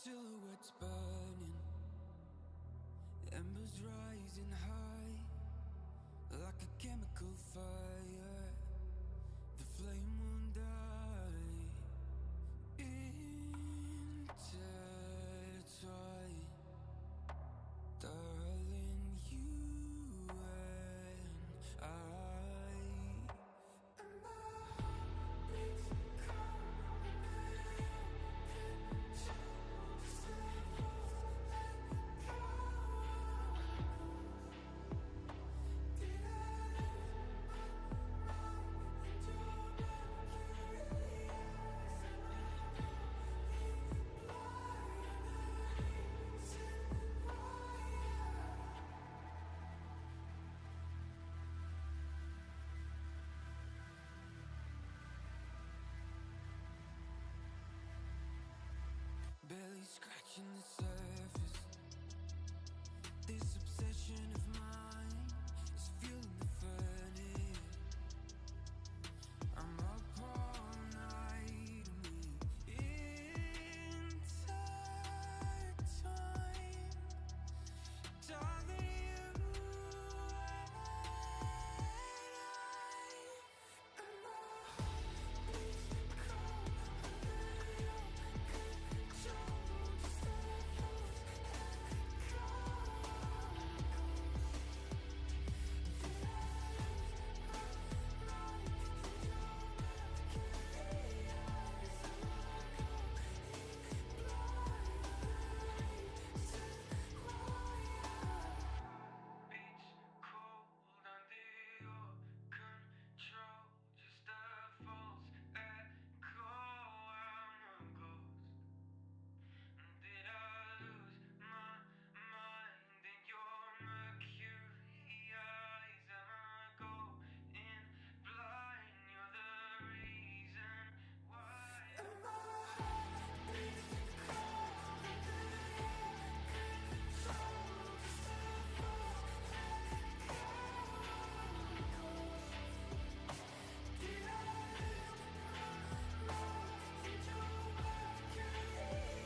silhouettes burning, embers rising high, like a chemical fire. The flame won't die. Intertwine, darling, you and I. Barely scratching the surface. This obsession of mine is fueling the furnace. I'm up all night and we intertwine. Darling, you and I. And my heart beats cold under your control. Just a false echo. Did I lose my mind in your mercury eyes? Am I going blind? Beach cold under your control. Just a false echo. I'm a ghost. Did I lose my mind in your mercury eyes? Am I going blind? You're the reason why. And my heart beats cold under your control. Just a false echo. Did I lose my mind in your mercury eyes?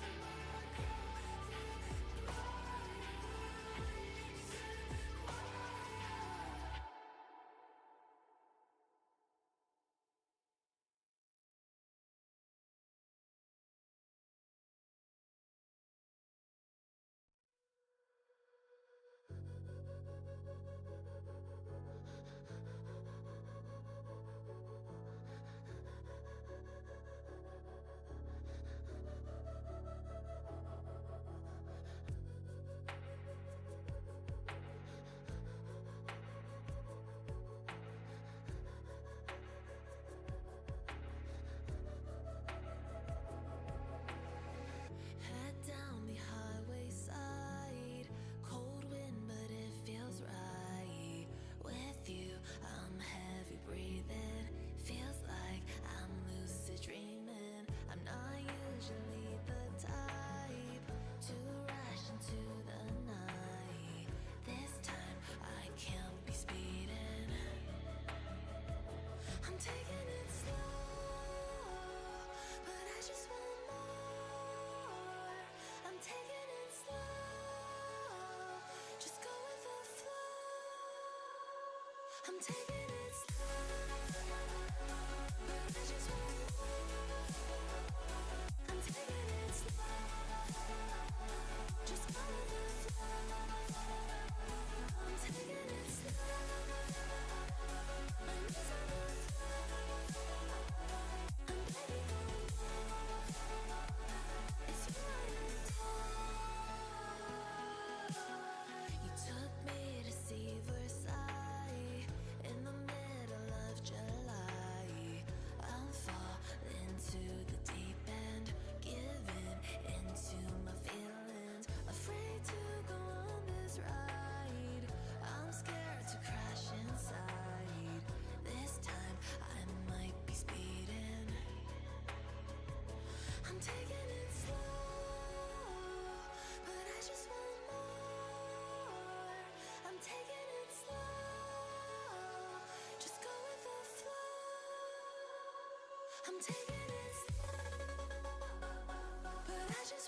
Am I going blind? Head down the highway side, cold wind, but it feels right. With you, I'm heavy breathing. Feels like I'm lucid dreaming. I'm not usually the type to rush into the night. This time I can't be speeding. I'm taking it slow, but I just want more. I'm taking it slow, just go with the flow. I'm taking it slow, but I just want more. I'm taking it slow, just go with the flow. I'm taking it slow, I'm just on the flow. I'm begging for more. It's you I adore. You took me to see Versailles in the middle of July. I'll fall into the deep end, giving into my feelings. Afraid to go on this ride. I'm scared to crash inside. This time I might be speeding. I'm taking it slow, but I just want more. I'm taking it slow, just go with the flow. I'm taking it slow, but I just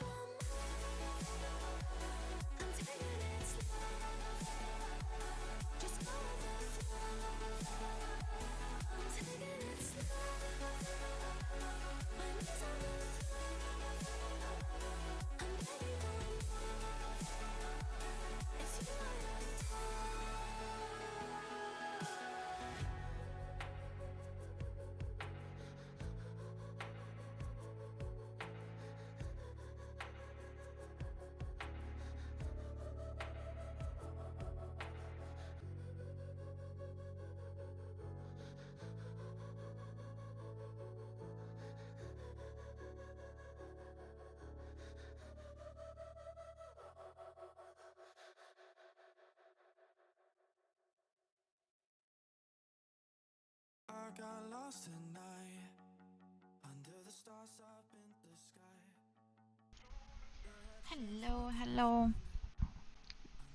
Hello, hello.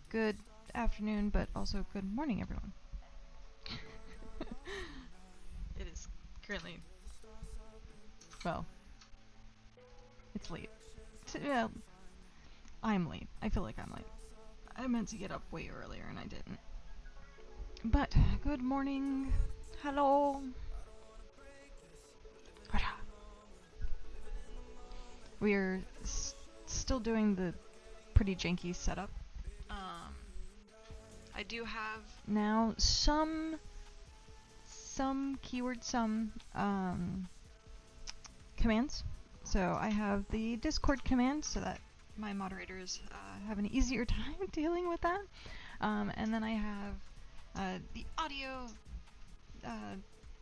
Good afternoon, but also good morning, everyone. It is currently, well, it's late. Well, I'm late. I feel like I'm late. I meant to get up way earlier and I didn't. But, good morning. Hello. We're still doing the pretty janky setup. I do have now some commands. So I have the Discord command so that my moderators have an easier time dealing with that. And then I have the audio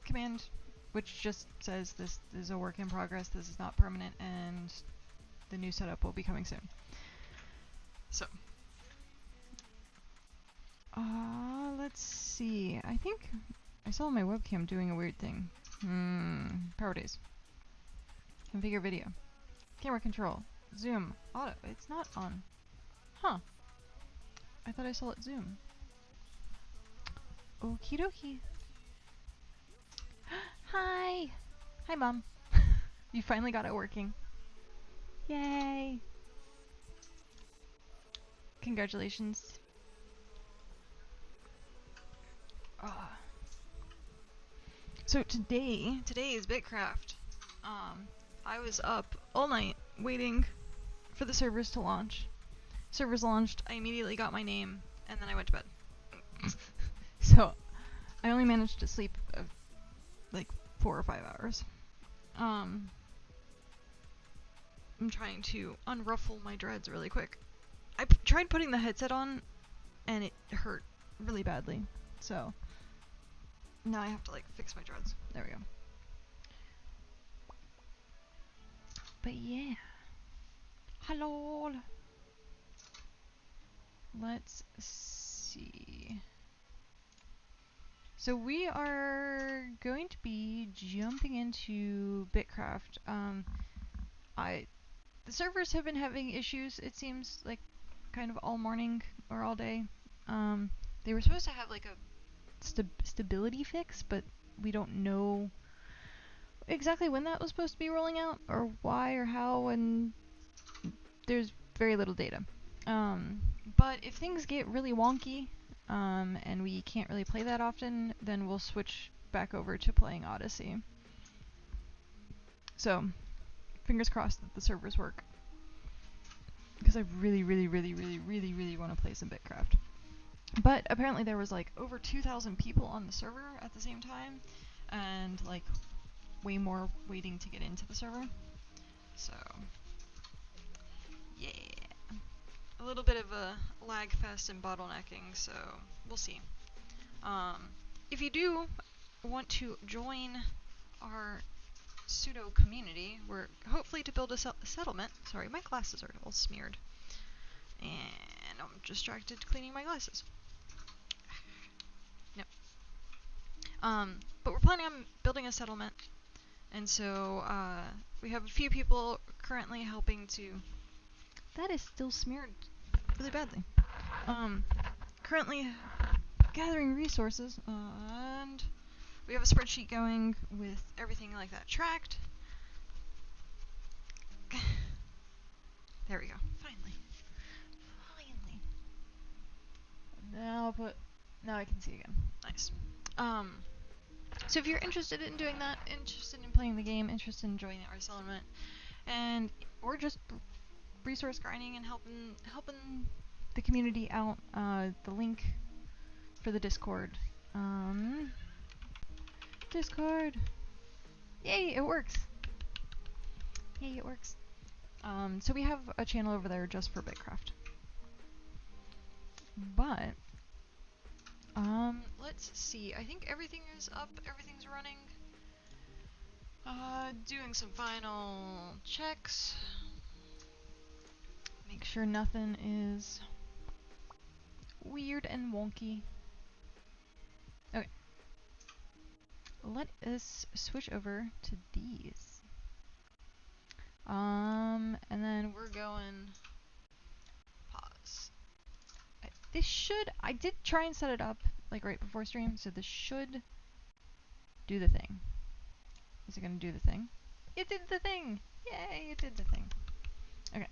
command, which just says this is a work in progress, this is not permanent, and the new setup will be coming soon. So, let's see. I think I saw my webcam doing a weird thing. Priorities. Configure video. Camera control. Zoom. Auto. It's not on. Huh. I thought I saw it zoom. Okie dokie. Hi! Hi, Mom. You finally got it working. Yay! Congratulations. So today is BitCraft. I was up all night waiting for the servers to launch. Servers launched, I immediately got my name, and then I went to bed. So, I only managed to sleep like 4 or 5 hours. I'm trying to unruffle my dreads really quick. I tried putting the headset on, and it hurt really badly. So, now I have to like fix my dreads. There we go. But yeah. Hello. Let's see. So we are going to be jumping into BitCraft. The servers have been having issues, it seems like kind of all morning or all day. They were supposed to have like a stability fix, but we don't know exactly when that was supposed to be rolling out or why or how, and there's very little data. But if things get really wonky, and we can't really play that often, then we'll switch back over to playing Odyssey. So, fingers crossed that the servers work. Because I really want to play some BitCraft. But apparently there was like over 2,000 people on the server at the same time, and like way more waiting to get into the server. So, yeah. A little bit of a lag fest and bottlenecking, so we'll see. If you do want to join our pseudo community, we're hopefully to build a settlement. Sorry, my glasses are all smeared. And I'm distracted cleaning my glasses. Nope. But we're planning on building a settlement. And so, we have a few people currently helping to... That is still smeared really badly. Currently gathering resources, and we have a spreadsheet going with everything like that tracked. There we go. Finally. Now I can see again. Nice. So if you're interested in doing that, interested in playing the game, interested in joining our settlement, or just resource grinding and helping the community out, the link for the Discord. Discord! Yay, it works! Yay, it works. So we have a channel over there just for BitCraft. But, let's see. I think everything is up, everything's running. Doing some final checks. Make sure nothing is weird and wonky. Okay. let us switch over to these. And then we're going pause. This should, I did try and set it up like right before stream, so this should do the thing. Is it gonna do the thing? It did the thing! Yay, it did the thing. Okay.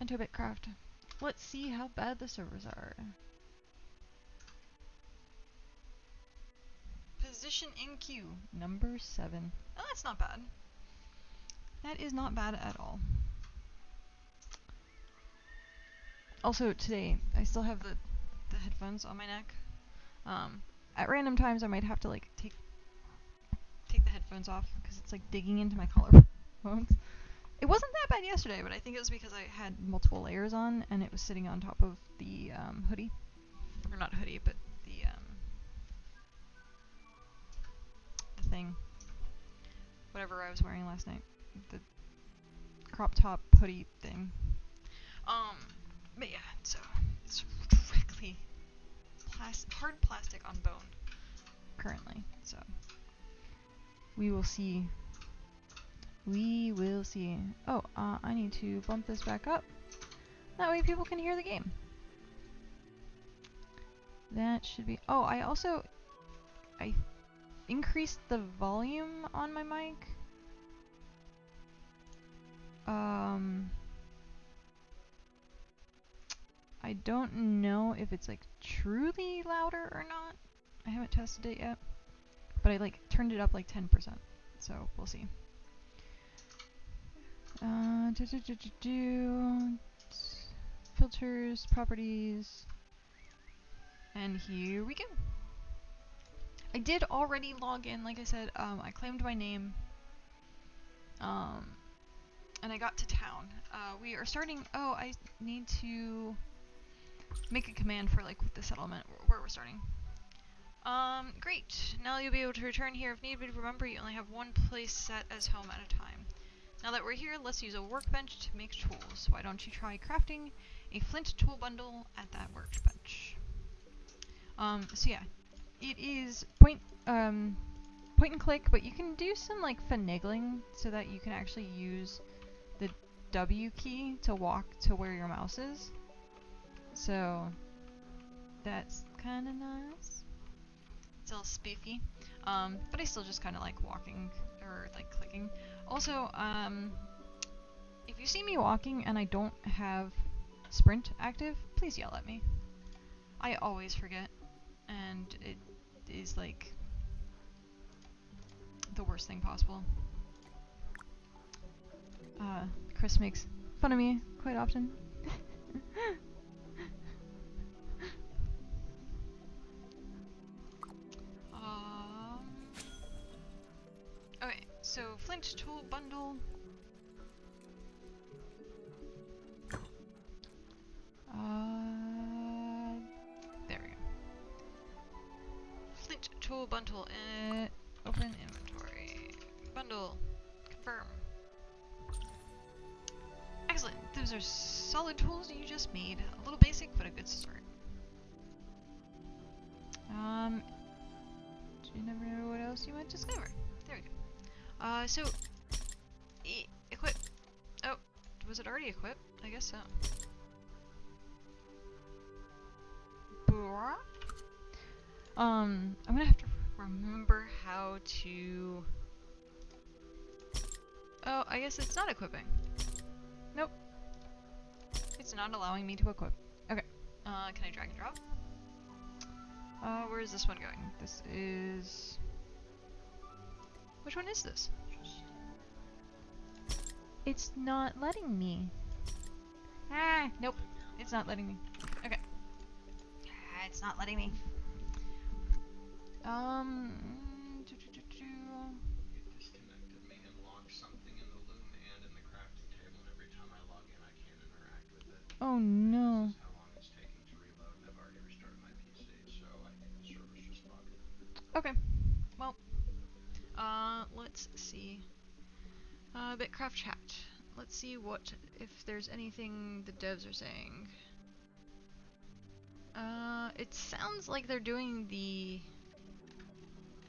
Enter BitCraft. Let's see how bad the servers are. Position in queue, number 7. Oh, that's not bad. That is not bad at all. Also, today, I still have the headphones on my neck. At random times, I might have to, like, take the headphones off, because it's, like, digging into my collarbones. It wasn't that bad yesterday, but I think it was because I had multiple layers on, and it was sitting on top of the, hoodie. Or not hoodie, but the thing. Whatever I was wearing last night. The crop top hoodie thing. But yeah, so it's directly hard plastic on bone currently, so we will see. We will see. Oh, I need to bump this back up. That way people can hear the game. That should be... Oh, I increased the volume on my mic. I don't know if it's like truly louder or not. I haven't tested it yet. But I like turned it up like 10%. So we'll see. Filters, properties. And here we go. I did already log in, like I said. I claimed my name. And I got to town. We are starting... Oh, I need to make a command for like the settlement where we're starting. Great. Now you'll be able to return here if needed. Remember, you only have one place set as home at a time. Now that we're here, let's use a workbench to make tools. Why don't you try crafting a flint tool bundle at that workbench? So yeah, it is point and click, but you can do some like finagling so that you can actually use the W key to walk to where your mouse is. So that's kind of nice. It's a little spiffy, but I still just kind of like walking or like clicking. Also, if you see me walking and I don't have sprint active, please yell at me. I always forget, and it is like the worst thing possible. Chris makes fun of me quite often. Okay, so flint tool bundle. There we go. Flint tool bundle. Open inventory. Bundle. Confirm. Excellent. Those are solid tools you just made. A little basic, but a good start. You never know what else you might discover. There we go. So equip. Oh, was it already equipped? I guess so. I'm gonna have to remember how to... Oh, I guess it's not equipping. Nope. It's not allowing me to equip. Okay. Can I drag and drop? Where is this one going? This is... Which one is this? It's not letting me. Ah, nope. It's not letting me. Okay. Ah, it's not letting me. It disconnected me and logged something in the loom and in the crafting table, and every time I log in I can't interact with it. Oh no. This is how long it's taking to reload, and I've already restarted my PC, so I think the server's just bugged. Okay. Well, let's see. BitCraft chat. Let's see if there's anything the devs are saying. It sounds like they're doing the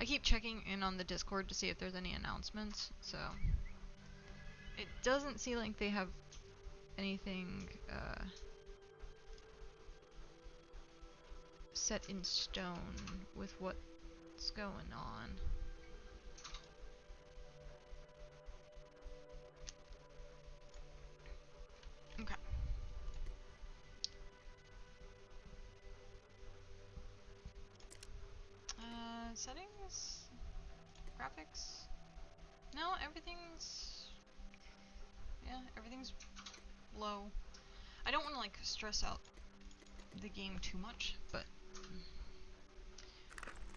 I keep checking in on the Discord to see if there's any announcements, so it doesn't seem like they have anything set in stone with what's going on. Okay. Settings? Graphics? No, everything's low. I don't want to like stress out the game too much, but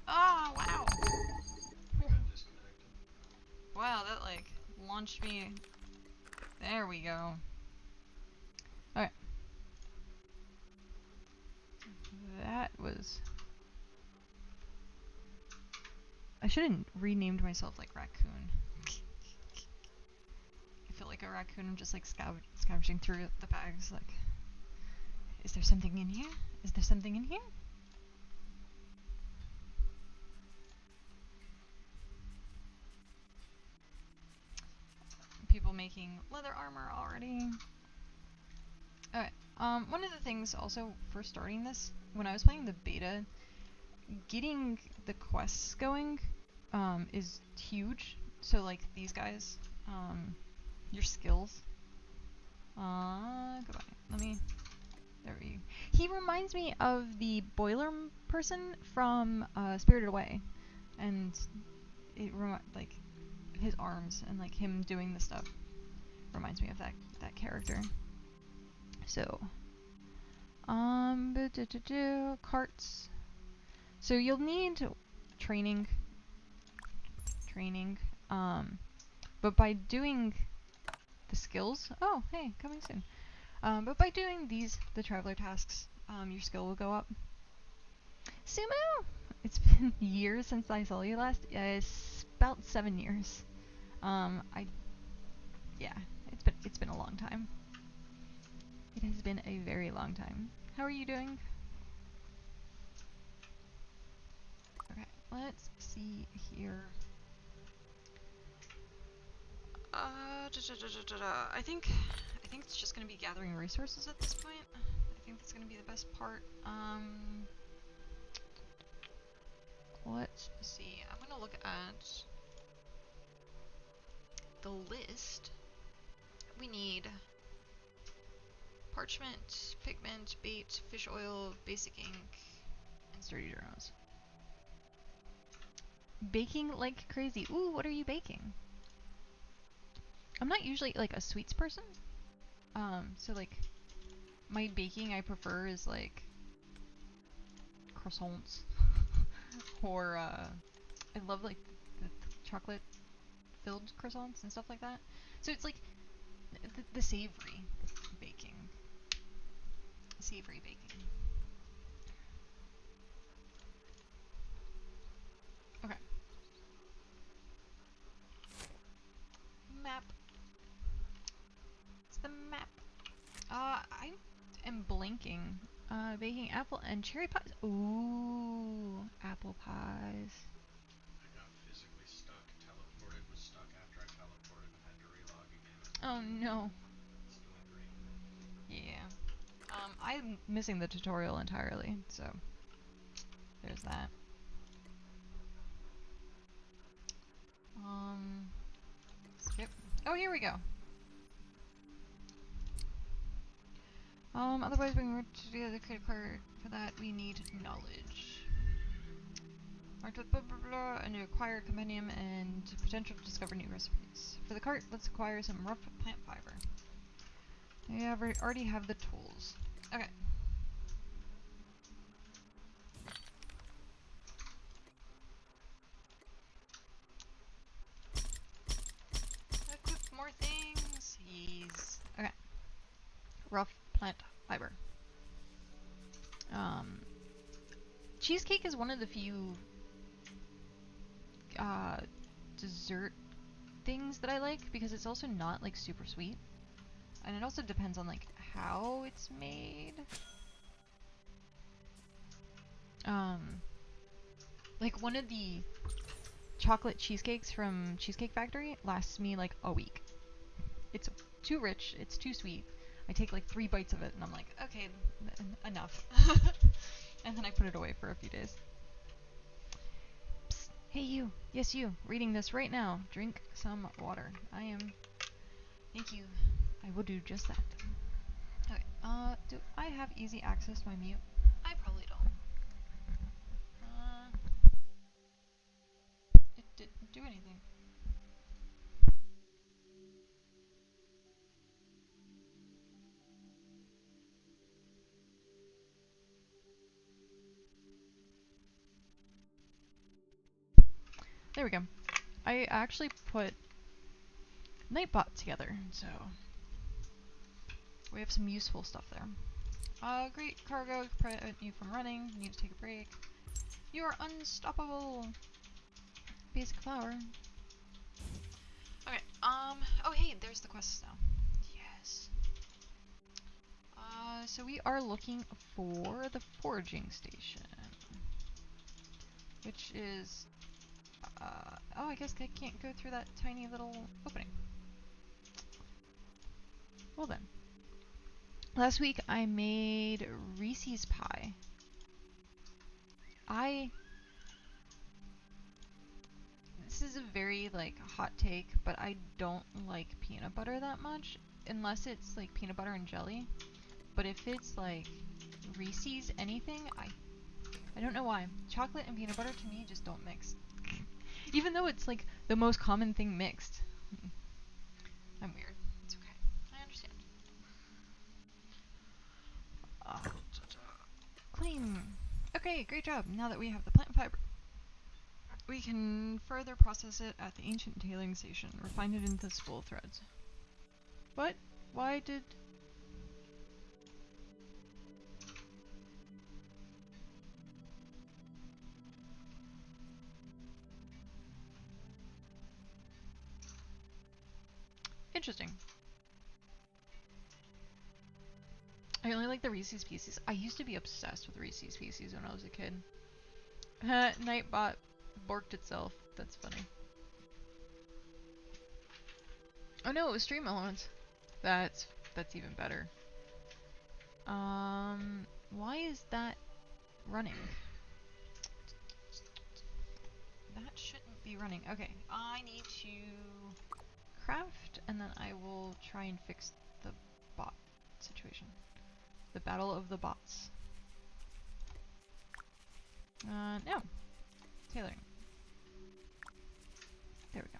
wow. Got disconnected. Wow, that like launched me. There we go. Alright. That was... I should have renamed myself like Raccoon. I feel like a raccoon. I'm just like scavenging through the bags like, is there something in here? Is there something in here? People making leather armor already. Alright, one of the things also for starting this, when I was playing the beta, getting the quests going is huge. So like these guys, your skills. Goodbye. There we go. He reminds me of the boiler person from Spirited Away, and it like his arms and like him doing the stuff reminds me of that character. So, carts. So you'll need training, but by doing the skills, oh hey, coming soon. But by doing the traveler tasks, your skill will go up. Sumo! It's been years since I saw you last. It's about 7 years. Yeah, it's been a long time. It has been a very long time. How are you doing? Okay, let's see here. I think it's just gonna be gathering resources at this point. I think that's gonna be the best part. Let's see. I'm gonna look at the list. We need parchment, pigment, bait, fish oil, basic ink, and sturdy journals. Baking like crazy. Ooh, what are you baking? I'm not usually like a sweets person. So like my baking I prefer is like croissants or I love like the chocolate filled croissants and stuff like that. So it's like the savory baking. Savory baking. Okay. Map. It's the map. I am blanking. Baking apple and cherry pies. Ooh, apple pies. I got physically stuck, was stuck after I teleported and had to relog again. Oh no. It's doing great. Yeah. I'm missing the tutorial entirely, so there's that. Skip. Oh, here we go. Otherwise, when we're to do the credit card for that, we need knowledge. Marked with blah blah blah, and to acquire a compendium and potential to discover new recipes. For the cart, let's acquire some rough plant fiber. We already have the tools. Okay. Equip more things. Yes. Okay. Rough plant fiber. Cheesecake is one of the few dessert things that I like because it's also not like super sweet, and it also depends on like how it's made. Like one of the chocolate cheesecakes from Cheesecake Factory lasts me like a week. It's too rich, it's too sweet. I take like 3 bites of it and I'm like, okay, enough. And then I put it away for a few days. Psst, hey you, yes you, reading this right now. Drink some water. I am, thank you. I will do just that. Okay, do I have easy access to my mute? I probably don't. It didn't do anything. There we go. I actually put Nightbot together, so we have some useful stuff there. Great cargo, prevent you from running, you need to take a break. You are unstoppable! Basic flower. Okay, oh hey, there's the quests now. Yes. So we are looking for the foraging station. Which is, oh, I guess I can't go through that tiny little opening. Well then. Last week I made Reese's pie. This is a very like hot take, but I don't like peanut butter that much unless it's like peanut butter and jelly. But if it's like Reese's anything, I don't know why. Chocolate and peanut butter to me just don't mix. Even though it's like the most common thing mixed. I'm weird. It's okay. I understand. Claim. Okay, great job. Now that we have the plant fiber, we can further process it at the ancient tailing station, refine it into spool threads. What? Why did... Interesting. I only like the Reese's Pieces. I used to be obsessed with Reese's Pieces when I was a kid. Nightbot borked itself. That's funny. Oh no, it was Stream Elements. That's even better. Why is that running? That shouldn't be running. Okay, I need to craft, and then I will try and fix the bot situation. The battle of the bots. No. Tailoring. There we go.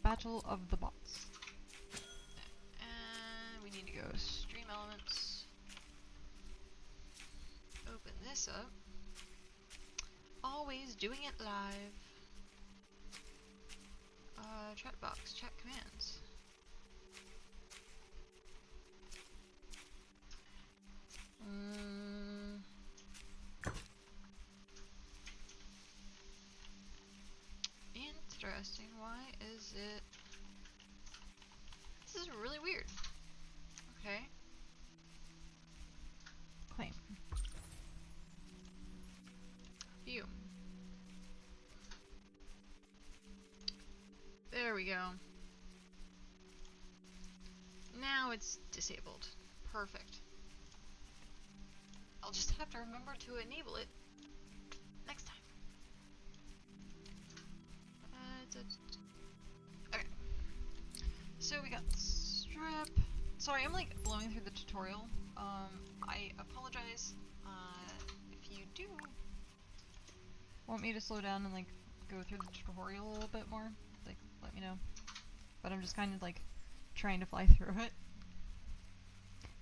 Battle of the bots. And we need to go Stream Elements. Open this up. Always doing it live. Chat box, chat commands. Interesting. Why is it... This is really weird. Okay. Claim. View. There we go. Now it's disabled. Perfect. I'll just have to remember to enable it next time. Okay. So we got strip. Sorry, I'm like blowing through the tutorial. I apologize. If you do want me to slow down and like go through the tutorial a little bit more, like let me know. But I'm just kind of like trying to fly through it.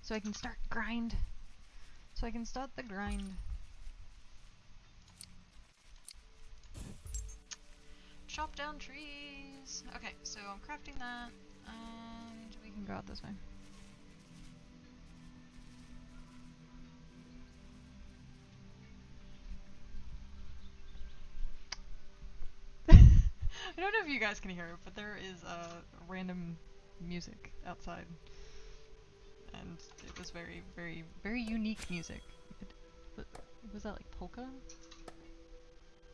So I can start grind. So I can start the grind. Chop down trees. Okay, so I'm crafting that, and we can go out this way. I don't know if you guys can hear it, but there is random music outside. And it was very, very, very unique music. Was that like polka?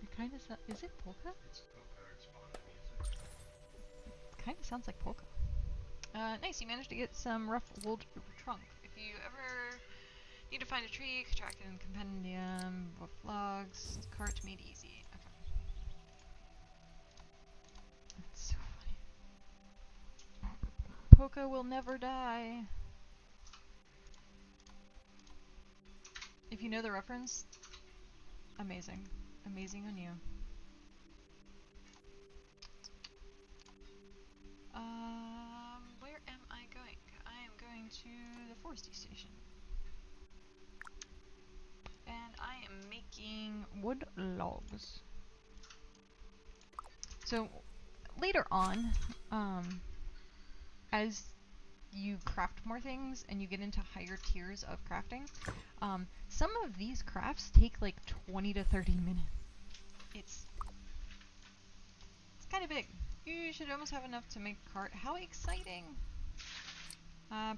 It kind of is it polka? It's polka responded music. Kind of sounds like polka. Nice, you managed to get some rough wool trunk. If you ever need to find a tree, track it in compendium, with logs, cart made easy. Okay. That's so funny. Polka will never die. If you know the reference, amazing. Amazing on you. Where am I going? I am going to the foresty station. And I am making wood logs. So, later on, as you craft more things and you get into higher tiers of crafting, some of these crafts take like 20 to 30 minutes. It's kind of big. You should almost have enough to make a cart. How exciting!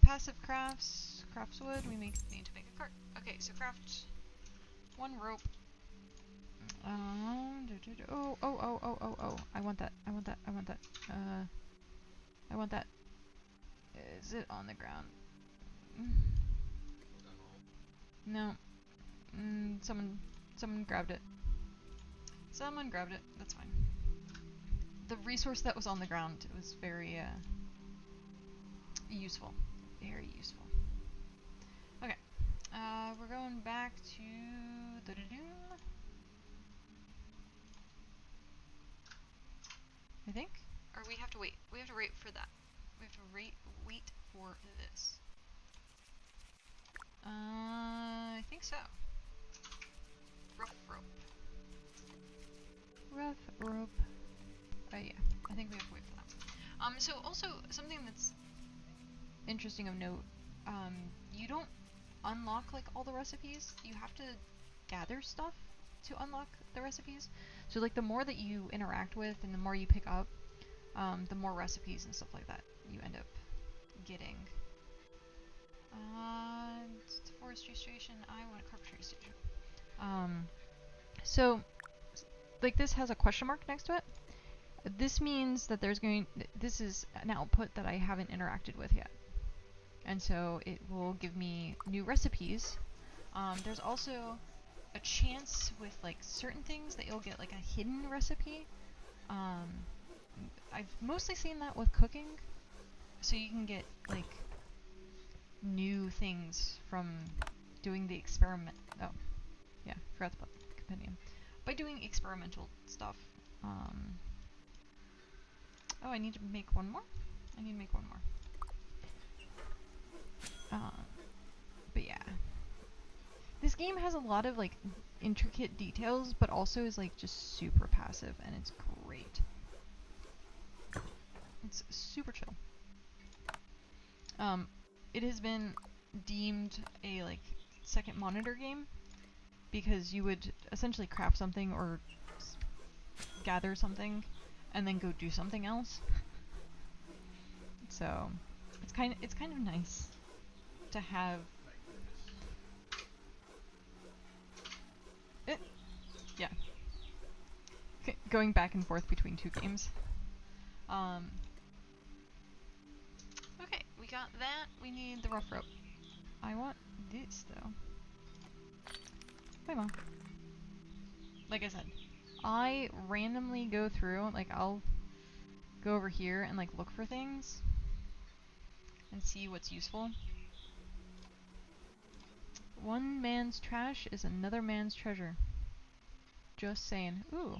Passive crafts. Crafts wood. We need to make a cart. Okay, so craft one rope. Oh. I want that. I want that. I want that. Is it on the ground? No. Someone grabbed it. Someone grabbed it. That's fine. The resource that was on the ground was very useful. Very useful. Okay. We're going back to the I think? Or we have to wait. We have to wait for that. We have to wait for this. I think so. Rough rope. Rough rope. Yeah. I think we have to wait for that. So also something that's interesting of note, you don't unlock like all the recipes. You have to gather stuff to unlock the recipes. So like the more that you interact with and the more you pick up, the more recipes and stuff like that you end up getting. It's a forestry station. I want a carpentry station. So like this has a question mark next to it. This means that this is an output that I haven't interacted with yet. And so it will give me new recipes. There's also a chance with like certain things that you'll get like a hidden recipe. I've mostly seen that with cooking. So you can get like new things from doing the experiment. Oh, yeah, forgot about the compendium. By doing experimental stuff. Oh, I need to make one more? I need to make one more. But yeah. This game has a lot of like intricate details, but also is like just super passive, and it's great. It's super chill. It has been deemed a like second monitor game because you would essentially craft something or gather something and then go do something else. So it's kind of nice to have it. Yeah. Going back and forth between two games. Okay, we got that. We need the rough rope. I want this though. Bye, Mom. Like I said, I randomly go through, like I'll go over here and like look for things and see what's useful. One man's trash is another man's treasure. Just saying. Ooh.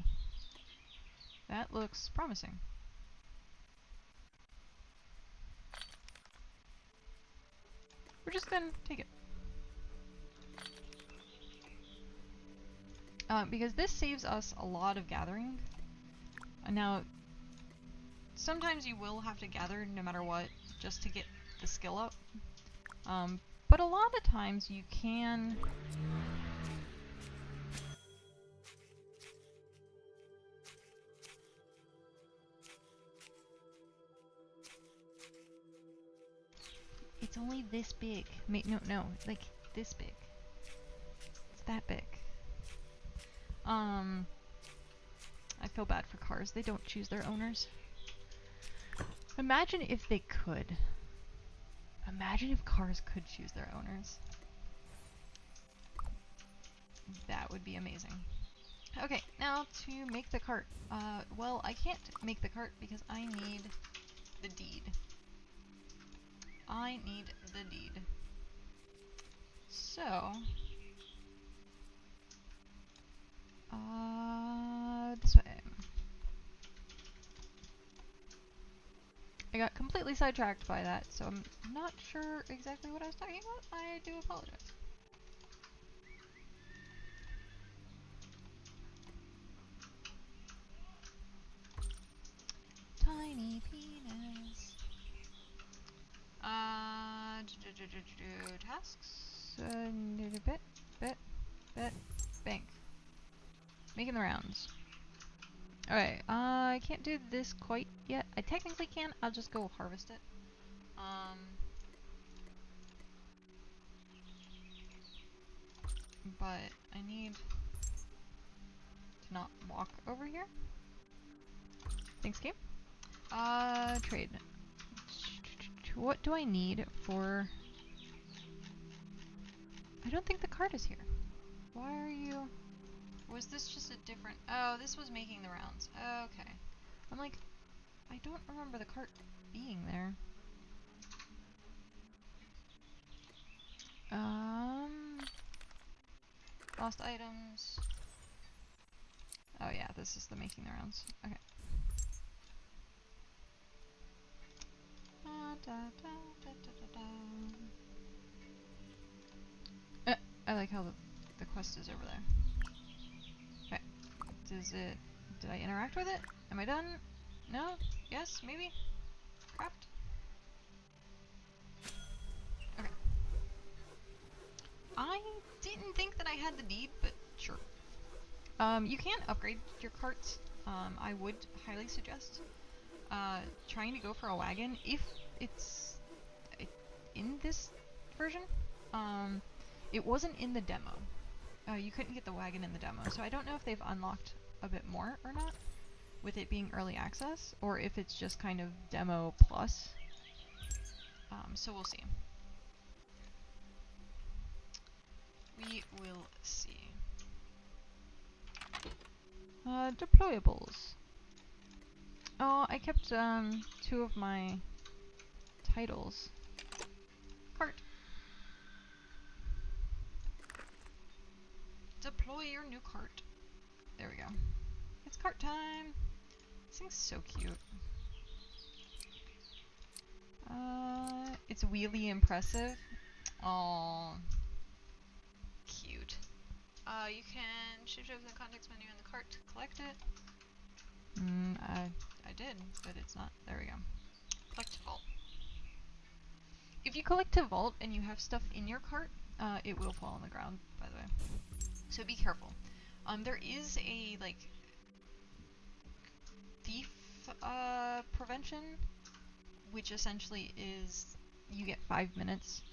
That looks promising. We're just gonna take it. Because this saves us a lot of gathering. Now, sometimes you will have to gather no matter what, just to get the skill up. But a lot of times you can... It's only this big. No, like this big. It's that big. feel bad for cars. They don't choose their owners. Imagine if they could. Imagine if cars could choose their owners. That would be amazing. Okay, now to make the cart. Well, I can't make the cart because I need the deed. I need the deed. So, this way. I got completely sidetracked by that, so I'm not sure exactly what I was talking about. I do apologize. Tiny penis. Tasks. Bit. Bank. Making the rounds. Alright, I can't do this quite yet. I technically can. I'll just go harvest it. But I need to not walk over here. Thanks, game. Trade. What do I need for... I don't think the cart is here. Why are you... Was this just a different... Oh, this was making the rounds. Okay. I'm like, I don't remember the cart being there. Lost items. Oh yeah, this is the making the rounds. Okay. I like how the quest is over there. Okay. Did I interact with it? Am I done? No? Yes? Maybe? Craft? Okay. I didn't think that I had the deed, but sure. You can upgrade your carts. I would highly suggest trying to go for a wagon if it's in this version. It wasn't in the demo. You couldn't get the wagon in the demo, so I don't know if they've unlocked a bit more or not with it being early access, or if it's just kind of demo plus. So we'll see. We will see. Deployables. Oh, I kept 2 of my titles. Cart. Deploy your new cart. There we go. It's cart time. This thing's so cute. It's really impressive. Aww. Cute. You can shift over the context menu in the cart to collect it. I did, but it's not. There we go. Collect to vault. If you collect to vault and you have stuff in your cart, it will fall on the ground, by the way. So be careful. There is a, like, thief, prevention, which essentially is you get 5 minutes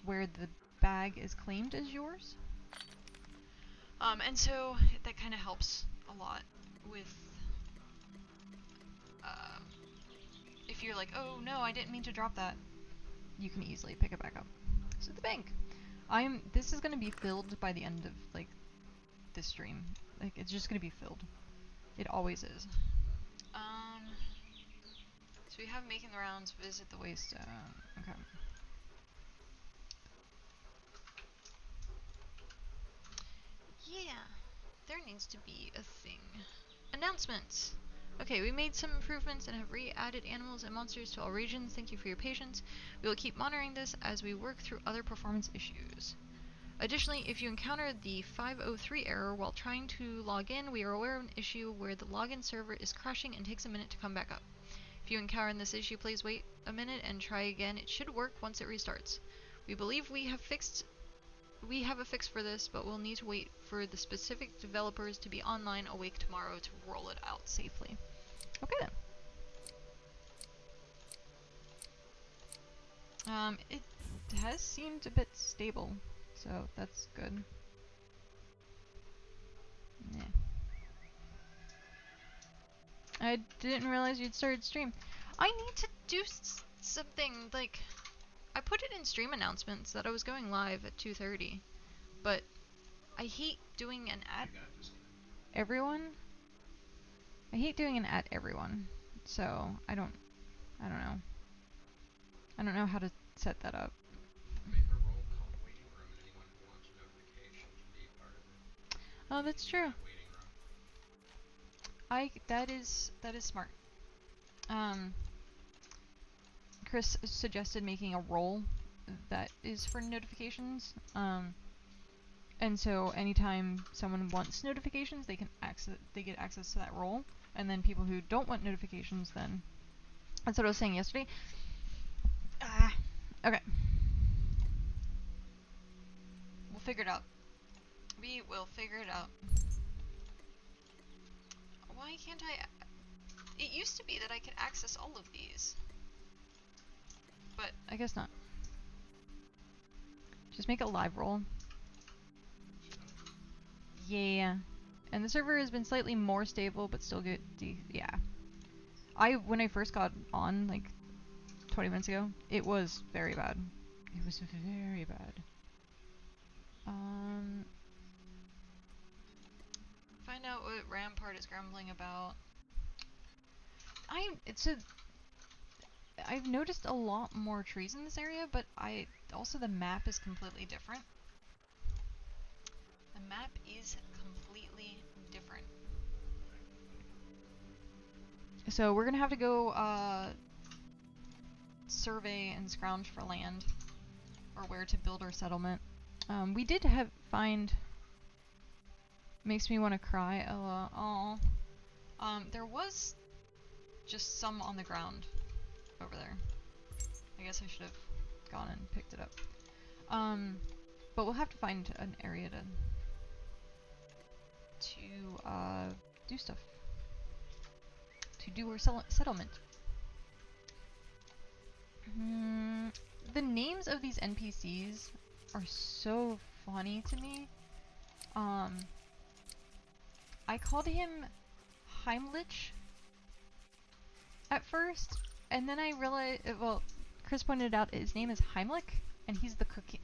where the bag is claimed as yours. And so that kind of helps a lot with, if you're like, oh no, I didn't mean to drop that, you can easily pick it back up. So the bank. This is gonna be filled by the end of, like, this stream. Like, it's just gonna be filled. It always is. So we have making the rounds, visit the waystone. Okay. Yeah, there needs to be a thing. Announcements! Okay, we made some improvements and have re-added animals and monsters to all regions. Thank you for your patience. We will keep monitoring this as we work through other performance issues. Additionally, if you encounter the 503 error while trying to log in, we are aware of an issue where the login server is crashing and takes a minute to come back up. If you encounter this issue, please wait a minute and try again. It should work once it restarts. We believe we have a fix for this, but we'll need to wait for the specific developers to be online awake tomorrow to roll it out safely. Okay then. It has seemed a bit stable, so that's good. Yeah. I didn't realize you'd started stream. I need to do something, like, I put it in stream announcements that I was going live at 2:30, but I hate doing an I at got disconnected. everyone. I hate doing an at everyone, so I don't know. I don't know how to set that up. Make a roll called waiting room, and anyone who wants a notification can be part of it. Oh, that's true. That waiting room. That is smart. Chris suggested making a role that is for notifications. And so anytime someone wants notifications, they get access to that role. And then people who don't want notifications, then that's what I was saying yesterday. Okay. We'll figure it out. We will figure it out. Why can't I? It used to be that I could access all of these, but I guess not. Just make a live roll. Yeah. And the server has been slightly more stable, but still good. Yeah. When I first got on, like 20 minutes ago, it was very bad. It was very bad. Find out what Rampart is grumbling about. I've noticed a lot more trees in this area, but also the map is completely different. The map is completely different. So we're gonna have to go survey and scrounge for land, or where to build our settlement. We did find. Makes me want to cry. Oh. There was just some on the ground over there. I guess I should have gone and picked it up. But we'll have to find an area to do stuff. To do our settlement. The names of these NPCs are so funny to me. I called him Heimlich at first, and then I realized, well, Chris pointed out his name is Heimlich, and he's the cooking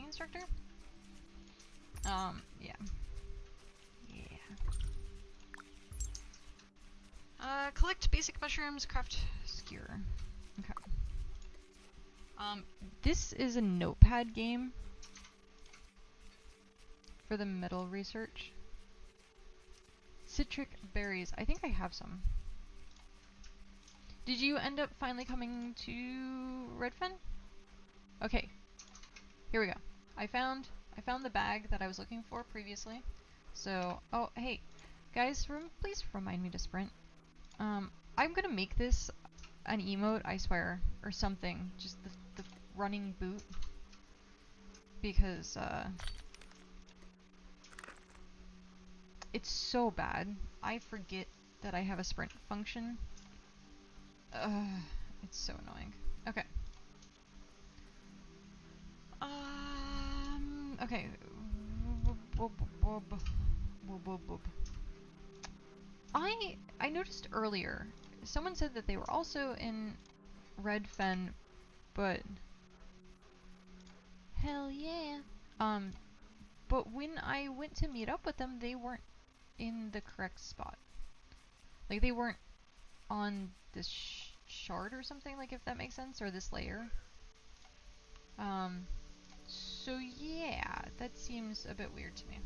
instructor. Yeah. Collect basic mushrooms, craft skewer. Okay. This is a notepad game for the metal research. Citric berries. I think I have some. Did you end up finally coming to Redfen? Okay. Here we go. I found the bag that I was looking for previously. So, oh, hey. Guys, please remind me to sprint. I'm gonna make this an emote, I swear, or something. Just the running boot. Because, it's so bad. I forget that I have a sprint function. It's so annoying. Okay. Okay. I noticed earlier, someone said that they were also in Redfen, but hell yeah. But when I went to meet up with them, they weren't in the correct spot. Like, they weren't on this shard or something, like, if that makes sense, or this layer. So yeah, that seems a bit weird to me.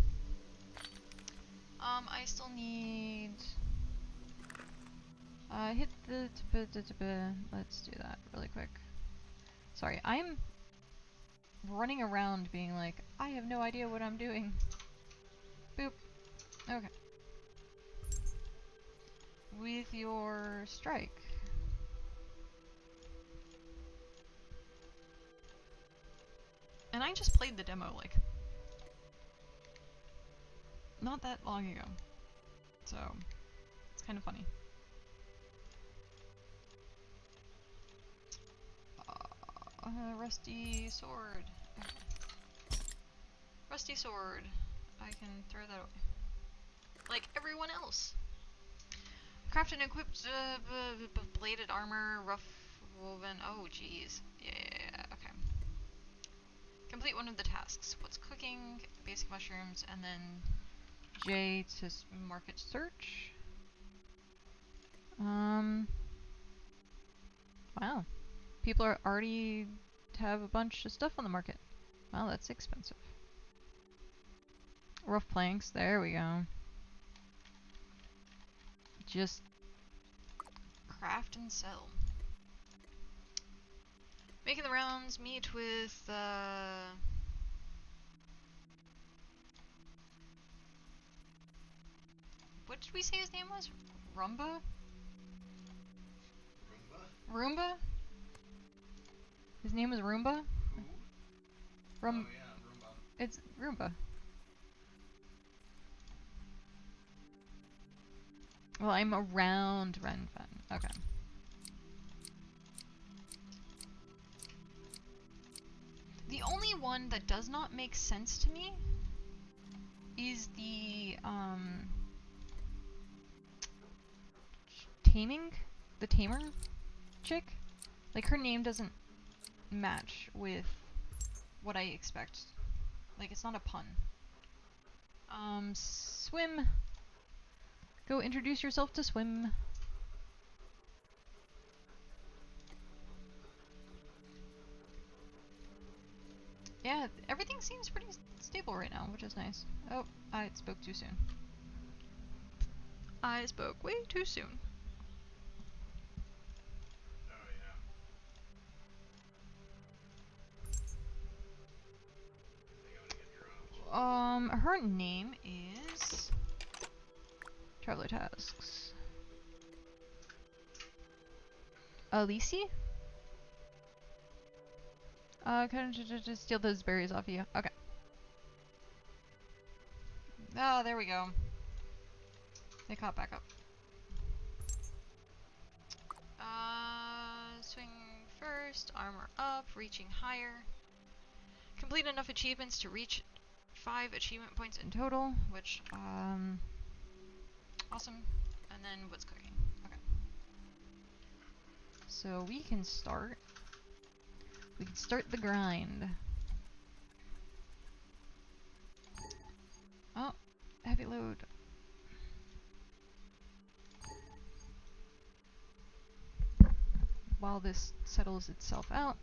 I still need... hit the... Let's do that really quick. Sorry, I'm running around being like, I have no idea what I'm doing. Boop. Okay. With your strike. And I just played the demo, like, not that long ago. So, it's kind of funny. Rusty sword. Okay. Rusty sword. I can throw that away. Like everyone else. Craft and equipped bladed armor, rough woven. Oh, jeez. Yeah, okay. Complete one of the tasks. What's cooking? Basic mushrooms, and then J to market search. Wow. People are already have a bunch of stuff on the market. Wow, that's expensive. Rough planks. There we go. Just craft and sell. Making the rounds, meet with, what did we say his name was? Rumba? Roomba? Roomba? His name was Roomba? Who? Oh yeah, Roomba. It's Roomba. Well, I'm around Renfen. Okay. The only one that does not make sense to me is the the tamer chick. Like, her name doesn't match with what I expect. Like, it's not a pun. Swim. Go introduce yourself to Swim. Yeah, everything seems pretty stable right now, which is nice. Oh, I spoke too soon. I spoke way too soon. Oh yeah. I think I'm gonna get dropped. Her name is Traveler Tasks. Alici? Can I just steal those berries off you? Okay. Ah, there we go. They caught back up. Swing first, armor up, reaching higher. Complete enough achievements to reach 5 achievement points in total, which, awesome. And then what's cooking? Okay. So we can start the grind. Oh, heavy load. While this settles itself out.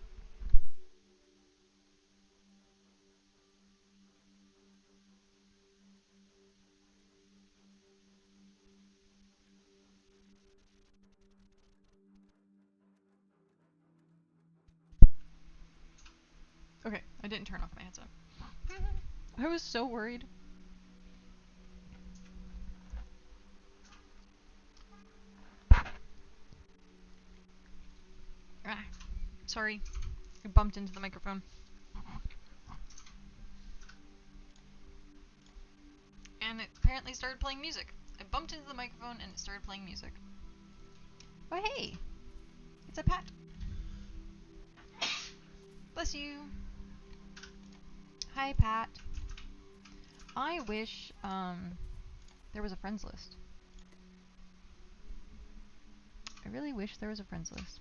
Okay, I didn't turn off my headset. I was so worried. Ah, sorry. I bumped into the microphone. And it apparently started playing music. I bumped into the microphone and it started playing music. Oh hey! It's a Pat. Bless you. Hi Pat. I wish there was a friends list. I really wish there was a friends list.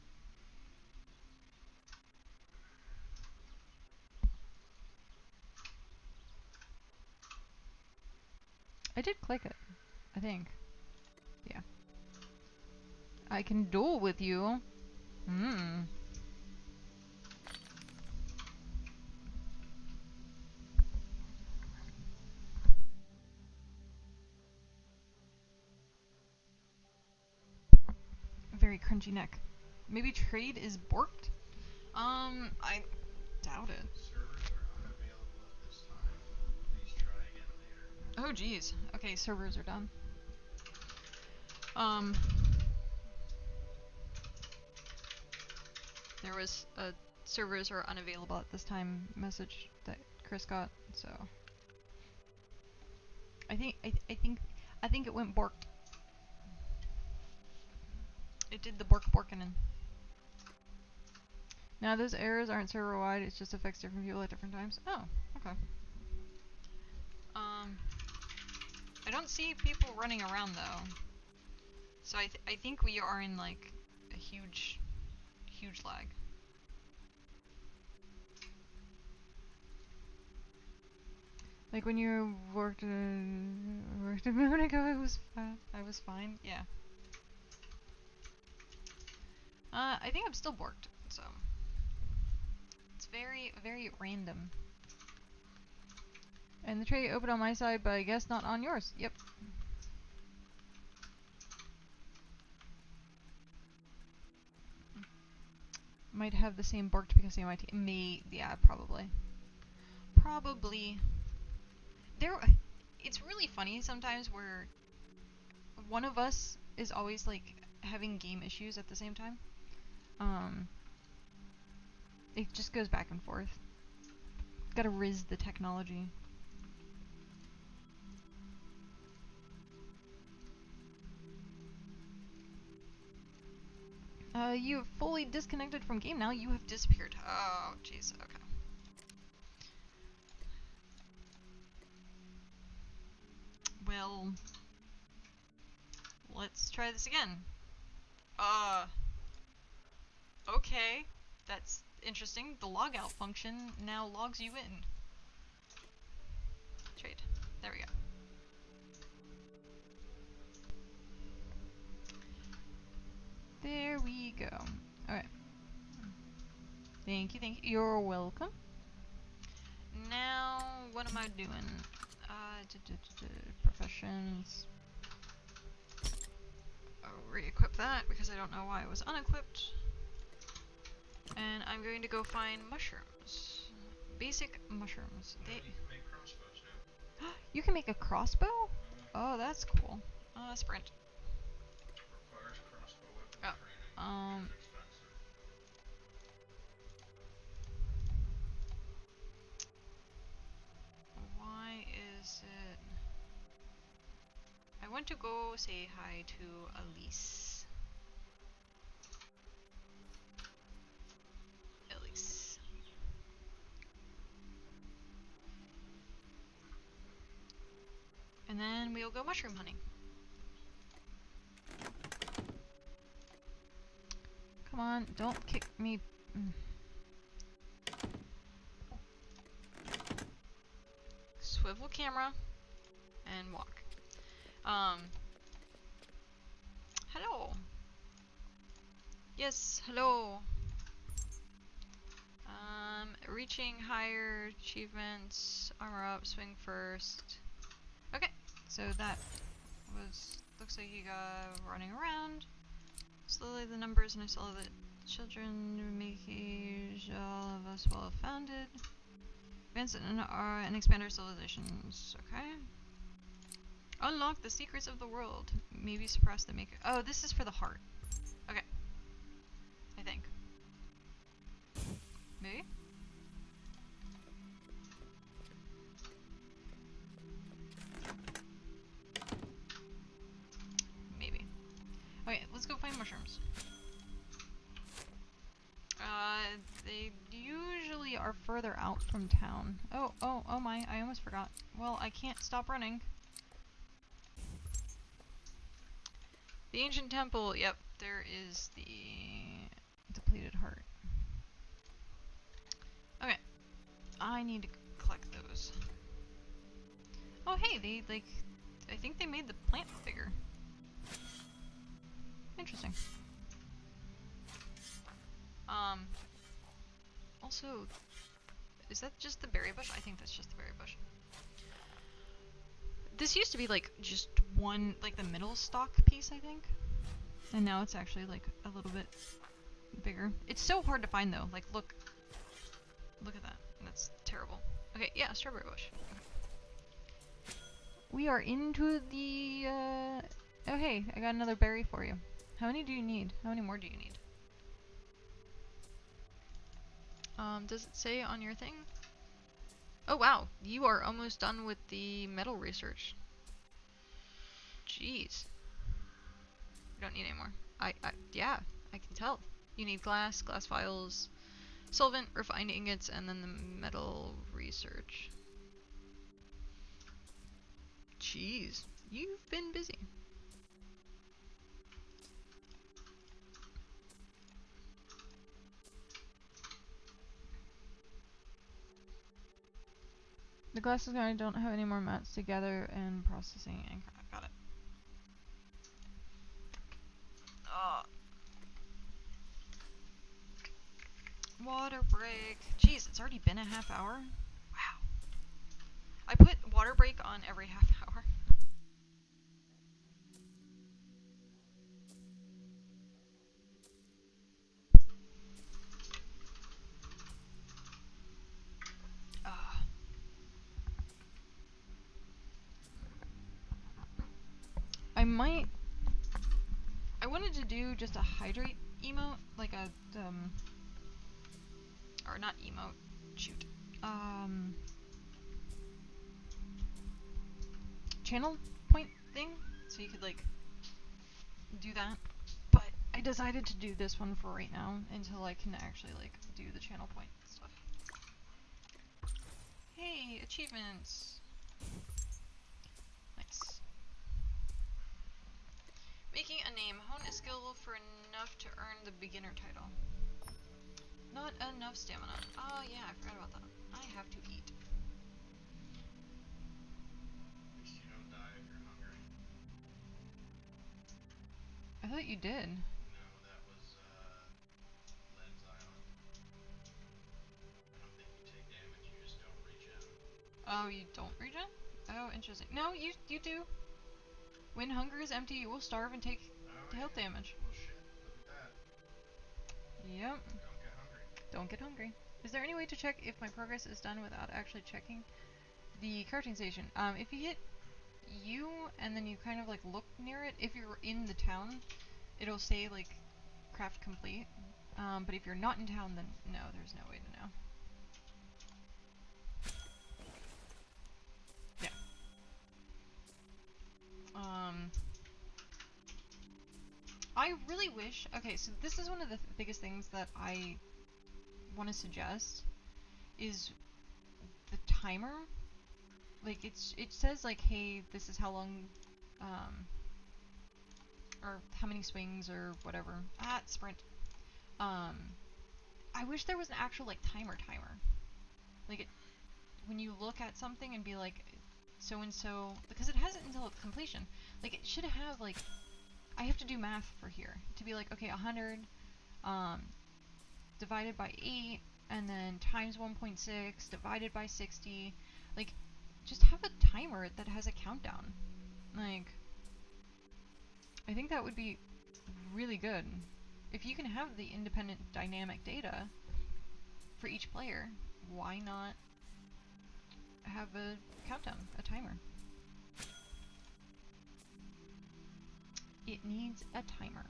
I did click it, I think. Yeah. I can duel with you. Hmm. Very crunchy neck. Maybe trade is borked? I doubt it. Servers are unavailable at this time. Please try again later. Oh geez. Okay, servers are done. There was a servers are unavailable at this time message that Chris got, so I think it went borked. It did the borkinin. Now those errors aren't server wide, it just affects different people at different times. Oh, okay. I don't see people running around though. So I think we are in like a huge lag. Like when you worked a minute ago, I was fine. Yeah. I think I'm still borked, so it's very random. And the tray opened on my side, but I guess not on yours. Yep. Might have the same borked because the MIT yeah, probably. Probably. It's really funny sometimes where one of us is always like having game issues at the same time. It just goes back and forth. Gotta riz the technology. You have fully disconnected from game now. You have disappeared. Oh, jeez. Okay. Well, let's try this again. Okay. That's interesting. The logout function now logs you in. Trade. There we go. There we go. Alright. Thank you, thank you. You're welcome. Now, what am I doing? Professions. I'll re-equip that because I don't know why it was unequipped. And I'm going to go find mushrooms. Basic mushrooms. You can make crossbows now. You can make a crossbow? Oh, that's cool. Sprint. Requires crossbow weapon Oh, training. It's expensive. Why is it... I want to go say hi to Elise. Elise. And then we'll go mushroom hunting. Come on, don't kick me. Swivel camera and walk. Hello. Yes, hello. Reaching higher achievements, armor up, swing first. Okay, so that looks like you got running around. Slowly the numbers, and I saw that children making all of us well founded. Advance and expand our civilizations. Okay. Unlock the secrets of the world. Maybe suppress the maker. Oh, this is for the heart. Okay. I think. Maybe? Maybe. Okay, let's go find mushrooms. They usually are further out from town. Oh my, I almost forgot. Well, I can't stop running. The ancient temple, yep, there is the depleted heart. Okay, I need to collect those. Oh hey, I think they made the plant bigger. Interesting. Also, is that just the berry bush? I think that's just the berry bush. This used to be like just one, like the middle stalk piece, I think. And now it's actually like a little bit bigger. It's so hard to find though. Like look at that. That's terrible. Okay, yeah, strawberry bush. Okay. We are into the, oh hey, I got another berry for you. How many do you need? How many more do you need? Does it say on your thing? Oh wow, you are almost done with the metal research. Jeez. You don't need any more. Yeah, I can tell. You need glass vials, solvent, refined ingots, and then the metal research. Jeez, you've been busy. The glass is gone. I don't have any more mats to gather and processing and got it. Water break. Jeez, it's already been a half hour. Wow. I put water break on every half hour. I wanted to do just a hydrate emote, like a, or not emote, shoot. Channel point thing, so you could, like, do that. But I decided to do this one for right now until I can actually, like, do the channel point stuff. Hey, achievements! Nice. Making a name. Hone a skill for enough to earn the beginner title. Not enough stamina. Oh yeah, I forgot about that. I have to eat. At least you don't die if you're hungry. I thought you did. No, that was Len's Island. I don't think you take damage, you just don't regen. Oh, you don't regen? Oh, interesting. No, you do. When hunger is empty, you will starve and take health damage. Well, shit. Look at that. Yep. Don't get hungry. Don't get hungry. Is there any way to check if my progress is done without actually checking the crafting station? If you hit U and then you kind of like look near it, if you're in the town, it'll say like craft complete. But if you're not in town, then no, there's no way to know. Yeah. I really wish. Okay, so this is one of the biggest things that I want to suggest is the timer. Like it says like, hey, this is how long, or how many swings or whatever. Sprint. I wish there was an actual like timer. Like when you look at something and be like, so and so, because it has it until completion. Like it should have like, I have to do math for here to be like, okay, 100 divided by 8 and then times 1.6 divided by 60. Like just have a timer that has a countdown. Like I think that would be really good. If you can have the independent dynamic data for each player, why not have a countdown, a timer? It needs a timer.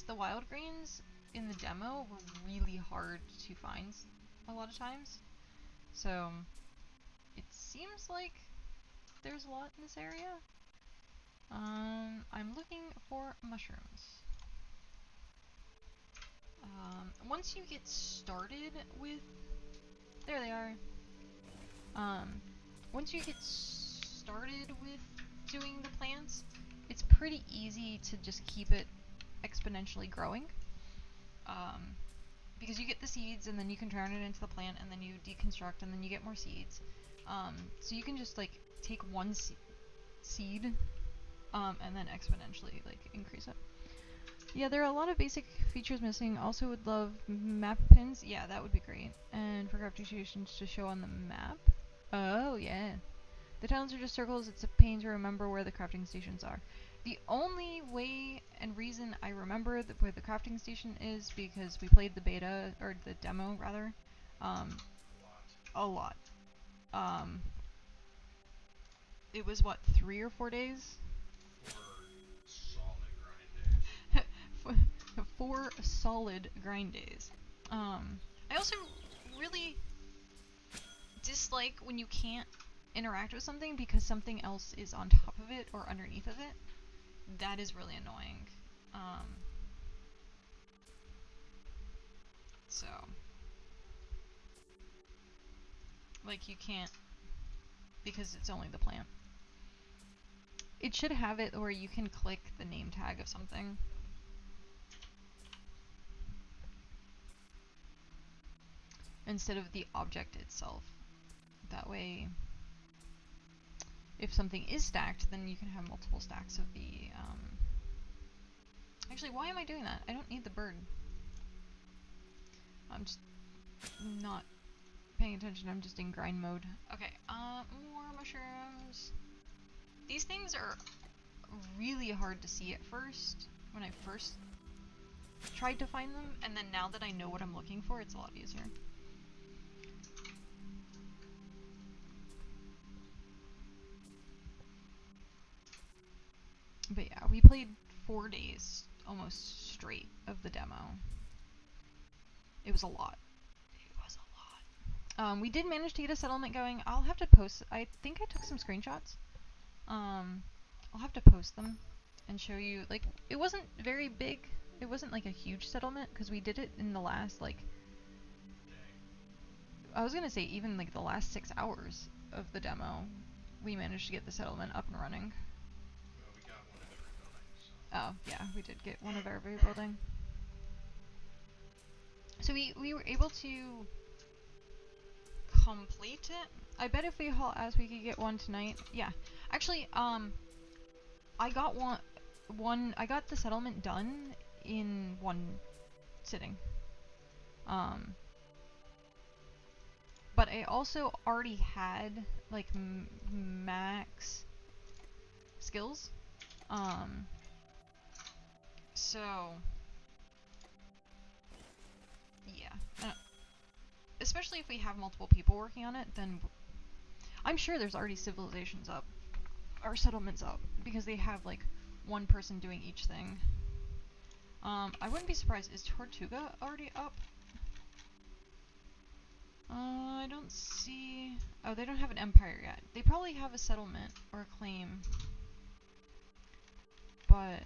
The wild grains in the demo were really hard to find a lot of times. So it seems like there's a lot in this area. I'm looking for mushrooms. Once you get started with, there they are. Once you get started with doing the plants, it's pretty easy to just keep it exponentially growing. Because you get the seeds and then you can turn it into the plant and then you deconstruct and then you get more seeds. So you can just like take one seed and then exponentially like increase it. Yeah, there are a lot of basic features missing. Also would love map pins. Yeah, that would be great. And for crafting stations to show on the map. Oh, yeah. The towns are just circles. It's a pain to remember where the crafting stations are. The only way and reason I remember where the crafting station is because we played the beta, or the demo rather, a lot. It was what, 3 or 4 days? 4 solid grind days. 4 solid grind days. I also really dislike when you can't interact with something because something else is on top of it or underneath of it. That is really annoying. So, like you can't, because it's only the plant. It should have it where you can click the name tag of something. Instead of the object itself. That way, if something is stacked, then you can have multiple stacks of the, Actually, why am I doing that? I don't need the bird. I'm just not paying attention. I'm just in grind mode. Okay, more mushrooms. These things are really hard to see at first, when I first tried to find them, and then now that I know what I'm looking for, it's a lot easier. But yeah, we played 4 days almost straight of the demo. It was a lot. It was a lot. We did manage to get a settlement going. I'll have to post. I think I took some screenshots. I'll have to post them and show you. Like, it wasn't very big. It wasn't like a huge settlement because we did it in the last like. I was gonna say even like the last 6 hours of the demo, we managed to get the settlement up and running. Well, we got one of every building, so. Oh yeah, we did get one of every building. So we were able to complete it. I bet if we haul as we could get one tonight. Yeah, actually, I got I got the settlement done in one sitting. But I also already had like max skills. So yeah, especially if we have multiple people working on it, then I'm sure there's already civilizations up, or settlements up, because they have like one person doing each thing. I wouldn't be surprised. Is Tortuga already up? I don't see. Oh, they don't have an empire yet. They probably have a settlement or a claim. But,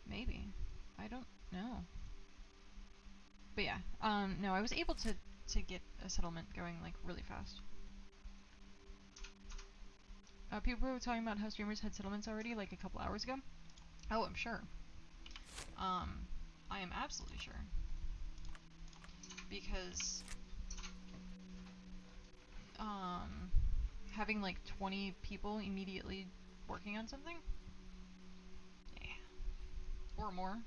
maybe. I don't know. But yeah, no, I was able to get a settlement going, like, really fast. People were talking about how streamers had settlements already, like, a couple hours ago. Oh, I'm sure. I am absolutely sure. Because, having, like, 20 people immediately working on something? Yeah. Or more.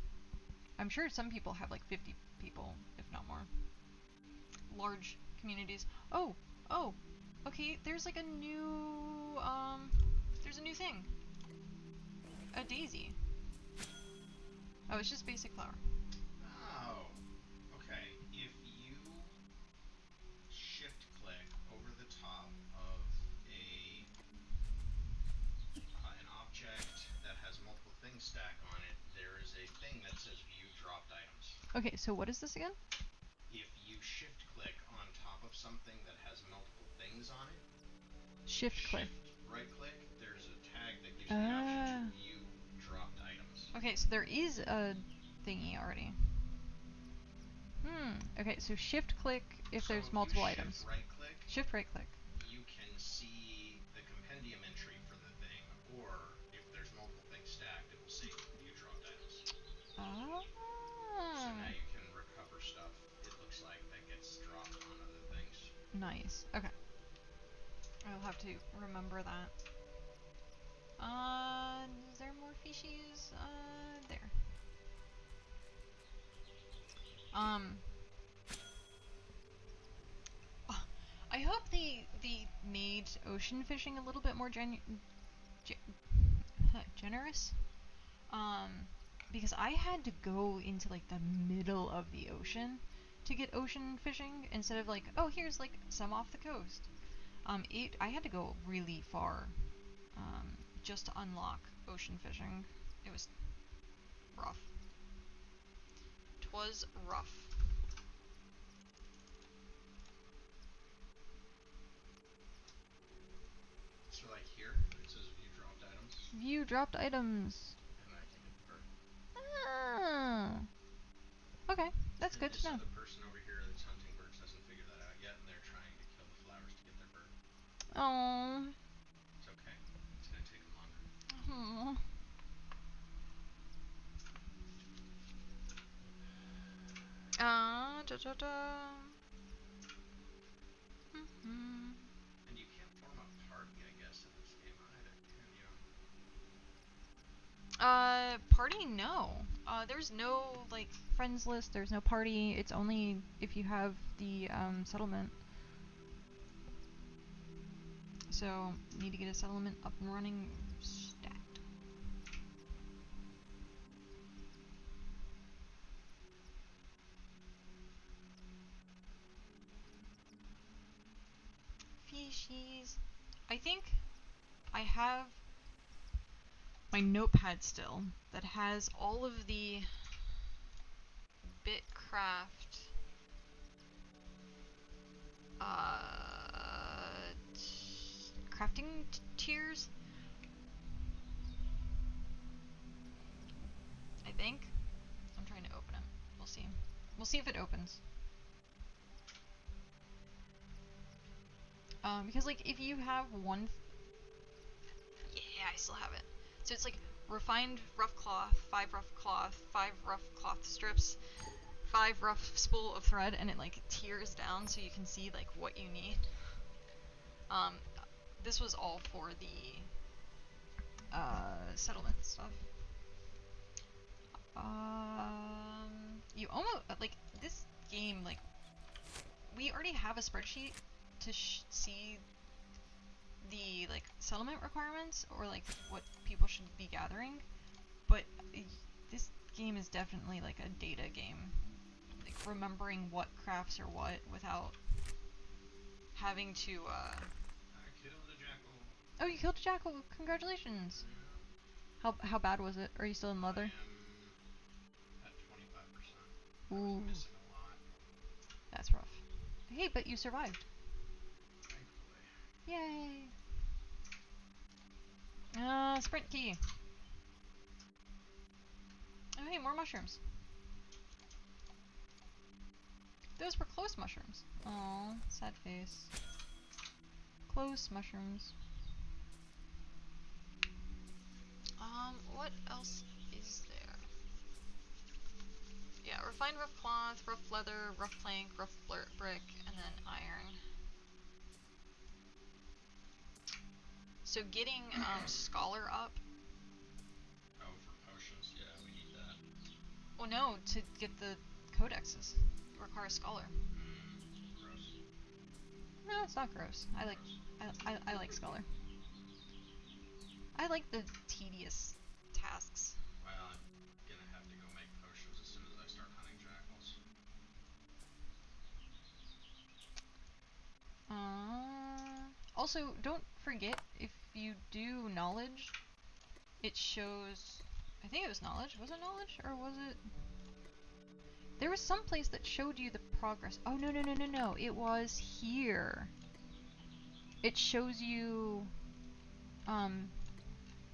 I'm sure some people have, like, 50 people, if not more. Large communities. Oh! Okay, there's, like, a new, there's a new thing. A daisy. Oh, it's just basic flower. Oh, okay. If you shift click over the top of an object that has multiple things stacked on it, there is a thing that says view dropped items. Okay, so what is this again? If you shift click on top of something that has multiple things on it, Shift click. right click, there's a tag that gives you the option to view dropped items. Okay, so there is a thingy already. Okay, so shift click if there's multiple items. Right click, Shift right click. you can see the compendium entry for the thing, or if there's multiple things stacked, it will say view dropped items. Ah. So now you can recover stuff, it looks like, that gets dropped on other things. Nice. Okay. I'll have to remember that. Is there more fishies? There. I hope they made ocean fishing a little bit more generous. Because I had to go into like the middle of the ocean to get ocean fishing instead of like, oh, here's like some off the coast. I had to go really far, just to unlock ocean fishing. It was rough. 'Twas rough. So like here, it says view dropped items. View dropped items. And I can get the bird. Oh. Okay, that's good to know. The person over here that's hunting birds hasn't figured that out yet, and they're trying to kill the flowers to get their bird. Oh. It's okay. It's gonna take them Aww. Da da da. And you can't form a party, I guess, in this game either, can you? Party? No. There's no, like, friends list, there's no party, it's only if you have the, settlement. So, need to get a settlement up and running, stat. Fishies. I think I have my notepad still that has all of the BitCraft crafting tiers. I think. I'm trying to open it. We'll see. We'll see if it opens. Because like if you have one, yeah, I still have it. So it's like refined rough cloth, 5 rough cloth strips, 5 rough spool of thread, and it like tiers down so you can see like what you need. This was all for the settlement stuff. You almost like this game, like we already have a spreadsheet to see the like settlement requirements or like what people should be gathering, but this game is definitely like a data game, like remembering what crafts are what without having to I killed a jackal. Oh, you killed a jackal, congratulations. Yeah. How bad was it? Are you still in leather? I am at 25%. I Ooh, was missing a lot. that's rough. Hey, but you survived. Thankfully. Yay. Sprint key. Oh hey, more mushrooms. Those were close mushrooms. Aw, sad face. Close mushrooms. What else is there? Yeah, refined rough cloth, rough leather, rough plank, rough brick, and then iron. So getting scholar up. Oh, for potions, yeah, we need that. Well, no, to get the codexes, you require scholar. Gross. No, it's not gross. I like, I like scholar. I like the tedious tasks. Well, I'm gonna have to go make potions as soon as I start hunting jackals. Also, don't forget, if you do knowledge, it shows, I think it was knowledge. Was it knowledge, or was it? There was some place that showed you the progress. Oh, no. It was here. It shows you,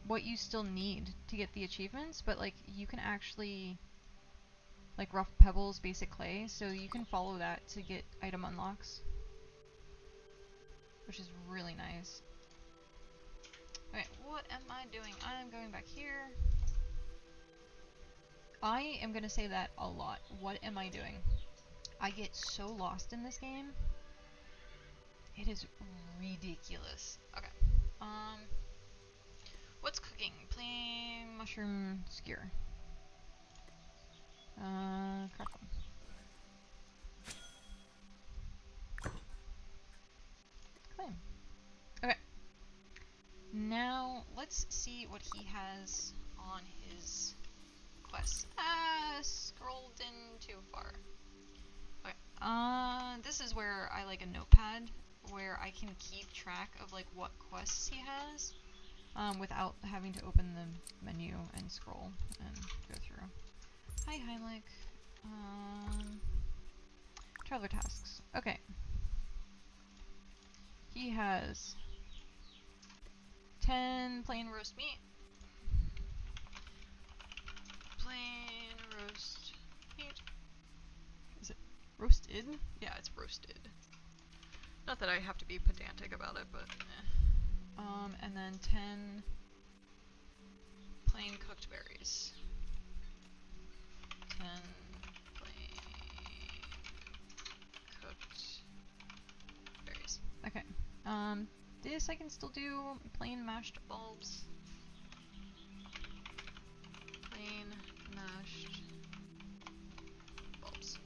what you still need to get the achievements, but, like, you can actually, like, rough pebbles, basic clay, so you can follow that to get item unlocks. Which is really nice. Okay, what am I doing? I'm going back here. I am gonna say that a lot. What am I doing? I get so lost in this game. It is ridiculous. Okay. What's cooking? Plain mushroom skewer. Craft them. Claim. Okay. Now, let's see what he has on his quest. Scrolled in too far. Okay. This is where I like a notepad where I can keep track of like what quests he has, without having to open the menu and scroll and go through. Hi, Heinrich. Traveler tasks. Okay. He has 10 plain roast meat. Plain roast meat. Is it roasted? Yeah, it's roasted. Not that I have to be pedantic about it, but and then 10 plain cooked berries. 10 plain cooked berries. Okay. This I can still do. Plain mashed bulbs. Plain mashed bulbs.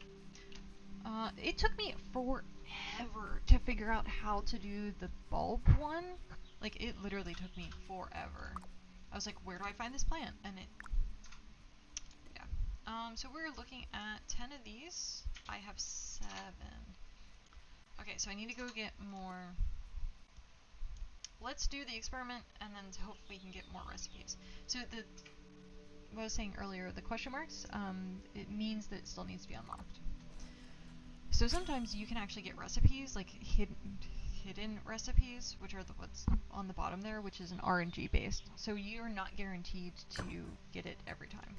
It took me forever to figure out how to do the bulb one. Like, it literally took me forever. I was like, where do I find this plant? And it... yeah. So we're looking at 10 of these. I have 7. Okay, so I need to go get more. Let's do the experiment, and then hope we can get more recipes. So what I was saying earlier, the question marks, it means that it still needs to be unlocked. So sometimes you can actually get recipes, like hidden recipes, which are what's on the bottom there, which is an RNG based. So you're not guaranteed to get it every time.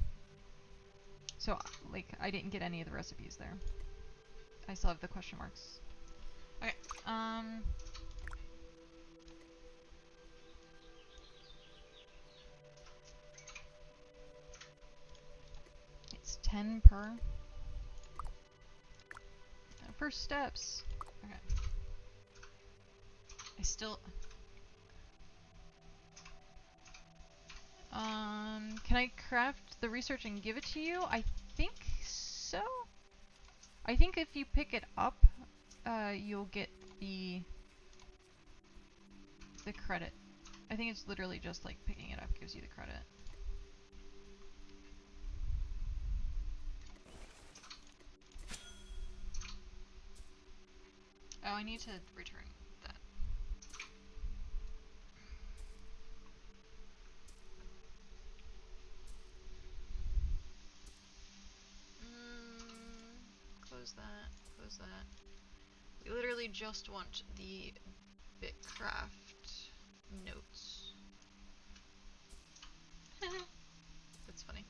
So like, I didn't get any of the recipes there. I still have the question marks. Okay, it's 10 per. First steps. Okay. I still... can I craft the research and give it to you? I think so. I think if you pick it up, you'll get the credit. I think it's literally just like picking it up gives you the credit. Oh, I need to return that. Close that, close that. We literally just want the BitCraft notes. That's funny.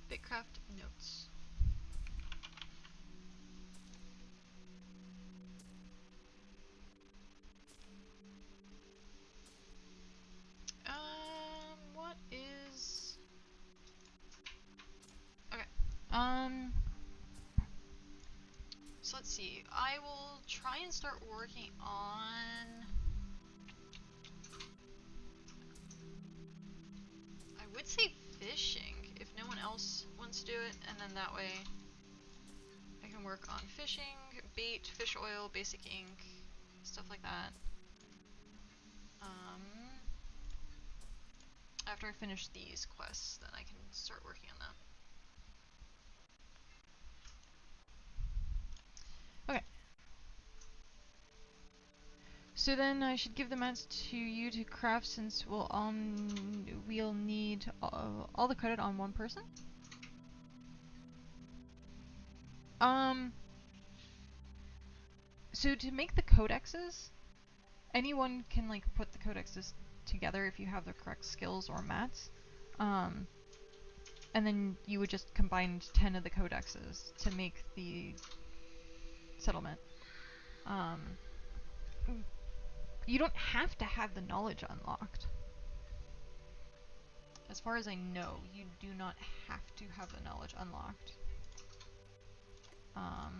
BitCraft notes. What is... okay. So let's see. I will try and start working on... I would say fishing, if no one else wants to do it, and then that way I can work on fishing, bait, fish oil, basic ink, stuff like that. After I finish these quests, then I can start working on that. Okay. So then I should give the mats to you to craft, since we'll need all the credit on one person. So to make the codexes, anyone can like put the codexes together if you have the correct skills or mats. And then you would just combine 10 of the codexes to make the settlement. You don't have to have the knowledge unlocked. As far as I know, you do not have to have the knowledge unlocked. How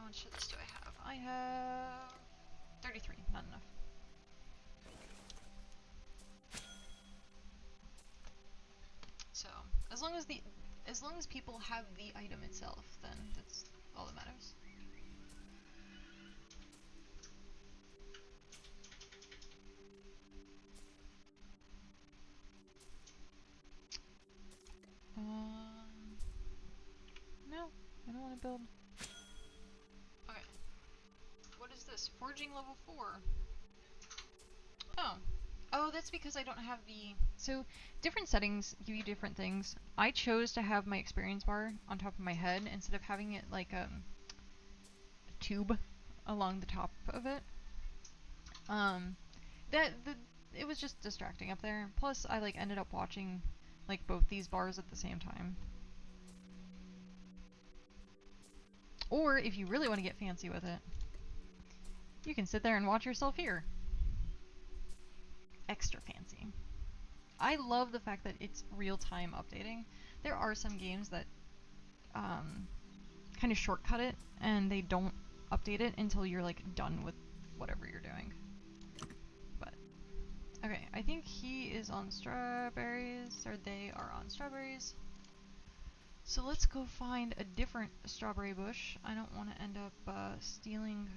much of this do I have? I have 33, not enough. So, as long as people have the item itself, then that's all that matters. No, I don't want to build. Okay. What is this? Forging level 4. Oh. Oh, that's because I don't have the... So, different settings give you different things. I chose to have my experience bar on top of my head instead of having it like a tube along the top of it. It was just distracting up there. Plus, I like ended up watching like both these bars at the same time. Or, if you really want to get fancy with it, you can sit there and watch yourself here. Extra fancy. I love the fact that it's real-time updating. There are some games that kind of shortcut it, and they don't update it until you're like done with whatever you're doing. But okay, I think he is on strawberries, or they are on strawberries. So let's go find a different strawberry bush. I don't want to end up stealing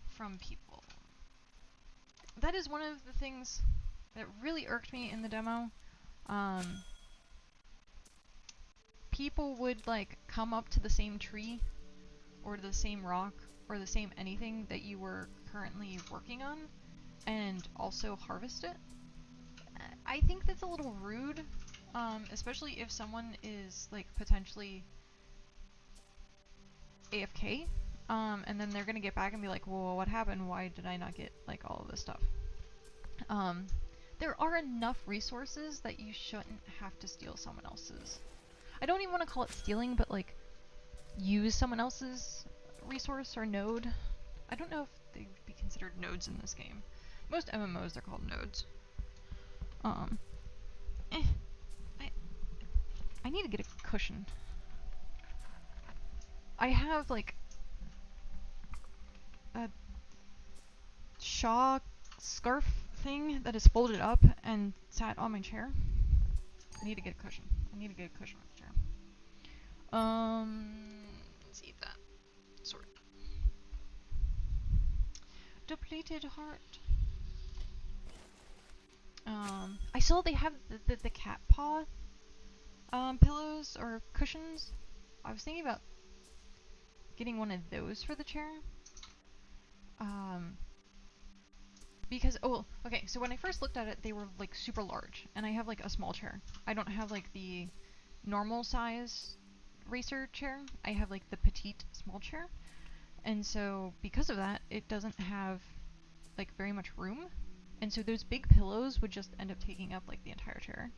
from people. That is one of the things that really irked me in the demo. People would like come up to the same tree or the same rock or the same anything that you were currently working on and also harvest it. I think that's a little rude, especially if someone is like potentially AFK, and then they're gonna get back and be like, well, what happened? Why did I not get like all of this stuff? There are enough resources that you shouldn't have to steal someone else's. I don't even want to call it stealing, but like use someone else's resource or node. I don't know if they'd be considered nodes in this game. Most MMOs they're called nodes. I need to get a cushion. I have like a shawl scarf thing that is folded up and sat on my chair. I need to get a cushion. I need to get a cushion on the chair. Let's eat that. Sort. Depleted heart. I saw they have the cat paw pillows or cushions. I was thinking about getting one of those for the chair. Because, oh, okay, so when I first looked at it, they were like super large, and I have like a small chair. I don't have like the normal size racer chair. I have like the petite small chair. And so because of that, it doesn't have like very much room. And so those big pillows would just end up taking up like the entire chair.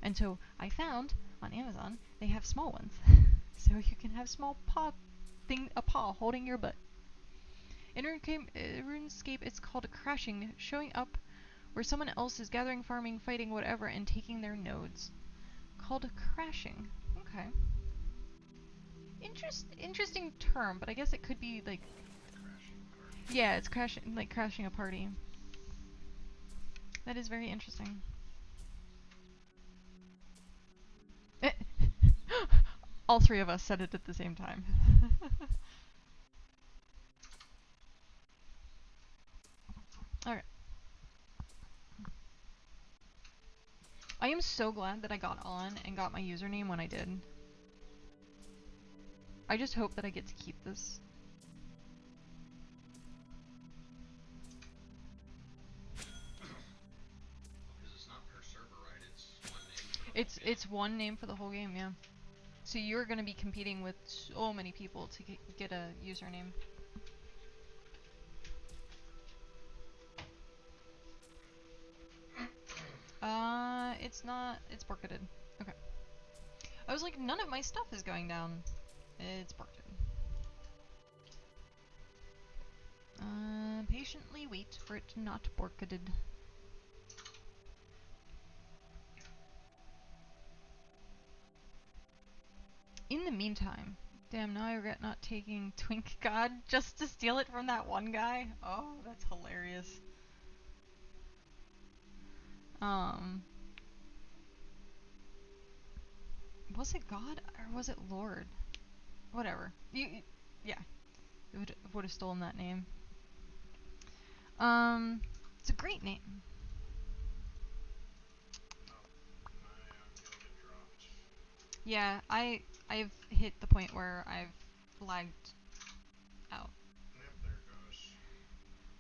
And so I found on Amazon, they have small ones. So you can have small a paw holding your butt. In RuneScape, it's called crashing, showing up where someone else is gathering, farming, fighting, whatever, and taking their nodes. Called crashing. Okay. Interesting term, but I guess it could be like... Yeah, it's crashing a party. That is very interesting. All three of us said it at the same time. Alright. I am so glad that I got on and got my username when I did. I just hope that I get to keep this. Because it's not per server, right? It's one name for the whole game. It's one name for the whole game, yeah. So you're gonna be competing with so many people to get a username. It's not. It's borketed. Okay. I was like, none of my stuff is going down. It's borketed. Patiently wait for it to not borketed. In the meantime, damn, now I regret not taking Twink God just to steal it from that one guy. Oh, that's hilarious. Was it God or was it Lord? Whatever. Yeah. It would have stolen that name. It's a great name. Yeah, I've hit the point where I've lagged out. Yep, there it goes.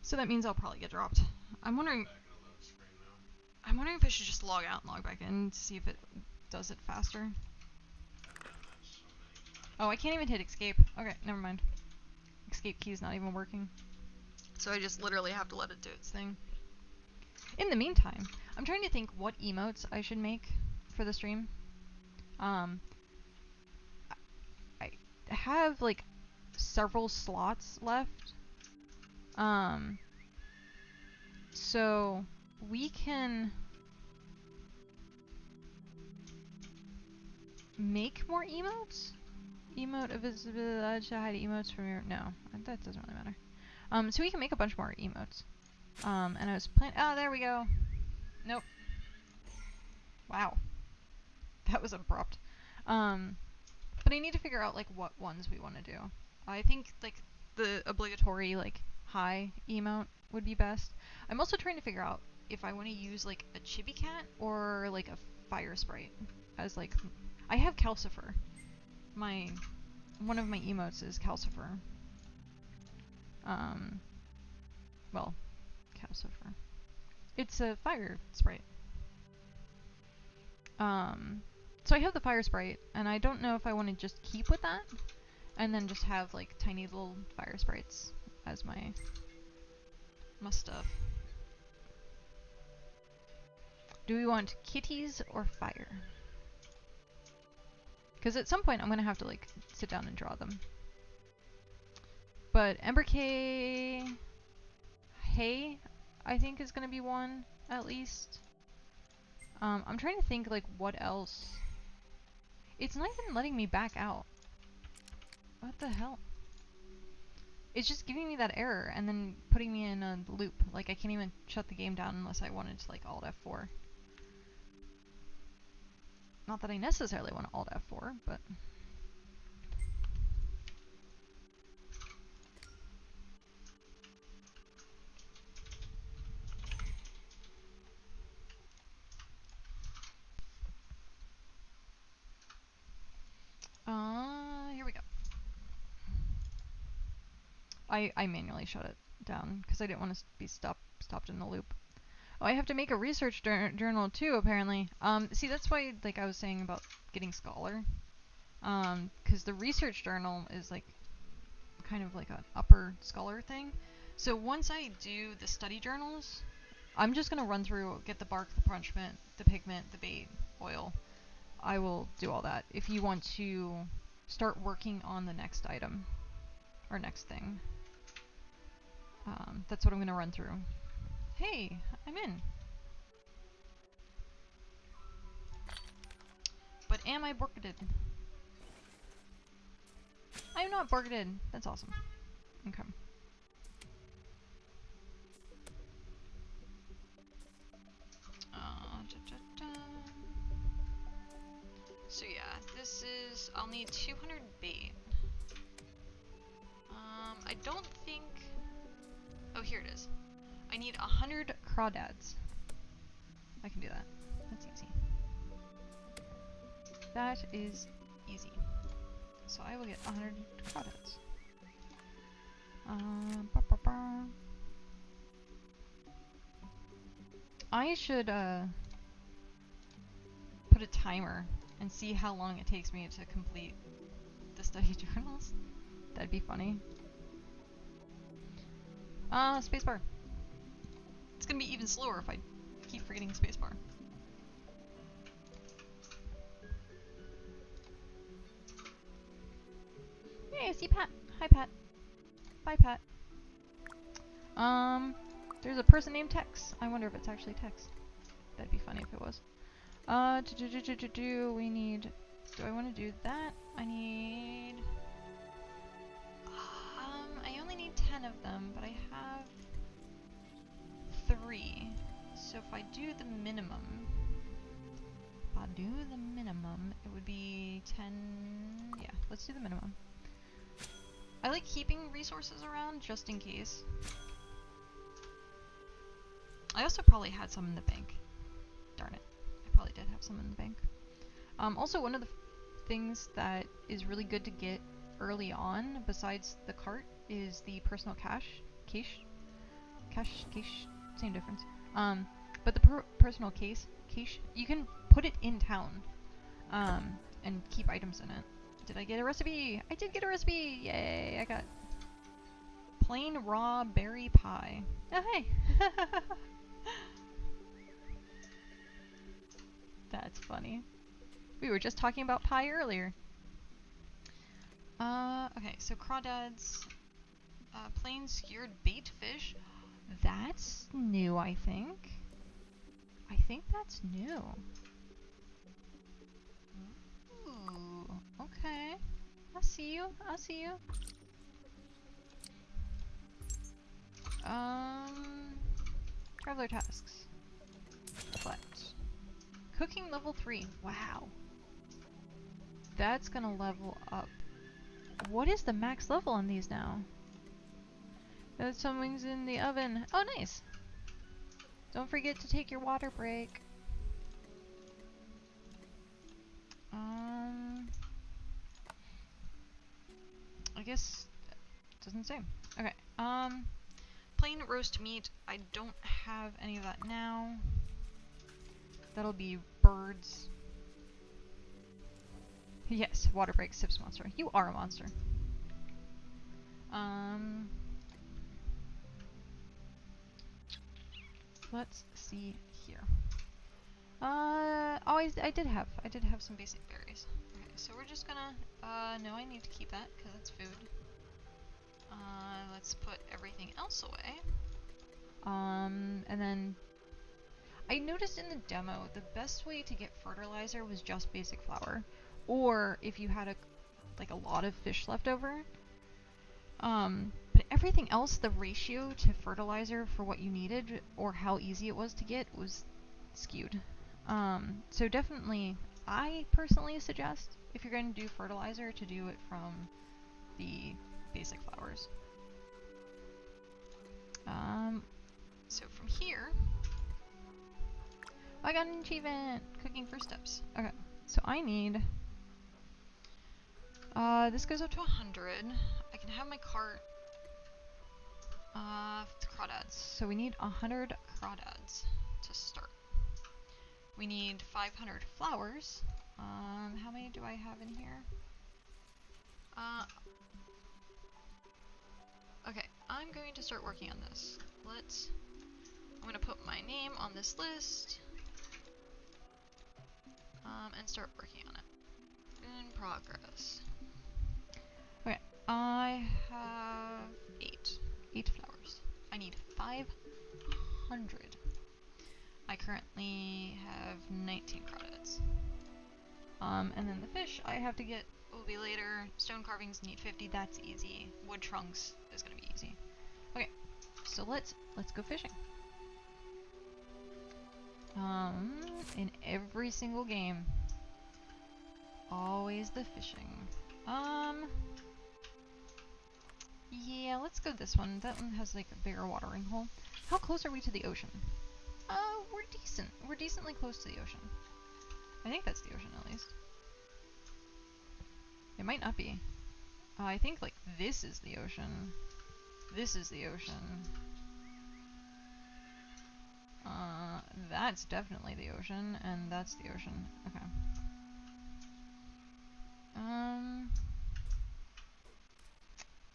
So that means I'll probably get dropped. I'm wondering. Back in the load screen now. I'm wondering if I should just log out and log back in to see if it does it faster. I've done that so many times. Oh, I can't even hit escape. Okay, never mind. Escape key is not even working. So I just literally have to let it do its thing. In the meantime, I'm trying to think what emotes I should make for the stream. I have like several slots left. So we can make more emotes? Emote invisibility to hide emotes from your... No, that doesn't really matter. So we can make a bunch more emotes. And I was planning... Oh, there we go. Nope. Wow. That was abrupt. But I need to figure out, like, what ones we want to do. I think, like, the obligatory, like, high emote would be best. I'm also trying to figure out if I want to use, like, a chibi cat or, like, a fire sprite as, like... I have Calcifer. One of my emotes is Calcifer. Well, Calcifer. It's a fire sprite. So I have the fire sprite, and I don't know if I want to just keep with that, and then just have, like, tiny little fire sprites as my stuff. Do we want kitties or fire? Because at some point I'm going to have to, like, sit down and draw them. But emberKat, hey, I think is going to be one, at least. I'm trying to think, like, what else. It's not even letting me back out. What the hell? It's just giving me that error and then putting me in a loop. Like, I can't even shut the game down unless I wanted to, like, Alt F4. Not that I necessarily want to Alt F4, but... Here we go. I manually shut it down because I didn't want to be stopped in the loop. Oh, I have to make a research journal too, apparently. See, that's why, like, I was saying about getting Scholar. Because the research journal is, like, kind of like an upper Scholar thing. So once I do the study journals, I'm just going to run through, get the bark, the parchment, the pigment, the bait, oil. I will do all that if you want to start working on the next item or next thing. That's what I'm going to run through. Hey, I'm in. But am I borketed? I'm not borketed. That's awesome. Okay. So yeah, this is... I'll need 200 bait. I don't think... Oh, here it is. I need 100 crawdads. I can do that. That's easy. That is easy. So I will get 100 crawdads. I should put a timer and see how long it takes me to complete the study journals. That'd be funny. Spacebar. It's gonna be even slower if I keep forgetting spacebar. Hey, I see Pat. Hi, Pat. Bye, Pat. There's a person named Tex. I wonder if it's actually Tex. That'd be funny if it was. We need... Do I want to do that? I need... I only need 10 of them, but I have 3. So if I do the minimum... it would be 10... Yeah, let's do the minimum. I like keeping resources around just in case. I also probably had some in the bank. Darn it. I probably did have some in the bank. Also, one of the things that is really good to get early on, besides the cart, is the personal cache. Cache, same difference. But the personal cache, you can put it in town, and keep items in it. Did I get a recipe? I did get a recipe! Yay! I got plain raw berry pie. Oh, hey! That's funny. We were just talking about pie earlier. Okay, so crawdads, plain skewered bait fish. That's new, I think. I think that's new. Ooh. Okay. I see you. I see you. Traveler tasks. Reflect. Cooking level 3. Wow. That's gonna level up. What is the max level on these now? There's something's in the oven. Oh, nice. Don't forget to take your water break. I guess it doesn't say. Okay. Plain roast meat. I don't have any of that now. That'll be birds. Yes, water break, sips monster. You are a monster. Let's see here. I did have some basic berries. Okay, so we're just gonna, no, I need to keep that, because it's food. Let's put everything else away. And then, I noticed in the demo, the best way to get fertilizer was just basic flour. Or, if you had a lot of fish left over. But everything else, the ratio to fertilizer for what you needed, or how easy it was to get, was skewed. So definitely, I personally suggest, if you're going to do fertilizer, to do it from the basic flours. So from here, I got an achievement! Cooking for steps. Okay, so I need, this goes up to 100. I can have my cart, crawdads. So we need 100 crawdads to start. We need 500 flowers. How many do I have in here? Okay, I'm going to start working on this. I'm gonna put my name on this list. And start working on it. In progress. Okay, I have 8 flowers. I need 500. I currently have 19 crawdads. And then the fish I have to get will be later. Stone carvings need 50, that's easy. Wood trunks is gonna be easy. Okay, so let's go fishing. In every single game, always the fishing. Yeah, let's go this one. That one has like a bigger watering hole. How close are we to the ocean? We're decent. We're decently close to the ocean. I think that's the ocean at least. It might not be. I think like this is the ocean. This is the ocean. That's definitely the ocean, and that's the ocean. Okay.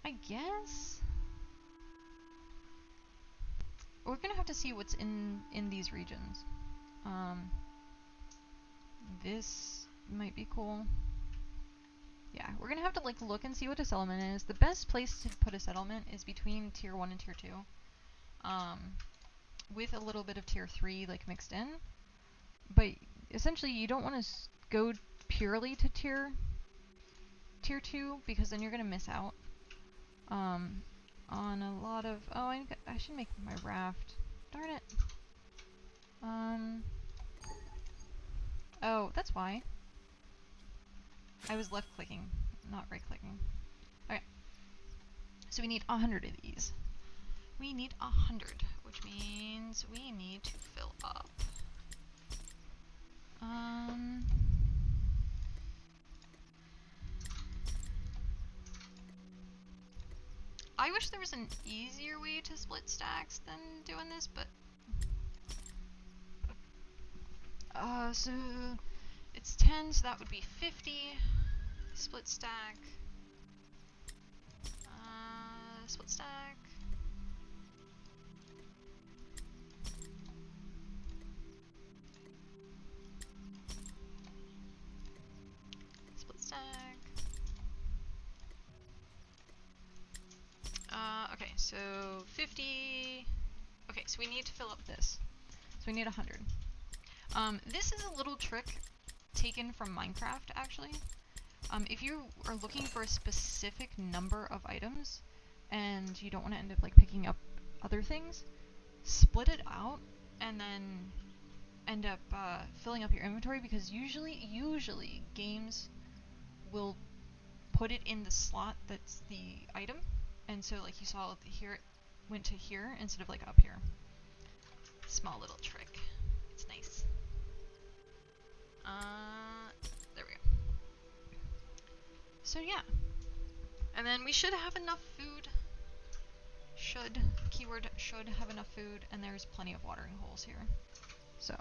I guess we're gonna have to see what's in these regions. This might be cool. Yeah, we're gonna have to like look and see what a settlement is. The best place to put a settlement is between tier 1 and tier 2. With a little bit of tier 3 like mixed in. But essentially you don't want to go purely to tier 2 because then you're gonna miss out on a lot of, oh, I should make my raft. Darn it. Oh, that's why. I was left clicking, not right clicking. Okay. So we need 100 of these. We need 100, which means we need to fill up. I wish there was an easier way to split stacks than doing this, but so it's 10, so that would be 50. Split stack. Split stack. Split stack. Okay, so 50. Okay, so we need to fill up this. So we need 100. This is a little trick taken from Minecraft, actually. If you are looking for a specific number of items and you don't want to end up like picking up other things, split it out and then end up filling up your inventory, because usually games will put it in the slot that's the item, and so like you saw here, it went to here instead of like up here. Small little trick. It's nice. There we go. So yeah. And then we should have enough food. Keyword should have enough food, and there's plenty of watering holes here. So,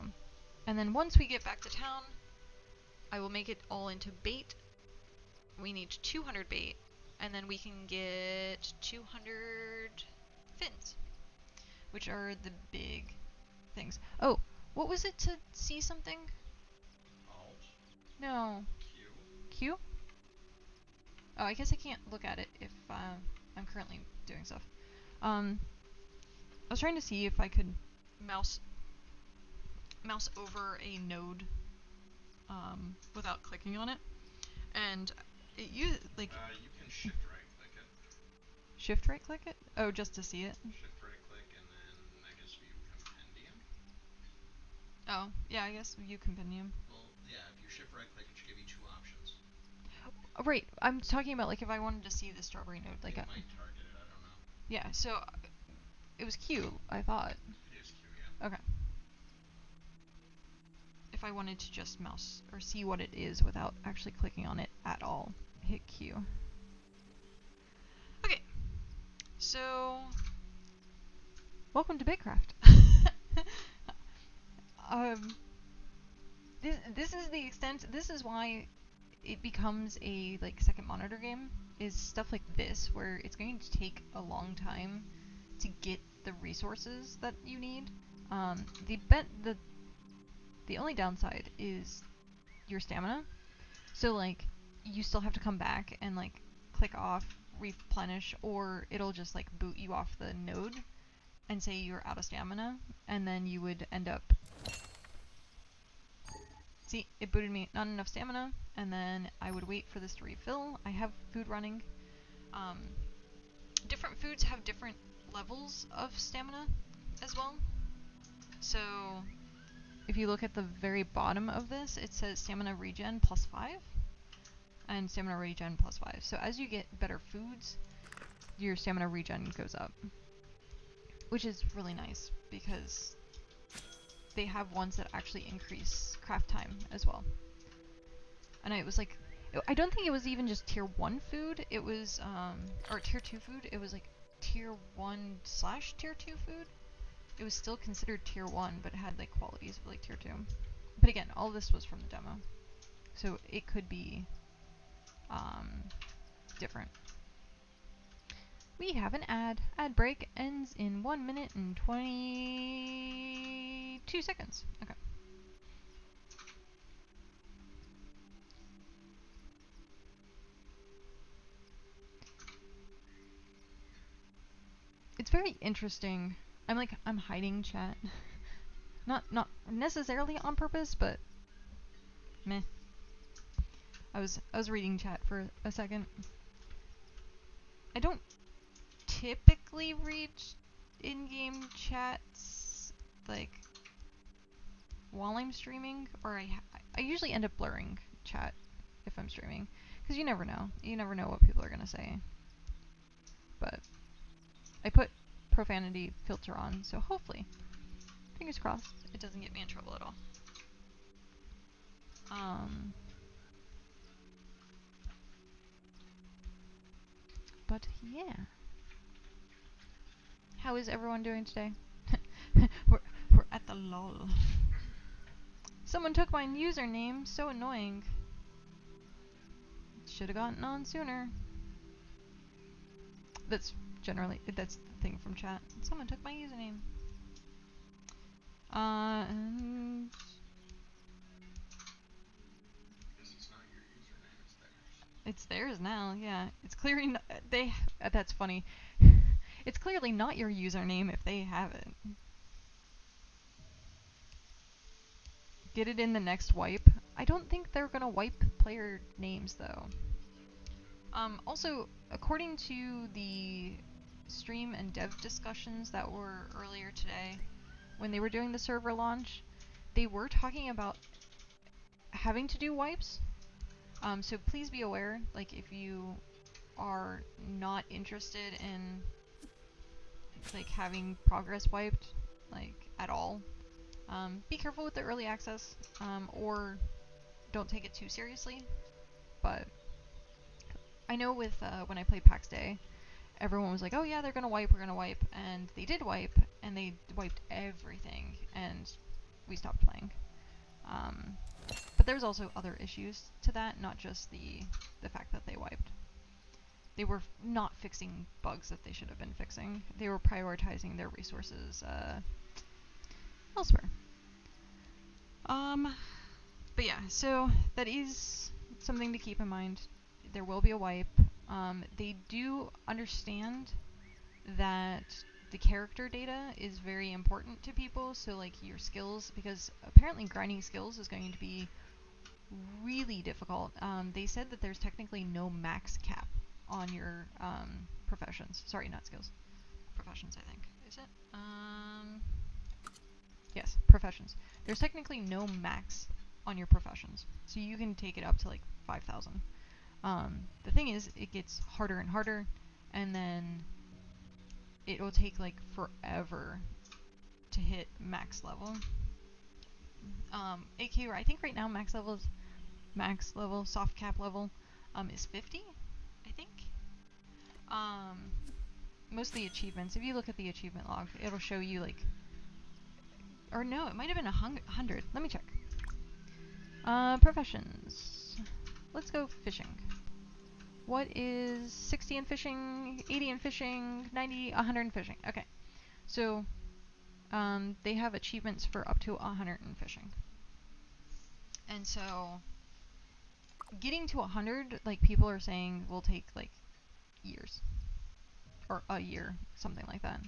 and then once we get back to town, I will make it all into bait. We need 200 bait, and then we can get 200 fins, which are the big things. Oh, what was it to see something? Alt. No. Q. Q? Oh, I guess I can't look at it if I'm currently doing stuff. I was trying to see if I could mouse over a node without clicking on it, and you can shift right click it. Shift right click it? Oh, just to see it? Shift right click and then I guess view compendium. Oh, yeah, I guess view compendium. Well, yeah, if you shift right click, it should give you two options. Oh, right, I'm talking about like if I wanted to see the strawberry node, like it might target it, I don't know. Yeah, so it was Q, I thought. It is Q, yeah. Okay. If I wanted to just mouse or see what it is without actually clicking on it at all, hit Q. Okay, so welcome to BitCraft. This is the extent. This is why it becomes a like second monitor game. Is stuff like this where it's going to take a long time to get the resources that you need. The only downside is your stamina. So like you still have to come back and like click off replenish, or it'll just like boot you off the node and say you're out of stamina, and then you would end up, see, it booted me, not enough stamina, and then I would wait for this to refill. I have food running. Different foods have different levels of stamina as well. So if you look at the very bottom of this, it says stamina regen +5 and stamina regen +5. So as you get better foods, your stamina regen goes up, which is really nice because they have ones that actually increase craft time as well. And it was like, I don't think it was even just tier 1 food, it was, or tier 2 food, it was like tier 1/tier 2 food. It was still considered tier 1, but it had like qualities of like tier 2. But again, all this was from the demo, so it could be different. We have an ad. Ad break ends in 1 minute and 22 seconds. Okay. It's very interesting. I'm hiding chat. Not necessarily on purpose, but meh. I was reading chat for a second. I don't typically read in-game chats like while I'm streaming, or I usually end up blurring chat if I'm streaming, because you never know what people are gonna say. But I put profanity filter on, so hopefully, fingers crossed, it doesn't get me in trouble at all. But yeah. How is everyone doing today? we're at the lol. Someone took my username, so annoying. Should have gotten on sooner. That's the thing from chat. Someone took my username. And Guess it's not your username, it's theirs. it's theirs now, yeah. It's clearly that's funny. It's clearly not your username if they have it. Get it in the next wipe. I don't think they're gonna wipe player names though. Also, according to the stream and dev discussions that were earlier today, when they were doing the server launch, they were talking about having to do wipes. So please be aware, like if you are not interested in like having progress wiped, like at all, be careful with the early access, or don't take it too seriously. But I know with when I played PAX Day, everyone was like, oh yeah, they're gonna wipe, we're gonna wipe, and they did wipe, and they wiped everything, and we stopped playing. But there's also other issues to that, not just the fact that they wiped. They were not fixing bugs that they should have been fixing. They were prioritizing their resources elsewhere. But yeah, so that is something to keep in mind. There will be a wipe. They do understand that the character data is very important to people, so like your skills, because apparently grinding skills is going to be really difficult. They said that there's technically no max cap on your professions. Sorry, not skills. Professions, I think. Is it? Yes, professions. There's technically no max on your professions, so you can take it up to like 5,000. The thing is, it gets harder and harder, and then it will take like forever to hit max level. AK, I think right now max level, soft cap level, is 50, I think. Most of the achievements, if you look at the achievement log, it'll show you like, or no, it might have been 100. Let me check. Professions. Let's go fishing. What is 60 in fishing, 80 in fishing, 90, 100 in fishing? Okay. So, they have achievements for up to 100 in fishing. And so, getting to 100, like people are saying, will take like years. Or a year, something like that.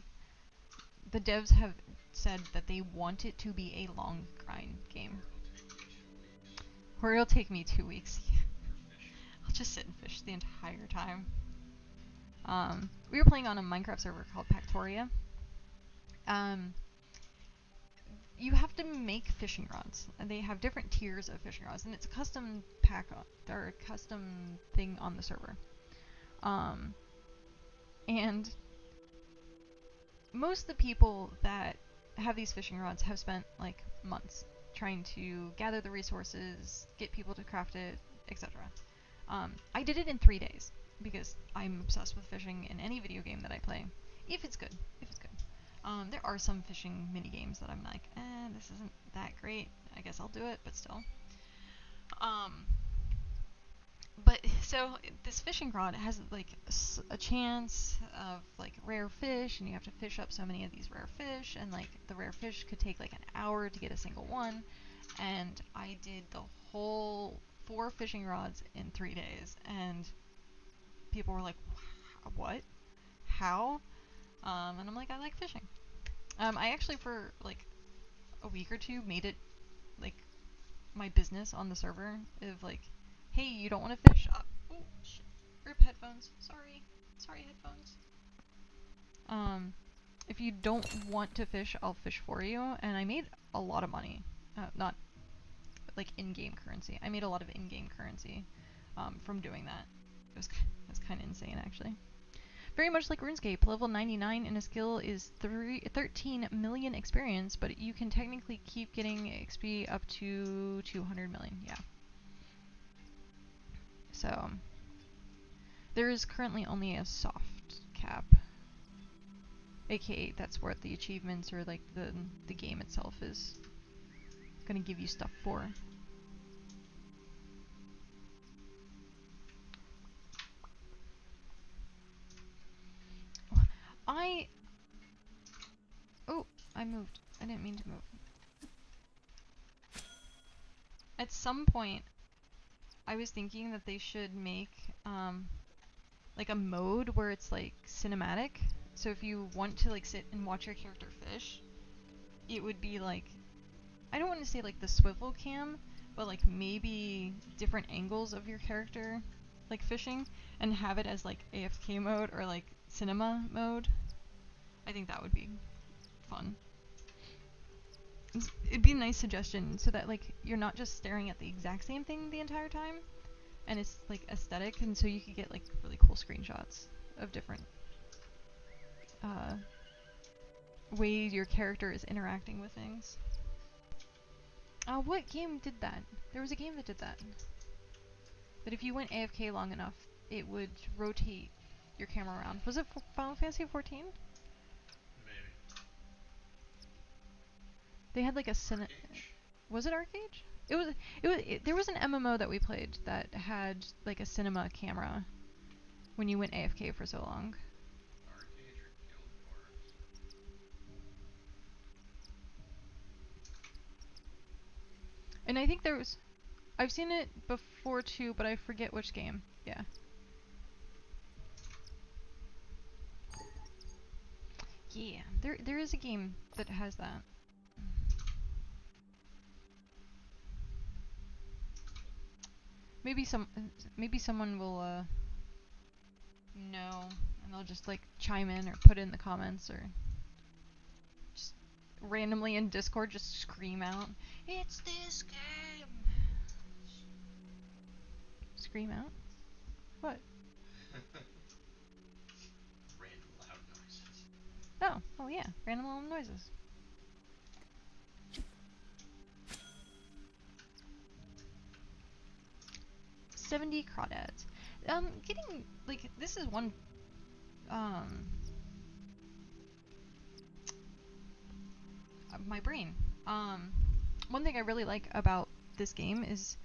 The devs have said that they want it to be a long grind game. Or it'll take me 2 weeks. I'll just sit and fish the entire time. We were playing on a Minecraft server called Pactoria. You have to make fishing rods, and they have different tiers of fishing rods, and it's a custom pack or a custom thing on the server. And most of the people that have these fishing rods have spent like months trying to gather the resources, get people to craft it, etc. I did it in 3 days because I'm obsessed with fishing in any video game that I play. If it's good. There are some fishing mini games that I'm like, this isn't that great. I guess I'll do it, but still. But so this fishing rod has like a chance of like rare fish, and you have to fish up so many of these rare fish, and like the rare fish could take like an hour to get a single one. And I did the whole 4 fishing rods in 3 days, and people were like, what? How? And I'm like, I like fishing. I actually for like a week or two made it like my business on the server of like, hey, you don't want to fish? Oh shit! Rip headphones. Sorry headphones. If you don't want to fish, I'll fish for you, and I made a lot of money. Not like in-game currency. I made a lot of in-game currency from doing that. It was kind of insane, actually. Very much like RuneScape, level 99 in a skill is 13 million experience, but you can technically keep getting XP up to 200 million, yeah. So, there is currently only a soft cap. AKA, that's where the achievements or like the game itself is gonna give you stuff for. Oh, I moved. I didn't mean to move. At some point, I was thinking that they should make like a mode where it's like cinematic. So if you want to like sit and watch your character fish, it would be like, I don't want to say like the swivel cam, but like maybe different angles of your character, like fishing, and have it as like AFK mode or like cinema mode. I think that would be fun. It'd be a nice suggestion so that like you're not just staring at the exact same thing the entire time, and it's like aesthetic, and so you could get like really cool screenshots of different ways your character is interacting with things. What game did that? There was a game that did that. That if you went AFK long enough, it would rotate your camera around. Was it Final Fantasy 14? Maybe. They had like a Was it Arcade? There was an MMO that we played that had like a cinema camera when you went AFK for so long. Arcade or Guild Wars? And I think there was... I've seen it before too, but I forget which game. Yeah. Yeah, there is a game that has that. Maybe someone will know, and they'll just like chime in or put it in the comments, or just randomly in Discord just scream out, "It's this game!" Scream out? What? Random loud noises. Oh yeah, random loud noises. $70 crawdads. Getting like this is one my brain. One thing I really like about this game is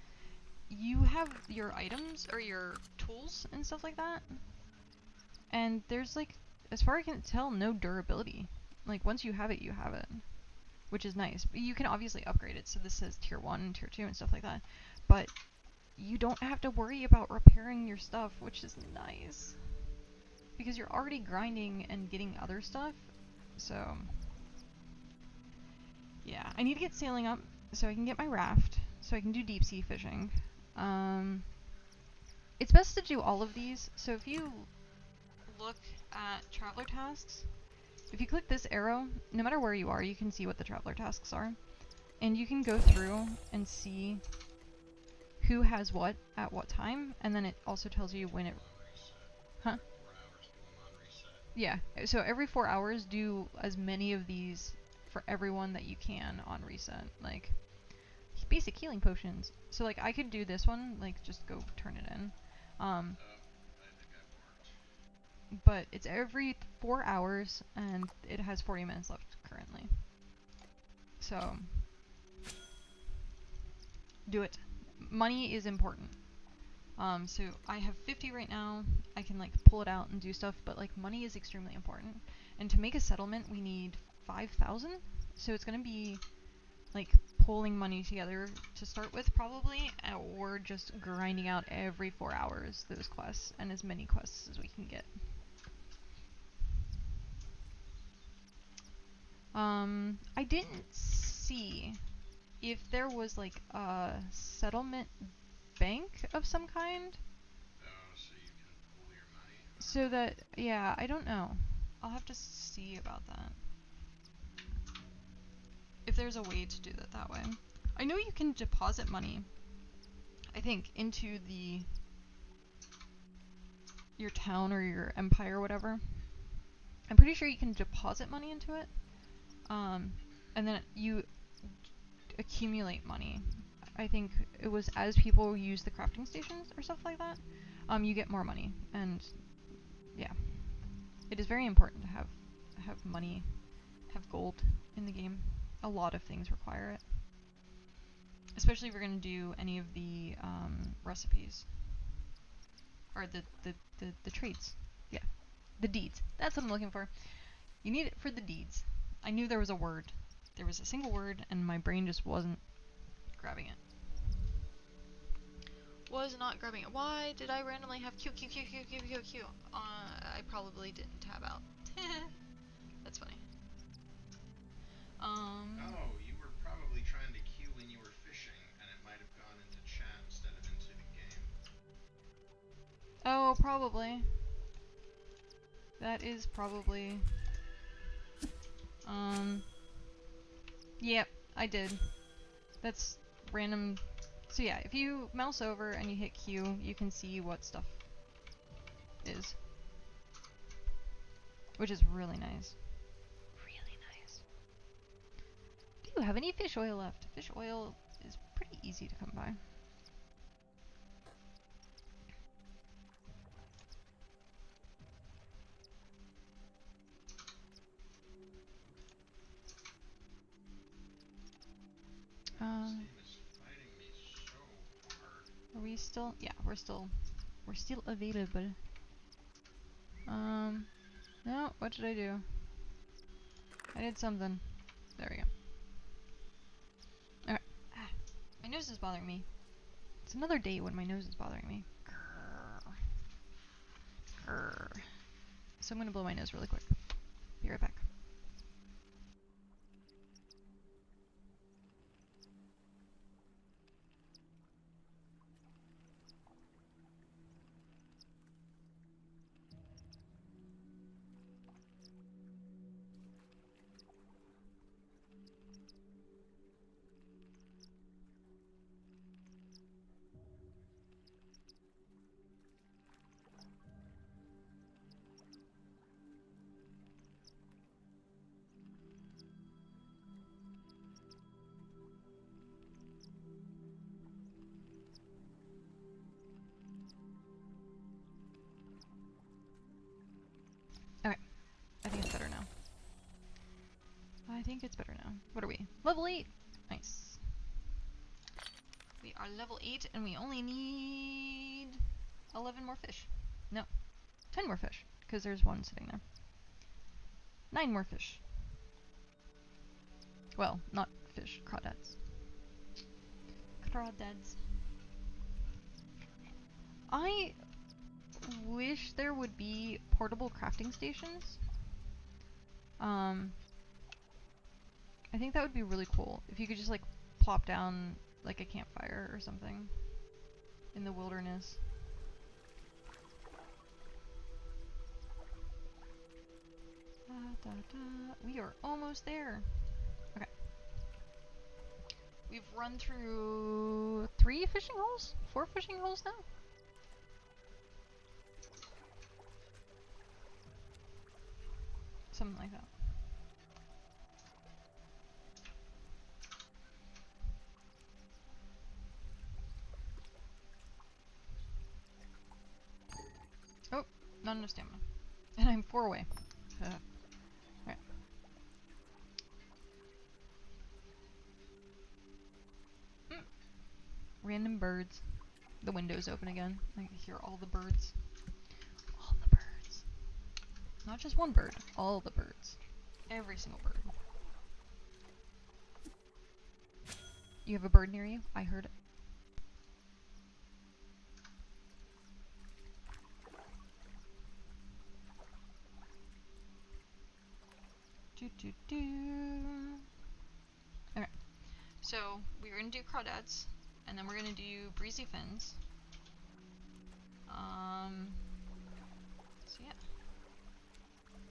you have your items or your tools and stuff like that, and there's like, as far as I can tell, no durability. Like once you have it, which is nice. But you can obviously upgrade it, so this says tier 1 and tier 2 and stuff like that, but you don't have to worry about repairing your stuff, which is nice, because you're already grinding and getting other stuff. So yeah, I need to get sailing up so I can get my raft, so I can do deep sea fishing. It's best to do all of these, so if you look at traveler tasks, if you click this arrow, no matter where you are, you can see what the traveler tasks are, and you can go through and see who has what at what time, and then it also tells you when it... Huh? 4 hours, do them on reset. Yeah, so every 4 hours, do as many of these for everyone that you can on reset. Like, basic healing potions. So, like, I could do this one, like, just go turn it in. I think I've marked. But it's every 4 hours, and it has 40 minutes left currently. So, do it. Money is important. So I have 50 right now. I can like pull it out and do stuff, but like money is extremely important. And to make a settlement, we need 5,000. So it's gonna be like pulling money together to start with, probably, or just grinding out every 4 hours those quests, and as many quests as we can get. I didn't see if there was like a settlement bank of some kind. Oh, so you can pull your money? So that, yeah, I don't know. I'll have to see about that. If there's a way to do that way. I know you can deposit money, I think, into your town or your empire or whatever. I'm pretty sure you can deposit money into it. And then you accumulate money. I think it was as people use the crafting stations or stuff like that, you get more money. And yeah, it is very important to have money, have gold in the game. A lot of things require it, especially if you're going to do any of the recipes or the trades. Yeah, the deeds. That's what I'm looking for. You need it for the deeds. I knew there was a word. There was a single word, and my brain just wasn't grabbing it. Was not grabbing it. Why did I randomly have Q? I probably didn't tab out. That's funny. Oh, you were probably trying to queue when you were fishing, and it might have gone Oh, probably. That is probably... Yep, I did. That's random... So yeah, if you mouse over and you hit Q, you can see what stuff is. Which is really nice. Really nice. Do you have any fish oil left? Fish oil is pretty easy to come by. This game is fighting me so hard. Are we still? Yeah, we're still available. No, what did I do? I did something. There we go. Alright. Ah, my nose is bothering me. It's another day when my nose is bothering me. Grrr. Grrr. So I'm gonna blow my nose really quick. Be right back. Okay. I think it's better now. I think it's better now. What are we? Level 8! Nice. We are level 8 and we only need 11 more fish. No. 10 more fish, because there's one sitting there. 9 more fish. Well, not fish, crawdads. Crawdads. I wish there would be portable crafting stations. I think that would be really cool. If you could just like plop down like a campfire or something in the wilderness. We are almost there. Okay. We've run through 3 fishing holes? 4 fishing holes now? Something like that. Oh, not enough stamina. And I'm 4 away. Right. Random birds. The window's open again. I can hear all the birds. All the birds. Not just one bird. All the birds. Every single bird. You have a bird near you? I heard it. Alright. So, we're gonna do crawdads, and then we're gonna do breezy fins. So yeah.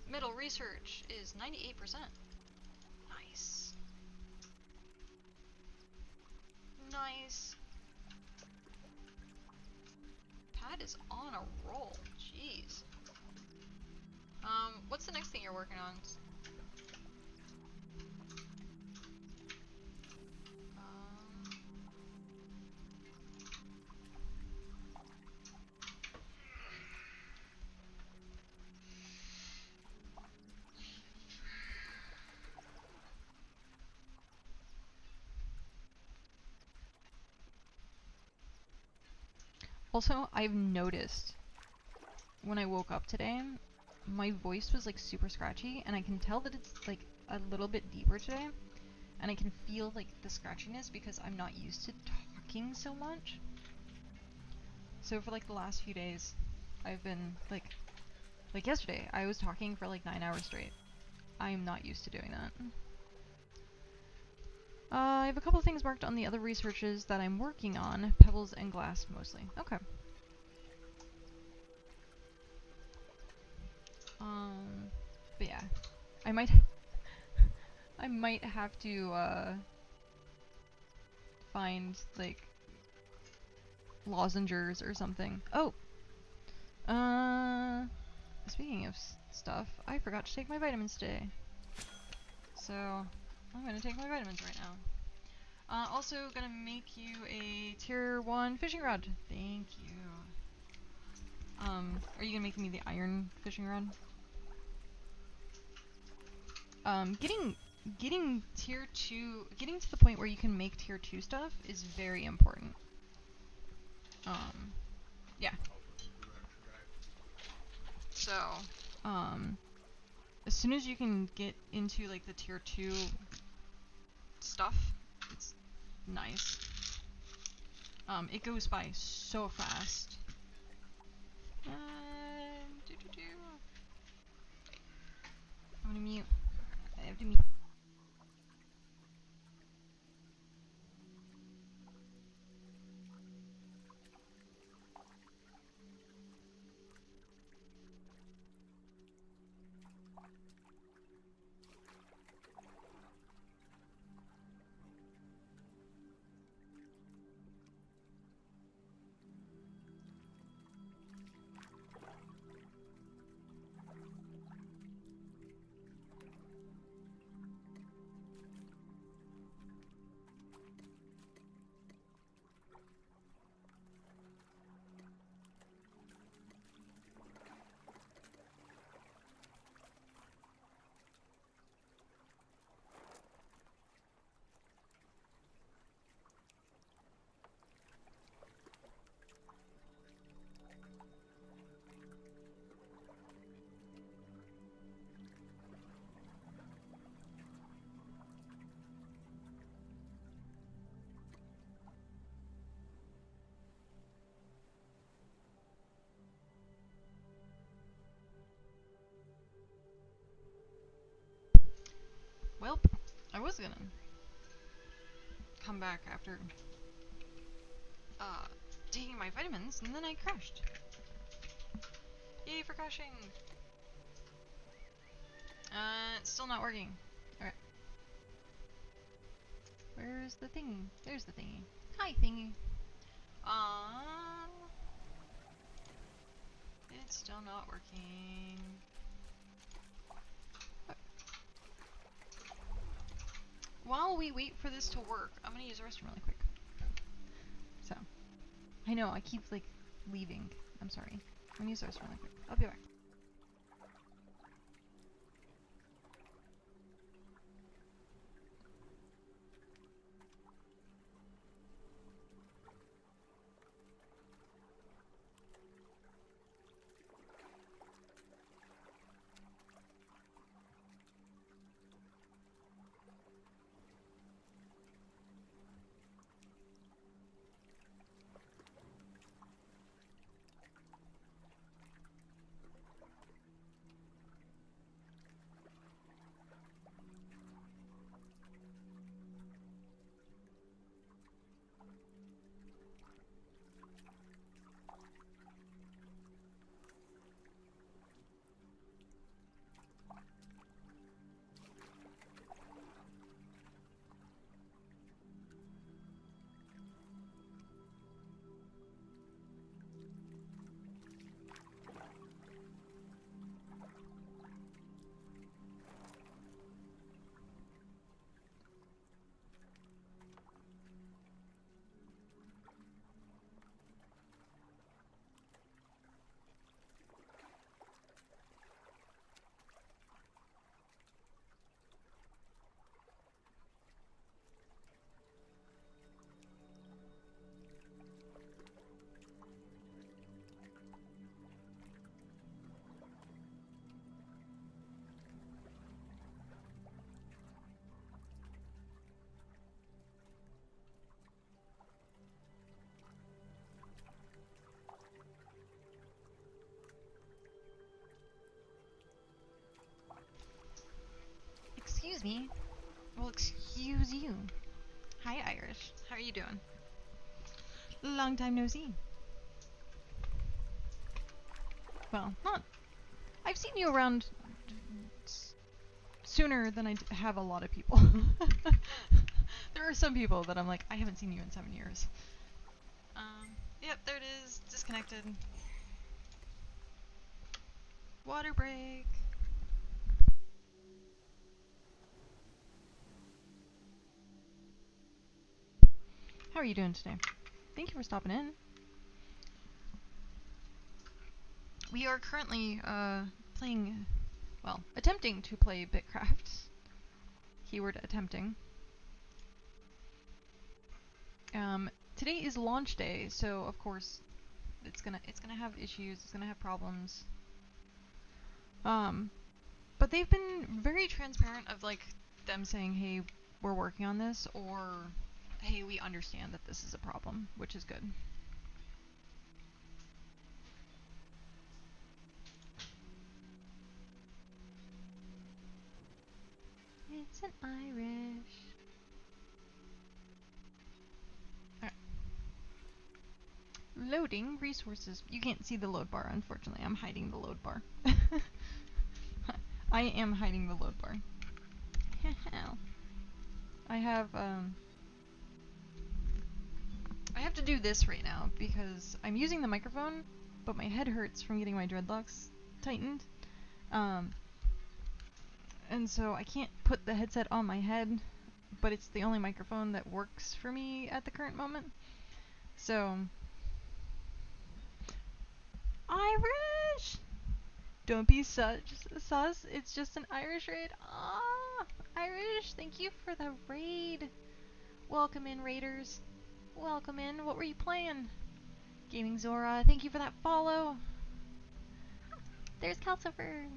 Middle research is 98%. Nice. Nice. Pat is on a roll. Jeez. What's the next thing you're working on? Also, I've noticed when I woke up today, my voice was like super scratchy, and I can tell that it's like a little bit deeper today, and I can feel like the scratchiness because I'm not used to talking so much. So for like the last few days, I've been like yesterday, I was talking for like 9 hours straight. I'm not used to doing that. I have a couple of things marked on the other researches that I'm working on. Pebbles and glass, mostly. Okay. might I might have to find like lozengers or something. Oh, speaking of stuff, I forgot to take my vitamins today, so I'm gonna take my vitamins right now. Also gonna make you a tier 1 fishing rod. Thank you. Are you gonna make me the iron fishing rod? Getting tier 2, getting to the point where you can make tier 2 stuff is very important. Yeah. So, as soon as you can get into like the tier 2 stuff, it's nice. It goes by so fast. I'm gonna mute. I have to mute. Well, I was gonna come back after taking my vitamins, and then I crashed. Yay for crashing! It's still not working. Alright. Where's the thingy? There's the thingy. Hi, thingy. It's still not working. While we wait for this to work, I'm gonna use the restroom really quick. So, I know, I keep, like, leaving. I'm sorry. I'm gonna use the restroom really quick. I'll be back. Excuse me. Well, excuse you. Hi, Irish. How are you doing? Long time no see. Well, not... I've seen you around sooner than I have a lot of people. There are some people that I'm like, I haven't seen you in 7 years. Yep, there it is, disconnected. Water break. How are you doing today? Thank you for stopping in. We are currently playing, well, attempting to play BitCraft. Keyword attempting. Today is launch day, so of course it's gonna have issues. It's gonna have problems. But they've been very transparent of like them saying, "Hey, we're working on this," or "Hey, we understand that this is a problem," which is good. It's an Irish. Alright. Loading resources. You can't see the load bar, unfortunately. I'm hiding the load bar. I am hiding the load bar. I have to do this right now because I'm using the microphone, but my head hurts from getting my dreadlocks tightened. And so I can't put the headset on my head, but it's the only microphone that works for me at the current moment. So, Irish! Don't be such sus, it's just an Irish raid. Ah, Irish, thank you for the raid. Welcome in, raiders. Welcome in. What were you playing? Gaming Zora, thank you for that follow. There's Calcifer.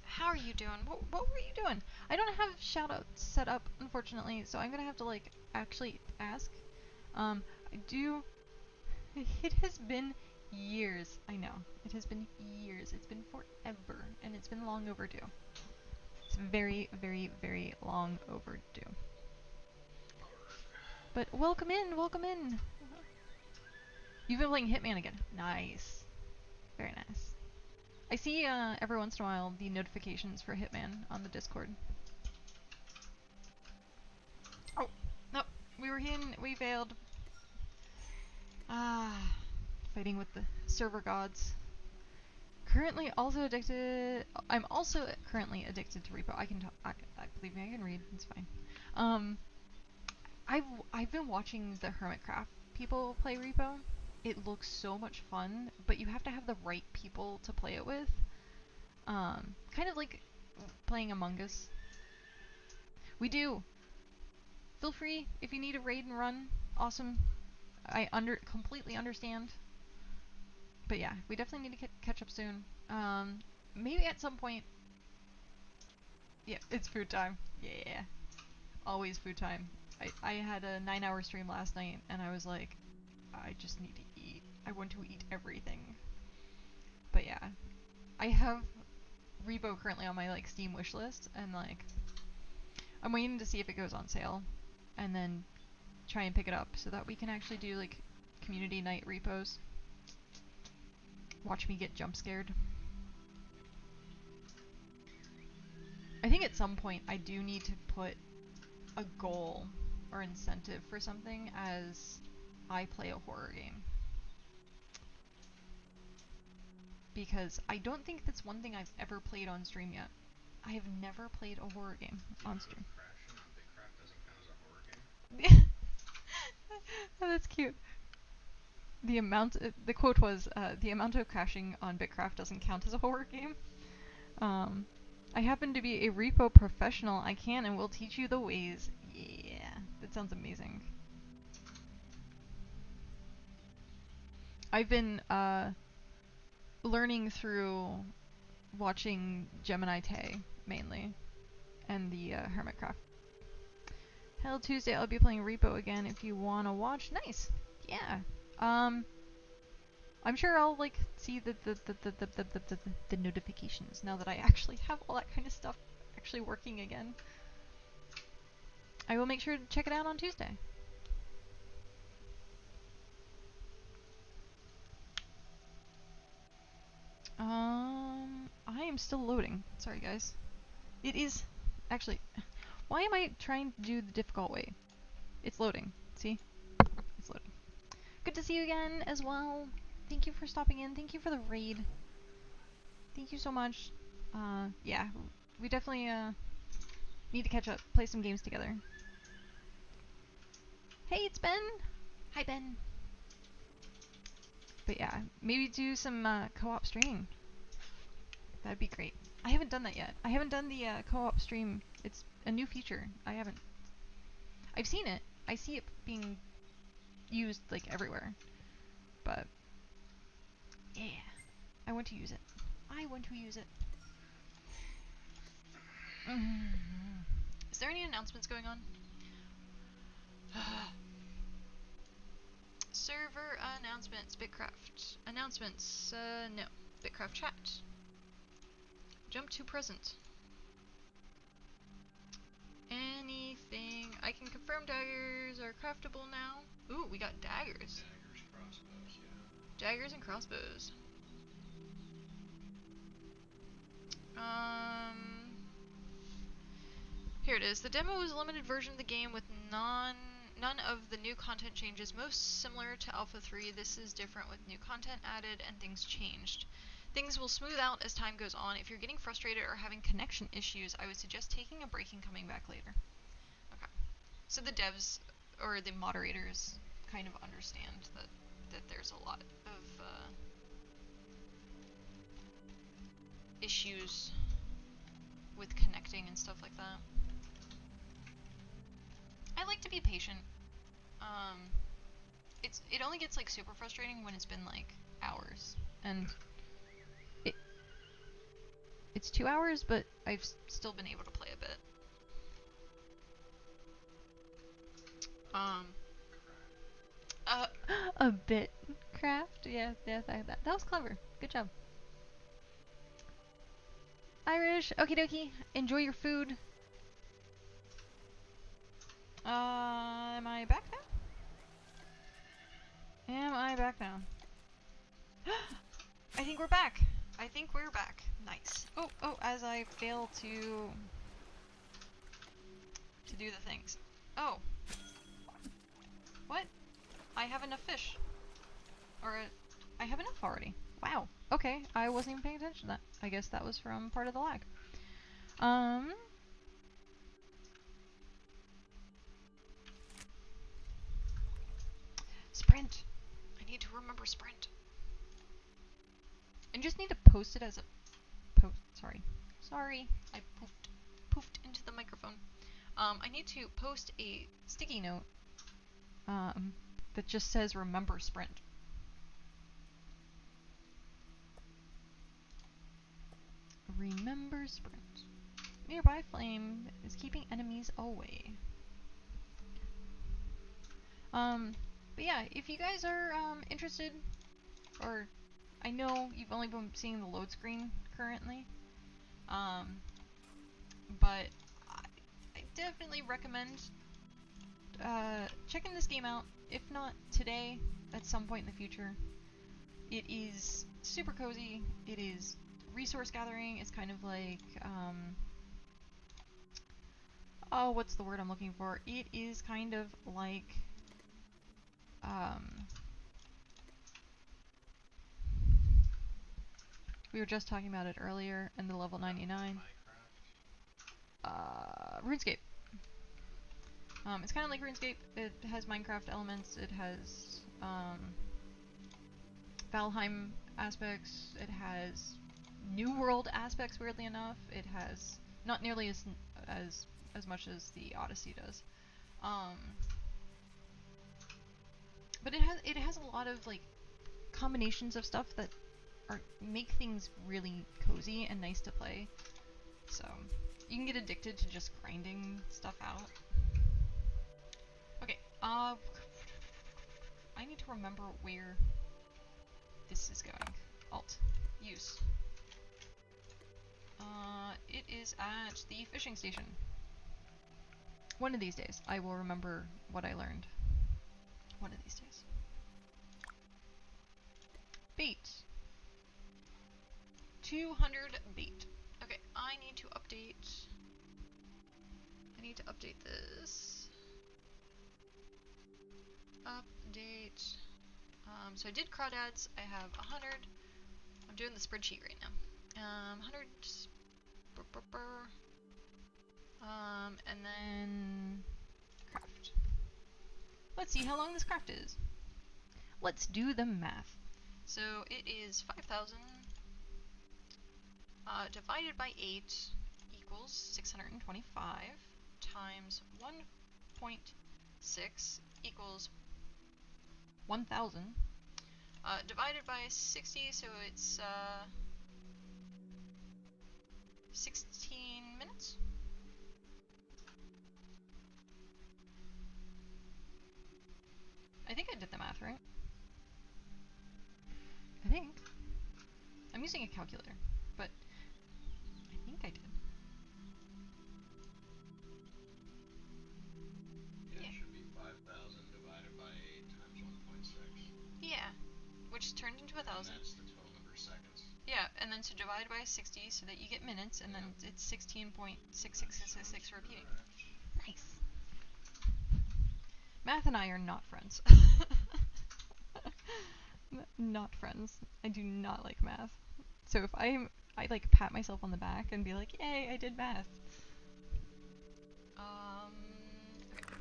How are you doing? What were you doing? I don't have shoutouts set up, unfortunately, so I'm gonna have to like actually ask. I do. It has been years. I know. It has been years. It's been forever, and it's been long overdue. It's very, very, very long overdue. But welcome in, welcome in. You've been playing Hitman again. Nice. Very nice. I see every once in a while the notifications for Hitman on the Discord. Oh, nope. We were in, we failed. Fighting with the server gods. Currently also addicted. I'm also currently addicted to Repo. I can talk. I believe me, I can read. It's fine. I've been watching the HermitCraft people play Repo. It looks so much fun, but you have to have the right people to play it with. Kind of like playing Among Us. We do. Feel free if you need a raid and run. Awesome. I completely understand. But yeah, we definitely need to catch up soon. Maybe at some point. Yeah, it's food time. Yeah, always food time. I had a 9-hour stream last night, and I was like, I just need to eat. I want to eat everything. But yeah, I have Repo currently on my like Steam wish list, and like I'm waiting to see if it goes on sale, and then try and pick it up so that we can actually do like community night repos. Watch me get jump scared. I think at some point I do need to put a goal or incentive for something as I play a horror game. Because I don't think that's one thing I've ever played on stream yet. I have never played a horror game on stream. Crashing on BitCraft doesn't count as a horror game? Oh, that's cute. The quote was, the amount of crashing on BitCraft doesn't count as a horror game. I happen to be a repo professional. I can and will teach you the ways. Yeah, that sounds amazing. I've been learning through watching Gemini Tay mainly, and the HermitCraft. Hell, Tuesday I'll be playing Repo again if you wanna watch. Nice. Yeah. I'm sure I'll like see the notifications now that I actually have all that kind of stuff actually working again. I will make sure to check it out on Tuesday. I game's still loading. Sorry, guys. It is... Actually, why am I trying to do the difficult way? It's loading. See? It's loading. Good to see you again as well. Thank you for stopping in. Thank you for the raid. Thank you so much. Yeah, we definitely need to catch up, play some games together. Hey, it's Ben! Hi, Ben. But yeah, maybe do some co-op streaming. That'd be great. I haven't done that yet. I haven't done the co-op stream. It's a new feature. I haven't. I've seen it. I see it being used like everywhere. But yeah, I want to use it. I want to use it. Is there any announcements going on? Server announcements, BitCraft. Announcements, no. BitCraft chat. Jump to present. Anything. I can confirm daggers are craftable now. Ooh, we got daggers. Daggers, crossbows, yeah. Daggers and crossbows. Here it is. The demo is a limited version of the game with none of the new content changes. Most similar to Alpha 3, this is different with new content added and things changed. Things will smooth out as time goes on. If you're getting frustrated or having connection issues, I would suggest taking a break and coming back later. Okay. So the devs, or the moderators, kind of understand that there's a lot of issues with connecting and stuff like that. I like to be patient. It only gets like super frustrating when it's been like hours, and it's 2 hours, but I've still been able to play a bit. A BitCraft? Yeah, that was clever. Good job. Irish, okie dokie. Enjoy your food. Am I back now? Am I back now? I think we're back. I think we're back. Nice. Oh, as I fail to do the things. Oh. What? I have enough fish. Or, I have enough already. Wow. Okay, I wasn't even paying attention to that. I guess that was from part of the lag. Sprint! I need to remember sprint. I just need to post it as a Sorry, I poofed into the microphone. I need to post a sticky note that just says remember sprint. Remember sprint. Nearby flame is keeping enemies away. But yeah, if you guys are interested, or I know you've only been seeing the load screen currently, but I definitely recommend checking this game out, if not today, at some point in the future. It is super cozy. It is resource gathering. It's kind of like, oh, what's the word I'm looking for? It is kind of like, we were just talking about it earlier in the level 99. RuneScape. It's kind of like RuneScape. It has Minecraft elements. It has Valheim aspects. It has New World aspects. Weirdly enough, it has not nearly as much as the Odyssey does. But it has a lot of like combinations of stuff that make things really cozy and nice to play. So you can get addicted to just grinding stuff out. Okay, I need to remember where this is going. Alt. Use. It is at the fishing station. One of these days, I will remember what I learned. One of these days. Bait. 200 bait. Okay, I need to update. I need to update this. Update. So I did crawdads. I have 100. I'm doing the spreadsheet right now. 100. And then craft. Let's see how long this craft is. Let's do the math. So it is 5,000 divided by 8 equals 625 times 1.6 equals 1,000 divided by 60, so it's 16 minutes. I think I did the math right. I think. I'm using a calculator, but I think I did. Yeah, it should be 5,000 divided by 8 times 1.6. Yeah, which turned into 1,000. And that's the total number of seconds. Yeah, and then to divide by 60 so that you get minutes, and then it's 16.6666 repeating. Nice. Math and I are not friends. Not friends. I do not like math. So if I like pat myself on the back and be like, "Yay, I did math." Okay.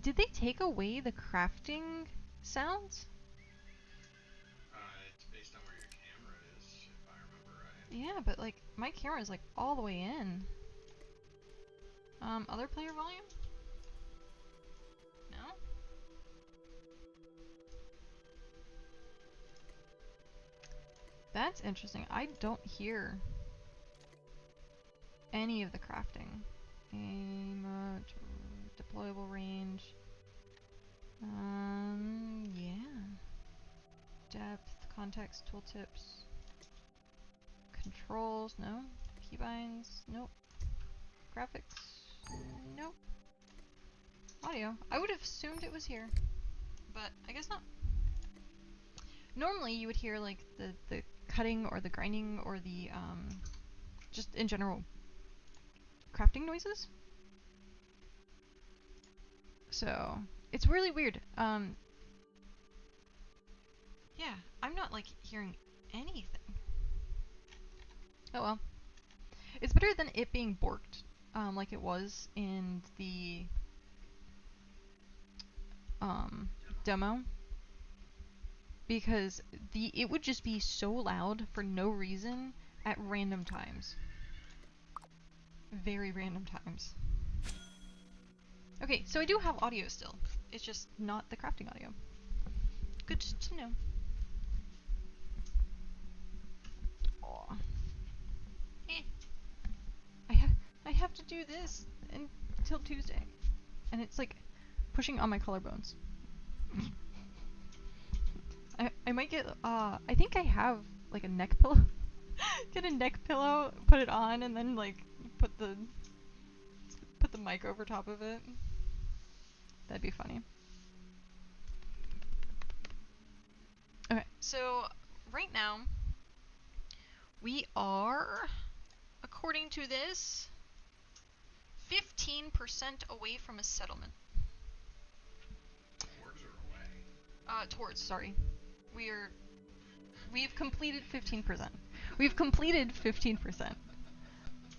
Did they take away the crafting sounds? It's based on where your camera is, if I remember right. Yeah, but like my camera's like all the way in. Other player volume? No? That's interesting. I don't hear any of the crafting. Aim, deployable range. Yeah. Depth, context, tooltips. Controls, no. Keybinds, nope. Graphics, nope. Audio, I would have assumed it was here, but I guess not. Normally you would hear like the cutting or the grinding or the just in general crafting noises. So it's really weird. Yeah, I'm not like hearing anything. Oh well. It's better than it being borked, like it was in the demo. Because it would just be so loud for no reason at random times. Very random times. Okay, so I do have audio still. It's just not the crafting audio. Good to know. Aw. I have to do this until Tuesday. And it's like pushing on my collarbones. I might get I think I have like a neck pillow. Get a neck pillow, put it on, and then like put the mic over top of it. That'd be funny. Okay, so right now we are, according to this, 15% away from a settlement. Towards or away? Towards, sorry. We've completed 15%. We've completed 15%.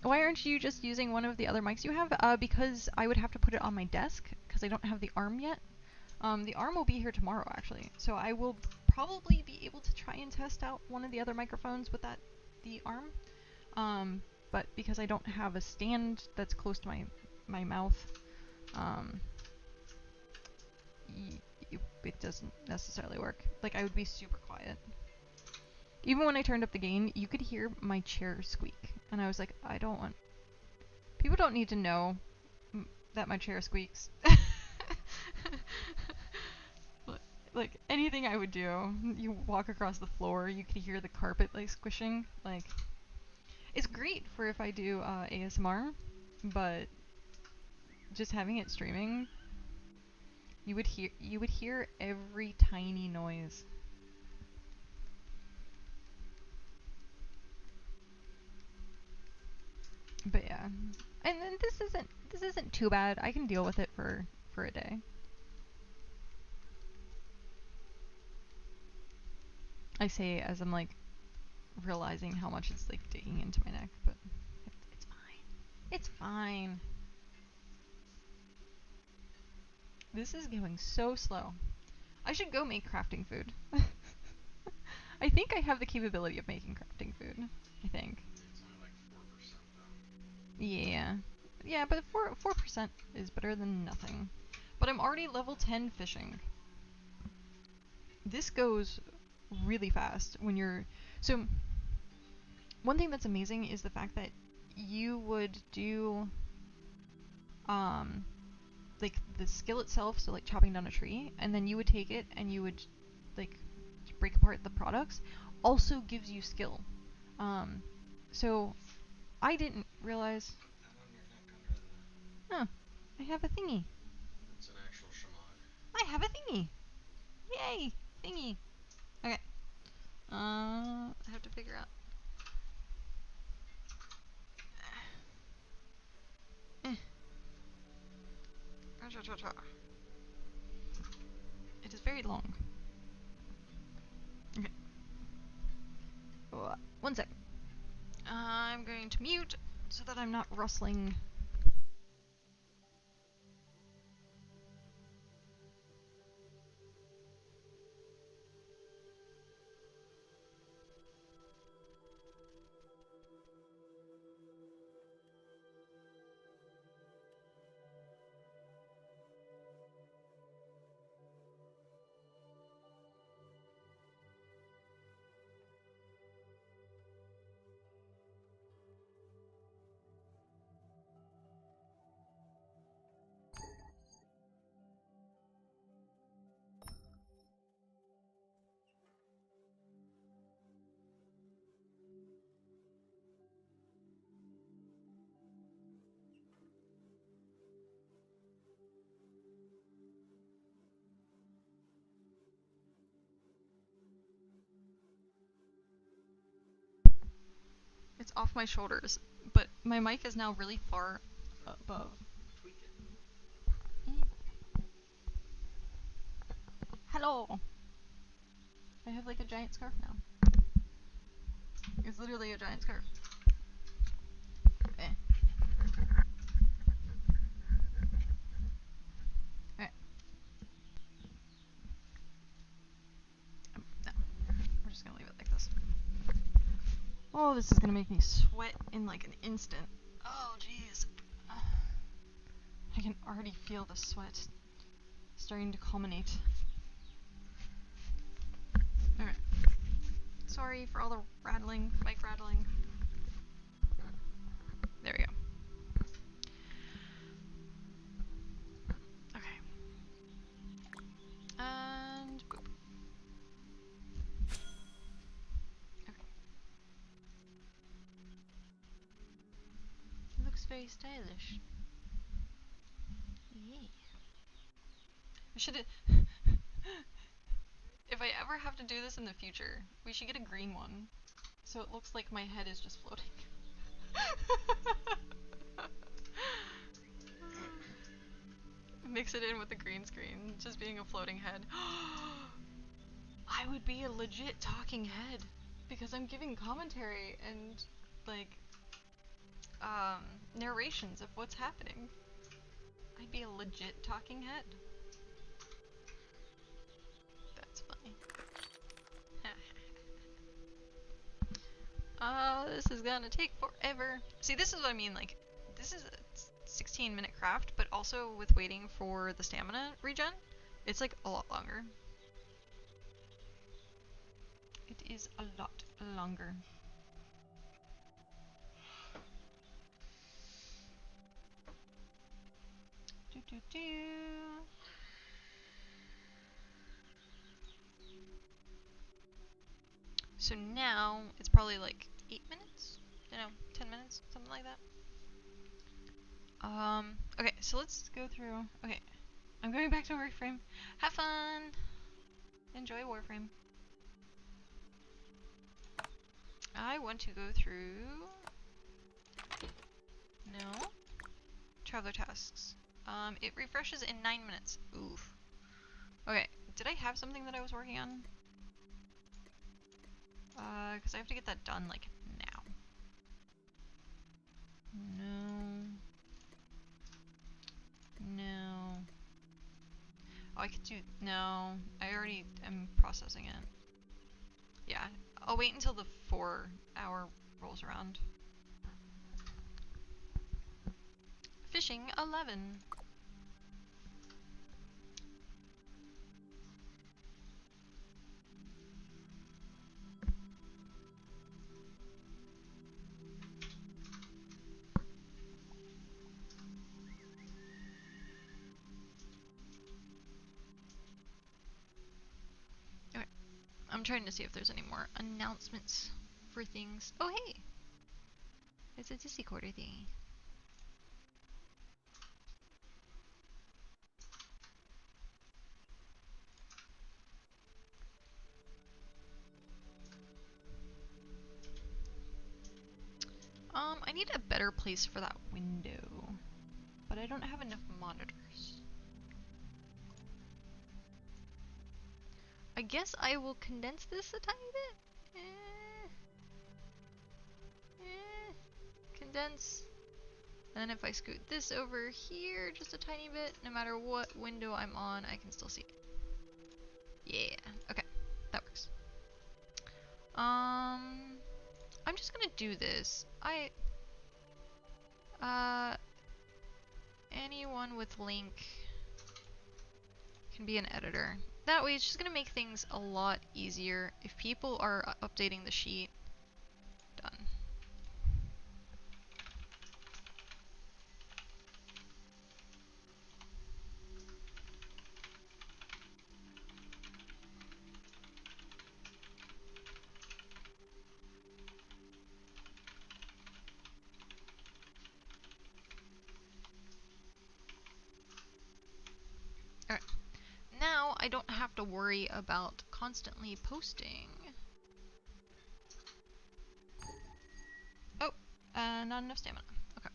Why aren't you just using one of the other mics you have? Because I would have to put it on my desk, because I don't have the arm yet. The arm will be here tomorrow, actually. So I will probably be able to try and test out one of the other microphones with the arm. But because I don't have a stand that's close to my mouth, it doesn't necessarily work. Like, I would be super quiet. Even when I turned up the gain, you could hear my chair squeak. And I was like, I don't want... People don't need to know that my chair squeaks. Like, anything I would do, you walk across the floor, you could hear the carpet, like, squishing. Like, it's great for if I do ASMR, but just having it streaming, you would hear every tiny noise. But yeah, and then this isn't too bad. I can deal with it for a day. I say as I'm like realizing how much it's like digging into my neck, but it's fine. It's fine. This is going so slow. I should go make crafting food. I think I have the capability of making crafting food. I think. It's only like 4% though. Yeah. Yeah, but 4% is better than nothing. But I'm already level 10 fishing. This goes really fast when you're... So, one thing that's amazing is the fact that you would do... like, the skill itself, so like chopping down a tree, and then you would take it and you would, like, break apart the products, also gives you skill. So, I didn't realize... Put that on your neck under the... Huh, I have a thingy. It's an actual shamog. I have a thingy! Yay! Thingy! Okay. I have to figure out... It is very long. Okay. One sec. I'm going to mute so that I'm not rustling. It's off my shoulders, but my mic is now really far above. Tweak it. Hello! I have like a giant scarf now. It's literally a giant scarf. Eh. Alright. No. We're just gonna leave it like this. Oh, this is gonna make me sweat in like an instant. Oh, jeez. I can already feel the sweat starting to culminate. Alright. Sorry for all the rattling, mic rattling. There we go. Okay. And boop. Okay. It looks very stylish. Yeah. I should... If I ever have to do this in the future, we should get a green one. So it looks like my head is just floating. Mix it in with the green screen, just being a floating head. I would be a legit talking head. Because I'm giving commentary and, like, narrations of what's happening. I'd be a legit talking head. That's funny. This is gonna take forever. See, this is what I mean, like, this is a 16-minute craft, but also with waiting for the stamina regen, it's like a lot longer. It is a lot longer. Do do do. So now it's probably like 8 minutes? No, 10 minutes, something like that. Okay, so let's go through. Okay. I'm going back to Warframe. Have fun! Enjoy Warframe. I want to go through... No. Traveler tasks. It refreshes in 9 minutes. Oof. Okay, did I have something that I was working on? Because I have to get that done, like, now. No. No. Oh, I could do... No. I already am processing it. Yeah. I'll wait until the 4-hour rolls around. Fishing 11. Okay. I'm trying to see if there's any more announcements for things. Oh, hey! It's a Discord thingy. I need a better place for that window. But I don't have enough monitors. I guess I will condense this a tiny bit. Condense. And then if I scoot this over here just a tiny bit, no matter what window I'm on, I can still see it. Yeah, okay, that works. I'm just gonna do this. Anyone with link can be an editor. That way it's just gonna make things a lot easier. If people are updating the sheet, done. Alright. Now I don't have to worry about constantly posting. Oh, not enough stamina. Okay.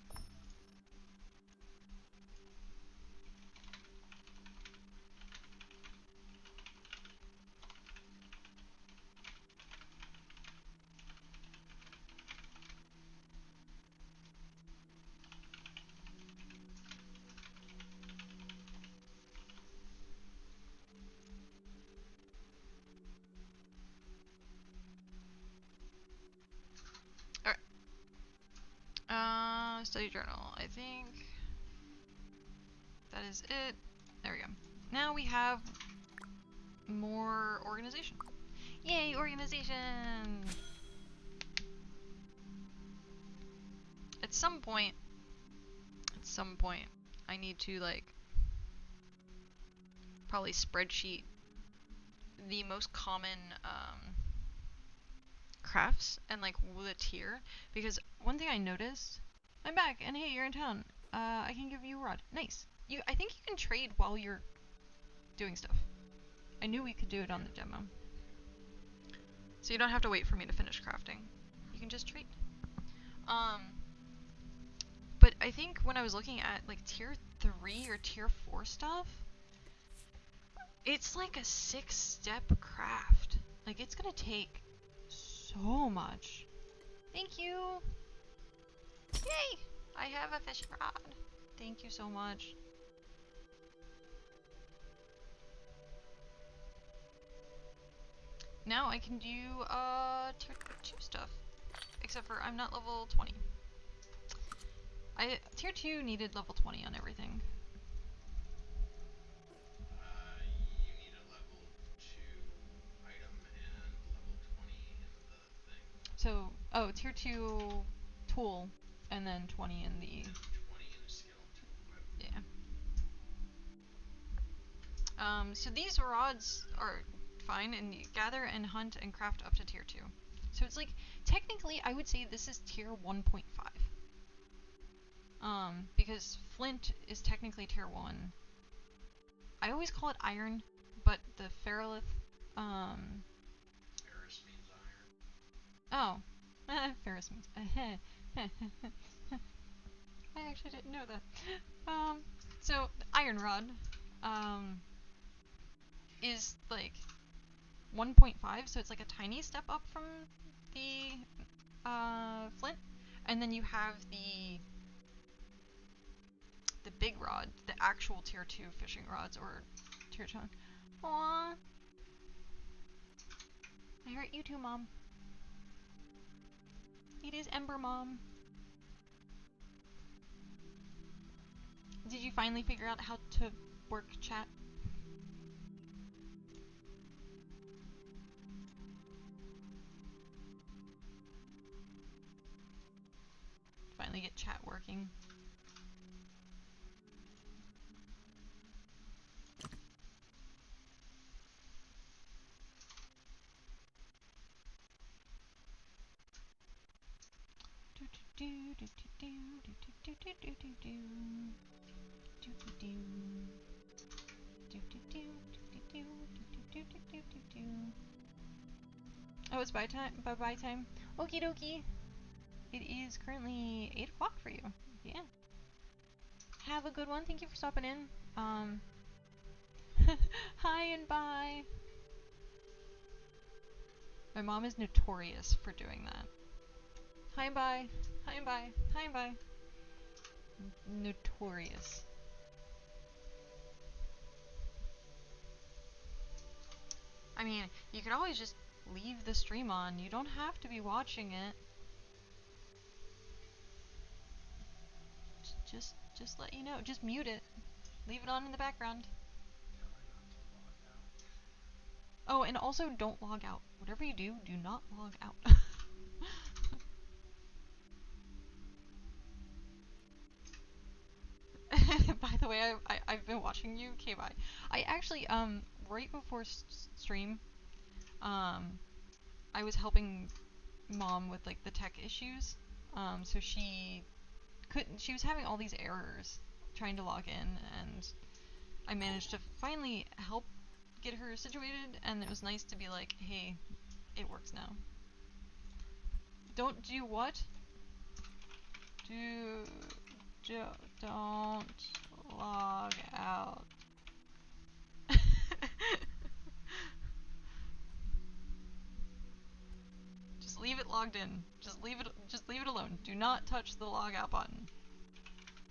Study journal. I think that is it. There we go. Now we have more organization. Yay, organization! At some point, I need to, like, probably spreadsheet the most common, crafts and, like, the tier. Because one thing I noticed, I'm back, and hey, you're in town. I can give you a rod. Nice. I think you can trade while you're doing stuff. I knew we could do it on the demo. So you don't have to wait for me to finish crafting. You can just trade. But I think when I was looking at, like, tier 3 or tier 4 stuff, it's like a 6-step craft. Like, it's gonna take so much. Thank you! Yay! I have a fish rod. Thank you so much. Now I can do, tier 2 stuff. Except for I'm not level 20. Tier 2 needed level 20 on everything. You need a level 2 item and level 20 in the thing. So, oh, tier 2 tool, and then 20 in the... 20 in the skill. Yeah. So these rods are fine, and you gather and hunt and craft up to tier 2. So it's like, technically, I would say this is tier 1.5. Because flint is technically tier 1. I always call it iron, but the ferrolith, Ferrous means iron. oh, ferrous means, I actually didn't know that. So the iron rod, is like 1.5, so it's like a tiny step up from the, flint, and then you have the big rod, the actual tier 2 fishing rods, or tier 2. Aww. I hurt you too, Mom. It is Ember, Mom. Did you finally figure out how to work chat? Finally get chat working. Oh, it's bye time. Bye time. Okie dokie. It is currently 8 o'clock for you. Yeah. Have a good one. Thank you for stopping in. Hi and bye. My mom is notorious for doing that. Hi and bye. Hi and bye. Hi and bye. Notorious. I mean, you could always just leave the stream on. You don't have to be watching it. Just let you know. Just mute it. Leave it on in the background. Tell her not to log out. Oh, and also don't log out. Whatever you do, do not log out. By the way, I've been watching you. Okay, bye. I actually, right before stream, I was helping Mom with, like, the tech issues. So she was having all these errors trying to log in, and I managed to finally help get her situated, and it was nice to be like, hey, it works now. Don't do what? Don't log out. Just leave it logged in. Just leave it alone. Do not touch the log out button.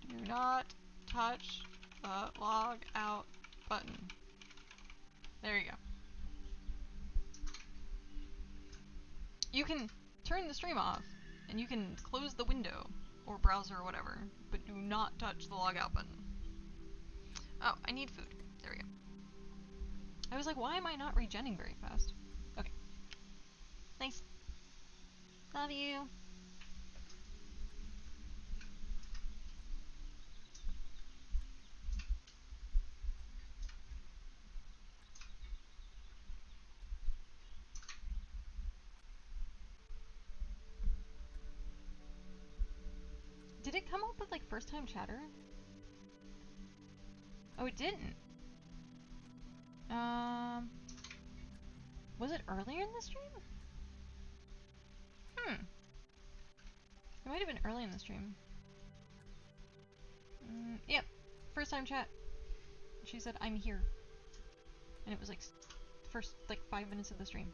Do not touch the log out button. There you go. You can turn the stream off, and you can close the window, or browser or whatever, but do not touch the log out button. Oh, I need food. There we go. I was like, why am I not regenning very fast? Okay. Nice. Love you. Did it come up with, like, first time chatter? Oh, it didn't. Was it earlier in the stream? It might have been early in the stream. Yep. First time chat. She said, I'm here. And it was, like, first, like, 5 minutes of the stream.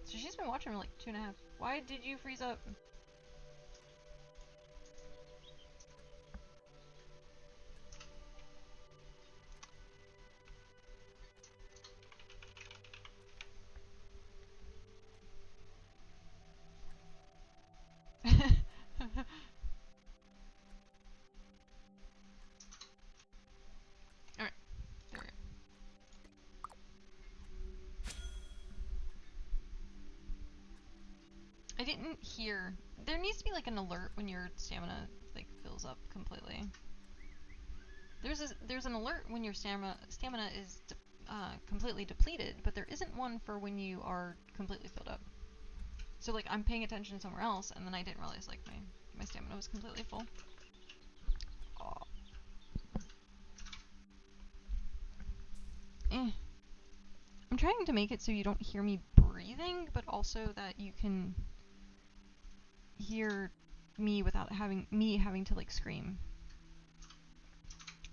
So she's been watching for, like, 2.5. Why did you freeze up? Alright, there we go. I didn't hear. There needs to be, like, an alert when your stamina, like, fills up completely. There's an alert when your stamina is completely depleted, but there isn't one for when you are completely filled up. So, like, I'm paying attention somewhere else, and then I didn't realize, like, my stamina was completely full. Oh. I'm trying to make it so you don't hear me breathing, but also that you can hear me without having to like scream.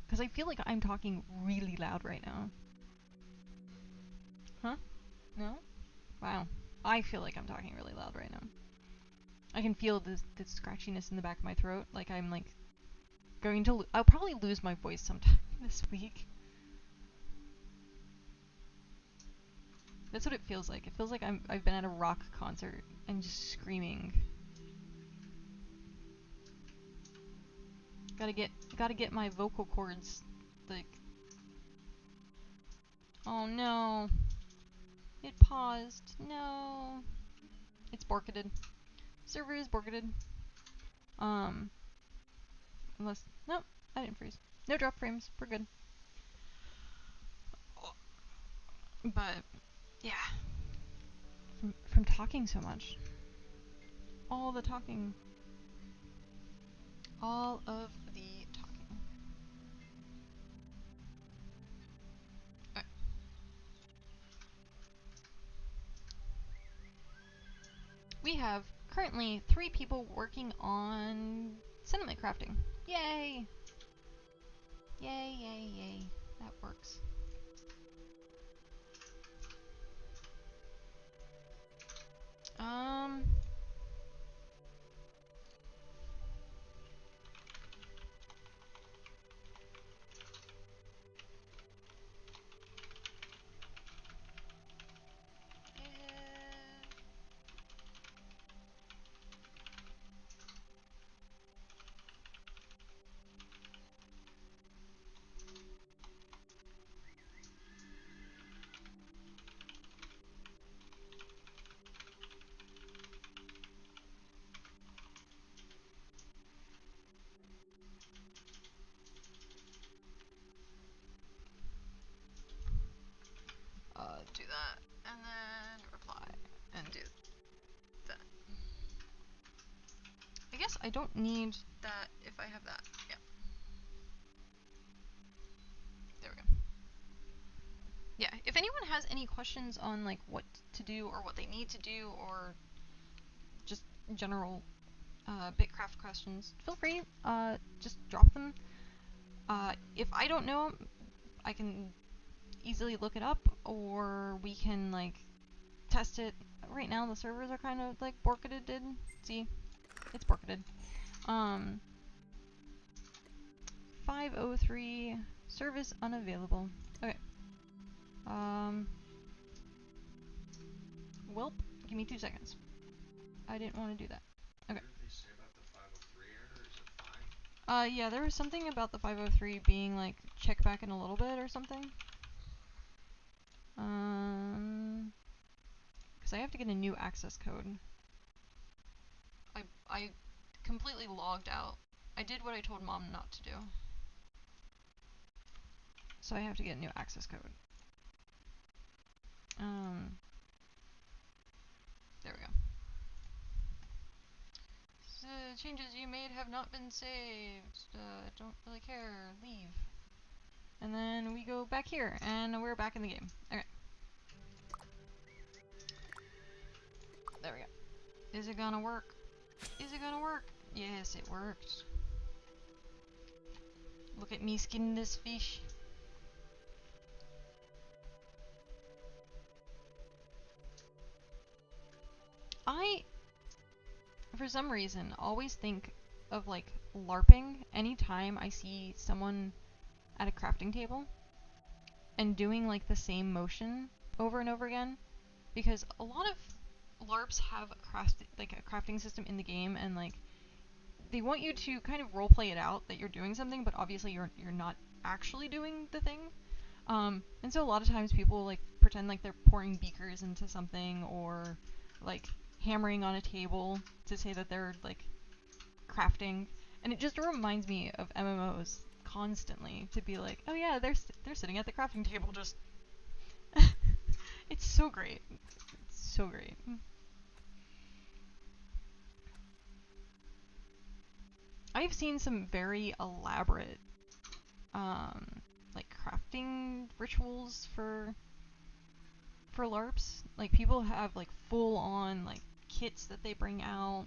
Because I feel like I'm talking really loud right now. Huh? No? Wow. I feel like I'm talking really loud right now. I can feel the scratchiness in the back of my throat. Like I'm like going to... I'll probably lose my voice sometime this week. That's what it feels like. It feels like I've been at a rock concert and just screaming. Gotta get my vocal cords, like... Oh no. It paused. No. It's borketed. Server is borketed. Unless... Nope, I didn't freeze. No drop frames. We're good. But, yeah. From talking so much. All the talking. All of the talking. Okay. We have currently 3 people working on sentiment crafting. Yay! Yay, yay, yay. That works. Do that, and then reply, and do that. I guess I don't need that if I have that. Yeah. There we go. Yeah, if anyone has any questions on like what to do or what they need to do or just general BitCraft questions, feel free, just drop them. If I don't know, I can easily look it up, or we can like test it. Right now the servers are kind of like borketed. See, it's borketed. 503 service unavailable. Okay. Welp, give me 2 seconds. I didn't want to do that. Okay. What did they say about the 503 error? Is it fine? Yeah, there was something about the 503 being like check back in a little bit or something. Because I have to get a new access code. I completely logged out. I did what I told Mom not to do. So I have to get a new access code. There we go. So, changes you made have not been saved. Don't really care. Leave. And then we go back here, and we're back in the game. Okay. There we go. Is it gonna work? Is it gonna work? Yes, it worked. Look at me skinning this fish. I, for some reason, always think of like LARPing anytime I see someone at a crafting table and doing like the same motion over and over again, because a lot of LARPs have a crafting system in the game, and like they want you to kind of roleplay it out that you're doing something, but obviously you're not actually doing the thing. And so a lot of times people like pretend like they're pouring beakers into something, or like hammering on a table to say that they're like crafting, and it just reminds me of MMOs constantly to be like, oh yeah, they're sitting at the crafting table just. It's so great. It's so great. I've seen some very elaborate like crafting rituals for LARPs. Like, people have like full on like kits that they bring out,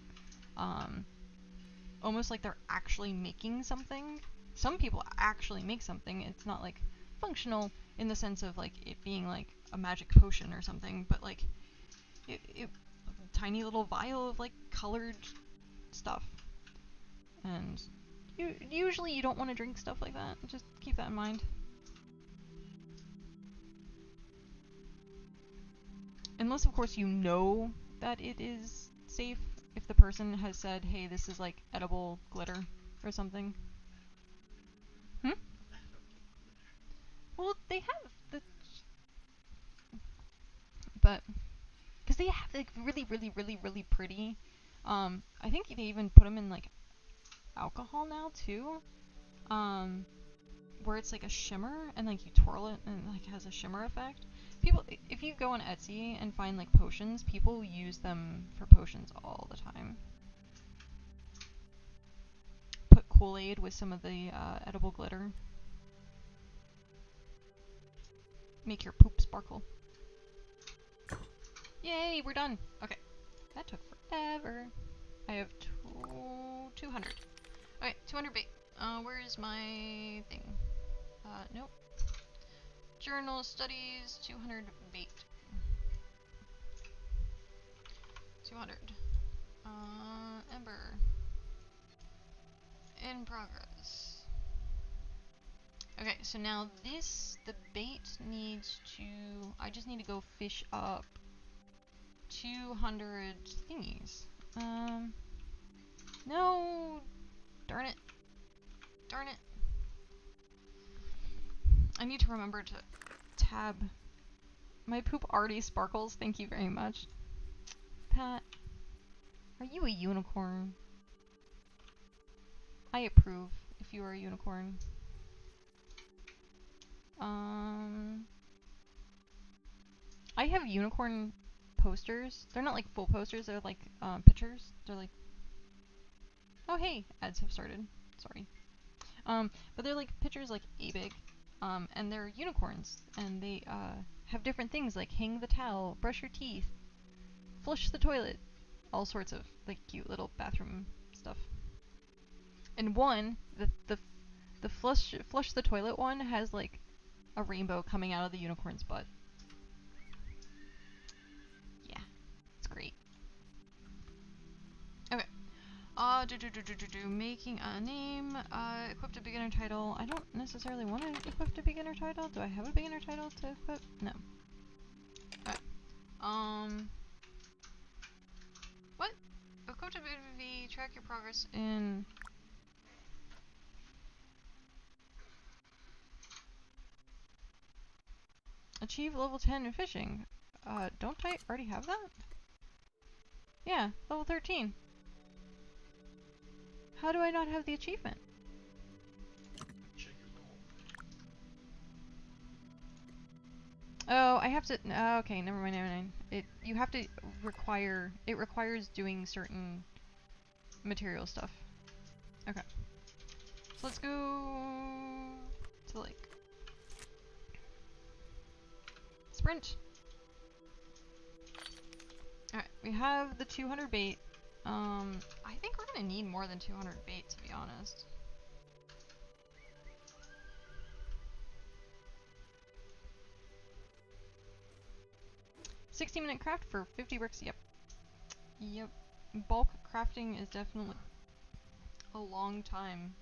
almost like they're actually making something. Some people actually make something. It's not like functional in the sense of like it being like a magic potion or something, but like it tiny little vial of like colored stuff. And usually you don't want to drink stuff like that. Just keep that in mind. Unless, of course, you know that it is safe. If the person has said, hey, this is like edible glitter or something. Well, they have the... But... Because they have like really, really, really, really pretty... I think they even put them in like alcohol now too. Where it's like a shimmer and like you twirl it and like has a shimmer effect. People, if you go on Etsy and find like potions, people use them for potions all the time. Put Kool-Aid with some of the edible glitter. Make your poop sparkle. Yay, we're done. Okay, that took forever. I have 200. Okay, 200 bait. Where is my thing? Nope. Journal studies, 200 bait. 200. Ember. In progress. Okay, so now the bait needs to, I just need to go fish up 200 thingies. No! Darn it. Darn it. I need to remember to tab. My poop already sparkles, thank you very much. Pat, are you a unicorn? I approve if you are a unicorn. I have unicorn posters. They're not like full posters, they're like pictures. They're like... Oh hey, ads have started. Sorry. But they're like pictures like A-big. And they're unicorns. And they have different things like hang the towel, brush your teeth, flush the toilet. All sorts of like cute little bathroom stuff. And one, the flush the toilet one has like a rainbow coming out of the unicorn's butt. Yeah, it's great. Okay. Making a name. Equipped a beginner title. I don't necessarily want to equip a beginner title. Do I have a beginner title to equip? No. Okay. What? Equipped a BV. Track your progress in. Achieve level 10 in fishing. Don't I already have that? Yeah, level 13. How do I not have the achievement? Check your level. Oh, I have to. Okay, never mind, never mind. You have to require. It requires doing certain material stuff. Okay. So let's go to the lake. Sprint. Alright, we have the 200 bait. I think we're gonna need more than 200 bait, to be honest. $60-minute craft for 50 bricks, yep. Yep. Bulk crafting is definitely a long time.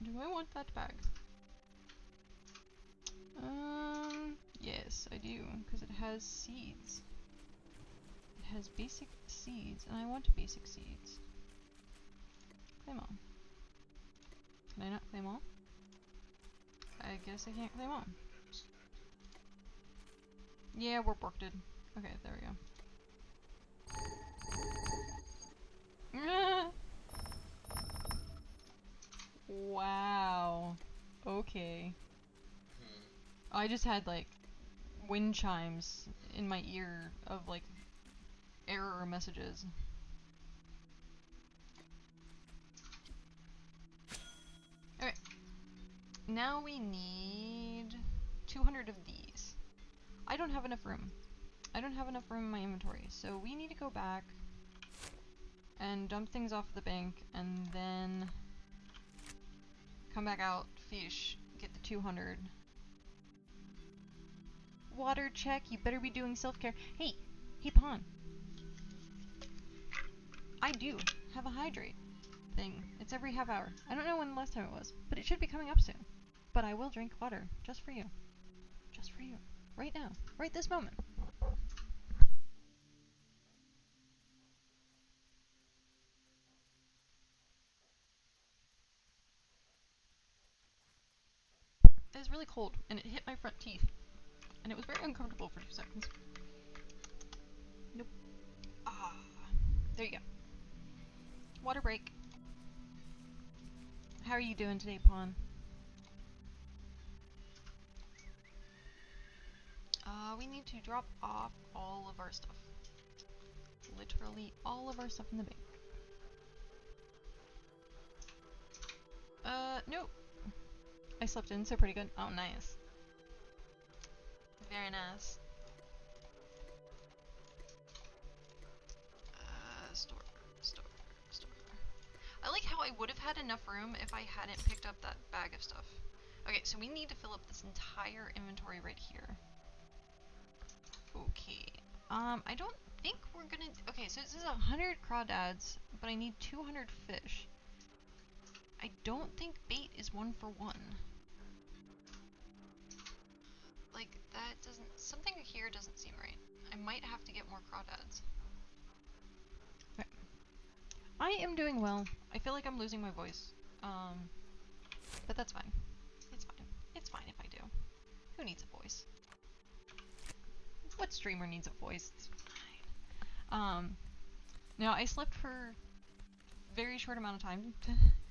Do I want that bag? Yes, I do, because it has seeds. It has basic seeds, and I want basic seeds. Claim all. Can I not claim all? I guess I can't claim all. Yeah, we're borked. Okay, there we go. Wow. Okay. I just had like wind chimes in my ear of like error messages. Okay. now we need 200 of these. I don't have enough room. I don't have enough room in my inventory, so we need to go back and dump things off the bank, and then come back out, fish, get the 200. Water check, you better be doing self-care. Hey, Pawn. I do have a hydrate thing. It's every half hour. I don't know when the last time it was, but it should be coming up soon. But I will drink water, just for you. Just for you. Right now. Right this moment. It was really cold, and it hit my front teeth. And it was very uncomfortable for 2 seconds. Nope. Ah. There you go. Water break. How are you doing today, Pawn? We need to drop off all of our stuff. Literally all of our stuff in the bank. Nope. I slept in, so pretty good. Oh, nice. Very nice. Store. I like how I would have had enough room if I hadn't picked up that bag of stuff. Okay, so we need to fill up this entire inventory right here. Okay. I don't think we're gonna... Okay, so it says 100 crawdads, but I need 200 fish. I don't think bait is 1 for 1. Like, that doesn't... Something here doesn't seem right. I might have to get more crawdads. Okay. I am doing well. I feel like I'm losing my voice. But that's fine. It's fine. It's fine if I do. Who needs a voice? What streamer needs a voice? It's fine. Now I slept for very short amount of time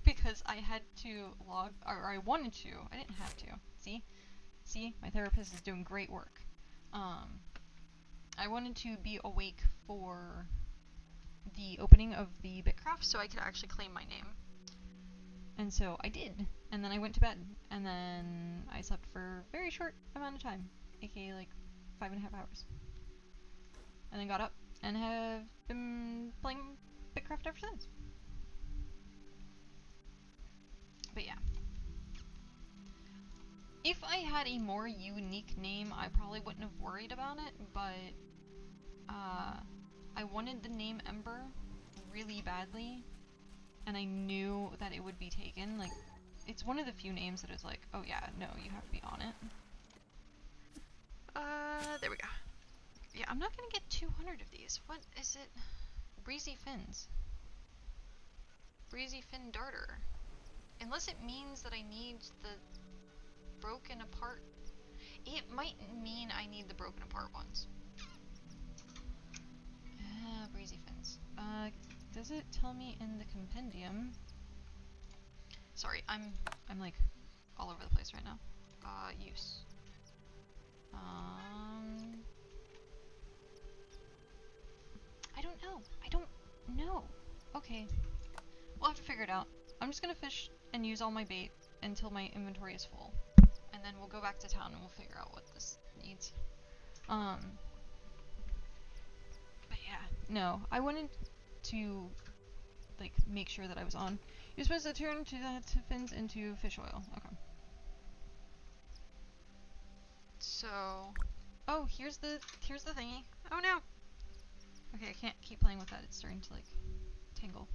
because I had to log, or I wanted to. I didn't have to. See, my therapist is doing great work. I wanted to be awake for the opening of the BitCraft so I could actually claim my name. And so I did, and then I went to bed, and then I slept for a very short amount of time, aka like 5.5 hours. And then got up and have been playing BitCraft ever since. But yeah. If I had a more unique name, I probably wouldn't have worried about it, but I wanted the name Ember really badly, and I knew that it would be taken. Like, it's one of the few names that is like, oh yeah, no, you have to be on it. There we go. Yeah, I'm not gonna get 200 of these. What is it? Breezy Fins. Breezy Fin Darter. Unless it means that I need the broken apart. It might mean I need the broken apart ones. Breezy Fins. Does it tell me in the compendium? Sorry, I'm like all over the place right now. Use. I don't know. I don't know. Okay. We'll have to figure it out. I'm just gonna fish and use all my bait until my inventory is full. And then we'll go back to town and we'll figure out what this needs. But yeah, no. I wanted to, like, make sure that I was on. You're supposed to turn to fins into fish oil. Okay. So, oh, here's the thingy. Oh no. Okay, I can't keep playing with that. It's starting to like tangle.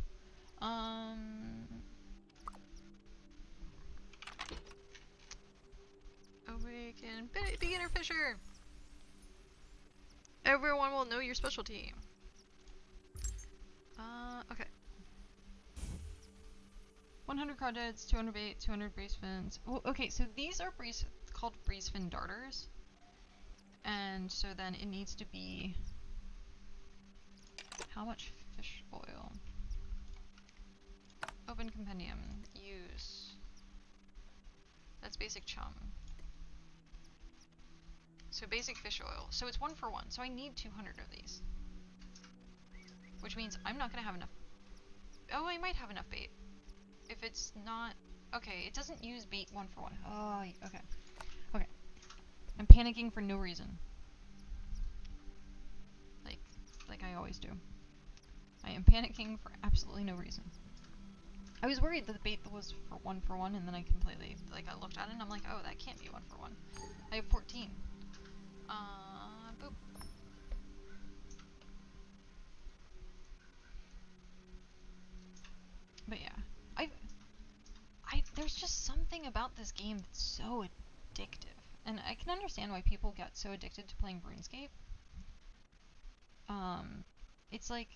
Awaken beginner fisher. Everyone will know your specialty. Okay. 100 crawdads, 200 bait, 200 breeze fins. Well, okay, so these are called breeze fin darters. And so then it needs to be... How much fish oil? Open compendium. Use. That's basic chum. So basic fish oil. So it's 1 for 1. So I need 200 of these. Which means I'm not going to have enough... Oh, I might have enough bait. If it's not Okay, it doesn't use bait 1-for-1. Oh, okay. Okay. I'm panicking for no reason. Like I always do. I am panicking for absolutely no reason. I was worried that the bait was for 1-for-1, and then I completely, like, I looked at it and I'm like, oh, that can't be 1-for-1. I have 14. Boop. But yeah, there's just something about this game that's so addictive, and I can understand why people get so addicted to playing RuneScape. It's like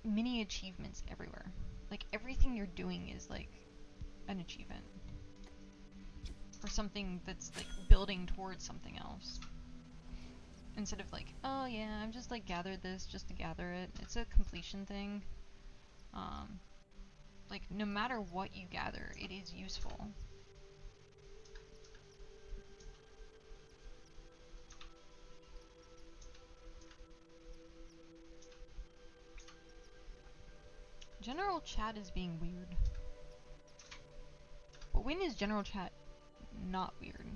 mini achievements everywhere. Like everything you're doing is like an achievement, or something that's like building towards something else. Instead of like, oh yeah, I've just like gathered this just to gather it. It's a completion thing. Like no matter what you gather, it is useful. General chat is being weird. But when is general chat not weird?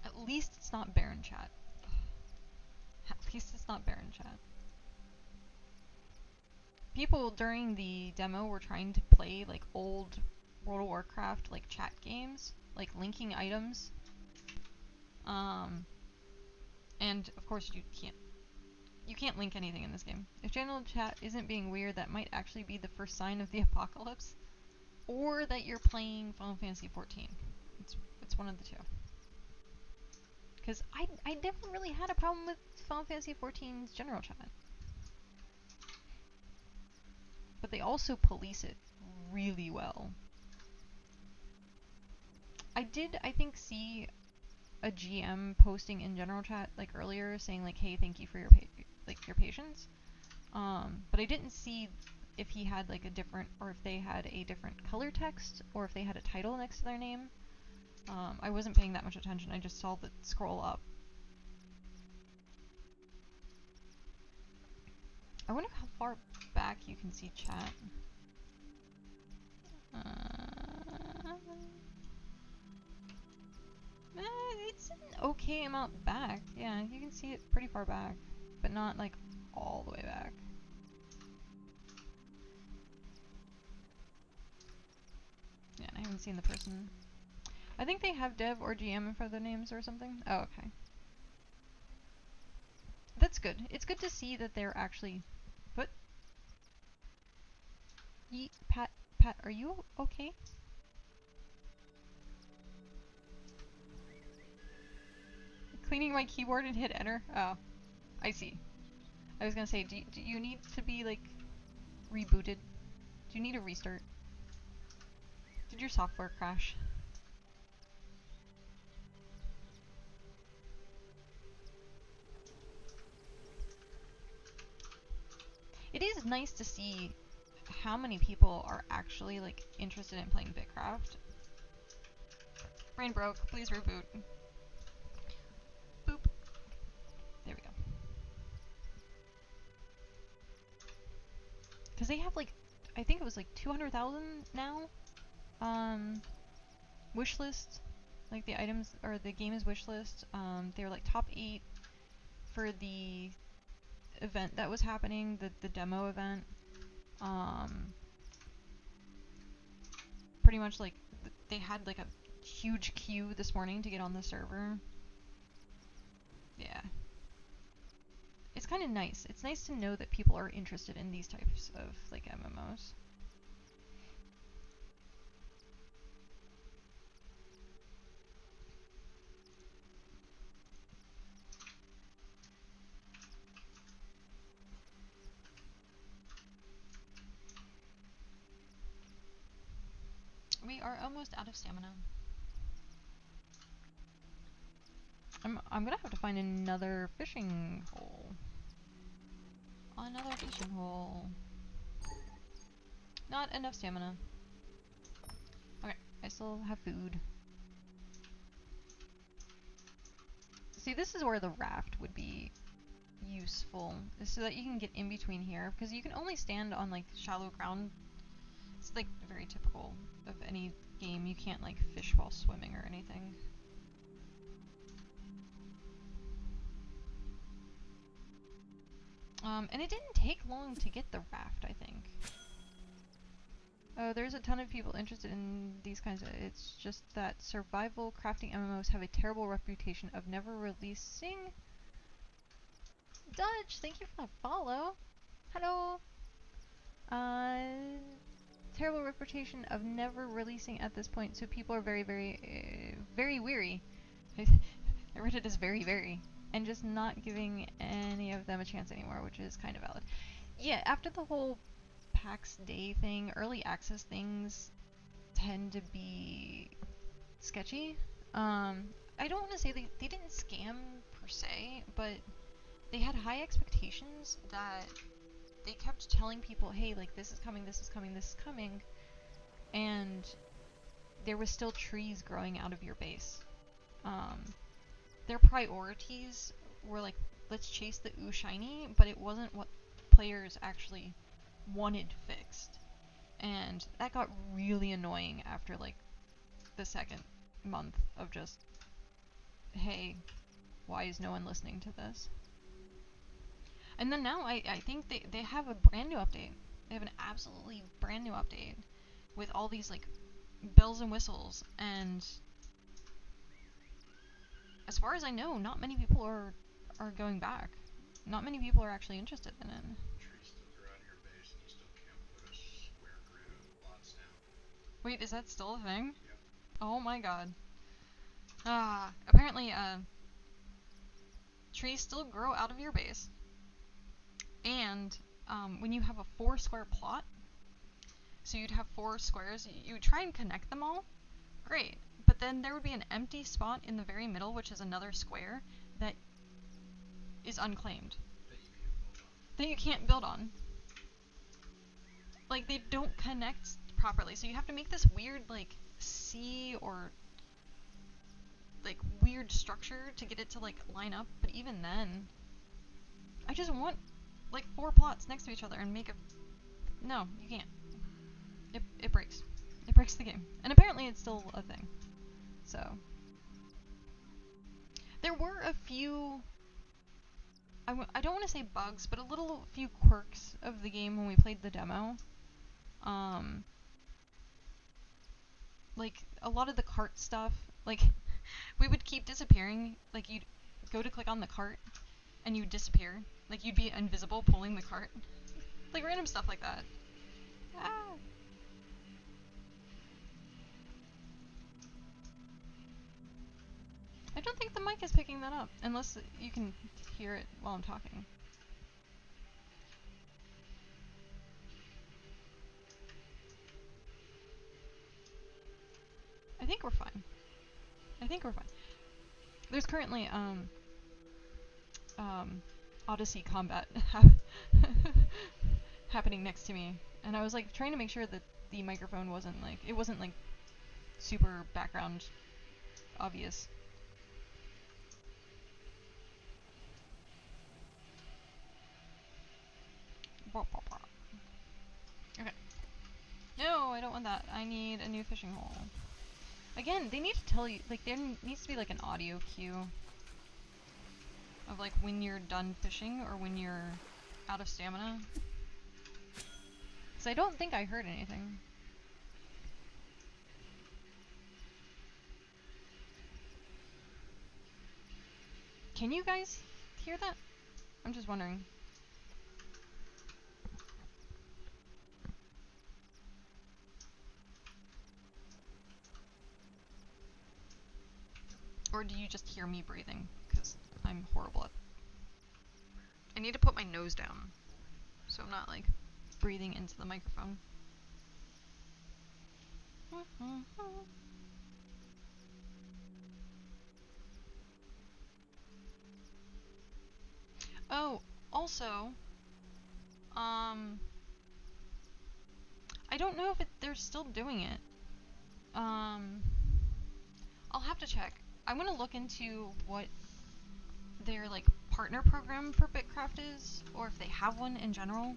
At least it's not Baron chat. At least it's not Baron chat. People during the demo were trying to play like old World of Warcraft like chat games, like linking items. And of course you can't link anything in this game. If general chat isn't being weird, that might actually be the first sign of the apocalypse, or that you're playing Final Fantasy XIV. It's one of the two. Because I never really had a problem with Final Fantasy XIV's general chat. But they also police it really well. I did, I think, see a GM posting in general chat like earlier saying like, hey, thank you for your your patience. But I didn't see if he had like a different, or if they had a different color text, or if they had a title next to their name. I wasn't paying that much attention. I just saw the scroll up. I wonder how far back you can see chat. It's an okay amount back. Yeah, you can see it pretty far back, but not like all the way back. Yeah, and I haven't seen the person. I think they have dev or GM in front of their names or something. Oh, okay. That's good. It's good to see that they're actually... What? Pat, are you okay? Cleaning my keyboard and hit enter? Oh, I see. I was gonna say, do you need to be, like, rebooted? Do you need a restart? Did your software crash? It is nice to see how many people are actually, like, interested in playing BitCraft. Brain broke. Please reboot. Boop. There we go. Because they have, like, I think it was, like, 200,000 now? Wishlist. Like, the items, or the game is wishlist. They were, like, top 8 for the event that was happening, the demo event. Pretty much, like, they had, like, a huge queue this morning to get on the server. Yeah. It's kind of nice. It's nice to know that people are interested in these types of, like, MMOs. We are almost out of stamina. I'm gonna have to find another fishing hole. Another fishing hole. Not enough stamina. Okay, I still have food. See, this is where the raft would be useful is so that you can get in between here, because you can only stand on like shallow ground. It's like very typical of any game. You can't like fish while swimming or anything. And it didn't take long to get the raft, I think. Oh, there's a ton of people interested in these kinds of... It's just that survival crafting MMOs have a terrible reputation of never releasing... Dutch, thank you for the follow. Hello. Terrible reputation of never releasing at this point, so people are very, very weary. I read it as very, and just not giving any of them a chance anymore, which is kind of valid. Yeah, after the whole PAX Day thing, early access things tend to be sketchy. I don't want to say they didn't scam per se, but they had high expectations that they kept telling people, hey, like, this is coming, this is coming, this is coming, and there was still trees growing out of your base. Their priorities were like, let's chase the ooh shiny, but it wasn't what players actually wanted fixed. And that got really annoying after like the second month of just, hey, why is no one listening to this? And then now I think they have a brand new update. They have an absolutely brand new update with all these like bells and whistles, and as far as I know, not many people are going back. Not many people are actually interested in it. Trees still grow out of your base and you still can't put a square grid of plots down. Wait, is that still a thing? Yep. Oh my god. Apparently, trees still grow out of your base. And, when you have a 4 square plot, so you'd have 4 squares, you would try and connect them all. Great. But then there would be an empty spot in the very middle, which is another square, that is unclaimed. That you can't build on. That you can't build on. Like, they don't connect properly, so you have to make this weird, like, C or, like, weird structure to get it to, like, line up, but even then, I just want, like, 4 plots next to each other and make a... No, you can't. It breaks. It breaks the game. And apparently it's still a thing. So... There were a few... I don't want to say bugs, but a few quirks of the game when we played the demo. Like, a lot of the cart stuff, like, we would keep disappearing. Like, you'd go to click on the cart, and you'd disappear. Like, you'd be invisible pulling the cart. Like, random stuff like that. Ah. I don't think the mic is picking that up, unless you can hear it while I'm talking. I think we're fine. I think we're fine. There's currently, Odyssey combat happening next to me, and I was, like, trying to make sure that the microphone wasn't, like, it wasn't, like, super background obvious. Okay. No, I don't want that. I need a new fishing hole. Again, they need to tell you, like, there needs to be, like, an audio cue of, like, when you're done fishing or when you're out of stamina. Because I don't think I heard anything. Can you guys hear that? I'm just wondering. Or do you just hear me breathing? Because I'm horrible at... I need to put my nose down, so I'm not, like, breathing into the microphone. Oh, also, I don't know if they're still doing it. I'll have to check. I want to look into what their, like, partner program for BitCraft is, or if they have one in general.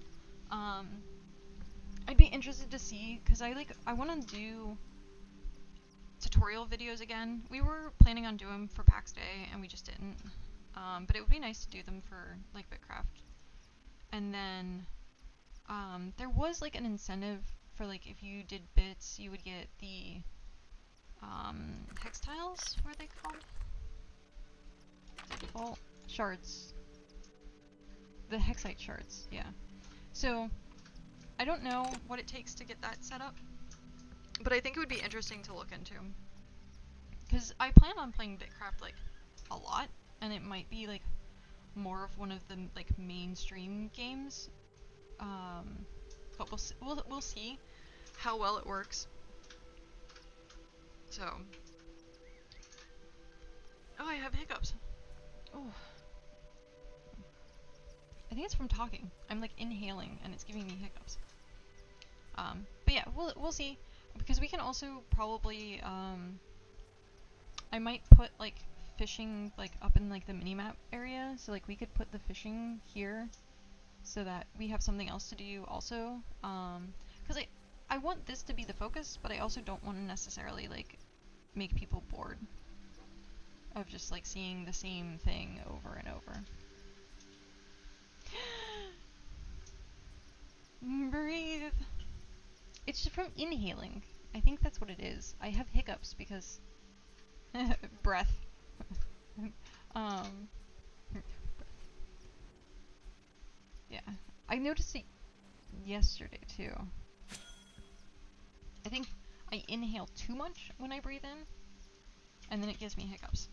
I'd be interested to see, because I want to do tutorial videos again. We were planning on doing them for PAX Day, and we just didn't. But it would be nice to do them for, like, BitCraft. And then, there was, like, an incentive for, like, if you did bits, you would get the, hex tiles, what are they called? Default shards. The hexite shards, yeah. So, I don't know what it takes to get that set up, but I think it would be interesting to look into. Because I plan on playing BitCraft, like, a lot, and it might be, like, more of one of the, like, mainstream games. But we'll see how well it works. So. Oh, I have hiccups. Oh. I think it's from talking. I'm, like, inhaling, and it's giving me hiccups. But yeah, we'll see. Because we can also probably, I might put, like, fishing, like, up in, like, the minimap area. So, like, we could put the fishing here so that we have something else to do also. Because I want this to be the focus, but I also don't want to necessarily, like, make people bored of just, like, seeing the same thing over and over. Breathe. It's just from inhaling. I think that's what it is. I have hiccups because breath. Yeah. I noticed it yesterday too. I think I inhale too much when I breathe in, and then it gives me hiccups.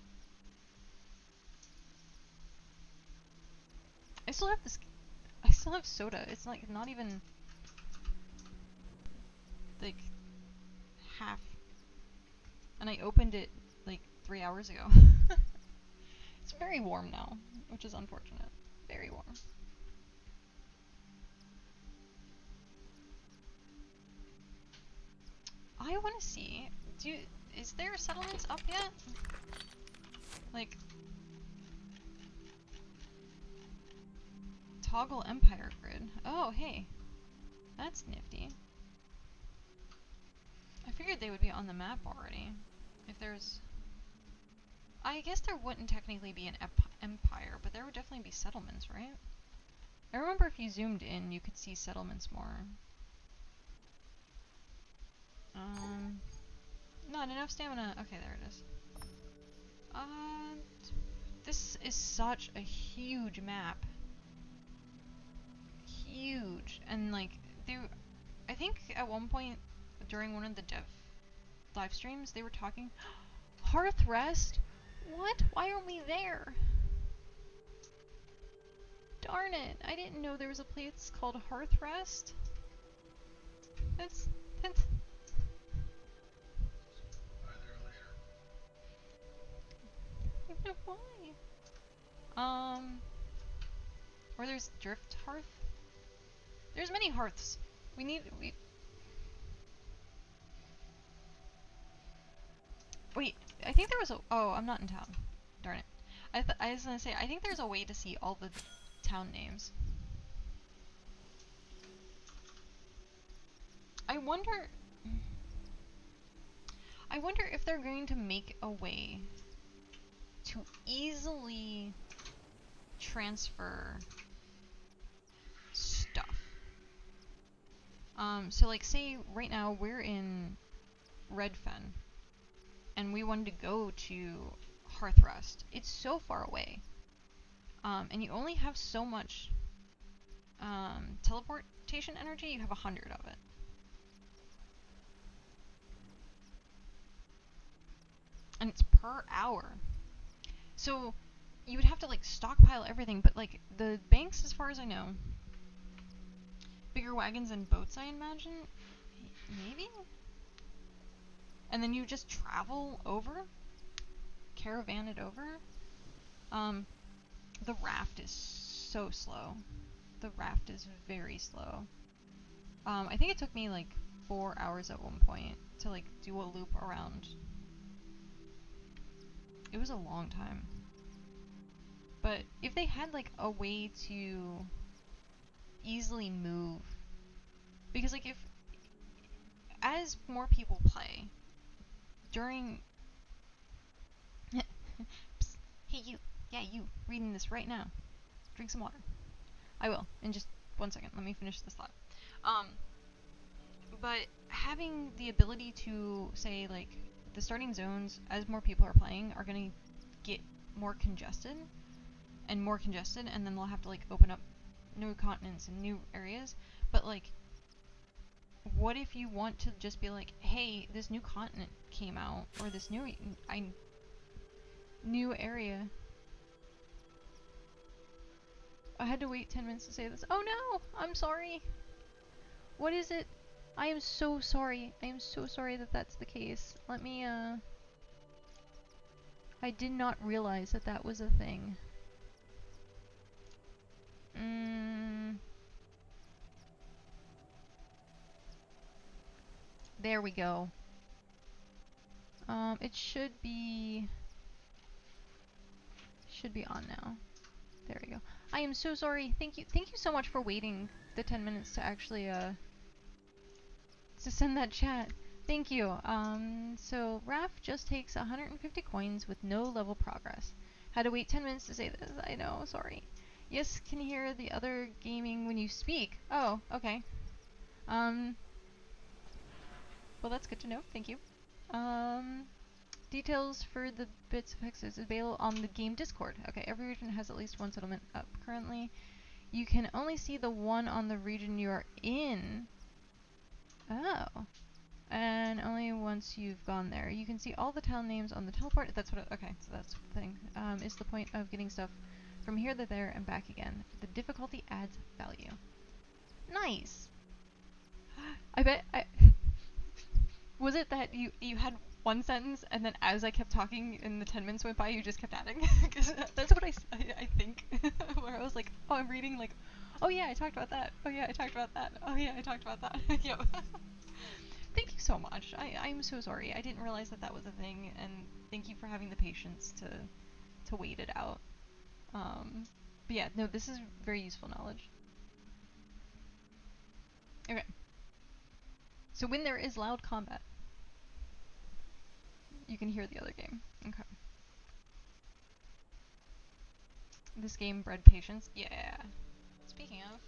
I still have soda. It's like not even like half. And I opened it like 3 hours ago. It's very warm now, which is unfortunate. Very warm. I want to see. Is there settlements up yet? Like, toggle empire grid. Oh, hey, that's nifty. I figured they would be on the map already. If there's, I guess there wouldn't technically be an empire, but there would definitely be settlements, right? I remember if you zoomed in, you could see settlements more. Not enough stamina. Okay, there it is. This is such a huge map. Huge. And, like, I think at one point during one of the dev live streams, they were talking, Hearth Rest? What? Why aren't we there? Darn it. I didn't know there was a place called Hearth Rest. That's I don't know why. Or there's Drift Hearth? There's many hearths. Wait, I think there was oh, I'm not in town. Darn it. I was gonna say, I think there's a way to see all the town names. I wonder if they're going to make a way to easily transfer stuff. So like, say right now we're in Redfen, and we wanted to go to Hearthrest. It's so far away. And you only have so much teleportation energy. You have 100 of it. And it's per hour. So you would have to like stockpile everything, but like the banks, as far as I know, bigger wagons and boats, I imagine, maybe? And then you just travel over? Caravan it over? The raft is so slow. The raft is very slow. I think it took me like 4 hours at one point to like do a loop around. It was a long time. But if they had like a way to easily move, because like if as more people play during Psst, hey you, yeah you, reading this right now, drink some water. I will in just 1 second. Let me finish this thought. But having the ability to say like the starting zones as more people are playing are gonna get more congested, and then they'll have to like open up new continents and new areas. But like, what if you want to just be like, hey, this new continent came out, or this new area. I had to wait 10 minutes to say this. Oh no! I'm sorry! What is it? I am so sorry. I am so sorry that that's the case. Let me, I did not realize that that was a thing. There we go. It should be on now. There we go. I am so sorry. Thank you so much for waiting the 10 minutes to actually, to send that chat. Thank you. So Raph just takes 150 coins with no level progress. Had to wait 10 minutes to say this. I know, sorry. Yes, can hear the other gaming when you speak. Oh, okay. Well, that's good to know. Thank you. Details for the bits of hexes available on the game Discord. Okay, every region has at least one settlement up currently. You can only see the one on the region you are in. Oh. And only once you've gone there. You can see all the town names on the teleport. That's what okay, so that's the thing. Is the point of getting stuff from here to there and back again. The difficulty adds value. Nice! I bet was it that you had one sentence and then as I kept talking and the 10 minutes went by, you just kept adding? Because that's what I think. Where I was like, oh, I'm reading like, oh yeah, I talked about that. Oh yeah, I talked about that. Oh yeah, I talked about that. Yep. Thank you so much. I'm so sorry. I didn't realize that that was a thing, and thank you for having the patience to wait it out. But yeah, no, this is very useful knowledge. Okay. So when there is loud combat, you can hear the other game. Okay. This game bred patience? Yeah. Speaking of.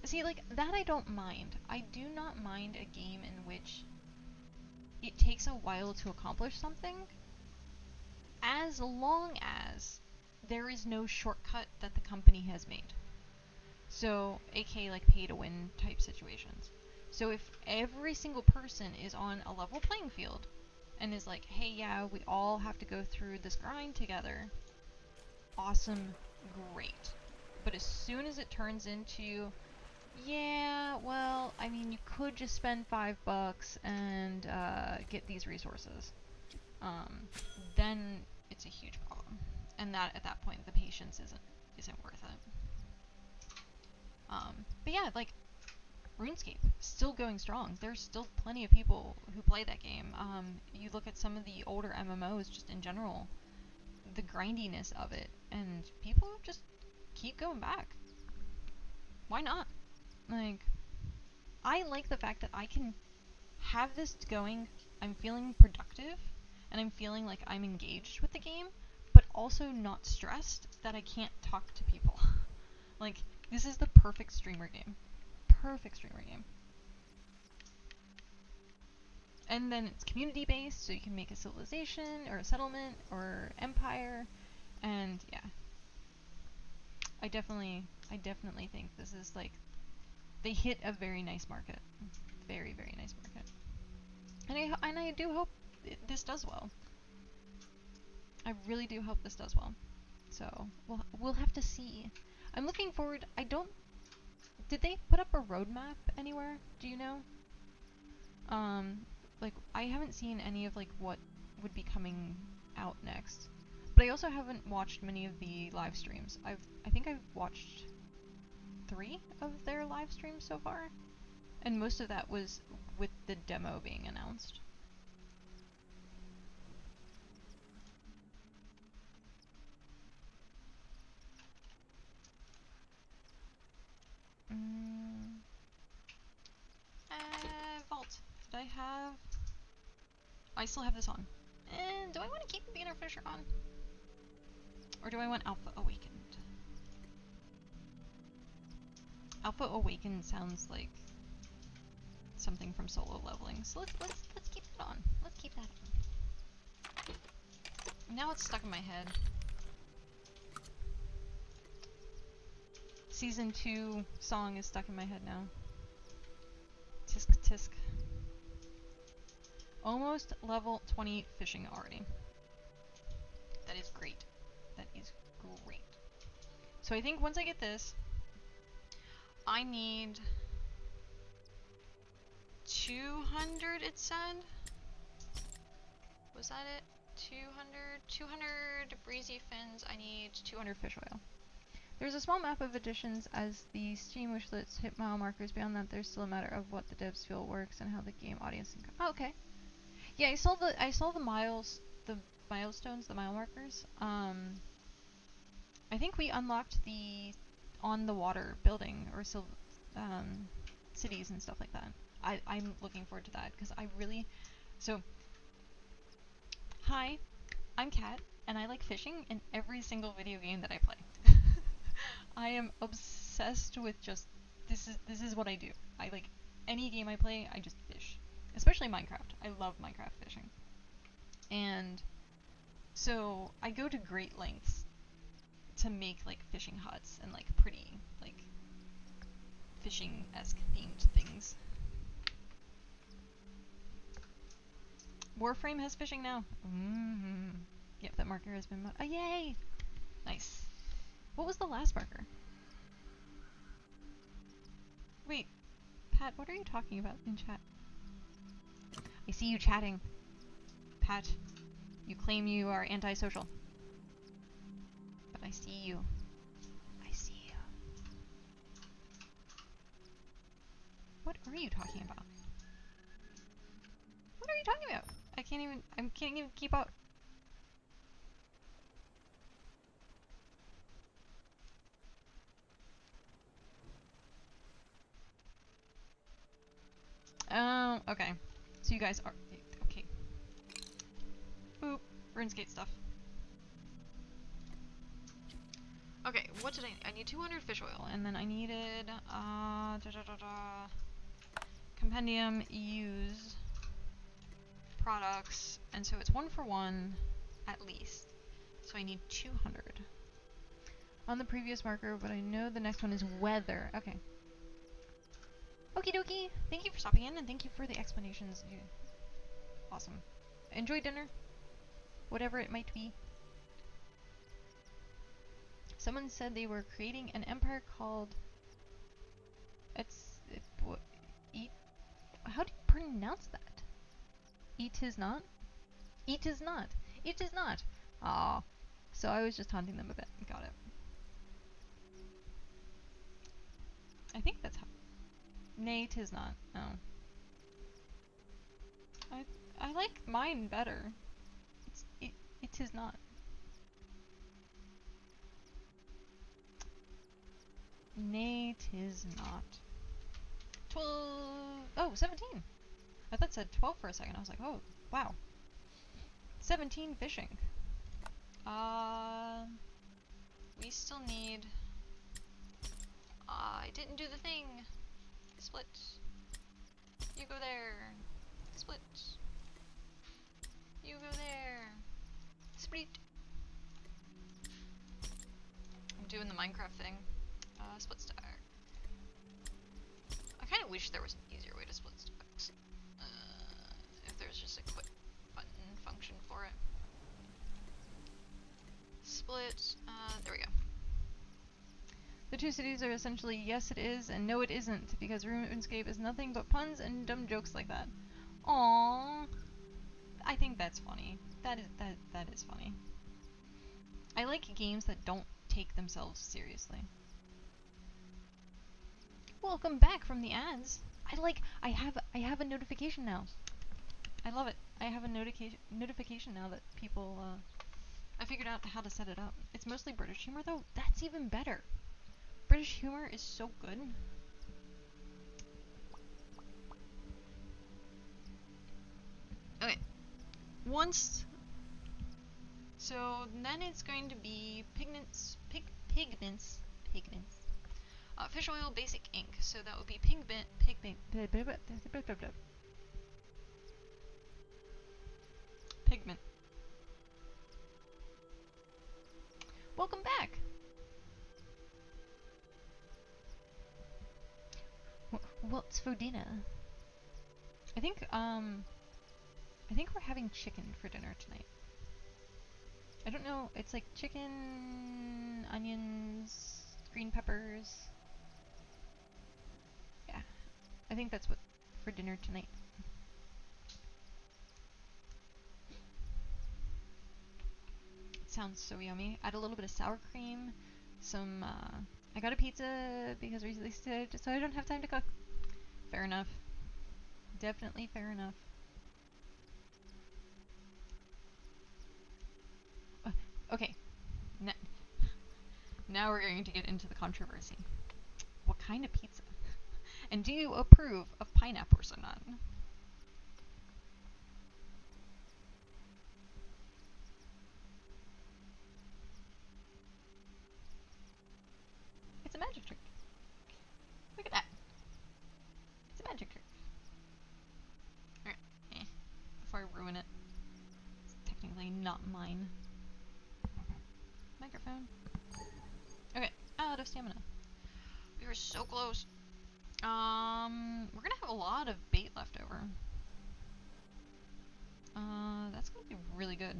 See, like, that I don't mind. I do not mind a game in which it takes a while to accomplish something, as long as there is no shortcut that the company has made. So, aka like pay to win type situations. So if every single person is on a level playing field and is like, hey, yeah, we all have to go through this grind together, awesome, great. But as soon as it turns into, yeah, well, I mean, you could just spend $5 and get these resources, then it's a huge problem. And that at that point, the patience isn't worth it. But yeah, like, RuneScape, still going strong. There's still plenty of people who play that game. You look at some of the older MMOs just in general, the grindiness of it, and people just keep going back. Why not? Like, I like the fact that I can have this going, I'm feeling productive, and I'm feeling like I'm engaged with the game, but also not stressed that I can't talk to people. Like, this is the perfect streamer game. Perfect streamer game. And then it's community based, so you can make a civilization or a settlement or empire, and yeah. I definitely think this is like, they hit a very nice market. Very, very nice market. And I do hope this does well. I really do hope this does well. So, we'll have to see. I'm looking forward. Did they put up a roadmap anywhere? Do you know? Like, I haven't seen any of like what would be coming out next. But I also haven't watched many of the live streams. I think I've watched 3 of their live streams so far, and most of that was with the demo being announced. Vault. Did I have... I still have this on. And do I want to keep the beginner fisher on? Or do I want Alpha Awakened? Alpha Awakened sounds like something from solo leveling. So let's keep that on. Let's keep that on. Now it's stuck in my head. Season 2 song is stuck in my head now. Tisk tisk. Almost level 20 fishing already. That is great. That is great. So I think once I get this, I need 200, it said? Was that it? 200 breezy fins. I need 200 fish oil. There's a small map of additions as the Steam wishlets hit mile markers. Beyond that, there's still a matter of what the devs feel works and how the game audience can oh, okay. Yeah, I saw the milestones, the mile markers. I think we unlocked the on the water building or cities and stuff like that. I'm looking forward to that because I really hi, I'm Kat and I like fishing in every single video game that I play. I am obsessed with just this is what I do. I like any game I play, I just fish. Especially Minecraft. I love Minecraft fishing. And so I go to great lengths to make like fishing huts and like pretty like fishing-esque themed things. Warframe has fishing now. Yep, that marker has been oh, yay! Nice. What was the last marker? Wait, Pat, what are you talking about in chat? I see you chatting. Pat, you claim you are antisocial. But I see you. I see you. What are you talking about? What are you talking about? I can't even keep up. Okay. So you guys are okay. Boop. RuneScape stuff. Okay, what did I need 200 fish oil, and then I needed compendium use products, and so it's 1 for 1 at least. So I need 200 on the previous marker, but I know the next one is weather. Okay. Okie dokie. Thank you for stopping in, and thank you for the explanations. Awesome. Enjoy dinner. Whatever it might be. Someone said they were creating an empire called... How do you pronounce that? It is not? It is not. It is not. Ah. So I was just taunting them a bit. Got it. I think that's how... Nay, 'tis not. No. I like mine better. It is not. Nay, 'tis not. 12... Oh, 17! I thought it said 12 for a second. I was like, oh, wow. 17 fishing. We still need... I didn't do the thing. Split. You go there. Split. You go there. Split. I'm doing the Minecraft thing. Split stack. I kind of wish there was an easier way to split stacks. If there's just a quick button function for it. Split. There we go. The two cities are essentially yes it is and no it isn't, because RuneScape is nothing but puns and dumb jokes like that. Aww. I think that's funny. That is funny. I like games that don't take themselves seriously. Welcome back from the ads. I have a notification now. I love it. I have a notification now that people I figured out how to set it up. It's mostly British humor though. That's even better. British humor is so good. once. So then it's going to be pigments. Fish oil, basic ink. So that would be pigment. Welcome back. What's for dinner? I think we're having chicken for dinner tonight. I don't know. It's like chicken, onions, green peppers. Yeah, I think that's what for dinner tonight. It sounds so yummy. Add a little bit of sour cream, some. I got a pizza because we released it, so I don't have time to cook. Fair enough. Definitely fair enough. Okay. Now we're going to get into the controversy. What kind of pizza? And do you approve of pineapples or not? It's a magic trick. Look at that. It's a magic trick. Alright. Before I ruin it. It's technically not mine. Microphone. Okay. Out of stamina. We were so close. We're gonna have a lot of bait left over. That's gonna be really good.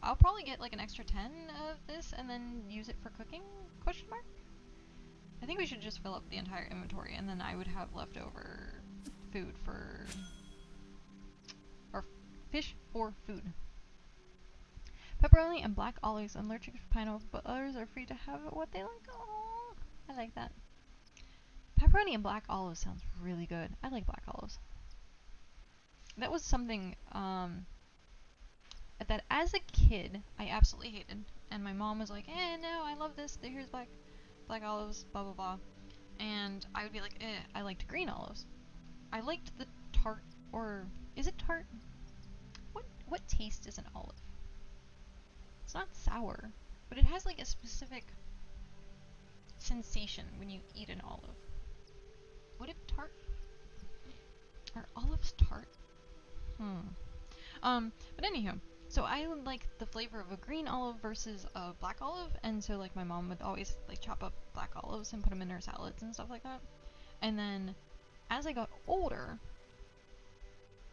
I'll probably get like an extra 10 of this and then use it for cooking? Question mark? I think we should just fill up the entire inventory and then I would have leftover food for... or fish for food. Pepperoni and black olives. I'm allergic to pineapple, but others are free to have what they like. Oh, I like that. Pepperoni and black olives sounds really good. I like black olives. That was something that as a kid I absolutely hated, and my mom was like, no, I love this. Here's black olives, blah blah blah, and I would be like, I liked green olives. I liked the tart, or is it tart? What taste is an olive? It's not sour, but it has like a specific sensation when you eat an olive. Would it tart? Are olives tart? But anywho, so I like the flavor of a green olive versus a black olive, and so like my mom would always like chop up black olives and put them in her salads and stuff like that. And then as I got older,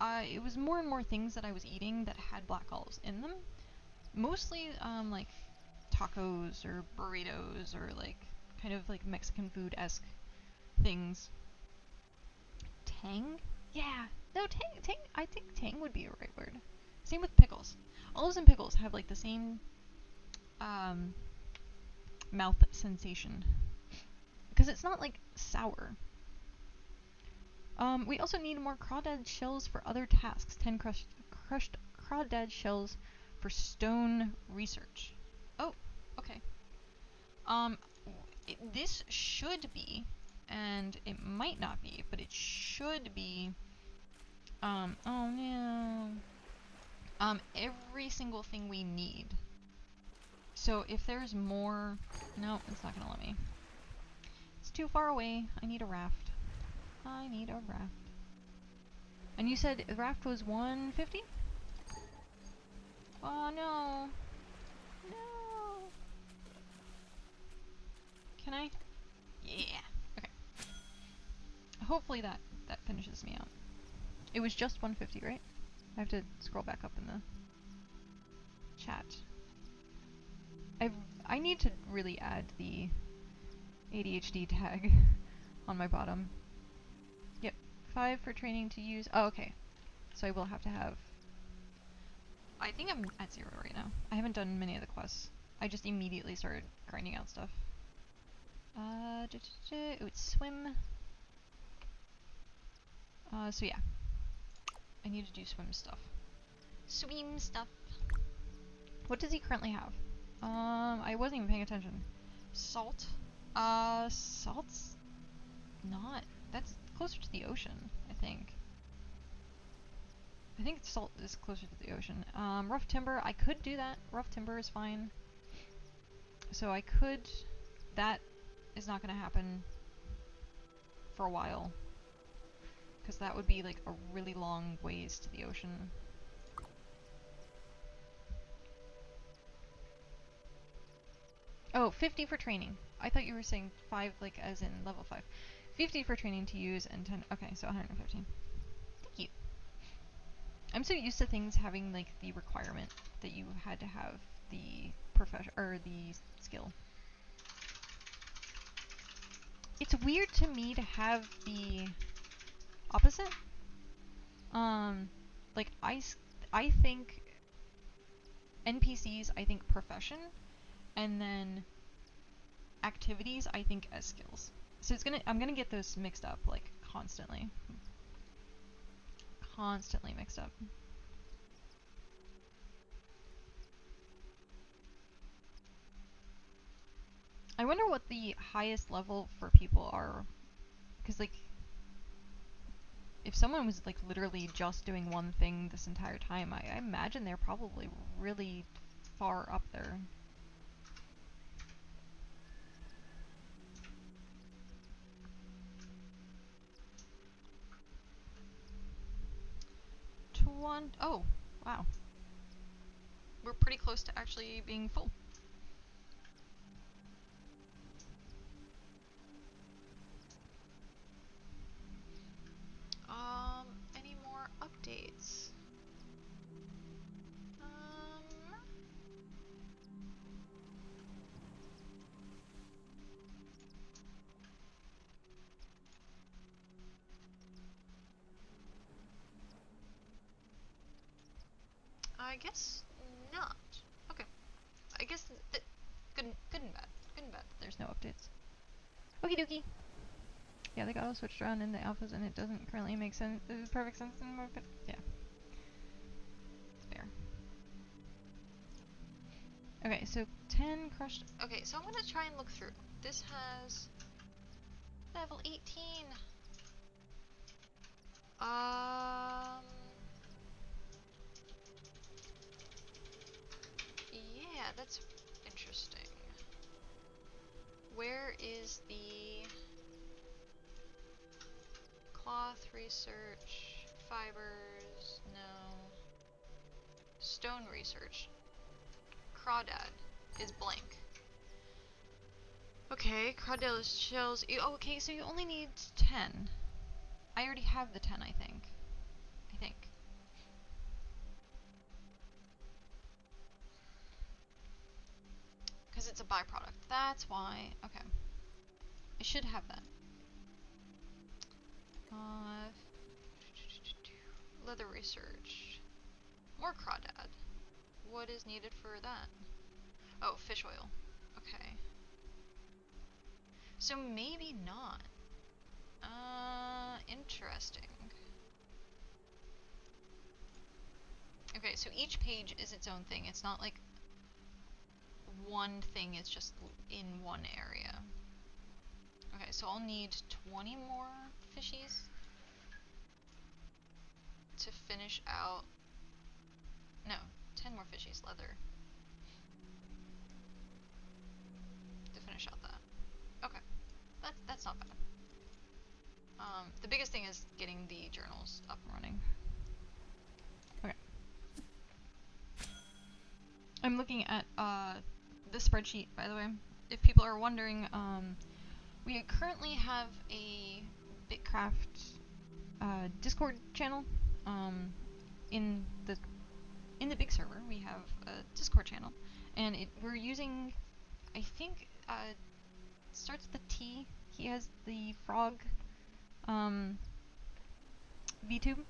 it was more and more things that I was eating that had black olives in them. Mostly like tacos or burritos or like kind of like Mexican food-esque things. Tang? Yeah. No, tang, I think tang would be a right word. Same with pickles. Olives and pickles have like the same mouth sensation. Because it's not like sour. We also need more crawdad shells for other tasks. 10 crushed crawdad shells for stone research. Oh, okay. This should be, and it might not be, but it should be, oh no, every single thing we need. So if there's more, no, it's not gonna let me. It's too far away. I need a raft. I need a raft. And you said the raft was 150? Oh no. No. Can I? Yeah. Okay. Hopefully that finishes me out. It was just 150, right? I have to scroll back up in the chat. I need to really add the ADHD tag on my bottom. Yep. 5 for training to use. Oh, okay. So I will have to have... I think I'm at 0 right now. I haven't done many of the quests. I just immediately started grinding out stuff. It's swim. So yeah. I need to do swim stuff. Swim stuff. What does he currently have? I wasn't even paying attention. Salt. Salt's not. That's closer to the ocean, I think. I think salt is closer to the ocean. Rough timber, I could do that. Rough timber is fine. So I could... That is not going to happen for a while. Because that would be like a really long ways to the ocean. Oh, 50 for training. I thought you were saying 5 like as in level 5. 50 for training to use and 10... Okay, so 115. Thank you. I'm so used to things having like the requirement that you had to have the profession or the skill. It's weird to me to have the opposite. Like I think NPCs, I think profession, and then activities, I think as skills. So I'm gonna get those mixed up like constantly mixed up. I wonder what the highest level for people are, because like if someone was like literally just doing one thing this entire time, I imagine they're probably really far up there. Oh, wow. We're pretty close to actually being full. Any more updates? I guess not. Okay. I guess good and bad. Good and bad. There's no updates. Okie dokie. Yeah, they got all switched around in the alphas, and it doesn't currently make sense. Perfect sense anymore. But yeah, it's fair. Okay, so 10 crushed. Okay, so I'm gonna try and look through. This has level 18. Yeah, that's interesting. Where is the cloth research? Fibers? No. Stone research. Crawdad is blank. Okay, Crawdad shells. Okay, so you only need 10. I already have the 10, I think. Because it's a byproduct. That's why. Okay. I should have that. Leather research. More crawdad. What is needed for that? Oh, fish oil. Okay. So maybe not. Interesting. Okay, so each page is its own thing. It's not like one thing is just in one area. Okay, so I'll need 20 more fishies to finish out... No, 10 more fishies, leather. To finish out that. Okay, that's not bad. The biggest thing is getting the journals up and running. Okay. I'm looking at the spreadsheet, by the way. If people are wondering, we currently have a BitCraft Discord channel. In the big server, we have a Discord channel, and we're using, I think, starts with the T. He has the frog VTube.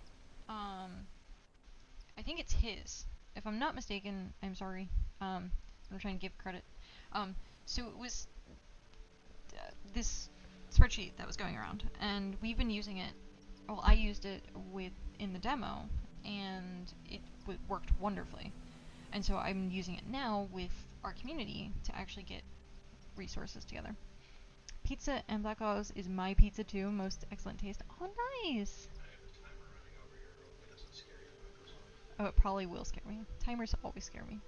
I think it's his. If I'm not mistaken, I'm sorry. I'm trying to give credit. So it was this spreadsheet that was going around, and we've been using it. Well, I used it in the demo, and it worked wonderfully. And so I'm using it now with our community to actually get resources together. Pizza and black olives is my pizza too. Most excellent taste. Oh, nice. I have the timer running over here. Hopefully it doesn't scare you when it goes Oh, it probably will scare me. Timers always scare me.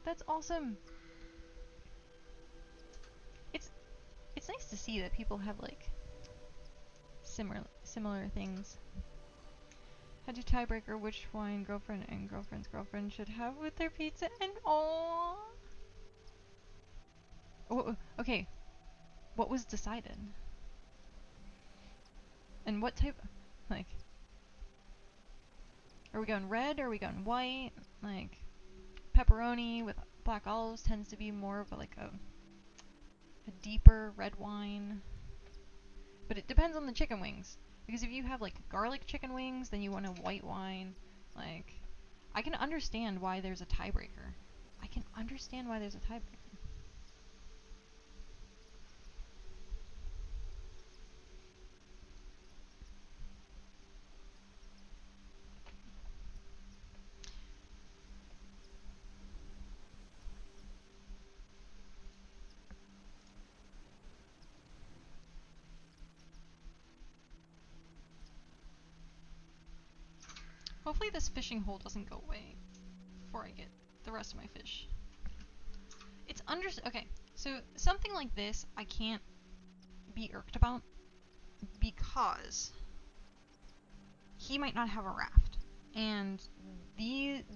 That's awesome. It's nice to see that people have like similar things. Had to tiebreaker which wine girlfriend and girlfriend's girlfriend should have with their pizza and oh. Okay. What was decided? And what type? Like, are we going red? Or are we going white? Like, pepperoni with black olives tends to be more of like a deeper red wine. But it depends on the chicken wings. Because if you have like garlic chicken wings, then you want a white wine. Like, I can understand why there's a tiebreaker. I can understand why there's a tiebreaker. Hopefully this fishing hole doesn't go away before I get the rest of my fish. It's okay, so something like this I can't be irked about because he might not have a raft. And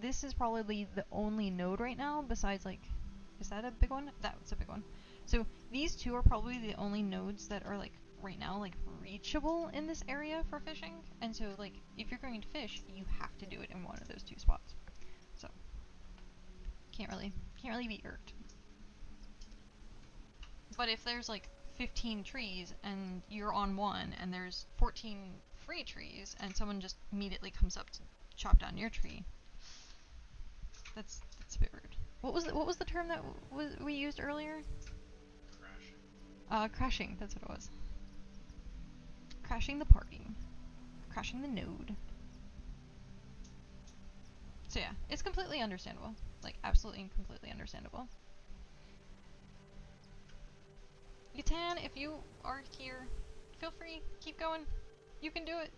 this is probably the only node right now besides like, is that a big one? That's a big one. So these two are probably the only nodes that are like right now like reachable in this area for fishing. And so like if you're going to fish, you have to do it in one of those two spots. So can't really be irked. But if there's like 15 trees and you're on one and there's 14 free trees and someone just immediately comes up to chop down your tree, that's a bit rude. What was the term that we used earlier? Crashing. Crashing, that's what it was. Crashing the party. Crashing the node. So yeah, it's completely understandable. Like, absolutely and completely understandable. Yatan, if you are here, feel free, keep going. You can do it.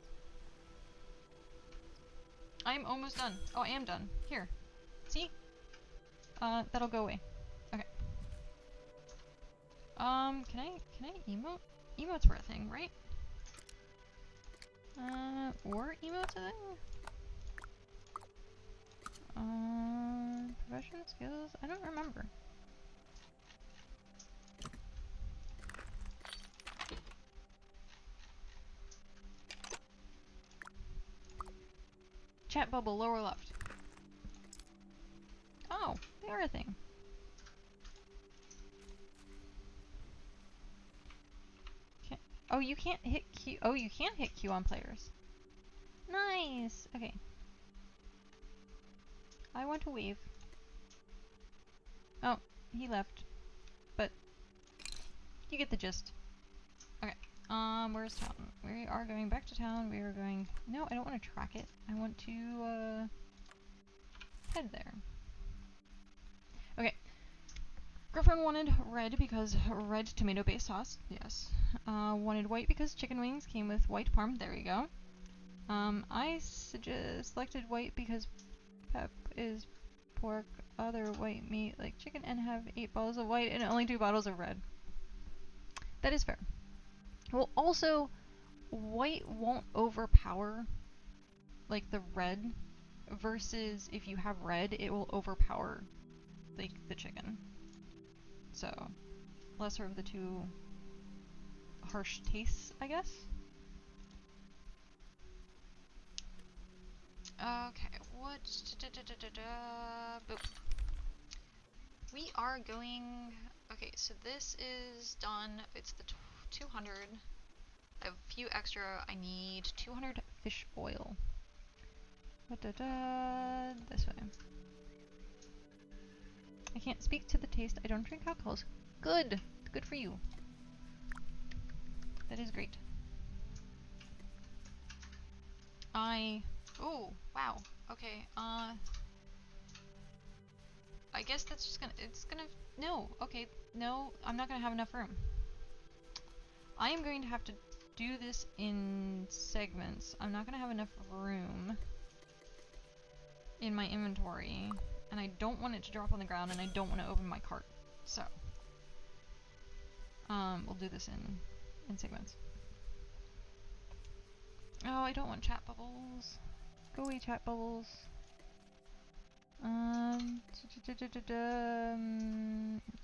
I'm almost done. Oh, I am done. Here. See? That'll go away. Okay. Can I emote? Emotes were a thing, right? Were emotes a thing? Profession skills? I don't remember. Chat bubble, lower left. Oh, they are a thing. Oh, you can't hit Q. Oh, you can hit Q on players. Nice. Okay. I want to wave. Oh, he left. But you get the gist. Okay. Where's town? We are going back to town. We are going... No, I don't want to track it. I want to, head there. Okay. Girlfriend wanted red because red tomato-based sauce. Yes. Wanted white because chicken wings came with white parm. There we go. I selected white because pep is pork, other white meat like chicken, and have 8 bottles of white and only 2 bottles of red. That is fair. Well, also, white won't overpower like the red, versus if you have red, it will overpower like the chicken. So, lesser of the two harsh tastes, I guess. Okay, what? Boop. We are going... Okay, so this is done. It's the 200. I have a few extra. I need 200 fish oil. This way. I can't speak to the taste. I don't drink alcohols. Good! Good for you. That is great. Oh, wow. Okay, I guess that's just no, okay, no, I'm not gonna have enough room. I am going to have to do this in segments. I'm not gonna have enough room. in my inventory, and I don't want it to drop on the ground, and I don't want to open my cart. So, we'll do this in segments. Oh, I don't want chat bubbles. Go away, chat bubbles.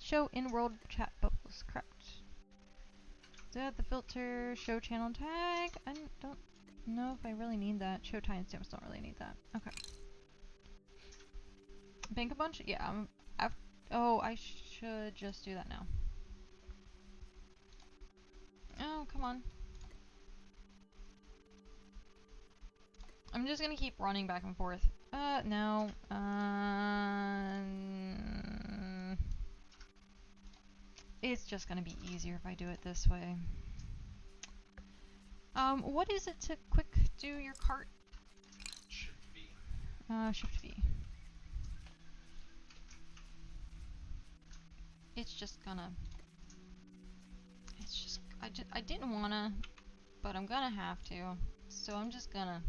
Show in-world chat bubbles. Correct. The filter, show channel tag. I don't know if I really need that. Show timestamps, don't really need that. Okay. Bank a bunch? Yeah, oh, I should just do that now. Oh, come on. I'm just gonna keep running back and forth. No. It's just gonna be easier if I do it this way. What is it to quick do your cart? Shift V. Shift V. It's just, I didn't wanna, but I'm gonna have to. So I'm just gonna.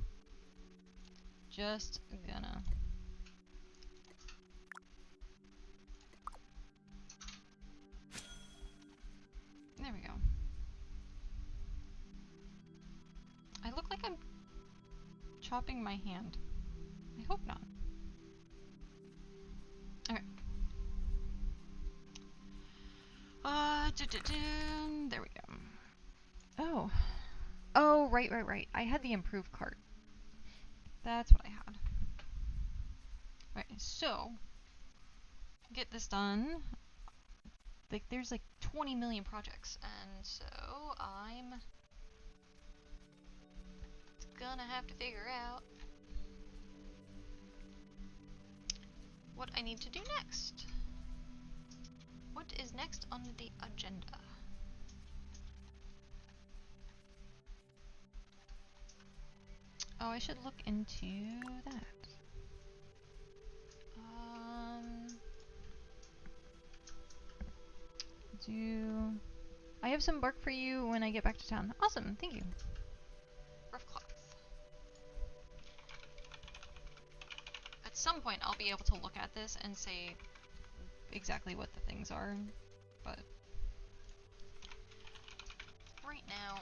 There we go. I look like I'm chopping my hand. I hope not. Okay. There we go. Oh. Oh, right. I had the improved cart. That's what I had. Right, so get this done. Like, there's like 20 million projects, and so I'm gonna have to figure out what I need to do next. What is next on the agenda? Oh, I should look into that. I have some bark for you when I get back to town. Awesome, thank you. Rough cloth. At some point, I'll be able to look at this and say exactly what the things are, but right now,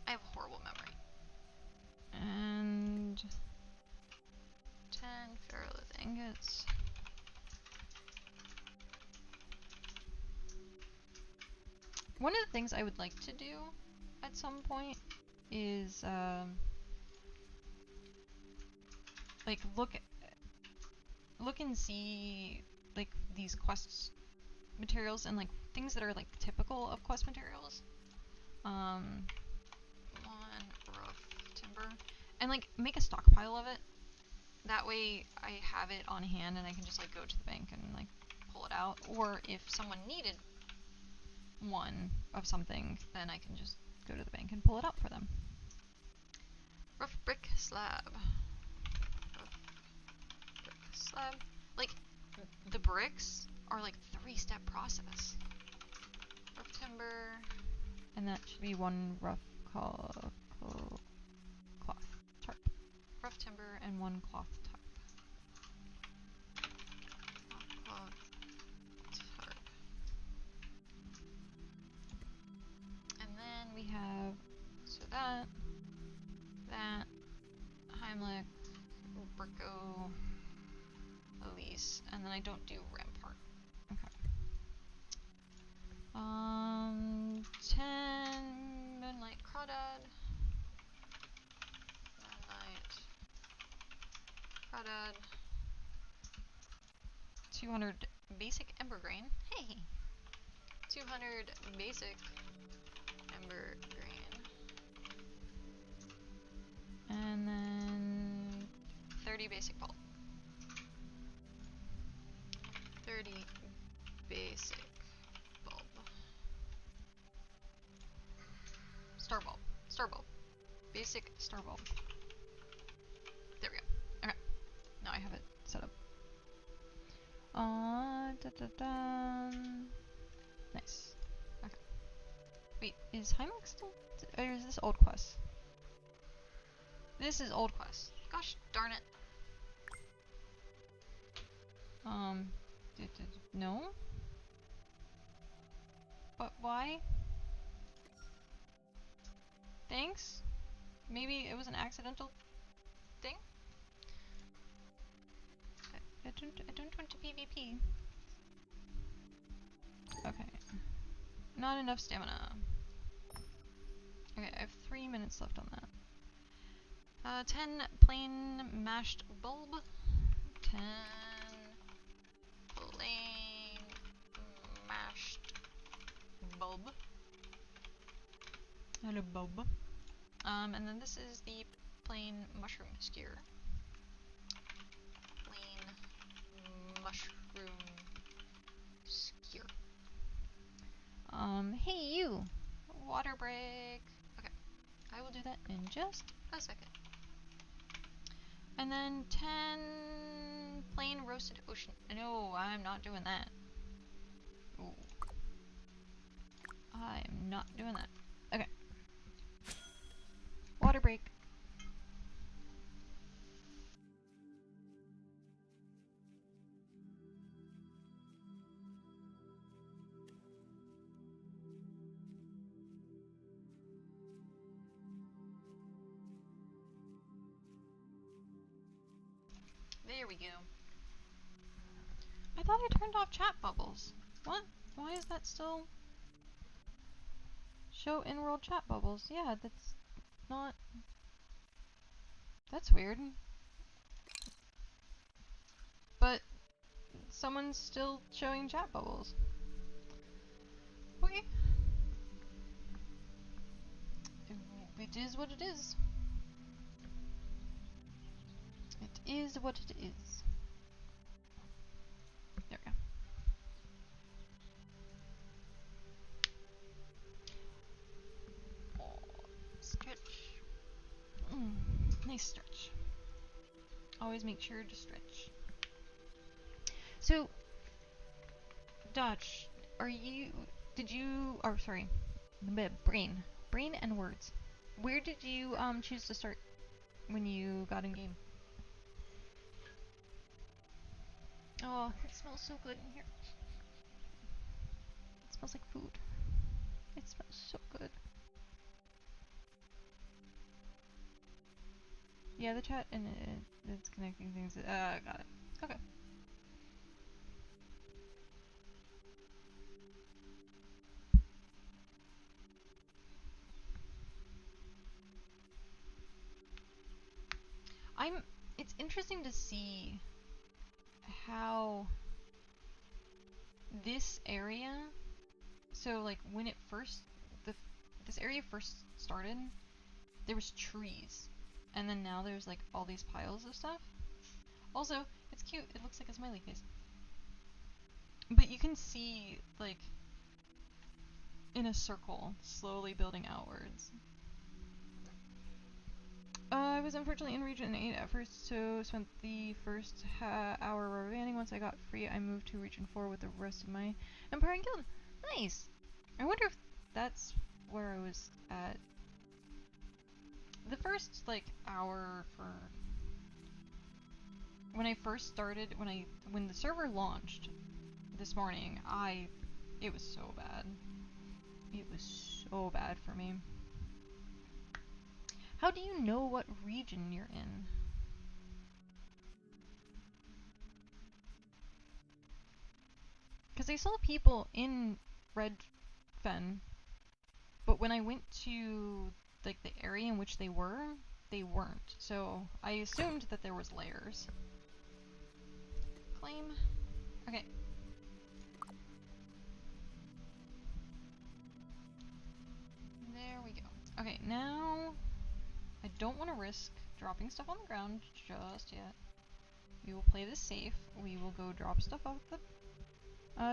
I have a horrible memory. And 10 ferrolith ingots. One of the things I would like to do at some point is like look and see like these quest materials and like things that are like typical of quest materials. One rough timber, and like make a stockpile of it. That way I have it on hand and I can just like go to the bank and like pull it out. Or if someone needed one of something, then I can just go to the bank and pull it out for them. Rough brick slab. Rough brick slab. Like, the bricks are like 3-step process. Rough timber. And that should be one rough cloth tarp. Rough timber and one cloth tarp. Cloth tarp. And then we have, so that, Heimlich, Bricko, Elise, and then I don't do Rampart. Okay. 10 Moonlight Crawdad. Moonlight Crawdad. 200 basic Ember grain. Hey! 200 basic Ember grain. And then 30 basic bulb. 30 basic bulb. Star bulb. Star bulb. Basic star bulb. There we go. Okay. Now I have it set up. Nice. Okay. Wait, is Heimlich still? Or is this old quest? This is old quest. Gosh darn it. Um, no? But why? Thanks? Maybe it was an accidental thing? I don't want to PvP. Okay. Not enough stamina. Okay, I have 3 minutes left on that. 10 plain mashed bulb. 10 plain mashed bulb. Hello, bulb. And then this is the plain mushroom skewer. Plain mushroom skewer. Hey you! Water break. Okay, I will do that in just a second. And then 10 plain roasted ocean. No, I'm not doing that. Ooh. I am not doing that. Okay. Water break. There we go. I thought I turned off chat bubbles. What? Why is that still... Show in-world chat bubbles? Yeah, that's not... That's weird. But someone's still showing chat bubbles. Okay. It is what it is. It is what it is. There we go. Oh, stretch. Nice stretch. Always make sure to stretch. So, Dodge, did you, oh sorry, brain and words. Where did you choose to start when you got in game? Oh, it smells so good in here. It smells like food. It smells so good. Yeah, the chat and it's connecting things. Got it. Okay. It's interesting to see how this area, so like when it first, this area first started, there was trees, and then now there's like all these piles of stuff. Also, it's cute, it looks like a smiley face. But you can see, like, in a circle, slowly building outwards. I was unfortunately in Region 8 at first, so spent the first hour ravaning. Once I got free, I moved to Region 4 with the rest of my Empire and Guild. Nice! I wonder if that's where I was at. The first, like, hour for... When I first started, when the server launched this morning, it was so bad. It was so bad for me. How do you know what region you're in? Because I saw people in Red Fen, but when I went to like the area in which they weren't. So I assumed that there was layers. Claim. Okay. There we go. Okay, now I don't want to risk dropping stuff on the ground just yet. We will play this safe. We will go drop stuff off the...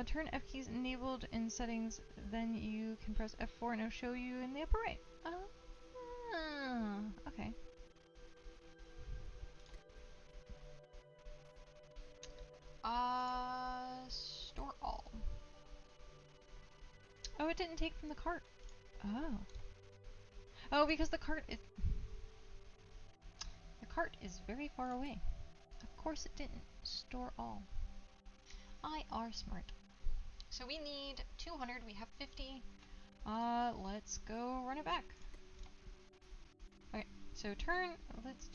turn F keys enabled in settings, then you can press F4 and it'll show you in the upper right. Okay. Store all. Oh, it didn't take from the cart. Oh. Oh, because the cart is very far away. Of course it didn't. Store all. I are smart. So we need 200, we have 50. Let's go run it back. Okay, so turn, let's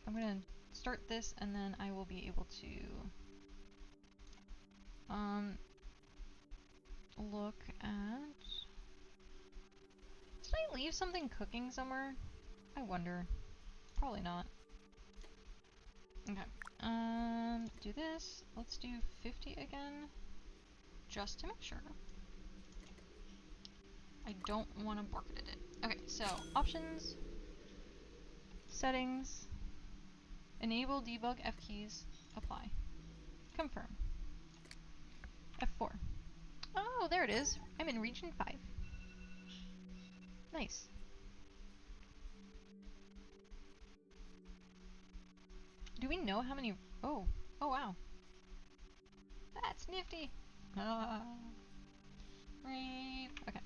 I'm gonna start this and then I will be able to look at, did I leave something cooking somewhere? I wonder. Probably not. Okay. Do this. Let's do 50 again. Just to make sure. I don't want to bucket it. Okay, so options, settings, enable debug F keys, apply. Confirm. F4. Oh, there it is. I'm in region 5. Nice. Do we know how many? Oh, oh wow. That's nifty. Right. Okay.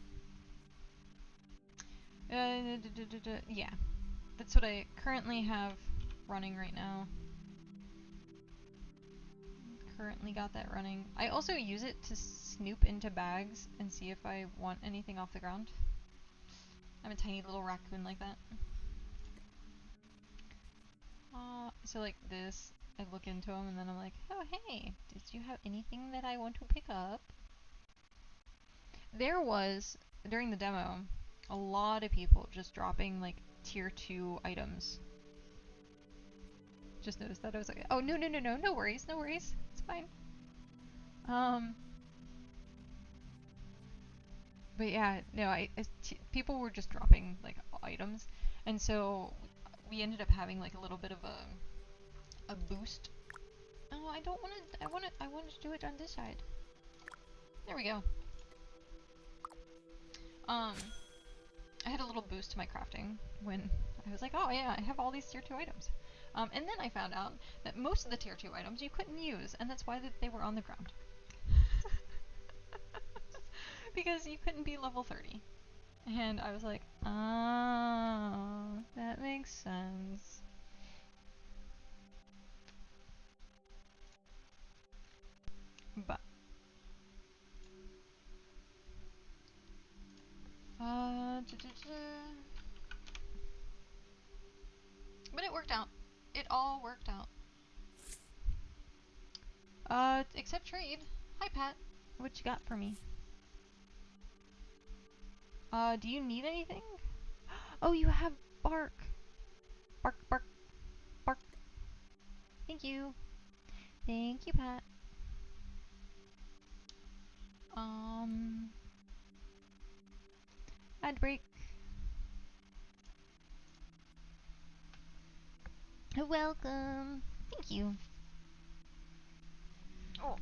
Yeah. That's what I currently have running right now. Currently got that running. I also use it to snoop into bags and see if I want anything off the ground. I'm a tiny little raccoon like that. So like this, I look into them and then I'm like, oh hey, did you have anything that I want to pick up? There was, during the demo, a lot of people just dropping like tier 2 items. Just noticed that. I was like, oh no, no worries, no worries. It's fine. But yeah, no, people were just dropping like items, and so we ended up having like a little bit of a boost. Oh, I don't want to. I want to do it on this side. There we go. I had a little boost to my crafting when I was like, oh yeah, I have all these tier 2 items. And then I found out that most of the tier 2 items you couldn't use, and that's why they were on the ground. Because you couldn't be level 30. And I was like, oh, that makes sense. But but it worked out. It all worked out. Except trade. Hi, Pat. What you got for me? Do you need anything? Oh, you have bark. Bark, bark, bark. Thank you. Thank you, Pat. Ad break. Welcome. Thank you. Oh,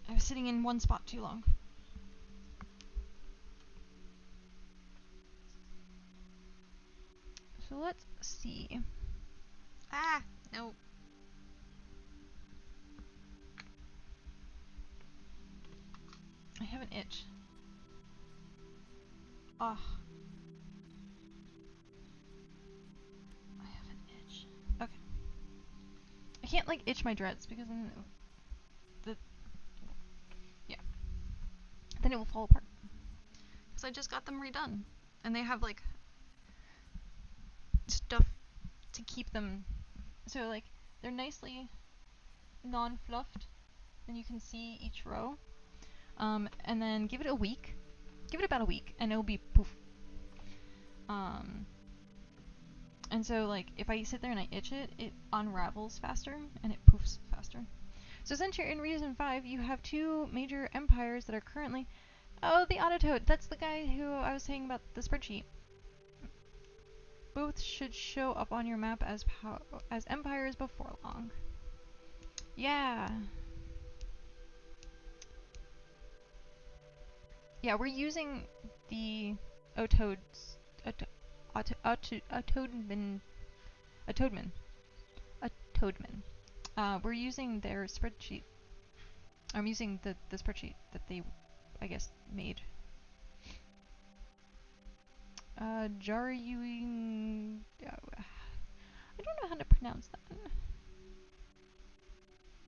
I was sitting in one spot too long. So let's see. Ah, no. I have an itch. Ugh. I have an itch. Okay. I can't like itch my dreads because then then it will fall apart. Because I just got them redone. And they have like stuff to keep them. So like they're nicely non-fluffed. And you can see each row. And then give it a week. Give it about a week and it'll be poof. And so like if I sit there and I itch it, it unravels faster and it poofs faster. So since you're in Region 5, you have 2 major empires that are currently... Oh, the Autotoad! That's the guy who I was saying about the spreadsheet. Both should show up on your map as empires before long. Yeah. Yeah, we're using the Otoad's... Atoadman. We're using their spreadsheet. I'm using the spreadsheet that they, I guess, made. Jaryuing... I don't know how to pronounce that.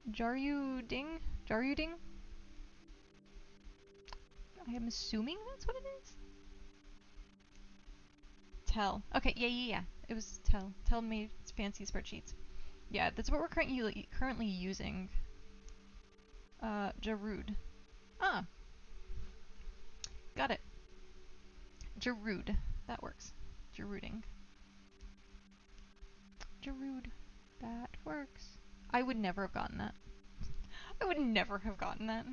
Jaruding? Jaruding? I am assuming that's what it is? Tell. Okay, yeah. It was Tell. Tell made fancy spreadsheets. Yeah, that's what we're currently using. Jarud. Ah, got it. Jarud. That works. Jaruding. Jarud. That works. I would never have gotten that. I would never have gotten that.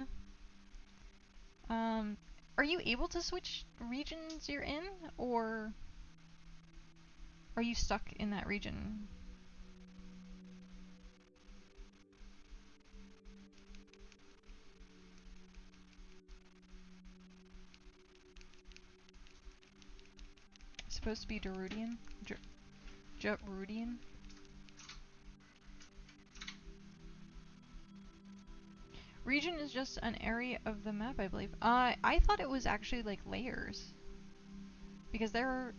Are you able to switch regions you're in, or are you stuck in that region? It's supposed to be Darudian? Jarudian? Region is just an area of the map, I believe. I thought it was actually like layers. Because there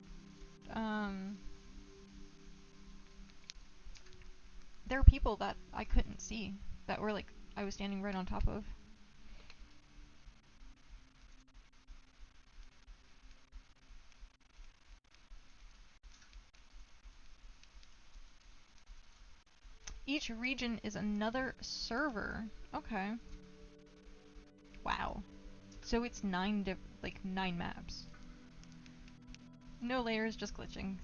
are people that I couldn't see that were like I was standing right on top of. Each region is another server. Okay. Wow. So it's 9 maps. No layers, just glitching.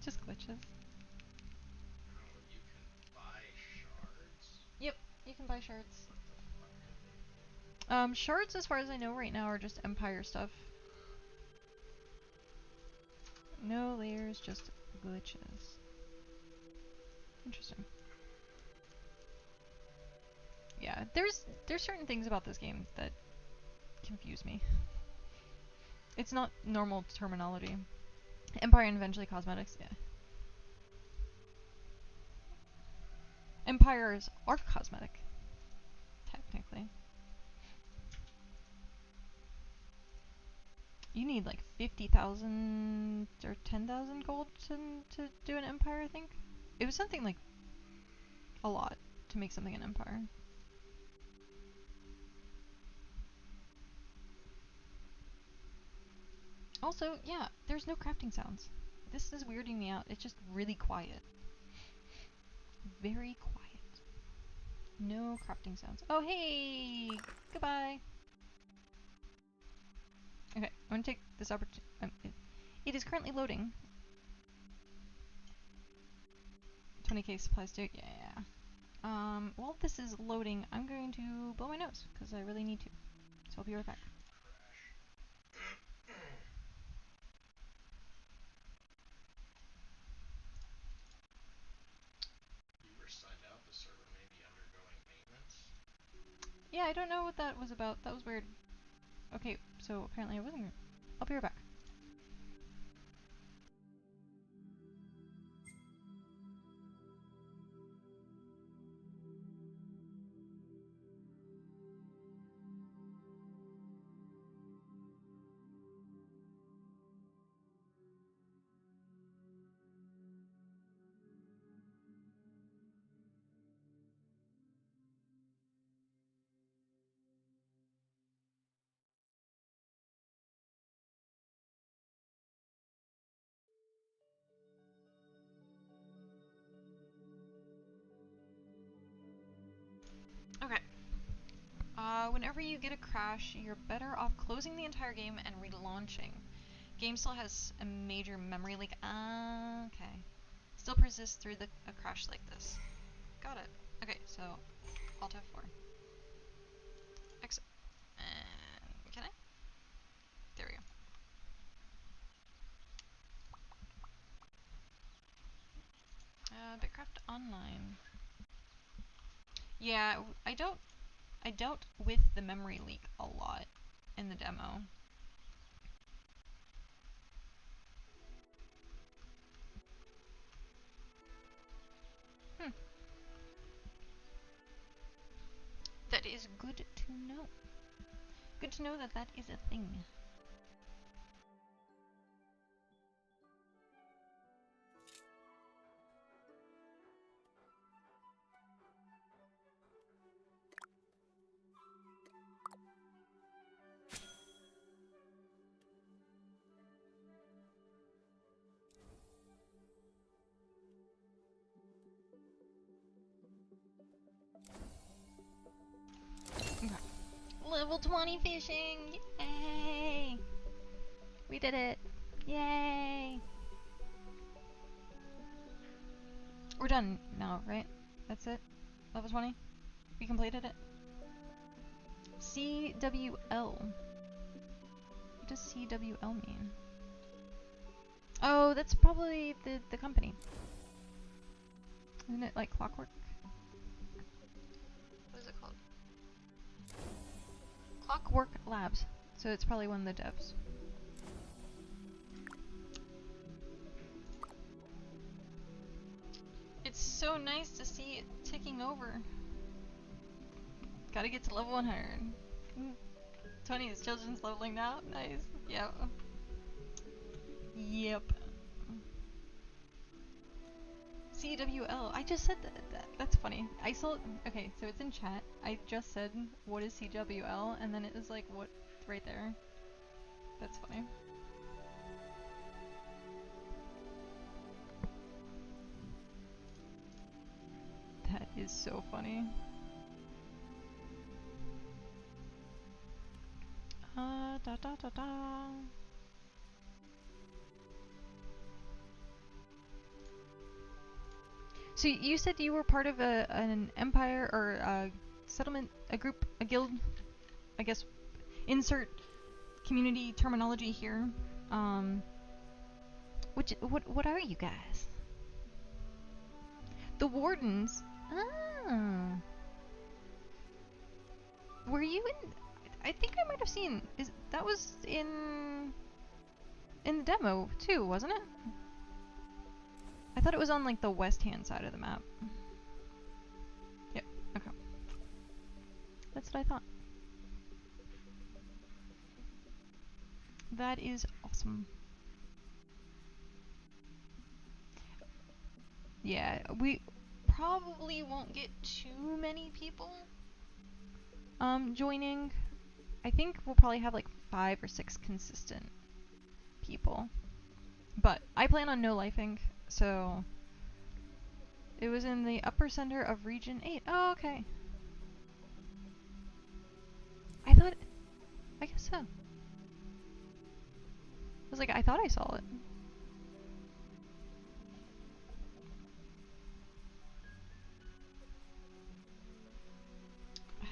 Just glitches. Oh, you can buy shards? Yep, you can buy shards. What the fuck do they do? Shards, as far as I know right now, are just Empire stuff. No layers, just glitches. Interesting. Yeah, there's certain things about this game that confuse me. It's not normal terminology. Empire and eventually cosmetics, yeah. Empires are cosmetic, technically. You need like 50,000 or 10,000 gold to do an empire, I think. It was something like a lot to make something an empire. Also, yeah, there's no crafting sounds. This is weirding me out. It's just really quiet. Very quiet. No crafting sounds. Oh, hey! Goodbye! Okay, I'm gonna take this opportunity. It is currently loading. 20k supplies too? Yeah. While this is loading, I'm going to blow my nose, because I really need to. So I'll be right back. Crash. You were signed out. The server may be undergoing maintenance. Yeah, I don't know what that was about. That was weird. Okay, so apparently I wasn't. I'll be right back. Okay. Whenever you get a crash, you're better off closing the entire game and relaunching. Game still has a major memory leak. Okay. Still persists through a crash like this. Got it. Okay, so Alt F4. Exit. And can I? There we go. BitCraft Online. Yeah, I dealt with the memory leak a lot in the demo. That is good to know. Good to know that that is a thing. Level 20 fishing! Yay! We did it! Yay! We're done now, right? That's it? Level 20? We completed it? CWL. What does CWL mean? Oh, that's probably the company. Isn't it like Clockwork? What is it called? Clockwork Labs. So it's probably one of the devs. It's so nice to see it ticking over. Gotta get to level 100. 20 is children's leveling now. Nice. Yep. Yep. CWL. I just said that. That's funny. I saw. Okay, so it's in chat. I just said, what is CWL? And then it was like, what? Right there. That's funny. That is so funny. Da da da da. So you said you were part of an empire or a settlement, a group, a guild, I guess. Insert community terminology here. What are you guys? The Wardens. Ah. Were you in? I think I might have seen. That was in the demo too, wasn't it? I thought it was on like the west-hand side of the map. Yep. Okay. That's what I thought. That is awesome. Yeah, we probably won't get too many people joining. I think we'll probably have like 5 or 6 consistent people. But I plan on no lifing, so it was in the upper center of Region 8. Oh, okay. I guess so. I was like, I thought I saw it.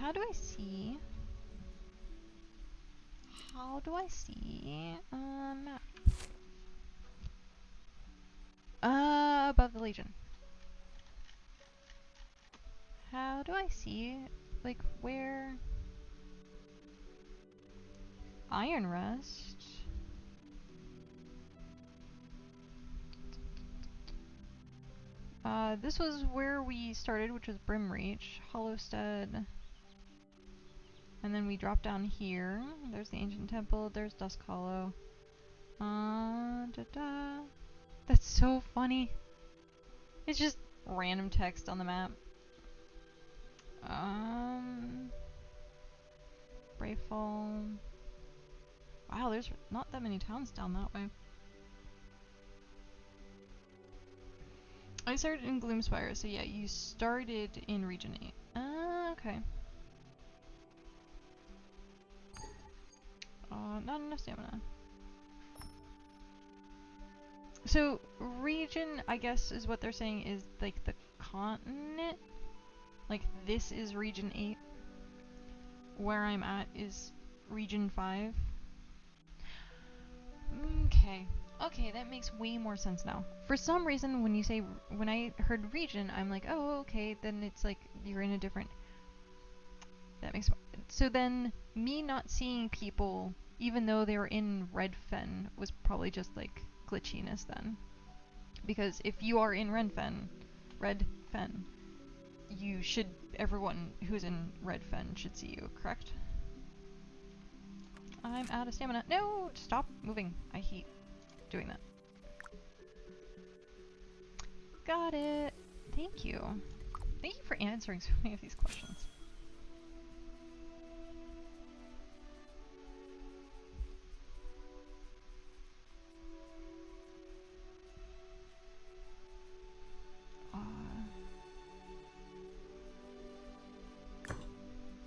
How do I see? How do I see? Map. Above the Legion. How do I see, like, where? Iron Rest. This was where we started, which was Brimreach, Hollowstead. And then we drop down here. There's the Ancient Temple, there's Dusk Hollow. That's so funny. It's just random text on the map. Brayfall. Wow, there's not that many towns down that way. I started in Gloomspire, so yeah, you started in Region 8. Okay. Not enough stamina. So, region, I guess, is what they're saying is, like, the continent? Like, this is Region 8. Where I'm at is Region 5. Okay. Okay, that makes way more sense now. For some reason, when I heard region, I'm like, oh, okay, then it's like, you're in a different... That makes... So then, me not seeing people, even though they were in Redfen, was probably just, like, glitchiness then. Because if you are in Redfen, everyone who's in Redfen should see you, correct? I'm out of stamina. No! Stop moving. I hate doing that. Got it. Thank you. Thank you for answering so many of these questions.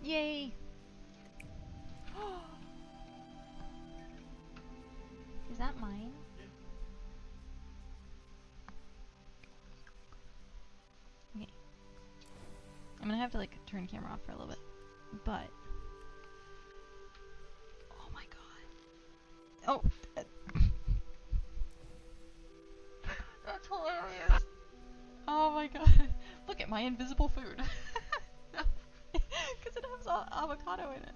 Yay! I'm gonna have to like turn camera off for a little bit, but oh my god, oh, that's hilarious. Oh my god, look at my invisible food, because it has avocado in it,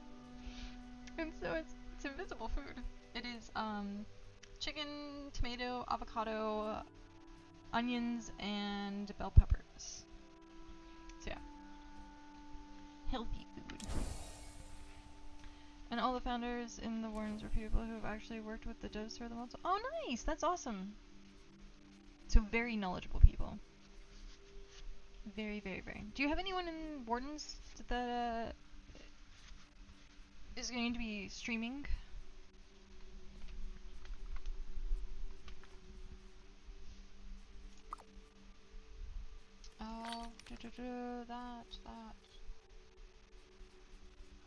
and so it's invisible food. It is chicken, tomato, avocado, onions, and bell peppers. So yeah, healthy food. And all the founders in the Wardens were people who have actually worked with the devs for the most. Oh, nice! That's awesome. So very knowledgeable people. Very, very, very. Do you have anyone in Wardens that is going to be streaming? Oh, that.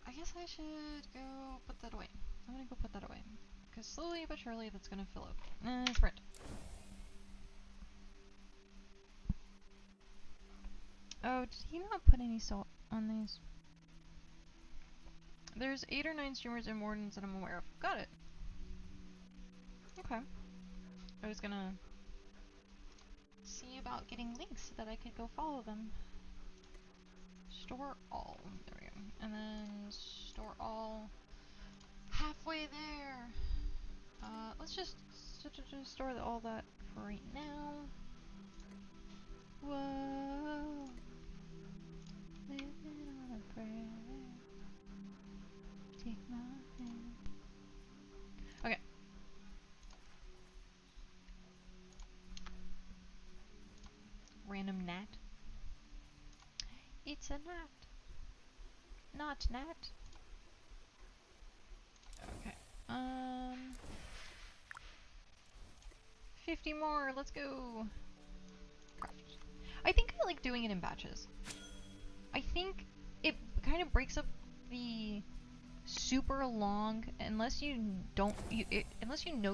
I guess I should go put that away. I'm gonna go put that away. Because slowly but surely that's gonna fill up. Sprint. Oh, did he not put any salt on these? There's 8 or 9 streamers and Wardens that I'm aware of. Got it. Okay. I was gonna see about getting links so that I could go follow them. Store all. There we go. And then store all. Halfway there. Let's just store all that for right now. Whoa. Living on a prayer. Take my hand. Okay. Random gnat. It's a gnat. Not gnat. Okay. 50 more. Let's go. I think I like doing it in batches. I think it kind of breaks up the super long, unless you know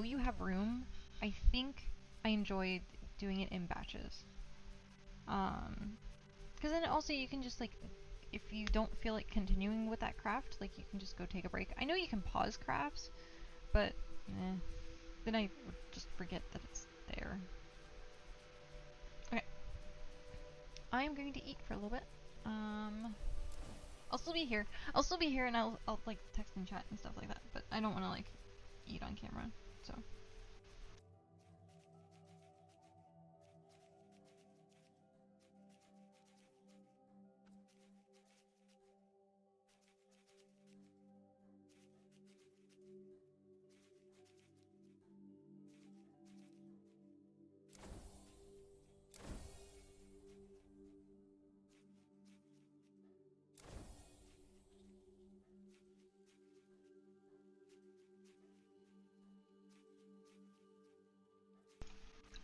you have room. I think I enjoy doing it in batches. Because then also you can just like, if you don't feel like continuing with that craft, like you can just go take a break. I know you can pause crafts, but then I would just forget that it's there. Okay. I am going to eat for a little bit. I'll still be here. And I'll like text and chat and stuff like that, but I don't want to like eat on camera, so.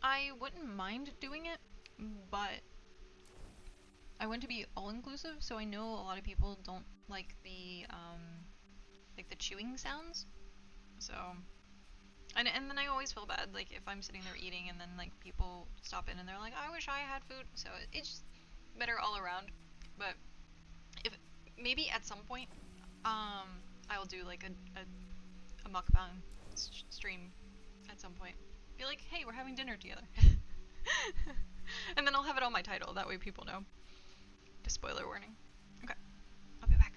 I wouldn't mind doing it, but I want to be all-inclusive, so I know a lot of people don't like the chewing sounds. So, and then I always feel bad, like, if I'm sitting there eating and then, like, people stop in and they're like, I wish I had food, so it's just better all around. But if maybe at some point, I'll do, like, a mukbang stream at some point. Be like, hey, we're having dinner together. And then I'll have it on my title, that way people know. Spoiler warning. Okay, I'll be back.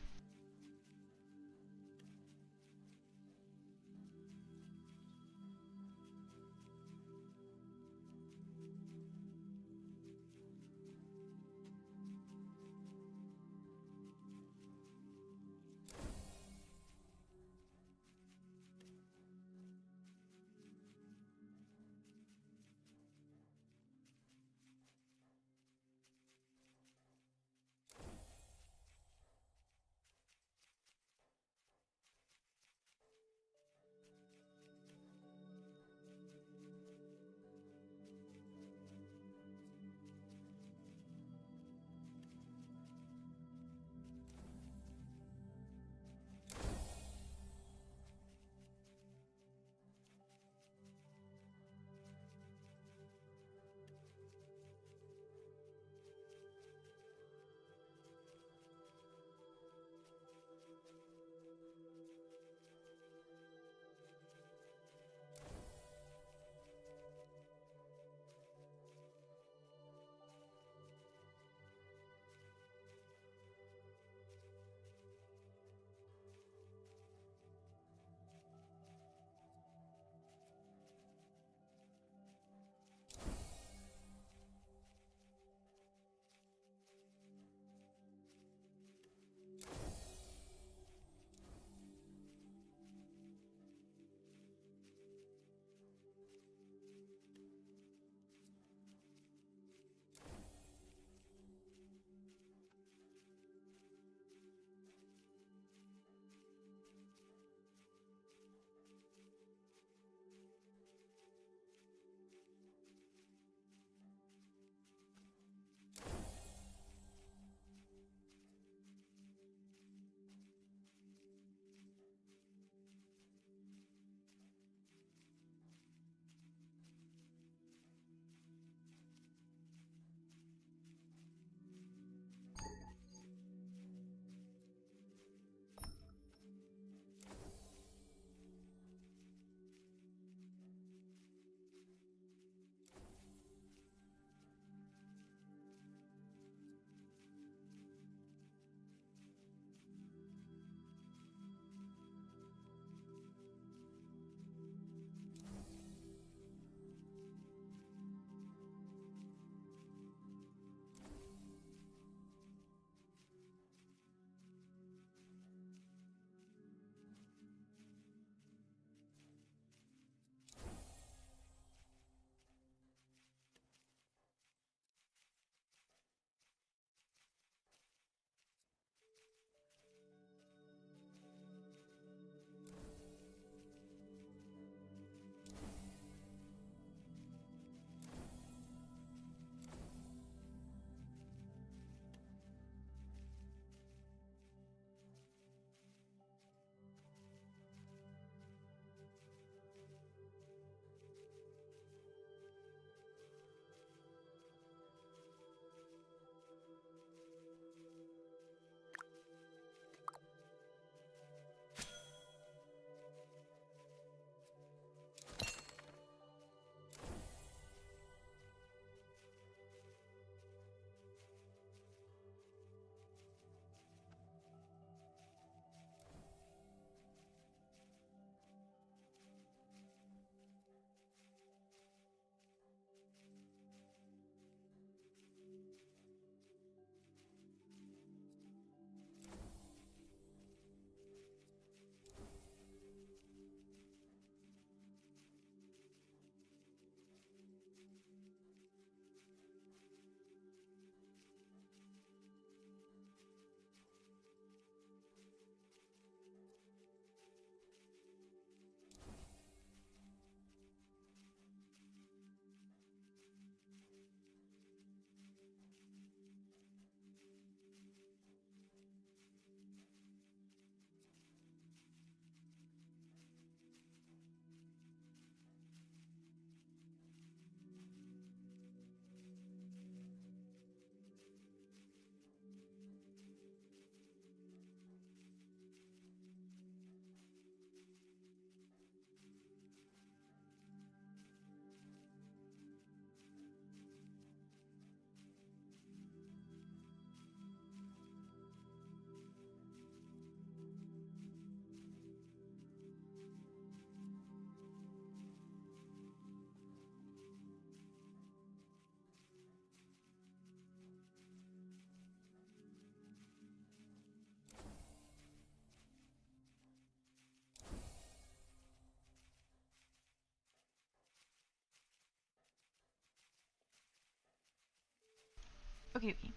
Okay, okay.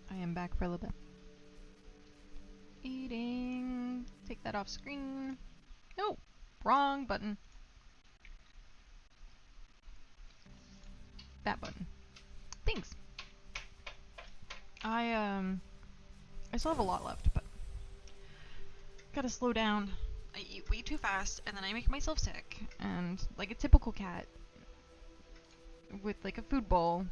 I am back for a little bit. Eating. Take that off screen. No, wrong button. That button. Thanks. I still have a lot left, but gotta slow down. I eat way too fast, and then I make myself sick, and like a typical cat with like a food bowl,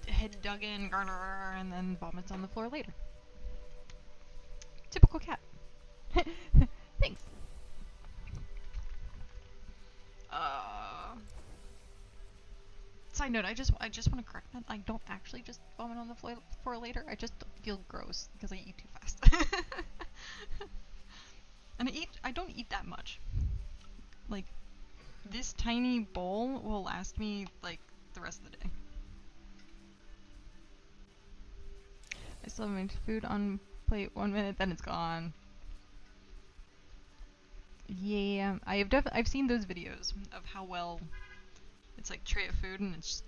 head dug in, and then vomits on the floor later. Typical cat. Thanks. Side note, I just want to correct that. I don't actually just vomit on the floor later. I just feel gross because I eat too fast. And I don't eat that much. Like, this tiny bowl will last me like the rest of the day. I still have my food on plate 1 minute, then it's gone. Yeah, I've seen those videos of how well it's like tray of food, and it's just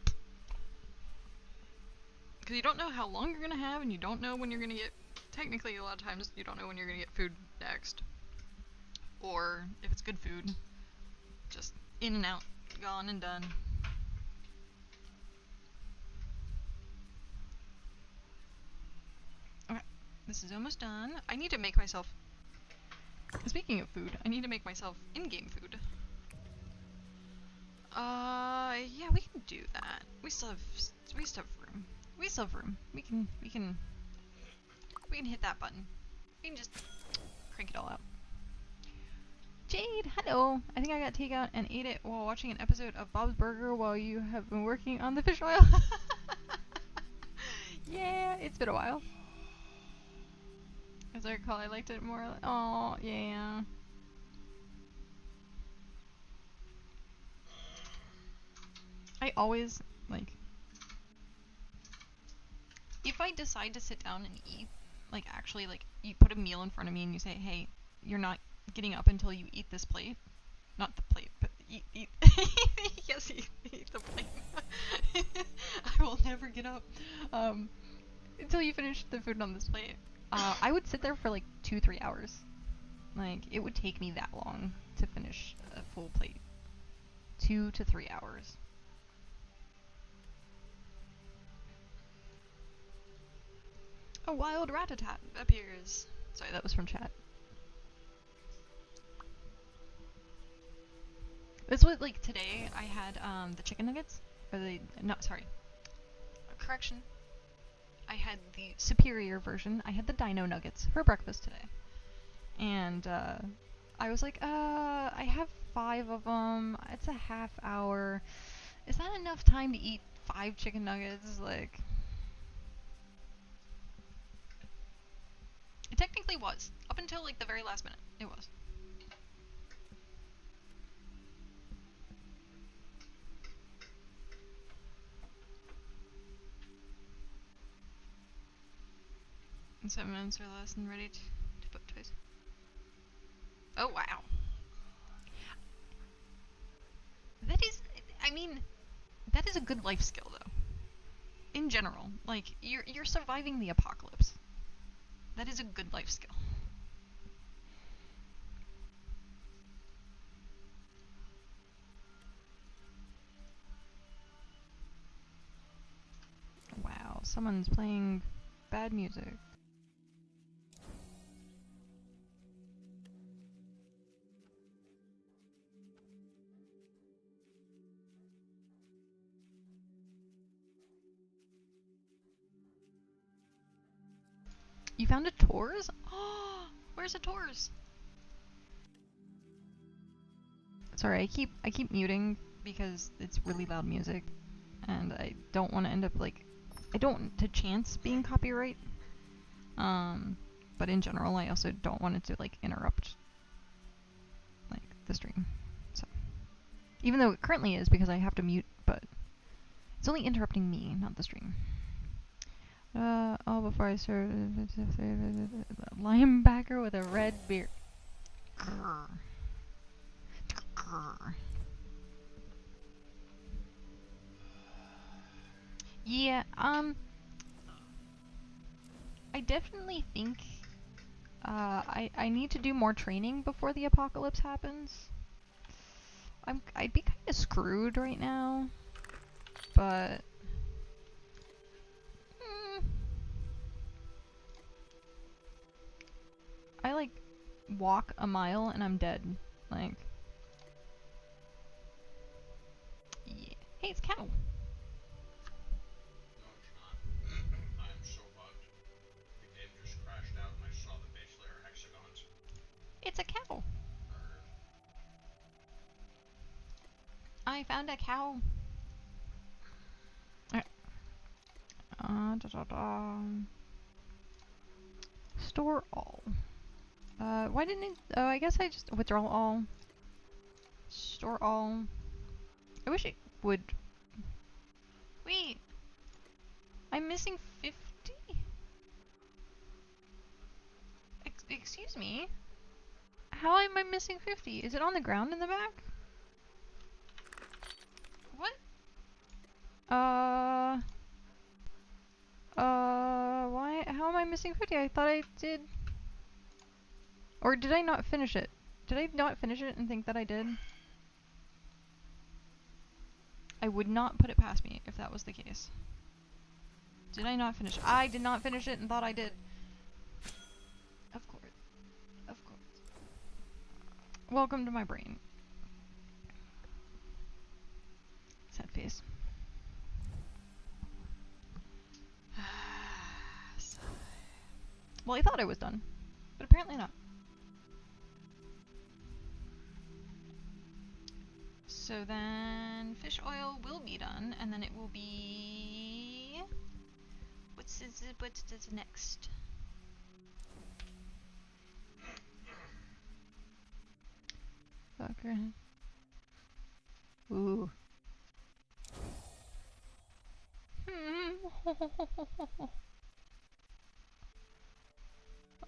because you don't know how long you're gonna have, and you don't know when you're gonna get. Technically, a lot of times you don't know when you're gonna get food next, or if it's good food, just in and out, gone and done. Okay, this is almost done. I need to make myself. Speaking of food, I need to make myself in-game food. Yeah, we can do that. We still have room. We still have room. We can hit that button. We can just crank it all out. Jade, hello. I think I got takeout and ate it while watching an episode of Bob's Burger while you have been working on the fish oil. Yeah, it's been a while. As I recall, I liked it more. Oh, yeah. I always, like, if I decide to sit down and eat, like, actually, like, you put a meal in front of me and you say, hey, you're not getting up until you eat this plate. Not the plate, but eat. Yes, eat the plate. I will never get up until you finish the food on this plate. I would sit there for like 2-3 hours. Like, it would take me that long to finish a full plate. 2 to 3 hours. A wild rat-a-tat appears. Sorry, that was from chat. This was like today. I had the chicken nuggets, or correction. I had the superior version. I had the dino nuggets for breakfast today, and I was like, I have 5 of them. It's a half hour. Is that enough time to eat 5 chicken nuggets? Like, it technically was up until like the very last minute. It was. In 7 minutes or less and ready to put toys. Oh, wow. That is a good life skill, though. In general, like, you're surviving the apocalypse. That is a good life skill. Wow, someone's playing bad music. You found a Tours? Oh, where's a Tours? Sorry, I keep muting because it's really loud music, and I don't want to end up like, I don't want to chance being copyright. But in general, I also don't want it to like interrupt like the stream. So, even though it currently is because I have to mute, but it's only interrupting me, not the stream. All before I serve linebacker with a red beard. Grr. Grr. Yeah, I definitely think I need to do more training before the apocalypse happens. I'd be kind of screwed right now, but I like walk a mile and I'm dead. Like, yeah. Hey, it's cow. No, it's not. I am so bugged. The game just crashed out and I saw the base layer hexagons. It's a cow. Or I found a cow. Store all. Why didn't it? Oh, I guess I just withdraw all. Store all. I wish it would. Wait. I'm missing 50? Excuse me? How am I missing 50? Is it on the ground in the back? What? Why? How am I missing 50? I thought I did. Or did I not finish it? Did I not finish it and think that I did? I would not put it past me if that was the case. Did I not finish? I did not finish it and thought I did. Of course. Of course. Welcome to my brain. Sad face. Well, I thought I was done, but apparently not. So then fish oil will be done, and then it will be... What's next? Fucker. Ooh.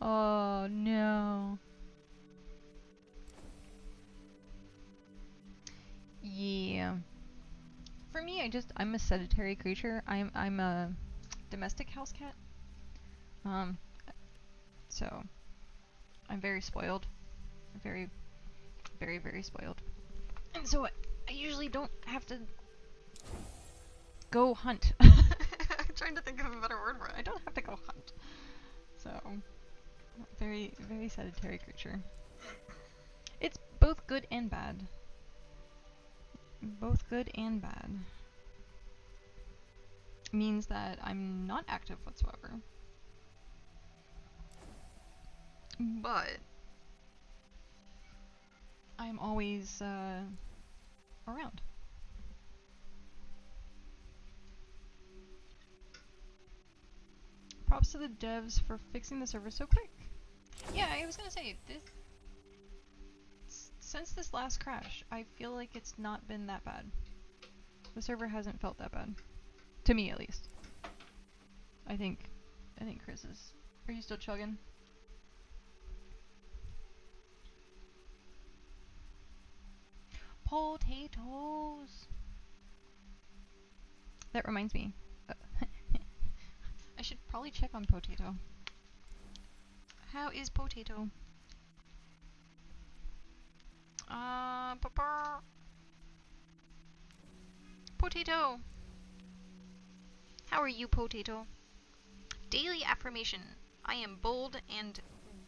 Oh no. Yeah. For me, I'm a sedentary creature. I'm a domestic house cat. So I'm very spoiled. Very, very, very spoiled. And so I usually don't have to go hunt. I'm trying to think of a better word for it. I don't have to go hunt. So, very, very sedentary creature. It's both good and bad. Both good and bad. Means that I'm not active whatsoever. But I'm always around. Props to the devs for fixing the server so quick. Yeah, I was gonna say, since this last crash, I feel like it's not been that bad. The server hasn't felt that bad. To me, at least. I think Chris is... Are you still chugging? Potatoes! That reminds me. I should probably check on Potato. How is Potato? Potato! How are you, Potato? Daily affirmation. I am bold and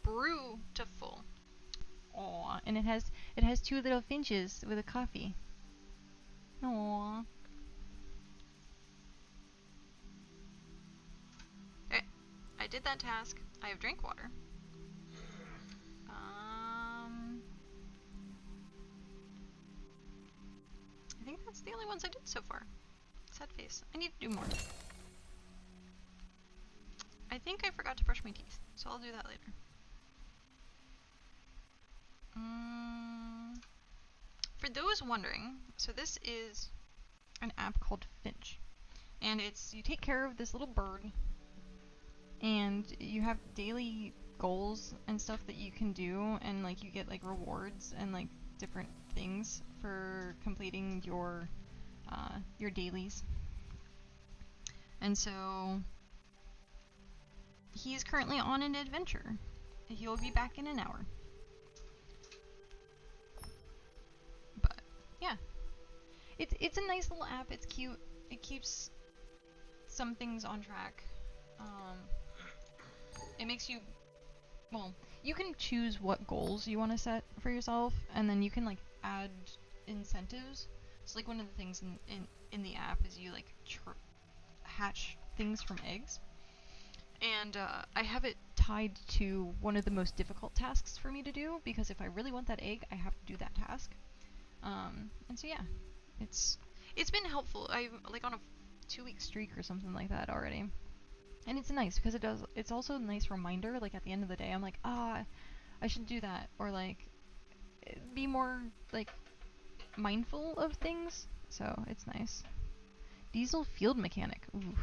brew-tiful. Aww, and it has two little finches with a coffee. Aww. Okay, I did that task. I have drink water. I think that's the only ones I did so far. Sad face. I need to do more. I think I forgot to brush my teeth, so I'll do that later. For those wondering, so this is an app called Finch. And you take care of this little bird, and you have daily goals and stuff that you can do, and like you get like rewards and like different things for completing your dailies. And so he's currently on an adventure. He'll be back in an hour. But yeah, it's a nice little app. It's cute. It keeps some things on track. It makes you, well, you can choose what goals you want to set for yourself, and then you can like add incentives. So like one of the things in the app is you like hatch things from eggs, and I have it tied to one of the most difficult tasks for me to do, because if I really want that egg, I have to do that task. And so yeah, it's been helpful. I'm like on a 2-week streak or something like that already. And it's nice because it's also a nice reminder, like at the end of the day, I'm like, I should do that, or like be more like mindful of things. So it's nice. Diesel field mechanic. Ooh.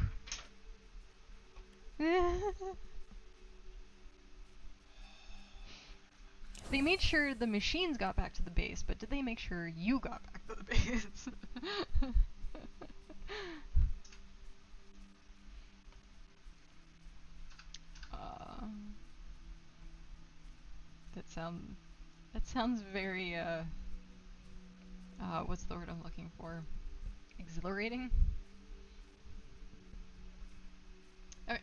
They made sure the machines got back to the base, but did they make sure you got back to the base? That sounds very what's the word I'm looking for? Exhilarating? Okay.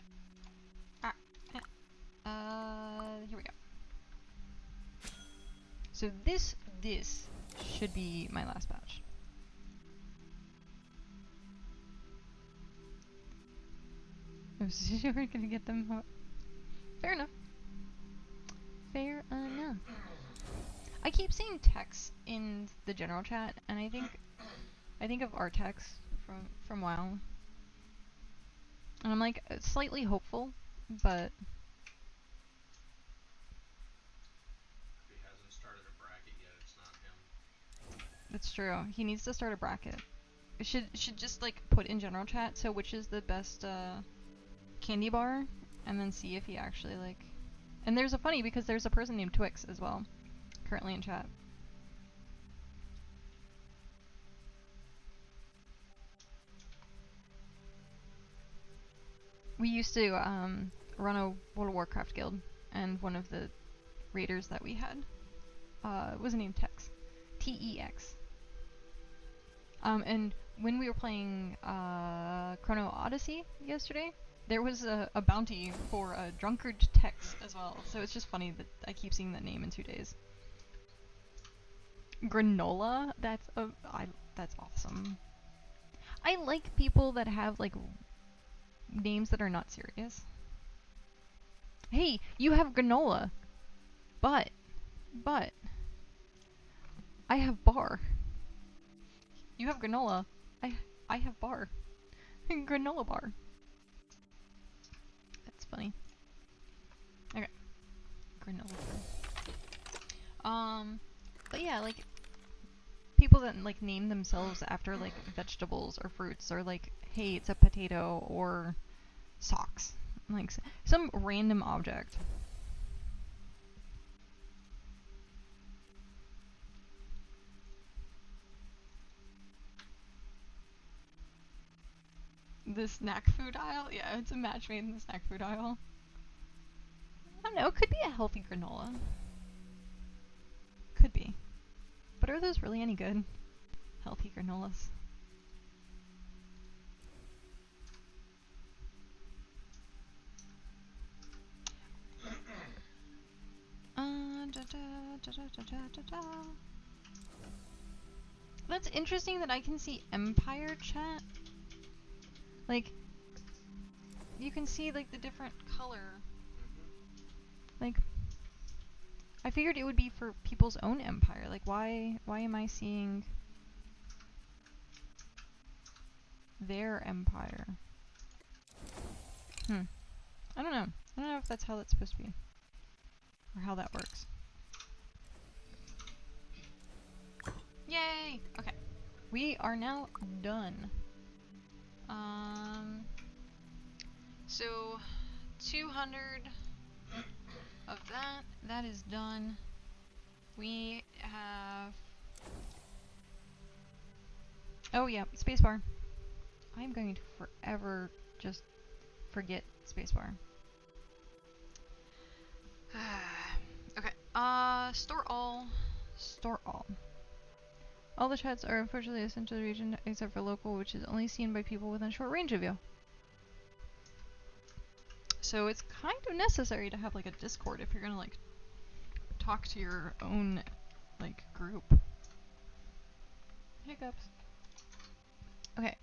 Here we go. So this should be my last batch. We're gonna get them out. Fair enough. Fair enough. I keep seeing text in the general chat, and I think of our text from WoW, and I'm like slightly hopeful, but If he hasn't started a bracket yet, it's not him. it's true. He needs to start a bracket. Should just like put in general chat, so which is the best candy bar, and then see if he actually like. And there's a funny, because there's a person named Twix as well, currently in chat. We used to run a World of Warcraft guild, and one of the raiders that we had was named Tex. T-E-X. And when we were playing Chrono Odyssey yesterday, there was a bounty for a drunkard Tex as well. So it's just funny that I keep seeing that name in 2 days. Granola? That's awesome. I like people that have like names that are not serious. Hey, you have granola, but I have bar. You have granola. I have bar. Granola bar. That's funny. Okay. Granola bar. But yeah, like people that like name themselves after like vegetables or fruits, or like, hey, it's a potato, or socks, like some random object. The snack food aisle? Yeah, it's a match made in the snack food aisle. I don't know, it could be a healthy granola. Could be. But are those really any good? Healthy granolas. That's interesting that I can see Empire chat. Like, you can see like the different color. Like, I figured it would be for people's own empire. Like, why am I seeing their empire? I don't know. I don't know if that's how that's supposed to be, or how that works. Yay! Okay. We are now done. So 200 of that is done. We have, oh yeah, spacebar. I'm going to forever just forget spacebar. Okay. Store all. Store all. All the chats are unfortunately essential to the region except for local, which is only seen by people within short range of you. So it's kind of necessary to have like a Discord if you're gonna like talk to your own like group. Hiccups. Okay.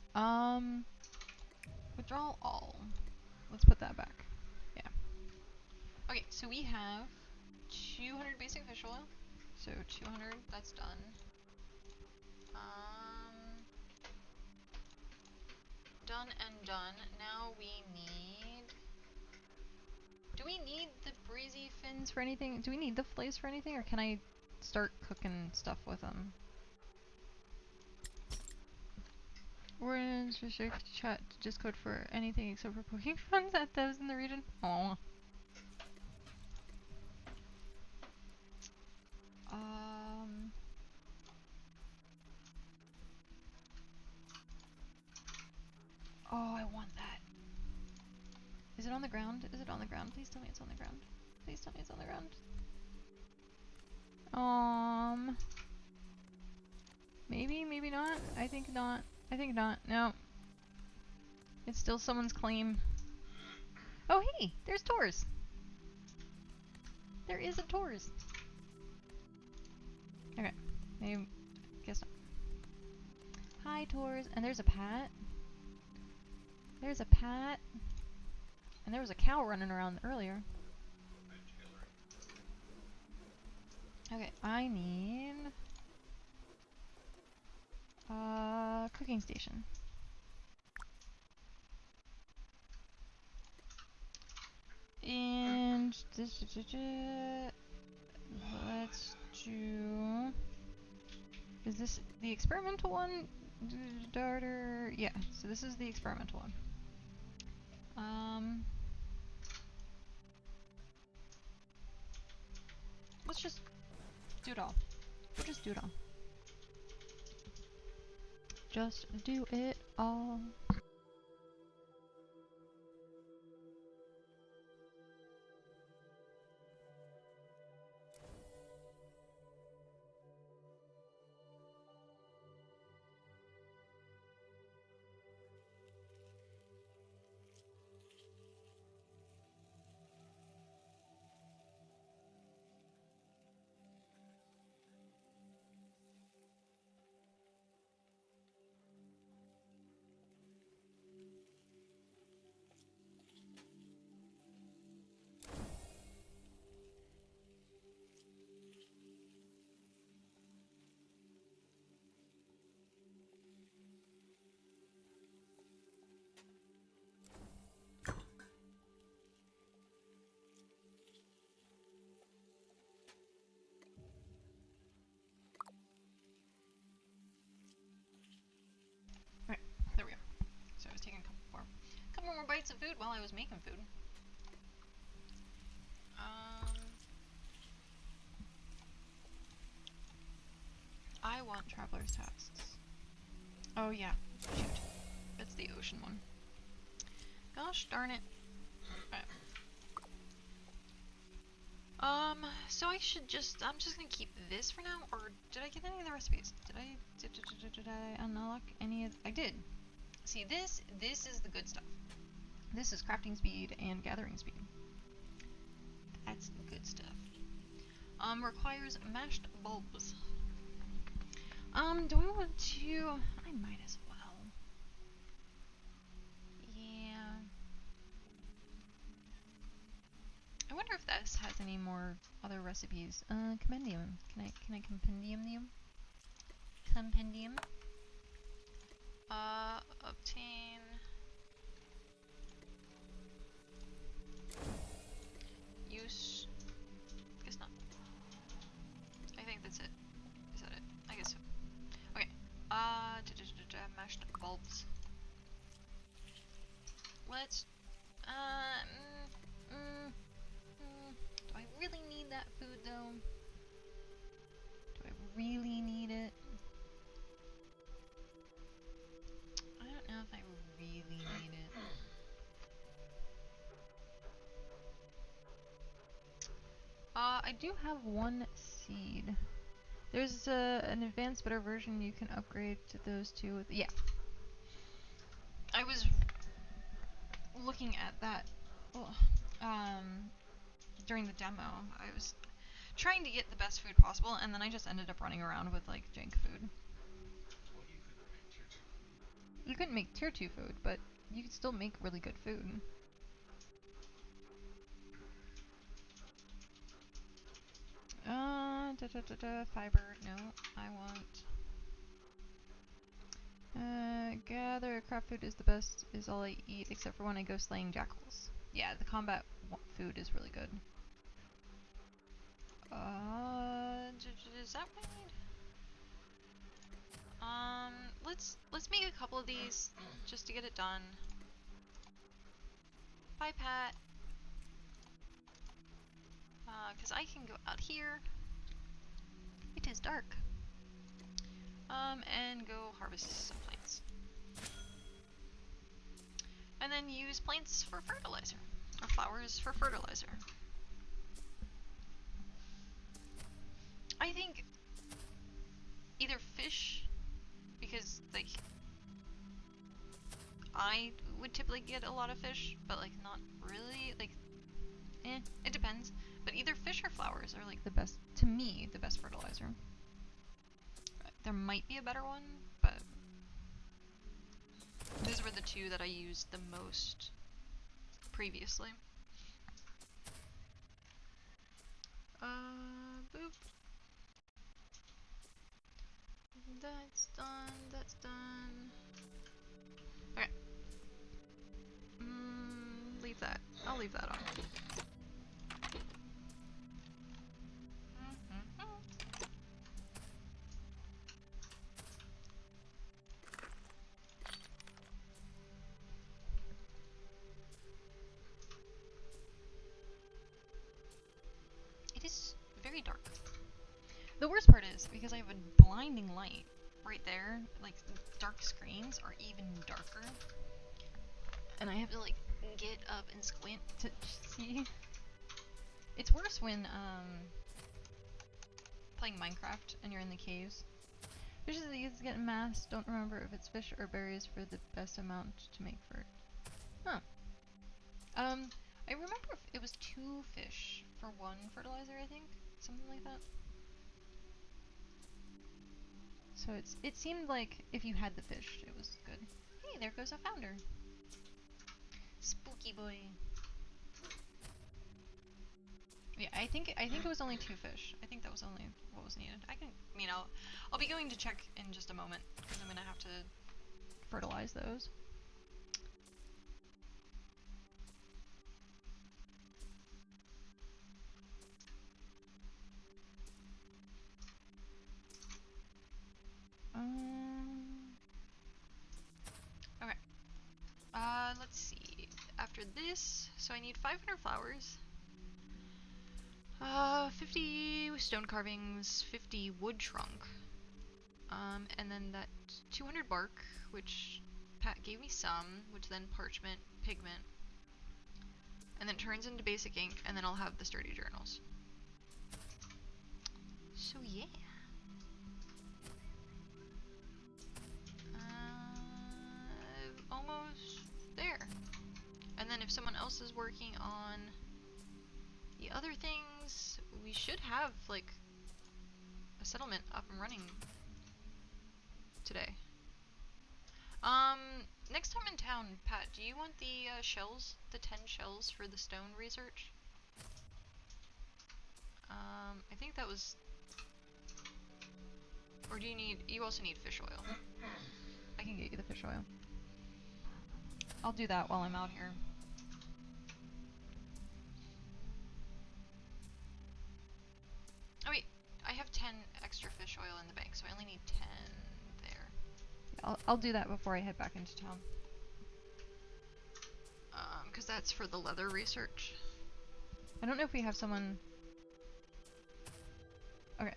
Withdrawal all. Let's put that back. Yeah. Okay, so we have 200 basic fish oil. So 200, that's done. Done and done. Now we need... Do we need the breezy fins for anything? Do we need the fillets for anything, or can I start cooking stuff with them? We're in restrict chat Discord for anything except for poking fun at those in the region. Aww. Oh, I want that. Is it on the ground? Is it on the ground? Please tell me it's on the ground. Please tell me it's on the ground. Maybe, maybe not. I think not. I think not. No. It's still someone's claim. Oh, hey! There's Tors! There is a Tors! Okay. Maybe. Guess not. Hi, Tors. And there's a Pat. There's a Pat. And there was a cow running around earlier. Okay, I need... cooking station. And... let's do... Is this the experimental one? Darter... Yeah, so this is the experimental one. Let's just do it all. We'll just do it all. Just do it all. Right, there we go. So I was taking a couple more bites of food while I was making food. I want Traveler's Tasks. Oh yeah, shoot. That's the ocean one. Gosh darn it. Right. So I should just, I'm just gonna keep this for now, or did I get any of the recipes? Did I unlock any of, I did. See, this is the good stuff. This is crafting speed and gathering speed. That's the good stuff. Requires mashed bulbs. Do I want to, I might as well. Yeah. I wonder if this has any more other recipes. Compendium. Can I compendium them? Compendium. Obtain. Use. Guess not. I think that's it. Is that it? I guess so. Okay. Mashed bulbs. Let's. Do I really need that food though? Do I really need it? I don't know if I really need it. I do have one seed. There's an advanced better version you can upgrade to those two with, yeah. I was looking at that during the demo. I was trying to get the best food possible, and then I just ended up running around with like jank food. Well, you couldn't make tier 2 food. You couldn't make tier 2 food, but you could still make really good food. Fiber, no, I want. Gather, craft food is the best, is all I eat, except for when I go slaying jackals. Yeah, the combat food is really good. Is that what I need? Let's make a couple of these, just to get it done. Bye, Pat. Cause I can go out here. It is dark. And go harvest some plants. And then use plants for fertilizer. Or flowers for fertilizer. I think either fish, because like I would typically get a lot of fish, but like not really, like it depends. But either fish or flowers are like the best, to me, the best fertilizer. There might be a better one, but those were the two that I used the most previously. Boop. That's done, that's done. Okay. Leave that. I'll leave that on. It is very dark. The worst part is, because I have a blinding light right there, like, dark screens are even darker. And I have to, like, get up and squint to see. It's worse when, playing Minecraft and you're in the caves. Fishes that use get mass, don't remember if it's fish or berries for the best amount to make fert. Huh. I remember if it was 2 fish for 1 fertilizer, I think? Something like that. So it seemed like if you had the fish, it was good. Hey, there goes a founder. Spooky boy. Yeah, I think it was only 2 fish. I think that was only what was needed. I'll be going to check in just a moment because I'm gonna have to fertilize those. Okay. Let's see. After this, so I need 500 flowers. 50 stone carvings, 50 wood trunk. And then that 200 bark, which Pat gave me some, which then parchment, pigment. And then turns into basic ink, and then I'll have the sturdy journals. So yeah. Almost there. And then if someone else is working on the other things, we should have like a settlement up and running today. Next time in town, Pat, do you want the shells, the 10 shells for the stone research? I think that was, or do you also need fish oil? I can get you the fish oil. I'll do that while I'm out here. Oh wait, I have 10 extra fish oil in the bank, so I only need 10 there. Yeah, I'll do that before I head back into town. Because that's for the leather research. I don't know if we have someone... Okay.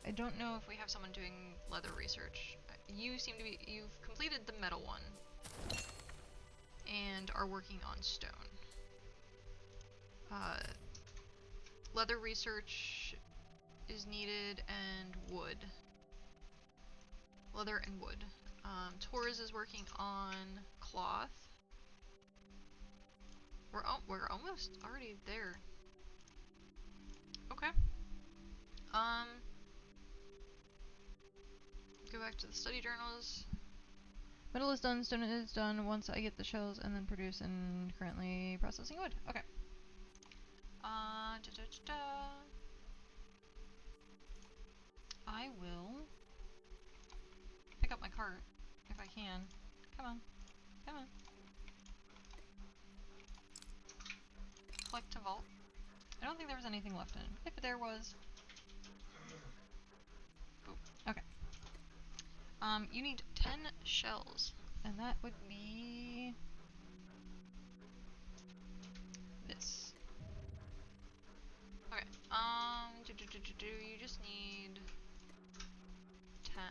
I don't know if we have someone doing leather research. You seem to be... You've completed the metal one. And are working on stone. Leather research is needed, and wood. Leather and wood. Torres is working on cloth. We're almost already there. Okay. Go back to the study journals. Metal is done, stone is done once I get the shells and then produce, and currently processing wood. Okay. I will pick up my cart if I can. Come on. Come on. Collect to vault. I don't think there was anything left in it. If there was. Boop. Okay. You need 10 shells. And that would be this. Okay. You just need 10.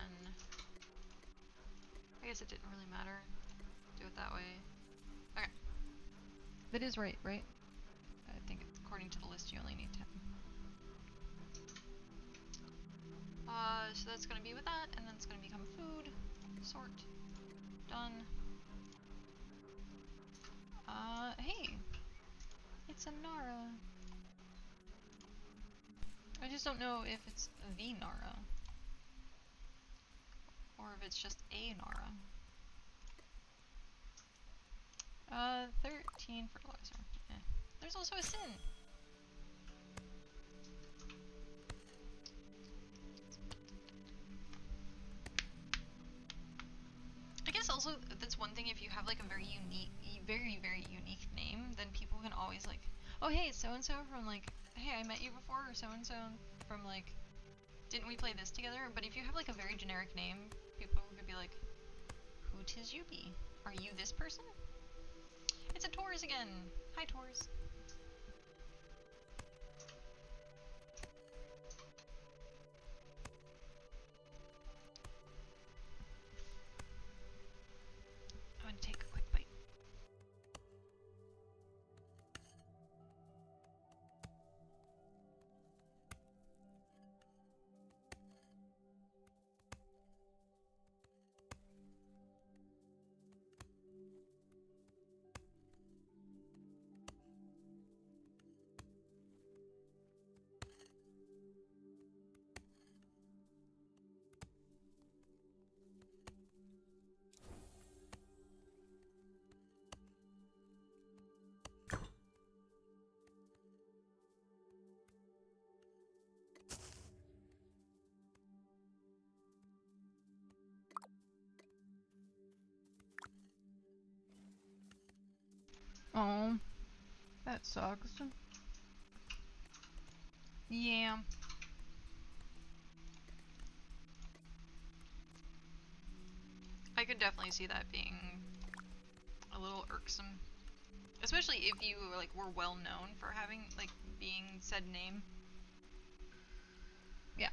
I guess it didn't really matter. Do it that way. Okay. That is right, right? I think according to the list you only need 10. So that's gonna be with that, and then it's gonna become food. Sort. Done. Hey! It's a Nara. I just don't know if it's the Nara. Or if it's just a Nara. 13 fertilizer. Eh. There's also a sin! I guess also, that's one thing, if you have like a very unique, very unique name, then people can always like, oh hey, it's so-and-so from like, hey, I met you before, or so-and-so from like, didn't we play this together? But if you have like a very generic name, people could be like, who tis you be? Are you this person? It's a Taurus again! Hi, Taurus. I'm gonna take a quick bite. Oh, that sucks. Yeah. I could definitely see that being a little irksome. Especially if you like were well known for having like being said name. Yeah.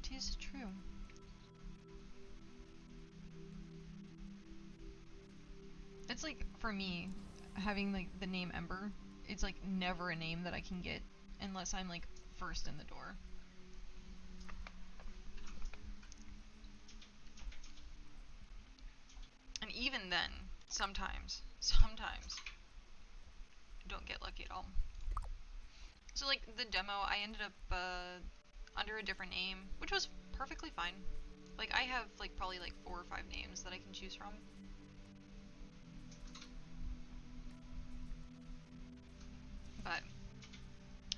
Tis true. It's like, for me, having like the name Ember, it's like never a name that I can get unless I'm like first in the door. And even then, sometimes, don't get lucky at all. So like the demo, I ended up under a different name, which was perfectly fine. Like I have like probably like 4 or 5 names that I can choose from. But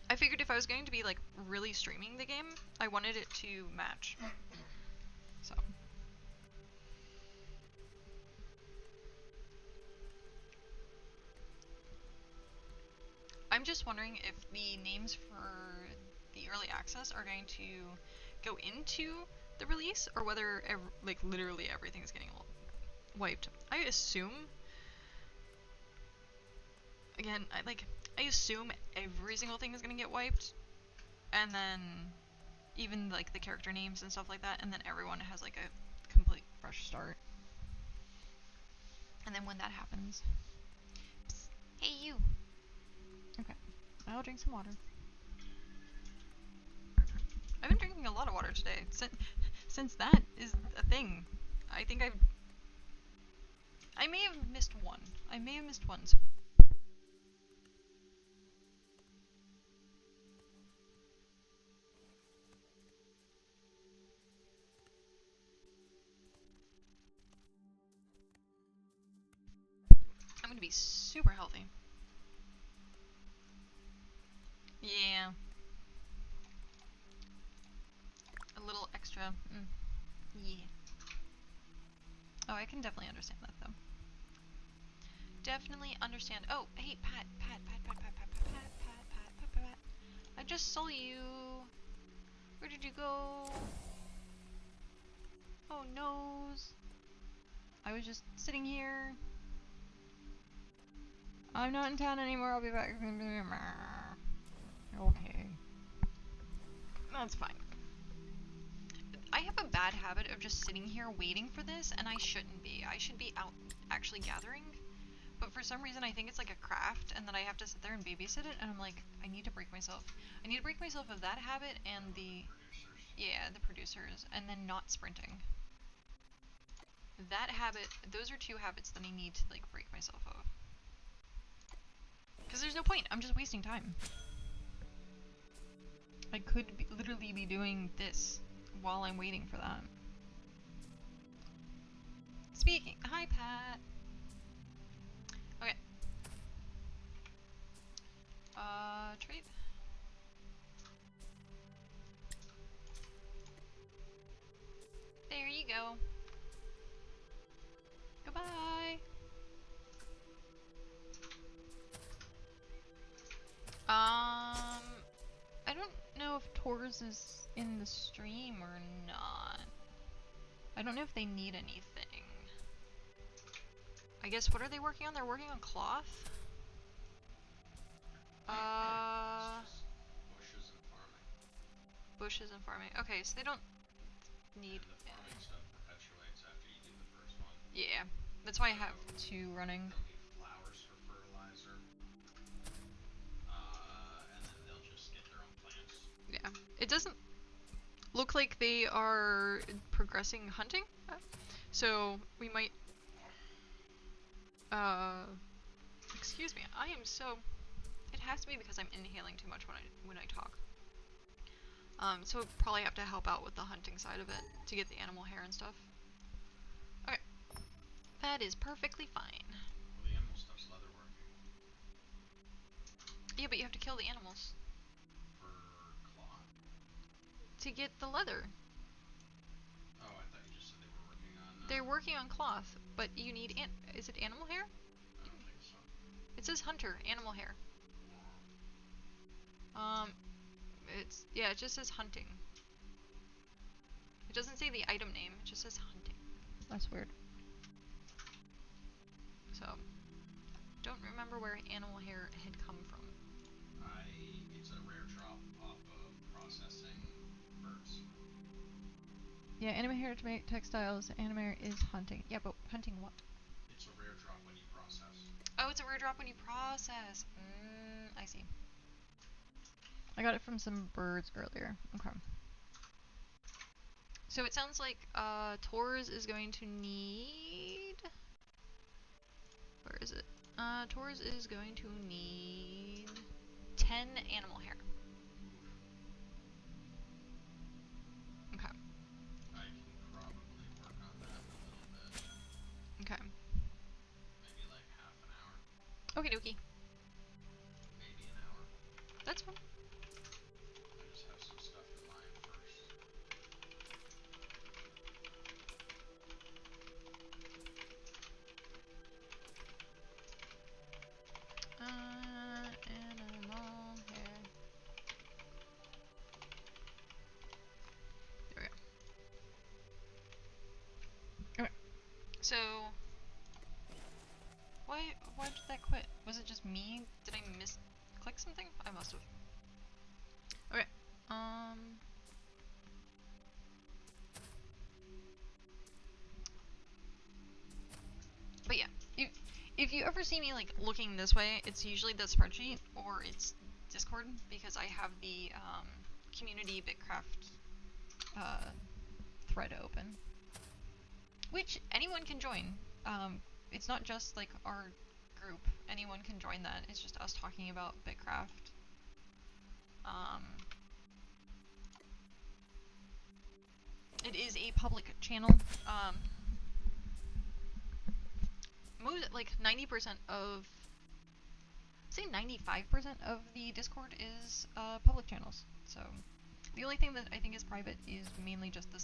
I figured if I was going to be like really streaming the game, I wanted it to match. So I'm just wondering if the names for the early access are going to go into the release, or whether like literally everything is getting wiped. I assume, again, I assume every single thing is gonna get wiped, and then even like the character names and stuff like that, and then everyone has like a complete fresh start. And then when that happens... Psst, hey, you! Okay. I'll drink some water. I've been drinking a lot of water today. Since that is a thing. I think I may have missed one. I may have missed one. I'm gonna be super healthy. Yeah. A little extra. Yeah. Oh, I can definitely understand that, though. Definitely understand. Oh, hey, Pat. I just saw you. Where did you go? Oh, noes. I was just sitting here. I'm not in town anymore. I'll be back. Okay. That's fine. I have a bad habit of just sitting here waiting for this, and I shouldn't be. I should be out actually gathering. But for some reason, I think it's like a craft, and then I have to sit there and babysit it, and I'm like, I need to break myself. I need to break myself of that habit and the producers, and then not sprinting. That habit, those are two habits that I need to like break myself of. Because there's no point. I'm just wasting time. I could literally be doing this while I'm waiting for that. Speaking. Hi, Pat. Okay. Trade. There you go. Goodbye. I don't know if Tors is in the stream or not. I don't know if they need anything. I guess, what are they working on? They're working on cloth? Bushes and farming. Bushes and farming. Okay, so they don't need... And the farming stuff perpetuates after you do the first one. Yeah, that's why I have two running. They'll need flowers for fertilizer. And then they'll just get their own plants. Yeah. It doesn't look like they are progressing hunting. So we might... excuse me. I am so... It has to be because I'm inhaling too much when I talk. So we'll probably have to help out with the hunting side of it to get the animal hair and stuff. Okay. That is perfectly fine. Well, the animal stuff's leather working. Yeah, but you have to kill the animals. For cloth? To get the leather. Oh, I thought you just said they were working on... They're working on cloth, but you need... Is it animal hair? I don't think so. It says hunter, animal hair. It just says hunting. It doesn't say the item name, it just says hunting. That's weird. So, don't remember where animal hair had come from. It's a rare drop off of processing birds. Yeah, animal hair to make textiles, animal hair is hunting. Yeah, but hunting what? It's a rare drop when you process. Oh, it's a rare drop when you process. I see. I got it from some birds earlier. Okay. So it sounds like Tors is going to need... Where is it? Tors is going to need 10 animal hair. Okay. I can probably work on that a little bit. Okay. Maybe like half an hour. Okie dokie. Maybe an hour. That's fine. I just have some stuff in mind first. Animal hair. There we go. Okay. So... Why did that quit? Was it just me? Did I misclick something? I must have. Okay. But yeah, If you ever see me like looking this way, it's usually the spreadsheet or it's Discord because I have the community BitCraft thread open, which anyone can join. It's not just like our group. Anyone can join that. It's just us talking about BitCraft. It is a public channel. Most, like 90% of, say 95% of the Discord is public channels. So the only thing that I think is private is mainly just the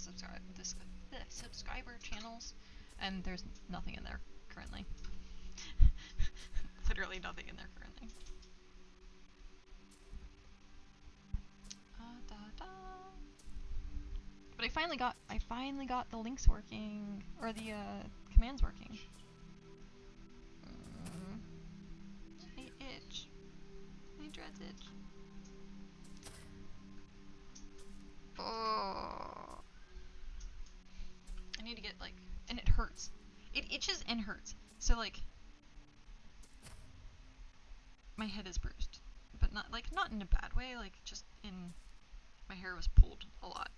subscriber channels, and there's nothing in there currently. Literally nothing in there currently. But I finally got the links working, or the commands working. I itch. My dreads itch. Oh. I need to get like, and it hurts. It itches and hurts. So like, my head is bruised, but not in a bad way. Like just in, my hair was pulled a lot.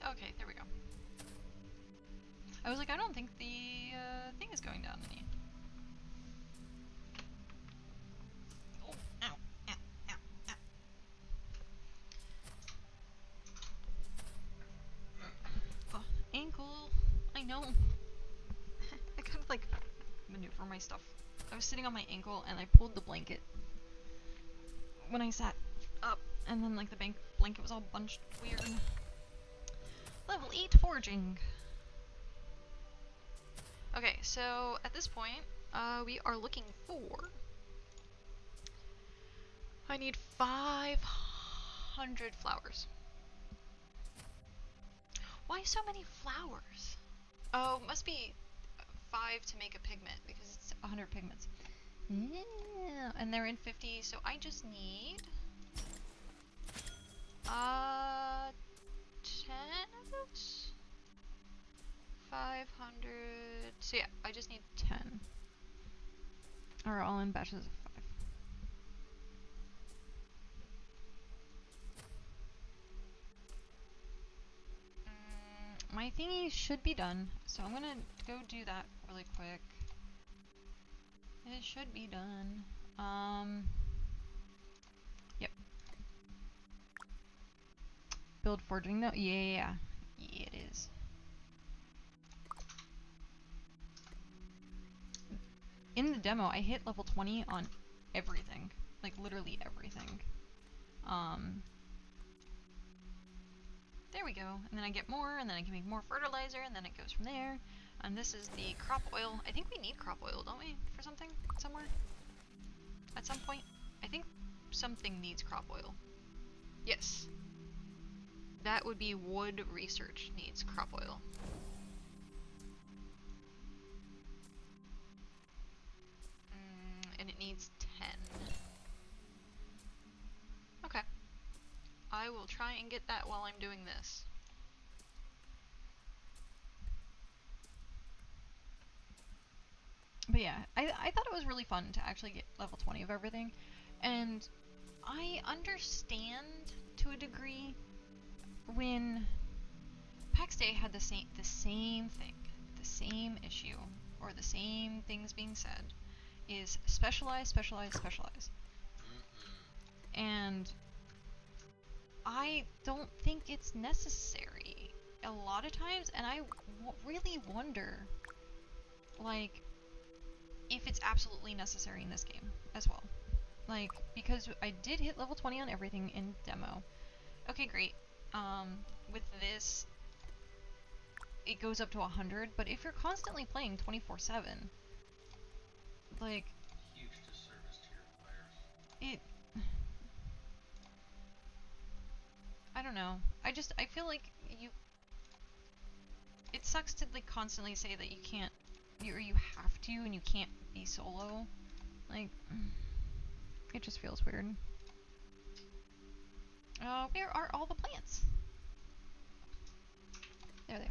Okay, there we go. I was like, I don't think the thing is going down any. Oh, ow, ow, ow, ow. Oh, ankle. I know. I kind of like maneuver my stuff. I was sitting on my ankle and I pulled the blanket when I sat up, and then like the blanket was all bunched weird. Level 8 foraging. Okay, so at this point, we are looking for... I need 500 flowers. Why so many flowers? Oh, must be 5 to make a pigment, because it's 100 pigments. Yeah, and they're in 50, so I just need... 10 of those? 500... So yeah, I just need 10. Or all in batches of 5. My thingy should be done, so I'm gonna go do that really quick. It should be done. Yep. Build forging note? Yeah. Yeah, it is. In the demo, I hit level 20 on everything. Like, literally everything. There we go. And then I get more, and then I can make more fertilizer, and then it goes from there. And this is the crop oil. I think we need crop oil, don't we? For something? Somewhere? At some point? I think something needs crop oil. Yes. That would be wood research needs crop oil. And it needs 10. Okay. I will try and get that while I'm doing this. But yeah, I thought it was really fun to actually get level 20 of everything. And I understand to a degree when PAX Day had the same thing, the same issue, or the same things being said, is specialize, specialize, specialize. And I don't think it's necessary a lot of times, and I really wonder, like, if it's absolutely necessary in this game as well. Like, because I did hit level 20 on everything in demo. Okay, great. With this, it goes up to 100, but if you're constantly playing 24/7, like... Huge disservice to your players. I don't know. I feel like it sucks to, like, constantly say that you can't, or you have to, and you can't be solo. Like, it just feels weird. Where are all the plants? There they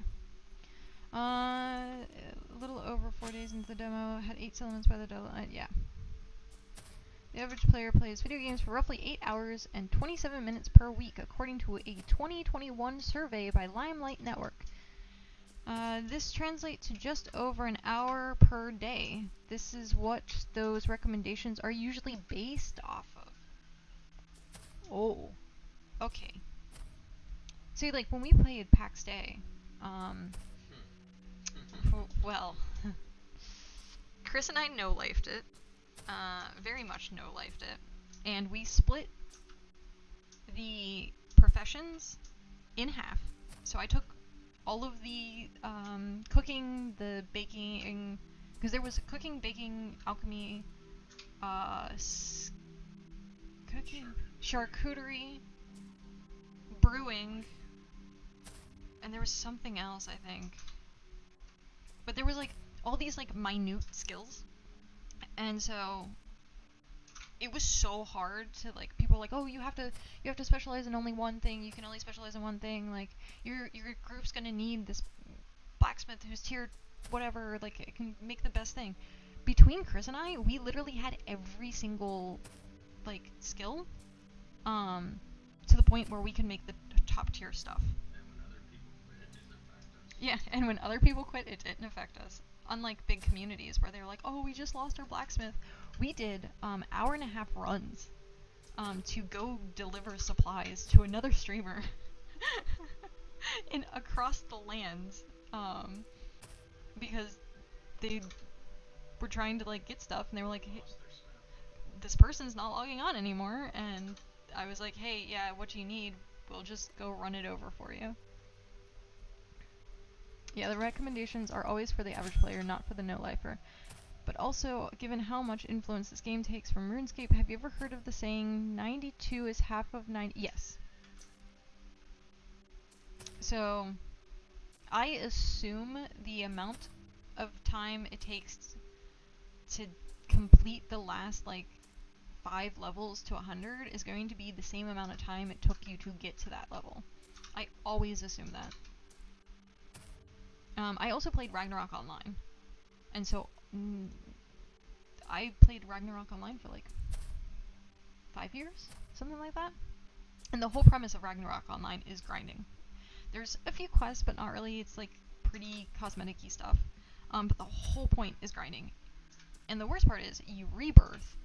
are. A little over 4 days into the demo, had 8 settlements by the deadline. Yeah. The average player plays video games for roughly 8 hours and 27 minutes per week, according to a 2021 survey by Limelight Network. This translates to just over an hour per day. This is what those recommendations are usually based off of. Oh. Okay. See, like, when we played PAX Day, well, Chris and I no-lifed it. Very much no-lifed it. And we split the professions in half. So I took all of the cooking, the baking, because there was cooking, baking, alchemy, cooking, charcuterie, brewing, and there was something else, I think. But there was like all these like minute skills, and so it was so hard to like. People were like, oh, you have to specialize in only one thing. You can only specialize in one thing. Like your group's gonna need this blacksmith who's tier whatever. Like it can make the best thing. Between Chris and I, we literally had every single like skill, to the point where we can make the top tier stuff. Yeah, and when other people quit, it didn't affect us. Unlike big communities where they're like, oh, we just lost our blacksmith. We did hour-and-a-half runs to go deliver supplies to another streamer across the lands, because they were trying to like get stuff, and they were like, hey, this person's not logging on anymore, and I was like, hey, yeah, what do you need? We'll just go run it over for you. Yeah, the recommendations are always for the average player, not for the no-lifer. But also, given how much influence this game takes from RuneScape, have you ever heard of the saying, 92 is half of 90? Yes. So, I assume the amount of time it takes to complete the last, like, 5 levels to 100 is going to be the same amount of time it took you to get to that level. I always assume that. I also played Ragnarok Online, and so I played Ragnarok Online for like 5 years, something like that. And the whole premise of Ragnarok Online is grinding. There's a few quests, but not really. It's like pretty cosmetic-y stuff. But the whole point is grinding. And the worst part is you rebirth.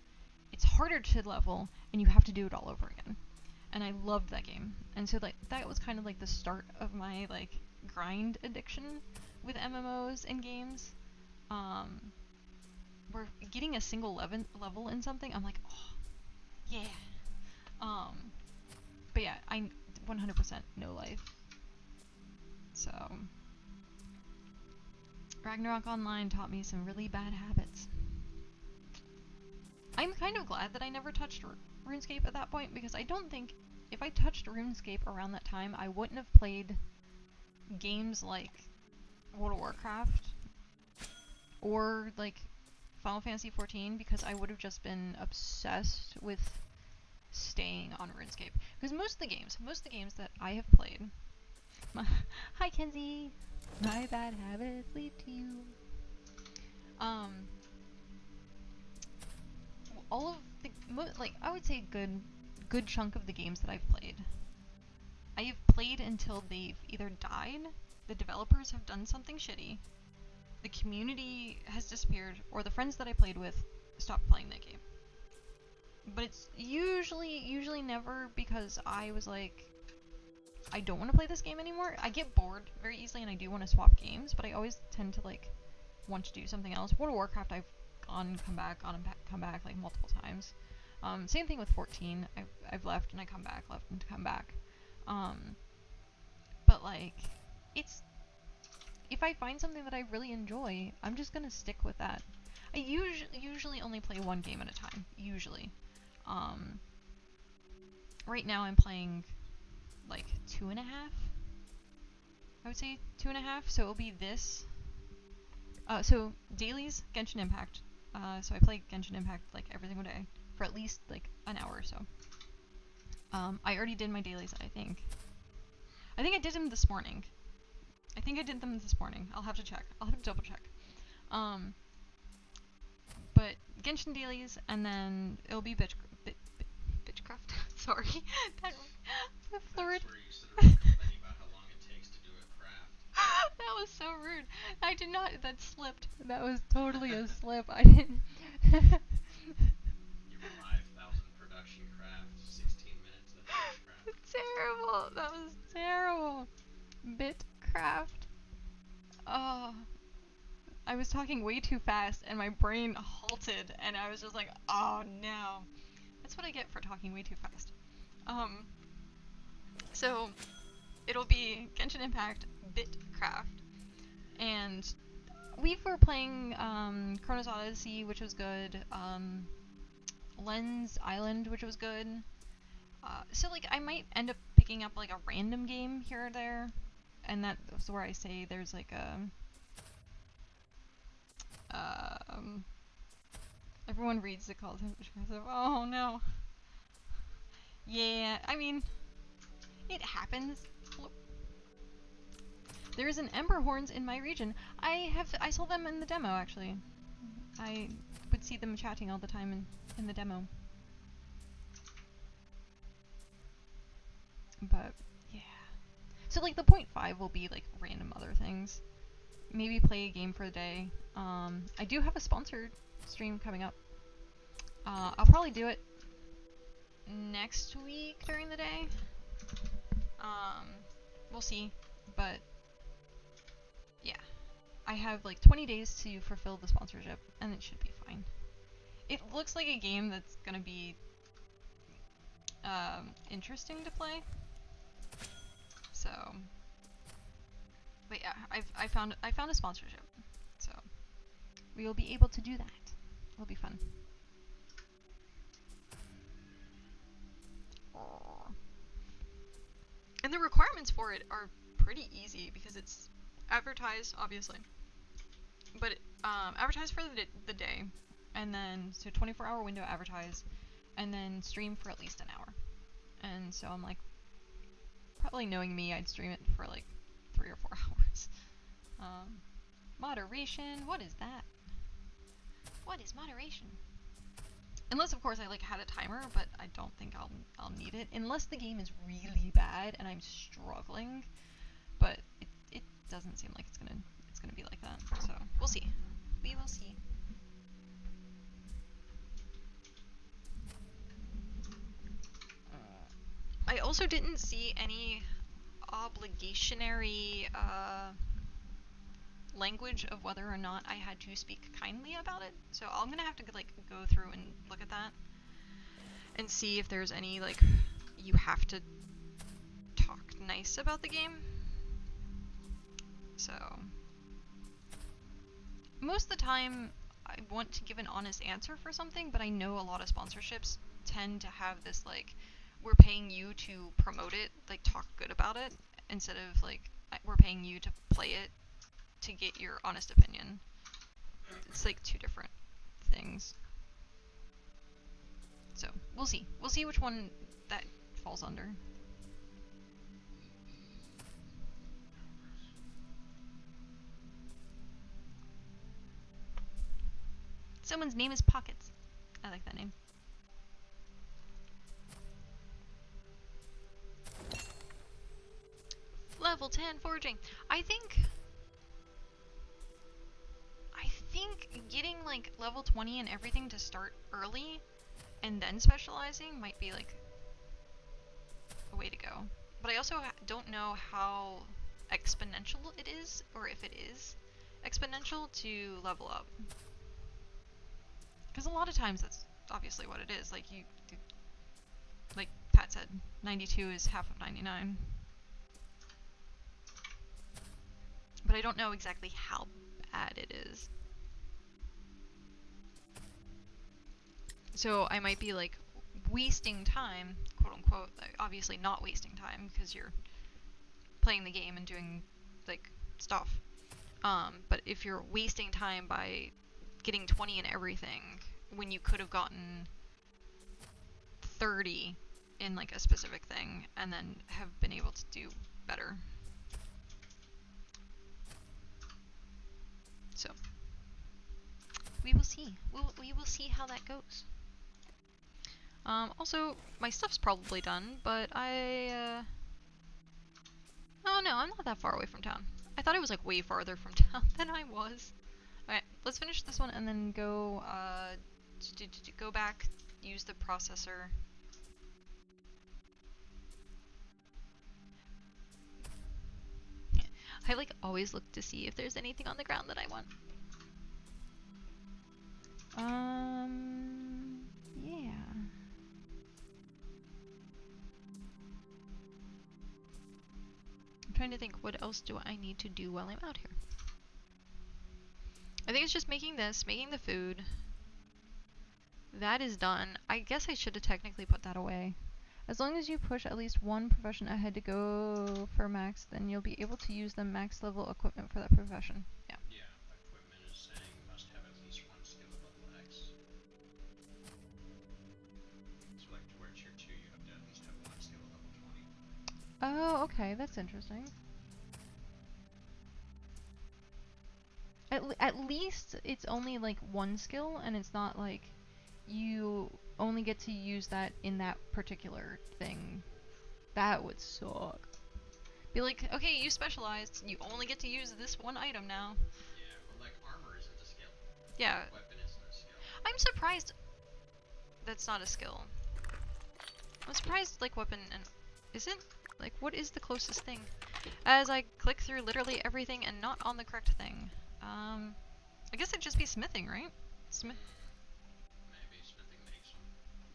It's harder to level, and you have to do it all over again. And I loved that game. And so like that was kind of like the start of my like grind addiction with MMOs and games. Where getting a single level in something, I'm like, oh, yeah. But yeah, I 100% no life. So Ragnarok Online taught me some really bad habits. I'm kind of glad that I never touched RuneScape at that point, because I don't think if I touched RuneScape around that time, I wouldn't have played games like World of Warcraft or like Final Fantasy XIV, because I would have just been obsessed with staying on RuneScape. Because most of the games that I have played, hi Kenzie, my bad habits lead to you. All of the like I would say good chunk of the games that I've played, I have played until they've either died, the developers have done something shitty, the community has disappeared, or the friends that I played with stopped playing that game. But it's usually never because I was like, I don't want to play this game anymore. I get bored very easily and I do want to swap games, but I always tend to like want to do something else. World of Warcraft, I've gone, come back like multiple times. Same thing with 14. I've left and I come back, left and come back. But like, it's, if I find something that I really enjoy, I'm just gonna stick with that. I usually only play one game at a time, usually. Right now I'm playing like 2.5. I would say 2.5, so it'll be this. So dailies, Genshin Impact. So I play Genshin Impact like every single day for at least like an hour or so. I already did my dailies, I think I did them this morning. I think I did them this morning. I'll have to check. I'll have to double check. But Genshin dailies, and then it'll be BitCraft. Sorry. that flirt. That's where you sit around complaining about how long it takes to do a craft. That was so rude. I did not. That slipped. That was totally a slip. I didn't. Your 5,000 production craft, 16 minutes of BitCraft. Terrible. That was terrible. BitCraft. Oh. I was talking way too fast and my brain halted and I was just like, oh no. That's what I get for talking way too fast. So it'll be Genshin Impact, BitCraft, and we were playing Chronos Odyssey, which was good, Lens Island, which was good. So like I might end up picking up like a random game here or there, and that's where I say there's like a everyone reads the calls. Oh no. Yeah, I mean, it happens. There's an Ember horns in my region. I saw them in the demo actually. I would see them chatting all the time in the demo. But yeah. So like the 0.5 will be like random other things. Maybe play a game for the day. I do have a sponsored stream coming up. I'll probably do it next week during the day. We'll see, but yeah, I have like 20 days to fulfill the sponsorship, and it should be fine. It looks like a game that's gonna be interesting to play. So, but yeah, I found a sponsorship, so we will be able to do that. It'll be fun. And the requirements for it are pretty easy because it's advertised, obviously, but advertised for the day, and then so 24-hour window advertise, and then stream for at least an hour. And so I'm like, probably knowing me, I'd stream it for like 3 or 4 hours. Moderation, what is that? What is moderation? Unless, of course, I like had a timer, but I don't think I'll need it unless the game is really bad and I'm struggling. But it doesn't seem like it's gonna be like that. So we'll see. We will see. I also didn't see any obligationary language of whether or not I had to speak kindly about it. So I'm gonna have to like go through and look at that and see if there's any like you have to talk nice about the game. So most of the time I want to give an honest answer for something, but I know a lot of sponsorships tend to have this like, we're paying you to promote it, like talk good about it, instead of like, we're paying you to play it to get your honest opinion. It's like two different things. So we'll see. We'll see which one that falls under. Someone's name is Pockets. I like that name. Level 10 foraging. I think getting like level 20 and everything to start early and then specializing might be like a way to go. But I also don't know how exponential it is, or if it is exponential to level up. Because a lot of times that's obviously what it is. Like like Pat said, 92 is half of 99. But I don't know exactly how bad it is. So I might be like wasting time, quote unquote, like, obviously not wasting time because you're playing the game and doing like stuff. But if you're wasting time by getting 20 in everything when you could have gotten 30 in like a specific thing and then have been able to do better. We will see. We will see how that goes. Also, my stuff's probably done, but oh no, I'm not that far away from town. I thought I was like way farther from town than I was. Alright, let's finish this one and then go, go back, use the processor. I like always look to see if there's anything on the ground that I want. Yeah. I'm trying to think, what else do I need to do while I'm out here? I think it's just making this, making the food. That is done. I guess I should have technically put that away. As long as you push at least one profession ahead to go for max, then you'll be able to use the max level equipment for that profession. Yeah. Yeah, equipment is saying must have at least one skill at level X. So like to wear tier 2, you have to at least have one skill at level 20. Oh, okay, that's interesting. At least it's only like one skill, and it's not like you only get to use that in that particular thing. That would suck. Be like, okay, you specialized, you only get to use this one item now. Yeah, but like armor isn't a skill. Yeah. Weapon isn't a skill. I'm surprised that's not a skill. I'm surprised like weapon and isn't like what is the closest thing? As I click through literally everything and not on the correct thing. I guess it'd just be smithing, right? Maybe smithing makes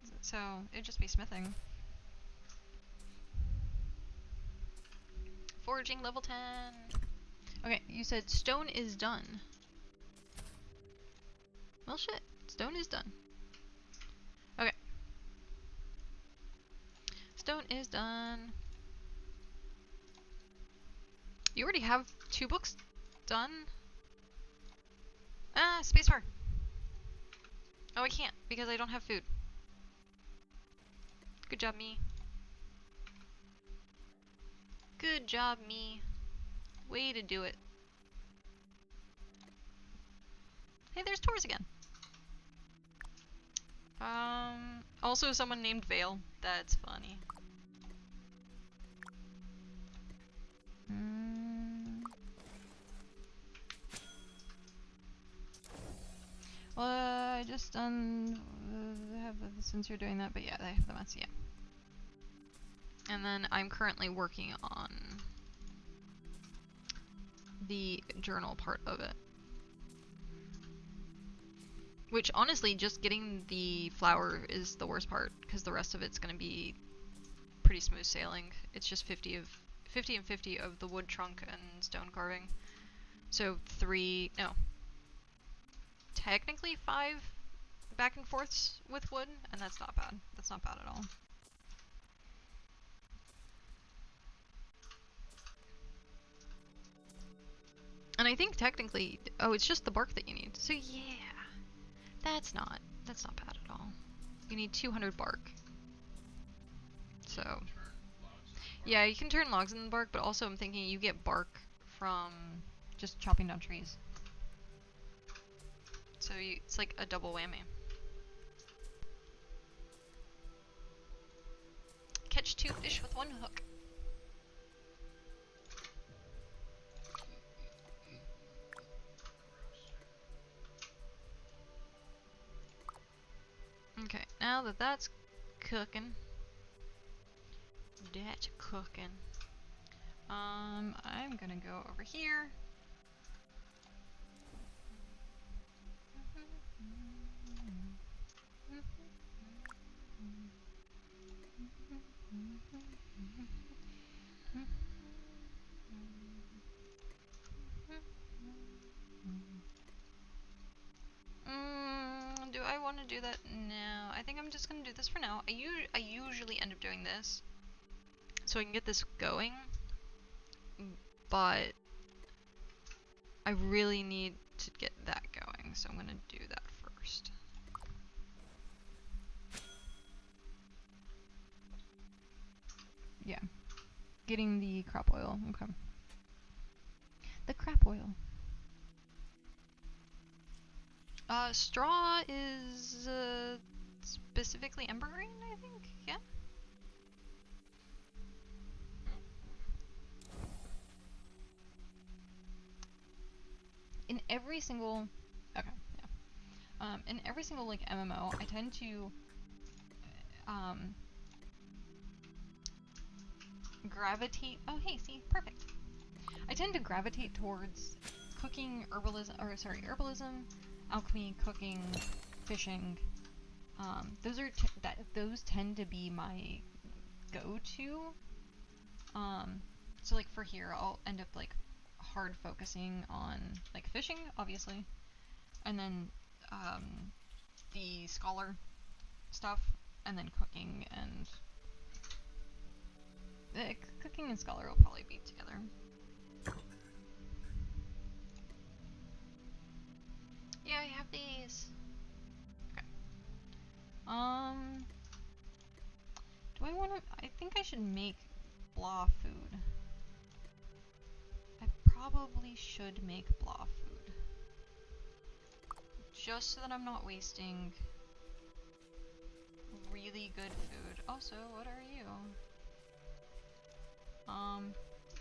them. So it'd just be smithing. Foraging level 10. Okay, you said stone is done. Well shit, stone is done. Okay. Stone is done. You already have 2 books done? Ah, spacebar. Oh, I can't because I don't have food. Good job, me. Good job, me. Way to do it. Hey, there's Tors again. Also someone named Vale. That's funny. Well, I just have since you're doing that, but yeah, I have the mess, yeah. And then I'm currently working on the journal part of it. Which, honestly, just getting the flour is the worst part, because the rest of it's going to be pretty smooth sailing. It's just 50 and 50 of the wood trunk and stone carving. So technically 5 back and forths with wood, and that's not bad. That's not bad at all. And I think technically, oh, it's just the bark that you need. So yeah. That's not bad at all. You need 200 bark. So, yeah, you can turn logs into bark, but also I'm thinking you get bark from just chopping down trees. So it's like a double whammy. Catch 2 fish with 1 hook. Okay, now that that's cooking, I'm gonna go over here. Do I want to do that? No, I think I'm just gonna do this for now. I usually end up doing this so I can get this going, but I really need to get that going, so I'm gonna do that first. Yeah, getting the crop oil. Okay, the crop oil. Straw is specifically ember green, I think. Yeah. In every single, okay, yeah. In every single like MMO, I tend to gravitate. Oh, hey, see, perfect. I tend to gravitate towards cooking, herbalism, alchemy, cooking, fishing. Those tend to be my go-to. So like for here, I'll end up like hard focusing on like fishing, obviously, and then the scholar stuff, and then cooking and cooking and scholar will probably be together. Yeah, I have these. Okay. Do I want to? I think I should make blah food. I probably should make blah food. Just so that I'm not wasting really good food. Also, what are you?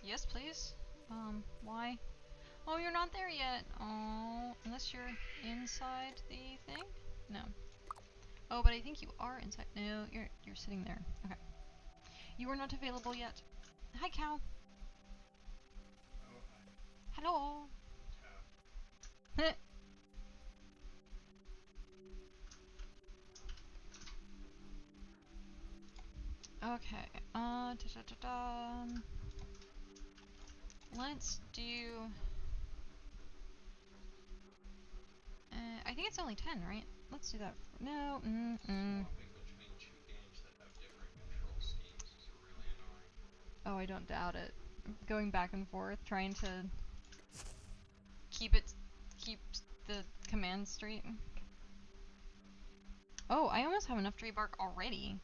Yes, please. Why? Oh, you're not there yet. Oh, unless you're inside the thing? No. Oh, but I think you are inside. No, you're sitting there. Okay. You are not available yet. Hi, cow. Oh, hi. Hello. Cow. Okay. Let's do. I think it's only 10, right? Let's do that. No. Swapping between two games that have different control schemes is really annoying. Oh, I don't doubt it. Going back and forth, trying to keep the command straight. Oh, I almost have enough tree bark already.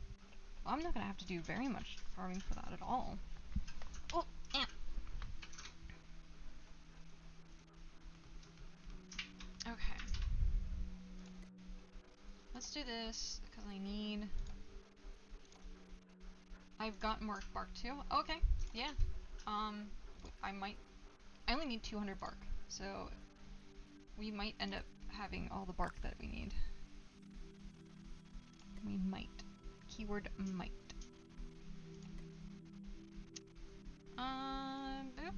Well, I'm not gonna have to do very much farming for that at all. Oh, ant. Okay. Let's do this, because I need... I've got more bark too. Okay, yeah. I only need 200 bark, so we might end up having all the bark that we need. We might. Keyword might. Boop.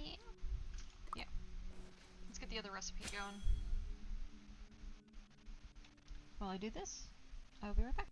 Yeah. Yeah. Let's get the other recipe going. While I do this, I'll be right back.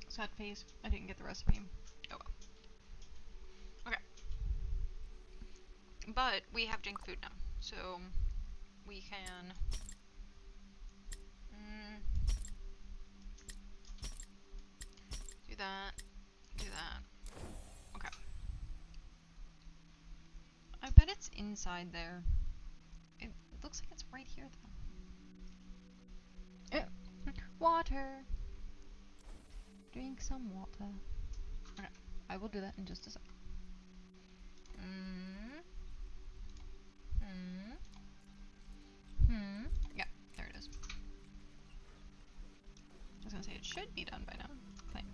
Sad face. I didn't get the recipe. Oh well. Okay. But we have junk food now, so we can do that, do that. Okay. I bet it's inside there. It looks like it's right here though. Water. Drink some water. Okay, I will do that in just a sec. Yeah, there it is. I was gonna say it should be done by now. Claim.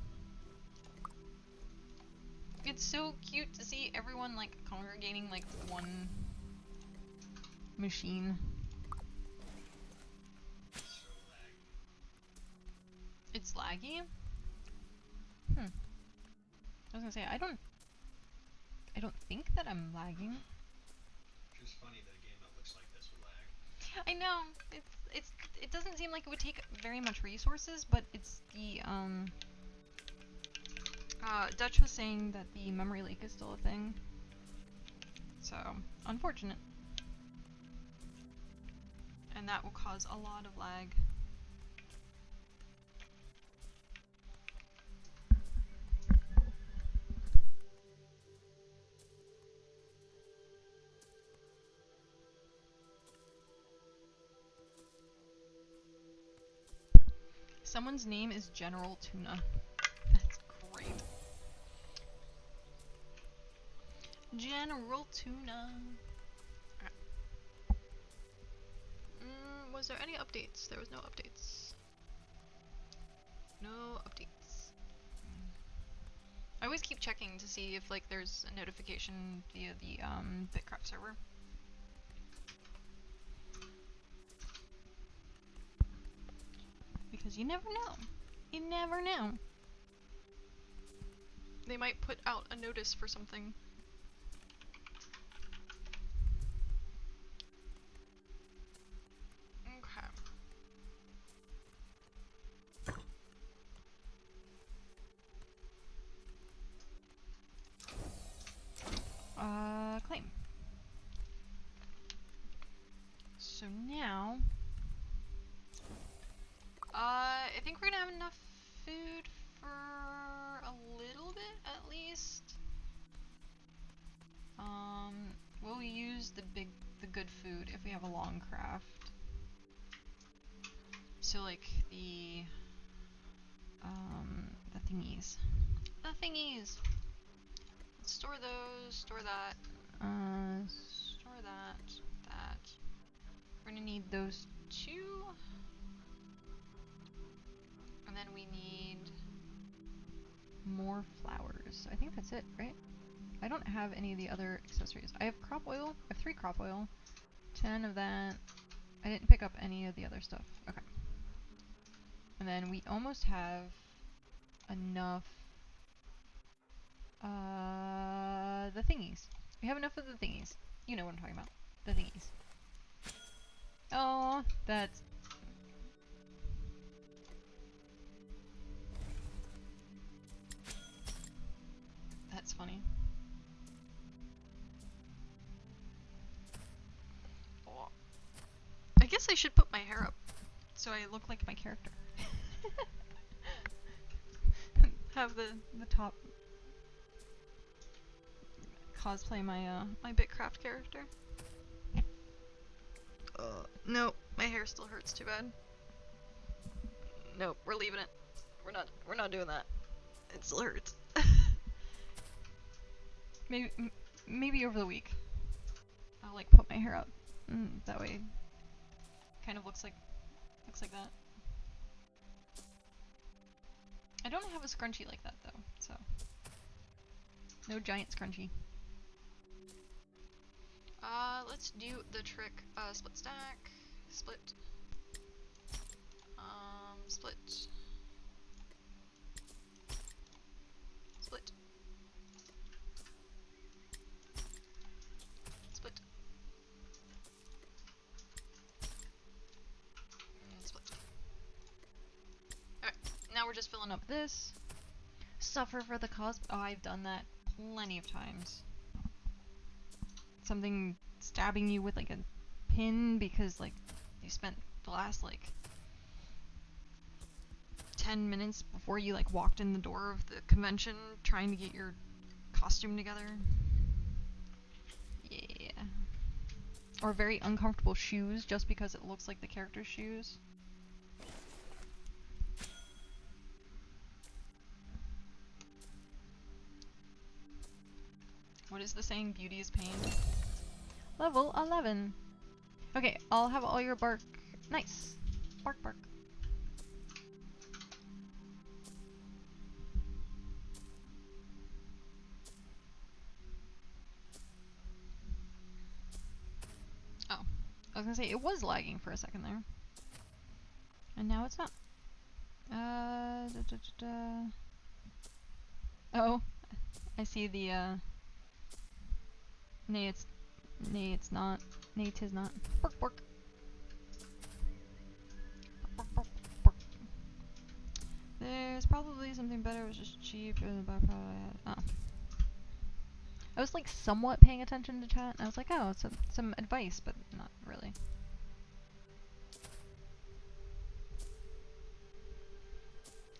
It's so cute to see everyone like congregating like one machine. So laggy. It's laggy? I was gonna say I don't think that I'm lagging. It's funny that a game that looks like this would lag. I know. It doesn't seem like it would take very much resources, but it's the Dutch was saying that the memory leak is still a thing. So, unfortunate. And that will cause a lot of lag. Someone's name is General Tuna. That's great. General Tuna. Okay. Was there any updates? There was no updates. No updates. I always keep checking to see if like there's a notification via the BitCraft server. Because you never know. You never know. They might put out a notice for something. Okay. Claim. So now, I think we're gonna have enough food for a little bit at least. We'll use the good food if we have a long craft. So like the thingies. The thingies! Let's store those, store that, store that. We're gonna need those two. And then we need more flowers. I think that's it, right? I don't have any of the other accessories. I have crop oil. I have 3 crop oil. 10 of that. I didn't pick up any of the other stuff. Okay. And then we almost have enough the thingies. We have enough of the thingies. You know what I'm talking about. The thingies. Oh, that's funny. Oh. I guess I should put my hair up so I look like my character. Have the top cosplay my my BitCraft character. Nope, my hair still hurts too bad. Nope, we're leaving it. We're not doing that. It still hurts. Maybe over the week I'll like put my hair up. That way kind of looks like that. I don't have a scrunchie like that though, so no giant scrunchie. Let's do the trick. Split stack, split, split, split, split, and split. Alright, now we're just filling up this. Suffer for the cause. Oh, I've done that plenty of times. Something stabbing you with like a pin because like you spent the last like 10 minutes before you like walked in the door of the convention trying to get your costume together. Yeah. Or very uncomfortable shoes just because it looks like the character's shoes. What is the saying? Beauty is pain. Level 11. Okay, I'll have all your bark. Nice. Bark, bark. Oh, I was gonna say it was lagging for a second there, and now it's not. Oh, I see the nay, it's not. Nay, 'tis not. Bark, bark. Bark, bark, bark. There's probably something better. It was just cheap and the byproduct I had. Oh. I was like somewhat paying attention to chat, and I was like, oh, it's some advice, but not really.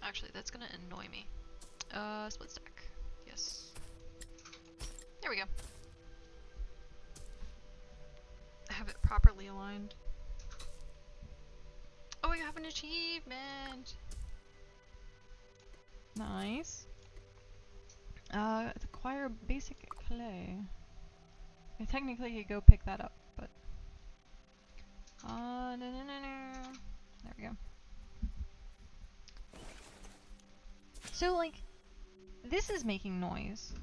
Actually, that's gonna annoy me. Split stack. Yes. There we go. Have it properly aligned. Oh, I have an achievement! Nice. Acquire basic clay. I technically could go pick that up, but... no. There we go. So, like, this is making noise.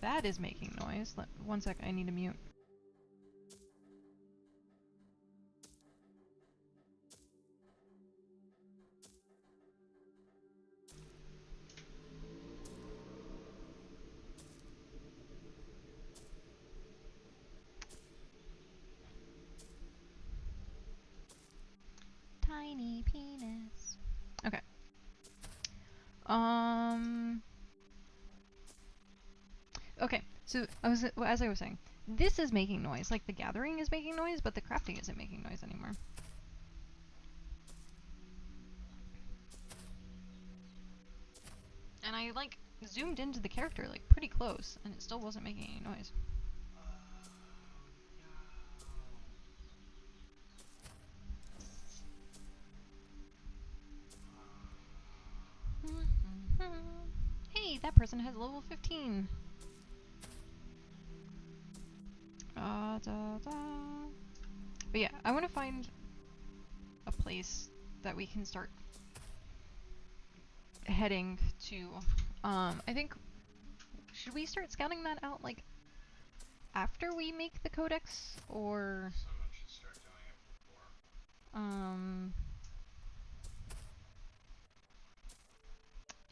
That is making noise. One sec, I need to mute. Tiny penis. Okay. Okay, so as I was saying, this is making noise. Like, the gathering is making noise, but the crafting isn't making noise anymore. And I, like, zoomed into the character, like, pretty close, and it still wasn't making any noise. Hey, that person has level 15. But yeah, I want to find a place that we can start heading to. I think, should we start scouting that out, like, after we make the codex, or... Someone should start doing it before.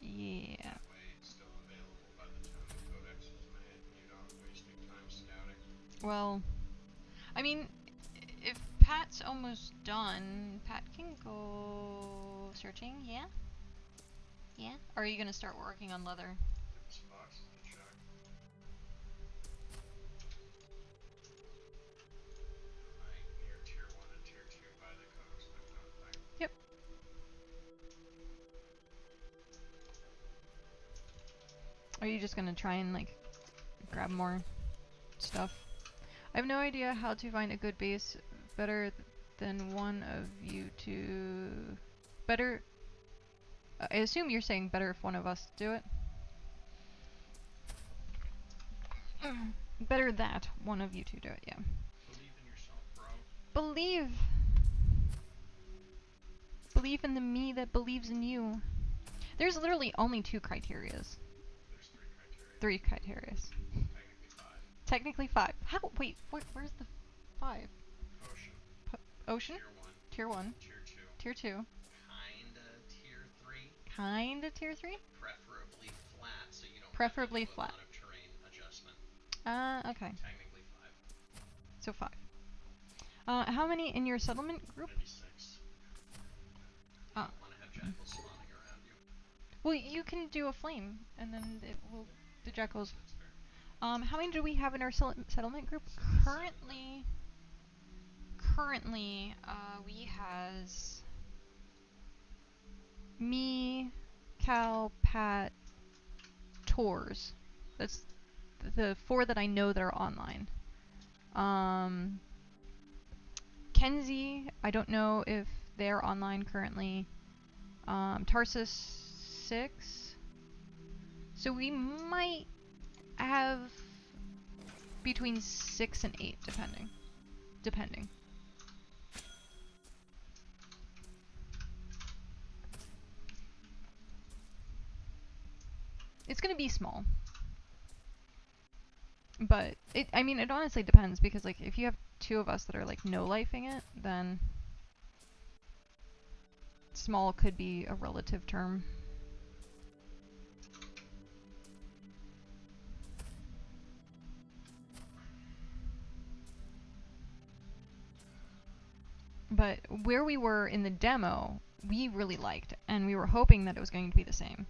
Yeah. That way it's still available by the time the codex is made and you're not wasting time scouting. Well, I mean, if Pat's almost done, Pat can go searching, yeah? Yeah? Or are you gonna start working on leather? Give us boxes to check. Like near tier 1 and tier 2 by the codex, that kind of thing. Yep. Are you just gonna try and, like, grab more stuff? I have no idea how to find a good base better than one of you two. Better... I assume you're saying better if one of us do it? Better that one of you two do it, yeah. Believe in yourself, bro. Believe! Believe in the me that believes in you. There's literally only 2 criterias. There's 3 criteria. 3 criterias. Technically 5. Technically 5. How? Wait, where's the 5? Ocean. Ocean? Tier 1. Tier 1. Tier 2. Tier 2. Kinda tier 3. Kinda tier 3? Preferably flat, so you don't Preferably have to do flat. a lot of terrain adjustment. Okay. Technically 5. So 5. How many in your settlement group? Maybe 6. Oh. You don't want to have jackals spawning around you. Well, you can do a flame, and then it will... The jackals... That's fair. How many do we have in our settlement group? Currently, we has... me, Cal, Pat, Tors. That's the 4 that I know that are online. Kenzie, I don't know if they're online currently. Tarsus 6. So we might have between 6 and 8, depending. It's gonna be small. But I mean, it honestly depends, because like if you have 2 of us that are like no-lifing it, then small could be a relative term. But where we were in the demo, we really liked, and we were hoping that it was going to be the same.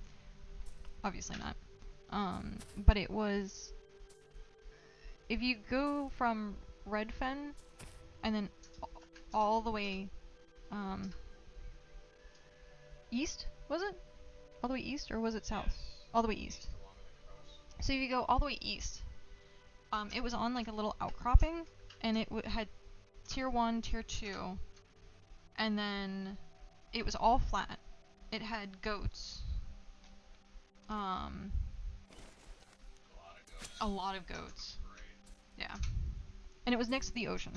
Obviously not. But it was, if you go from Redfen and then all the way east, was it? All the way east, or was it south? Yes. All the way east. Along the coast. So if you go all the way east, it was on like a little outcropping, and it had tier 1, tier 2, and then it was all flat. It had goats. A lot of goats. Great. Yeah. And it was next to the ocean.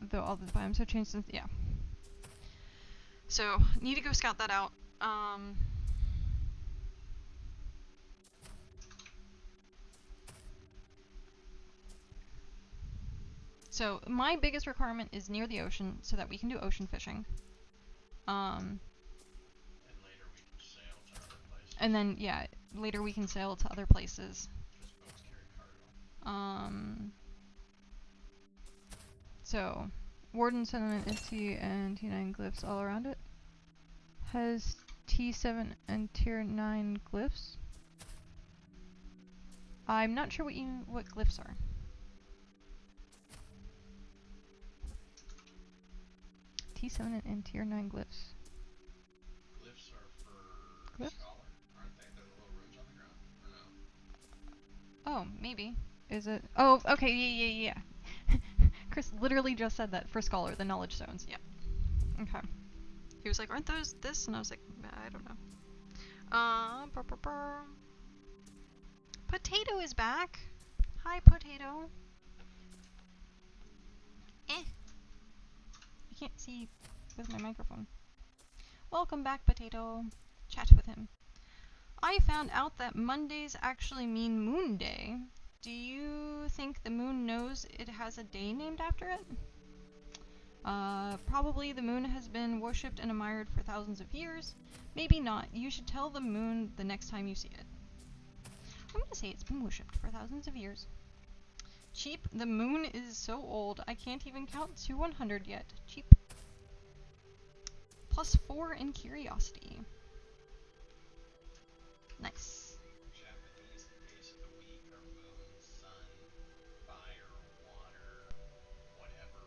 Though all the biomes have changed since, yeah. So, need to go scout that out. So, my biggest requirement is near the ocean so that we can do ocean fishing. And later we can sail to other places. And then, yeah, later we can sail to other places. Because boats carry cargo. So, Warden Settlement is T and T9 glyphs all around it. Has T7 and Tier 9 glyphs. I'm not sure what glyphs are. T7 and Tier 9 glyphs. Glyphs are for Glyphs? scholar, aren't they? They're the little runes on the ground, or no? Oh, maybe. Is it? Oh, okay, yeah. Chris literally just said that for Scholar, the knowledge stones. Yeah. Okay. He was like, aren't those this? And I was like, I don't know. Potato is back. Hi, Potato. I can't see with my microphone. Welcome back, Potato. Chat with him. I found out that Mondays actually mean Moon Day. Do you think the moon knows it has a day named after it? Probably the moon has been worshipped and admired for thousands of years. Maybe not. You should tell the moon the next time you see it. I'm gonna say it's been worshipped for thousands of years. Cheap. The moon is so old, I can't even count to 100 yet. Cheap. +4 in curiosity. Nice. Japanese days of the week are moon, sun, fire, water, whatever,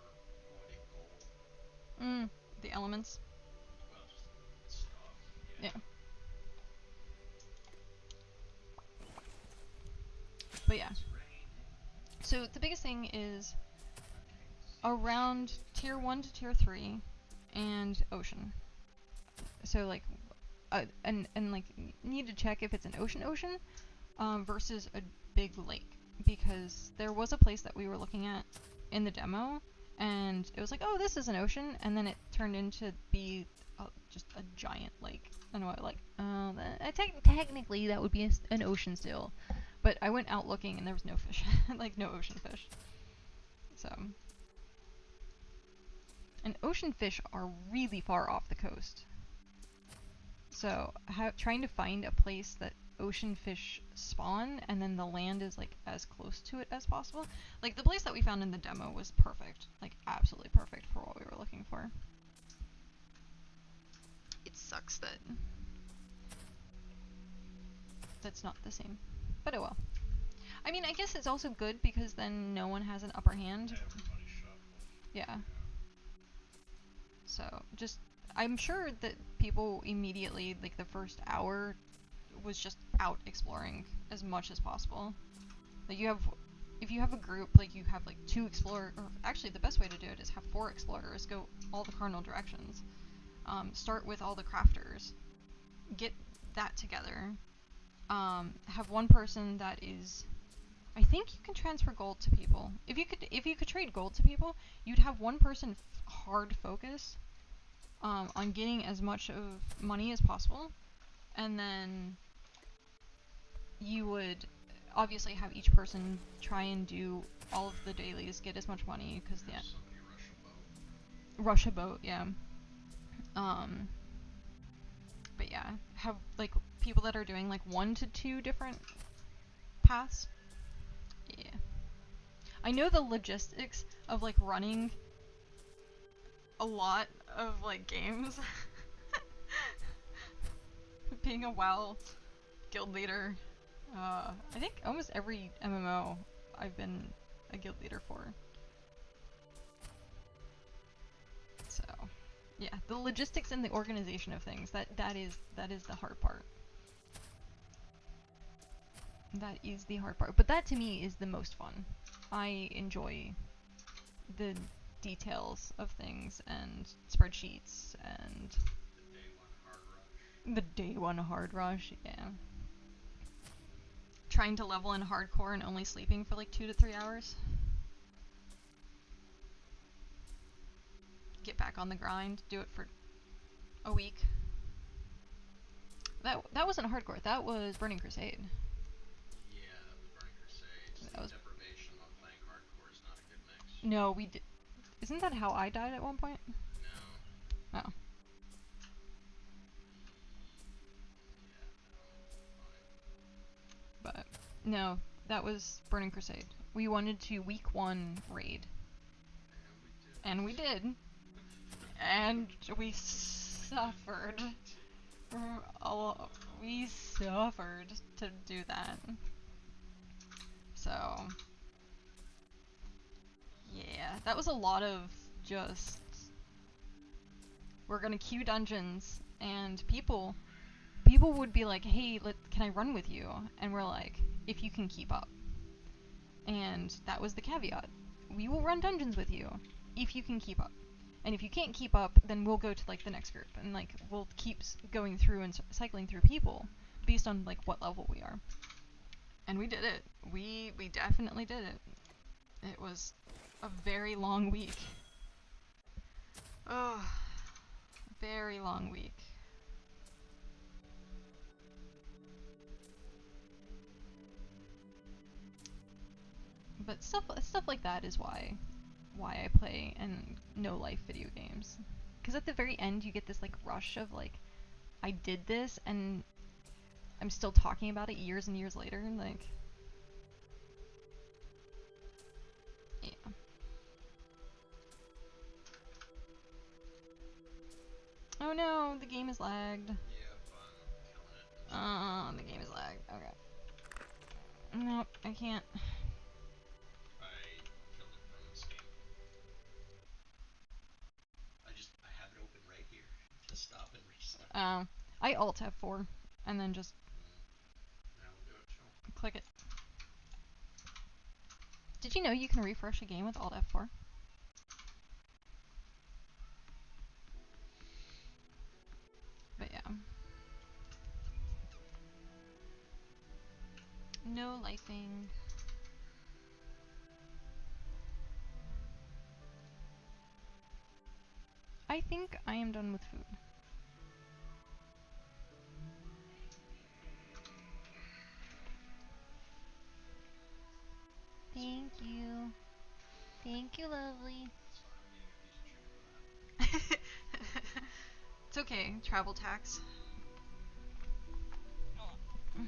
gold. The elements. Well, just stuff. Yeah. But yeah. So the biggest thing is around tier 1 to tier 3 and ocean. So like and like need to check if it's an ocean versus a big lake, because there was a place that we were looking at in the demo and it was like, oh, this is an ocean, and then it turned into be just a giant lake. And I'm like, technically that would be an ocean still. But I went out looking and there was no fish, like no ocean fish. So, and ocean fish are really far off the coast. So, trying to find a place that ocean fish spawn and then the land is like as close to it as possible. Like the place that we found in the demo was perfect, like absolutely perfect for what we were looking for. It sucks that that's not the same. But oh well. I mean, I guess it's also good because then no one has an upper hand. Everybody shuffled. Yeah. So, just, I'm sure that people immediately, like the first hour, was just out exploring as much as possible. Like if you have a group, like you have like 2 explorers, or actually the best way to do it is have 4 explorers, go all the cardinal directions. Start with all the crafters. Get that together. have one person that is, I think you can transfer gold to people. If you could trade gold to people, you'd have one person hard focus on getting as much of money as possible, and then you would obviously have each person try and do all of the dailies, get as much money, because Have somebody rush a boat. rush a boat, yeah. But yeah, have like people that are doing like 1 to 2 different paths. Yeah. I know the logistics of like running a lot of like games. Being a WoW guild leader. I think almost every MMO I've been a guild leader for. So, yeah, the logistics and the organization of things, that is the hard part. That is the hard part. But that to me is the most fun. I enjoy the details of things and spreadsheets and the day one hard rush, yeah. Trying to level in hardcore and only sleeping for like 2 to 3 hours. Get back on the grind, do it for a week. That wasn't hardcore, that was Burning Crusade. Yeah, that was Burning Crusade. That was Deprivation on playing hardcore is not a good mix. No, we did. Isn't that how I died at one point? No. Oh. Yeah, no, fine. But no, that was Burning Crusade. We wanted to week 1 raid. And we did. And we suffered. We suffered to do that. So, yeah, that was a lot of just, we're gonna queue dungeons, and people would be like, hey, can I run with you? And we're like, if you can keep up. And that was the caveat. We will run dungeons with you if you can keep up. And if you can't keep up, then we'll go to like the next group, and like we'll keep going through and cycling through people based on like what level we are. And we did it. We definitely did it. It was a very long week. Oh, very long week. But stuff like that is why I play and no life video games. Because at the very end you get this like rush of like, I did this and I'm still talking about it years and years later, and like, yeah. Oh no, the game is lagged. Yep, I'm killing it. The game is lagged. Okay. Nope, I can't. I killed it from Steam. I have it open right here. Just stop and restart. I Alt F4 and then just Now we'll do it too. click it. Did you know you can refresh a game with Alt F4? But yeah. No lifing. I think I am done with food. Thank you. Thank you, lovely. It's fine, I'm getting a piece of chicken for that. It's okay, travel tax. I'm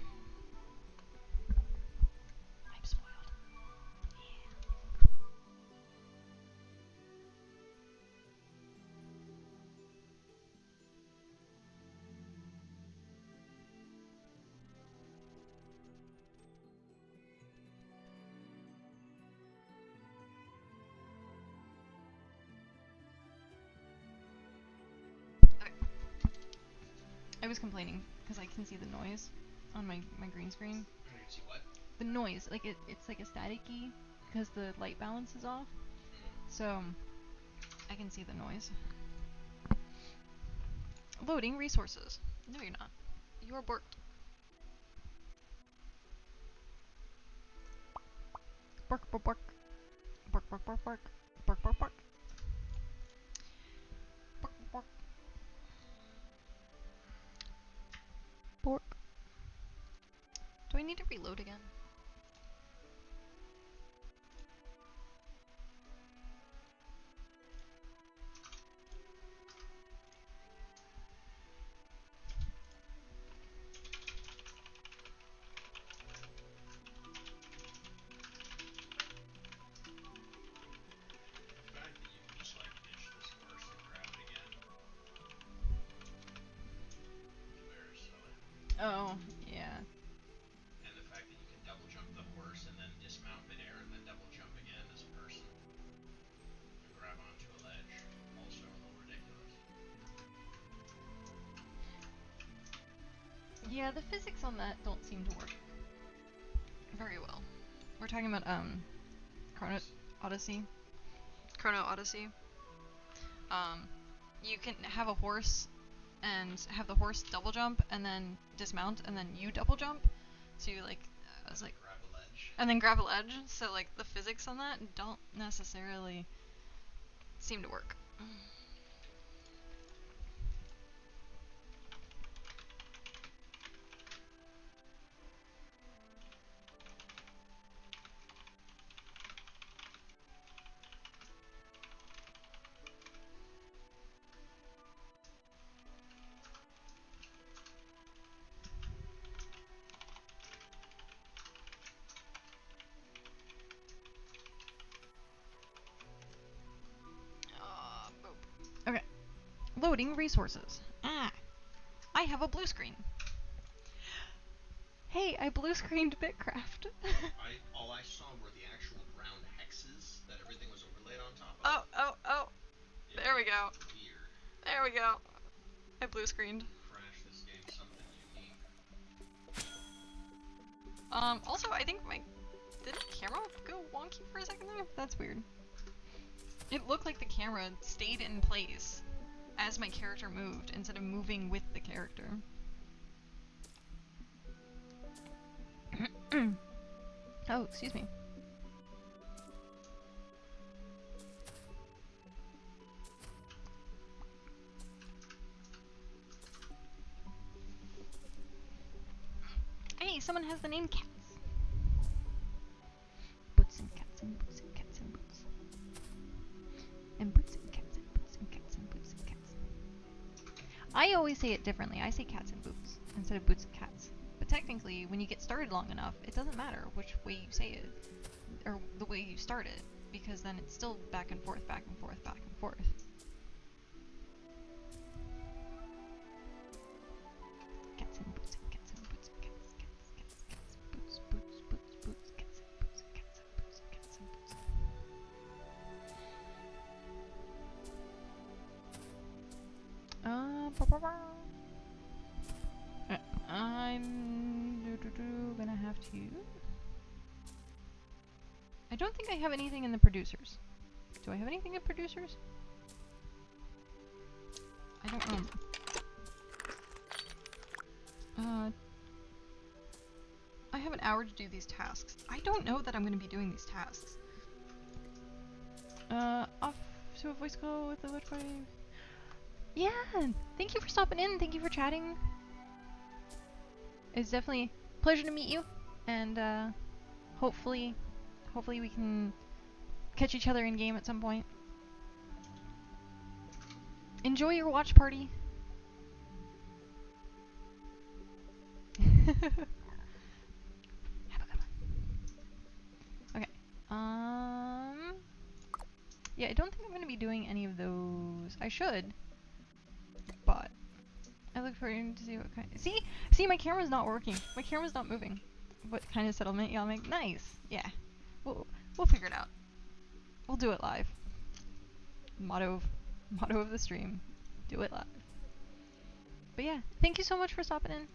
spoiled. Okay. I was complaining because I can see the noise on my green screen. You can see what? The noise, like it's like a staticky because the light balance is off. So I can see the noise. Loading resources. No, you're not. You are borked. Bark, bark, bark. Bark, bark, bark, bark. Bark, bark, bark. Bark, bark. Bark. Do I need to reload again? The fact that you can just like ditch this horse and grab it again is very silly. Oh, yeah. And the fact that you can double jump the horse and then dismount midair and then double jump again as a person and grab onto a ledge, also a little ridiculous. Yeah, the physics on that don't seem to work very well. We're talking about, Chrono Odyssey. Chrono Odyssey. You can have a horse and have the horse double jump and then dismount and then you double jump. So you like, I was like, Grab a ledge. and then grab a ledge. So like the physics on that don't necessarily seem to work. Okay. Loading resources. Ah. I have a blue screen. Hey, I blue screened BitCraft. All I saw were the actual round hexes that everything was overlaid on top of. Oh. It There we looked go. Weird. There we go. I blue screened. Crash this game something unique. Also, I think did the camera go wonky for a second there? That's weird. It looked like the camera stayed in place as my character moved instead of moving with the character. Oh, excuse me. Hey, someone has the name Cats. Boots and cats and boots and cats and boots. And boots and cats and boots and cats and boots and cats. I always say it differently. I say cats and boots instead of boots and cats. But technically, when you get started long enough, it doesn't matter which way you say it, or the way you start it, because then it's still back and forth, back and forth, back and forth. Cats and boots and cats and boots and cats, cats, cats, cats, boots, boots, boots, boots, cats and boots and cats and boots and cats and boots. I'm gonna have to. I don't think I have anything in the producers. Do I have anything in producers? I don't remember. I have an hour to do these tasks. I don't know that I'm gonna be doing these tasks. Off to a voice call with the Wi-Fi. Yeah! Thank you for stopping in. Thank you for chatting. It's definitely a pleasure to meet you. And, hopefully we can catch each other in game at some point. Enjoy your watch party. Have a good one. Okay. Yeah, I don't think I'm gonna be doing any of those. I should, but I look forward to see what kind. See, my camera's not working. My camera's not moving. What kind of settlement y'all make? Nice. Yeah. We'll figure it out. We'll do it live. Motto of the stream. Do it live. But yeah, thank you so much for stopping in.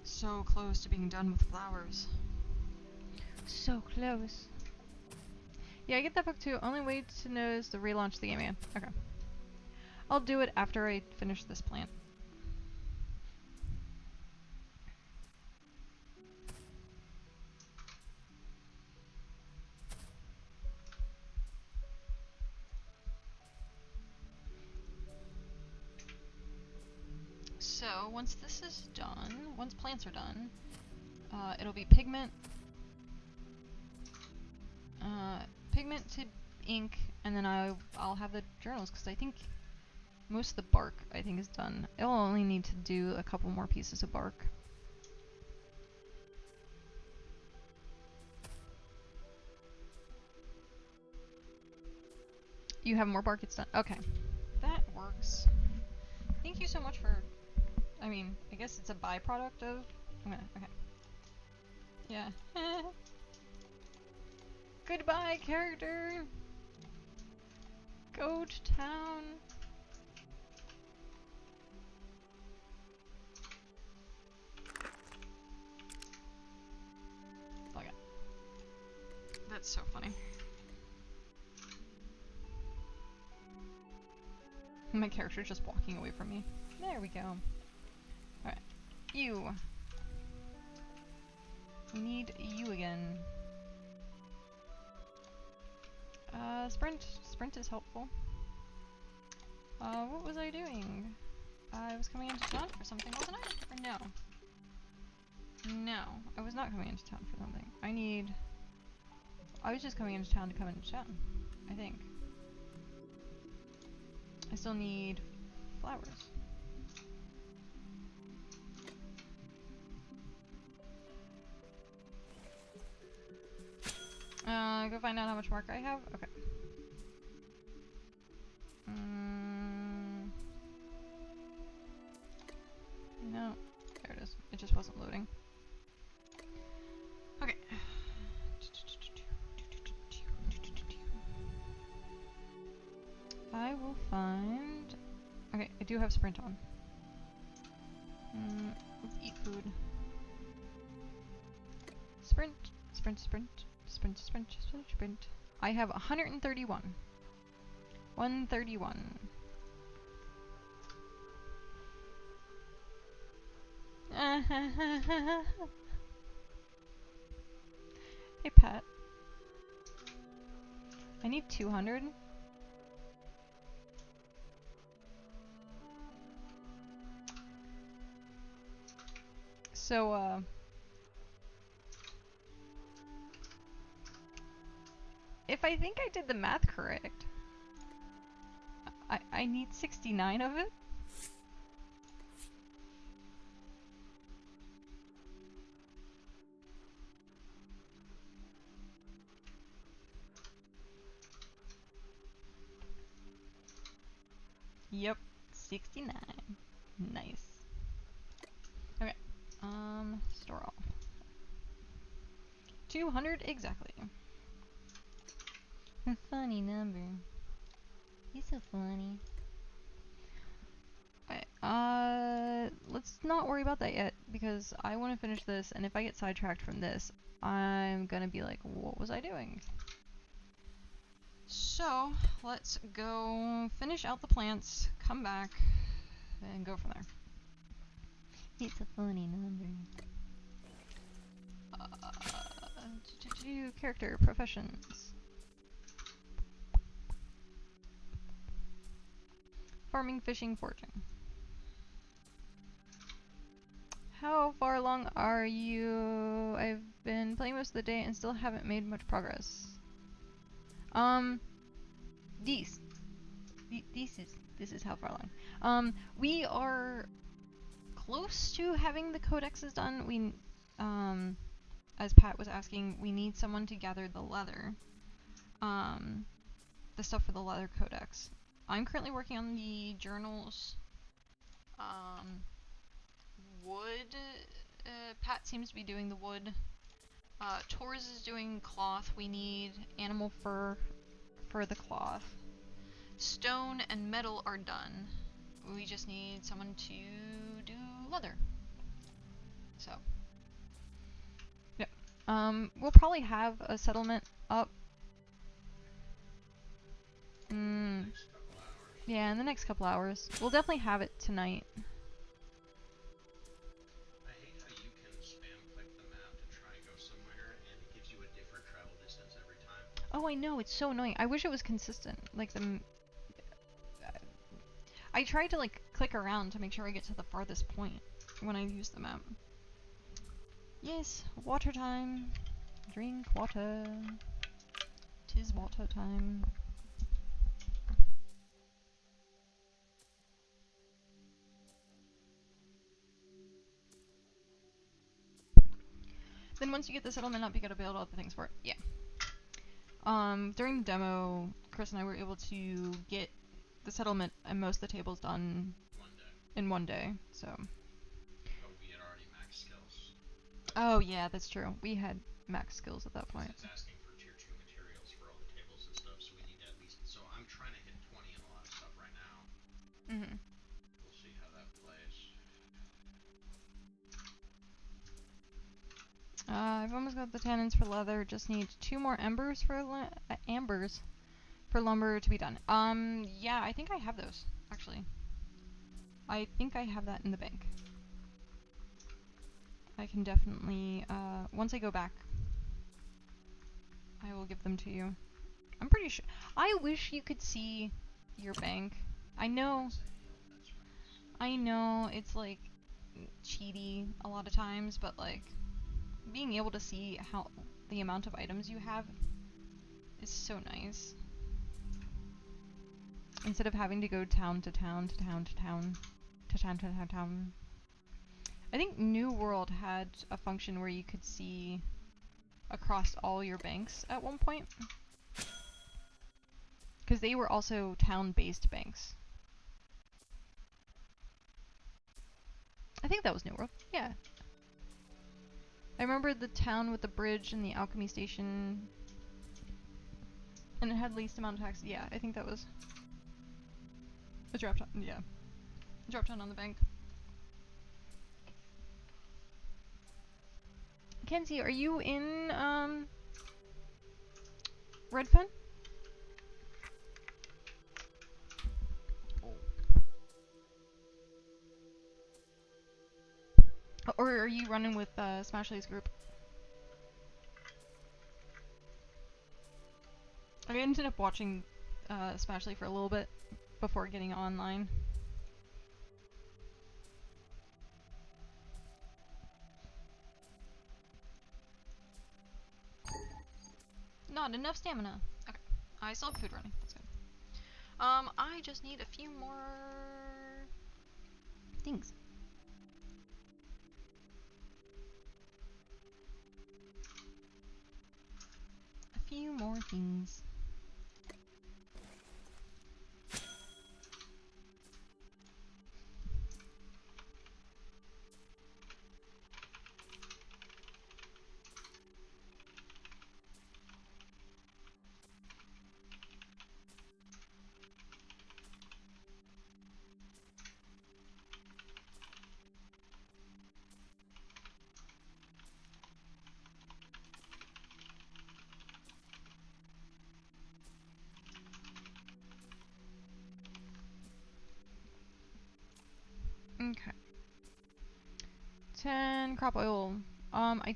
So close to being done with flowers. So close. Yeah, I get that book too. Only way to know is to relaunch the game again. Okay. I'll do it after I finish this plant. So once this is done, once plants are done, it'll be pigment, pigment to ink, and then I'll have the journals, because I think most of the bark I think is done. It'll only need to do a couple more pieces of bark. You have more bark, it's done. Okay. That works. Thank you so much for, I mean, I guess it's a byproduct of, okay. Yeah. Goodbye, character! Go to town! Okay. That's so funny. My character's just walking away from me. There we go. Alright. You. We need you again. Sprint. Sprint is helpful. What was I doing? I was coming into town for something, wasn't I? Or no? No, I was not coming into town for something. I was just coming into town to come into town, I think. I still need flowers. Go find out how much mark I have? Okay. No. There it is. It just wasn't loading. Okay. I will find... Okay, I do have sprint on. Let's eat food. Sprint, sprint, sprint, sprint, sprint, sprint, sprint. I have 131. 131. Hey, Pat. I need 200. So, if I think I did the math correct, I need 69 of it? Yep, 69. Nice. Okay, store all. 200 exactly. A funny number. He's so funny. Alright, let's not worry about that yet, because I want to finish this, and if I get sidetracked from this, I'm gonna be like, what was I doing? So, let's go finish out the plants, come back, and go from there. It's a funny number. Character, professions. Farming, fishing, foraging. How far along are you? I've been playing most of the day and still haven't made much progress. This is how far along. We are close to having the codexes done. We, as Pat was asking, we need someone to gather the leather. The stuff for the leather codex. I'm currently working on the journals. Wood. Pat seems to be doing the wood. Torres is doing cloth. We need animal fur for the cloth. Stone and metal are done. We just need someone to do leather. So. Yep. We'll probably have a settlement up. Yeah, in the next couple hours. We'll definitely have it tonight. I hate how you can spam click the map to try and go somewhere, and it gives you a different travel distance every time. Oh, I know, it's so annoying. I wish it was consistent. Like, I tried to, like, click around to make sure I get to the farthest point when I use the map. Yes, water time. Drink water. 'Tis water time. Then once you get the settlement up, you gotta build all the things for it. Yeah. During the demo, Chris and I were able to get the settlement and most of the tables done in one day, so. But we had already maxed skills. Oh yeah, that's true. We had max skills at that point. It's asking for tier 2 materials for all the tables and stuff, so we need to at least... So I'm trying to hit 20 in a lot of stuff right now. Mm-hmm. We'll see how that plays. I've almost got the tannins for leather. Just need 2 more embers for ambers for lumber to be done. Yeah, I think I have those, actually. I think I have that in the bank. I can definitely, once I go back, I will give them to you. I'm pretty sure. I wish you could see your bank. I know it's like cheaty a lot of times, but like being able to see how the amount of items you have is so nice. Instead of having to go town to town to town to town to town to town to town. I think New World had a function where you could see across all your banks at one point. Because they were also town-based banks. I think that was New World. Yeah. I remember the town with the bridge and the alchemy station. And it had least amount of tax. Yeah, I think that was a drop town. Yeah. Drop town on the bank. Kenzie, are you in, Redfen? Or are you running with Smashley's group? I ended up watching Smashley for a little bit before getting online. Not enough stamina. Okay. I still have food running. That's good. I just need a few more things. A few more things. Okay. 10 crop oil. I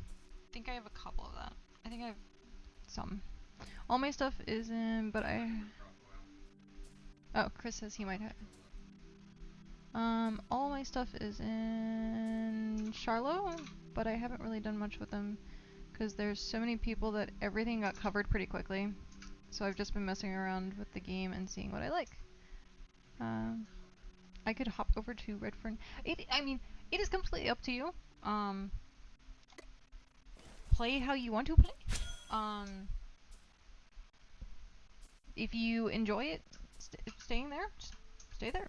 think I have a couple of that. I think I have some. All my stuff is in, but I... Oh, Chris says he might have. All my stuff is in Charlo, but I haven't really done much with them because there's so many people that everything got covered pretty quickly. So I've just been messing around with the game and seeing what I like. I could hop over to Redfern. I mean, it is completely up to you. Play how you want to play. If you enjoy it, staying there, just stay there.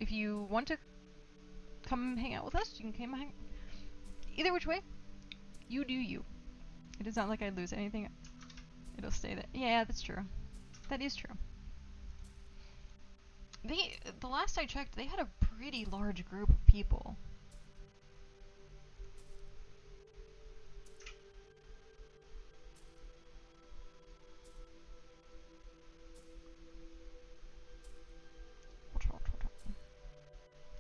If you want to come hang out with us, you can come hang. Either which way, you do you. It is not like I lose anything. It'll stay there. Yeah, that's true. That is true. The last I checked, they had a pretty large group of people.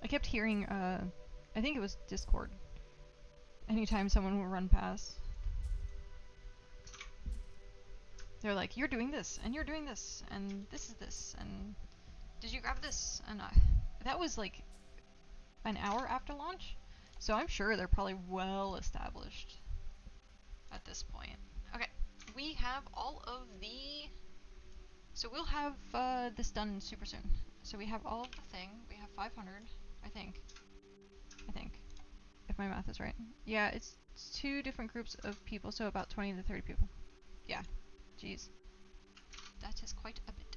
I kept hearing, I think it was Discord. Anytime someone would run past, they're like, "You're doing this, and you're doing this, and this is this, and did you grab this?" And that was like an hour after launch, so I'm sure they're probably well established at this point. Okay, we have all of the... So we'll have this done super soon. So we have all of the thing. We have 500, I think. If my math is right. Yeah, it's 2 different groups of people, so about 20 to 30 people. Yeah, jeez. That is quite a bit.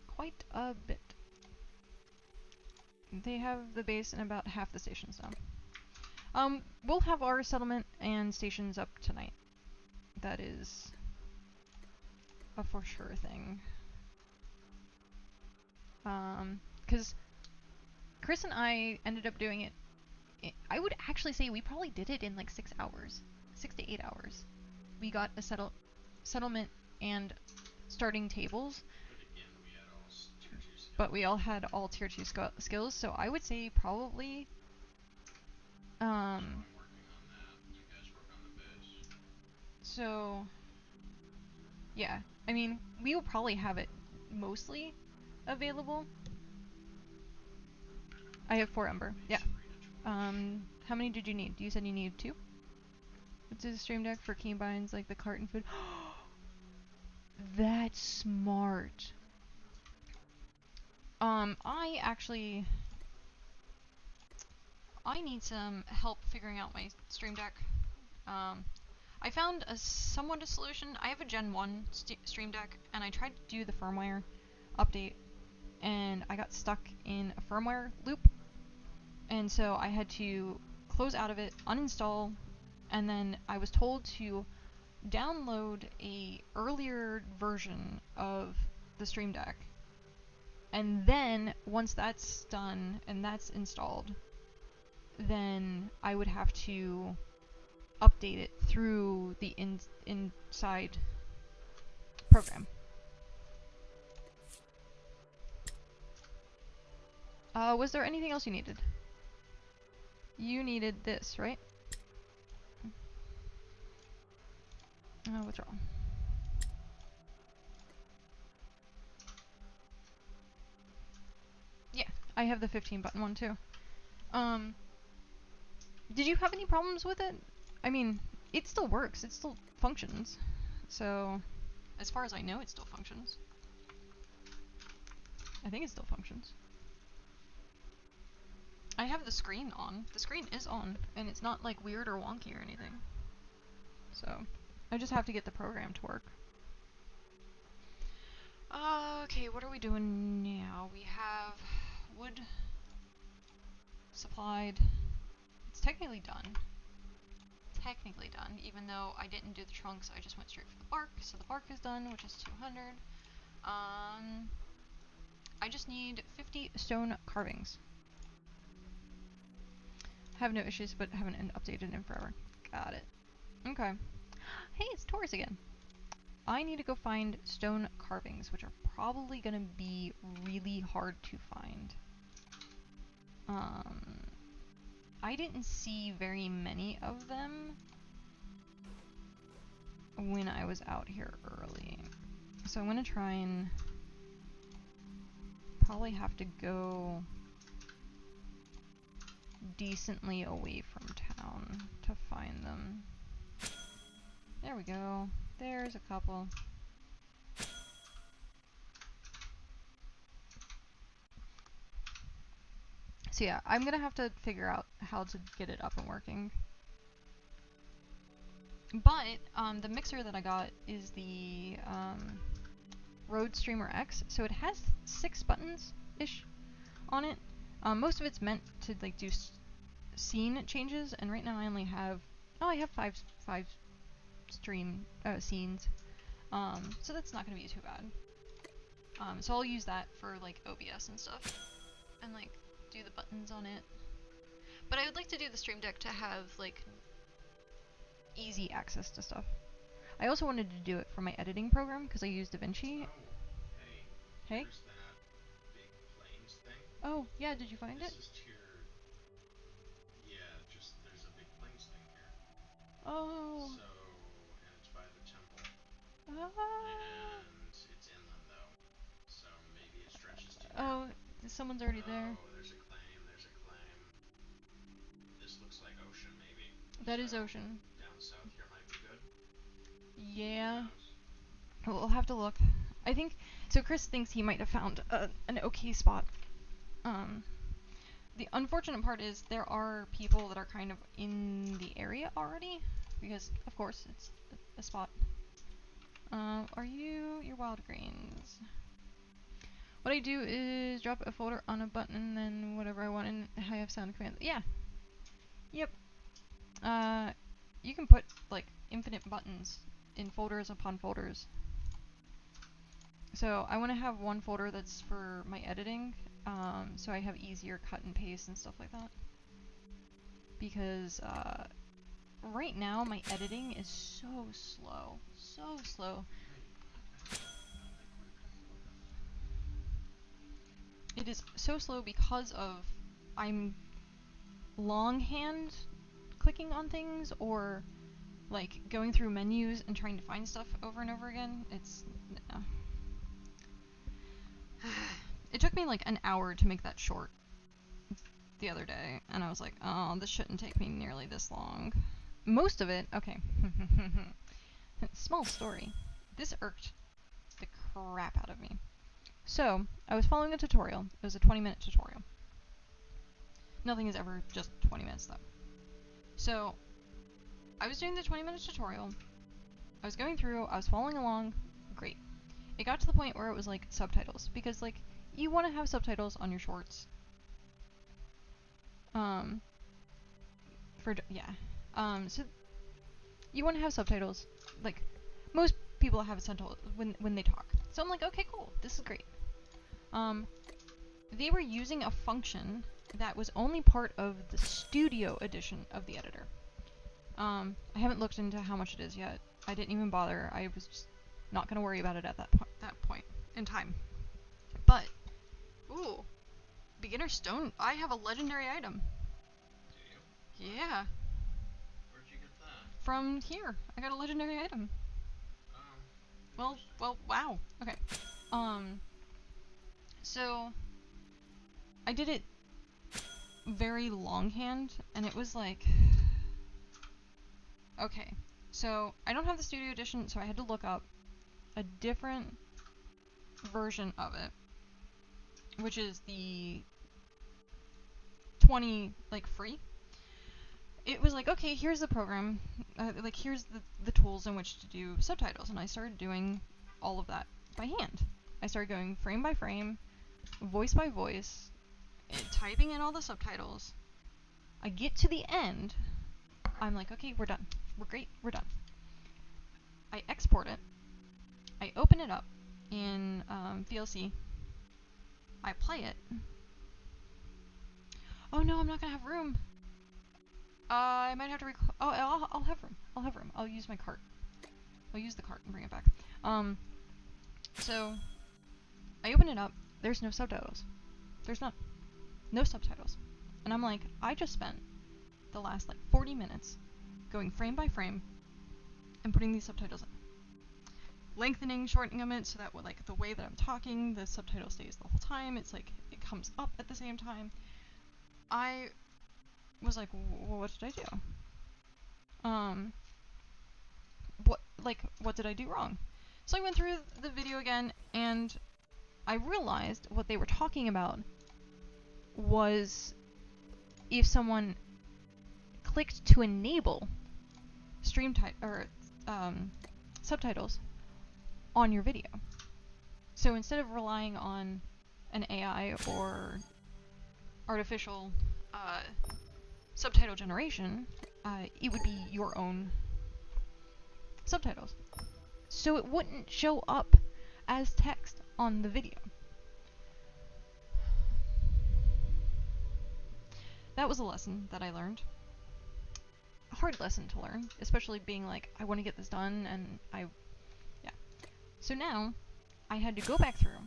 Quite a bit. They have the base and about half the stations now. We'll have our settlement and stations up tonight. That is a for sure thing. 'Cause Chris and I ended up doing it. I would actually say we probably did it in like 6 hours. 6 to 8 hours. We got a settlement and starting tables. But again, we had all tier 2 skills. But we all had all tier 2 skills, so I would say probably... So I'm working on that. You guys work on the base. So... Yeah. I mean, we will probably have it mostly available. I have 4 Ember. Yeah. How many did you need? You said you needed 2? What's the stream deck for keybinds like the cart and food? That's smart. I need some help figuring out my stream deck. I found somewhat a solution. I have a Gen 1 stream deck, and I tried to do the firmware update, and I got stuck in a firmware loop, and so I had to close out of it, uninstall, and then I was told to download a earlier version of the stream deck, and then once that's done and that's installed, then I would have to update it through the inside program. Was there anything else you needed? You needed this, right? What's wrong? Yeah, I have the 15 button one too. Did you have any problems with it? I mean, it still works. It still functions. So, as far as I know, it still functions. I think it still functions. I have the screen on. The screen is on, and it's not like weird or wonky or anything. So, I just have to get the program to work. Okay, what are we doing now? We have wood supplied. It's technically done. Even though I didn't do the trunks, I just went straight for the bark. So the bark is done, which is 200. I just need 50 stone carvings. Have no issues, but haven't updated in forever. Got it. Okay. Hey, it's Taurus again. I need to go find stone carvings, which are probably gonna be really hard to find. I didn't see very many of them when I was out here early. So I'm gonna try and probably have to go decently away from town to find them. There we go. There's a couple. So yeah, I'm gonna have to figure out how to get it up and working. But the mixer that I got is the Rode Streamer X, so it has 6 buttons-ish on it. Most of it's meant to like do scene changes, and right now I only have I have five stream scenes. So that's not gonna be too bad. So I'll use that for like OBS and stuff, and like do the buttons on it. But I would like to do the stream deck to have like easy access to stuff. I also wanted to do it for my editing program because I use DaVinci. Oh, hey. Hey? Here's that big plains thing. Oh, yeah, did you find it? This is tier... Yeah, just there's a big plains thing here. Oh. So, and it's by the temple. Ah. And it's inland though. So maybe it stretches to Oh, someone's already there. Oh, there's a claim, there's a claim. This looks like ocean, maybe. That is So, ocean. down south here might be good. Yeah. Who knows? We'll have to look. I think so. Chris thinks he might have found an okay spot. The unfortunate part is there are people that are kind of in the area already, because of course it's a spot. Are you your wild grains? What I do is drop a folder on a button and then whatever I want, and I have sound commands. Yeah. Yep. You can put like infinite buttons in folders upon folders. So I want to have one folder that's for my editing, so I have easier cut and paste and stuff like that. Because right now my editing is so slow, so slow. It is so slow because of I'm longhand clicking on things, or like going through menus and trying to find stuff over and over again. It's it took me like an hour to make that short the other day, and I was like, oh, this shouldn't take me nearly this long. Most of it, okay. Small story. This irked the crap out of me. So, I was following a tutorial. It was a 20-minute tutorial. Nothing is ever just 20 minutes though. So, I was doing the 20-minute tutorial. I was going through, I was following along. Great. It got to the point where it was like subtitles, because like you want to have subtitles on your shorts. So you want to have subtitles. Like most people have subtitles when they talk. So I'm like, okay, cool. This is great. They were using a function that was only part of the studio edition of the editor. I haven't looked into how much it is yet. I didn't even bother. I was just not gonna worry about it at that point in time. But ooh, beginner stone. I have a legendary item. Do you? Yeah. Where'd you get that? From here. I got a legendary item. Oh. Well, wow. Okay. So I did it very longhand, and it was like, okay, so I don't have the studio edition, so I had to look up a different version of it, which is the 20, like, free. It was like, okay, here's the program, like, here's the tools in which to do subtitles, and I started doing all of that by hand. I started going frame by frame, voice by voice, typing in all the subtitles. I get to the end, I'm like, okay, we're done. We're great, we're done. I export it, I open it up in VLC, I play it. Oh no, I'm not gonna have room. I might have to I'll have room. I'll have room. I'll use my cart. I'll use the cart and bring it back. So I open it up. There's no subtitles. There's none. No subtitles. And I'm like, I just spent the last like 40 minutes going frame by frame and putting these subtitles in. Lengthening, shortening them so that like the way that I'm talking, the subtitle stays the whole time. It's like it comes up at the same time. I was like, well, what did I do? What did I do wrong? So I went through the video again, and I realized what they were talking about was if someone clicked to enable subtitles on your video. So instead of relying on an AI or artificial subtitle generation, it would be your own subtitles. So it wouldn't show up as text on the video. That was a lesson that I learned. A hard lesson to learn, especially being like, I want to get this done, and yeah. So now, I had to go back through,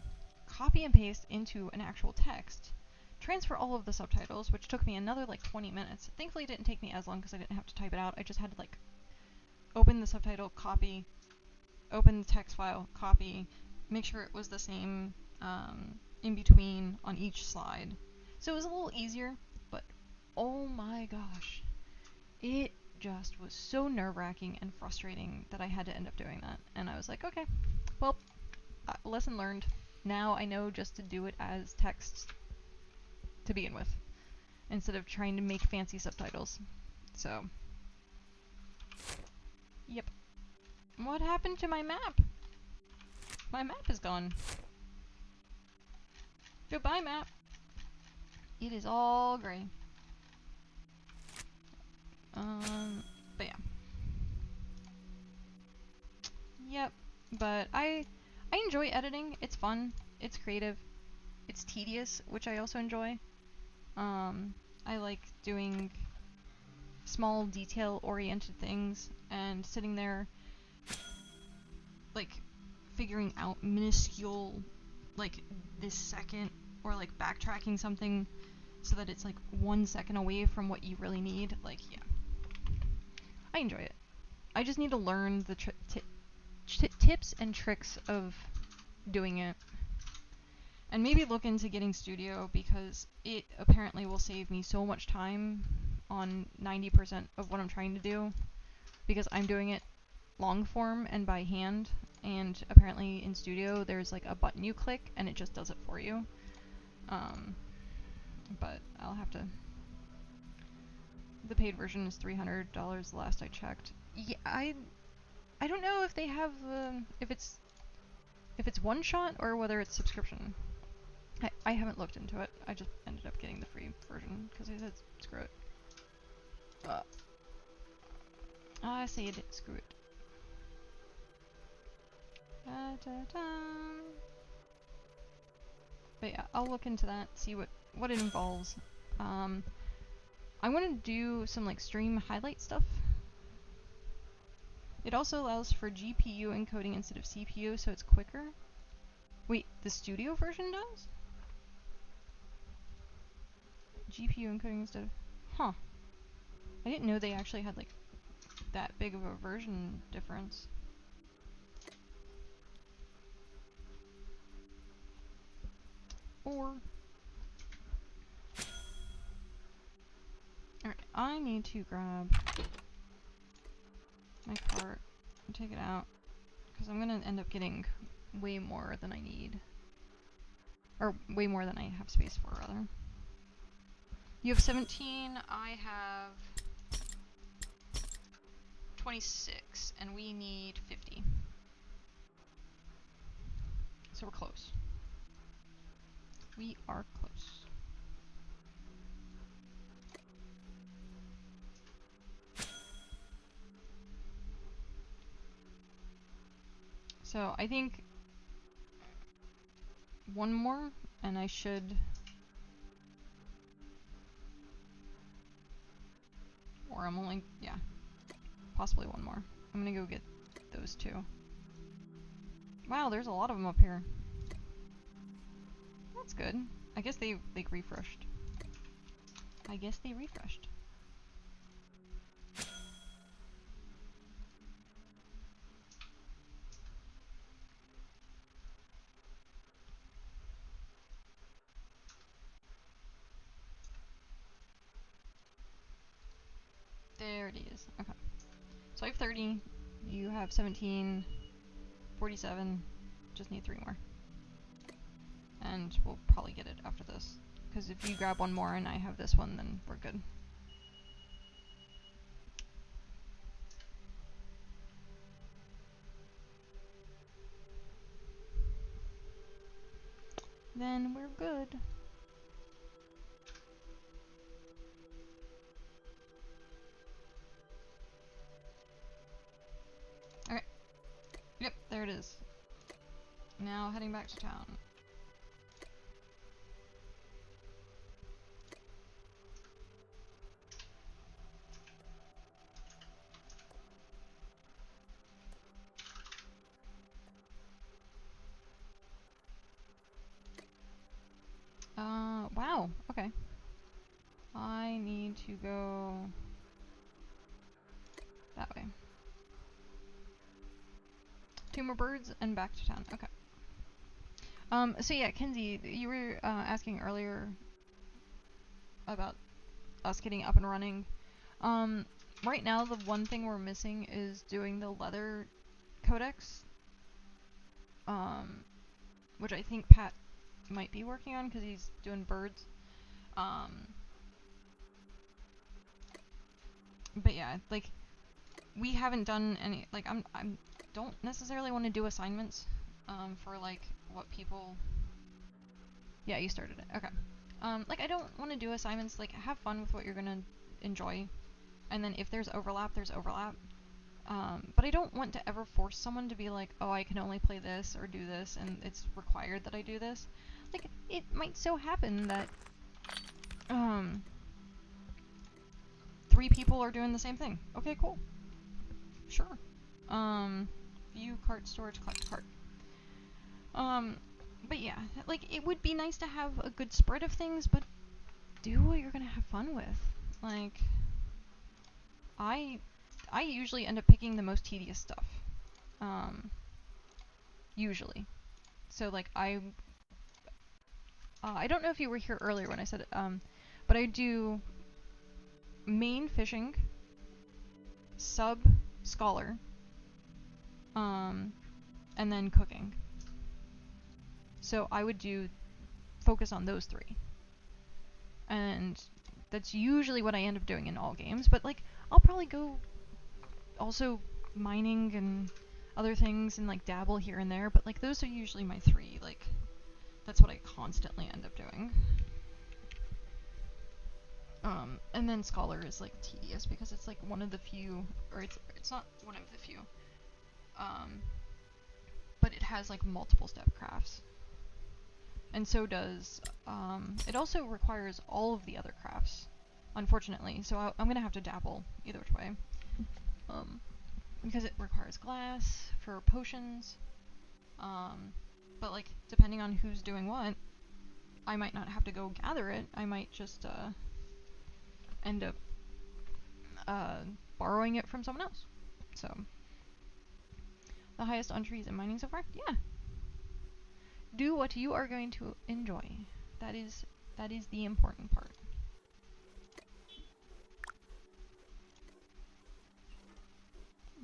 copy and paste into an actual text, transfer all of the subtitles, which took me another like 20 minutes. Thankfully it didn't take me as long because I didn't have to type it out. I just had to like open the subtitle, copy, open the text file, copy, make sure it was the same in between on each slide. So it was a little easier, but oh my gosh, it just was so nerve-wracking and frustrating that I had to end up doing that. And I was like, okay, well, lesson learned. Now I know just to do it as text to begin with, instead of trying to make fancy subtitles. So, yep. What happened to my map? My map is gone. Goodbye, map. It is all gray. But yeah. Yep. But I enjoy editing. It's fun. It's creative. It's tedious, which I also enjoy. I like doing small detail-oriented things and sitting there, like, figuring out minuscule, like, this second, or like backtracking something so that it's like 1 second away from what you really need. Like, yeah. I enjoy it. I just need to learn the tips and tricks of doing it. And maybe look into getting Studio, because it apparently will save me so much time on 90% of what I'm trying to do, because I'm doing it long form and by hand, and apparently in Studio there's like a button you click and it just does it for you. But I'll have to... The paid version is $300 the last I checked. Yeah, I don't know if they have if it's one shot or whether it's subscription. I haven't looked into it. I just ended up getting the free version because I said screw it. I said screw it. But yeah, I'll look into that, see what it involves. I want to do some like stream highlight stuff. It also allows for GPU encoding instead of CPU, so it's quicker. Wait, the Studio version does? GPU encoding instead of... Huh. I didn't know they actually had like that big of a version difference. Or... Alright, I need to grab my cart and take it out, because I'm gonna end up getting way more than I need. Or way more than I have space for, rather. You have 17, I have 26, and we need 50. So we're close. We are close. So I think one more, and I should... Or I'm only... yeah. Possibly one more. I'm gonna go get those two. Wow, there's a lot of them up here. That's good. I guess they refreshed. I guess they refreshed. There it is. Okay. So I have 30. You have 17. 47. Just need 3 more. And we'll probably get it after this. Because if you grab one more and I have this one, then we're good. Then we're good. Okay. Yep, there it is. Now heading back to town. Wow, okay. I need to go that way. 2 more birds and back to town. Okay. So yeah, Kenzie, you were asking earlier about us getting up and running. Right now, the one thing we're missing is doing the leather codex, which I think Pat might be working on because he's doing birds. But yeah, like, we haven't done any, like, I'm don't necessarily want to do assignments, for, like, what people... Yeah, you started it. Okay. Like, I don't want to do assignments. Like, have fun with what you're gonna enjoy. And then if there's overlap, there's overlap. But I don't want to ever force someone to be like, oh, I can only play this or do this, and it's required that I do this. Like, it might so happen that, 3 people are doing the same thing. Okay, cool. Sure. View cart, storage, collect cart. But yeah, like, it would be nice to have a good spread of things, but do what you're gonna have fun with. Like, I usually end up picking the most tedious stuff. Usually. So, like, I don't know if you were here earlier when I said it, but I do main fishing, sub scholar, and then cooking. So I would focus on those 3. And that's usually what I end up doing in all games, but, like, I'll probably go also mining and other things and, like, dabble here and there, but, like, those are usually my 3, like, that's what I constantly end up doing. And then scholar is, like, tedious because it's, like, one of the few, or it's not one of the few, but it has, like, multiple step crafts. And so does, it also requires all of the other crafts, unfortunately, so I'm gonna have to dabble either which way. Because it requires glass for potions, but, like, depending on who's doing what, I might not have to go gather it. I might just, end up, borrowing it from someone else. So, the highest on trees in mining so far? Yeah. Do what you are going to enjoy. That is the important part.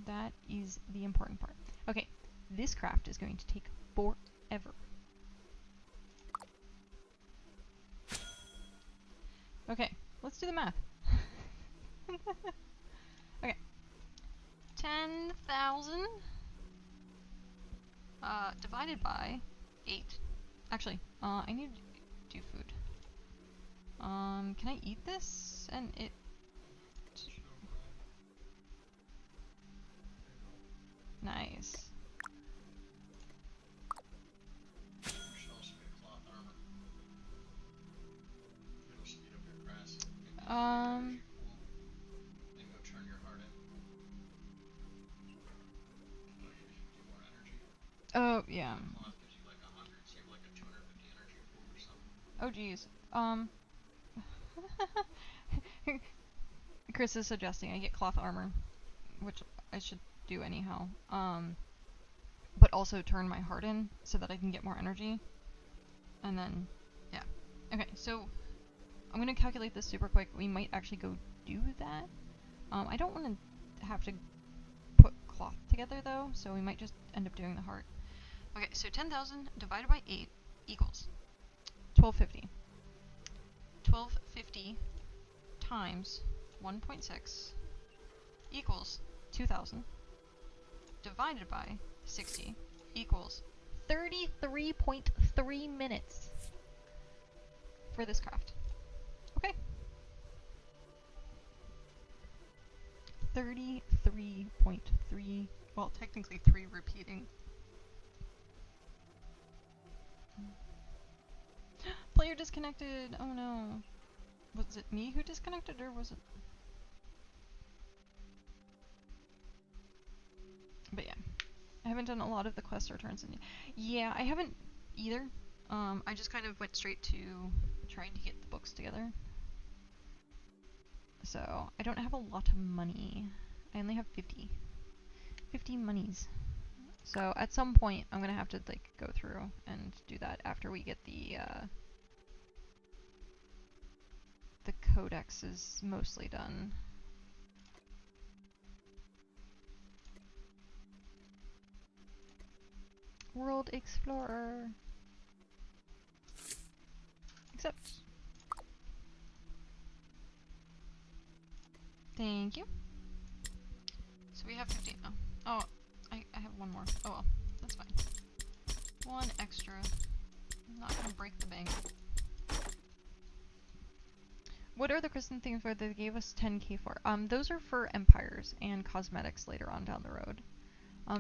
That is the important part. Okay, this craft is going to take forever. Okay, let's do the math. Okay. 10,000 divided by 8. Actually, I need to do food. Can I eat this? And it... Nice. There should also be cloth armor. It'll speed up your press. Then go turn your heart in. Oh, you do more energy. Oh, yeah. Cloth gives you like 100, so you have like a 250 energy pool or something. Oh, geez. Chris is suggesting I get cloth armor, which I should do anyhow. But also turn my heart in so that I can get more energy. And then, yeah. Okay, so I'm gonna calculate this super quick. We might actually go do that. I don't want to have to put cloth together though, so we might just end up doing the heart. Okay, so 10,000 divided by 8 equals 1250. 1250 times 1.6 equals 2,000 divided by 60 equals 33.3 minutes for this craft. Okay. 33.3, well, technically 3 repeating. Player disconnected. Oh no. Was it me who disconnected or was it? But yeah. I haven't done a lot of the quest returns in. Yeah, I haven't either. I just kind of went straight to trying to get the books together. So, I don't have a lot of money. I only have 50. 50 monies. So at some point, I'm gonna have to like go through and do that after we get the codexes mostly done. World Explorer. Accept. Thank you. So we have 15 now. Oh, I have one more. Oh well, that's fine. One extra. I'm not gonna break the bank. What are the Kristen things where they gave us 10k for? Those are for empires and cosmetics later on down the road.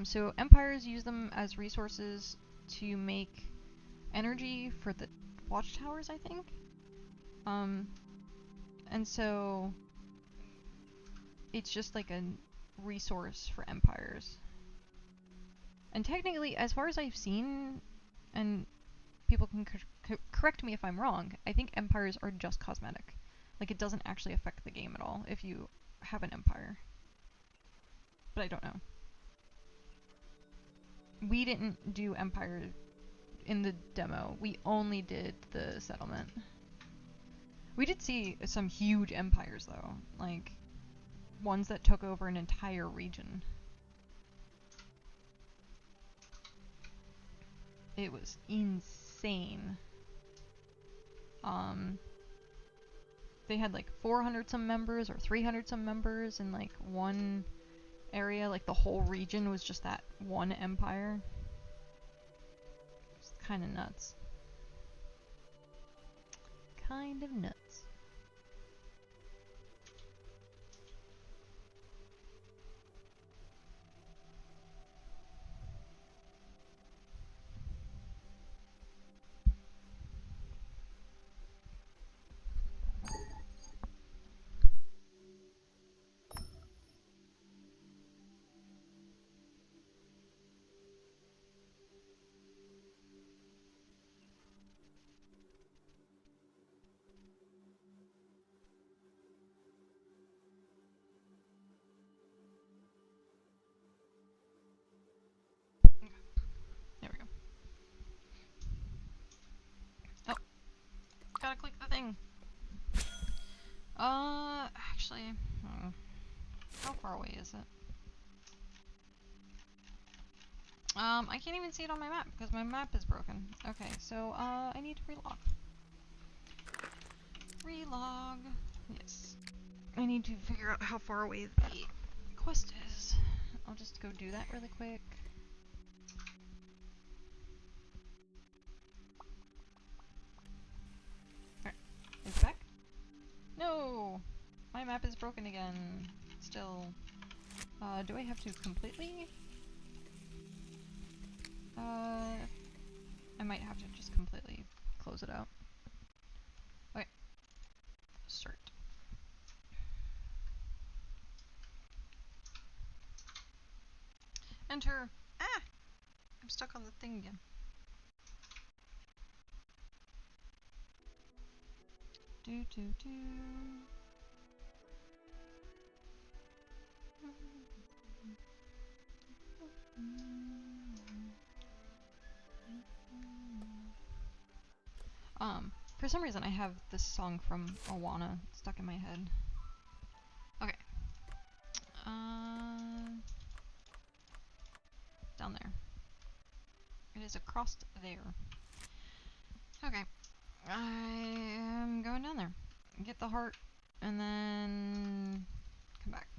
So empires use them as resources to make energy for the watchtowers, I think. And so it's just like a resource for empires. And technically, as far as I've seen, and people can correct me if I'm wrong, I think empires are just cosmetic. Like, it doesn't actually affect the game at all if you have an empire. But I don't know. We didn't do empire in the demo. We only did the settlement. We did see some huge empires, though. Like, ones that took over an entire region. It was insane. They had like 400 some members or 300 some members in like one area. Like the whole region was just that one empire. It's kind of nuts. Kind of nuts. There we go. Oh, gotta click the thing. Actually, how far away is it? I can't even see it on my map because my map is broken. Okay, so, I need to relog. Relog. Yes. I need to figure out how far away the quest is. I'll just go do that really quick. Alright. Is it back? No! My map is broken again. Still. Do I have to completely? I might have to just completely close it out. Okay. Start. Enter. Ah! I'm stuck on the thing again. Do do do. For some reason I have this song from Awana stuck in my head. Okay. Down there. It is across there. Okay. I am going down there. Get the heart, and then come back.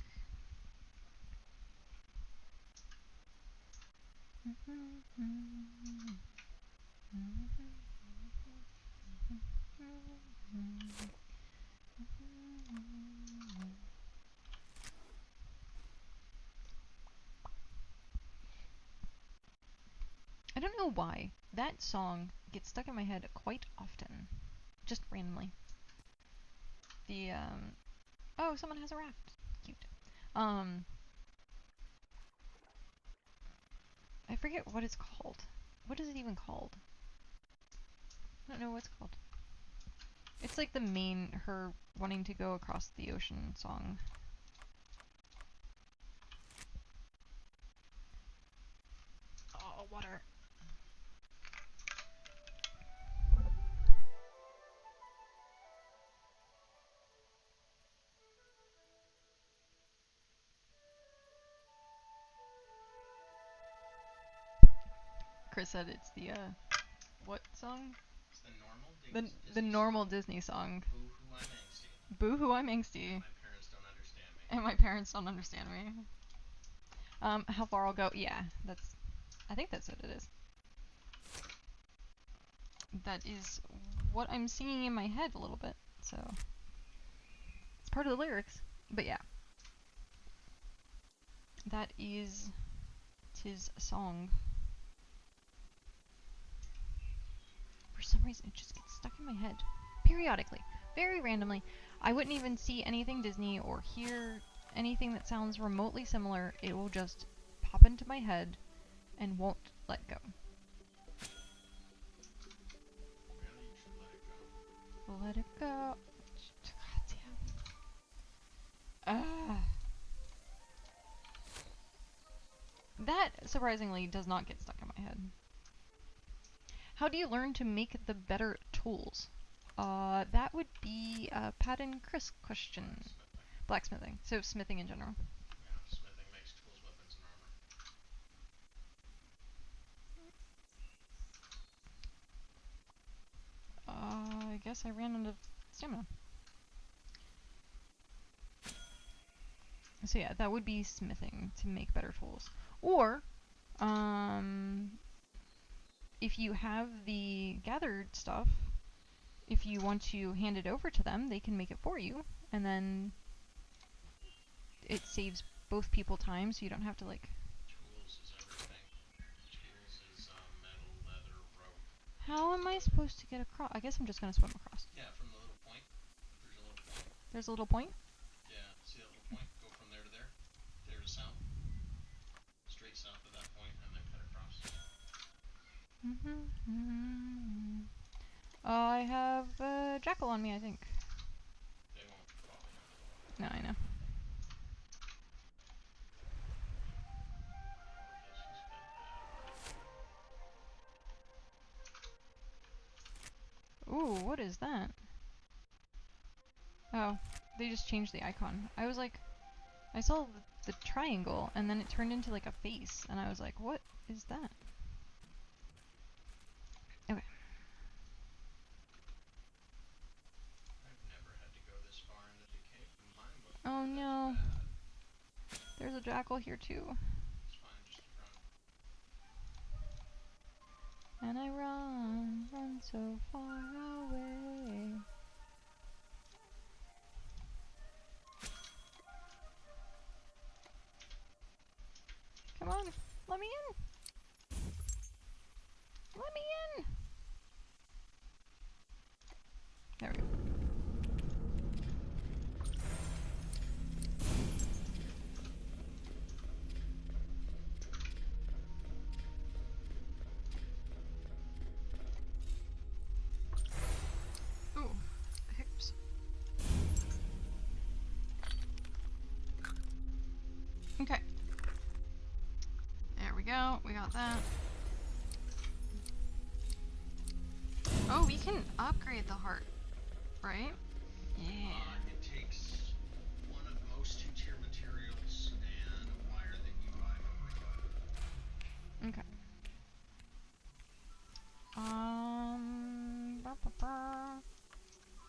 I don't know why that song gets stuck in my head quite often, just randomly. The oh, someone has a raft. Cute. I forget what it's called. What is it even called? I don't know what it's called. It's like the main, her wanting to go across the ocean song. Chris said it's the what song? It's the normal The normal Disney song. Boo hoo, I'm angsty. Boo hoo, I'm angsty. My parents don't understand me. And my parents don't understand me. How far I'll go? Yeah, I think that's what it is. That is what I'm singing in my head a little bit, so it's part of the lyrics. But yeah, that is his song. For some reason, it just gets stuck in my head periodically, very randomly. I wouldn't even see anything Disney or hear anything that sounds remotely similar. It will just pop into my head and won't let go. Really, you should let it go. Let it go. God damn. That surprisingly does not get stuck in my head. How do you learn to make the better tools? That would be a Pat and Chris question. Blacksmithing. So smithing in general. Yeah, smithing makes tools, weapons, and armor. I guess I ran out of stamina. So yeah, that would be smithing to make better tools. Or, if you have the gathered stuff, if you want to hand it over to them, they can make it for you, and then it saves both people time, so you don't have to like... Tools is everything. Tools is metal, leather, rope. How am I supposed to get across? I guess I'm just gonna swim across. Yeah, from the little point. There's a little point. There's a little point? Yeah, see that little point? Go from there to there. There to south. Straight south of that point, and then cut across. I have a jackal on me, I think. They won't follow you. No, I know. Ooh, what is that? Oh, they just changed the icon. I was like, I saw the triangle, and then it turned into like a face, and I was like, what is that? Okay. I've never had to go this far into the cave in mine before. Oh That's no. bad. There's a jackal here too. It's fine, just run. And I run so far away. Come on, let me in. Let me in. There we go. Ooh, hiccups. Okay. There we go. We got that. Oh, we can upgrade the heart, right? Yeah. It takes one of most 2-tier materials and a wire that you buy from Okay.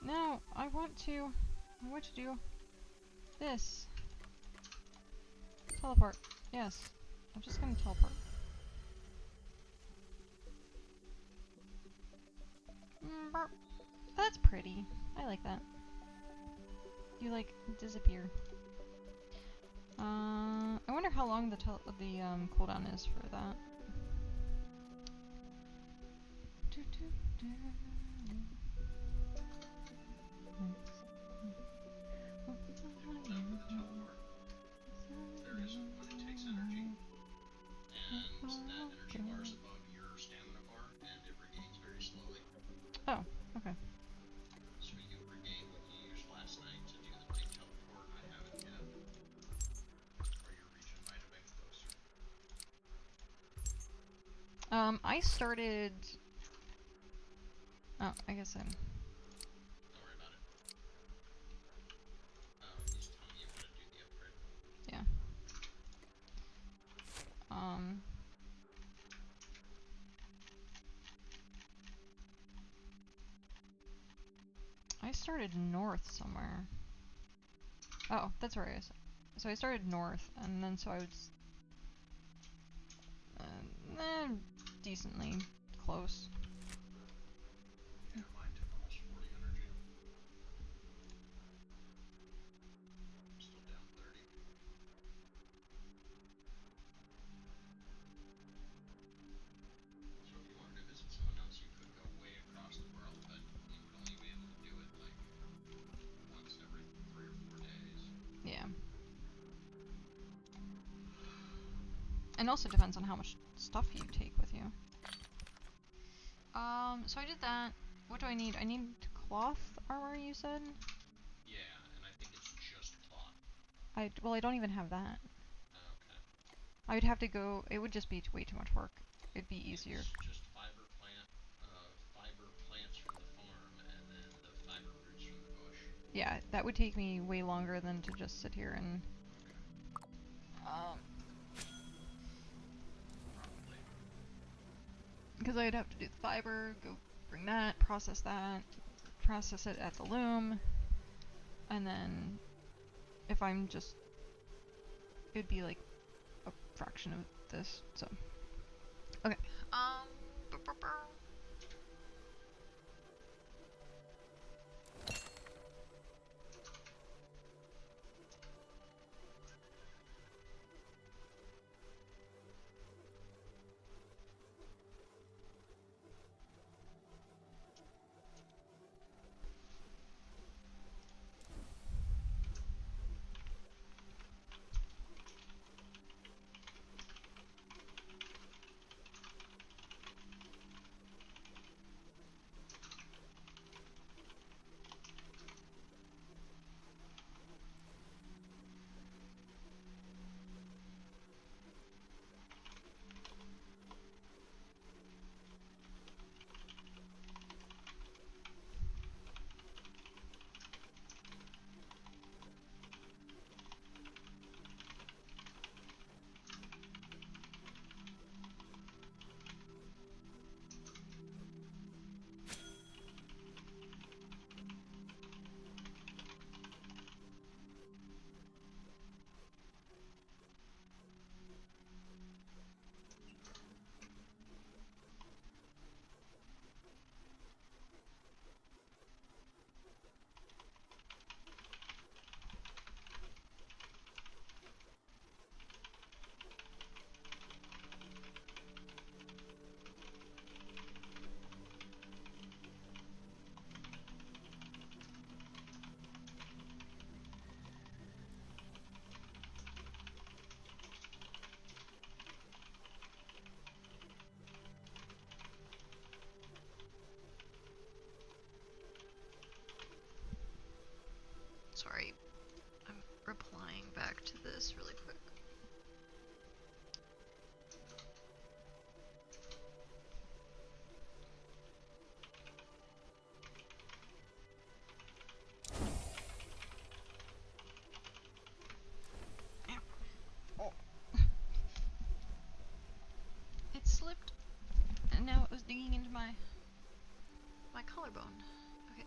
No, I want to do this. Teleport. Yes. I'm just gonna teleport. That's pretty. I like that. You like disappear. I wonder how long the cooldown is for that. There isn't one. It takes energy, and that energy bar is above your stamina bar, and it regains very slowly. Oh, okay. So you regain what you used last night to do the big teleport. I haven't yet. Or your region might have been closer. I started... Oh, I guess I'm... Don't worry about it. He's telling you how to do the upgrade. Yeah. started north somewhere. Oh, that's where I was. So I started north, and then so I was decently close. Yeah, mine took almost 40 energy. I'm still down 30. So if you wanted to visit someone else, you could go way across the world, but you would only be able to do it like once every 3 or 4 days. Yeah. And also depends on how much stuff you take with you. So I did that. What do I need? I need cloth armor, you said? Yeah, and I think it's just cloth. Well, I don't even have that. Okay. I would have to go. It would just be way too much work. It'd be easier. It's just fiber plants from the farm, and then the fiber roots from the bush. Yeah, that would take me way longer than to just sit here and. Okay. Because I'd have to do the fiber, go bring that, process it at the loom, and then if I'm just, it'd be like a fraction of this. So, okay. Sorry, I'm replying back to this really quick. Oh. It slipped, and now it was digging into my collarbone. Okay,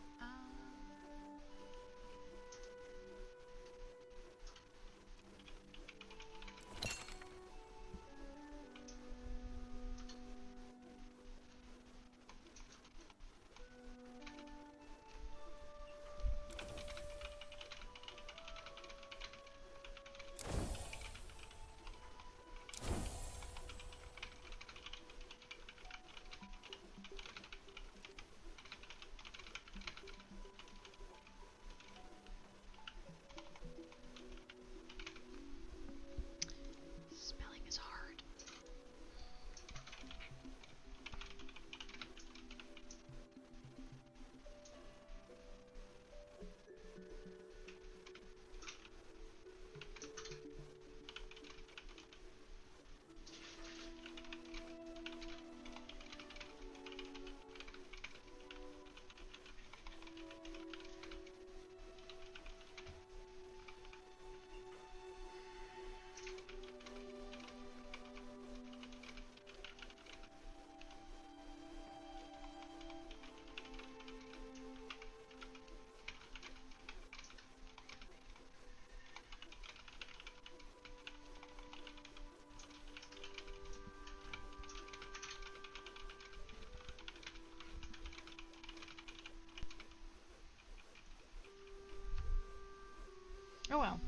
Oh wow.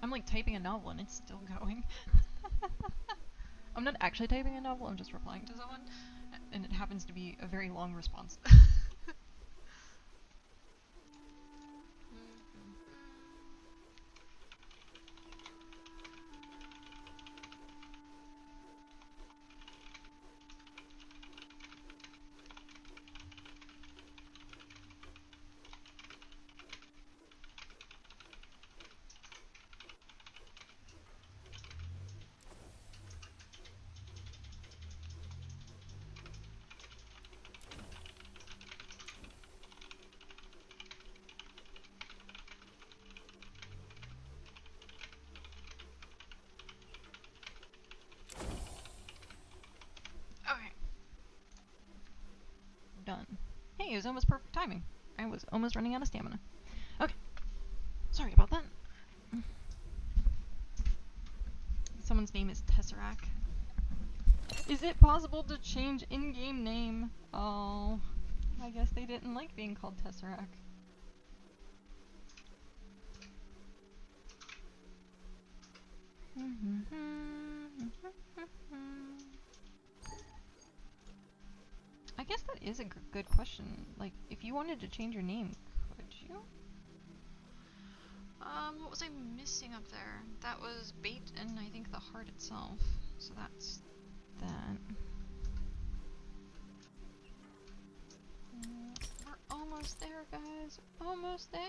I'm like typing a novel and it's still going. I'm not actually typing a novel, I'm just replying to someone. And it happens to be a very long response. Okay. Done. Hey, it was almost perfect timing. I was almost running out of stamina. Okay. Sorry about that. Someone's name is Tesseract. Is it possible to change in-game name? Oh, I guess they didn't like being called Tesseract. I guess that is a good question. Like, if you wanted to change your name, could you? What was I missing up there? That was bait and I think the heart itself. So that's that. We're almost there, guys. Almost there.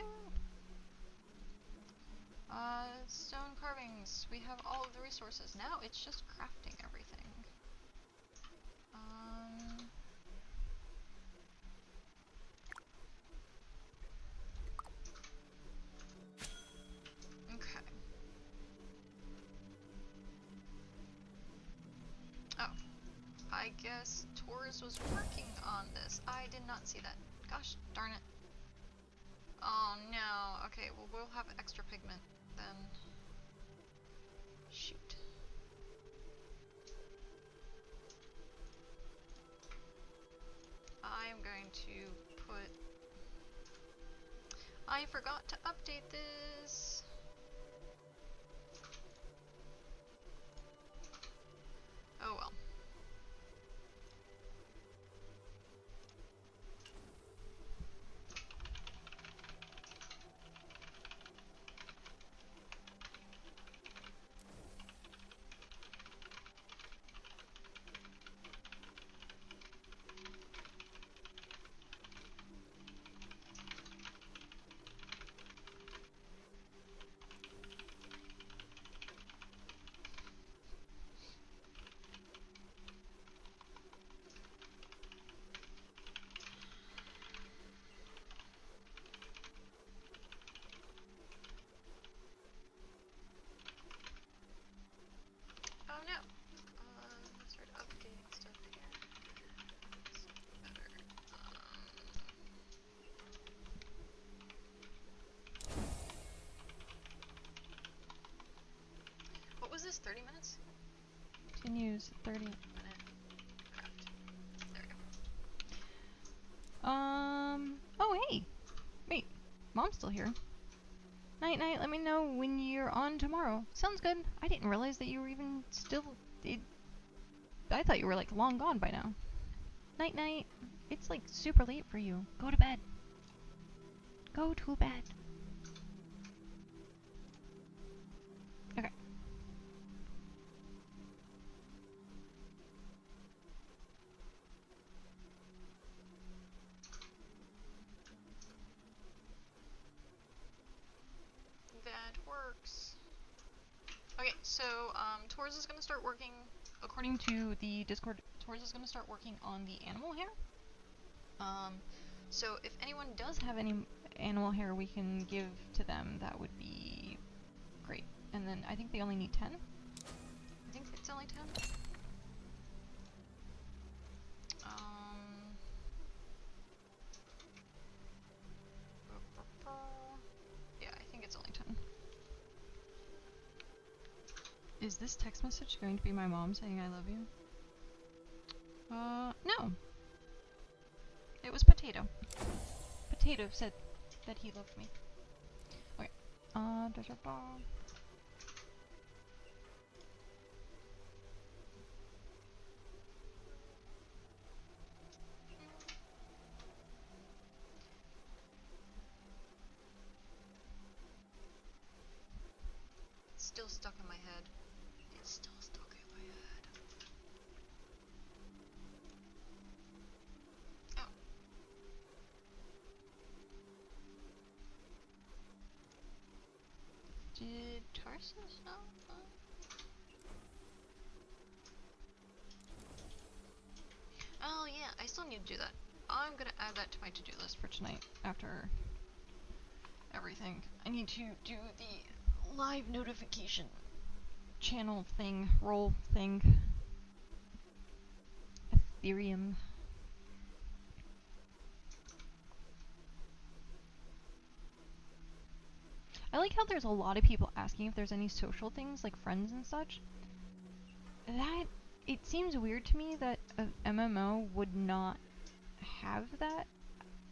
Stone carvings. We have all of the resources. Now it's just crafting everything. Okay. Oh. I guess Torres was working on this. I did not see that. Gosh darn it. Oh no. Okay, well we'll have extra pigment then. Shoot. I'm going to put... I forgot to update this. Oh well. Oh no. Let's start updating stuff here. Better. What was this? 30 minutes? Continues 30-minute craft. There we go. Oh hey! Wait, Mom's still here. Night night, let me know when you're on tomorrow. Sounds good. I didn't realize that you were even still... I thought you were like long gone by now. Night night. It's like super late for you. Go to bed. Go to bed. Okay. That works. Okay, so Torres is going to start working, according to the Discord, Torres is going to start working on the animal hair. So if anyone does have any animal hair we can give to them, that would be great. And then I think they only need 10. I think it's only 10. Yeah, I think it's only 10. Is this text message going to be my mom saying I love you? No. It was Potato. Potato said that he loved me. Okay. desert ball. It's still stuck in my head. It's still stuck in my head. Oh. Did Tarsus know? Oh yeah, I still need to do that. I'm gonna add that to my to-do list for tonight after everything. I need to do the live notification channel thing, role thing. Ethereum. I like how there's a lot of people asking if there's any social things, like friends and such. That, it seems weird to me that a MMO would not have that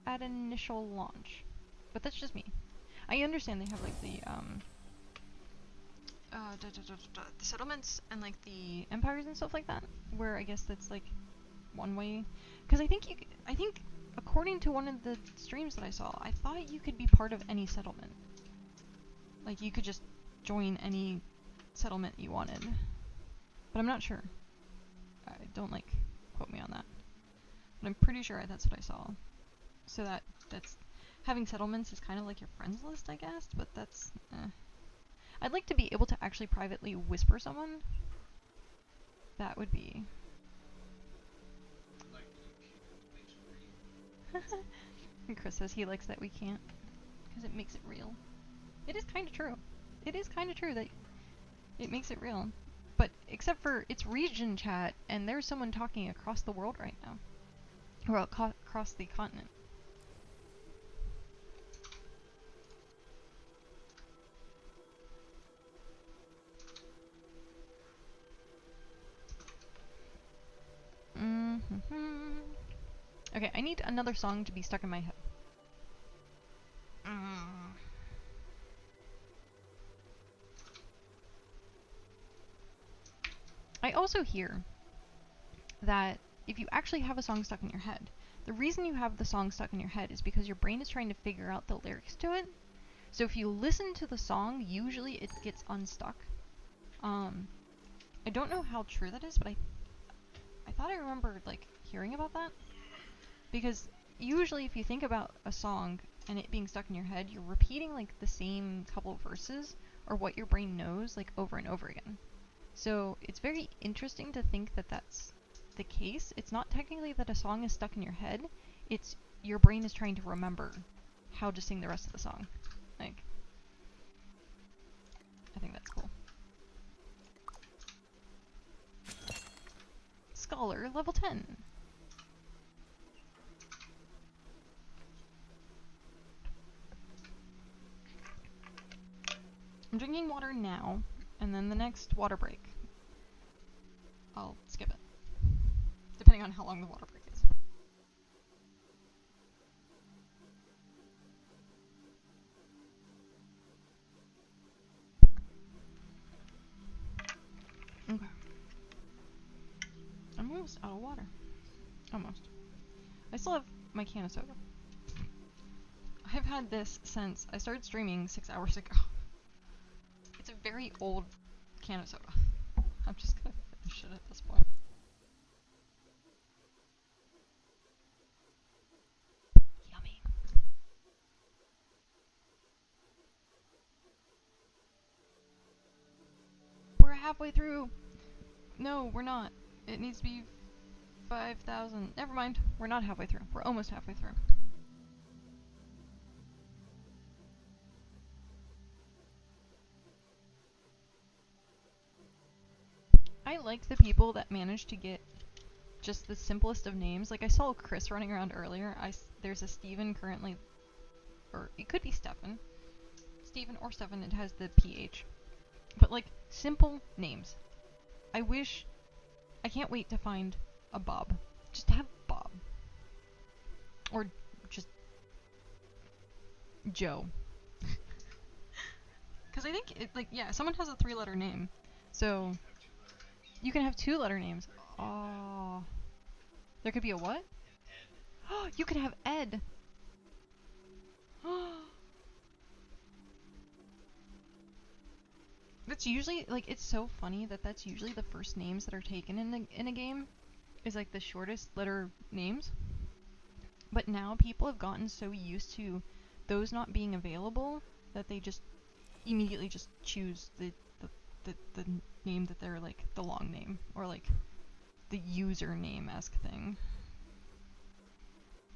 at initial launch. But that's just me. I understand they have like the the settlements and like the empires and stuff like that, where I guess that's like one way. Because I think according to one of the streams that I saw, I thought you could be part of any settlement. Like you could just join any settlement you wanted. But I'm not sure. Don't like quote me on that. But I'm pretty sure that's what I saw. So that's having settlements is kind of like your friends list, I guess, but that's I'd like to be able to actually privately whisper someone. That would be and Chris says he likes that we can't because it makes it real. It is kind of true. It is kind of true that it makes it real. But except for it's region chat and there's someone talking across the world right now. Or across the continent. Okay, I need another song to be stuck in my head. I also hear that if you actually have a song stuck in your head, the reason you have the song stuck in your head is because your brain is trying to figure out the lyrics to it. So if you listen to the song, usually it gets unstuck. I don't know how true that is, but I thought I remembered like hearing about that. Because usually if you think about a song and it being stuck in your head, you're repeating like the same couple of verses or what your brain knows like over and over again. So it's very interesting to think that that's the case. It's not technically that a song is stuck in your head, it's your brain is trying to remember how to sing the rest of the song. Like, I think that's cool. Scholar, level 10. I'm drinking water now, and then the next water break, I'll skip it. Depending on how long the water break is. Okay. I'm almost out of water. Almost. I still have my can of soda. I've had this since I started streaming 6 hours ago. It's a very old can of soda. I'm just gonna finish it at this point. Yummy. We're halfway through. No, we're not. It needs to be 5,000. Never mind. We're not halfway through. We're almost halfway through. I like the people that manage to get just the simplest of names. Like I saw Chris running around earlier. There's a Steven currently, or it could be Stefan. Steven or Stefan, it has the PH. But like, simple names. I can't wait to find a Bob. Just have Bob. Or just Joe. Because I think it, like, yeah, someone has a 3-letter name, so Have 2-letter names. you can have 2-letter names. An Oh, there could be a what? Ed. You could have Ed. That's usually, like, it's so funny that that's usually the first names that are taken in a game, is like the shortest letter names. But now people have gotten so used to those not being available that they just immediately just choose the name that they're like the long name, or like the username-esque thing.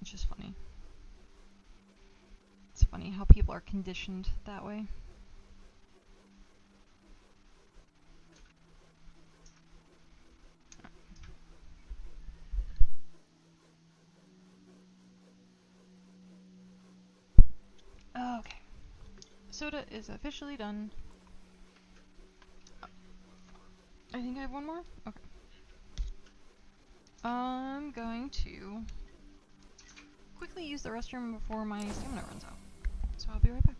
It's just funny. It's funny how people are conditioned that way. Okay. Soda is officially done. I think I have one more? Okay. I'm going to quickly use the restroom before my stamina runs out. So I'll be right back.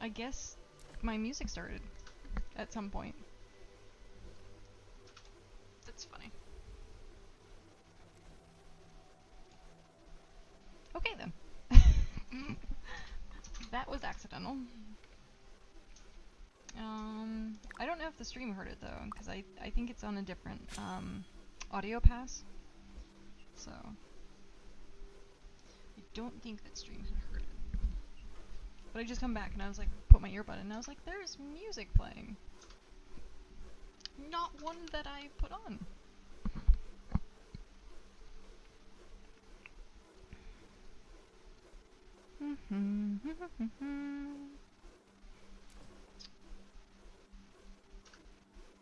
I guess my music started at some point. That's funny. Okay then. That was accidental. the stream heard it though, because I think it's on a different audio pass. So I don't think that stream had heard it. But I just come back and I was like, put my earbud in and I was like, there's music playing. Not one that I put on.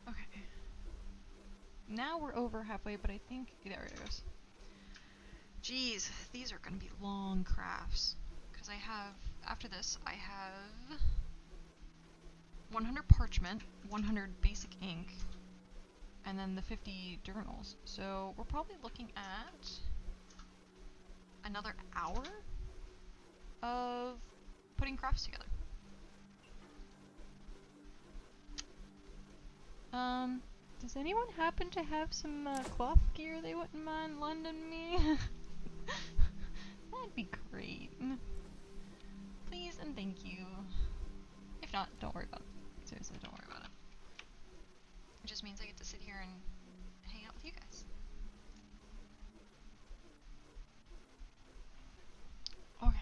Okay. Now we're over halfway, but I think there it goes. Jeez, these are gonna be long crafts. Because I have, after this, I have 100 parchment, 100 basic ink, and then the 50 journals. So we're probably looking at another hour of putting crafts together. Does anyone happen to have some cloth gear they wouldn't mind lending me? That'd be great. Please and thank you. If not, don't worry about it. Seriously, don't worry about it. It just means I get to sit here and hang out with you guys. Okay.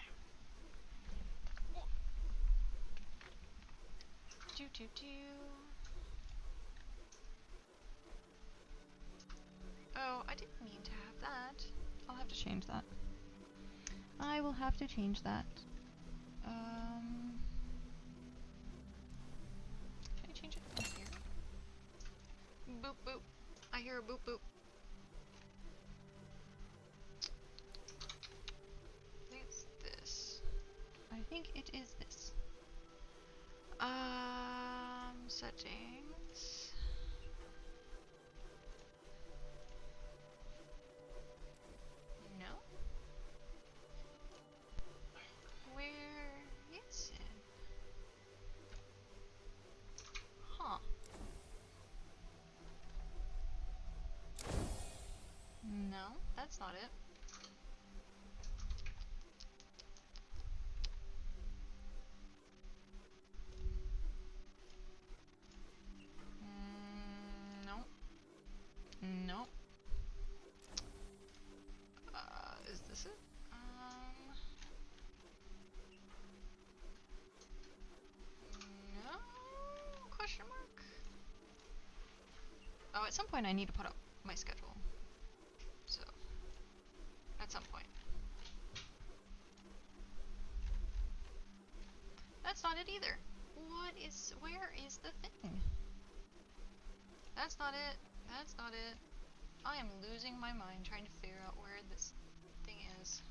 Oh, I didn't mean to have that. I'll have to change that. I will have to change that. Can I change it from here? Boop boop. I hear a boop boop. I think it's this. I think it is this. Settings. No? Where is it? Huh. No, that's not it. No. No. Is this it? No? Question mark? Oh, at some point I need to put up my schedule. So, at some point. That's not it either. Where is the thing? That's not it. That's not it. I am losing my mind trying to figure out where this thing is.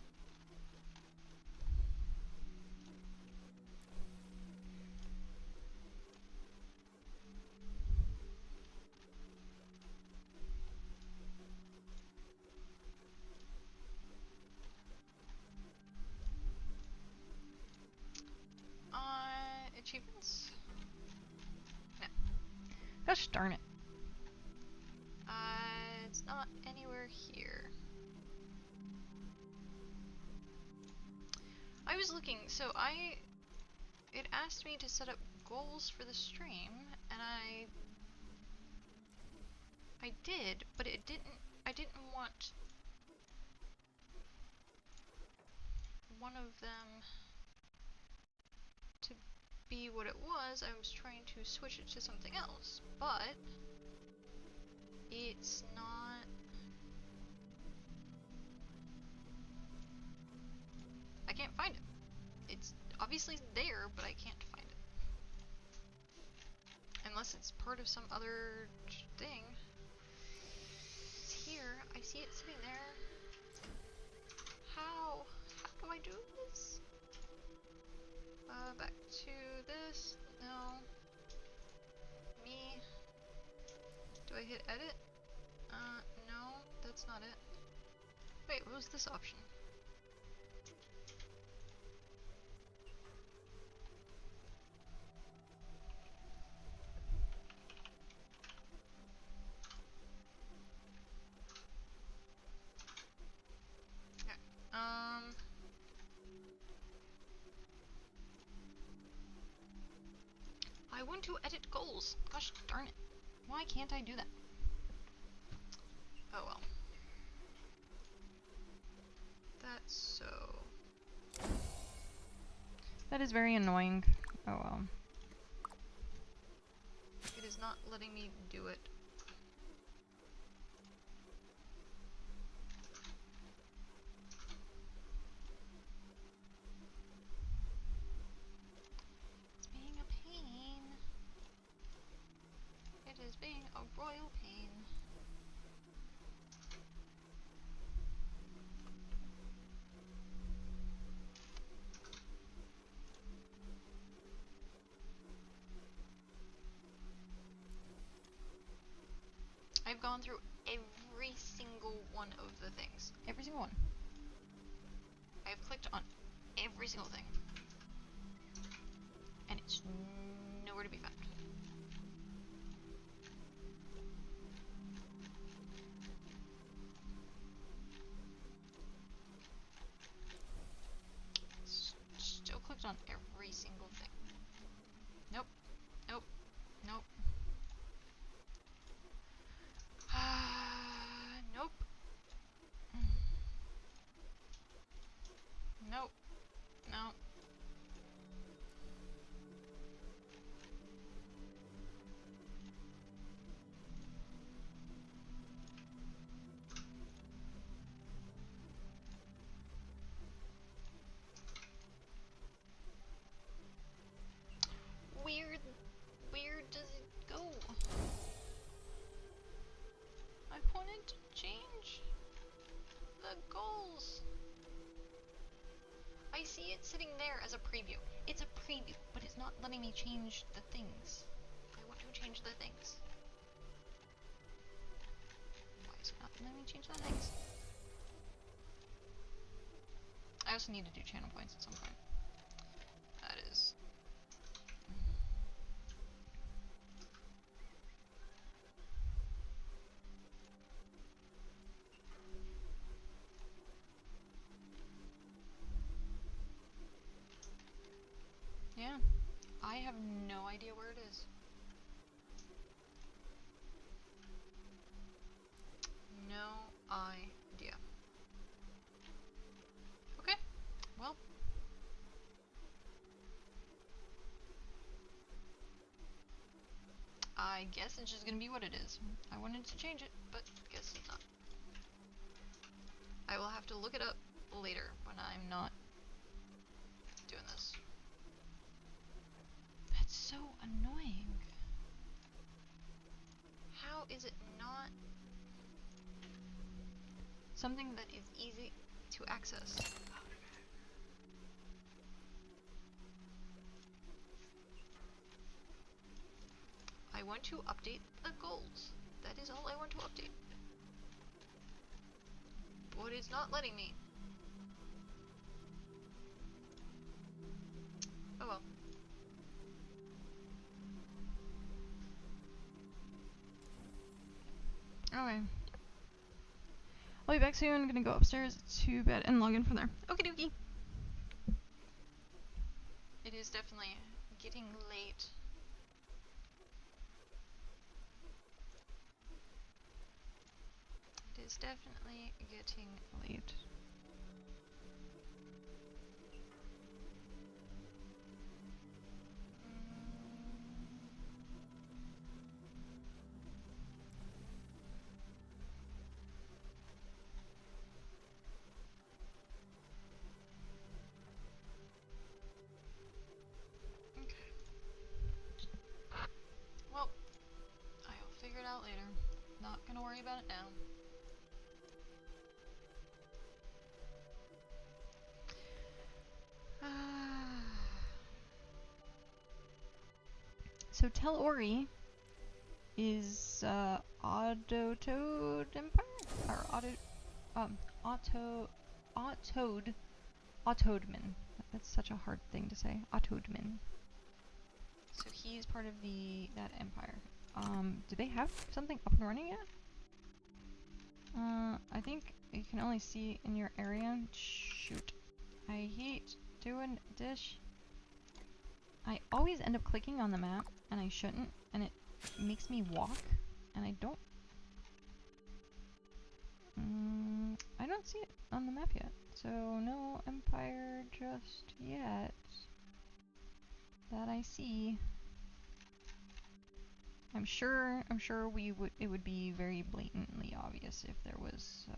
Achievements? No. Gosh darn it. It's not anywhere here. I was looking, so it asked me to set up goals for the stream, and I did, but I didn't want one of them to be what it was. I was trying to switch it to something else, but it's not. I can't find it. It's obviously there, but I can't find it. Unless it's part of some other thing. It's here. I see it sitting there. How do I do this? Back to this. No. Me. Do I hit edit? No, that's not it. Wait, what was this option? Okay. I I want to edit goals. Gosh darn it. Why can't I do that? Oh well. That's so... That is very annoying. Oh well. It is not letting me do it. It's being a pain. It is being a royal pain. I've gone through every single one of the things. Every single one. I've clicked on every single thing. And it's nowhere to be found. Still clicked on every single thing. Nope. Nope. Nope. Nope. Nope. No. Where does it go? I wanted to change the goals. I see it sitting there as a preview. It's a preview, but it's not letting me change the things. I want to change the things. Why is it not letting me change the things? I also need to do channel points at some point. That is... Yeah, I have no idea where it is. No idea. Okay, well. I guess it's just gonna be what it is. I wanted to change it, but guess it's not. I will have to look it up later when I'm not doing this. That's so annoying. How is it not something that is easy to access? I want to update the goals. That is all I want to update. But it's not letting me. Oh well. Okay. I'll be back soon. I'm gonna go upstairs to bed and log in from there. Okie dokie. It is definitely getting late. It is definitely getting late. Well, I'll figure it out later. Not gonna worry about it now. So Tell Ori is Autotoad Empire? Or Autodman. That's such a hard thing to say. Autodman. So he's part of that empire. Do they have something up and running yet? I think you can only see in your area. Shoot. I hate doing this. I always end up clicking on the map, and I shouldn't, and it makes me walk, and I don't... I don't see it on the map yet, so no Empire just yet that I see. I'm sure it would be very blatantly obvious if there was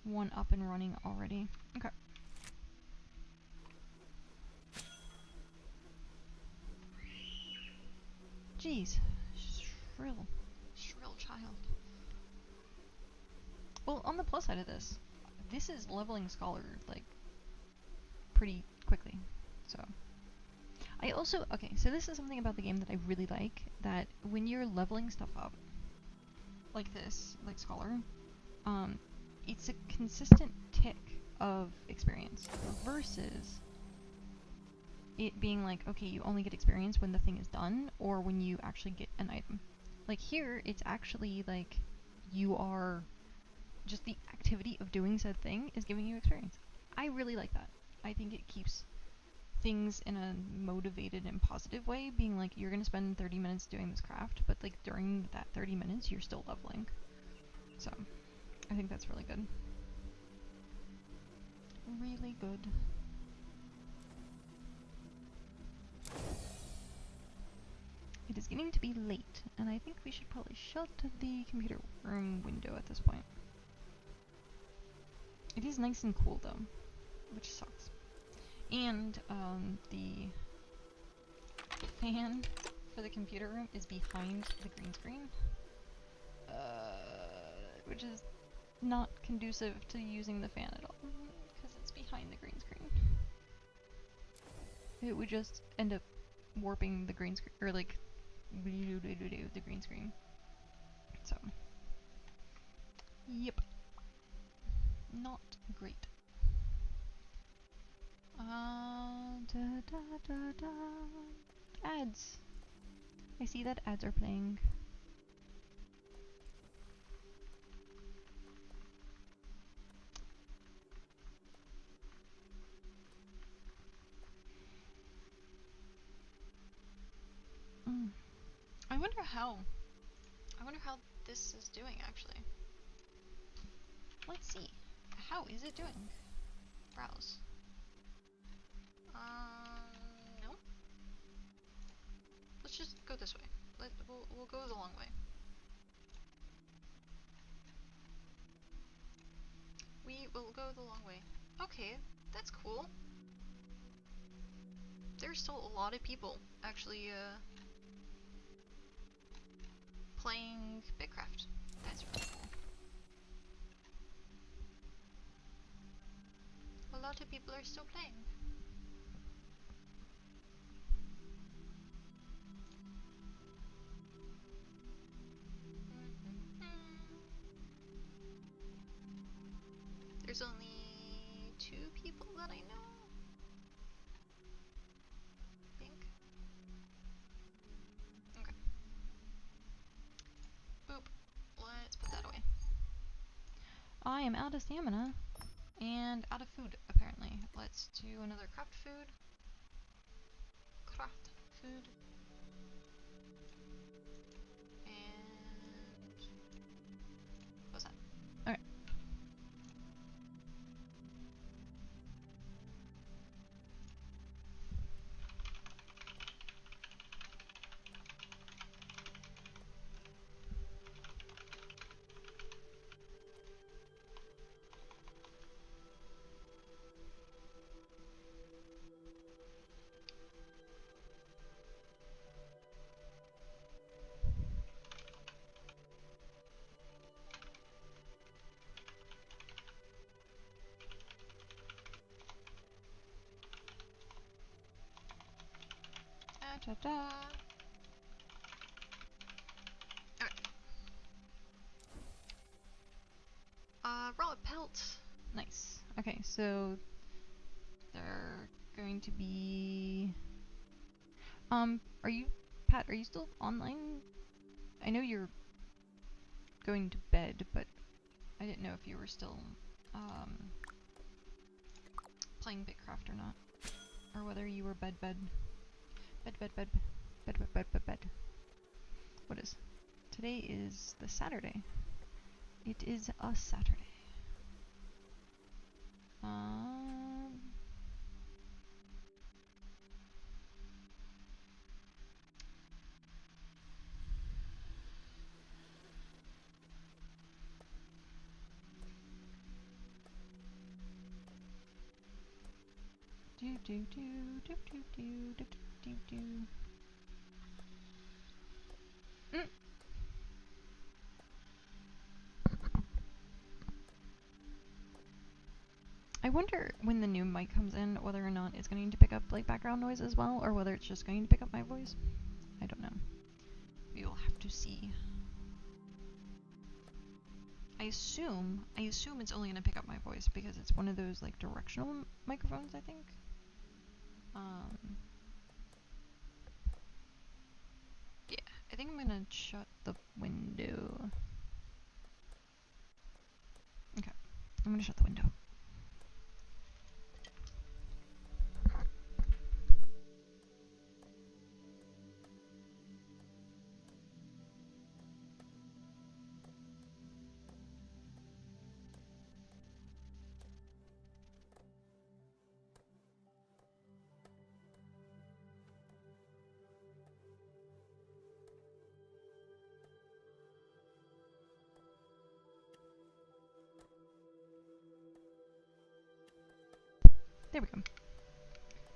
one up and running already. Okay. Jeez. Shrill child. Well, on the plus side of this is leveling Scholar, like, pretty quickly, so. I also, okay, so this is something about the game that I really like, that when you're leveling stuff up, like this, like Scholar, it's a consistent tick of experience, versus it being like, okay, you only get experience when the thing is done, or when you actually get an item. Like here, it's actually like, you are, just the activity of doing said thing is giving you experience. I really like that. I think it keeps things in a motivated and positive way, being like, you're gonna spend 30 minutes doing this craft, but like during that 30 minutes you're still leveling. So I think that's really good. Really good. It is getting to be late, and I think we should probably shut the computer room window at this point. It is nice and cool though, which sucks. And the fan for the computer room is behind the green screen, which is not conducive to using the fan at all, because it's behind the green screen. It would just end up warping the green screen, or like, the green screen. So, yep. Not great. Ads. I see that ads are playing. I wonder how this is doing, actually. Let's see. How is it doing? Browse. No. Let's just go this way. We'll go the long way. We will go the long way. Okay, that's cool. There's still a lot of people actually playing BitCraft. That's really cool. A lot of people are still playing. There's only 2 people that I know. I think. Okay. Boop. Let's put that away. I am out of stamina and out of food, apparently. Let's do another craft food. Craft food. And what's that? Okay. Ta-da. Okay. Raw pelts. Nice. Okay, so they're going to be... Pat, are you still online? I know you're going to bed, but I didn't know if you were still, playing BitCraft or not. or whether you were bed. What is? Today is the Saturday. It is a Saturday. I wonder when the new mic comes in whether or not it's going to pick up like background noise as well, or whether it's just going to pick up my voice. I don't know. We will have to see. I assume it's only going to pick up my voice because it's one of those like directional microphones, I think. Yeah, I think I'm going to shut the window. Okay, I'm going to shut the window. There we go.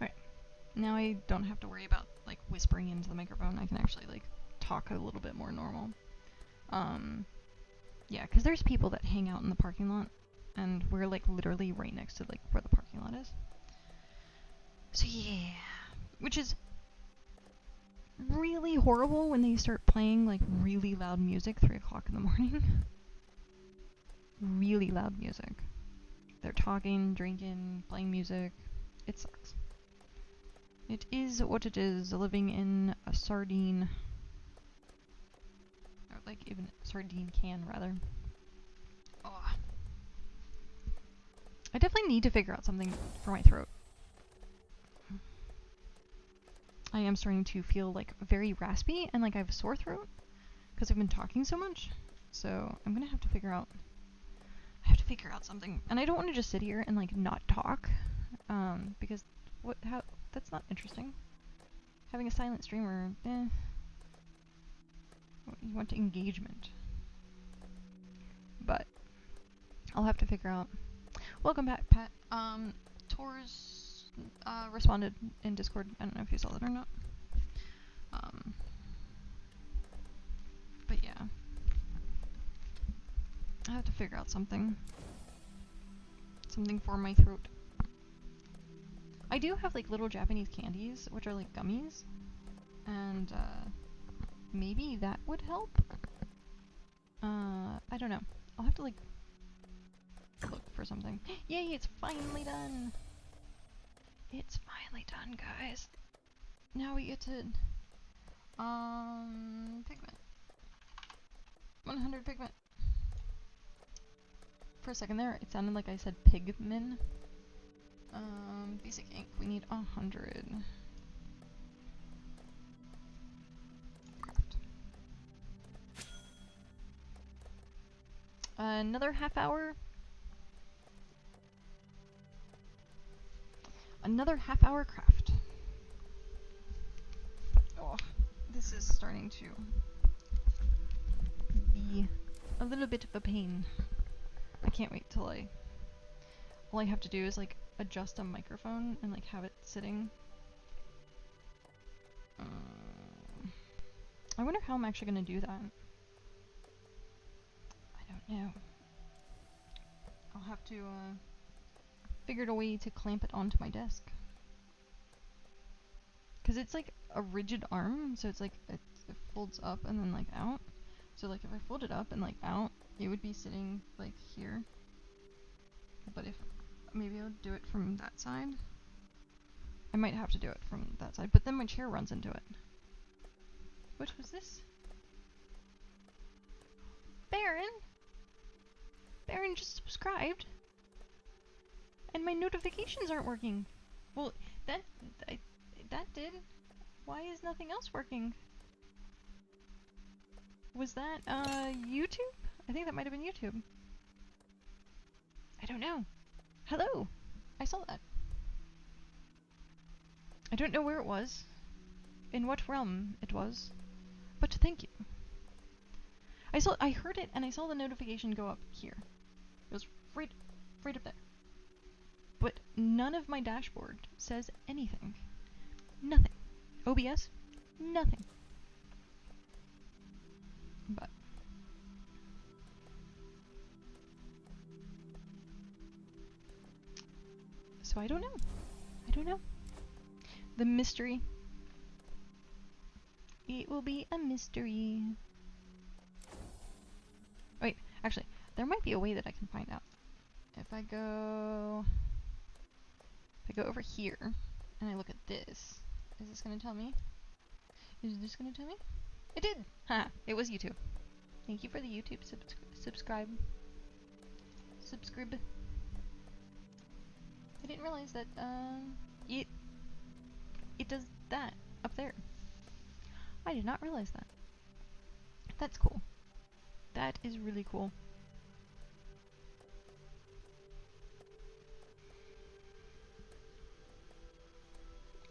Alright. Now I don't have to worry about like whispering into the microphone. I can actually like talk a little bit more normal. Yeah, because there's people that hang out in the parking lot, and we're like literally right next to like where the parking lot is. So yeah, which is really horrible when they start playing like really loud music 3 o'clock in the morning. Really loud music. They're talking, drinking, playing music. It sucks. It is what it is, living in a sardine. Or like even a sardine can, rather. Oh. I definitely need to figure out something for my throat. I am starting to feel like very raspy and like I have a sore throat because I've been talking so much. So I'm gonna have to figure out something. And I don't want to just sit here and like not talk, because that's not interesting. Having a silent streamer, you want engagement. But I'll have to figure out. Welcome back, Pat. Tor's responded in Discord. I don't know if you saw that or not. But yeah. I have to figure out something. Something for my throat. I do have like little Japanese candies, which are like gummies. And maybe that would help? I don't know. I'll have to like look for something. Yay, it's finally done! It's finally done, guys. Now we get to pigment. 100 pigment. For a second there, it sounded like I said pigmin. Basic ink, we need 100. Craft. Another half hour. Another half hour craft. Oh, this is starting to be a little bit of a pain. I can't wait till all I have to do is like adjust a microphone and like have it sitting. I wonder how I'm actually gonna do that. I don't know. I'll have to figure out a way to clamp it onto my desk. Cause it's like a rigid arm, so it's like it folds up and then like out. So like if I fold it up and like out, it would be sitting like here. But if maybe I'll do it from that side. I might have to do it from that side, but then my chair runs into it. What was this? Baron? Baron just subscribed. And my notifications aren't working. Well, That I, that did. Why is nothing else working? Was that YouTube? I think that might have been YouTube. I don't know. Hello. I saw that. I don't know where it was, in what realm it was, but thank you. I heard it, and I saw the notification go up here. It was right up there. But none of my dashboard says anything. Nothing. OBS? Nothing. But so I don't know. I don't know. The mystery. It will be a mystery. Wait, actually, there might be a way that I can find out. If I go over here and I look at this, is this gonna tell me? Is this gonna tell me? It did! Ha! It was YouTube. Thank you for the YouTube subscribe. Subscribe. I didn't realize that, it does that up there. I did not realize that. That's cool. That is really cool.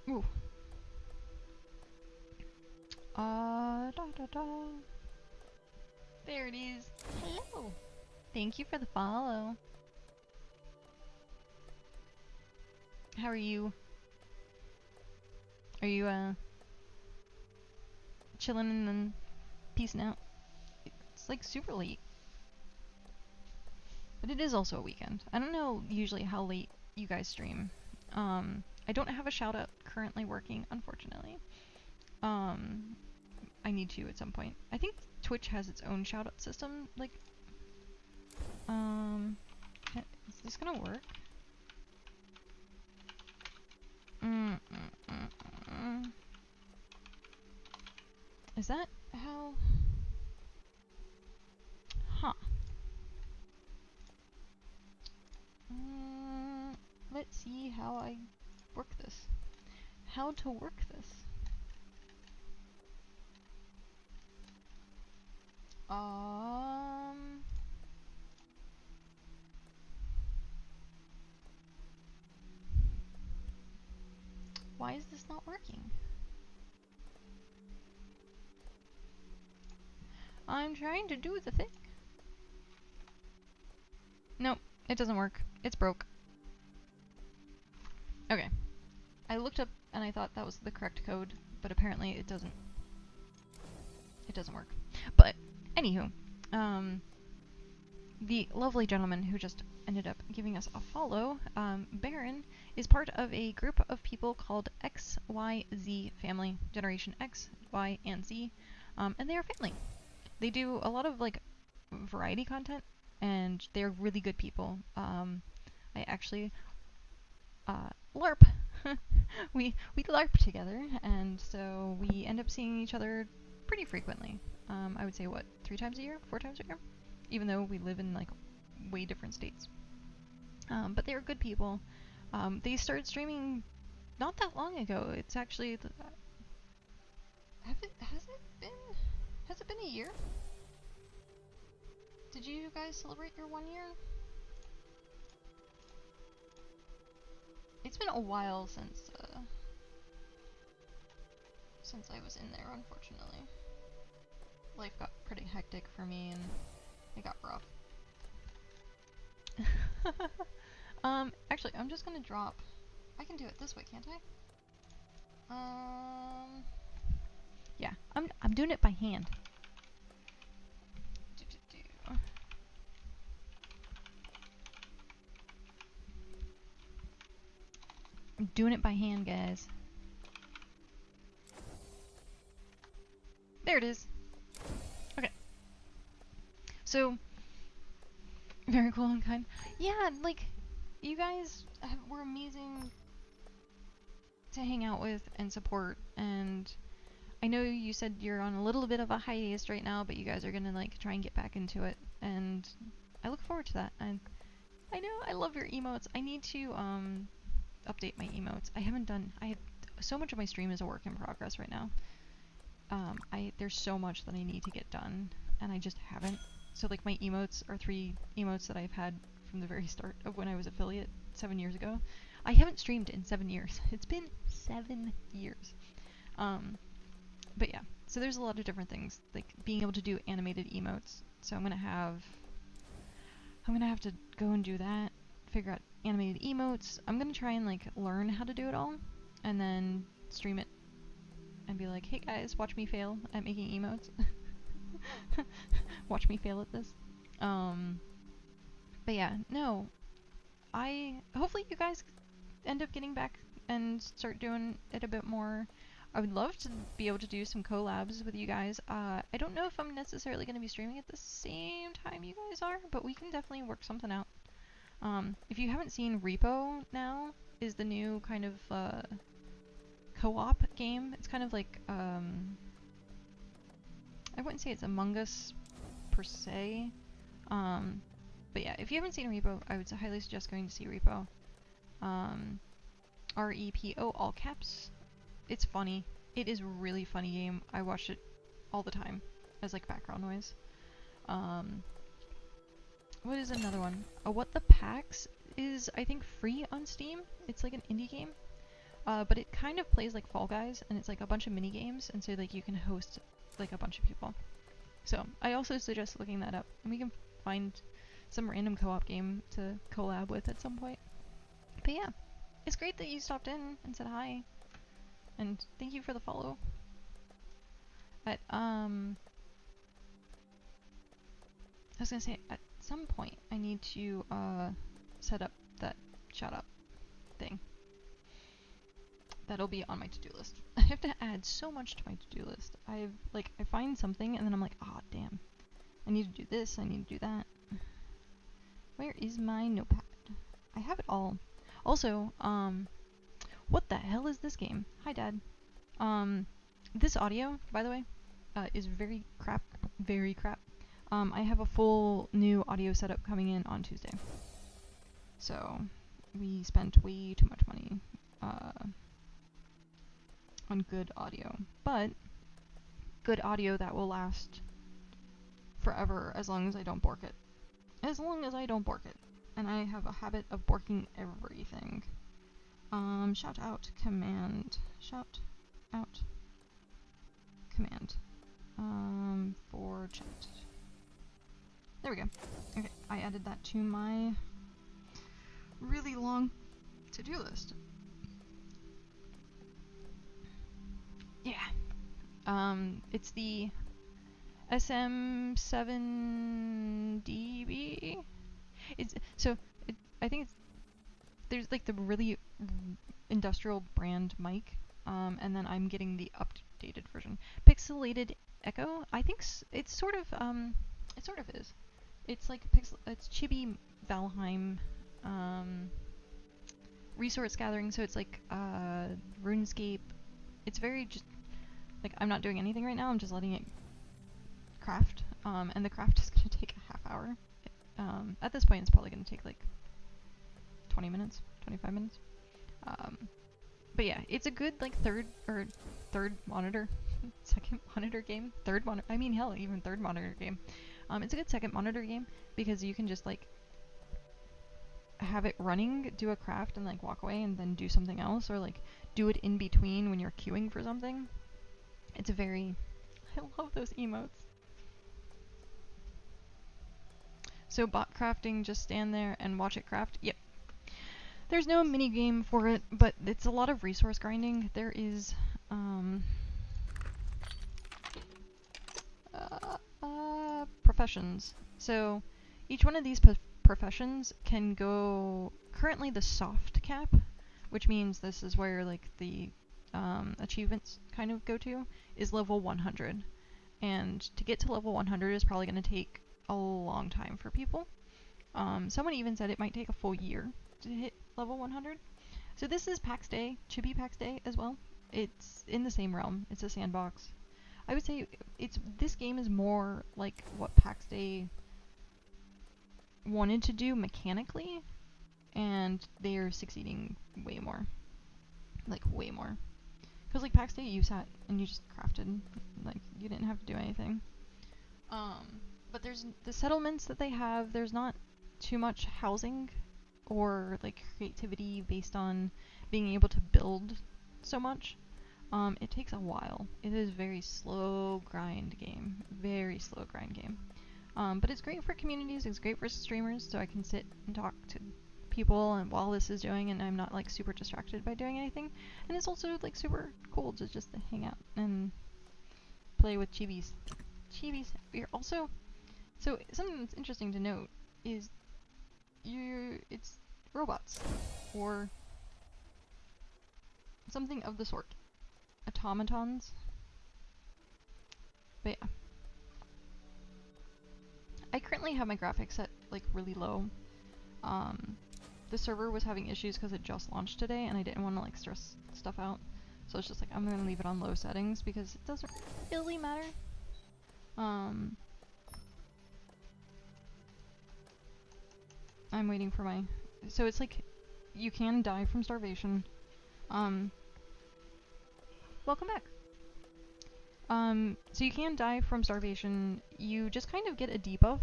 Ooh. There it is. Hello. Thank you for the follow. How are you? Are you, chilling and peacing out? It's like super late. But it is also a weekend. I don't know usually how late you guys stream. I don't have a shout out currently working, unfortunately. I need to at some point. I think Twitch has its own shout out system, like, is this gonna work? Is that how? Huh. Let's see how I work this. How to work this. Why is this not working? I'm trying to do the thing. Nope, it doesn't work. It's broke. Okay. I looked up and I thought that was the correct code, but apparently it doesn't. It doesn't work. But, anywho, the lovely gentleman who just ended up giving us a follow, Baron, is part of a group of people called XYZ Family, Generation X, Y, and Z, and they are family. They do a lot of, like, variety content, and they're really good people. I actually, LARP. we LARP together, and so we end up seeing each other pretty frequently. I would say, what, 3 times a year? 4 times a year? Even though we live in, like, way different states. But they are good people. They started streaming not that long ago. It's actually... Has it been a year? Did you guys celebrate your 1 year? It's been a while since I was in there, unfortunately. Life got pretty hectic for me and it got rough. Actually, I'm just gonna drop. I can do it this way, can't I? Yeah, I'm doing it by hand. I'm doing it by hand, guys. There it is. Okay. So, very cool and kind. Yeah, like, you guys were amazing to hang out with and support, and I know you said you're on a little bit of a hiatus right now, but you guys are gonna, like, try and get back into it, and I look forward to that. And I know I love your emotes. I need to update my emotes. I haven't done. I have so much of my stream is a work in progress right now. There's so much that I need to get done, and I just haven't. So like my emotes are 3 emotes that I've had from the very start of when I was affiliate 7 years ago. I haven't streamed in 7 years. It's been 7 years. But yeah, so there's a lot of different things, like being able to do animated emotes. So I'm gonna have to go and do that, figure out animated emotes. I'm gonna try and like learn how to do it all, and then stream it and be like, hey guys, watch me fail at making emotes. Watch me fail at this. But yeah, no. Hopefully you guys end up getting back and start doing it a bit more. I would love to be able to do some collabs with you guys. I don't know if I'm necessarily going to be streaming at the same time you guys are, but we can definitely work something out. If you haven't seen, Repo now is the new kind of co-op game. It's kind of like I wouldn't say it's Among Us per se, but yeah, if you haven't seen Repo, I would highly suggest going to see Repo. REPO, all caps. It's funny. It is a really funny game. I watch it all the time as like background noise. What is another one? What the Pax is, I think, free on Steam. It's like an indie game. But it kind of plays like Fall Guys, and it's like a bunch of mini games, and so like you can host like a bunch of people. So I also suggest looking that up, and we can find some random co-op game to collab with at some point. But yeah, it's great that you stopped in and said hi, and thank you for the follow. But I was gonna say, at some point I need to set up that shout out thing. That'll be on my to-do list. I have to add so much to my to-do list. I find something and then I'm like, ah, damn. I need to do this, I need to do that. Where is my notepad? I have it all. Also, what the hell is this game? Hi, Dad. This audio, by the way, is very crap. Very crap. I have a full new audio setup coming in on Tuesday. So, we spent way too much money, on good audio, but good audio that will last forever as long as I don't bork it. As long as I don't bork it. And I have a habit of borking everything. Shout out command. Shout out command. For chat. There we go. Okay, I added that to my really long to-do list. Yeah. It's the SM7DB. I think there's like the really industrial brand mic, and then I'm getting the updated version. Pixelated Echo. I think it's sort of is. It's like it's Chibi Valheim, resource gathering. So it's like RuneScape. It's very just like, I'm not doing anything right now. I'm just letting it craft, and the craft is gonna take a half hour. At this point, it's probably gonna take like 20 minutes, 25 minutes. But yeah, it's a good like third monitor, second monitor game. Even third monitor game. It's a good second monitor game because you can just like have it running, do a craft, and like walk away and then do something else, or like do it in between when you're queuing for something. It's I love those emotes. So bot crafting, just stand there and watch it craft. Yep. There's no mini game for it, but it's a lot of resource grinding. There is professions. So each one of these professions can go, currently the soft cap, which means this is where like the achievements kind of go to, is level 100. And to get to level 100 is probably going to take a long time for people. Someone even said it might take a full year to hit level 100. So this is PAX Day, Chibi PAX Day as well. It's in the same realm. It's a sandbox. I would say this game is more like what PAX Day wanted to do mechanically, and they're succeeding way more. Like, way more. Because, like, Pax Day, you sat and you just crafted. Like, you didn't have to do anything. But there's the settlements that they have, there's not too much housing or, like, creativity based on being able to build so much. It takes a while. It is a very slow grind game. Very slow grind game. But it's great for communities, it's great for streamers, so I can sit and talk to people and while this is doing, and I'm not, like, super distracted by doing anything. And it's also, like, super cool to just hang out and play with chibis. Chibis. You're also... So, something that's interesting to note is it's robots, or something of the sort. Automatons. But yeah. I currently have my graphics set, like, really low. The server was having issues because it just launched today, and I didn't want to, like, stress stuff out. So it's just like, I'm gonna leave it on low settings because it doesn't really matter. I'm waiting for my... So it's like, you can die from starvation. Welcome back. So you can die from starvation. You just kind of get a debuff,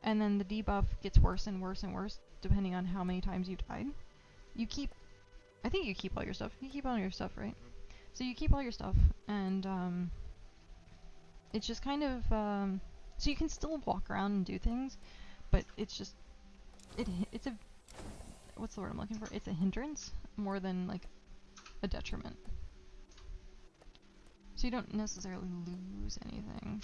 and then the debuff gets worse and worse and worse depending on how many times you died. You keep... I think you keep all your stuff. You keep all your stuff, right? So you keep all your stuff, and it's just kind of... so you can still walk around and do things, but it's just... It's a... What's the word I'm looking for? It's a hindrance more than, like, a detriment. So you don't necessarily lose anything.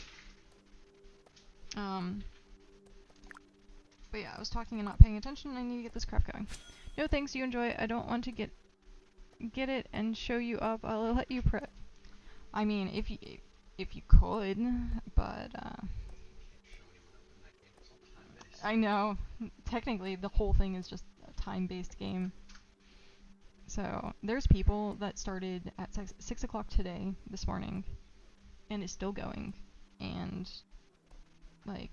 But yeah, I was talking and not paying attention, and I need to get this craft going. No thanks, you enjoy it. I don't want to get it and show you up. I'll let you prep. I mean, if you could, but I know. Technically, the whole thing is just a time-based game. So, there's people that started at 6 o'clock today, this morning, and is still going, and, like,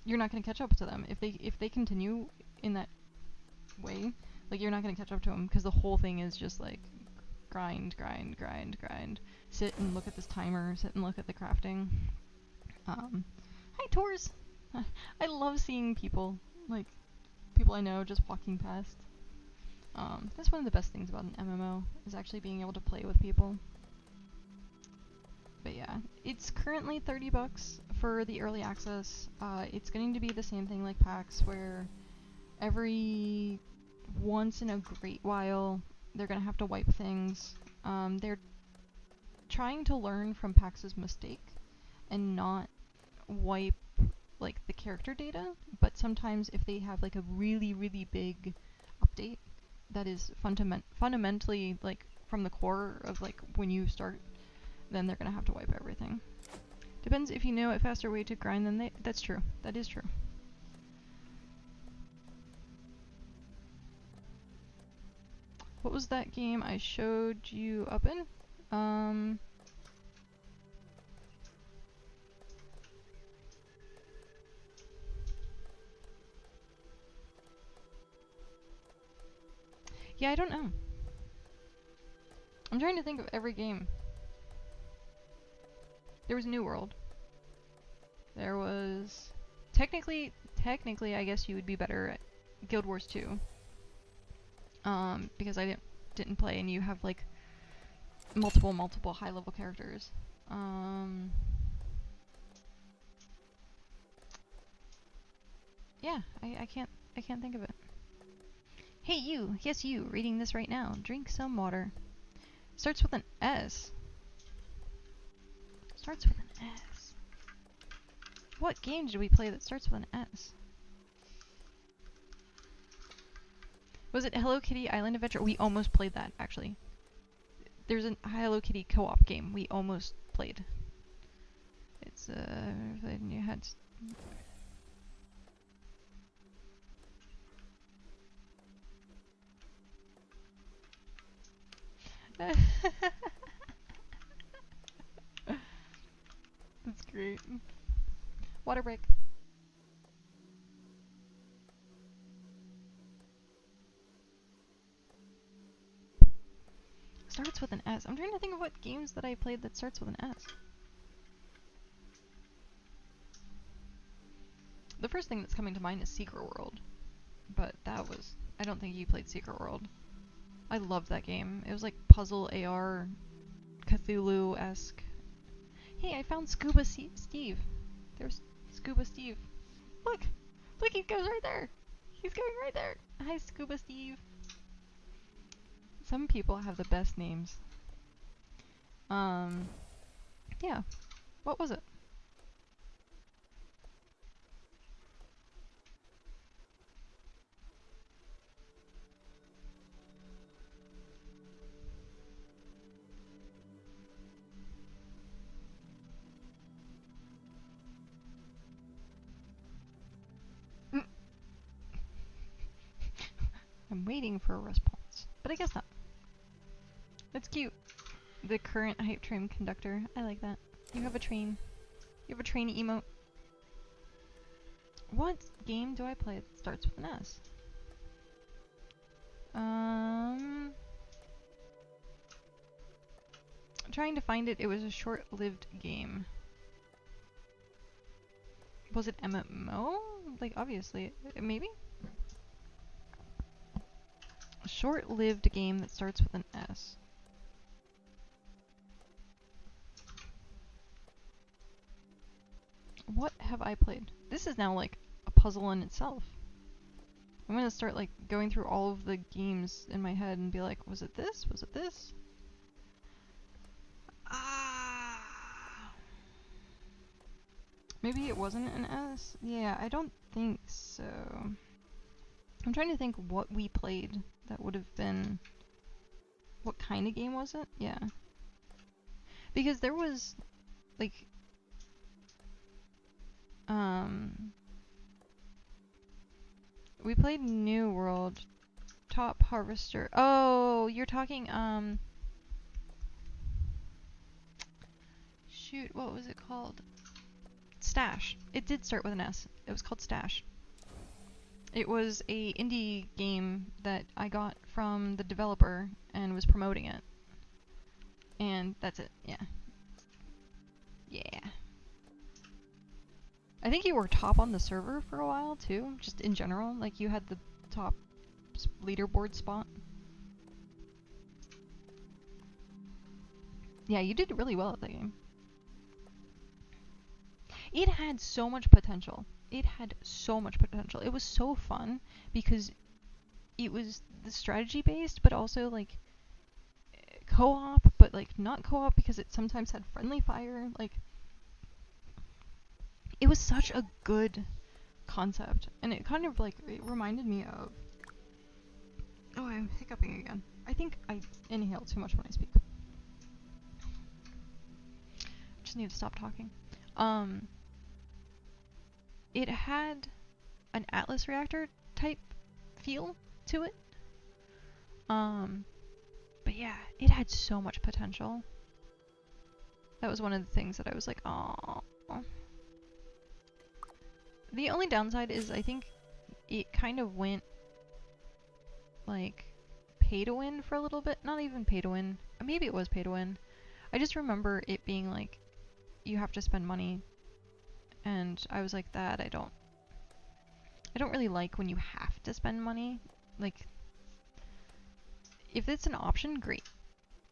you're not going to catch up to them. If they continue in that way, like, you're not going to catch up to them, because the whole thing is just, like, grind. Sit and look at this timer, sit and look at the crafting. Hi, Tors! I love seeing people, like, people I know just walking past. That's one of the best things about an MMO, is actually being able to play with people. But yeah, it's currently $30 for the early access. It's going to be the same thing like PAX, where every once in a great while, they're going to have to wipe things. They're trying to learn from PAX's mistake and not wipe, like, the character data, but sometimes if they have, like, a really, really big update that is fundamentally, like, from the core of, like, when you start, then they're gonna have to wipe everything. Depends if you know a faster way to grind than that's true. That is true. What was that game I showed you up in? Yeah, I don't know. I'm trying to think of every game. There was New World. There was... Technically, I guess you would be better at Guild Wars 2. Because I didn't play, and you have, like, multiple high-level characters. Yeah, I can't think of it. Hey you, yes you, reading this right now. Drink some water. Starts with an S. Starts with an S. What game did we play that starts with an S? Was it Hello Kitty Island Adventure? We almost played that, actually. There's a Hello Kitty co-op game we almost played. It's, you had... That's great. Water break. S. I'm trying to think of what games that I played that starts with an S. The first thing that's coming to mind is Secret World. But that was... I don't think you played Secret World. I loved that game. It was like puzzle AR, Cthulhu-esque. Hey, I found Scuba Steve. There's Scuba Steve. Look! Look, he goes right there! He's going right there! Hi, Scuba Steve. Some people have the best names. Yeah. What was it? I'm waiting for a response, but I guess not. That's cute. The current hype train conductor. I like that. You have a train. You have a train emote. What game do I play that starts with an S? I'm trying to find it. It was a short-lived game. Was it MMO? Like, obviously. Maybe? A short-lived game that starts with an S. What have I played? This is now like a puzzle in itself. I'm gonna start like going through all of the games in my head and be like, was it this? Was it this? Maybe it wasn't an S? Yeah, I don't think so. I'm trying to think what we played that would have been... What kind of game was it? Yeah. Because there was, like... We played New World. Top Harvester. Oh, you're talking, Shoot, what was it called? Stash. It did start with an S. It was called Stash. It was a indie game that I got from the developer and was promoting it. And that's it. Yeah. Yeah. I think you were top on the server for a while too, just in general. Like you had the top leaderboard spot. Yeah, you did really well at that game. It had so much potential. It had so much potential. It was so fun because it was the strategy based, but also like co-op, but like not co-op because it sometimes had friendly fire. Like it was such a good concept, and it kind of like it reminded me of. Oh, I'm hiccuping again. I think I inhale too much when I speak. Just need to stop talking. It had an Atlas reactor type feel to it. But yeah, it had so much potential. That was one of the things that I was like, aww. The only downside is I think it kind of went like pay to win for a little bit. Not even pay to win. Maybe it was pay to win. I just remember it being like you have to spend money, and I was like that I don't really like when you have to spend money. Like if it's an option, great.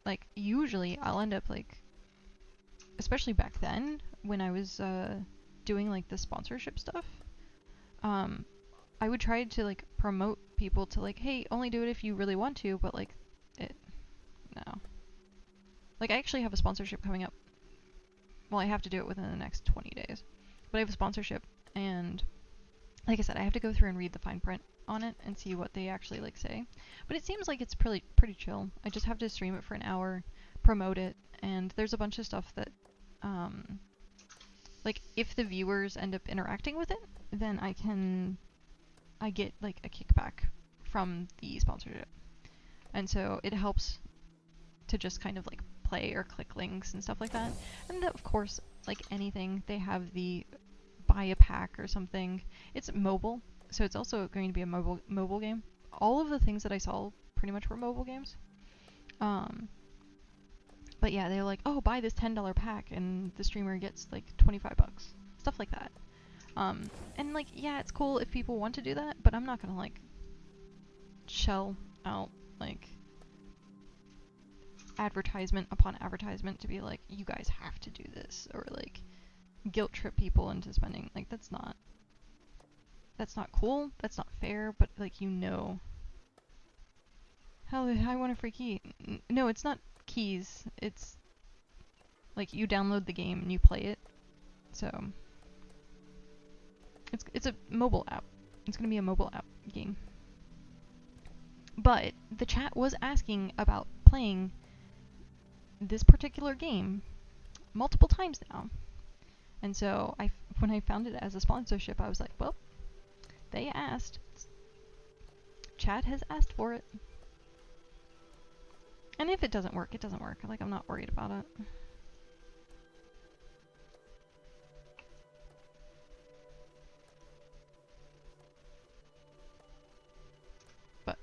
Like usually I'll end up like, especially back then when I was doing like the sponsorship stuff, I would try to like promote people to like, hey, only do it if you really want to, but like no. Like I actually have a sponsorship coming up. Well, I have to do it within the next 20 days. But I have a sponsorship, and like I said, I have to go through and read the fine print on it and see what they actually like say. But it seems like it's pretty chill. I just have to stream it for an hour, promote it, and there's a bunch of stuff that like if the viewers end up interacting with it, then I get like a kickback from the sponsorship. And so it helps to just kind of like play or click links and stuff like that. And of course, like anything, they have the buy a pack or something. It's mobile, so it's also going to be a mobile game. All of the things that I saw pretty much were mobile games. But yeah, they're like, oh, buy this $10 pack and the streamer gets like $25. Stuff like that. And like, yeah, it's cool if people want to do that, but I'm not gonna like shell out like advertisement upon advertisement to be like, you guys have to do this, or like guilt trip people into spending. Like, that's not cool, that's not fair, but like, you know, hell, I want a free key. No, it's not keys, it's like you download the game and you play it. So it's a mobile app. It's gonna be a mobile app game. But the chat was asking about playing this particular game multiple times now. And so when I found it as a sponsorship, I was like, well, they asked. Chat has asked for it. And if it doesn't work, it doesn't work. Like, I'm not worried about it. But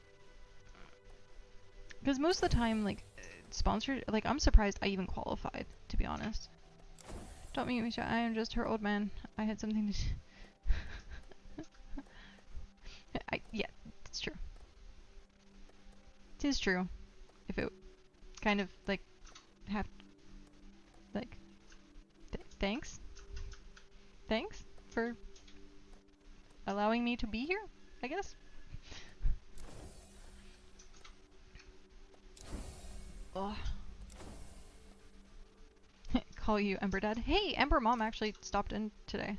because most of the time, like, sponsored, like, I'm surprised I even qualified, to be honest. Don't mute me, chat. I am just her old man. I had something to yeah, it's true. It is true. If it kind of, like, like, thanks? Thanks for allowing me to be here, I guess? Ugh. Call you Ember Dad. Hey, Ember Mom actually stopped in today.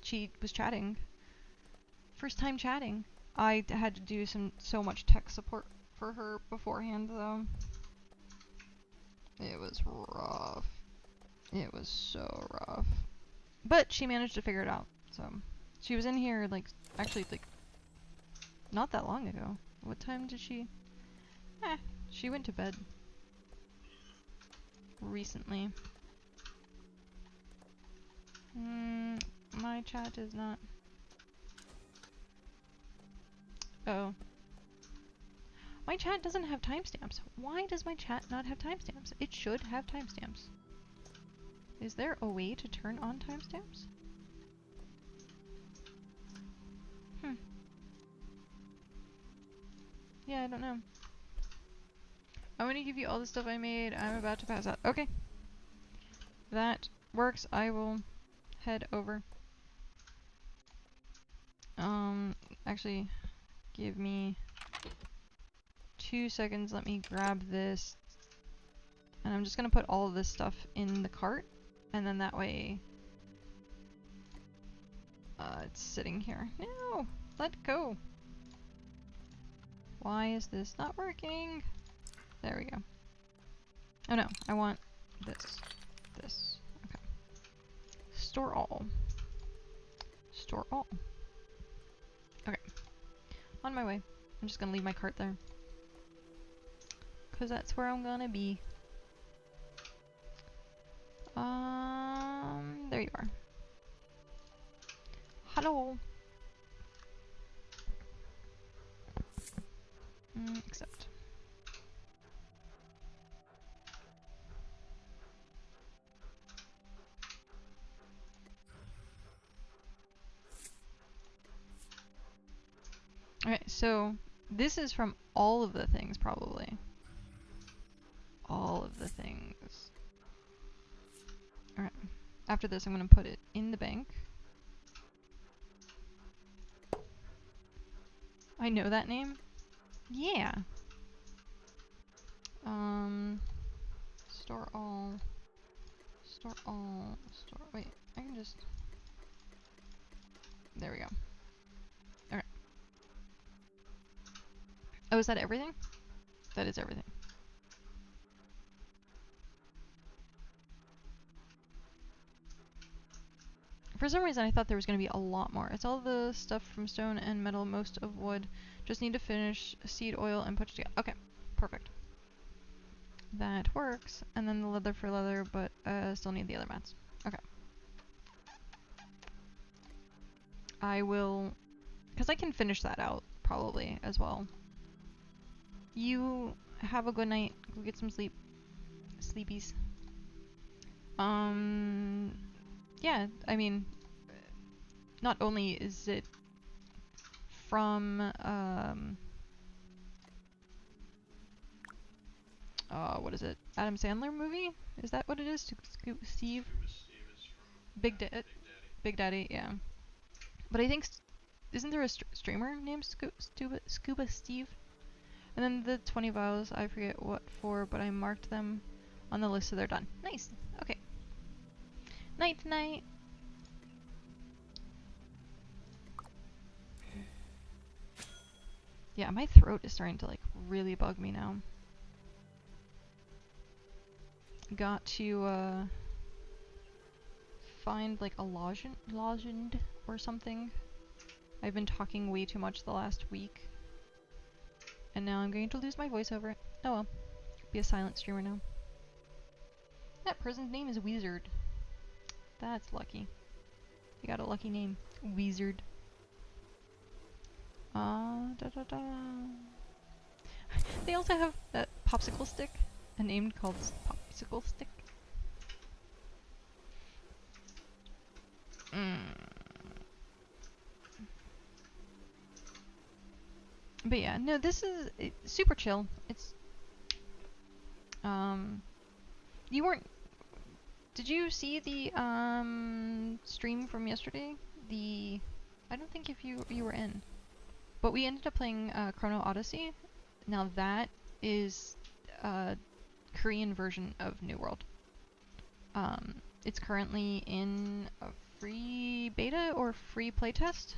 She was chatting. First time chatting. I had to do so much tech support for her beforehand, though. It was rough. It was so rough. But she managed to figure it out, so. She was in here, like, actually, like, not that long ago. What time did she? She went to bed recently. My chat is not. Oh. My chat doesn't have timestamps. Why does my chat not have timestamps? It should have timestamps. Is there a way to turn on timestamps? Yeah, I don't know. I'm gonna give you all the stuff I made. I'm about to pass out. Okay. That works. I will head over. Actually, give me 2 seconds. Let me grab this. And I'm just gonna put all of this stuff in the cart. And then that way, it's sitting here. No! Let go! Why is this not working? There we go. Oh no, I want this. This. Okay. Store all. Store all. Okay. On my way. I'm just gonna leave my cart there. 'Cause that's where I'm gonna be. There you are. Hello. Accept. Okay, so this is from all of the things, probably. All of the things. Alright. After this, I'm going to put it in the bank. I know that name? Yeah. Store all. Store all. Store. Wait, I can just. There we go. Alright. Oh, is that everything? That is everything. For some reason, I thought there was going to be a lot more. It's all the stuff from stone and metal, most of wood. Just need to finish seed oil and put it together. Okay, perfect. That works. And then the leather for leather, but still need the other mats. Okay. I will, because I can finish that out probably as well. You have a good night. Go get some sleep. sleepies. Yeah, I mean, not only is it from, what is it? Adam Sandler movie? Is that what it is? Steve? Steve is from Big Daddy. Big Daddy, yeah. But I think, isn't there a streamer named Scuba Steve? And then the 20 vials, I forget what for, but I marked them on the list so they're done. Nice. Okay. Night night. Yeah, my throat is starting to like really bug me now. Got to find like a lozenge or something. I've been talking way too much the last week. And now I'm going to lose my voice over it. Oh well. Be a silent streamer now. That person's name is Wizard. That's lucky. You got a lucky name. Wizard. They also have that popsicle stick. A name called Popsicle Stick. But yeah, no, this is super chill. It's you weren't. Did you see the stream from yesterday? I don't think if you were in, but we ended up playing Chrono Odyssey. Now that is a Korean version of New World. It's currently in a free beta or free playtest.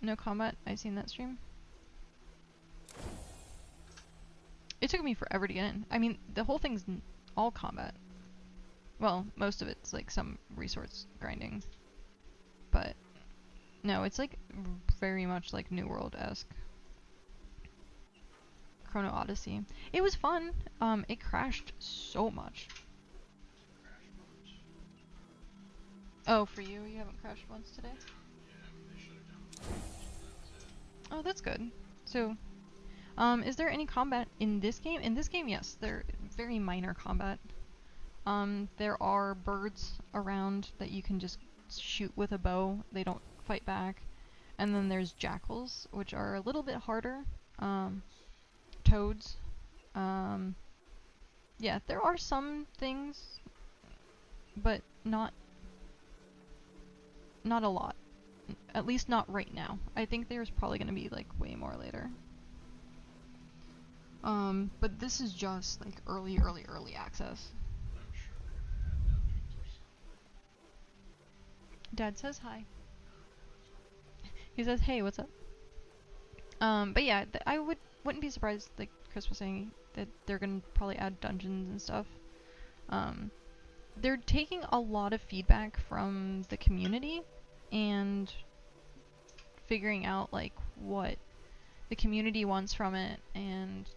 No combat. I've seen that stream. It took me forever to get in. I mean, the whole thing's all combat. Well, most of it's like some resource grinding. But no, it's like very much like New World-esque. Chrono Odyssey. It was fun. It crashed so much. Oh, for you? You haven't crashed once today? Oh, that's good. So, is there any combat in this game? In this game, yes. They're very minor combat. There are birds around that you can just shoot with a bow. They don't fight back. And then there's jackals, which are a little bit harder. Toads. Yeah, there are some things, but not a lot. At least not right now. I think there's probably gonna be like way more later. But this is just like early access. I'm sure they're gonna add dungeons or something. Dad says hi. He says, "Hey, what's up?" But yeah, I wouldn't be surprised, like Chris was saying, that they're gonna probably add dungeons and stuff. They're taking a lot of feedback from the community and figuring out like what the community wants from it, and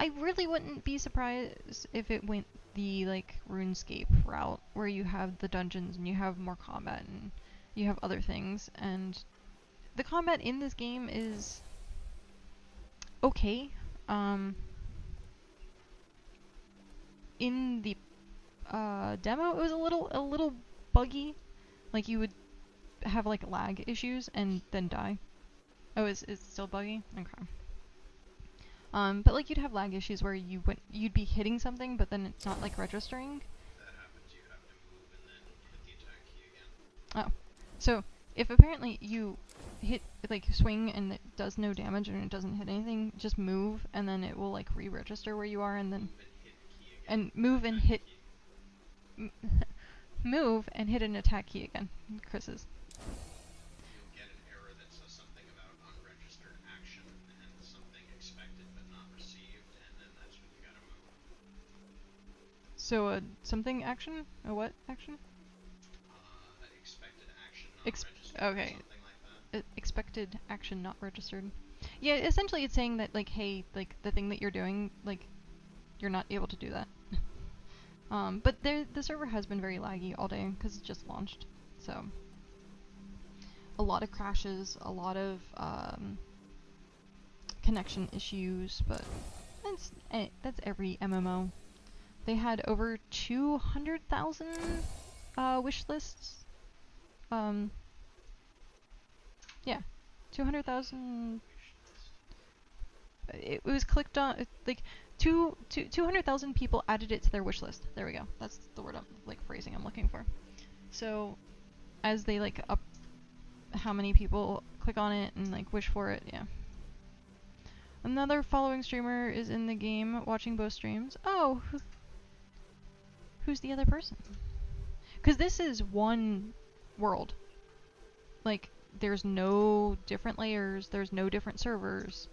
I really wouldn't be surprised if it went the like RuneScape route where you have the dungeons and you have more combat and you have other things, and the combat in this game is okay. In the demo, it was a little buggy. Like you would have like lag issues and then die. Oh, is it still buggy? Okay. But like you'd have lag issues where you'd be hitting something, but then it's not like registering. That happens, you have to move and then hit the attack key again. Oh, so if apparently you hit like swing and it does no damage and it doesn't hit anything, just move and then it will like re-register where you are, and then move and hit move and hit an attack key again. Chris's. You'll get an error that says something about unregistered action and something expected but not received, and then that's when you gotta move. So something action? A what action? Expected action not registered. Okay. Something like that. Expected action not registered. Yeah, essentially it's saying that like, hey, like the thing that you're doing, like you're not able to do that. But the server has been very laggy all day because it just launched. So a lot of crashes, a lot of connection issues, but that's every MMO. They had over 200,000 wish lists. Yeah, 200,000. It was clicked on, like 200,000 people added it to their wish list. There we go. That's the word phrasing I'm looking for. So as they up how many people click on it and wish for it, yeah. Another following streamer is in the game watching both streams. Oh, who's the other person? Because this is one world. There's no different layers, there's no different servers.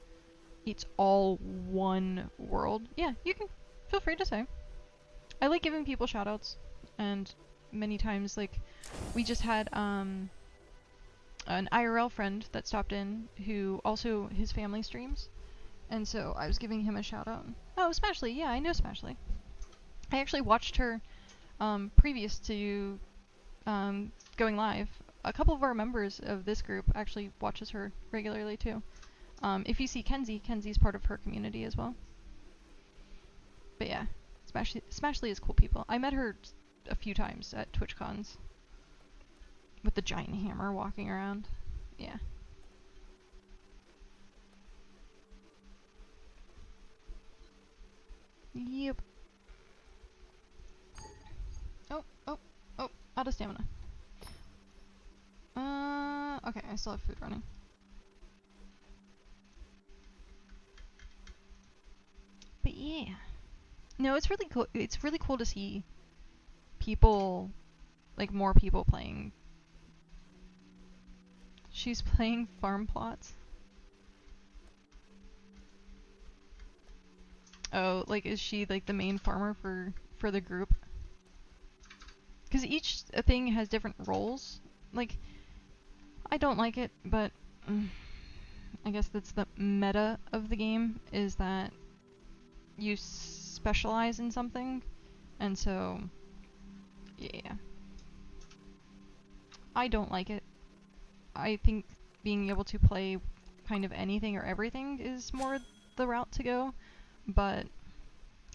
It's all one world. Yeah, you can feel free to say. I like giving people shoutouts, and many times, we just had an IRL friend that stopped in who also his family streams, and so I was giving him a shoutout. Oh, Smashly, yeah, I know Smashly. I actually watched her previous to going live. A couple of our members of this group actually watches her regularly too. If you see Kenzie, Kenzie's part of her community as well. But yeah, Smashly is cool people. I met her a few times at TwitchCons with the giant hammer walking around. Yeah. Yep. Oh, out of stamina. Okay, I still have food running. But yeah. No, it's really cool. It's really cool to see people, more people playing. She's playing farm plots. Oh, is she the main farmer for the group? Because each thing has different roles. I don't like it, but I guess that's the meta of the game, is that you specialize in something, and so, yeah. I don't like it. I think being able to play kind of anything or everything is more the route to go, but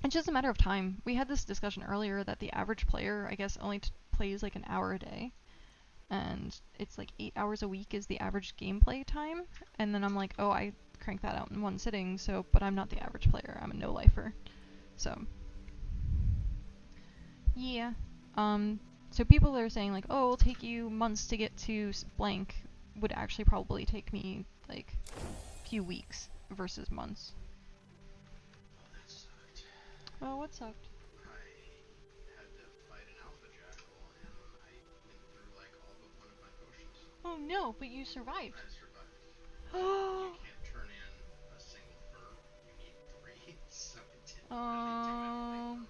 it's just a matter of time. We had this discussion earlier that the average player, I guess, only plays an hour a day, and it's 8 hours a week is the average gameplay time, and then I'm oh, I crank that out in one sitting, so, but I'm not the average player, I'm a no-lifer, so, yeah. So people are saying oh, it'll take you months to get to blank, would actually probably take me few weeks versus months. Oh, that sucked. Oh, what sucked? I had to fight an alpha jackal, and I went through all but one of my potions. Oh no, but you survived. I survived. You can't turn in a single fur. You need 3, so it didn't really do anything for me.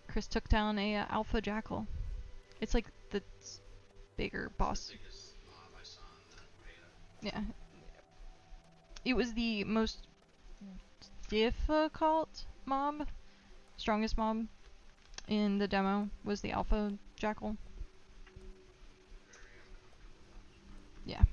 Chris took down a alpha jackal. It's the bigger boss. The biggest mob I saw in the beta. Yeah. It was the most difficult mob, strongest mob in the demo was the alpha jackal. Very uncomfortable. Yeah.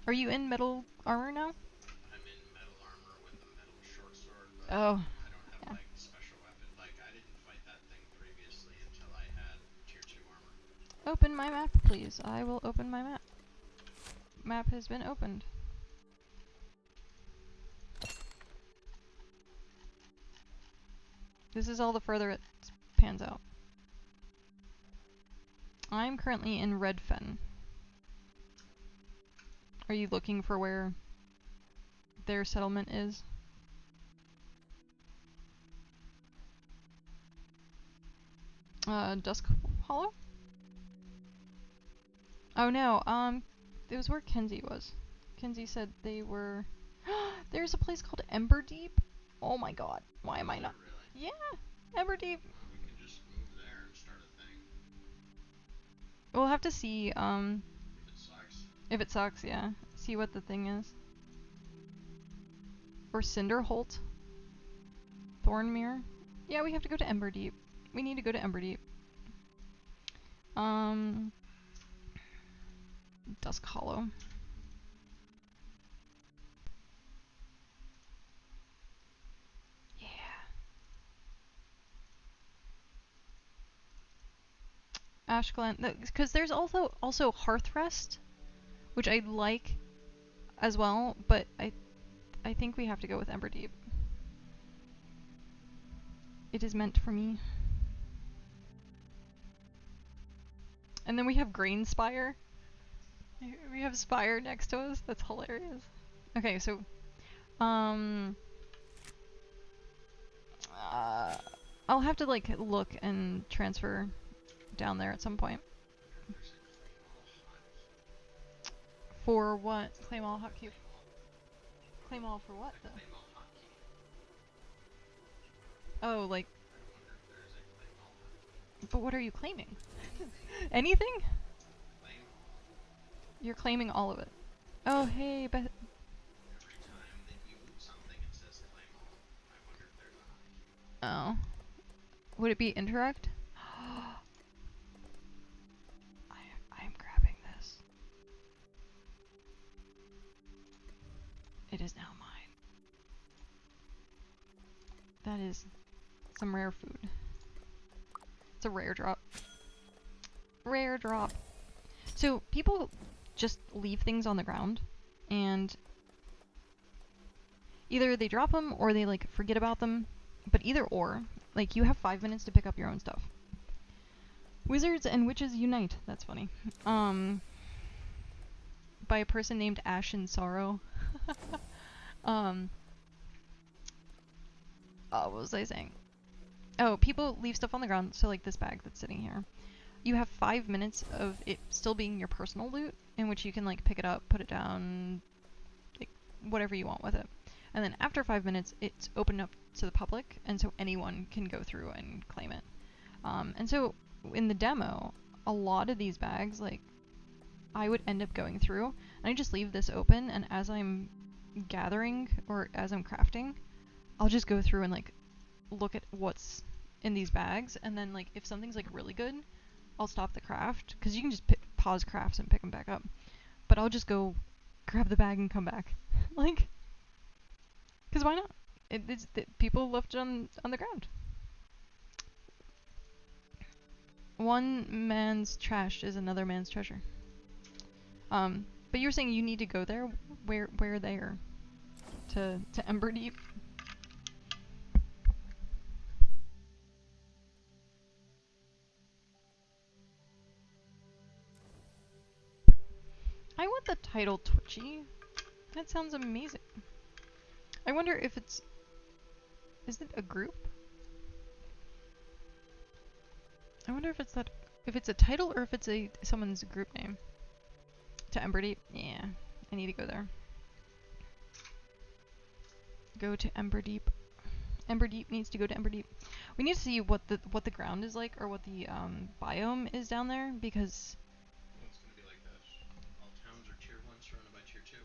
Are you in metal armor now? I'm in metal armor with a metal short sword, but Oh. I don't have special weapon. I didn't fight that thing previously until I had tier 2 armor. Open my map, please. I will open my map. Map has been opened. This is all the further it pans out. I'm currently in Redfen. Are you looking for where their settlement is? Dusk Hollow? Oh no, it was where Kenzie was. Kenzie said they were... There's a place called Ember Deep? Oh my god, why am I not... Really? Yeah, Ember Deep. Well, we can just move there and start a thing. We'll have to see, If it sucks. If it sucks, yeah. See what the thing is. Or Cinderholt? Thornmere? Yeah, we have to go to Ember Deep. We need to go to Ember Deep. Dusk Hollow. Ash Glen, because there's also Hearth Rest, which I like as well, but I think we have to go with Ember Deep. It is meant for me. And then we have Grain Spire. We have Spire next to us. That's hilarious. Okay, so I'll have to like look and transfer down there at some point. For what? Claim all hotkey. Claim all for what though? Oh, like. But what are you claiming? Anything? You're claiming all of it. Oh, hey, but. Every time that you loot something, it says claim all. I wonder if there's a hotkey. Oh. Would it be interact? I'm grabbing this. It is now mine. That is some rare food. It's a rare drop. Rare drop. So people just leave things on the ground and either they drop them or they like forget about them, but either or, like you have 5 minutes to pick up your own stuff. Wizards and Witches Unite. That's funny. By a person named Ash in Sorrow. What was I saying? Oh, people leave stuff on the ground, so like this bag that's sitting here. You have 5 minutes of it still being your personal loot, in which you can like pick it up, put it down, like whatever you want with it. And then after 5 minutes, it's opened up to the public, and so anyone can go through and claim it. And so in the demo, a lot of these bags, like I would end up going through, and I just leave this open, and as I'm gathering or as I'm crafting, I'll just go through and like look at what's in these bags, and then like if something's like really good, I'll stop the craft, because you can just pause crafts and pick them back up. But I'll just go grab the bag and come back. Like, because why not? People left it on the ground. One man's trash is another man's treasure. But you were saying you need to go there? Where there? To Ember Deep? I want the title Twitchy. That sounds amazing. I wonder if it's... Is it a group? I wonder if it's a title or if it's someone's group name. To Ember Deep? Yeah, I need to go there. Go to Ember Deep. Ember Deep needs to go to Ember Deep. We need to see what the ground is like, or what the biome is down there, because... Well, it's gonna be like this. All towns are tier 1 surrounded by tier 2.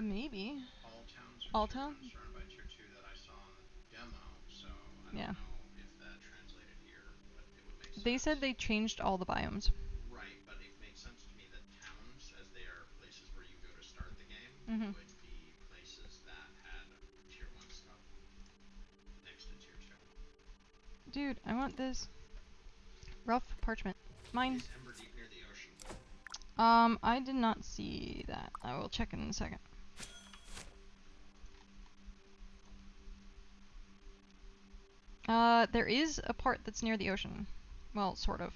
Maybe. All towns All are tier town? 1 surrounded by tier 2 that I saw in the demo, so I Yeah. don't know if that translated here, but it would make sense. They said they changed all the biomes. Right, but it made sense to me that towns, as they are places where you go to start the game, would be places that had tier 1 stuff next to tier 2. Dude, I want this. Rough parchment. Mine. Is Ember Deep near the ocean? I did not see that. I will check in a second. There is a part that's near the ocean. Well, sort of.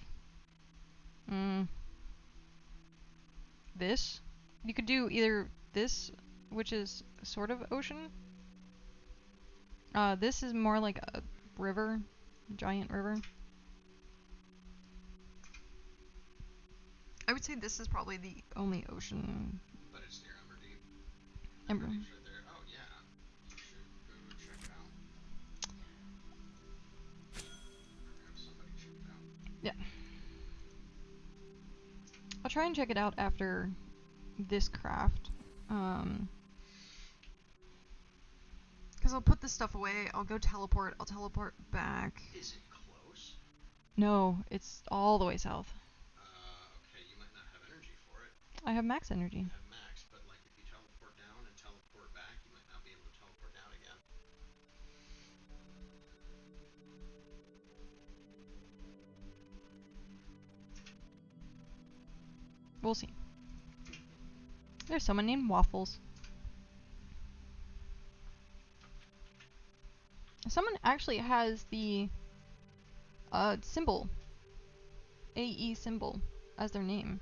This? You could do either this, which is sort of ocean. This is more like a river. Giant river. I would say this is probably the only ocean. But it's near Ember Deep. Ember. Deep's right there. Oh yeah, you should go check it out. Or have somebody check it out. Yeah. I'll try and check it out after this craft. Because I'll put this stuff away, I'll go teleport, I'll teleport back. Is it close? No, it's all the way south. Okay, you might not have energy for it. I have max energy. You have max, but like if you teleport down and teleport back, you might not be able to teleport down again. We'll see. There's someone named Waffles. Someone actually has the symbol, AE symbol, as their name.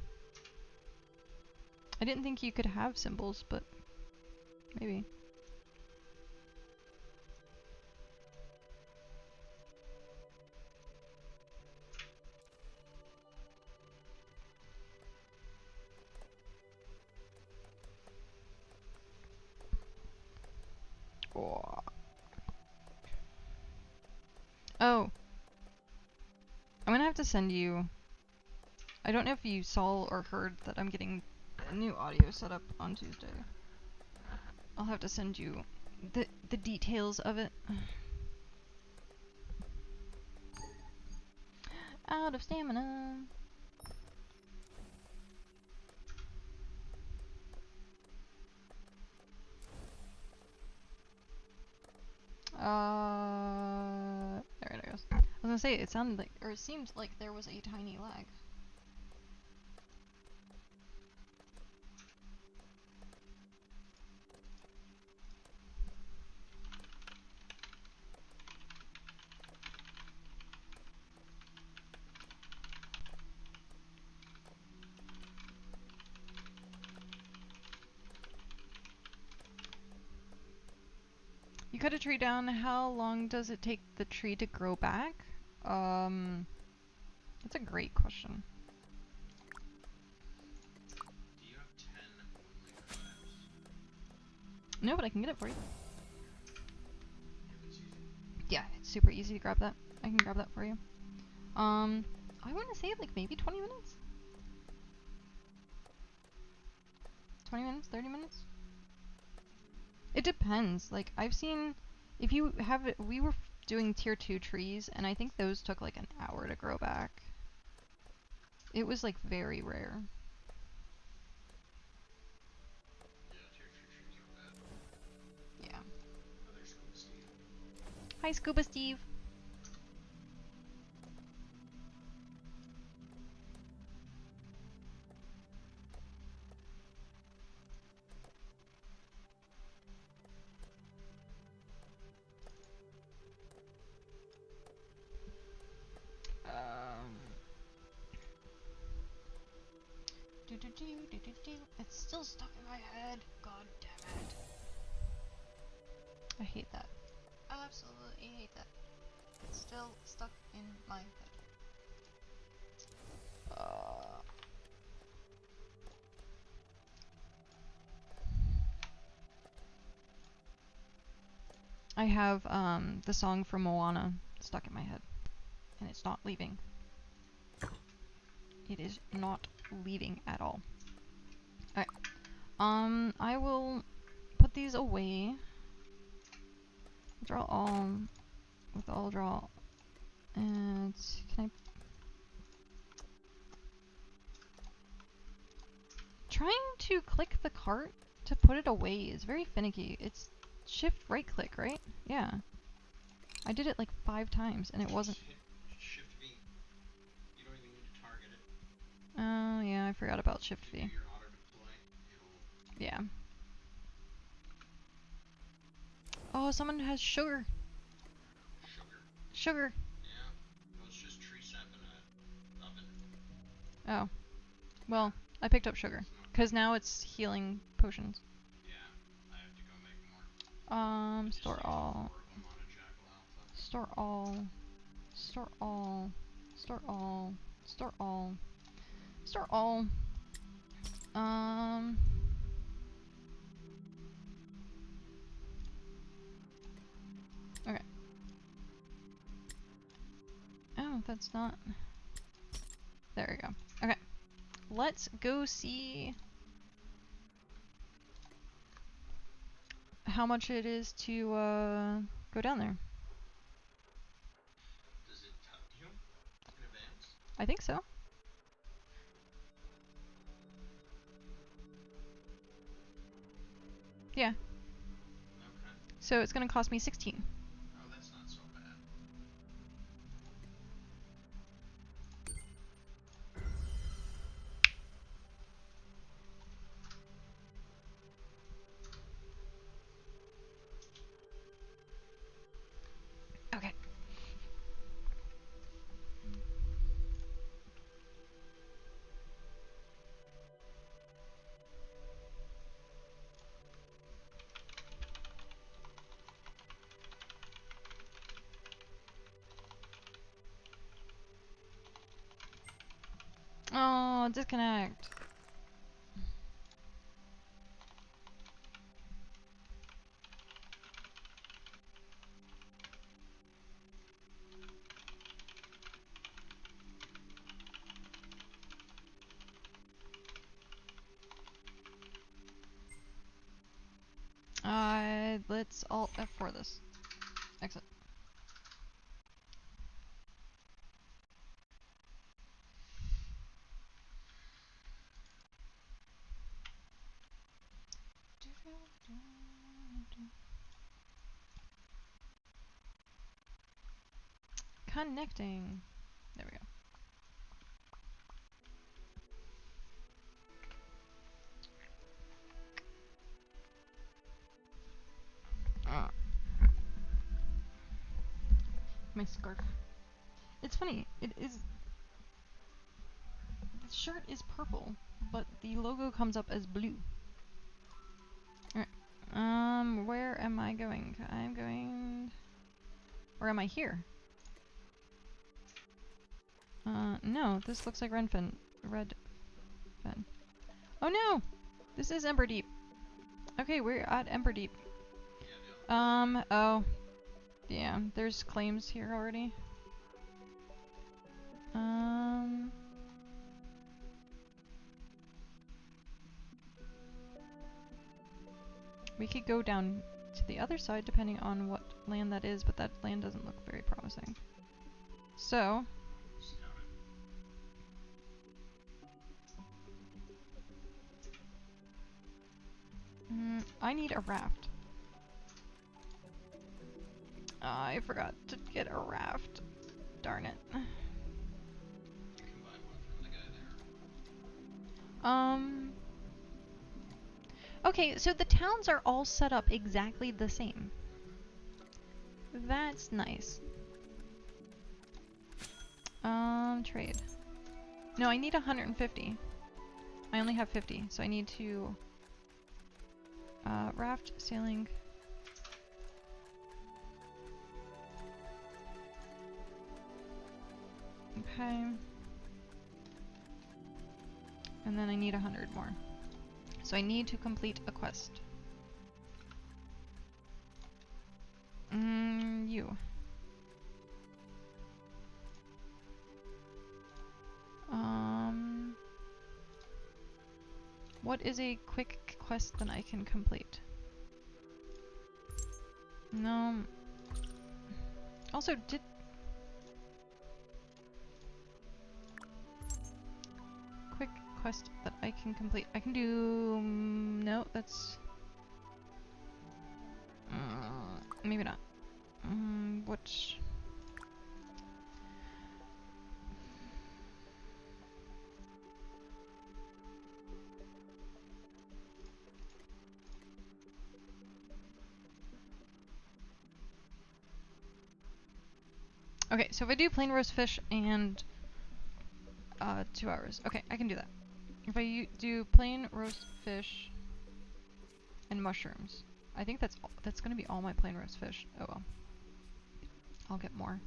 I didn't think you could have symbols, but maybe. Oh. I'm gonna have to send you... I don't know if you saw or heard that I'm getting a new audio setup on Tuesday. I'll have to send you the details of it. Out of stamina. There it goes. I was gonna say, it sounded like, or it seemed like there was a tiny lag. You cut a tree down, how long does it take the tree to grow back? That's a great question. Do you have 10 woodland crabs? No, but I can get it for you. If it's easy. Yeah, it's super easy to grab that. I can grab that for you. I want to say like maybe 20 minutes? 20 minutes? 30 minutes? It depends. Like, I've seen, if you have it, we were doing tier 2 trees, and I think those took like an hour to grow back. It was like very rare. Yeah, tier 2 trees are bad. Yeah. Oh, there's Scuba Steve. Hi, Scuba Steve. It's still stuck in my head. God damn it. I hate that. Absolutely hate that. It's still stuck in my head. I have the song from Moana stuck in my head, and it's not leaving. It is not leaving at all. Alright. I will put these away. Draw all with all draw. And can I... Trying to click the cart to put it away is very finicky. It's shift right click, right? Yeah. I did it like 5 times and it wasn't... Shift V. You don't even need to target it. Oh, yeah, I forgot about shift V. Do your auto deploy. Yeah. Oh, someone has sugar. Sugar? Sugar. Yeah. Well, it's just tree sap in an oven. Oh. Well, I picked up sugar. Because now it's healing potions. Yeah. I have to go make more. Store all. 4 of them on a Jackal Alpha. Store all. Store all. Store all. Store all. Store all. Okay. Oh, that's not... There we go. Okay. Let's go see how much it is to go down there. Does it tell you in advance? I think so. Yeah. Okay. So it's gonna cost me 16. Oh, that's not so bad. No, disconnect. Let's Alt F4 this. Exit. Connecting. There we go. My scarf. It's funny. It is. The shirt is purple, but the logo comes up as blue. Alright. Where am I going? I'm going. Or am I here? No. This looks like Redfen. Redfen. Oh no! This is Ember Deep. Okay, we're at Ember Deep. Oh. Yeah, there's claims here already. We could go down to the other side depending on what land that is, but that land doesn't look very promising. So, I need a raft. I forgot to get a raft. Darn it. You can buy one from the guy there. Okay, so the towns are all set up exactly the same. That's nice. Trade. No, I need 150. I only have 50, so I need to raft, sailing. Okay. And then I need 100 more. So I need to complete a quest. You. What is a quick quest that I can complete? No. Also, quick quest that I can complete. I can do... no, that's... maybe not. Which... Okay, so if I do plain roast fish and 2 hours. Okay, I can do that. If I do plain roast fish and mushrooms, I think that's gonna be all my plain roast fish. Oh well. I'll get more.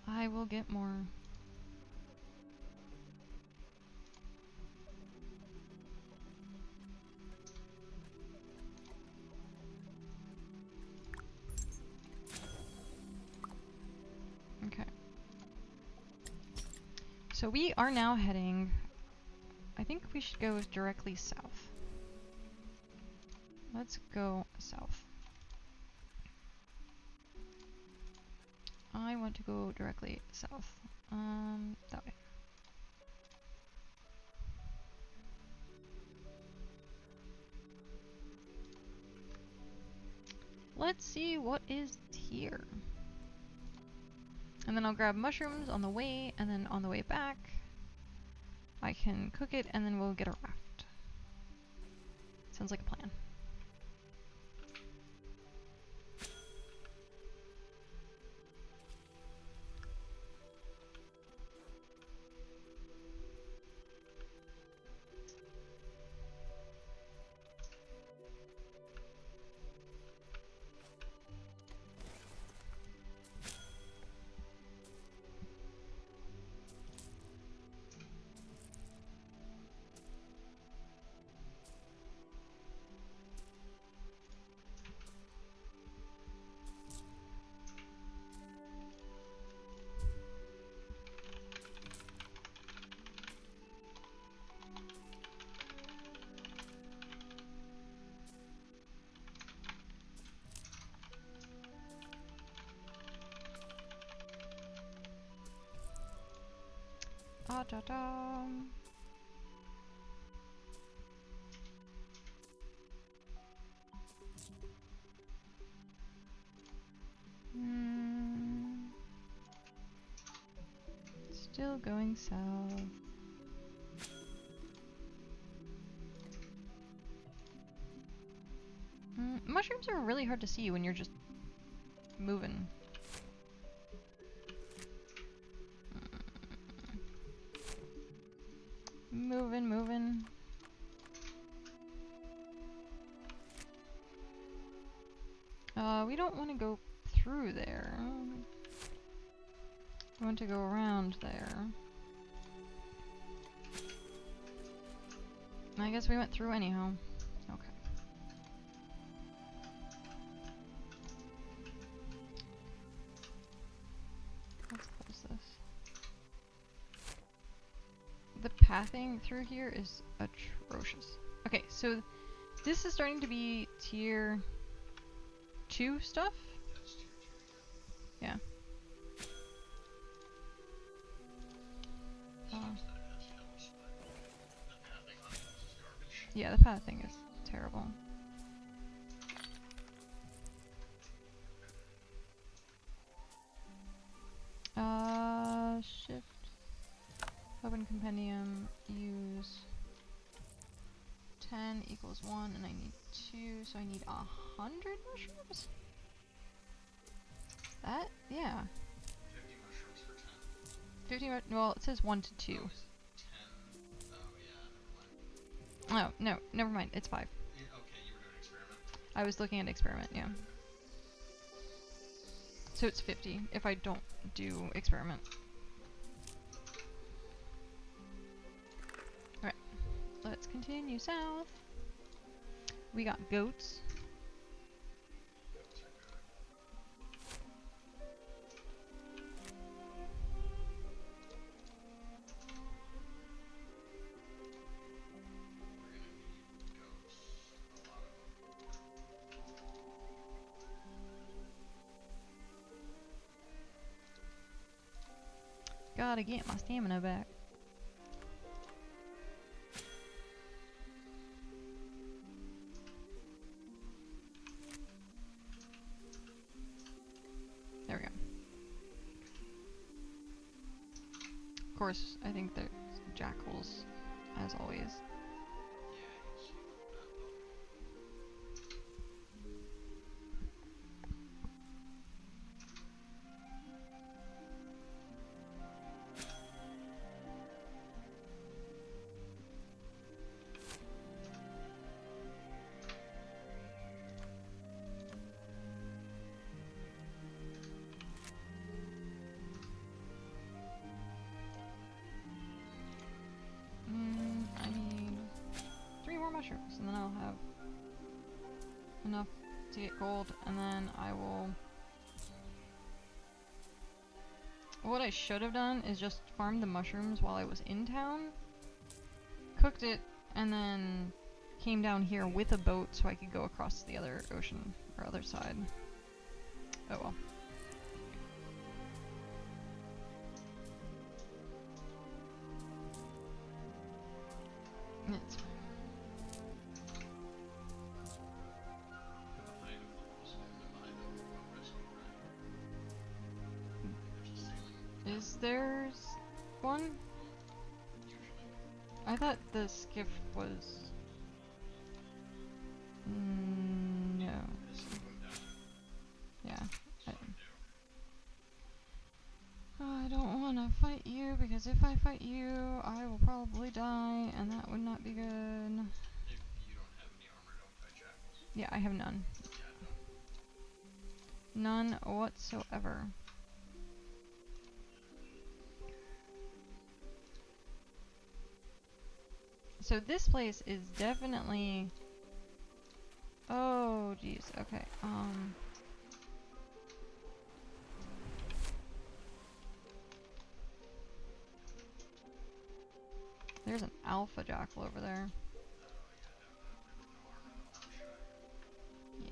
I will get more. Okay. So we are now heading... I think we should go directly south. Let's go south. I want to go directly south. That way. Let's see what is here. And then I'll grab mushrooms on the way, and then on the way back, I can cook it, and then we'll get a raft. Sounds like a plan. Ah da da. Still going south. Mushrooms are really hard to see when you're just moving. Moving. We don't want to go through there. We want to go around there. I guess we went through anyhow. Okay. Let's close this. The pathing through here is atrocious. Okay, so this is starting to be tier 2 stuff? That's tier 2, Yeah. Seems that it has hills, but the pathing on hills is garbage. Yeah, the pathing is terrible. Shift. Open compendium. Use 10 equals 1, and I need 2, so I need 100 mushrooms? That? Yeah. 50 mushrooms for 10. 50 well, it says 1 to 2. Oh, is it 10? Oh, yeah, never mind. Oh, no, never mind. It's 5. Okay, you were doing experiment. I was looking at experiment, yeah. So it's 50 if I don't do experiment. Alright, let's continue south. We got goats. Goats are good. We're gonna need goats. A lot of them. Gotta get my stamina back. There we go. Of course, I think there's jackals, as always. Yeah, he's not though. I need 3 more mushrooms, and then I'll have enough to get gold, and then I will... What I should have done is just farmed the mushrooms while I was in town, cooked it, and then came down here with a boat so I could go across the other ocean, or other side. Oh well. It's fine. Behind the walls and behind the rescue, right? There's a sailing. Is there one? Usually. I thought the skiff was... no. There's some of them down. Yeah. Some of them do. I don't want to fight you, because if I fight you, I will probably die, and that would not be good. If you don't have any armor, don't fight jackals. Yeah, I have none. Yeah, None whatsoever. So this place is definitely... Oh, jeez. Okay. There's an alpha jackal over there. Yeah.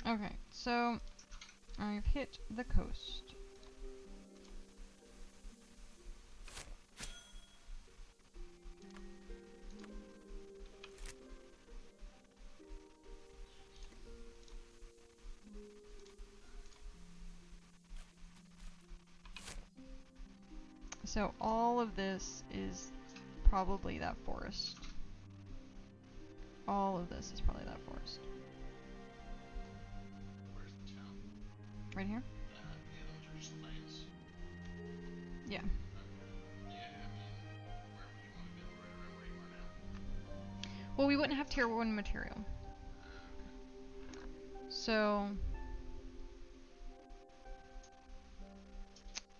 Okay, so I've hit the coast. So all of this is probably that forest. All of this is probably that forest. Where's the town? Right here? Yeah, those are just plains. Yeah. Okay. Yeah, I mean, where would you want to build? Right around where you are now? Well, we wouldn't have tier 1 material. Okay. So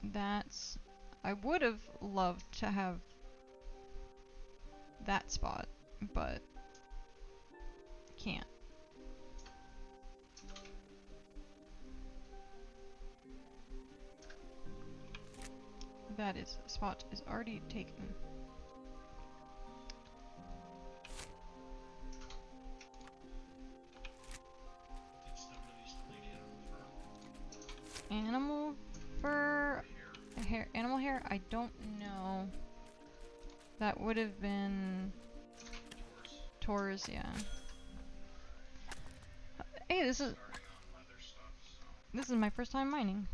that's... I would have loved to have that spot, but can't. That spot is already taken. What's that release the lady animal fur? Animal fur... Hair. Animal hair? I don't know. That would have been... Taurus, yeah. Hey, this is... Starting on leather stuff, so. This is my first time mining.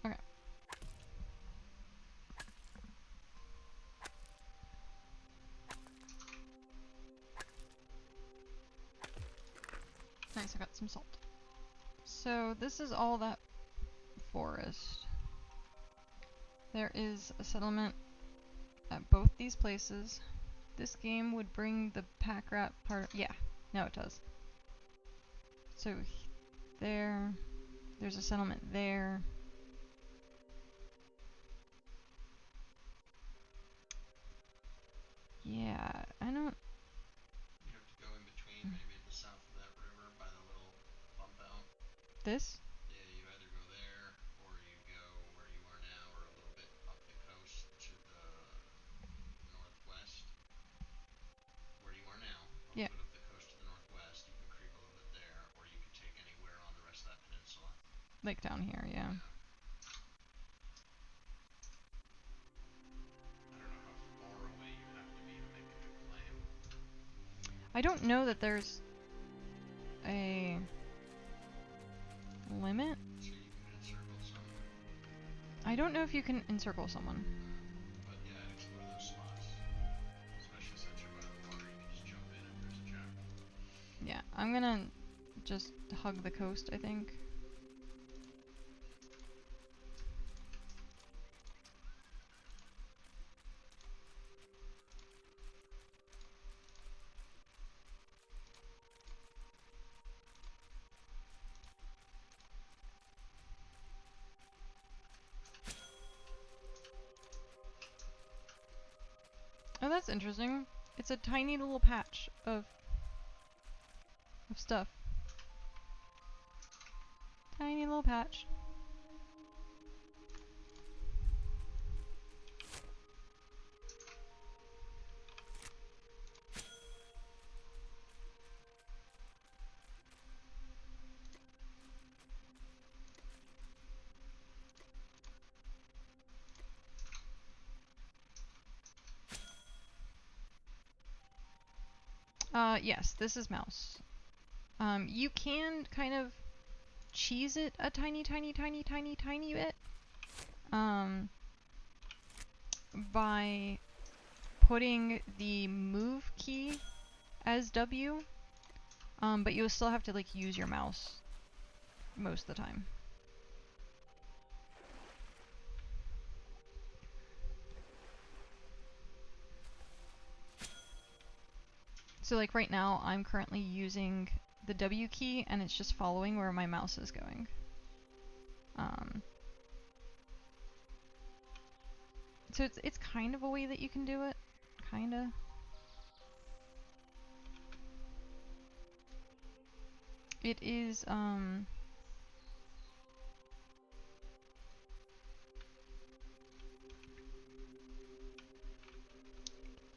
Okay. Nice, I got some salt. So this is all that forest. There is a settlement at both these places. This game would bring the pack rat part. Yeah, now it does. So there's a settlement there. Yeah, I don't. You have to go in between, maybe at the south of that river by the little bump out. This? Yeah, you either go there, or you go where you are now, or a little bit up the coast to the northwest. Where you are now, a Yeah. little bit up the coast to the northwest, you can creep a little bit there, or you could take anywhere on the rest of that peninsula. Like down here, yeah. I don't know how far away you have to be to make a good claim. I don't know that there's a limit. So you could encircle some. I don't know if you can encircle someone. But yeah, I'd explore those spots. Especially since you're by the water, you can just jump in if there's a jackal. Yeah, I'm gonna just hug the coast, I think. Oh, that's interesting. It's a tiny little patch of stuff. Tiny little patch. Yes, this is mouse. You can kind of cheese it a tiny bit. By putting the move key as W. But you'll still have to like use your mouse most of the time. So like right now, I'm currently using the W key and it's just following where my mouse is going. So it's kind of a way that you can do it, kinda. It is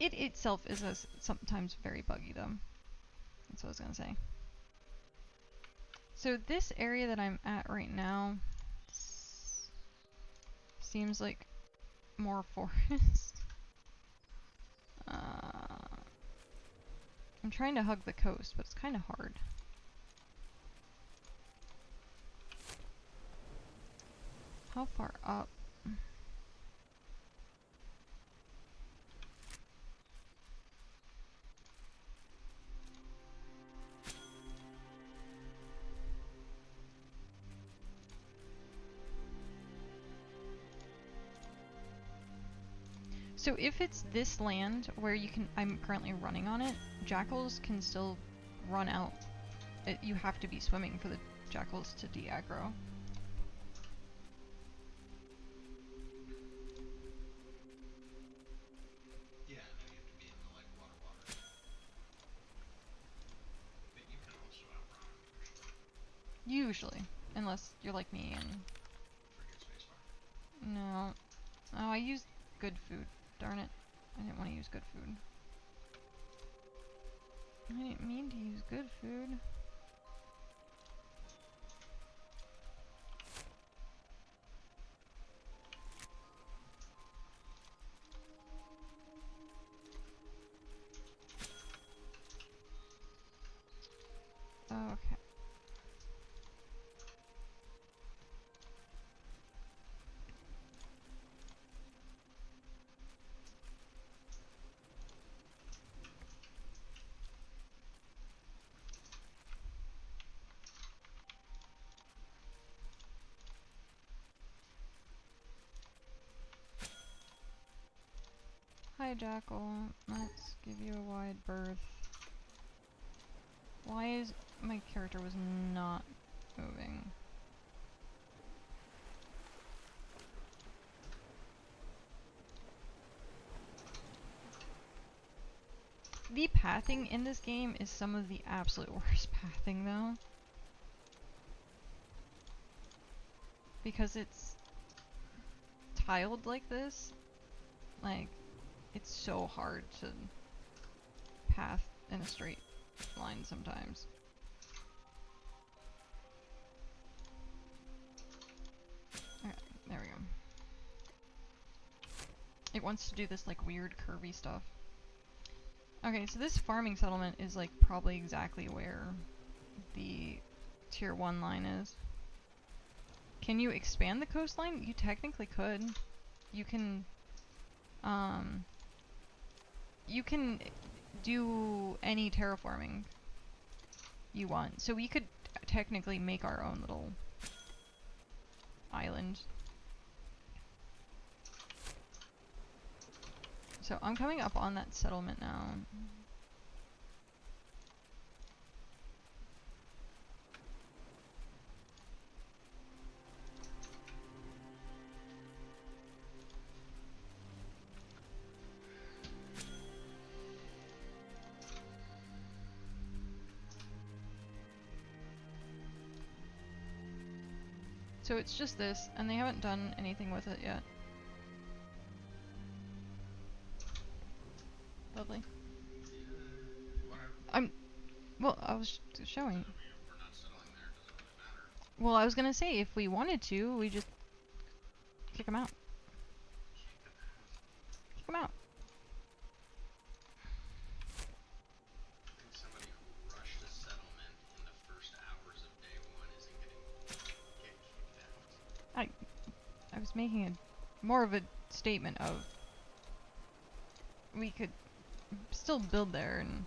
it itself is sometimes very buggy though. That's what I was gonna say. So this area that I'm at right now seems like more forest. I'm trying to hug the coast, but it's kind of hard. How far up? So if it's this land where I'm currently running on it, jackals can still run out. You have to be swimming for the jackals to de-aggro. Yeah, no, you have to be in the like water. But you can also outrun them Usually, unless you're like me and forget spacebar. no. Oh, I used good food. Darn it. I didn't want to use good food. I didn't mean to use good food. Okay. Hi, Jackal. Let's give you a wide berth. Why is my character was not moving? The pathing in this game is some of the absolute worst pathing though. Because it's tiled like this. Like, it's so hard to path in a straight line sometimes. Alright, there we go. It wants to do this like weird curvy stuff. Okay, so this farming settlement is like probably exactly where the tier 1 line is. Can you expand the coastline? You technically could. You can do any terraforming you want. So we could technically make our own little island. So I'm coming up on that settlement now. So it's just this, and they haven't done anything with it yet. Lovely. Well, I was showing. We're not settling there, doesn't really matter. Well, I was gonna say, if we wanted to, we just kick them out. Kick them out. I think somebody who rushed a settlement in the first hours of day 1 isn't get kicked out. I was making more of a statement of we could still build there, and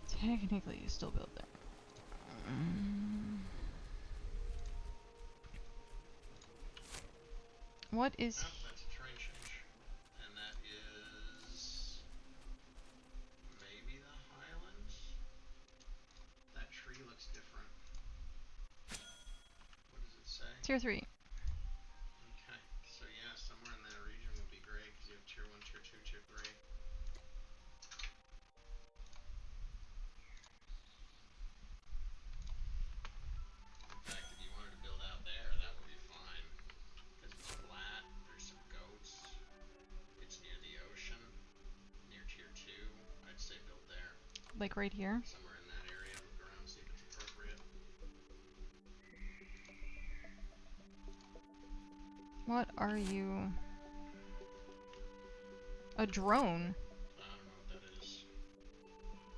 technically you still build there. What is... That's a terrain change. And that is... maybe the Highlands? That tree looks different. What does it say? Tier 3. Okay, right here. Somewhere in that area, look around, see if it's appropriate. What are you? A drone? I don't know what that is.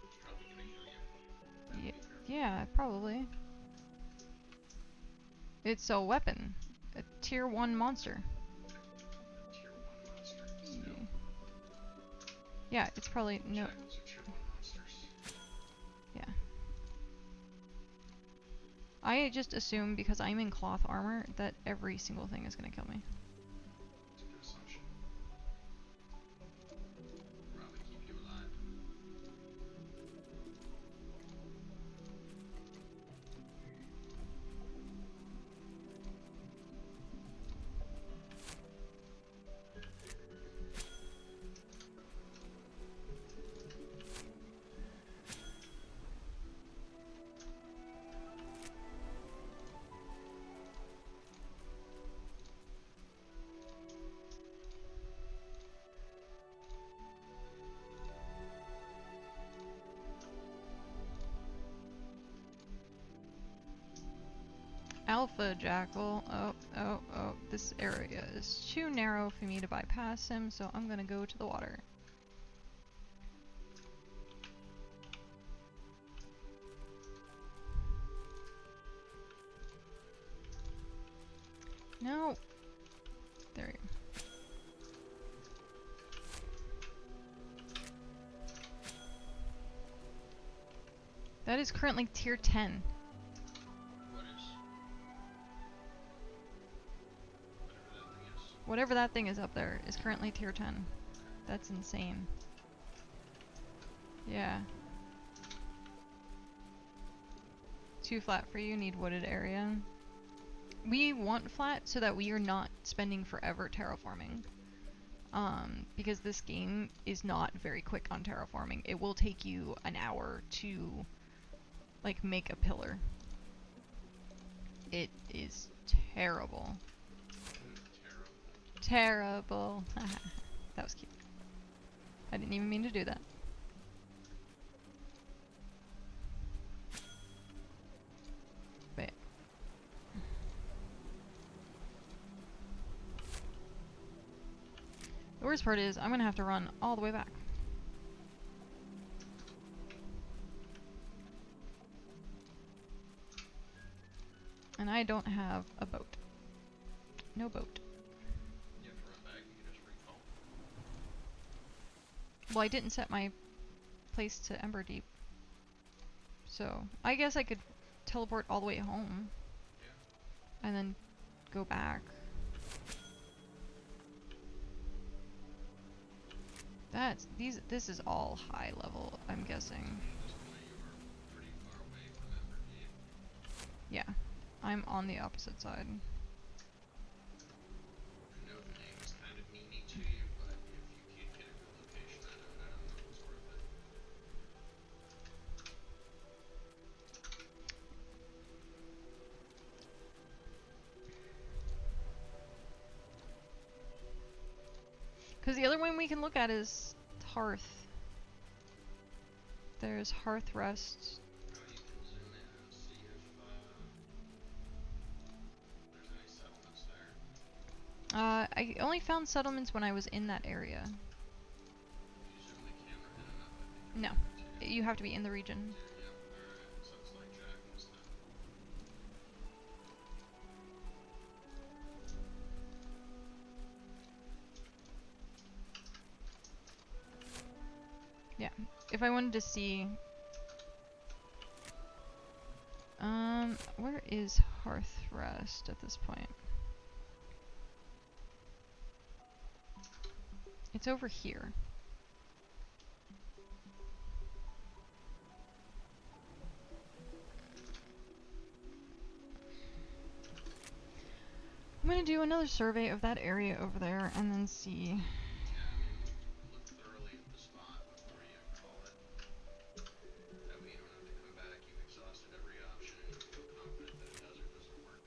It's probably gonna kill you. Y Be careful. yeah, probably. It's a weapon. A tier 1 monster. A tier 1 monster. Still. Yeah, it's probably no. Check, those are tier 1 monsters. Yeah. I just assume because I'm in cloth armor that every single thing is gonna kill me. It's a good assumption. Probably keep you alive. Alpha Jackal. Oh. This area is too narrow for me to bypass him, so I'm gonna go to the water. No. There we go. That is currently tier 10. What is? Whatever that thing is. Whatever that thing is up there is currently tier 10. That's insane. Yeah. Too flat for you, need wooded area. We want flat so that we are not spending forever terraforming. Because this game is not very quick on terraforming. It will take you an hour to, like, make a pillar. It is terrible. Terrible. That was cute. I didn't even mean to do that. But the worst part is I'm gonna have to run all the way back. And I don't have a boat. No boat. You have to run back, you can just recall. Well, I didn't set my place to Ember Deep. So, I guess I could teleport all the way home. Yeah. And then go back. This is all high level, I'm guessing. At this point, you are pretty far away from Ember Deep. Yeah. I'm on the opposite side. I know the name is kind of meany to you, but if you can't get a good location, I don't know if it's worth it. Because the other one we can look at is Hearth. There's Hearth Rest. You can zoom in and see if there's any settlements there. I only found settlements when I was in that area. If you zoom the camera in enough, I think No. you'll be able to. You have to be in the region. Yeah, alright. So it's like jackals then. Yeah. If I wanted to see... where is Hearth Rest at this point? It's over here. I'm gonna do another survey of that area over there and then see. Yeah, I mean, look thoroughly at the spot before you call it. That way you don't have to come back, you've exhausted every option, and you feel confident that it does or doesn't work.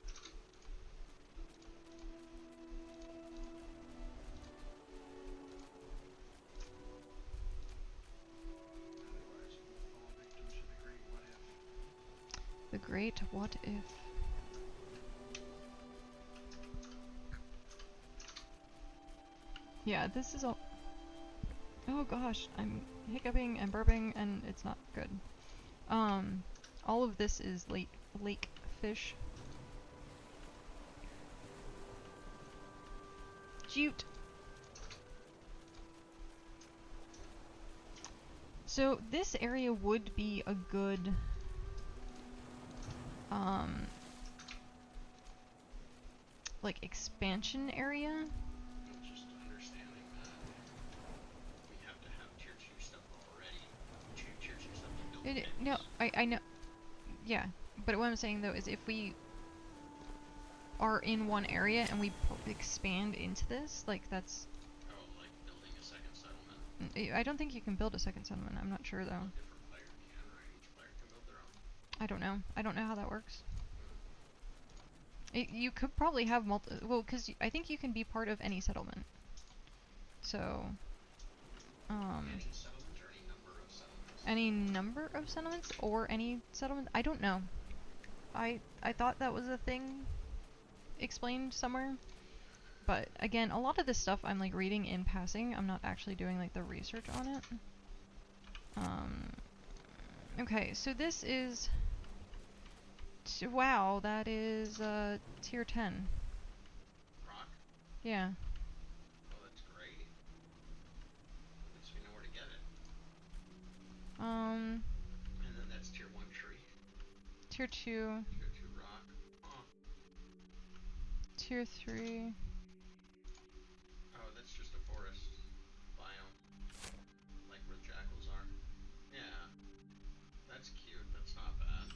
Otherwise, you will fall The great what if. Yeah, this is all. Oh gosh, I'm hiccuping and burping and it's not good. All of this is lake fish. Shoot! So this area would be a good like expansion area. Just understanding that we have to have tier 2 stuff already. Tier 2 stuff to build things. No, I know. Yeah, but what I'm saying though is if we are in one area and we expand into this, like that's... Oh, like building a second settlement? I don't think you can build a second settlement. I'm not sure though. A different player can, right? Each player can build their own? I don't know. I don't know how that works. You could probably have well, because I think you can be part of any settlement. So, Any settlement or any number of settlements? any number of settlements or any settlement? I don't know. I thought that was a thing explained somewhere. But again, a lot of this stuff I'm like reading in passing. I'm not actually doing like the research on it. Okay, so this is... Wow, that is tier 10. Rock? Yeah. Oh, that's great. At least we know where to get it. And then that's tier 1 tree. Tier 2. Tier 2 rock. Huh. Tier 3. Oh, that's just a forest biome. Like where the jackals are. Yeah. That's cute. That's not bad.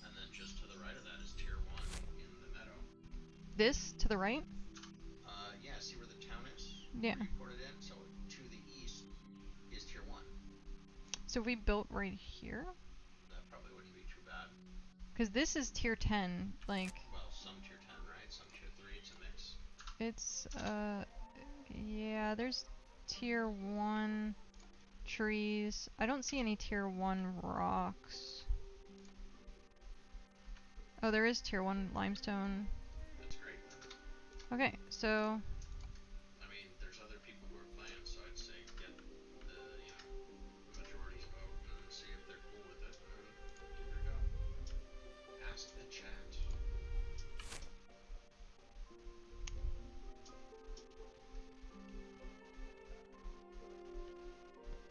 And then just to the right of that is tier 1 in the meadow. This to the right? Yeah, see where the town is? Yeah. Where you put it in? So to the east is tier 1. So we built right here? That probably wouldn't be too bad. Because this is tier 10, like... Well, some tier 10, right? Some tier 3, it's a mix. It's, yeah, there's tier 1 trees. I don't see any tier 1 rocks. Oh, there is tier 1 limestone. That's great. Okay, so... I mean, there's other people who are playing, so I'd say get the, the majority's vote and see if they're cool with it, and then give it a go. Ask the chat.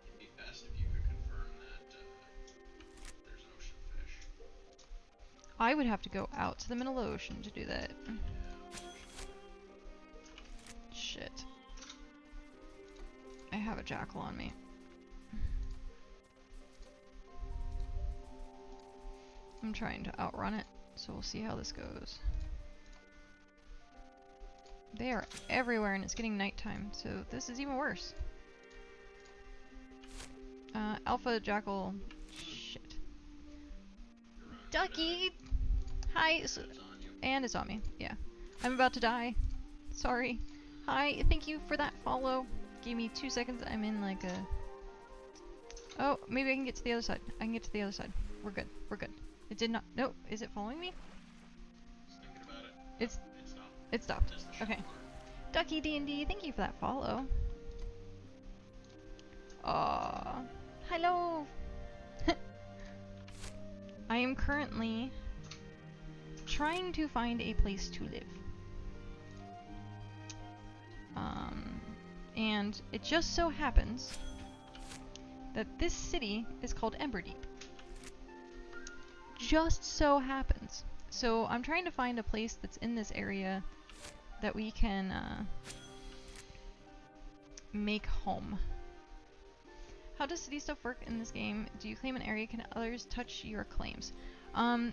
It'd be best if you could confirm that there's an ocean fish. I would have to go out to the middle of the ocean to do that. Yeah. Shit. I have a jackal on me. I'm trying to outrun it, so we'll see how this goes. They are everywhere and it's getting nighttime, so this is even worse. Alpha jackal. Shit. Ducky! Hi! It's on you. And it's on me, yeah. I'm about to die. Sorry. Hi, thank you for that follow. Give me 2 seconds. I'm in like a... Oh, maybe I can get to the other side. I can get to the other side. We're good. We're good. It did not... No, is it following me? Just thinking about it. It's... It stopped. It stopped. Just the Okay. shower. Ducky D&D, thank you for that follow. Aww. Hello! I am currently trying to find a place to live. And it just so happens that this city is called Ember. Just so happens. So I'm trying to find a place that's in this area that we can make home. How does city stuff work in this game? Do you claim an area? Can others touch your claims?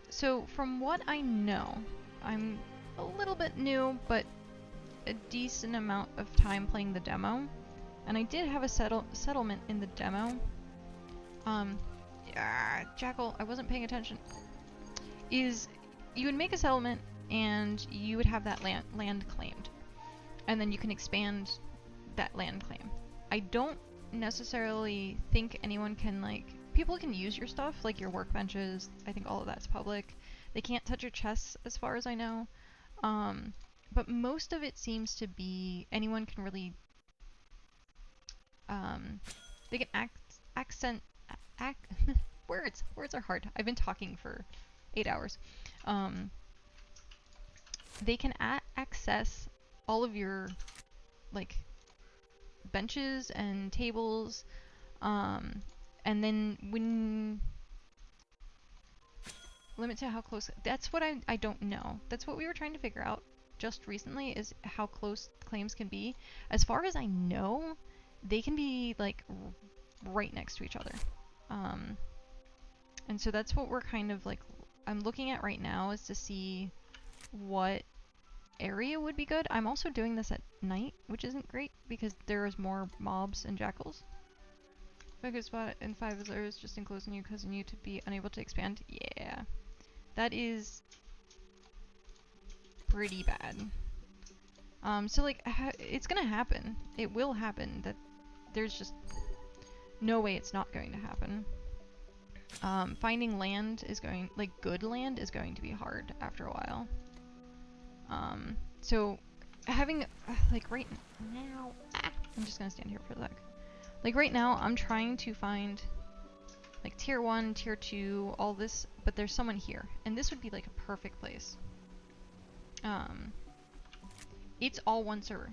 So from what I know, I'm a little bit new, but a decent amount of time playing the demo. And I did have a settlement in the demo. Jackal, I wasn't paying attention. You would make a settlement and you would have that land claimed. And then you can expand that land claim. I don't necessarily think anyone can like people can use your stuff, like your workbenches. I think all of that's public. They can't touch your chests, as far as I know. But most of it seems to be anyone can really. They can accent. Words are hard. I've been talking for 8 hours. They can access all of your like benches and tables, and then when limit to how close. That's what I don't know. That's what we were trying to figure out just recently, is how close claims can be. As far as I know, they can be like right next to each other. And so that's what we're kind of like, I'm looking at right now, is to see what area would be good. I'm also doing this at night, which isn't great because there is more mobs and jackals. Focus spot in 5 is just enclosing you, causing you to be unable to expand. Yeah, that is pretty bad. So like, it's gonna happen. It will happen. That there's just no way it's not going to happen. Finding land is going, like good land is going to be hard after a while. So having, like right now, I'm just gonna stand here for a sec. Like right now, I'm trying to find like tier 1, tier 2, all this, but there's someone here, and this would be like a perfect place. It's all one server.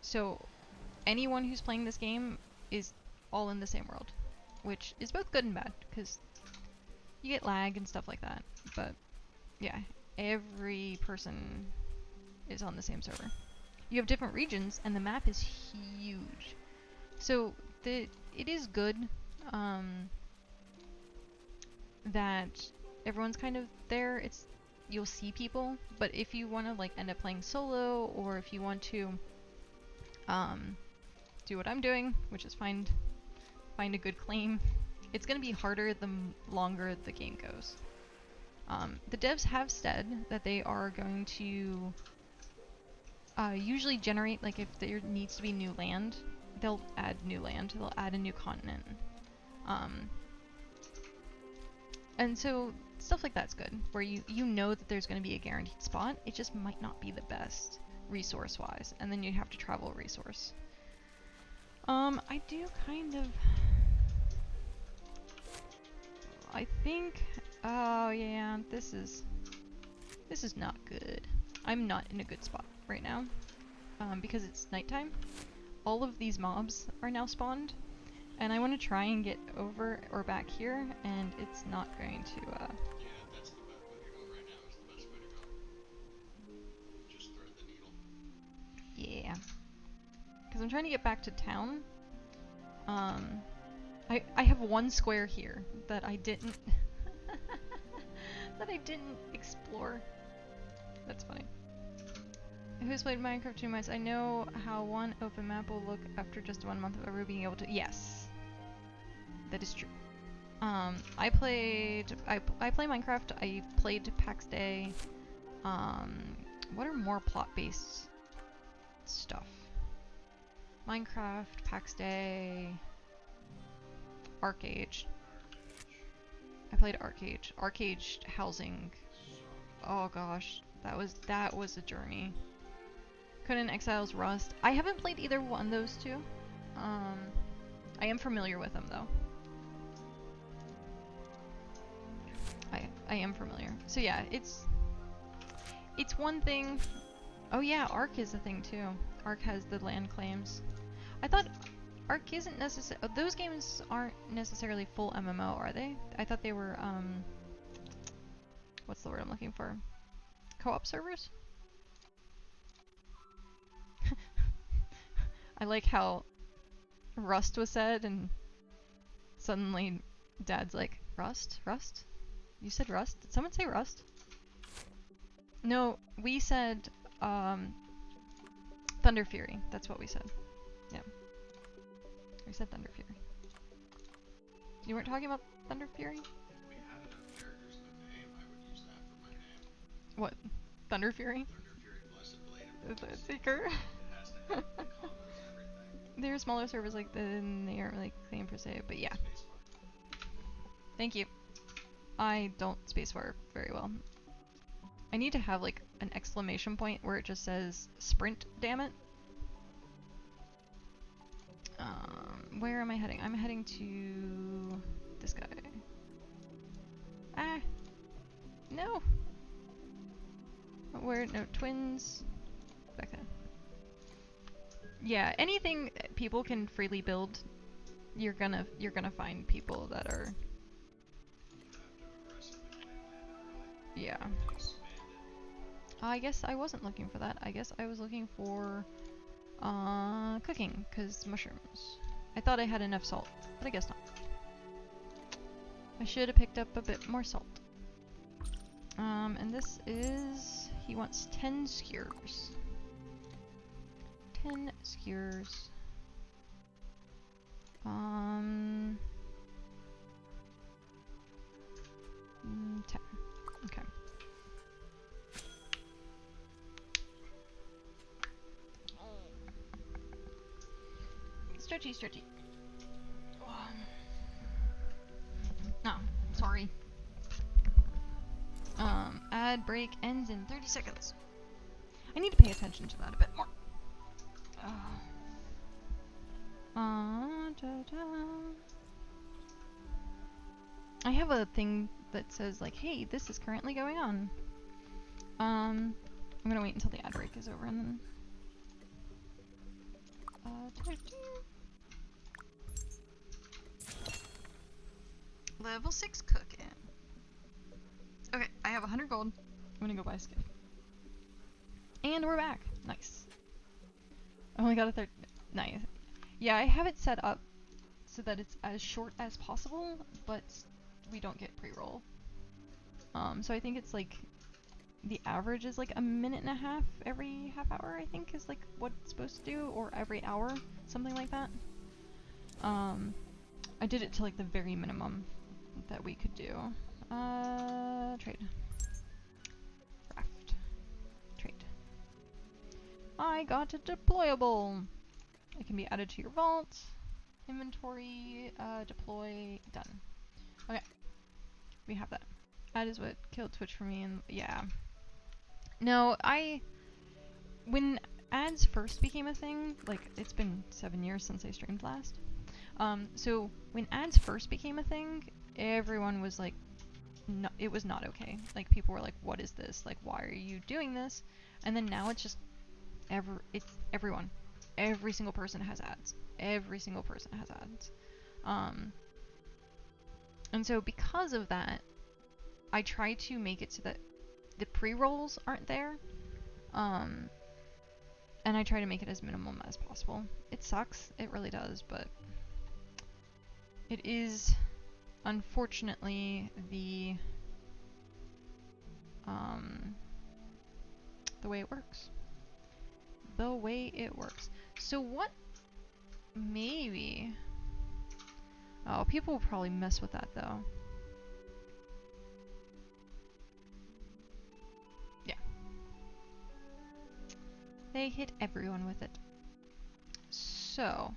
So anyone who's playing this game is all in the same world, which is both good and bad, because you get lag and stuff like that, but yeah, every person is on the same server. You have different regions, and the map is huge. So it is good that everyone's kind of there. You'll see people, but if you want to like end up playing solo, or if you want to do what I'm doing, which is find a good claim, it's gonna be harder the longer the game goes. The devs have said that they are going to usually generate, like if there needs to be new land, they'll add new land, they'll add a new continent. And so stuff like that's good, where you know that there's going to be a guaranteed spot, it just might not be the best resource-wise, and then you have to travel a resource. I do kind of... I think... Oh yeah, this is not good. I'm not in a good spot right now, because it's nighttime. All of these mobs are now spawned, and I want to try and get over or back here, and it's not going to, Yeah, that's the best way to go right now, is the best way to go. Just thread the needle. Yeah. Because I'm trying to get back to town. I have one square here that I didn't... that I didn't explore. That's funny. Who's played Minecraft 2 months? I know how one open map will look after just 1 month of ever being able to... Yes. That is true. I play Minecraft. I played PAX Day. What are more plot-based stuff? Minecraft, PAX Day, Arcade. I played Arcade. Arcade housing. Oh gosh, that was a journey. Conan Exiles, Rust. I haven't played either one of those two. I am familiar with them though. I am familiar. So yeah, it's one thing. Oh yeah, Ark is a thing too. Ark has the land claims. I thought Ark isn't necessarily... Those games aren't necessarily full MMO, are they? I thought they were, what's the word I'm looking for? Co-op servers? I like how Rust was said, and suddenly Dad's like, Rust? Rust? You said Rust? Did someone say Rust? No, we said, Thunder Fury. That's what we said. Yeah. We said Thunder Fury. You weren't talking about Thunder Fury? If we had enough characters in the name, I would use that for my name. What? Thunder Fury? Thunder Fury, Blessed Blade, and Is it Seeker? It has to have the commas and everything. There are smaller servers like that, and they aren't really claimed per se, but yeah. Thank you. I don't spacebar very well. I need to have like an exclamation point where it just says sprint, damn it. Where am I heading? I'm heading to this guy. Ah! No! Where? No, twins. Back then. Yeah, anything people can freely build, you're gonna find people that are. Yeah. I guess I wasn't looking for that. I guess I was looking for cooking, cause mushrooms. I thought I had enough salt, but I guess not. I should have picked up a bit more salt. And this is, he wants 10 skewers. 10 skewers. 10. Okay. Stretchy, stretchy. No, sorry. Ad break ends in 30 seconds. I need to pay attention to that a bit more. I have a thing that says like, hey, this is currently going on. I'm gonna wait until the ad break is over and then. Level 6 cooking. Okay, I have 100 gold. I'm gonna go buy a skiff. And we're back. Nice. I only got a third. Nice. Yeah, I have it set up so that it's as short as possible, but we don't get pre-roll. So I think it's like the average is like a minute and a half every half hour, I think is like what it's supposed to do, or every hour, something like that. I did it to like the very minimum that we could do. Trade. Craft. Trade. I got a deployable. It can be added to your vault. Inventory, deploy, done. Okay. We have that. That is what killed Twitch for me, and yeah. No, when ads first became a thing, like, it's been 7 years since I streamed last. So when ads first became a thing, everyone was like, no, it was not okay. Like, people were like, what is this? Like, why are you doing this? And then now it's just, it's everyone. Every single person has ads. Every single person has ads. And so because of that, I try to make it so that the pre-rolls aren't there. And I try to make it as minimum as possible. It sucks, it really does, but it is unfortunately the way it works. The way it works. So what maybe... Oh, people will probably mess with that though. Yeah. They hit everyone with it. So,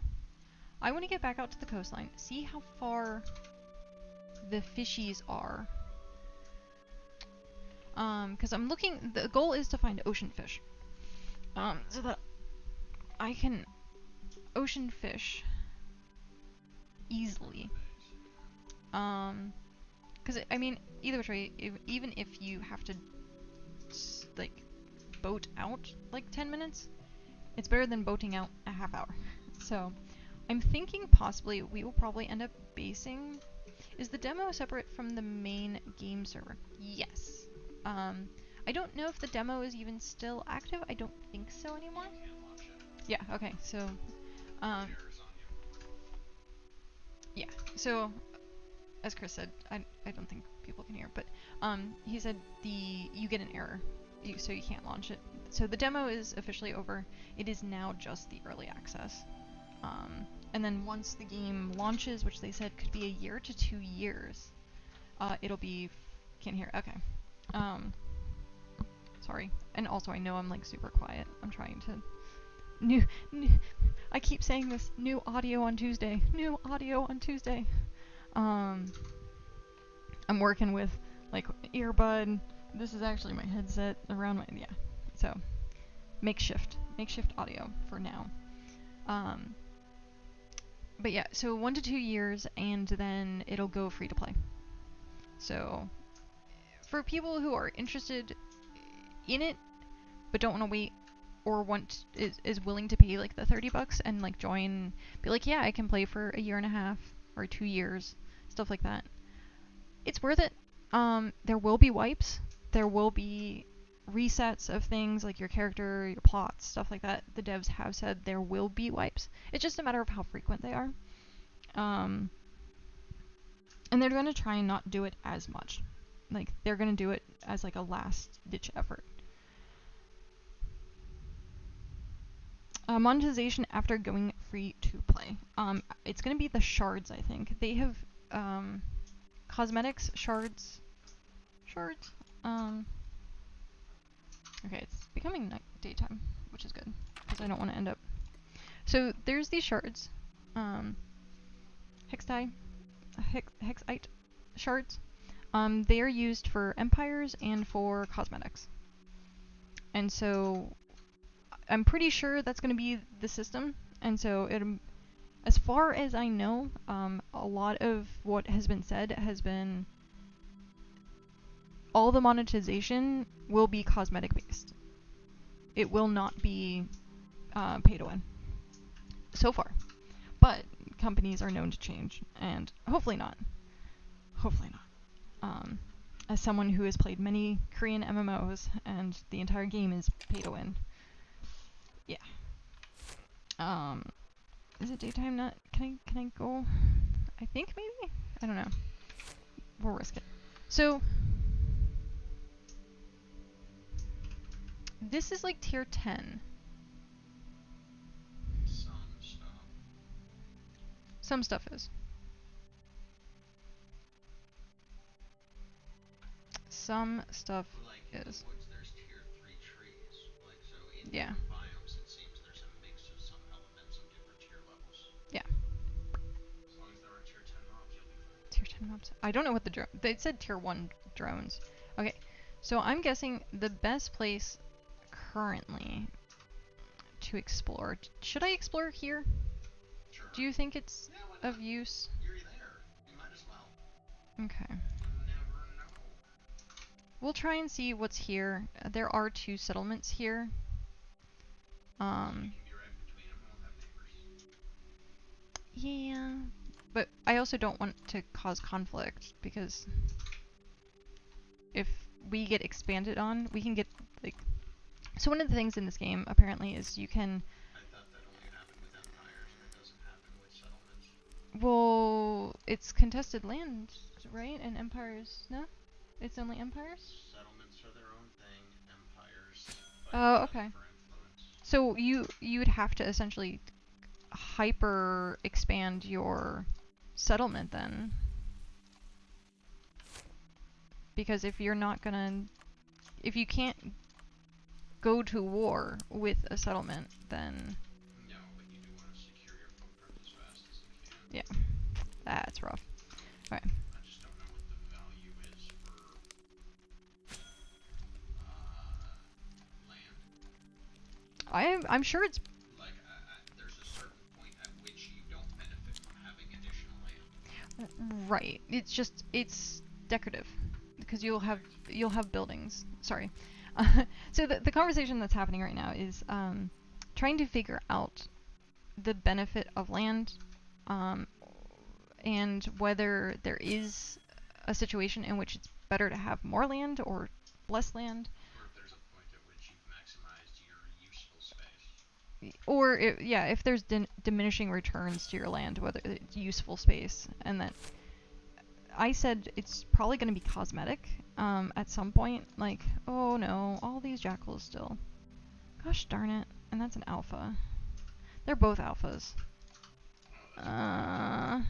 I want to get back out to the coastline, see how far the fishies are. Because I'm looking, the goal is to find ocean fish. So that I can ocean fish easily. Because, I mean, either which way, even if you have to, like, boat out, like, 10 minutes, it's better than boating out a half hour. So, I'm thinking possibly we will probably end up basing... Is the demo separate from the main game server? Yes. I don't know if the demo is even still active. I don't think so anymore. Yeah, okay, so... yeah, so... As Chris said, I don't think people can hear, but he said you get an error, so you can't launch it. So the demo is officially over. It is now just the early access. And then once the game launches, which they said could be a year to 2 years, it'll be... Can't hear, okay. Sorry. And also I know I'm like super quiet. I'm trying to new I keep saying this, new audio on Tuesday. New audio on Tuesday. I'm working with like earbud. This is actually my headset around my yeah. So makeshift audio for now. But yeah, so 1 to 2 years, and then it'll go free to play. So for people who are interested in it but don't want to wait, or is willing to pay like the $30 and like join, be like, yeah, I can play for a year and a half or 2 years, stuff like that. It's worth it. There will be wipes. There will be resets of things like your character, your plots, stuff like that. The devs have said there will be wipes. It's just a matter of how frequent they are. And they're going to try and not do it as much. Like, they're going to do it as like a last-ditch effort. Monetization after going free to play. It's going to be the shards, I think. They have cosmetics, shards. Okay, it's becoming daytime, which is good, because I don't want to end up. So there's these shards, hexite shards. They are used for empires and for cosmetics. And so I'm pretty sure that's going to be the system. And so as far as I know, a lot of what has been said has been all the monetization will be cosmetic based. It will not be pay to win so far. But companies are known to change, and hopefully not. As someone who has played many Korean MMOs and the entire game is pay to win. Yeah. Is it daytime? Not? Can I go? I think maybe? I don't know. We'll risk it. So this is like tier 10. Some stuff is. Some stuff like is. In the woods, there's tier 3 trees. Like, so in yeah. different biomes, it seems there's a mix of some elements of different tier levels. Yeah. As long as there are tier 10 mobs, you'll be fine. Tier 10 mobs. I don't know what they said tier 1 drones. Okay. So I'm guessing the best place currently to explore. Should I explore here? Sure. Do you think it's of use? You're there. You might as well. Okay. You never know. We'll try and see what's here. There are 2 settlements here. You can be right between them and we'll have neighbors. Yeah. But I also don't want to cause conflict, because if we get expanded on, we can get like. So one of the things in this game apparently is you can. I thought that only happened with empires and it doesn't happen with settlements. Well, it's contested land, right? And empires, no? It's only empires? Settlements are their own thing. Empires. Oh, okay. For influence. So you would have to essentially hyper expand your settlement then. Because if you're not gonna, if you can't go to war with a settlement, then No, but you do want to secure your footprint as fast as you can. yeah, that's rough. Alright. I just don't know what the value is for land. I'm sure it's Like, there's a certain point at which you don't benefit from having additional land. right. It's decorative, because you'll have buildings. Sorry. So the conversation that's happening right now is trying to figure out the benefit of land, and whether there is a situation in which it's better to have more land or less land. Or if there's a point at which you've maximized your useful space. Or if there's diminishing returns to your land, whether it's useful space, and that I said it's probably going to be cosmetic at some point. Like, oh no, all these jackals still. Gosh darn it. And that's an alpha. They're both alphas. Fuck, I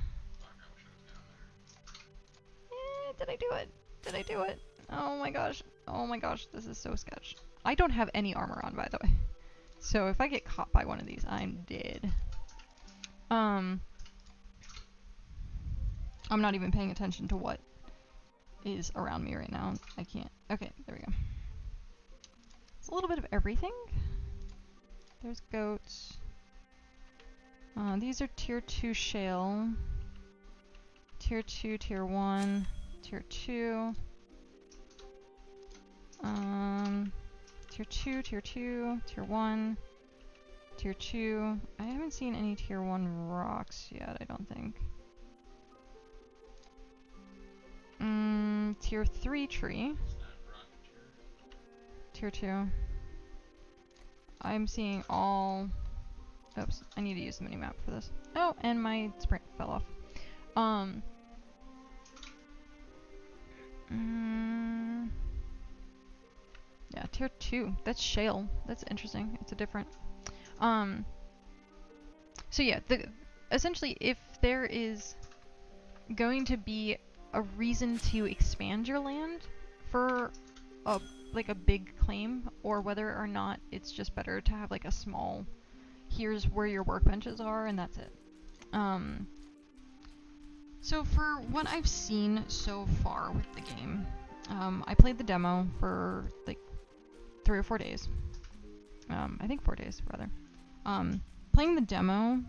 wish I was down there. Did I do it? Oh my gosh, this is so sketch. I don't have any armor on, by the way. So if I get caught by one of these, I'm dead. I'm not even paying attention to what is around me right now. I can't. Okay, there we go. It's a little bit of everything. There's goats. These are tier 2 shale. Tier 2, tier 1, tier 2. Tier 2, tier 2, tier 1, tier 2. I haven't seen any tier 1 rocks yet, I don't think. Tier 3 tree. Tier 2. I'm seeing all... Oops, I need to use the minimap for this. Oh, and my sprint fell off. Yeah, tier 2. That's shale. That's interesting. It's a different... So yeah, essentially, if there is going to be a reason to expand your land for a big claim, or whether or not it's just better to have like a small, here's where your workbenches are and that's it. So for what I've seen so far with the game, I played the demo for like 3 or 4 days. I think 4 days rather. Playing the demo,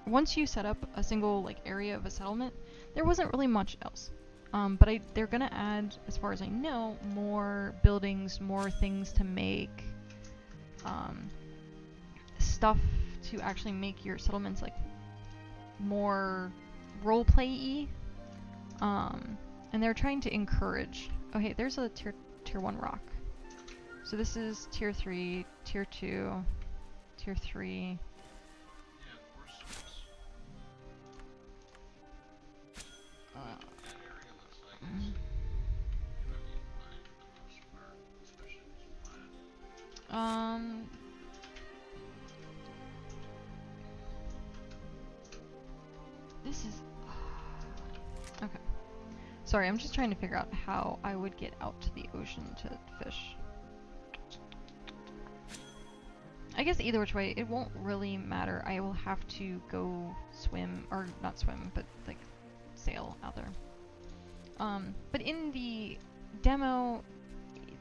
once you set up a single like area of a settlement, there wasn't really much else. But they're gonna add, as far as I know, more buildings, more things to make, stuff to actually make your settlements like more roleplay-y. And they're trying to encourage. Oh hey, there's a tier 1 rock. So this is tier 3, tier 2, tier 3. This is... Okay. Sorry, I'm just trying to figure out how I would get out to the ocean to fish. I guess either which way, it won't really matter. I will have to go swim, or not swim, but like sail out there. But in the demo,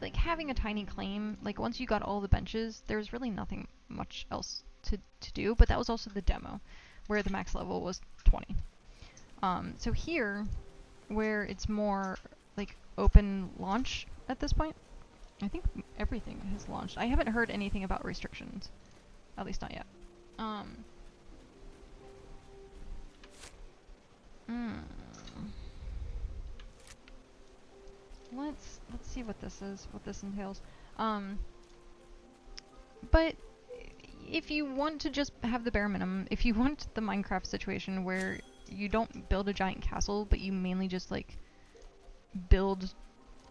like having a tiny claim, like once you got all the benches, there's really nothing much else to do, but that was also the demo, where the max level was 20. So here, where it's more like open launch at this point, I think everything has launched. I haven't heard anything about restrictions, at least not yet. Let's see what this is, what this entails. But if you want to just have the bare minimum, if you want the Minecraft situation where you don't build a giant castle, but you mainly just like build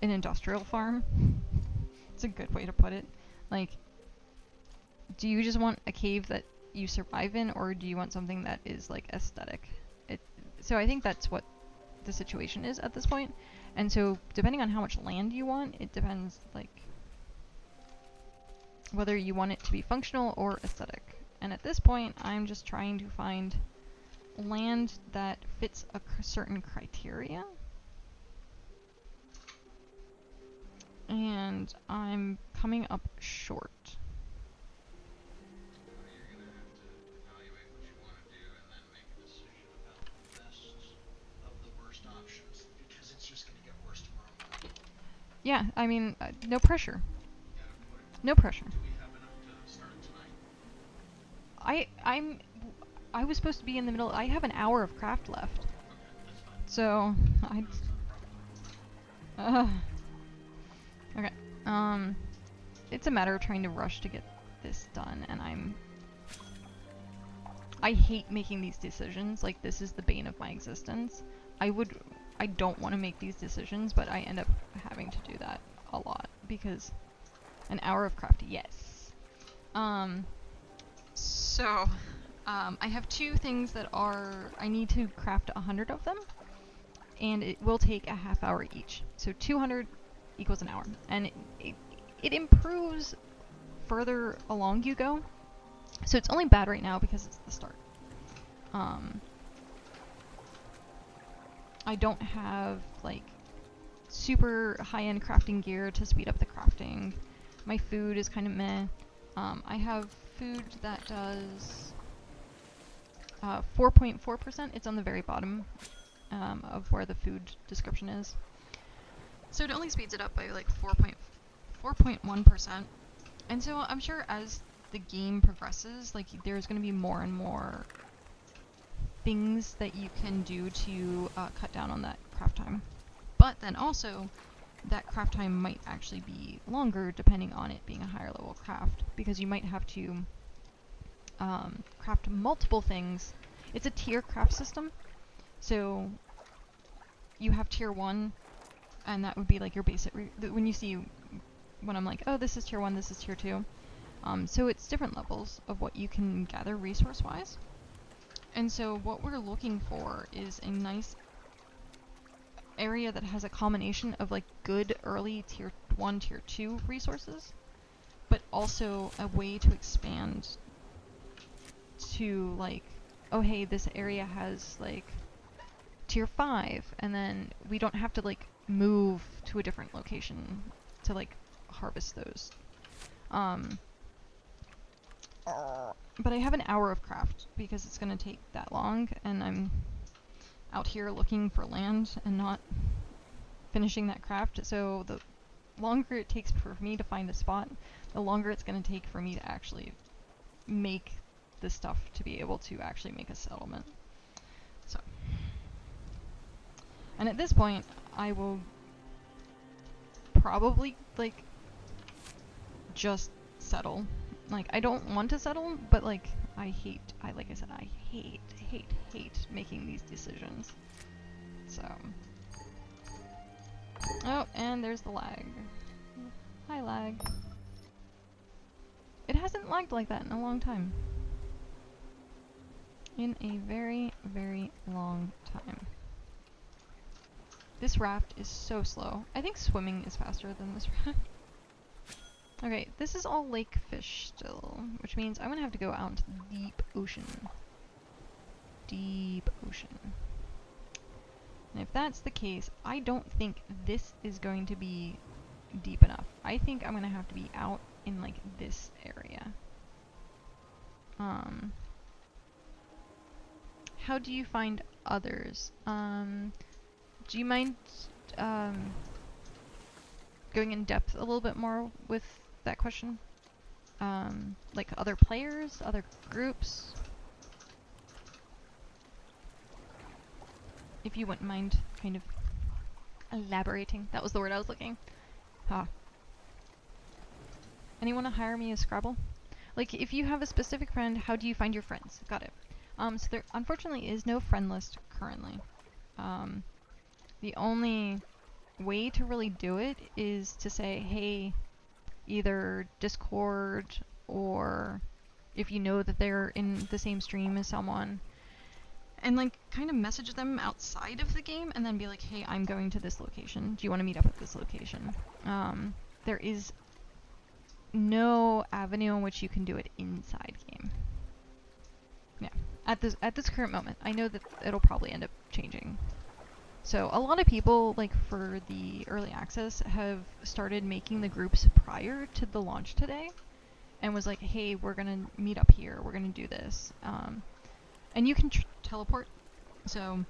an industrial farm, it's a good way to put it. Like, do you just want a cave that you survive in, or do you want something that is like aesthetic? So I think that's what the situation is at this point. And so depending on how much land you want, it depends like whether you want it to be functional or aesthetic. And at this point, I'm just trying to find land that fits a certain criteria. And I'm coming up short. You're gonna have to evaluate what you want to do and then make a decision about the best of the worst options, because it's just gonna get worse tomorrow morning. Yeah, I mean, no pressure. You gotta put it. No pressure. Do we have enough to start tonight? I was supposed to be in the middle. I have an hour of craft left. Okay, that's fine. So, No, it's not a problem. Okay. It's a matter of trying to rush to get this done, and I hate making these decisions. Like, this is the bane of my existence. I don't want to make these decisions, but I end up having to do that a lot, because an hour of craft, yes. So, I have 2 things that I need to craft 100 of them, and it will take a half hour each. So 200 equals an hour. And it improves further along you go. So it's only bad right now because it's the start. I don't have like super high-end crafting gear to speed up the crafting. My food is kind of meh. I have food that does 4.4%. It's on the very bottom of where the food description is. So it only speeds it up by like 4.1%. And so I'm sure as the game progresses, like there's going to be more and more things that you can do to cut down on that craft time. But then also, that craft time might actually be longer depending on it being a higher level craft, because you might have to craft multiple things. It's a tier craft system, so you have tier 1, and that would be like your basic, when you see, when I'm like, oh, this is tier 1, this is tier 2. So it's different levels of what you can gather resource-wise. And so what we're looking for is a nice area that has a combination of like good early tier 1, tier 2 resources, but also a way to expand to like, oh hey, this area has like tier 5, and then we don't have to like move to a different location to like harvest those. But I have an hour of craft because it's going to take that long, and I'm out here looking for land and not finishing that craft. So the longer it takes for me to find a spot, the longer it's going to take for me to actually make the stuff to be able to actually make a settlement. So, and at this point, I will probably like just settle. Like, I don't want to settle, but like I like I said, I hate making these decisions. So, oh, and there's the lag. Hi, lag. It hasn't lagged like that in a long time. In a very, very long time. This raft is so slow. I think swimming is faster than this raft. Okay, this is all lake fish still, which means I'm gonna have to go out into the deep ocean. Deep ocean. And if that's the case, I don't think this is going to be deep enough. I think I'm gonna have to be out in like this area. How do you find others? Do you mind going in depth a little bit more with that question? Like other players, other groups? If you wouldn't mind kind of elaborating. That was the word I was looking. Anyone to hire me as Scrabble? Like, if you have a specific friend, how do you find your friends? Got it. So there unfortunately is no friend list currently. The only way to really do it is to say, hey, either Discord, or if you know that they're in the same stream as someone, and like kind of message them outside of the game and then be like, hey, I'm going to this location. Do you want to meet up at this location? There is no avenue in which you can do it inside game. Yeah, at this current moment. I know that it'll probably end up changing. So a lot of people, like for the early access, have started making the groups prior to the launch today, and was like, hey, we're gonna meet up here, we're gonna do this. And you can teleport, so,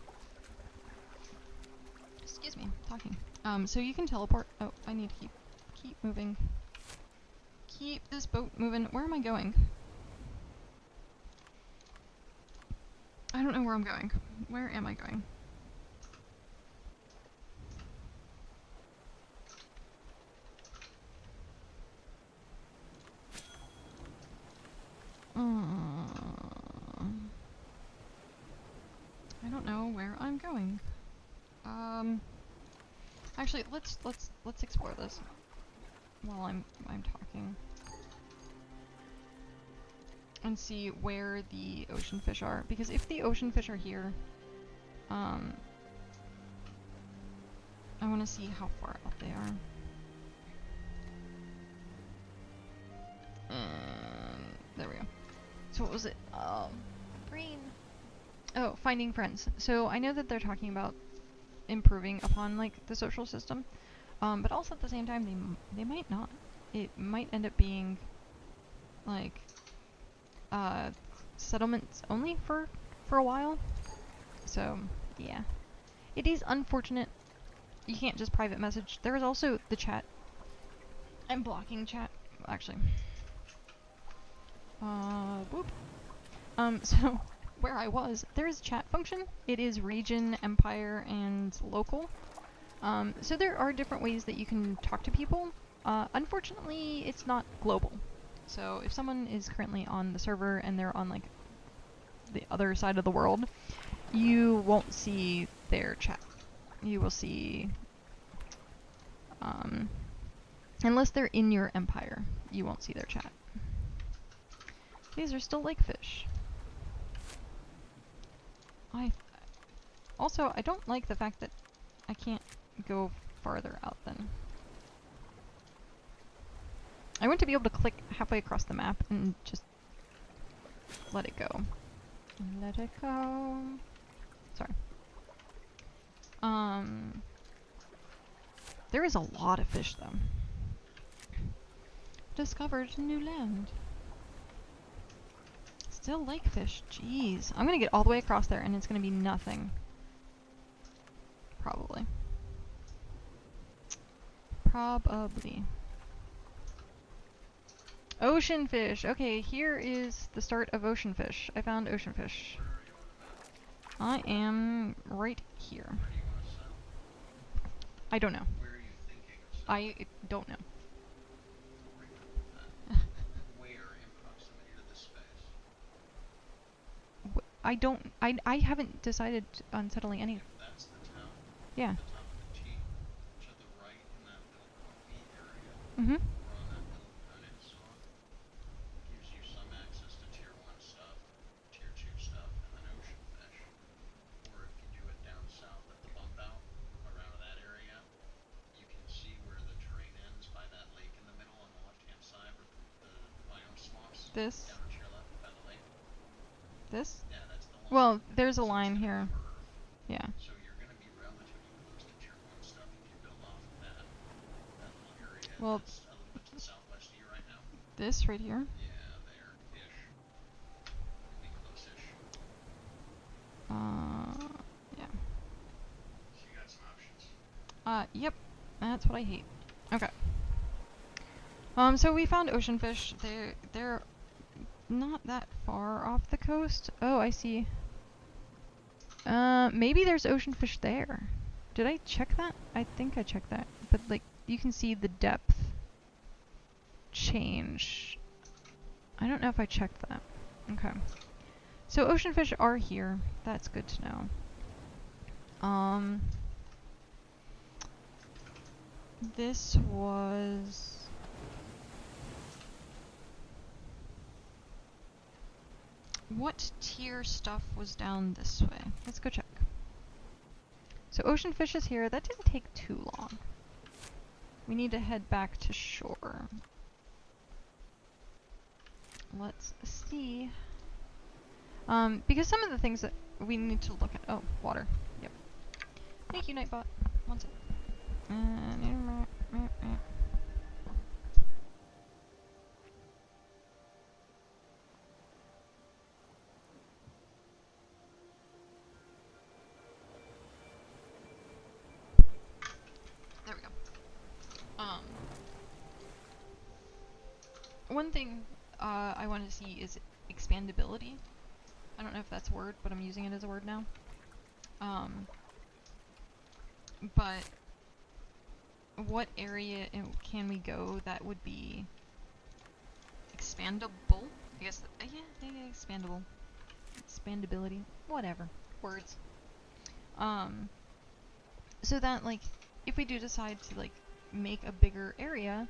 excuse me, talking. So you can teleport. Oh, I need to keep moving. Keep this boat moving. Where am I going? I don't know where I'm going. Where am I going? I don't know where I'm going. Actually, let's explore this while I'm talking and see where the ocean fish are, because if the ocean fish are here, I want to see how far out they are. There we go. So what was it? Brain. Oh, finding friends. So I know that they're talking about improving upon like the social system, but also at the same time they might not. It might end up being like settlements only for a while. So yeah, it is unfortunate. You can't just private message. There is also the chat. I'm blocking chat actually. Whoop. So where I was, there is a chat function. It is region, empire, and local. So there are different ways that you can talk to people. Unfortunately, it's not global. So if someone is currently on the server and they're on like the other side of the world, you won't see their chat. You will see, unless they're in your empire, you won't see their chat. These are still lake fish. Also, I don't like the fact that I can't go farther out then. I want to be able to click halfway across the map and just let it go. Let it go. Sorry. There is a lot of fish though. Discovered new land. Still lake fish. Jeez. I'm gonna get all the way across there and it's gonna be nothing. Probably. Probably. Ocean fish. Okay, here is the start of ocean fish. I found ocean fish. I am right here. Where do you want to settle? I don't know. Where are you thinking of settling? I don't know. Don't worry about that. Where in proximity to this space? I don't. I haven't decided on settling any. That's the town. Yeah. The top of the T. To the right in that little pointy area. Mhm. Or on that little peninsula. Gives you some access to tier 1 stuff, tier 2 stuff, and then ocean fish. Or if you do it down south at the bump out, around that area, you can see where the terrain ends by that lake in the middle on the left-hand side where the biome swaps. This. Down to your left by the lake. This. Yeah, that's the line. Well, there's a So it's line gonna here. curve. Yeah. So you're going to be relatively close to tier 1 stuff if you build off of that little area Well, that's a little bit to the southwest of you right now. this right here. Yeah, there-ish. You'll be close-ish. Yeah. So you got some options. Yep. That's what I hate. Okay. So we found ocean fish. They're not that far off the coast. Oh, I see. Maybe there's ocean fish there. Did I check that? I think I checked that. But like, you can see the depth change. I don't know if I checked that. Okay. So ocean fish are here. That's good to know. This was... What tier stuff was down this way? Let's go check. So ocean fish is here. That didn't take too long. We need to head back to shore. Let's see. Because some of the things that we need to look at... Oh, water. Yep. Thank you, Nightbot. One sec. There we go. One thing I want to see is expandability. I don't know if that's a word, but I'm using it as a word now. But what area can we go that would be expandable? I guess, yeah, expandable. Expandability. Whatever. Words. So that, like, if we do decide to, like, make a bigger area,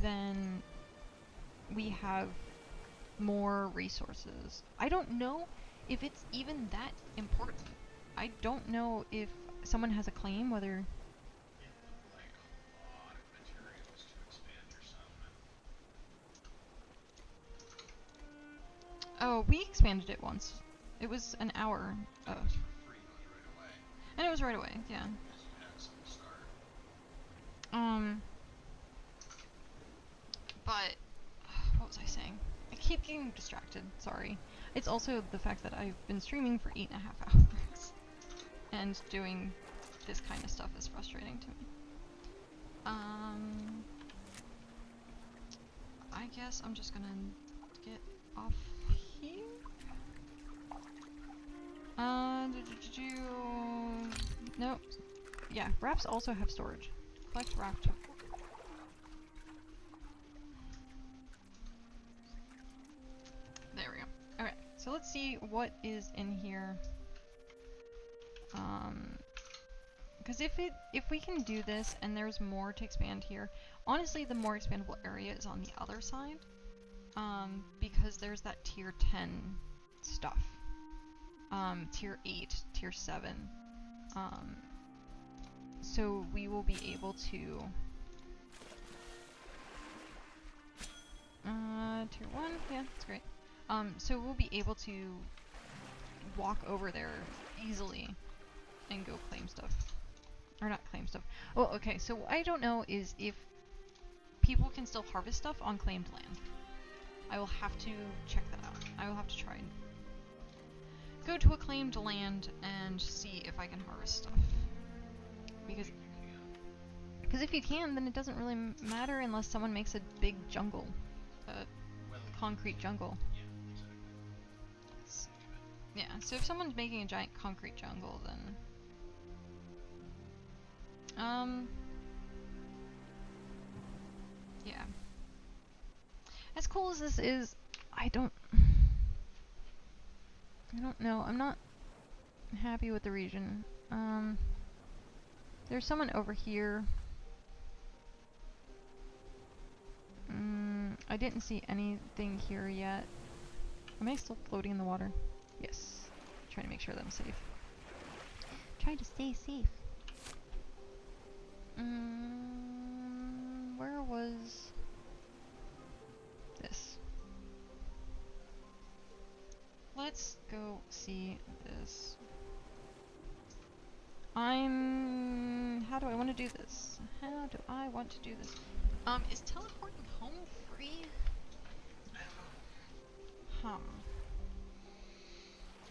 then we have more resources. I don't know if it's even that important. I don't know if someone has a claim whether... It looked like a lot of materials to expand your settlement. expanded it once. It was an hour. It was for free, it was right away. And it was right away, yeah. Because you had some to start. But what was I saying? I keep getting distracted, sorry. It's also the fact that I've been streaming for 8.5 hours. And doing this kind of stuff is frustrating to me. I guess I'm just gonna get off here. Nope. Yeah, wraps also have storage. Collect wrapped. There we go. Okay, so let's see what is in here. Because if we can do this and there's more to expand here, honestly the more expandable area is on the other side. Because there's that tier 10 stuff. Tier 8, tier 7. So we will be able to tier 1, yeah, that's great. So we'll be able to walk over there easily and go claim stuff. Or not claim stuff. Oh, okay, so what I don't know is if people can still harvest stuff on claimed land. I will have to check that out. I will have to try and go to a claimed land and see if I can harvest stuff. Because if you can, then it doesn't really matter unless someone makes a big jungle. A concrete jungle. Yeah, exactly. Yeah, so if someone's making a giant concrete jungle, then yeah. As cool as this is, I don't know. I'm not happy with the region. There's someone over here. I didn't see anything here yet. Am I still floating in the water? Yes. Trying to make sure that I'm safe. Trying to stay safe. Where was this? Let's go see this. How do I want to do this? How do I want to do this? Is teleporting home free? I don't know. Huh.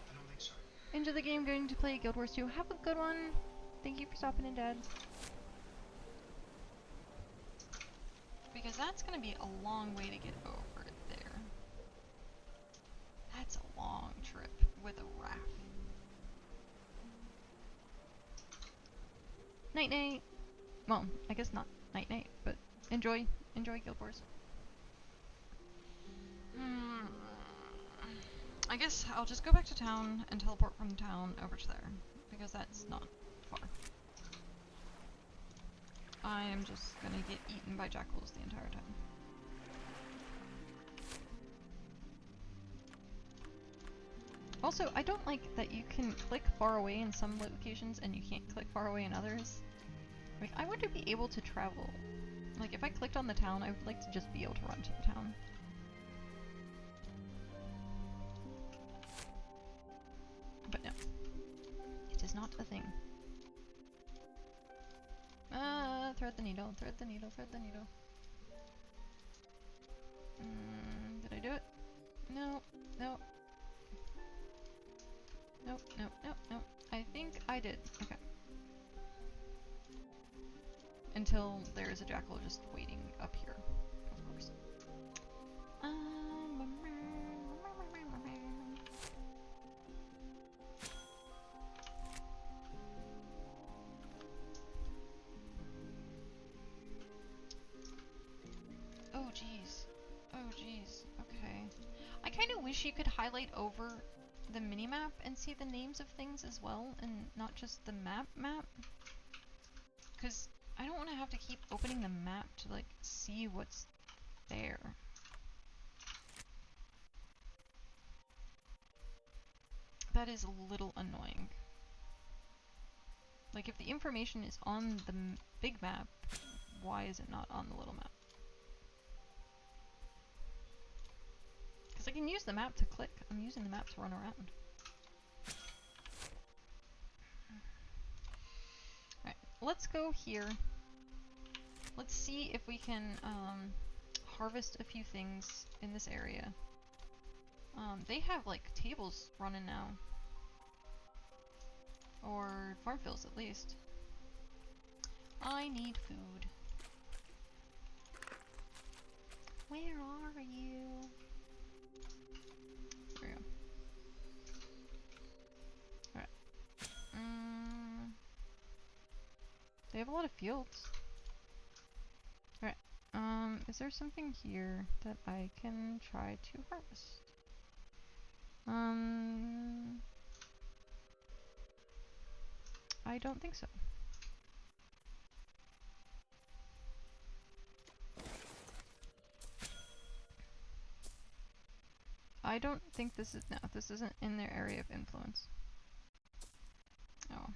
I don't think so. Into the game, going to play Guild Wars 2. Have a good one. Thank you for stopping in, Dad. Because that's gonna be a long way to get over there. That's a long trip with a raft. Night night. Well, I guess not night night, but enjoy Guild Wars. I guess I'll just go back to town and teleport from town over to there, because that's not far. I am just gonna get eaten by jackals the entire time. Also, I don't like that you can click far away in some locations and you can't click far away in others. Like, I want to be able to travel. Like, if I clicked on the town, I would like to just be able to run to the town. But no. It is not a thing. Thread the needle, thread the needle, thread the needle. Did I do it? No, no. Nope, nope, nope, nope. I think I did. Okay. Until there's a jackal just waiting up here, of course. Oh jeez. Oh jeez. Okay. I kind of wish you could highlight over the minimap and see the names of things as well, and not just the map. Because I don't want to have to keep opening the map to, like, see what's there. That is a little annoying. Like, if the information is on the big map, why is it not on the little map? Because I can use the map to click. I'm using the map to run around. Alright, let's go here. Let's see if we can harvest a few things in this area. They have like tables running now. Or farm fields at least. I need food. Where are you? There we go. Alright. They have a lot of fields. Alright. Is there something here that I can try to harvest? I don't think so. I don't think this is, no, this isn't in their area of influence. Oh.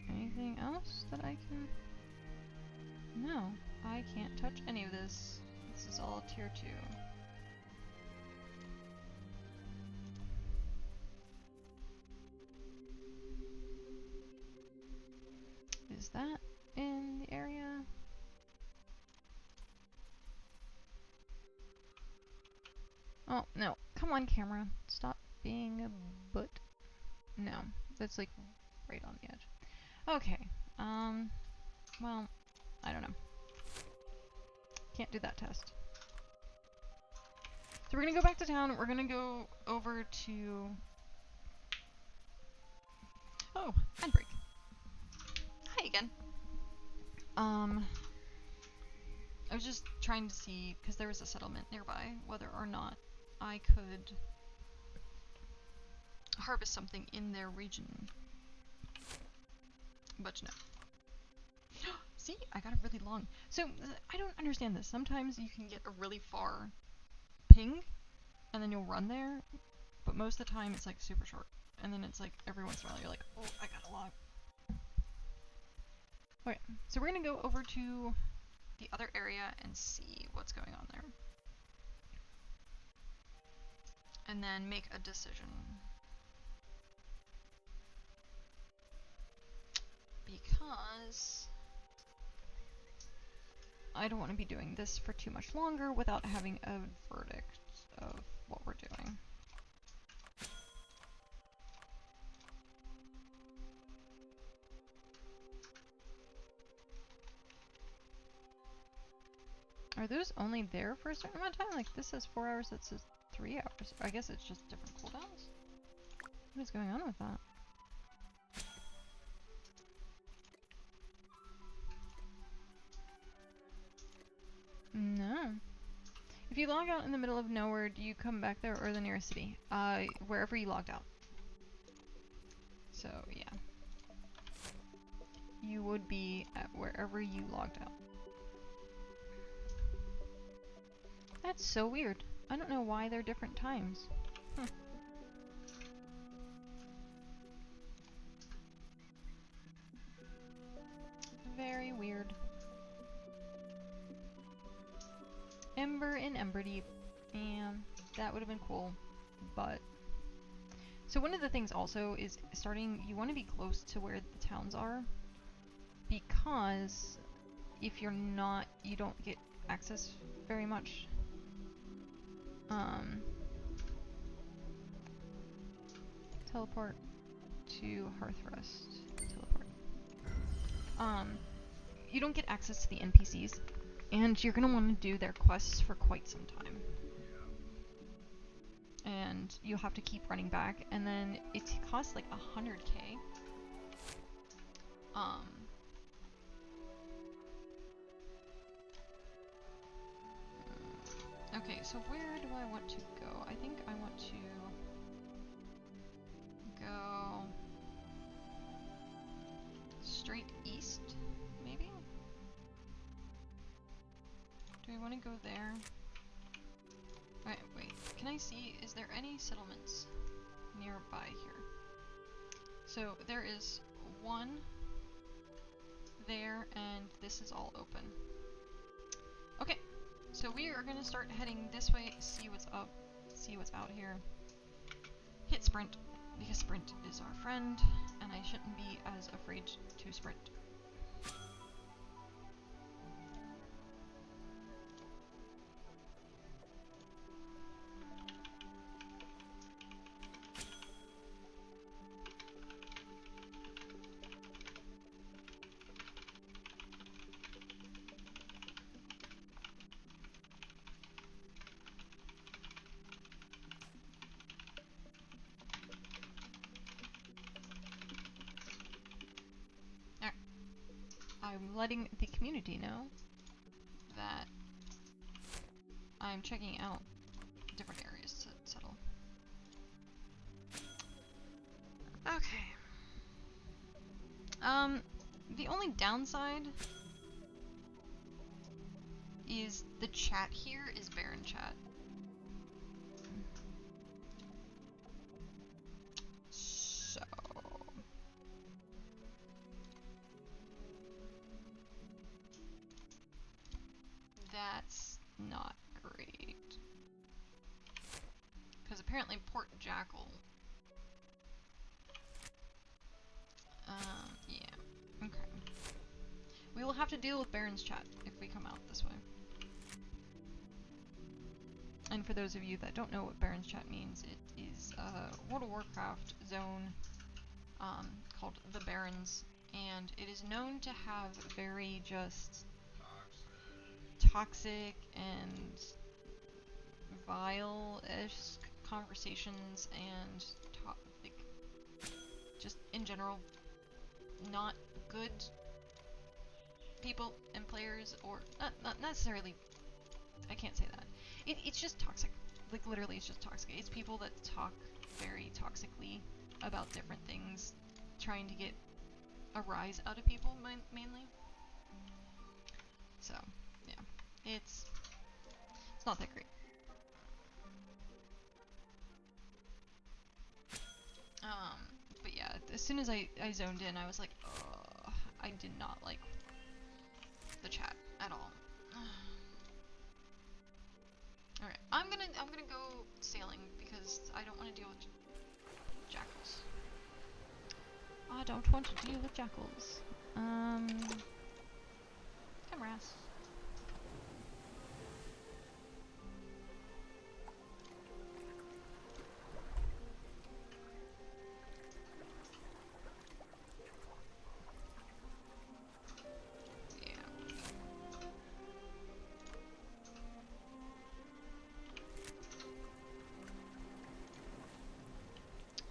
Anything else that I can? No, I can't touch any of this. This is all tier 2. Is that in the area? Oh, no. Come on, camera. Stop being a butt. No, that's like right on the edge. Okay. Well, I don't know. Can't do that test. So we're gonna go back to town. We're gonna go over to... Oh, ad break. Hi again. I was just trying to see, because there was a settlement nearby, whether or not I could harvest something in their region. But no. See? I got a really long... So, I don't understand this. Sometimes you can get a really far ping, and then you'll run there, but most of the time it's like super short. And then it's like, every once in a while you're like, oh, I got a log. Okay, so we're gonna go over to the other area and see what's going on there. And then make a decision. Because I don't want to be doing this for too much longer without having a verdict of what we're doing. Are those only there for a certain amount of time? Like this says 4 hours, that says 3 hours. I guess it's just different cooldowns? What is going on with that? No. If you log out in the middle of nowhere, do you come back there or the nearest city? Wherever you logged out. So, yeah. You would be at wherever you logged out. That's so weird. I don't know why they're different times. Very weird. Ember and Ember Deep. And that would have been cool. But... So one of the things also is starting... You want to be close to where the towns are. Because if you're not... You don't get access very much. Teleport to Hearth Rest. Teleport. You don't get access to the NPCs, and you're gonna want to do their quests for quite some time. And you'll have to keep running back, and then it costs like 100k. Okay, so where do I want to go? I think I want to go straight east, maybe? Do we want to go there? Alright, wait. Can I see, is there any settlements nearby here? So there is one there, and this is all open. Okay, so we are gonna start heading this way, see what's up, see what's out here. Hit sprint, because sprint is our friend, and I shouldn't be as afraid to sprint. I'm letting the community know that I'm checking out different areas to settle. Okay. The only downside is the chat here is Baron chat. So that's not great. Because apparently Port Jackal. Yeah. Okay. We will have to deal with Baron's chat if we come out this way. And for those of you that don't know what Baron's chat means, it is a World of Warcraft zone called the Barons, and it is known to have very just toxic and vile-ish conversations and like, just in general not good people and players, or not necessarily, I can't say that. It's just toxic. Like literally it's just toxic. It's people that talk very toxically about different things, trying to get a rise out of people mainly. So, yeah. It's not that great. But yeah, as soon as I zoned in, I was like, ugh, I did not like the chat at all. Alright, I'm gonna go sailing because I don't want to deal with jackals. I don't want to deal with jackals. Come Ras.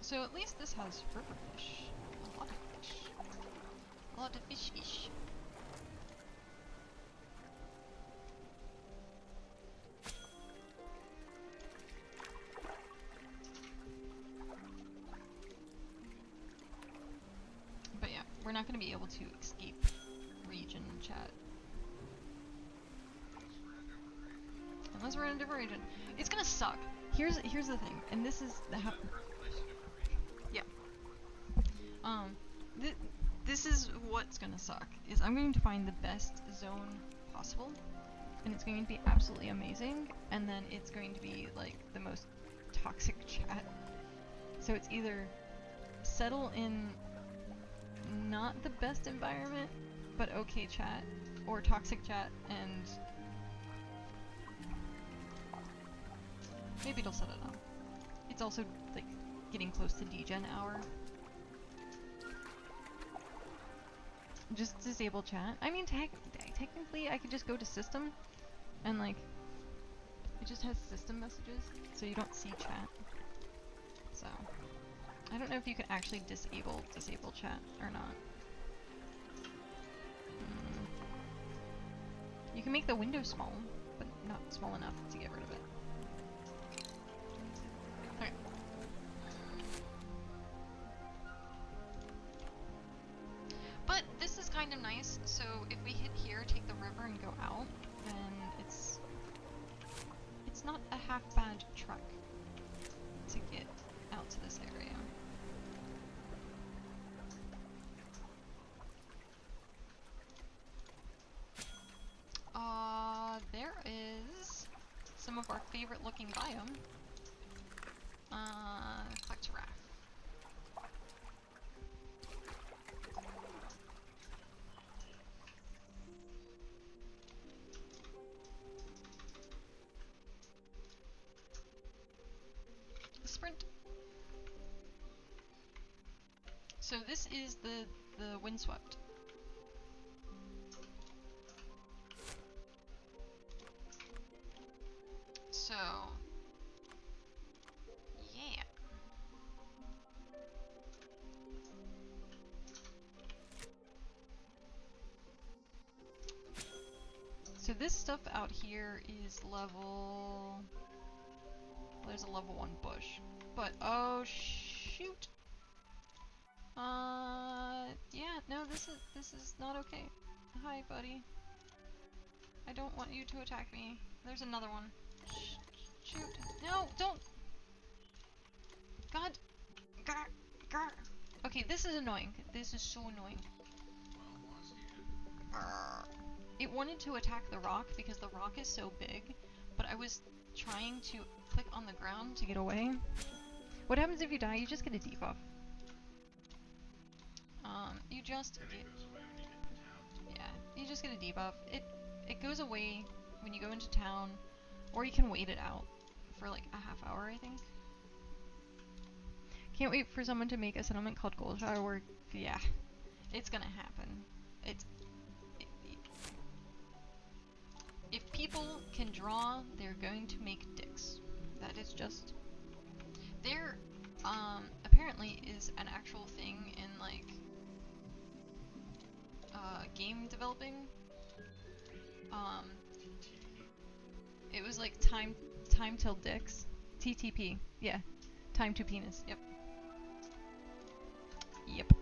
So at least this has river fish. A lot of fish. A lot of fish. But yeah, we're not going to be able to escape region chat. Unless we're in a different region. It's gonna suck. Here's the thing, and this is the this is what's gonna suck, is I'm going to find the best zone possible, and it's going to be absolutely amazing, and then it's going to be like the most toxic chat. So it's either settle in not the best environment, but okay chat, or toxic chat, and maybe it'll set it up. It's also like getting close to degen hour. Just disable chat. I mean, technically, I could just go to system, and like, it just has system messages, so you don't see chat. So, I don't know if you can actually disable chat or not. You can make the window small, but not small enough to get rid of it. Alright. But this is kind of nice, so if we hit here, take the river and go out, then it's not a half bad trek to get out to this area. of our favorite looking biome. Collect giraffe. Sprint. So this is the windswept. So yeah. So this stuff out here is level. Well, there's a level 1 bush, but oh shoot. Yeah, no, this is not okay. Hi, buddy. I don't want you to attack me. There's another one. Shoot. No, don't. God. Grr, grr. Okay, this is annoying. This is so annoying. It wanted to attack the rock because the rock is so big, but I was trying to click on the ground to get away. What happens if you die? You just get a debuff. You just get... Yeah, you just get a debuff. It goes away when you go into town, or you can wait it out for like a half hour, I think. Can't wait for someone to make a settlement called Goldshire where, yeah, it's gonna happen. If people can draw, they're going to make dicks. That is just... There, apparently is an actual thing in, like, game developing. It was like time till dicks. TTP, yeah. Time to penis, yep. Yep.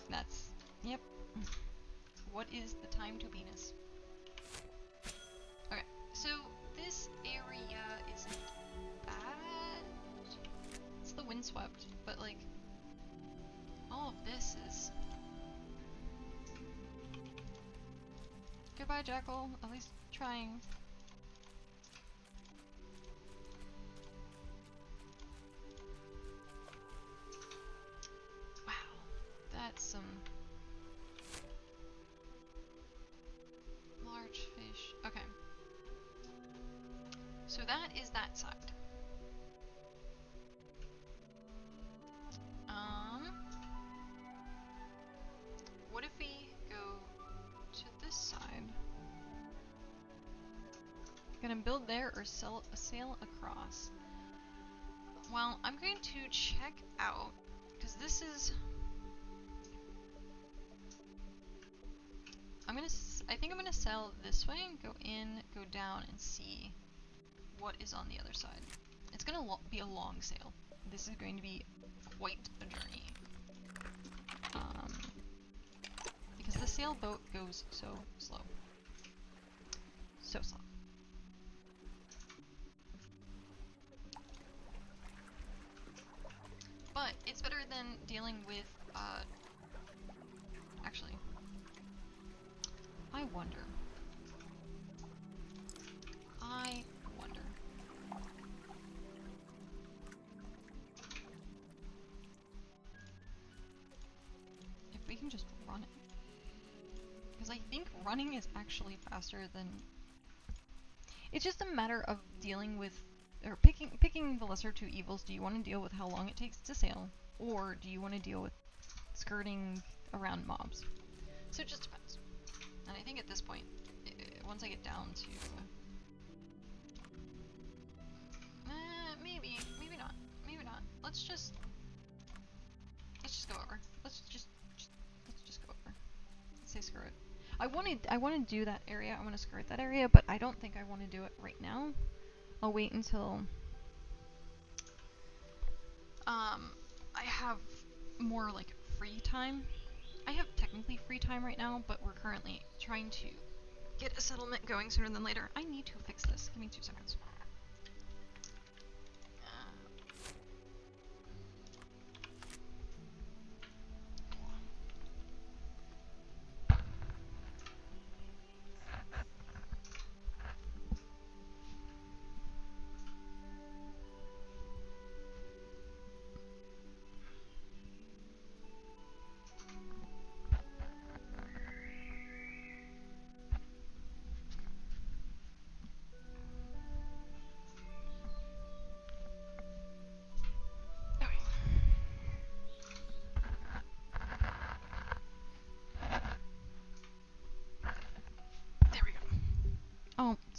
That's, yep. What is the time to penis? Okay, so this area isn't bad. It's the windswept, but like, all of this is... Goodbye, Jackal. At least trying. Wow, that's some large fish. Okay. So that is that side. What if we go to this side? Gonna build there or sail across? Well, I'm going to check out, because this is... I think I'm gonna sail this way, go in, go down, and see what is on the other side. It's gonna be a long sail. This is going to be quite a journey. Because the sailboat goes so slow. So slow. But it's better than dealing with, actually, I wonder. If we can just run it. Because I think running is actually faster than... It's just a matter of dealing with, or picking the lesser two evils. Do you want to deal with how long it takes to sail, or do you want to deal with skirting around mobs? So it just depends. And I think at this point, once I get down to... maybe not. Maybe not. Let's just go over. Let's just go over. Let's say screw it. I want to do that area. I want to skirt that area, but I don't think I want to do it right now. I'll wait until I have more like free time. I have technically free time right now, but we're currently trying to get a settlement going sooner than later. I need to fix this. Give me 2 seconds.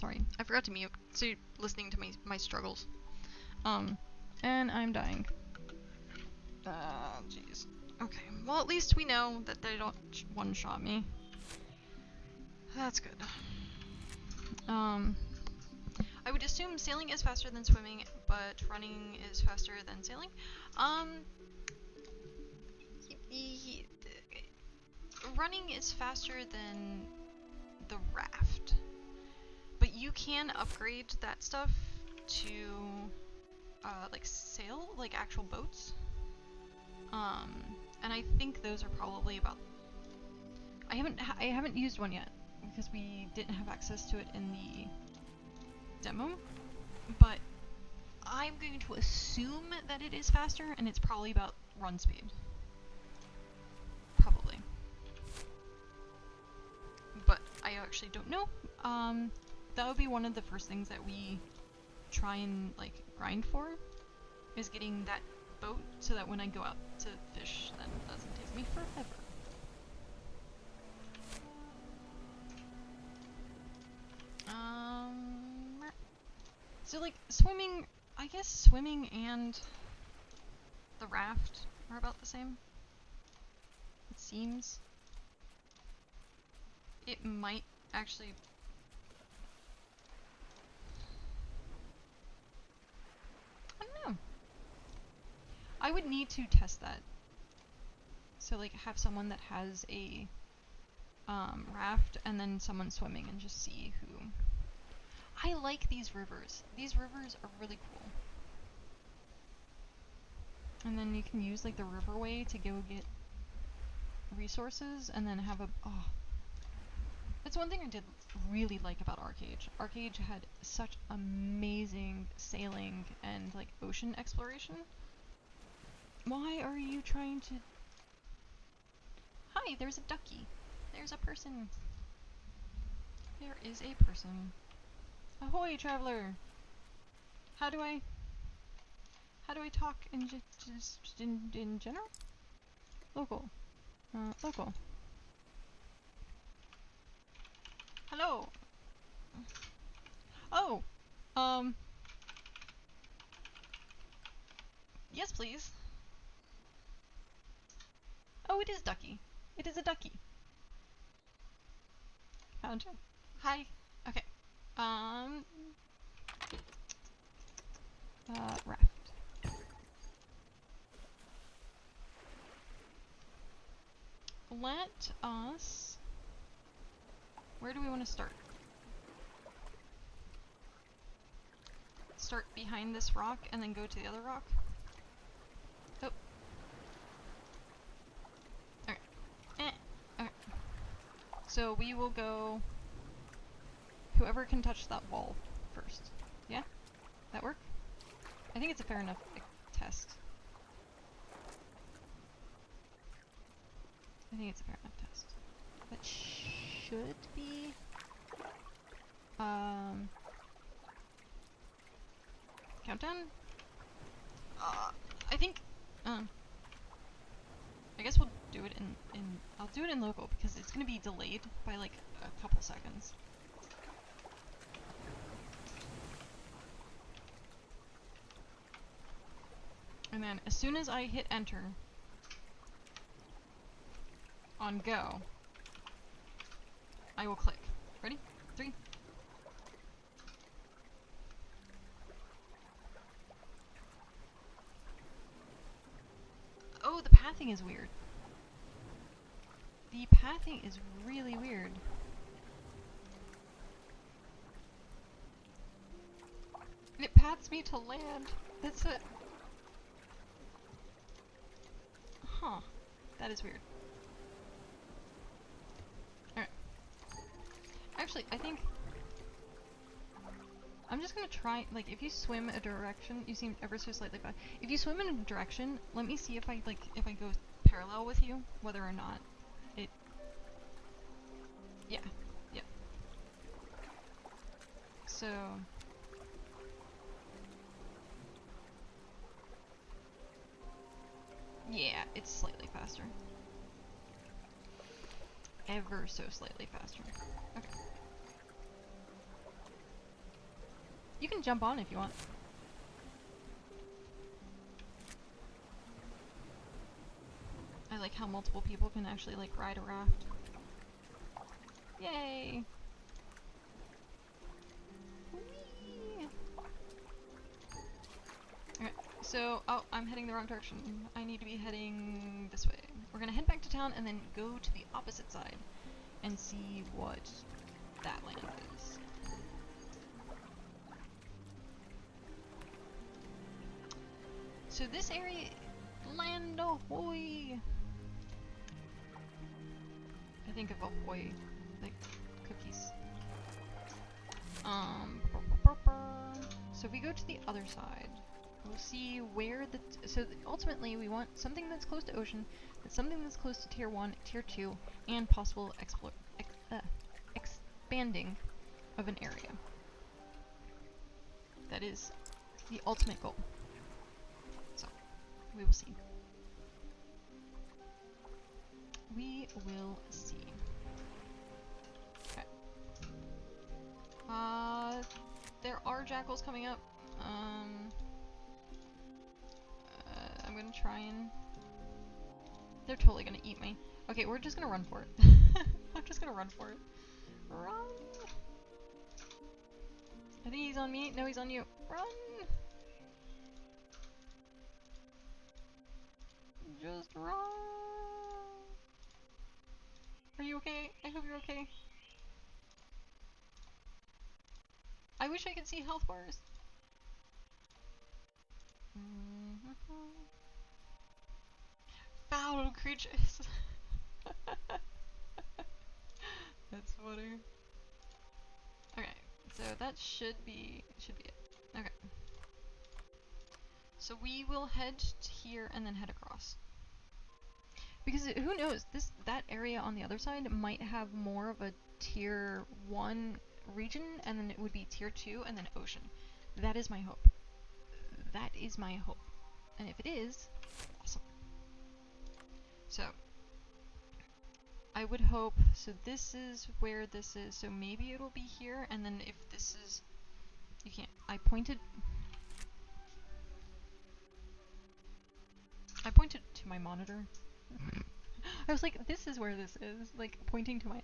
Sorry, I forgot to mute, so you're listening to my struggles. And I'm dying. Jeez. Okay, well at least we know that they don't one-shot me. That's good. I would assume sailing is faster than swimming, but running is faster than sailing. Running is faster than the raft, but you can upgrade that stuff to like sail, like actual boats. And I think those are probably about. I haven't used one yet because we didn't have access to it in the demo, but I'm going to assume that it is faster, and it's probably about run speed. Probably. But I actually don't know. That would be one of the first things that we try and like grind for, is getting that boat so that when I go out to fish, then it doesn't take me forever. So like swimming, I guess swimming and the raft are about the same. It seems. It might actually. I don't know. I would need to test that. So like have someone that has a raft and then someone swimming and just see who. I like these rivers. These rivers are really cool. And then you can use like the riverway to go get resources and then have a. Oh. That's one thing I did really like about Arcade. Arcade had such amazing sailing and like ocean exploration. Why are you trying to... Hi, there's a ducky. There's a person. There is a person. Ahoy, traveler! How do I talk in just in general? Local. Local. Hello! Oh! Yes, please. Oh, it is ducky. It is a ducky. Found you. Hi. Okay. Raft. Let us... Where do we want to start? Start behind this rock and then go to the other rock? Oh. Okay. Okay. So we will go... Whoever can touch that wall first. Yeah? That work? I think it's a fair enough test. I think it's a fair enough test. That should be... Countdown? I think... I guess we'll do it in... I'll do it in local because it's gonna be delayed by like a couple seconds. And then as soon as I hit enter on go, I will click. Ready? 3. Oh, the pathing is weird. The pathing is really weird. It paths me to land. That's it. Huh. That is weird. Alright. Actually, I think... I'm just gonna try, like, if you swim a direction, you seem ever so slightly bad. If you swim in a direction, let me see if I go parallel with you, whether or not it... Yeah. Yep. So... Yeah, it's slightly faster. Ever so slightly faster. Okay. You can jump on if you want. I like how multiple people can actually like ride a raft. Yay! Whee! Okay, so I'm heading the wrong direction. I need to be heading this way. We're gonna head back to town and then go to the opposite side and see what that land is. So this area, land ahoy! I think of ahoy, like cookies. So if we go to the other side, we'll see where so ultimately we want something that's close to ocean, that's something that's close to tier 1, tier 2, and possible expanding of an area. That is the ultimate goal. So, we will see. We will see. Okay. There are jackals coming up. I'm gonna try and... They're totally gonna eat me. Okay, we're just gonna run for it. I'm just gonna run for it. Run! I think he's on me. No, he's on you. Run! Just run! Are you okay? I hope you're okay. I wish I could see health bars. Foul little creatures. That's funny. Okay, so that should be it. Okay. So we will head here and then head across. Because who knows, that area on the other side might have more of a tier 1 region, and then it would be tier 2 and then ocean. That is my hope. That is my hope. And if it is, awesome. So I would hope, so this is where this is, so maybe it'll be here, and then if this is, you can't, I pointed to my monitor. I was like, this is where this is, like, pointing to my...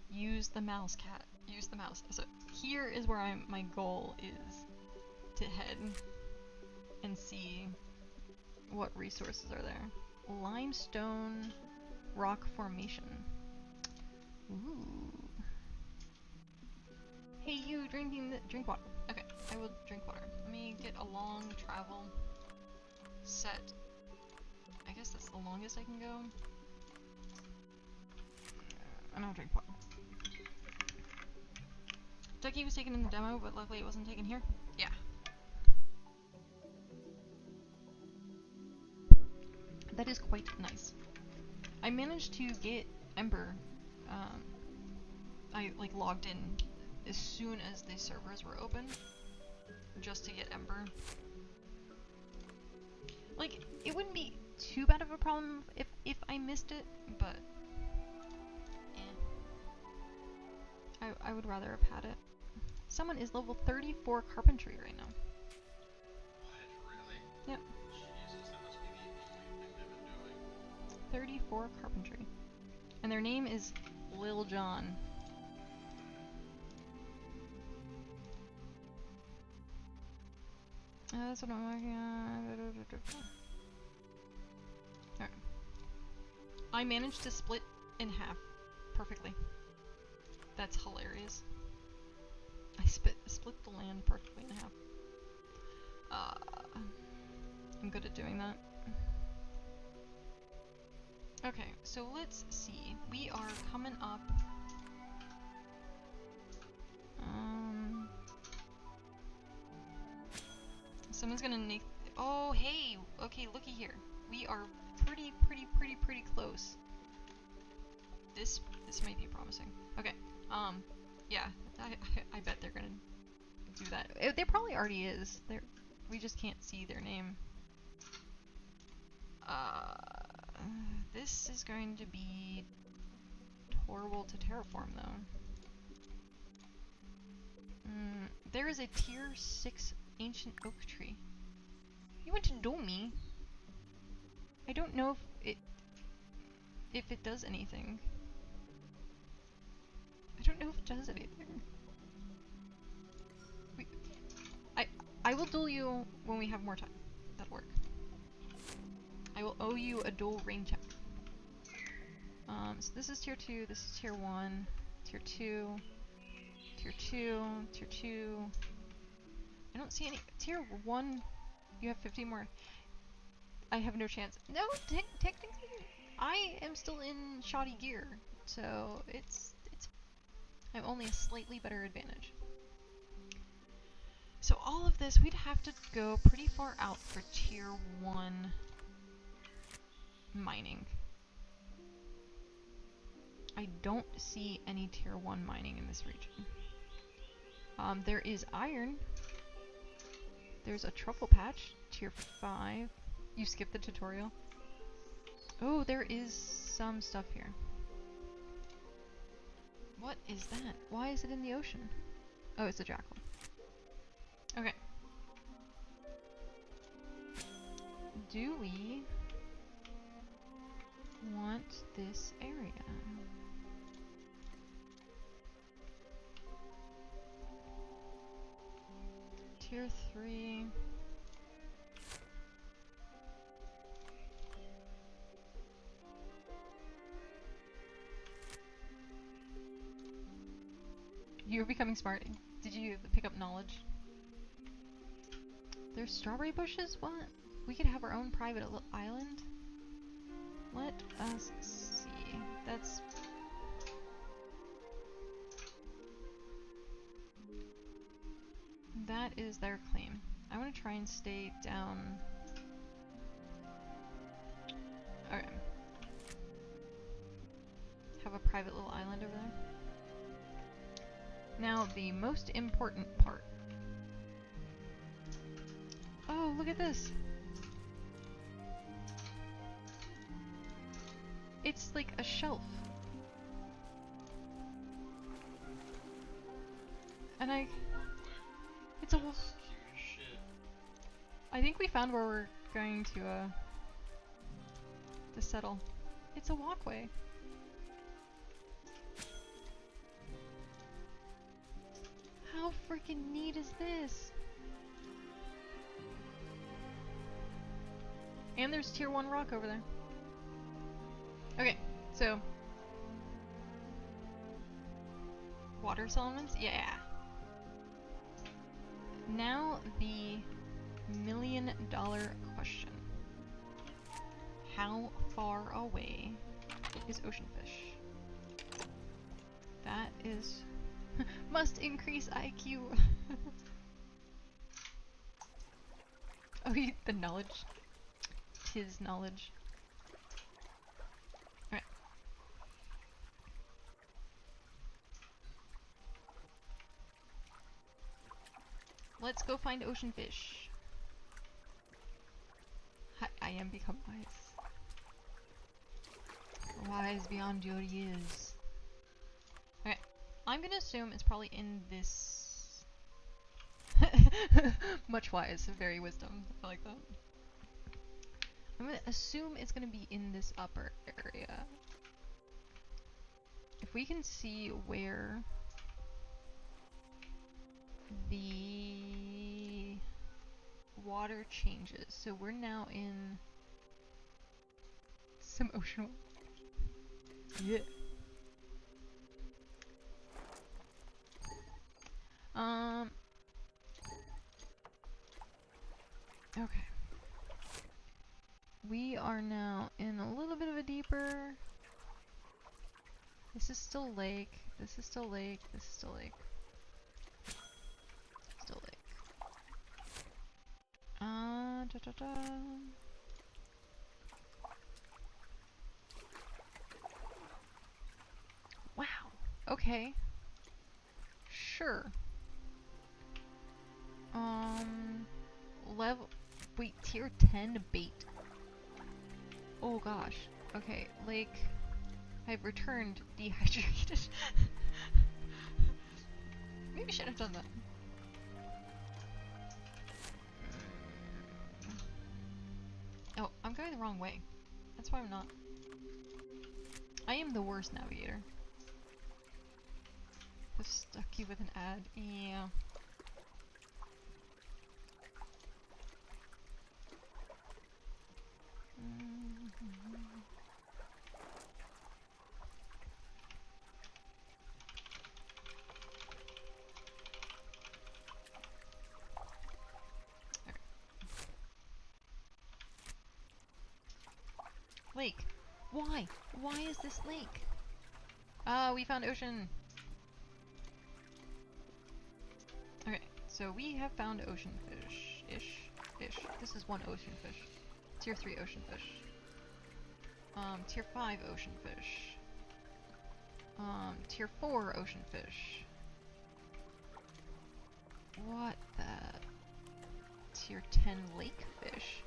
Use the mouse, cat. Use the mouse. So, here is where my goal is to head and see what resources are there. Limestone rock formation. Ooh. Hey, you drink water. Okay, I will drink water. Let me get a long travel set. I guess that's the longest I can go. And I'll drink water. Ducky was taken in the demo, but luckily it wasn't taken here. Yeah. That is quite nice. I managed to get Ember. I like logged in as soon as the servers were open, just to get Ember. Like, it wouldn't be too bad of a problem if I missed it, but I would rather have had it. Someone is level 34 carpentry right now. What, really? Yep. Jesus, that must be the only thing they've been doing. 34 carpentry. And their name is Lil John. That's what I'm working on. Alright. I managed to split in half perfectly. That's hilarious. I split the land perfectly in half. I'm good at doing that. Okay, so let's see. We are coming up. Someone's gonna oh, hey! Okay, looky here. We are pretty close. This might be promising. Okay, yeah, I bet they're gonna do that. There probably already is. We just can't see their name. This is going to be horrible to terraform, though. There is a tier 6 ancient oak tree. You went to Domi. I don't know if it does anything. I don't know if it does anything. I will duel you when we have more time. That'll work. I will owe you a duel rain check. So this is tier 2, this is tier 1, tier 2, tier 2, tier 2. I don't see any. Tier 1, you have 50 more. I have no chance. No, technically, I am still in shoddy gear, so I'm only a slightly better advantage. So all of this, we'd have to go pretty far out for tier 1 mining. I don't see any tier 1 mining in this region. There is iron. There's a truffle patch, tier 5. You skipped the tutorial. Oh, there is some stuff here. What is that? Why is it in the ocean? Oh, it's a jackal. Okay. Do we want this area? Tier 3. You're becoming smart. Did you pick up knowledge? There's strawberry bushes? What? We could have our own private island? Let us see. That's... That is their claim. I want to try and stay down... Okay. Have a private little island over there. Now, the most important part. Oh, look at this! It's like a shelf. And it's a wolf. I think we found where we're going to settle. It's a walkway. How freaking neat is this? And there's tier 1 rock over there. Okay, so water settlements? Yeah. Now the $1 million question. How far away is ocean fish? That is... must increase IQ! Oh, the knowledge. 'Tis knowledge. Alright. Let's go find ocean fish. I am become wise. Wise beyond your years. Okay. I'm gonna assume it's probably in this... Much wise, very wisdom. I like that. I'm gonna assume it's gonna be in this upper area. If we can see where the water changes. So we're now in some ocean. Yeah. Okay. We are now in a little bit of a deeper... This is still lake. This is still lake. This is still lake. Still lake. Wow. Okay. Sure. Level... Wait, tier 10 bait. Oh gosh. Okay, lake... I've returned dehydrated. Maybe I should have done that. going the wrong way. That's why I'm not. I am the worst navigator. Just stuck you with an ad. Yeah. Lake. Why? Why is this lake? Ah, we found ocean. Okay, so we have found ocean fish. Ish. This is one ocean fish. Tier 3 ocean fish. Tier 5 ocean fish. Tier 4 ocean fish. What the? Tier 10 lake fish?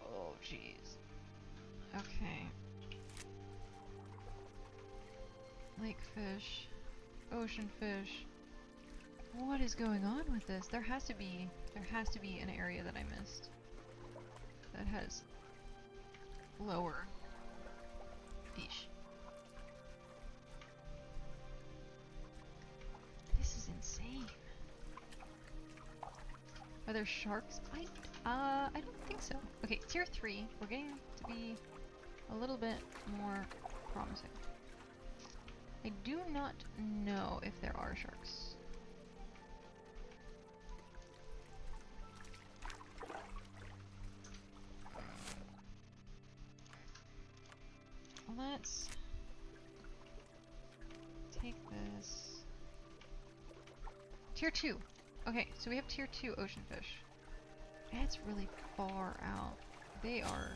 Oh, jeez. Okay. Lake fish. Ocean fish. What is going on with this? There has to be an area that I missed that has lower fish. This is insane. Are there sharks? I don't think so. Okay, tier 3. We're getting to be a little bit more promising. I do not know if there are sharks. Let's take this. Tier 2. Okay, so we have tier 2 ocean fish. It's really far out. They are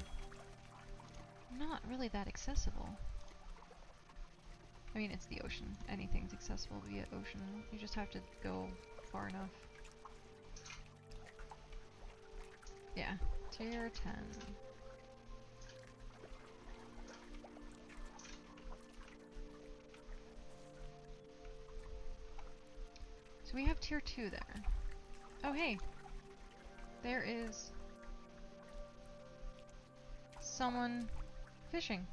not really that accessible. I mean, it's the ocean. Anything's accessible via ocean. You just have to go far enough. Yeah, tier 10. So we have tier 2 there. Oh hey! There is someone fishing.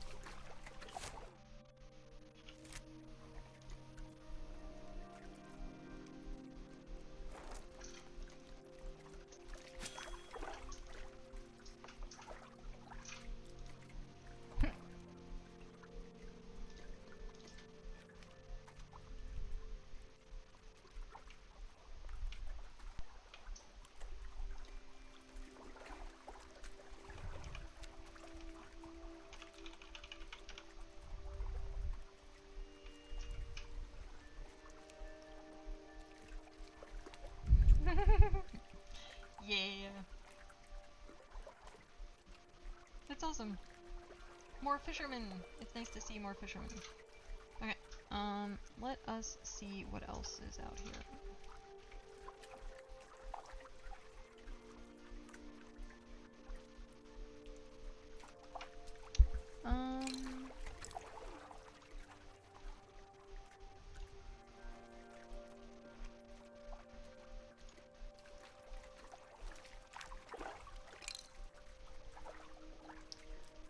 Yeah. That's awesome. More fishermen. It's nice to see more fishermen. Okay. Let us see what else is out here.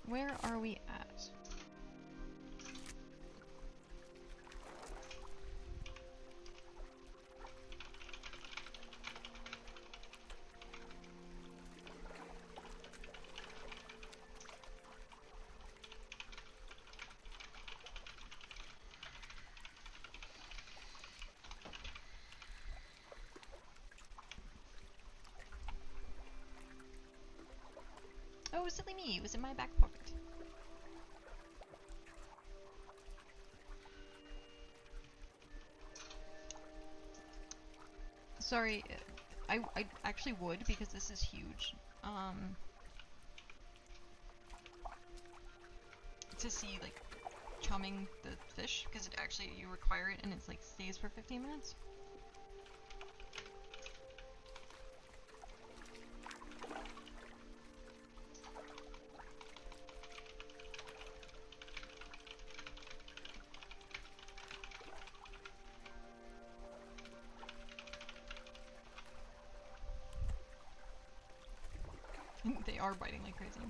Where are we at? Oh, silly me, it was in my back pocket. Sorry, I actually would, because this is huge. To see, like, chumming the fish, because it actually, you require it and it's like stays for 15 minutes. They are biting like crazy.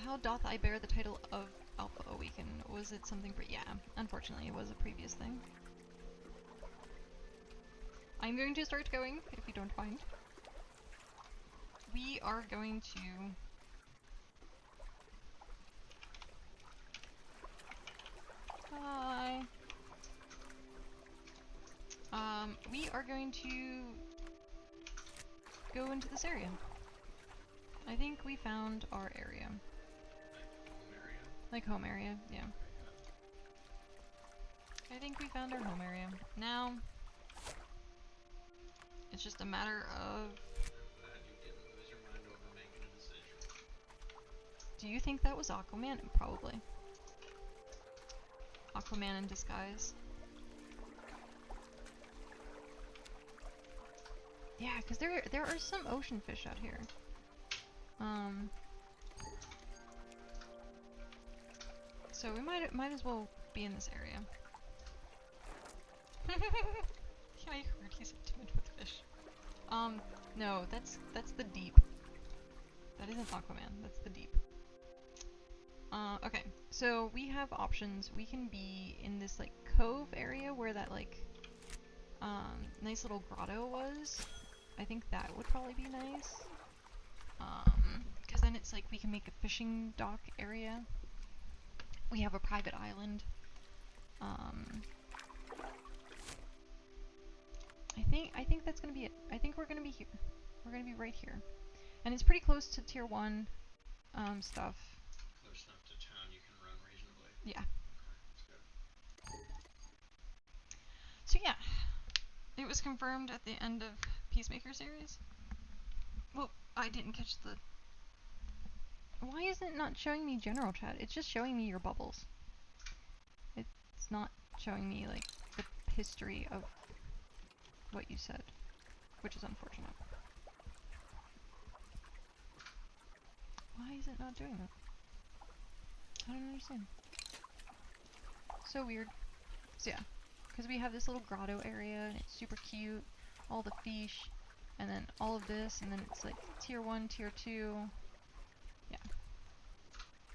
How doth I bear the title of Alpha Awaken? Was it something yeah, unfortunately it was a previous thing. I'm going to start going, if you don't mind. We are going to... Hi. We are going to go into this area. I think we found our area. Like home area, yeah. I think we found our home area. Now, it's just a matter of... You didn't lose your mind over making a decision. Do you think that was Aquaman? Probably. Aquaman in disguise. Yeah, because there are some ocean fish out here. So we might as well be in this area. I heard he's intimate with fish. No, that's the deep. That isn't Aquaman, that's the deep. Okay, so we have options. We can be in this like cove area where that like nice little grotto was. I think that would probably be nice. Because then it's like we can make a fishing dock area. We have a private island. I think that's gonna be it. I think we're gonna be here. We're gonna be right here. And it's pretty close to tier 1 stuff. Close enough to town you can run reasonably. Yeah. Okay, that's good. So yeah, it was confirmed at the end of Peacemaker series. Well, I didn't catch the... Why is it not showing me general chat? It's just showing me your bubbles. It's not showing me like the history of what you said, which is unfortunate. Why is it not doing that? I don't understand. So weird. So yeah, because we have this little grotto area and it's super cute, all the fish, and then all of this, and then it's like tier 1, tier 2. Yeah.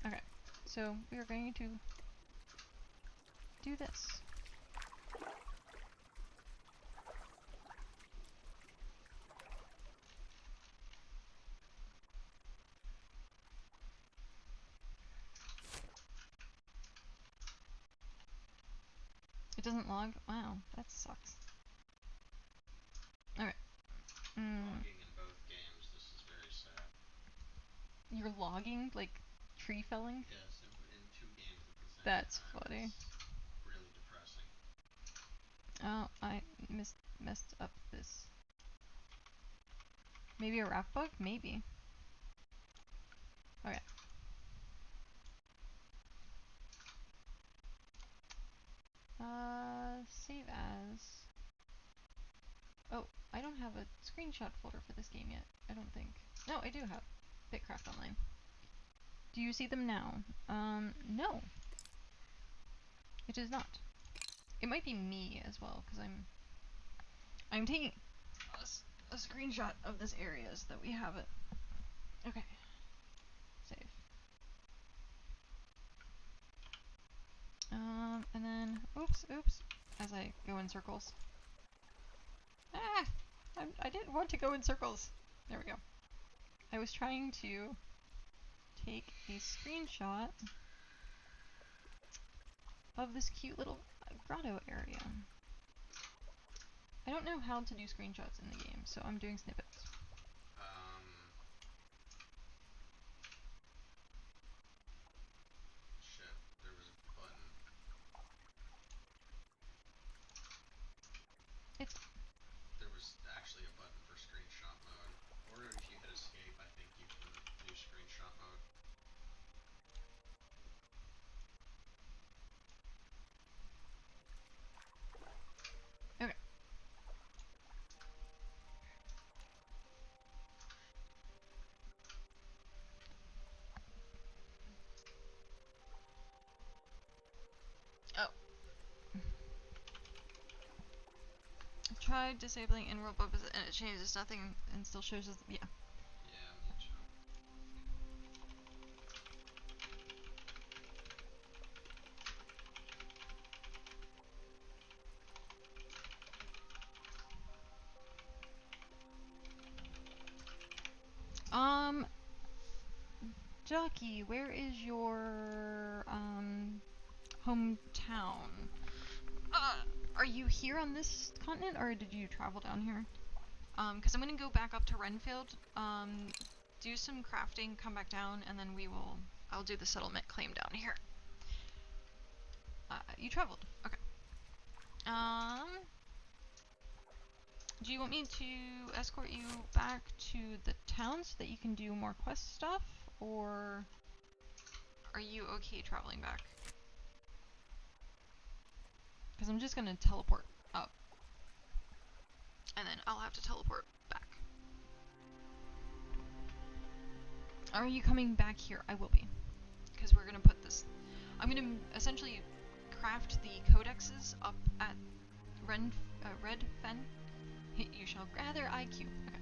Okay, so we are going to do this. It doesn't log? Wow, that sucks. Alright. Logging in both games, this is very sad. You're logging? Like, tree felling? Yes, in 2 games at the same That's time. funny. It's really depressing. Oh, I messed up this. Maybe a raft bug? Maybe. Okay. Save as. Oh, I don't have a screenshot folder for this game yet. I don't think. No, I do have BitCraft Online. Do you see them now? No. It is not. It might be me as well, because I'm taking a screenshot of this area so that we have it. Okay. Save. And then, oops, as I go in circles. Ah! I didn't want to go in circles. There we go. I was trying to take a screenshot of this cute little grotto area. I don't know how to do screenshots in the game, so I'm doing snippets. Shit, there was a button. There was actually a button for screenshot mode. Or if you hit escape, I think you can do screenshot mode. Okay. Oh. I tried disabling in-world buffers and it changes nothing and still shows us. Yeah. Yeah, me too. Jockey, where is your hometown? Are you here on this continent, or did you travel down here? Because I'm gonna go back up to Renfield, do some crafting, come back down, and then I'll do the settlement claim down here. You traveled. Okay. Do you want me to escort you back to the town so that you can do more quest stuff, or are you okay traveling back? Because I'm just gonna teleport up, and then I'll have to teleport back. Are you coming back here? I will be, because we're gonna put this. I'm gonna essentially craft the codexes up at Red Fen. You shall gather IQ. Okay.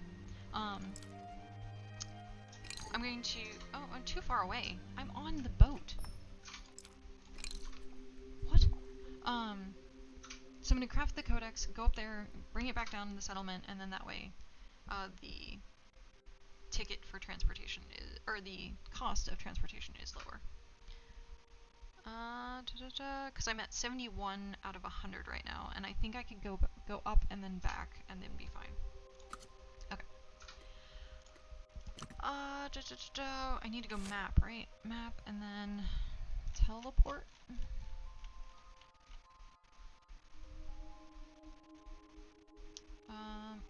I'm going to. Oh, I'm too far away. I'm on the boat. What? So I'm gonna craft the codex, go up there, bring it back down to the settlement, and then that way, the ticket for transportation is, or the cost of transportation is lower. Because I'm at 71 out of 100 right now, and I think I could go up and then back and then be fine. Okay. I need to go map, right? Map and then teleport.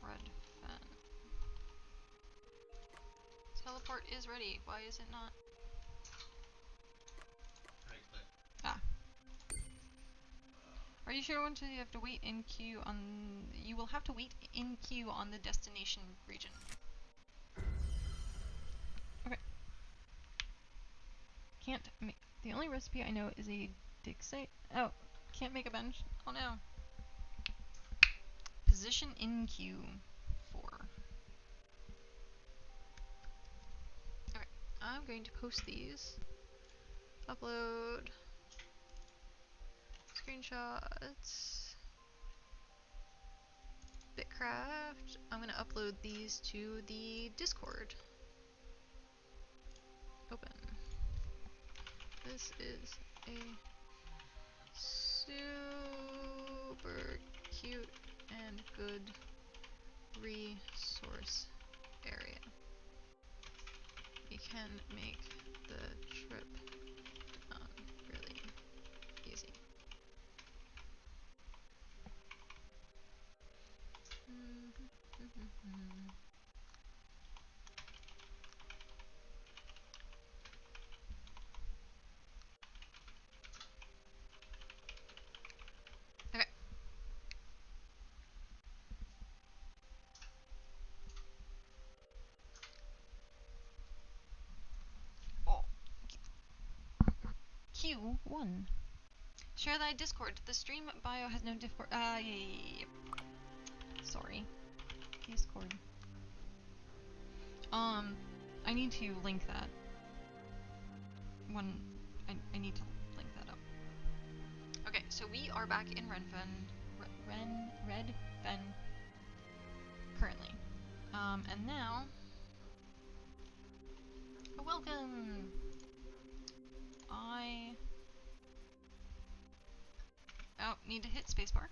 Red Fen. Teleport is ready. Why is it not? Right click. Ah. Are you sure you have to wait in queue on... You will have to wait in queue on the destination region. Okay. Can't make... The only recipe I know is a dig site. Oh, can't make a bench. Oh no. Position in queue 4. Okay, I'm going to post these. Upload. Screenshots. BitCraft. I'm going to upload these to the Discord. Open. This is a super cute and good resource area. You can make the trip really easy. Okay. Oh. Q1. Share thy Discord. The stream bio has no Discord. Yeah. Sorry. Discord. I need to link that. I need to link that up. Okay, so we are back in Red Fen currently. And now, welcome! Need to hit spacebar.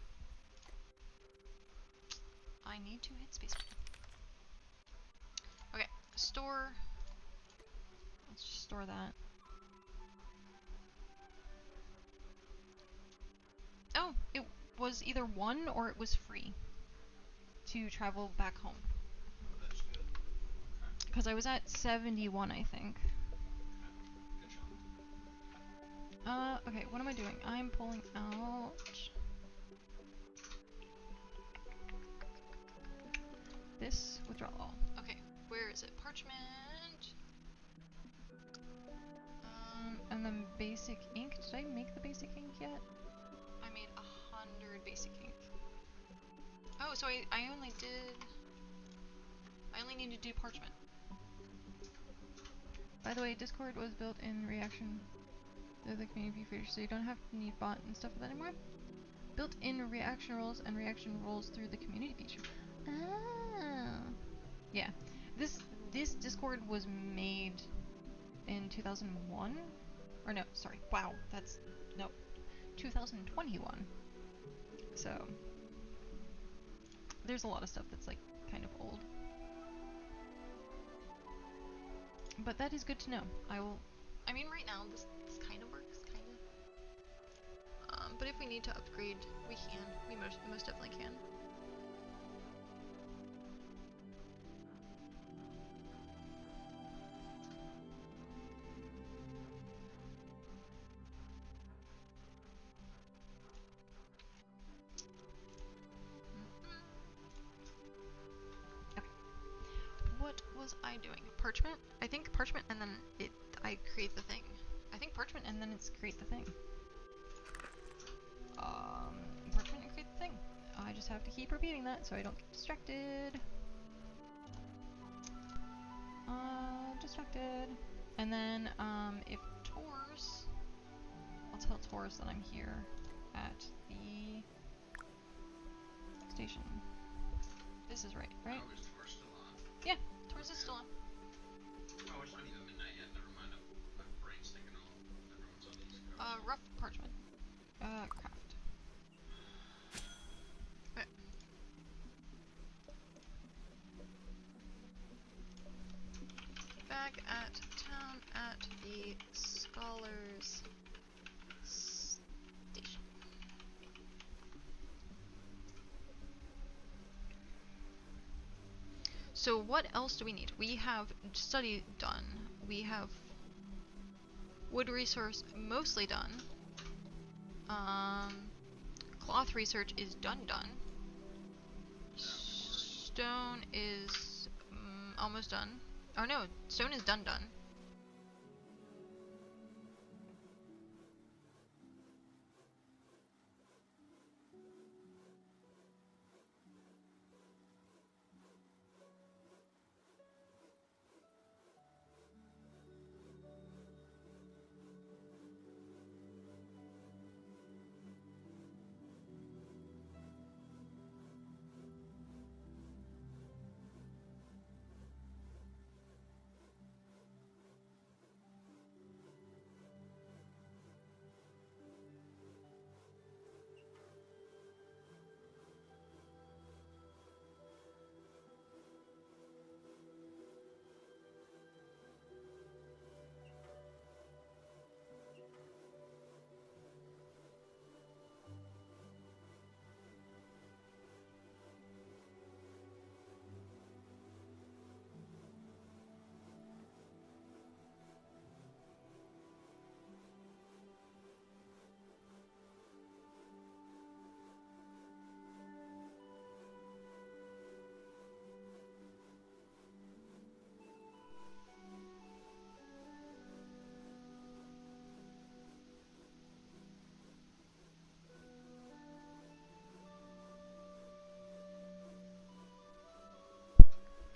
I need to hit spacebar. Okay, store. Let's just store that. Oh, it was either 1 or it was free to travel back home. Oh, that's good. Okay. Because I was at 71, I think. Okay. Good job. Okay, what am I doing? I'm pulling out... this withdrawal. Okay, where is it? Parchment! And then basic ink. Did I make the basic ink yet? I made 100 basic ink. Oh, so I only need to do parchment. By the way, Discord was built in reaction to the community feature, so you don't have to need bot and stuff for that anymore. Built in reaction roles and reaction roles through the community feature. Oh. Yeah. This Discord was made in 2001. Or no, sorry. Wow, that's no, 2021. So there's a lot of stuff that's like kind of old. But that is good to know. I mean, right now this kind of works, kind of. But if we need to upgrade, we can. We most definitely can. Okay. What was I doing? Parchment? I think parchment, and then I create the thing. I think parchment, and then it's create the thing. Parchment and create the thing. I just have to keep repeating that so I don't get distracted. Distracted. And then, if Tors, I'll tell Tors that I'm here at the station. This is right? Oh, is Tor still on? Yeah, Tors is still on. Oh, it's not even midnight yet. Never mind. My brain's thinking everyone's on the East Coast. Rough parchment. Craft. Okay. Back at town at the Scholars Station. So what else do we need? We have study done. We have wood resource mostly done. Cloth research is done. Stone is almost done. Oh no, stone is done.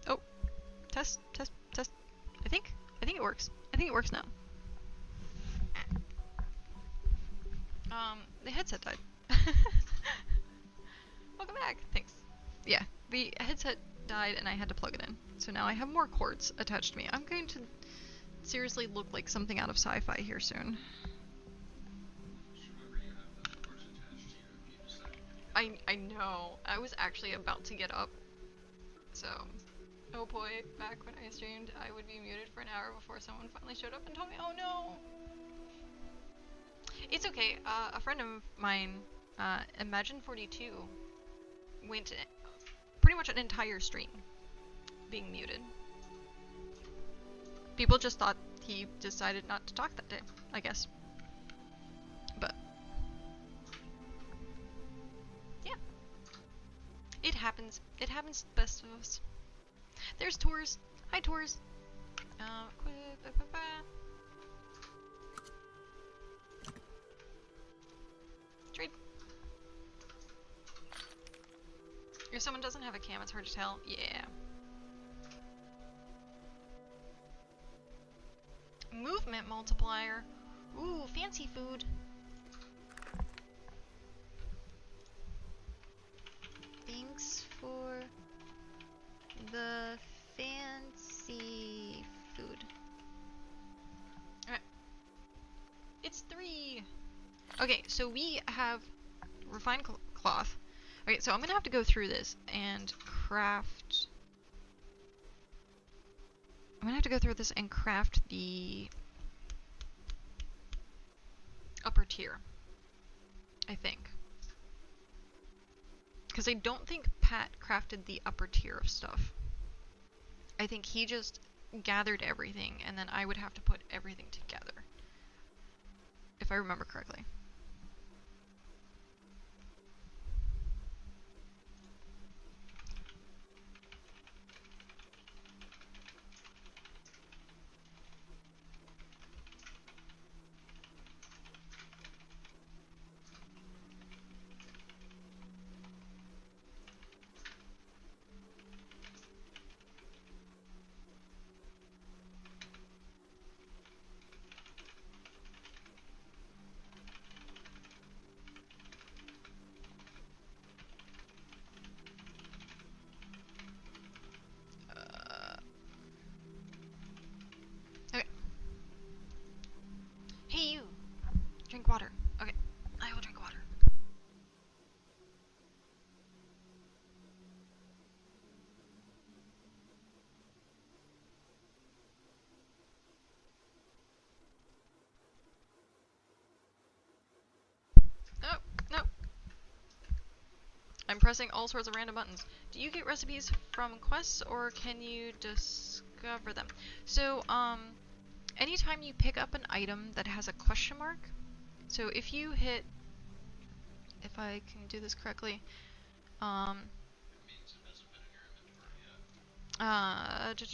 Oh, test. I think it works. I think it works now. The headset died. Welcome back. Thanks. Yeah, the headset died and I had to plug it in. So now I have more cords attached to me. I'm going to seriously look like something out of sci-fi here soon. Just remember you have the cords attached to you if you decide to get I know. I was actually about to get up. So, oh boy, back when I streamed, I would be muted for an hour before someone finally showed up and told me, oh no! It's okay. A friend of mine, Imagine42, went pretty much an entire stream being muted. People just thought he decided not to talk that day, I guess. But yeah, it happens. It happens to the best of us. There's Tors. Hi, Tors. Trade. If someone doesn't have a cam, it's hard to tell. Yeah. Movement multiplier. Ooh, fancy food. Thanks for the fancy food. Okay, so we have refined cloth. Okay, so I'm gonna have to go through this and craft. I'm gonna have to go through this and craft the upper tier, I think. Because I don't think Pat crafted the upper tier of stuff. I think he just gathered everything, and then I would have to put everything together. If I remember correctly. Okay. Hey you! Drink water. Okay. I will drink water. Oh, no. I'm pressing all sorts of random buttons. Do you get recipes from quests, or can you discover them? So, anytime you pick up an item that has a question mark, so if you hit, if I can do this correctly, It means it hasn't been in your inventory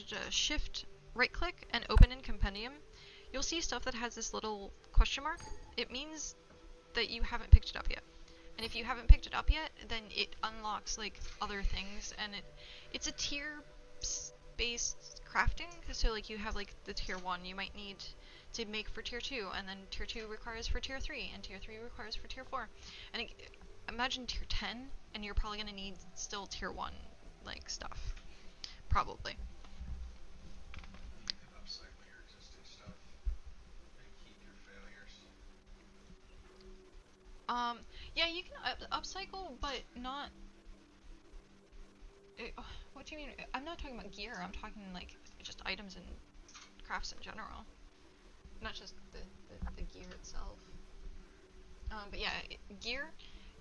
yet. shift right click and open in compendium, you'll see stuff that has this little question mark. It means that you haven't picked it up yet. And if you haven't picked it up yet, then it unlocks like other things, and it's a tier based crafting. So like you have like the tier 1 you might need to make for tier 2, and then tier 2 requires for tier 3, and tier 3 requires for tier 4. And imagine tier 10, and you're probably gonna need still tier 1 like stuff, probably. Upcycle your existing stuff and keep your failures. Yeah, you can upcycle, but not. What do you mean? I'm not talking about gear. I'm talking like just items and crafts in general, not just the gear itself. But yeah, gear.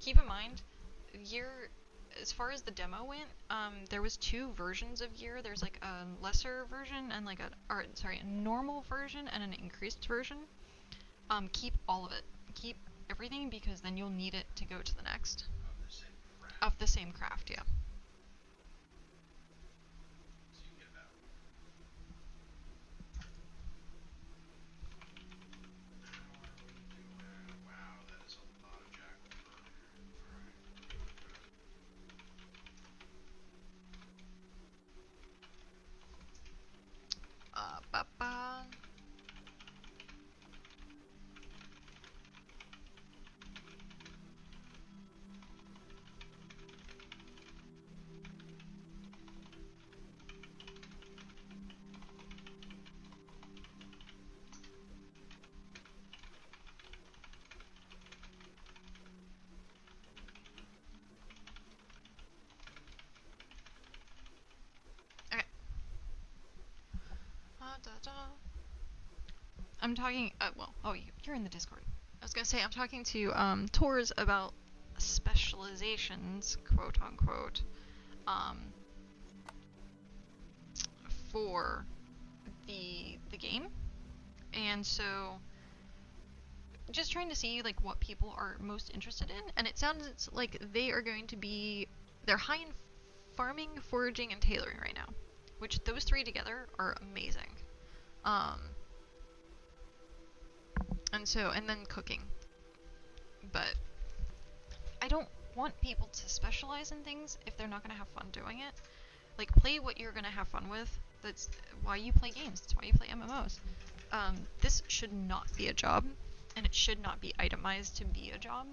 Keep in mind, gear. As far as the demo went, there was 2 versions of gear. There's like a lesser version and like a normal version and an increased version. Keep all of it. Keep everything, because then you'll need it to go to the next. Of the same craft, yeah. So you get about. Wow, that is a lot of jackal fur. Alright. Ba-ba. Okay. I'm talking, you're in the Discord. I was gonna say, I'm talking to, Tors about specializations, quote unquote, for the game. And so, just trying to see, like, what people are most interested in, and it sounds like they are going to be, they're high in farming, foraging, and tailoring right now, which those 3 together are amazing. And then cooking. But I don't want people to specialize in things if they're not gonna have fun doing it. Like, play what you're gonna have fun with. That's why you play games. That's why you play MMOs. This should not be a job, and it should not be itemized to be a job.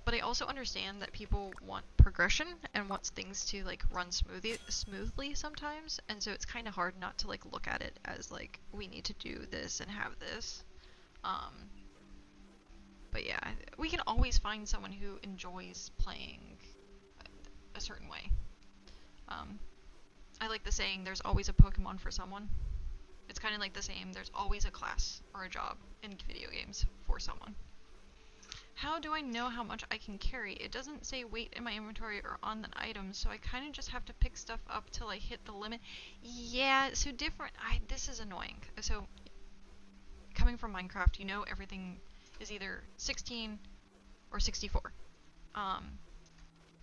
But I also understand that people want progression and wants things to like run smoothly sometimes, and so it's kind of hard not to like look at it as like we need to do this and have this. But yeah, we can always find someone who enjoys playing a certain way. I like the saying, there's always a Pokemon for someone. It's kind of like the same, there's always a class or a job in video games for someone. How do I know how much I can carry? It doesn't say weight in my inventory or on the items, so I kind of just have to pick stuff up till I hit the limit. Yeah, so this is annoying. So, coming from Minecraft, you know everything is either 16 or 64.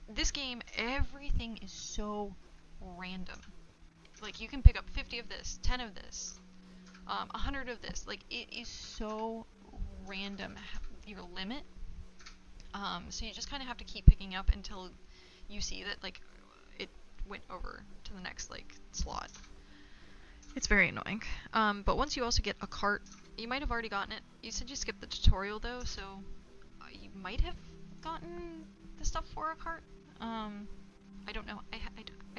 This game, everything is so random. Like, you can pick up 50 of this, 10 of this, 100 of this. Like, it is so random, your limit. So you just kind of have to keep picking up until you see that, like, it went over to the next, like, slot. It's very annoying. But once you also get a cart, you might have already gotten it. You said you skipped the tutorial, though, so you might have gotten the stuff for a cart. I don't know. I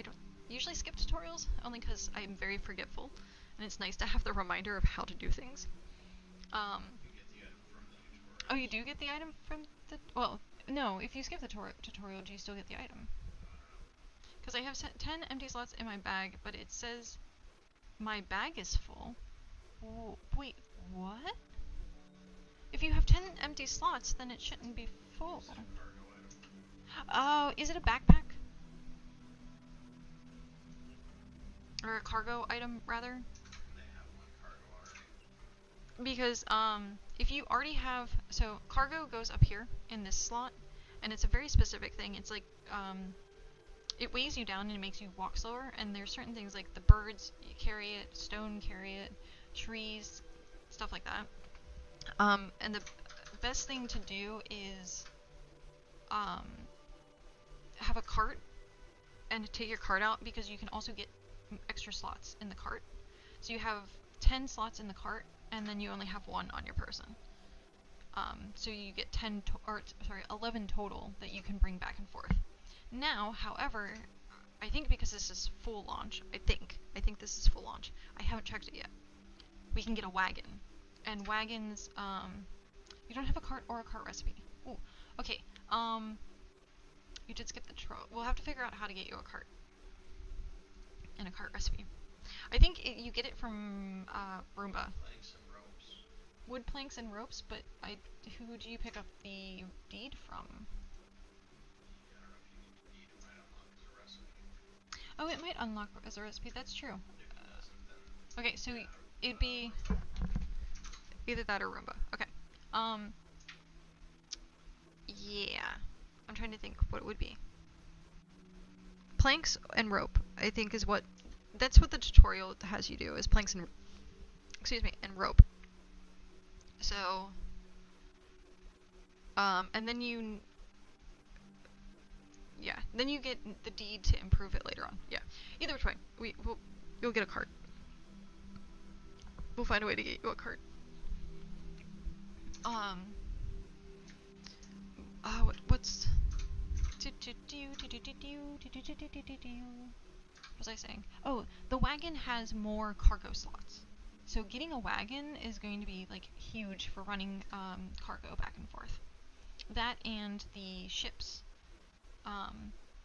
don't usually skip tutorials, only because I'm very forgetful, and it's nice to have the reminder of how to do things. Oh, you do get the item from the... Well, no, if you skip the tutorial, do you still get the item? Because I have 10 empty slots in my bag, but it says my bag is full. Whoa, wait, what? If you have 10 empty slots, then it shouldn't be full. Oh, is it a backpack? Or a cargo item, rather? Because, if you already have... So, cargo goes up here, in this slot, and it's a very specific thing. It's like, it weighs you down and it makes you walk slower, and there's certain things like the birds, you carry it, stone carry it, trees, stuff like that. And the best thing to do is, have a cart, and take your cart out, because you can also get extra slots in the cart. So you have 10 slots in the cart, and then you only have 1 on your person. So you get 11 total that you can bring back and forth. Now, however, I think because this is full launch, I think this is full launch. I haven't checked it yet. We can get a wagon. And wagons, you don't have a cart or a cart recipe. Ooh, okay, you did skip the tutorial. We'll have to figure out how to get you a cart. And a cart recipe. I think you get it from, Roomba. Wood planks and ropes, but who do you pick up the deed from? Oh, it might unlock as a recipe, that's true. Okay, so it'd be either that or Roomba. Okay. Yeah. I'm trying to think what it would be. Planks and rope, I think that's what the tutorial has you do, is planks and, and rope. So, and then then you get the deed to improve it later on. Yeah. Either which way, you'll get a cart. We'll find a way to get you a cart. What's... What was I saying? Oh, the wagon has more cargo slots. So getting a wagon is going to be, like, huge for running cargo back and forth. That and the ships,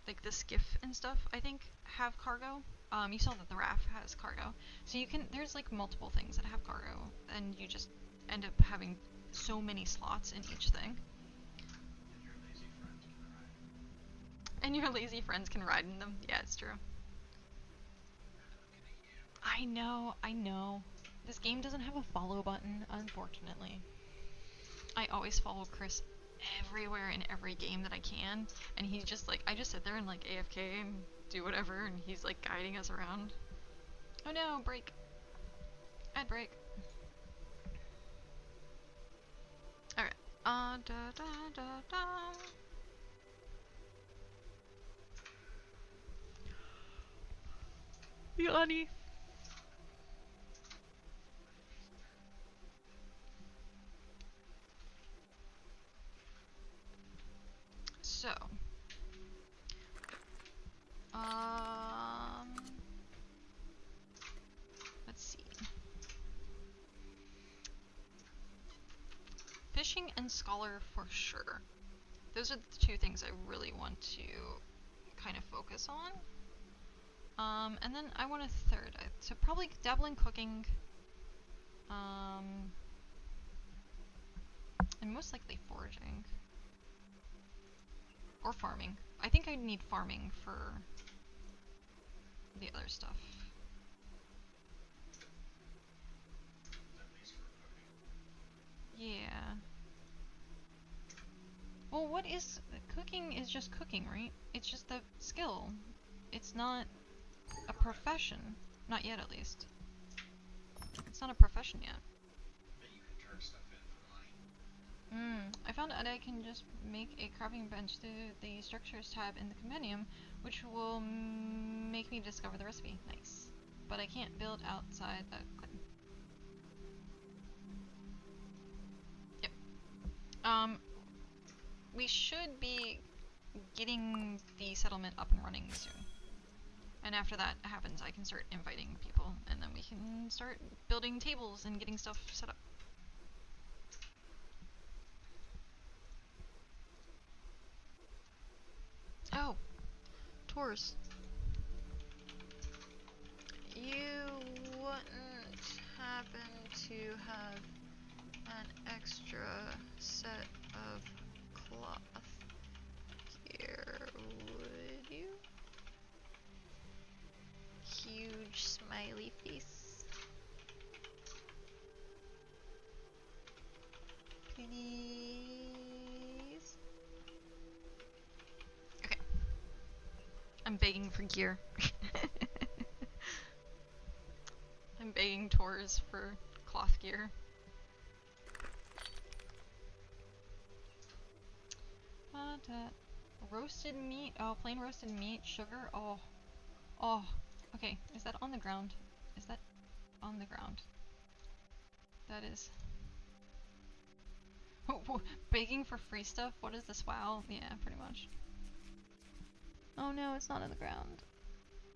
like the skiff and stuff, I think, have cargo. You saw that the raft has cargo. So there's, like, multiple things that have cargo, and you just end up having so many slots in each thing. And your lazy friends can ride in them. Yeah, it's true. I know. This game doesn't have a follow button, unfortunately. I always follow Chris everywhere in every game that I can, and he's just like, I just sit there and, like, AFK and do whatever, and he's, like, guiding us around. Oh no, break. Ad break. Alright. Yanni. So, let's see. fishing and scholar for sure. Those are the two things I really want to kind of focus on. And then I want a third. So probably dabble in cooking. And most likely foraging. Or farming. I think I need farming for the other stuff. At least for cooking. Yeah. Well, what is... Cooking is just cooking, right? It's just a skill. It's not a profession. Not yet, at least. It's not a profession yet. But you can turn stuff in for money. I found out I can just make a crafting bench through the structures tab in the compendium, which will make me discover the recipe. Nice. But I can't build outside the Clinton. Yep. We should be getting the settlement up and running soon. And after that happens, I can start inviting people, and then we can start building tables and getting stuff set up. Oh, tours. You wouldn't happen to have an extra set of cloth here, would you? Huge smiley face. Please. Okay. I'm begging for gear. I'm begging tours for cloth gear. Roasted meat. Oh, plain roasted meat. Sugar. Oh. Oh. Okay. Is that on the ground? Is that on the ground? That is. Begging for free stuff? What is this? WoW? Yeah, pretty much. Oh no, it's not on the ground.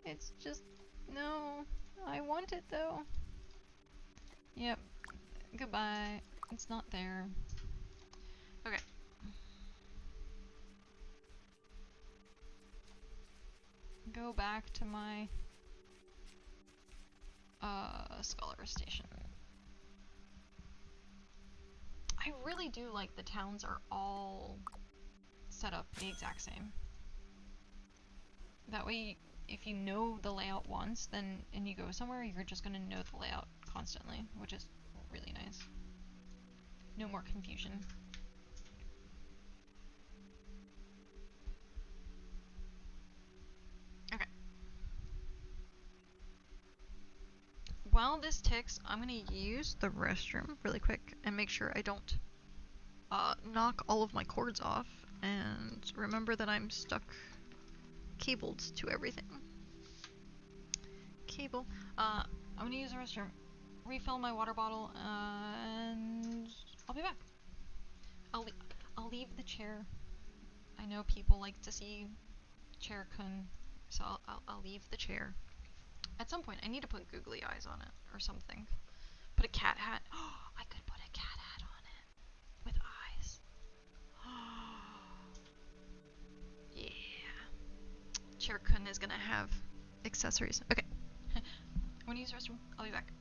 It's just... No. I want it though. Yep. Goodbye. It's not there. Okay. Go back to my scholar station. I really do like the towns are all set up the exact same. That way, if you know the layout once, then and you go somewhere, you're just gonna know the layout constantly, which is really nice. No more confusion. Okay. While this ticks, I'm gonna use the restroom really quick and make sure I don't knock all of my cords off, and remember that I'm stuck cabled to everything. Cable. I'm gonna use the restroom, refill my water bottle, and I'll be back. I'll leave the chair. I know people like to see Chair Kun, so I'll leave the chair. At some point, I need to put googly eyes on it or something. Put a cat hat. Oh, I could put a cat hat on it with eyes. Yeah. Chair Kun is gonna have accessories. Okay. I'm gonna use the restroom. I'll be back.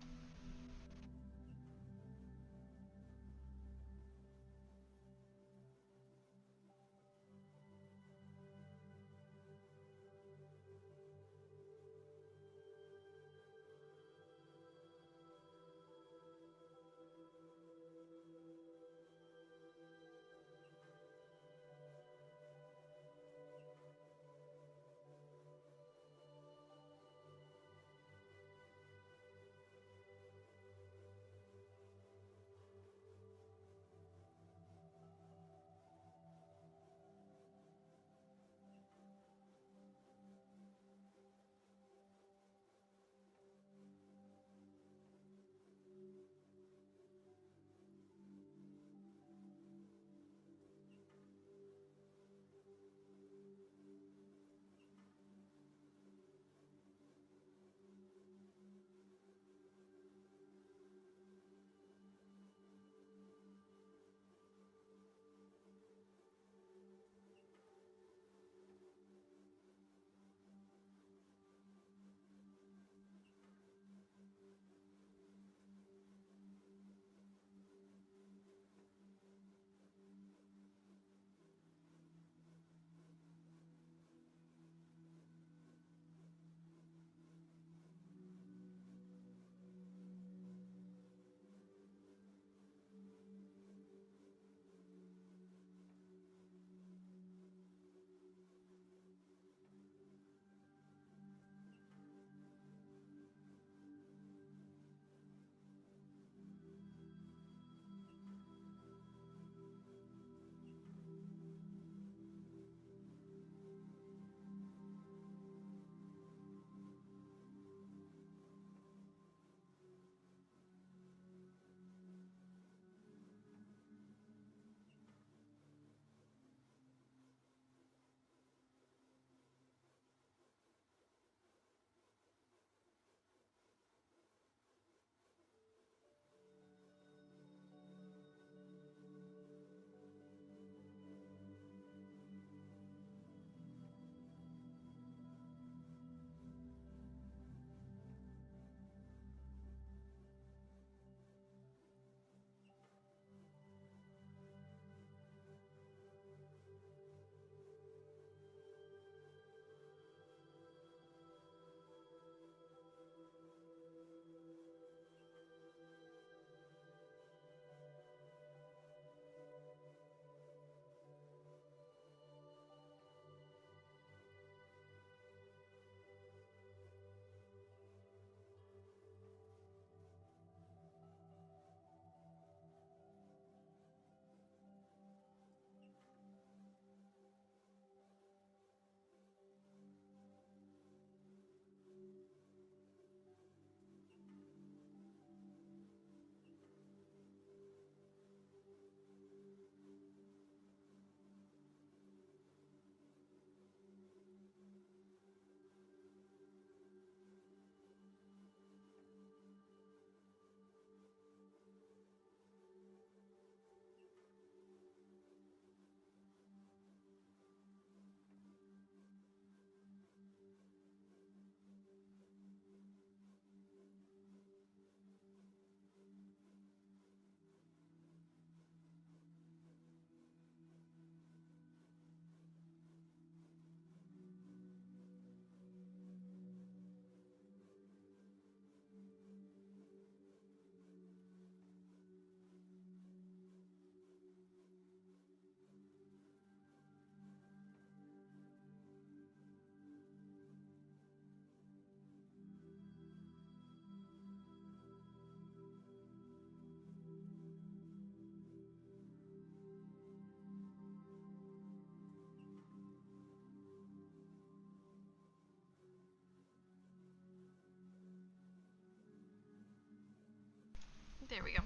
There we go.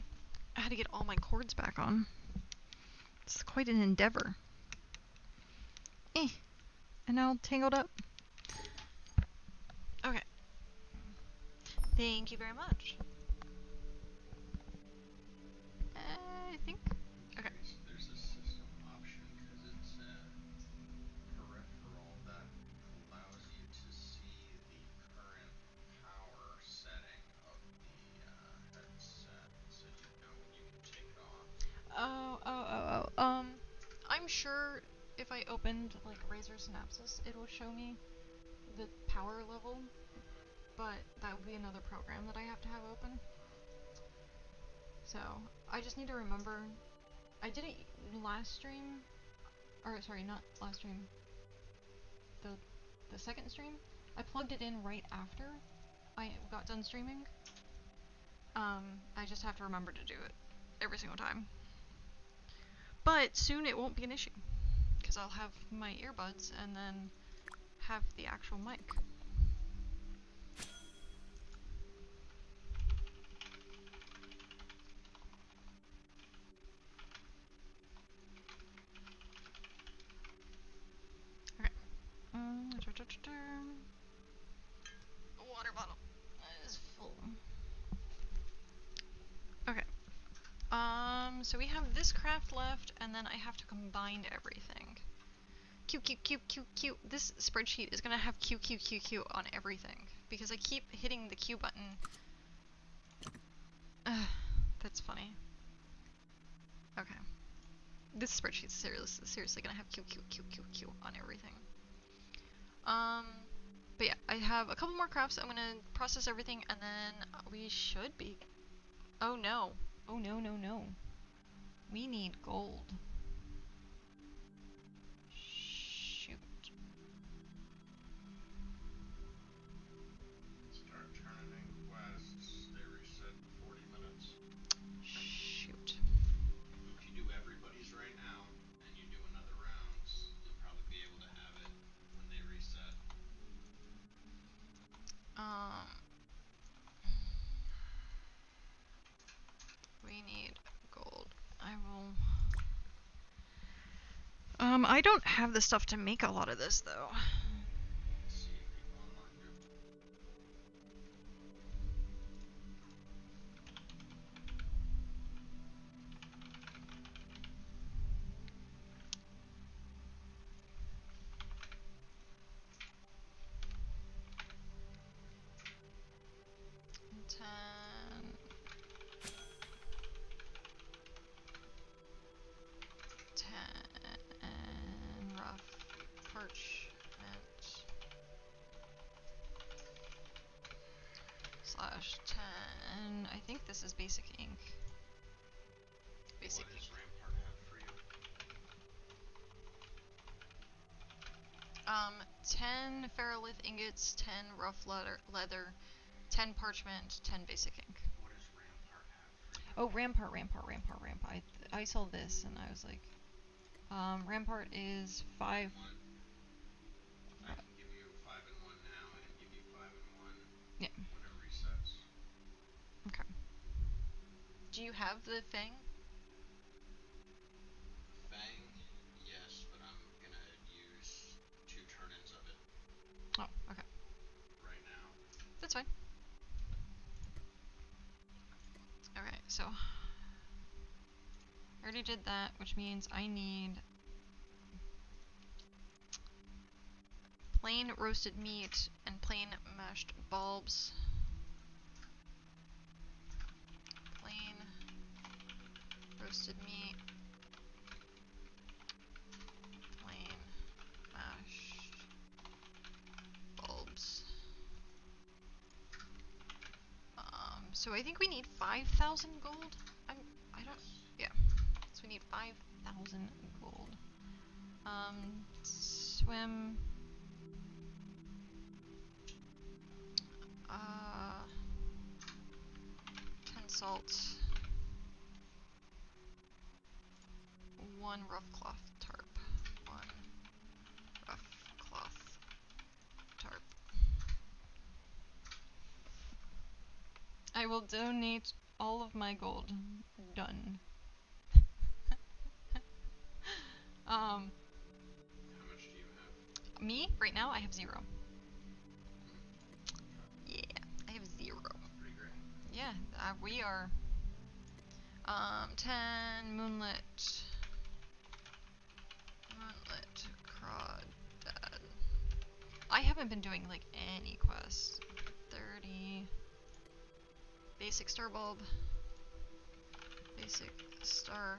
I had to get all my cords back on. It's quite an endeavor. And now tangled up. Okay. Thank you very much. I think. Okay. There's a system option because it's a peripheral that allows you to see the current power setting of the headset, so you know when you can take it off. I'm sure if I opened like Razer Synapses, it will show me the power level, but that would be another program that I have to have open. So I just need to remember. I did it last stream, or sorry, not last stream. The second stream, I plugged it in right after I got done streaming. I just have to remember to do it every single time. But soon it won't be an issue, because I'll have my earbuds and then have the actual mic. Okay. Water bottle is full. Okay. So we have this craft left, and then I have to combine everything. Q, Q, Q, Q, Q. This spreadsheet is gonna have Q, Q, Q, Q on everything, because I keep hitting the Q button. That's funny. Okay. This spreadsheet is seriously gonna have Q, Q, Q, Q, Q on everything. But yeah, I have a couple more crafts. I'm gonna process everything, and then we should be... Oh no. Oh no, no, no. We need gold. Shoot. Start turning in quests. They reset in 40 minutes. Shoot. If you do everybody's right now, and you do another round, you'll probably be able to have it when they reset. We need gold. I will... I don't have the stuff to make a lot of this, though. See if people online do. 10... 10 rough parchment /10. I think this is basic ink. Basic What ink. does Rampart have for you? 10 ferrolith ingots, 10 rough leather, 10 parchment, 10 basic ink. What does Rampart have for you? Oh, Rampart. I saw this and I was like, Rampart is 5. I can give you 5 and 1 now and give you 5 and 1 Yeah. when it resets. Okay. Do you have the Fang? Fang, yes, but I'm gonna use 2 turn-ins of it Oh, okay. right now. That's fine. Okay, so I already did that, which means I need plain roasted meat and plain mashed bulbs. Plain roasted meat, plain mashed bulbs. So I think we need 5,000 gold. I don't. Yeah. So we need 5,000 gold. Swim. 10 salt. 1 rough cloth tarp. 1 rough cloth tarp. I will donate all of my gold done. How much do you have? Me, right now, I have 0. Yeah, I have 0. Pretty great. Yeah, we are. 10 Moonlit. Moonlit Crawdad. I haven't been doing like any quests. 30. Basic Star Bulb. Basic Star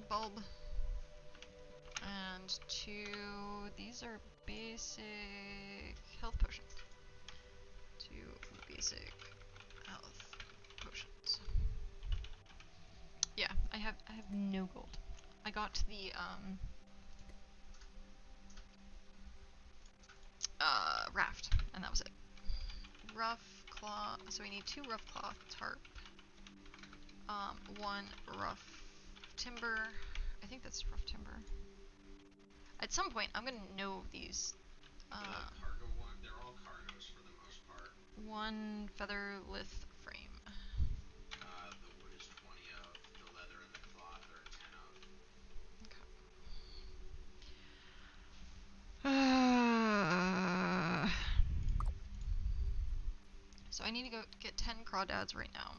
Bulb. And 2. These are basic health potions. 2 basic health potions. Yeah, I have no gold. I got the raft, and that was it. Rough claw. So we need 2 rough claw tarp. 1 rough timber. I think that's rough timber. At some point, I'm gonna know these. Cargo one. They're all cargoes for the most part. 1 feather lith frame. The wood is 20 of. The leather and the cloth are 10 of. Okay. So I need to go get 10 crawdads right now.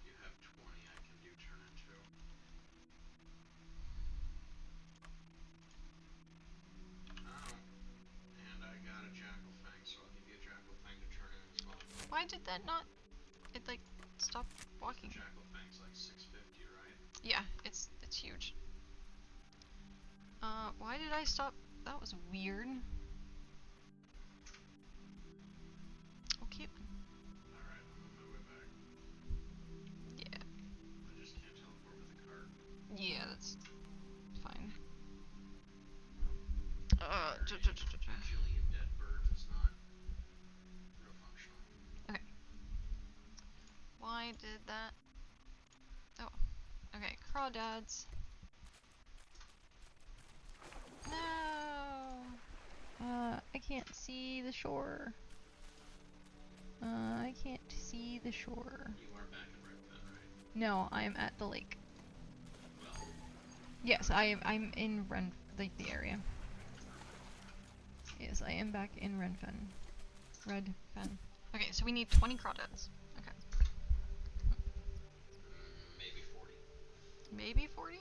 You have 20. I can do turn into. Oh. And I got a jackal fang, so I'll give you a jackal fang to turn in as well. Why did that not? It like stopped walking. The jackal fang's like 650, right? Yeah, it's huge. Why did I stop? That was weird. Okay. Alright, I'm on my way back. Yeah. I just can't teleport with a cart. Yeah, that's fine. Jillian dead birds is not real functional. Okay. Why did that? Oh. Okay, crawdads. No! I can't see the shore. I can't see the shore. You are back in Redfin, right? No, I am at the lake. Well, Yes, I'm in the area. Yes, I am back in Redfen. Okay, so we need 20 crawdads. Okay. maybe 40. Maybe 40?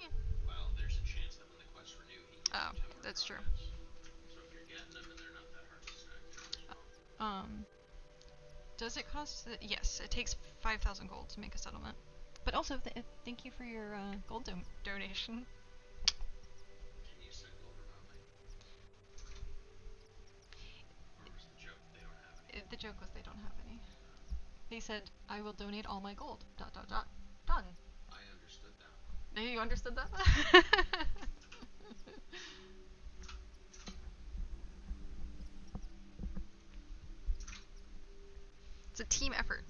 Well, there's a chance that when the quests renew, he gives Oh, you 10 more that's true. crawdads. So if you're getting them and they're not that hard to stack, do it as well. Does it cost? Yes, it takes 5,000 gold to make a settlement. But also, thank you for your gold donation. Can you send gold remotely? Or was the joke they don't have any? The joke was they don't have any. They said, I will donate all my gold. ... Done. I understood that. You understood that? It's a team effort.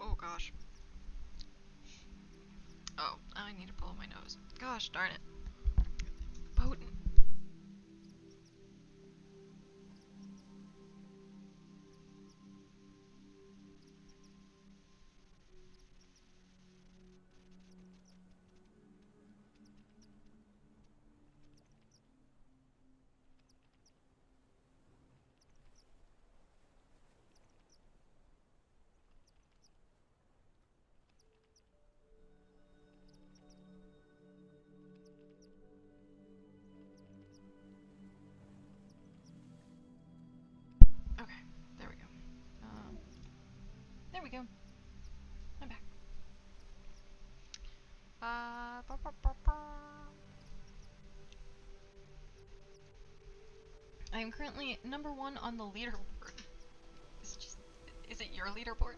Oh gosh. Oh, I need to blow my nose. Gosh darn it. Potent. we go. I'm back. I am currently number 1 on the leaderboard. Is it your leaderboard?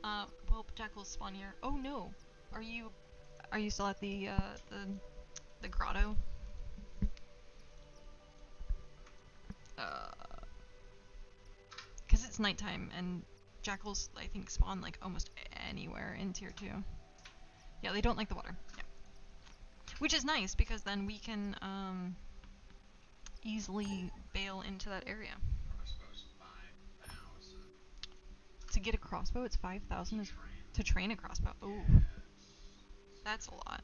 Well, Jackals spawn here. Oh no, are you still at the grotto? Cause it's nighttime and jackals I think spawn like almost anywhere in tier 2. Yeah, they don't like the water. Yeah. Which is nice because then we can easily bail into that area. Crossbow's 5,000. To get a crossbow, it's 5,000 to train a crossbow. Oh, Yeah, that's a lot.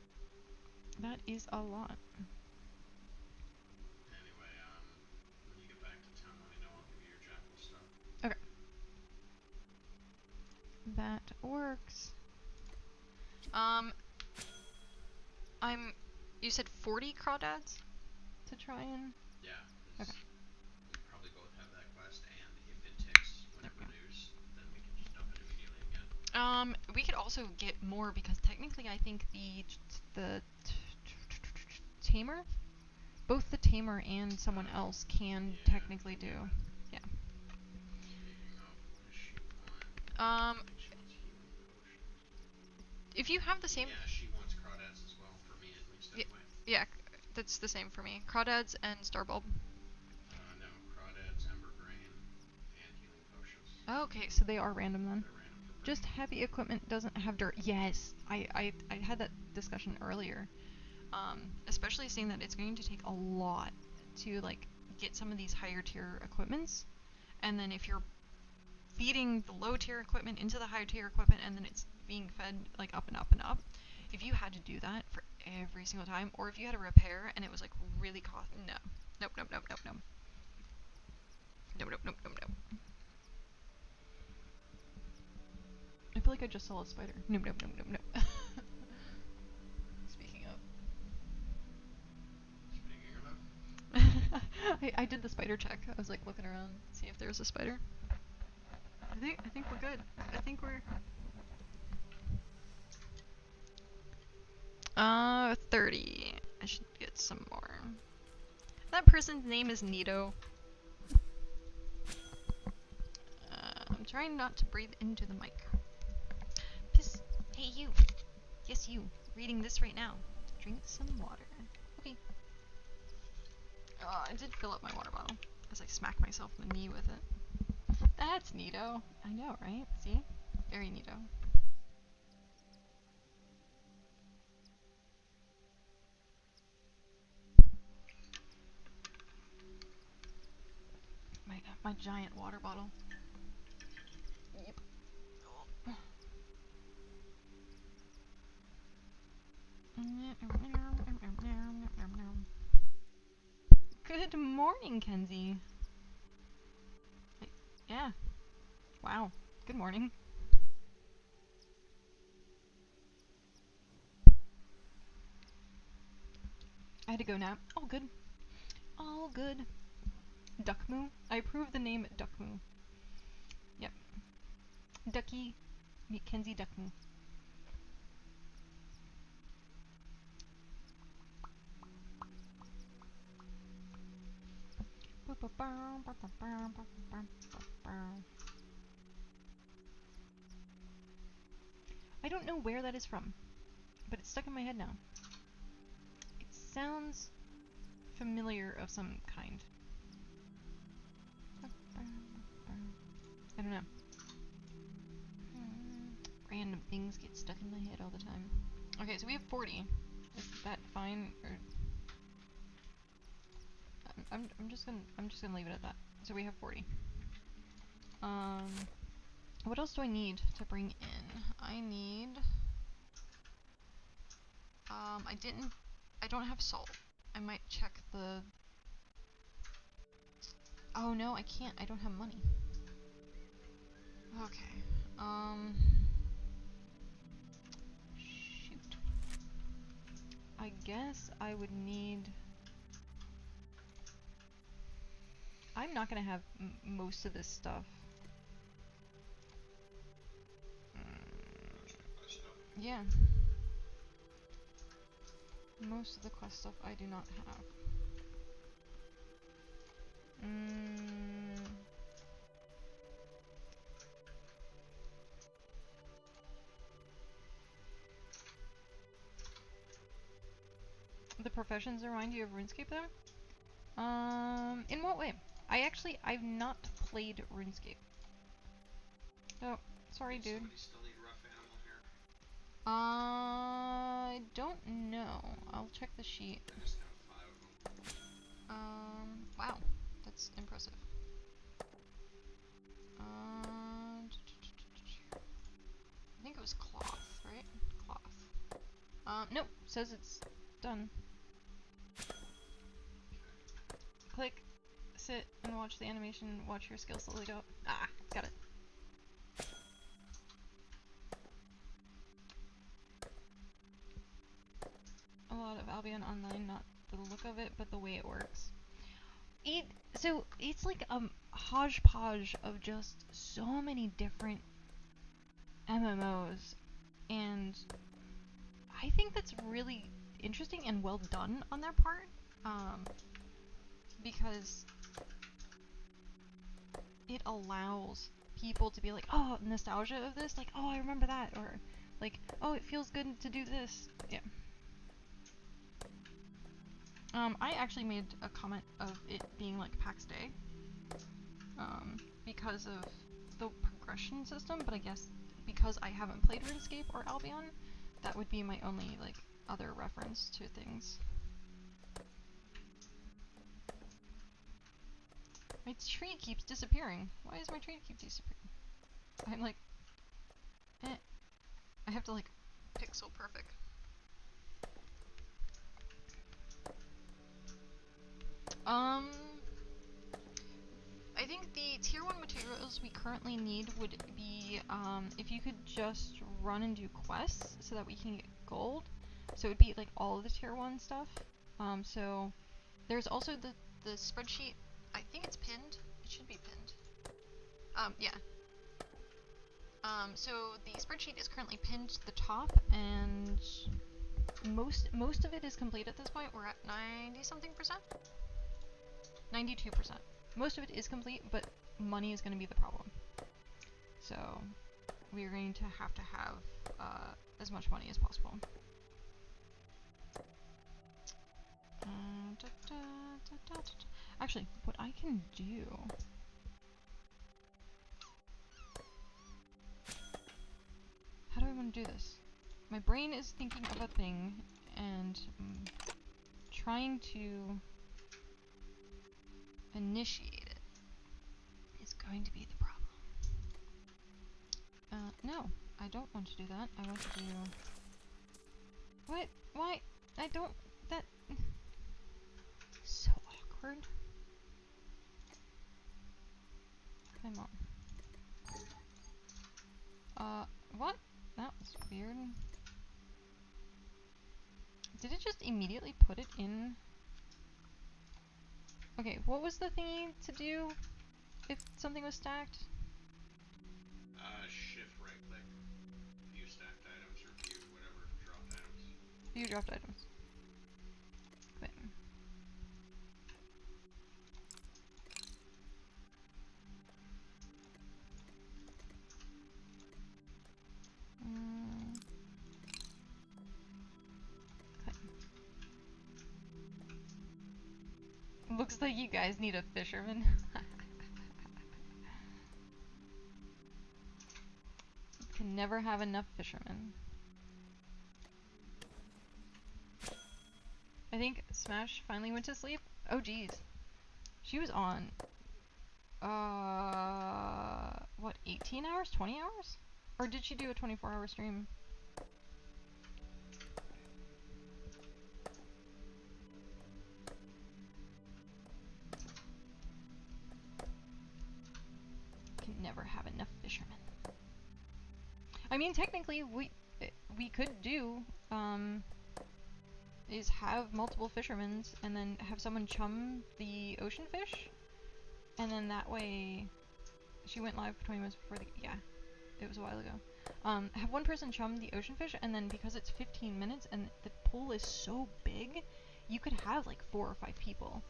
That is a lot. Anyway, when you get back to town, let me know. I'll give you your jackal stuff. Okay. That works. You said 40 crawdads to try and. Yeah. Okay. We probably both have that quest, and if it ticks when it renews, then we can just dump it immediately again. We could also get more because technically I think the tamer, both the tamer and someone else can technically do. Yeah. Speaking of, what does she want? I Um, think she wants healing potions. if you have the same. Yeah, she wants crawdads as well, for me at least, anyway. Yeah, that's the same for me. Crawdads and Starbulb. No, crawdads, ember and healing potions. Oh, okay, so they are random then. They're random for Just heavy equipment doesn't have dirt. Yes, I had that discussion earlier. Especially seeing that it's going to take a lot to like get some of these higher tier equipments, and then if you're feeding the low tier equipment into the higher tier equipment, and then it's being fed like up and up and up. If you had to do that for every single time, or if you had a repair and it was like really no, nope. I feel like I just saw a spider. No. Speaking Speaking of, I did the spider check. I was like looking around, see if there's a spider. I think we're good. I think we're 30. I should get some more. That person's name is Nito. I'm trying not to breathe into the mic. Piss. Hey you. Yes you. Reading this right now. Drink some water. Okay. I did fill up my water bottle as I smack myself in the knee with it. That's neato. I know, right? See? Very neato. My giant water bottle. Yep. Good morning, Kenzie. Yeah. Wow. Good morning. I had to go nap. All good. All good. Duckmoo. I approve the name Duckmoo. Yep. Ducky. Kenzie Duckmoo. I don't know where that is from, but it's stuck in my head now. It sounds familiar of some kind. I don't know. Random things get stuck in my head all the time. Okay, so we have 40. Is that fine, or I'm just gonna leave it at that. So we have 40. What else do I need to bring in? I need I don't have salt. I might check the. Oh no, I can't. I don't have money. Okay. Shoot. I guess I would need. I'm not gonna have most of this stuff. Yeah. Most of the quest stuff I do not have. The professions remind you of RuneScape there? In what way? I've not played RuneScape. Oh, sorry, dude. Somebody still need rough animal here? I don't know. I'll check the sheet. I just found 5 of them. Wow, that's impressive. I think it was cloth, right? Cloth. Nope, says it's done. Click, sit, and watch the animation, watch your skill slowly go up. Ah, got it. A lot of Albion Online, not the look of it, but the way it works. So it's like a hodgepodge of just so many different MMOs, and I think that's really interesting and well done on their part, because it allows people to be like, oh, nostalgia of this, like, oh, I remember that, or like, oh, it feels good to do this. Yeah. I actually made a comment of it being like PAX Day, because of the progression system, but I guess because I haven't played RuneScape or Albion, that would be my only, like, other reference to things. My tree keeps disappearing. Why does my tree keep disappearing? I'm like, I have to, like, pixel perfect. I think the tier 1 materials we currently need would be, if you could just run and do quests so that we can get gold. So it would be, like, all of the tier 1 stuff. So there's also the spreadsheet. I think it's pinned. It should be pinned. Yeah. So the spreadsheet is currently pinned to the top, and most of it is complete at this point. We're at 90-something%? 92%. Most of it is complete, but money is going to be the problem. So we're going to have as much money as possible. Actually, what I can do... How do I want to do this? My brain is thinking of a thing, and trying to initiate it is going to be the problem. No, I don't want to do that. I want to do... What? Why? I don't... That... So awkward. Come on. What? That was weird. Did it just immediately put it in? Okay, what was the thingy to do if something was stacked? Shift right click. View stacked items or view whatever dropped items. View dropped items. Quit. Looks like you guys need a fisherman. Can never have enough fishermen. I think Smash finally went to sleep. Oh geez. She was on what, 18 hours? 20 hours? Or did she do a 24-hour stream? Can never have enough fishermen. I mean, technically, we could do, is have multiple fishermen and then have someone chum the ocean fish, and then that way she went live for 20 minutes before the... Yeah. it was a while ago. Have one person chum the ocean fish, and then because it's 15 minutes and the pool is so big, you could have like 4 or 5 people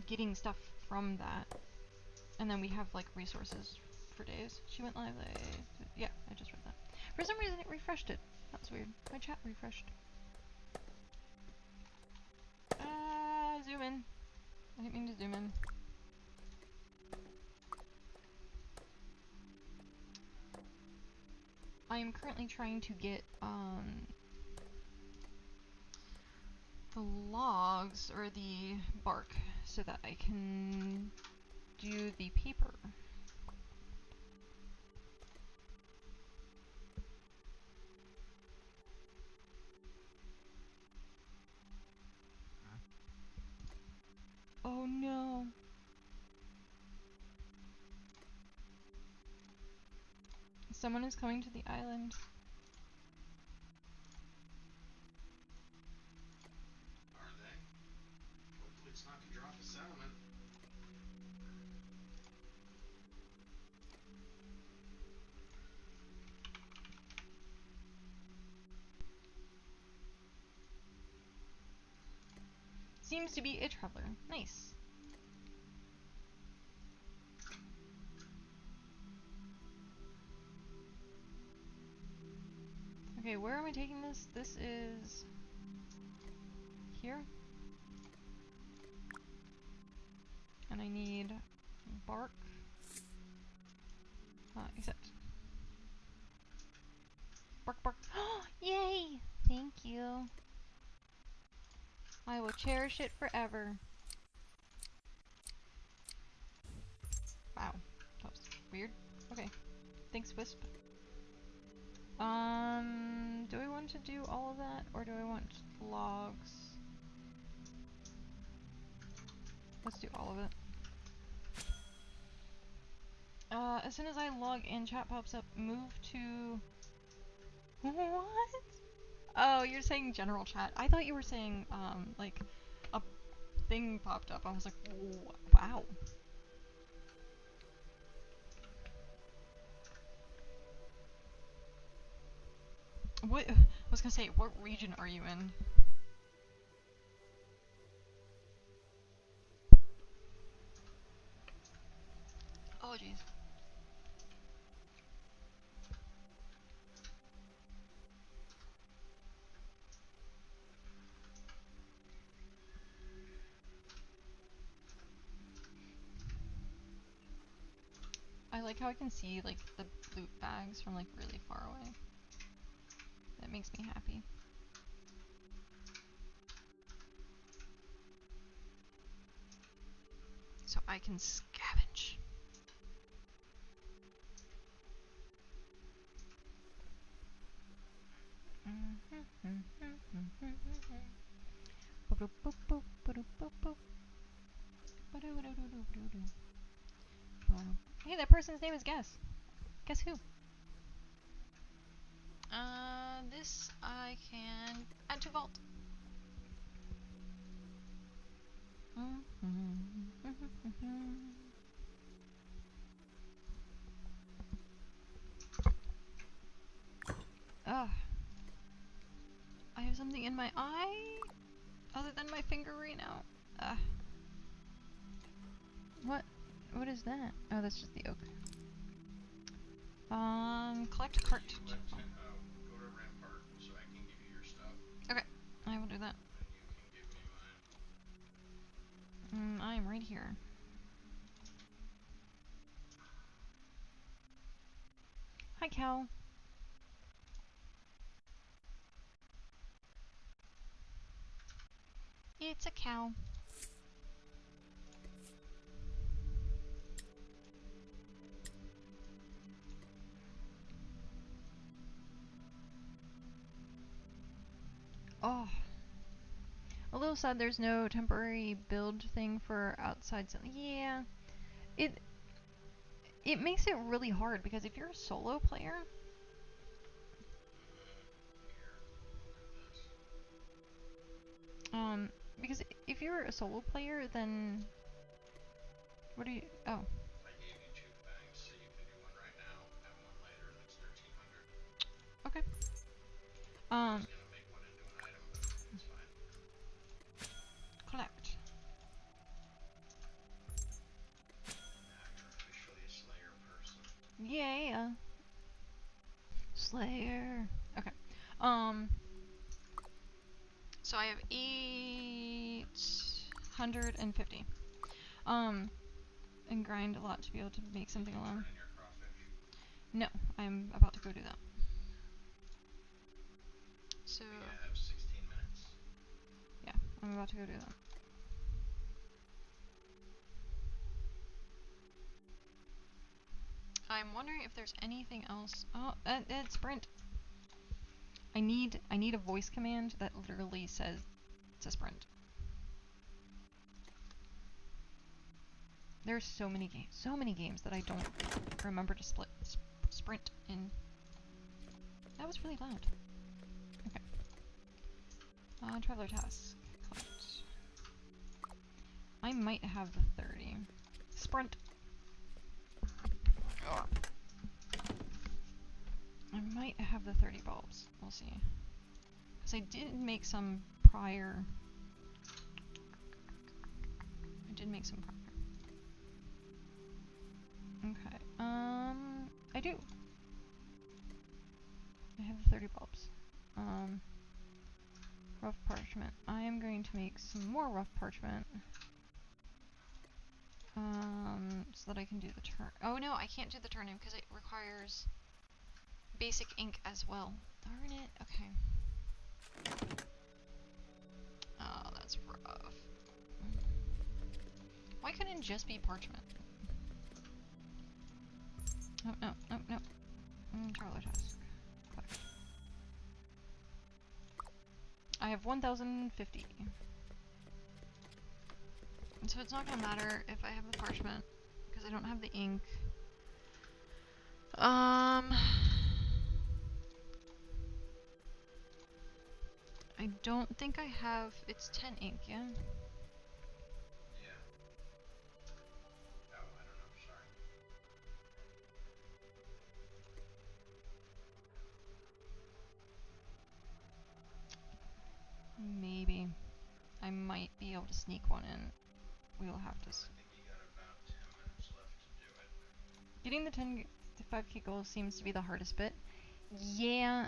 getting stuff from that, and then we have like resources for days. She went live. Yeah, I just read that. For some reason, it refreshed it. That was weird. My chat refreshed. Zoom in. I didn't mean to zoom in. I am currently trying to get the logs or the bark so that I can do the paper. Oh no. Someone is coming to the island. Are they? Hopefully it's not to drop a settlement. Seems to be a traveler. Nice. Okay, where am I taking this? This is here. And I need bark. Except bark, bark. Yay! Thank you. I will cherish it forever. Wow, that was weird. Okay, thanks, Wisp. Do I want to do all of that, or do I want logs? Let's do all of it. As soon as I log in, chat pops up. Move to... What? Oh, you're saying general chat. I thought you were saying, like, a thing popped up. I was like, wow. What? I was gonna say, what region are you in? Oh, jeez. I like how I can see, like, the loot bags from, like, really far away. That makes me happy. So I can scavenge. Hey, that person's name is Guess. Guess who? This I can add to vault. Ugh. I have something in my eye other than my finger right now. What is that? Oh, that's just the oak. Collect cart. Go to Rampart so I can give you your stuff. Okay, I will do that. And you can give me mine. I'm right here. Hi, cow. It's a cow. Oh. A little sad there's no temporary build thing for outside. Yeah. It makes it really hard because if you're a solo player, because if you're a solo player, then what do you? Oh. I gave you 2 things, so you can do one Yeah. Slayer. Okay. So I have 850. And grind a lot to be able to make something alone. Turn in your crawfish. No, I'm about to go do that. So We have 16 minutes. yeah, I'm about to go do that. I'm wondering if there's anything else. Oh, it's sprint. I need a voice command that literally says it's a sprint. There's so many games that I don't remember to sprint in. That was really loud. Okay. Traveler task. Collect. I might have the 30. Sprint. Oh. I might have the 30 bulbs. We'll see. Because I did make some prior. I did make some prior. Okay. I do. I have the 30 bulbs. Rough parchment. I am going to make some more rough parchment. So that I can do the turn. Oh no, I can't do the turn in because it requires basic ink as well. Darn it. Okay. Oh, that's rough. Why couldn't it just be parchment? Oh, no, no, no. Traveler task. Collect. I have 1050. So it's not gonna matter if I have the parchment, because I don't have the ink. I don't think I have. It's 10 ink, yeah? Yeah. Oh, I don't know. Sorry. Maybe. I might be able to sneak one in. We'll have to. I think you got about 10 minutes left to do it. Getting the 10 to 5k goal seems to be the hardest bit. Yeah,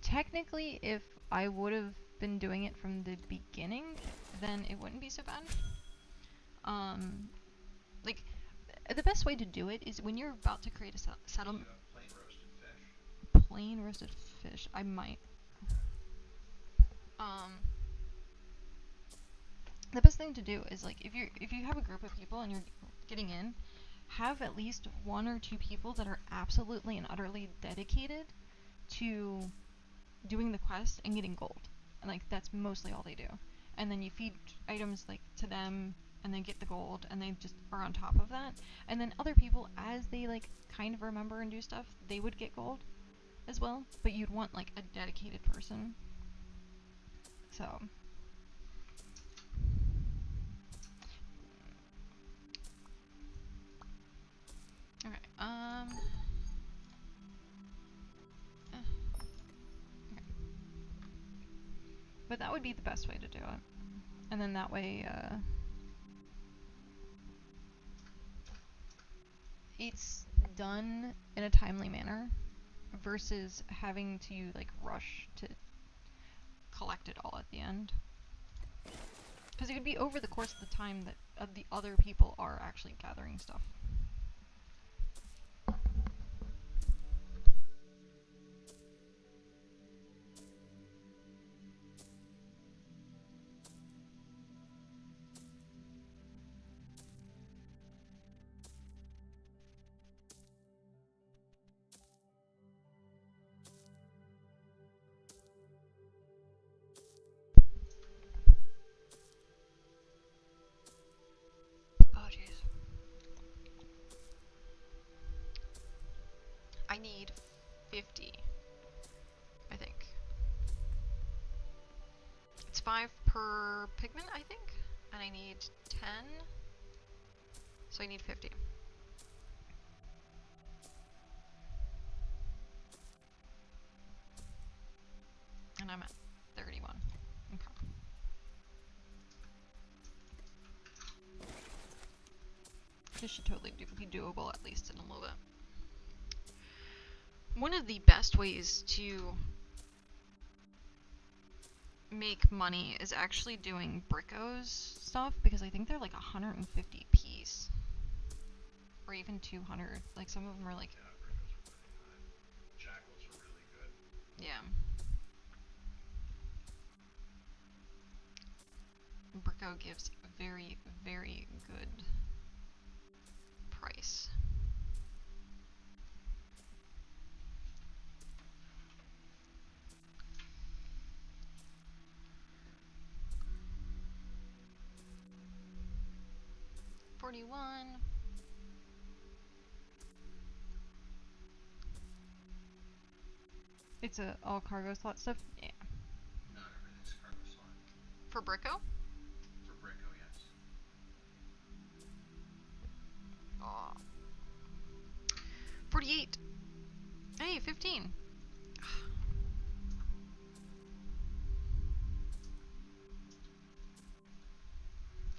technically, if I would have been doing it from the beginning, then it wouldn't be so bad. Like, the best way to do it is when you're about to create a settlement. You have plain roasted fish. Plain roasted fish. I might. The best thing to do is, like, if you have a group of people and you're getting in, have at least one or two people that are absolutely and utterly dedicated to doing the quest and getting gold. And, like, that's mostly all they do. And then you feed items, like, to them and they get the gold and they just are on top of that. And then other people, as they, like, kind of remember and do stuff, they would get gold as well. But you'd want, like, a dedicated person. So okay, okay. But that would be the best way to do it. And then that way, it's done in a timely manner versus having to, like, rush to collect it all at the end. Because it would be over the course of the time that the other people are actually gathering stuff. Oh, jeez. I need 50, I think. It's 5 per pigment, I think, and I need 10, so I need 50. And I'm at 31. Okay. should totally be doable, at least in a little bit. One of the best ways to make money is actually doing Brickos stuff, because I think they're like 150 piece. Or even 200. Like, some of them are like... Yeah, Brickos are pretty high. Jackals are really good. Yeah. Bricko gives very, very good price. $41. It's all cargo slot stuff? Yeah. Not everything's cargo slot. For Bricko? For Bricko, yes. Oh. 48. Hey, 15.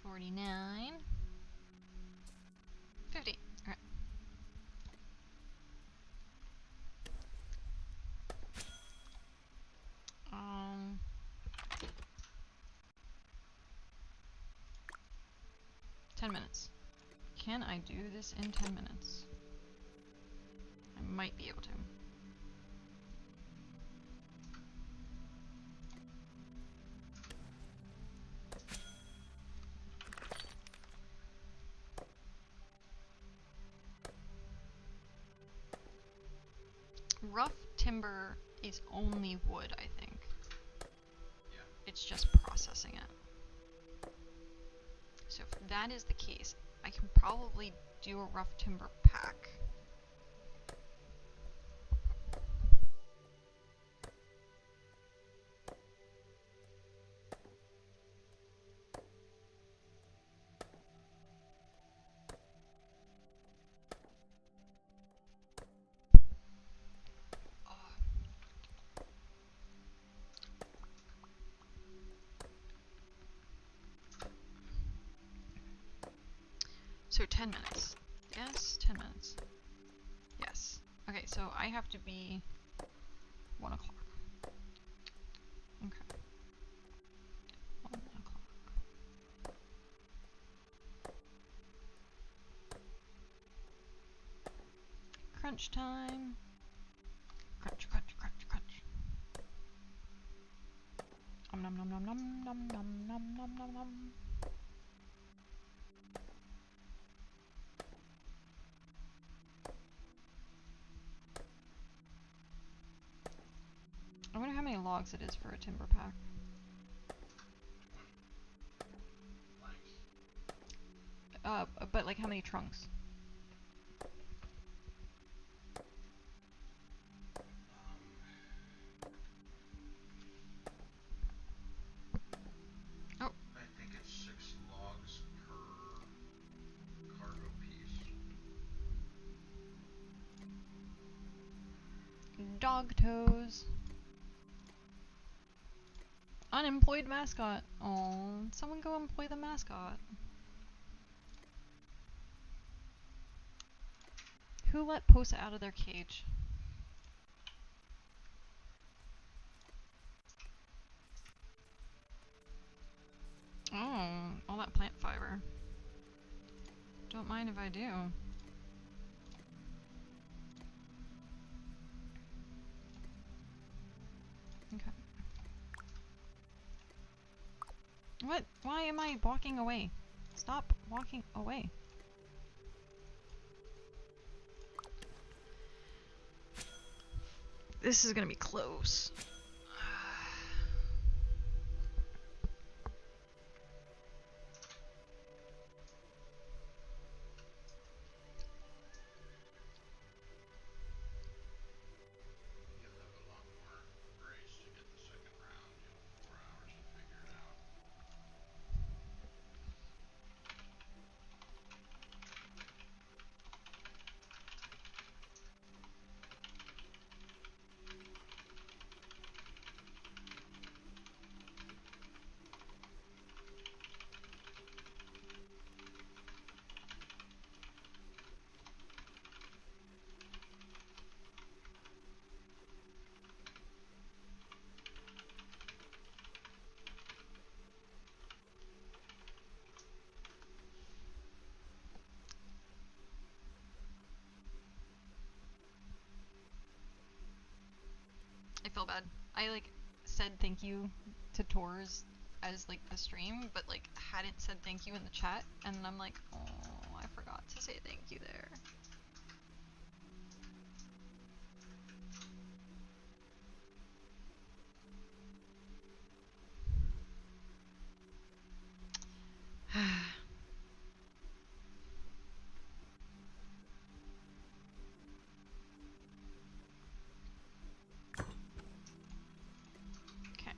49. 50. Alright. Um... 10 minutes. Can I do this in 10 minutes? I might be able to. Rough timber is only wood, I think. Yeah. It's just processing it. So if that is the case, I can probably do a rough timber pack. So 10 minutes. Yes, 10 minutes. Yes. Okay, so I have to be 1 o'clock. Okay. 1 o'clock. Crunch time. Crunch, crunch, crunch, crunch. Nom nom nom nom nom nom nom nom nom nom. I wonder how many logs it is for a timber pack. But like how many trunks? Oh. I think it's 6 logs per cargo piece. Dog toes. Unemployed mascot. Oh, someone go employ the mascot. Who let Posa out of their cage? Oh, all that plant fiber. Don't mind if I do. Okay. What? Why am I walking away? Stop walking away. This is gonna be close. You'll have a lot more grace to get the second round. You'll have 4 hours to figure it out. feel bad. I like said thank you to Tors as like the stream, but like hadn't said thank you in the chat, and I'm like, oh, I forgot to say thank you there. Okay.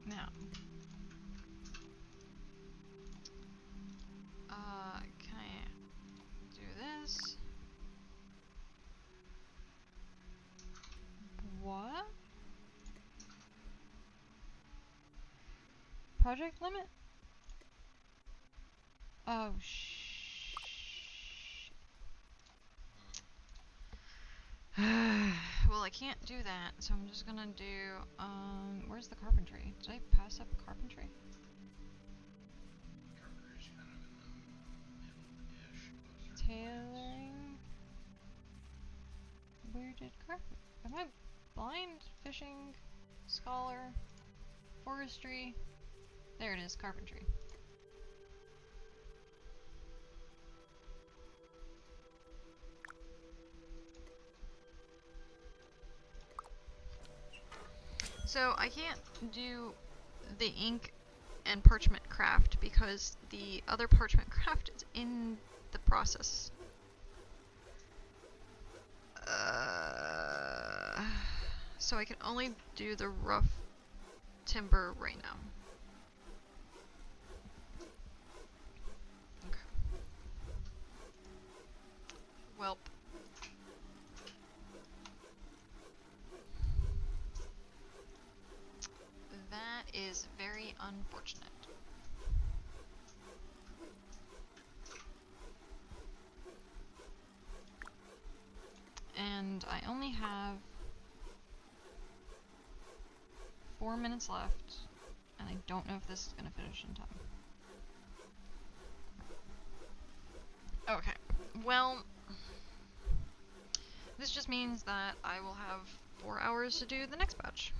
Now, can I do this? What? Project limit? Oh, well, I can't do that, so I'm just gonna do, where's the carpentry? Did I pass up carpentry? Carpenter's kind of in the middle-ish. Closer to Tailoring? Where did carpet? Am I blind? Fishing? Scholar? Forestry? There it is, carpentry. So I can't do the ink and parchment craft because the other parchment craft is in the process. So I can only do the rough timber right now. Okay. Welp. That is very unfortunate. And I only have 4 minutes left, and I don't know if this is gonna finish in time. Okay, well, this just means that I will have 4 hours to do the next batch.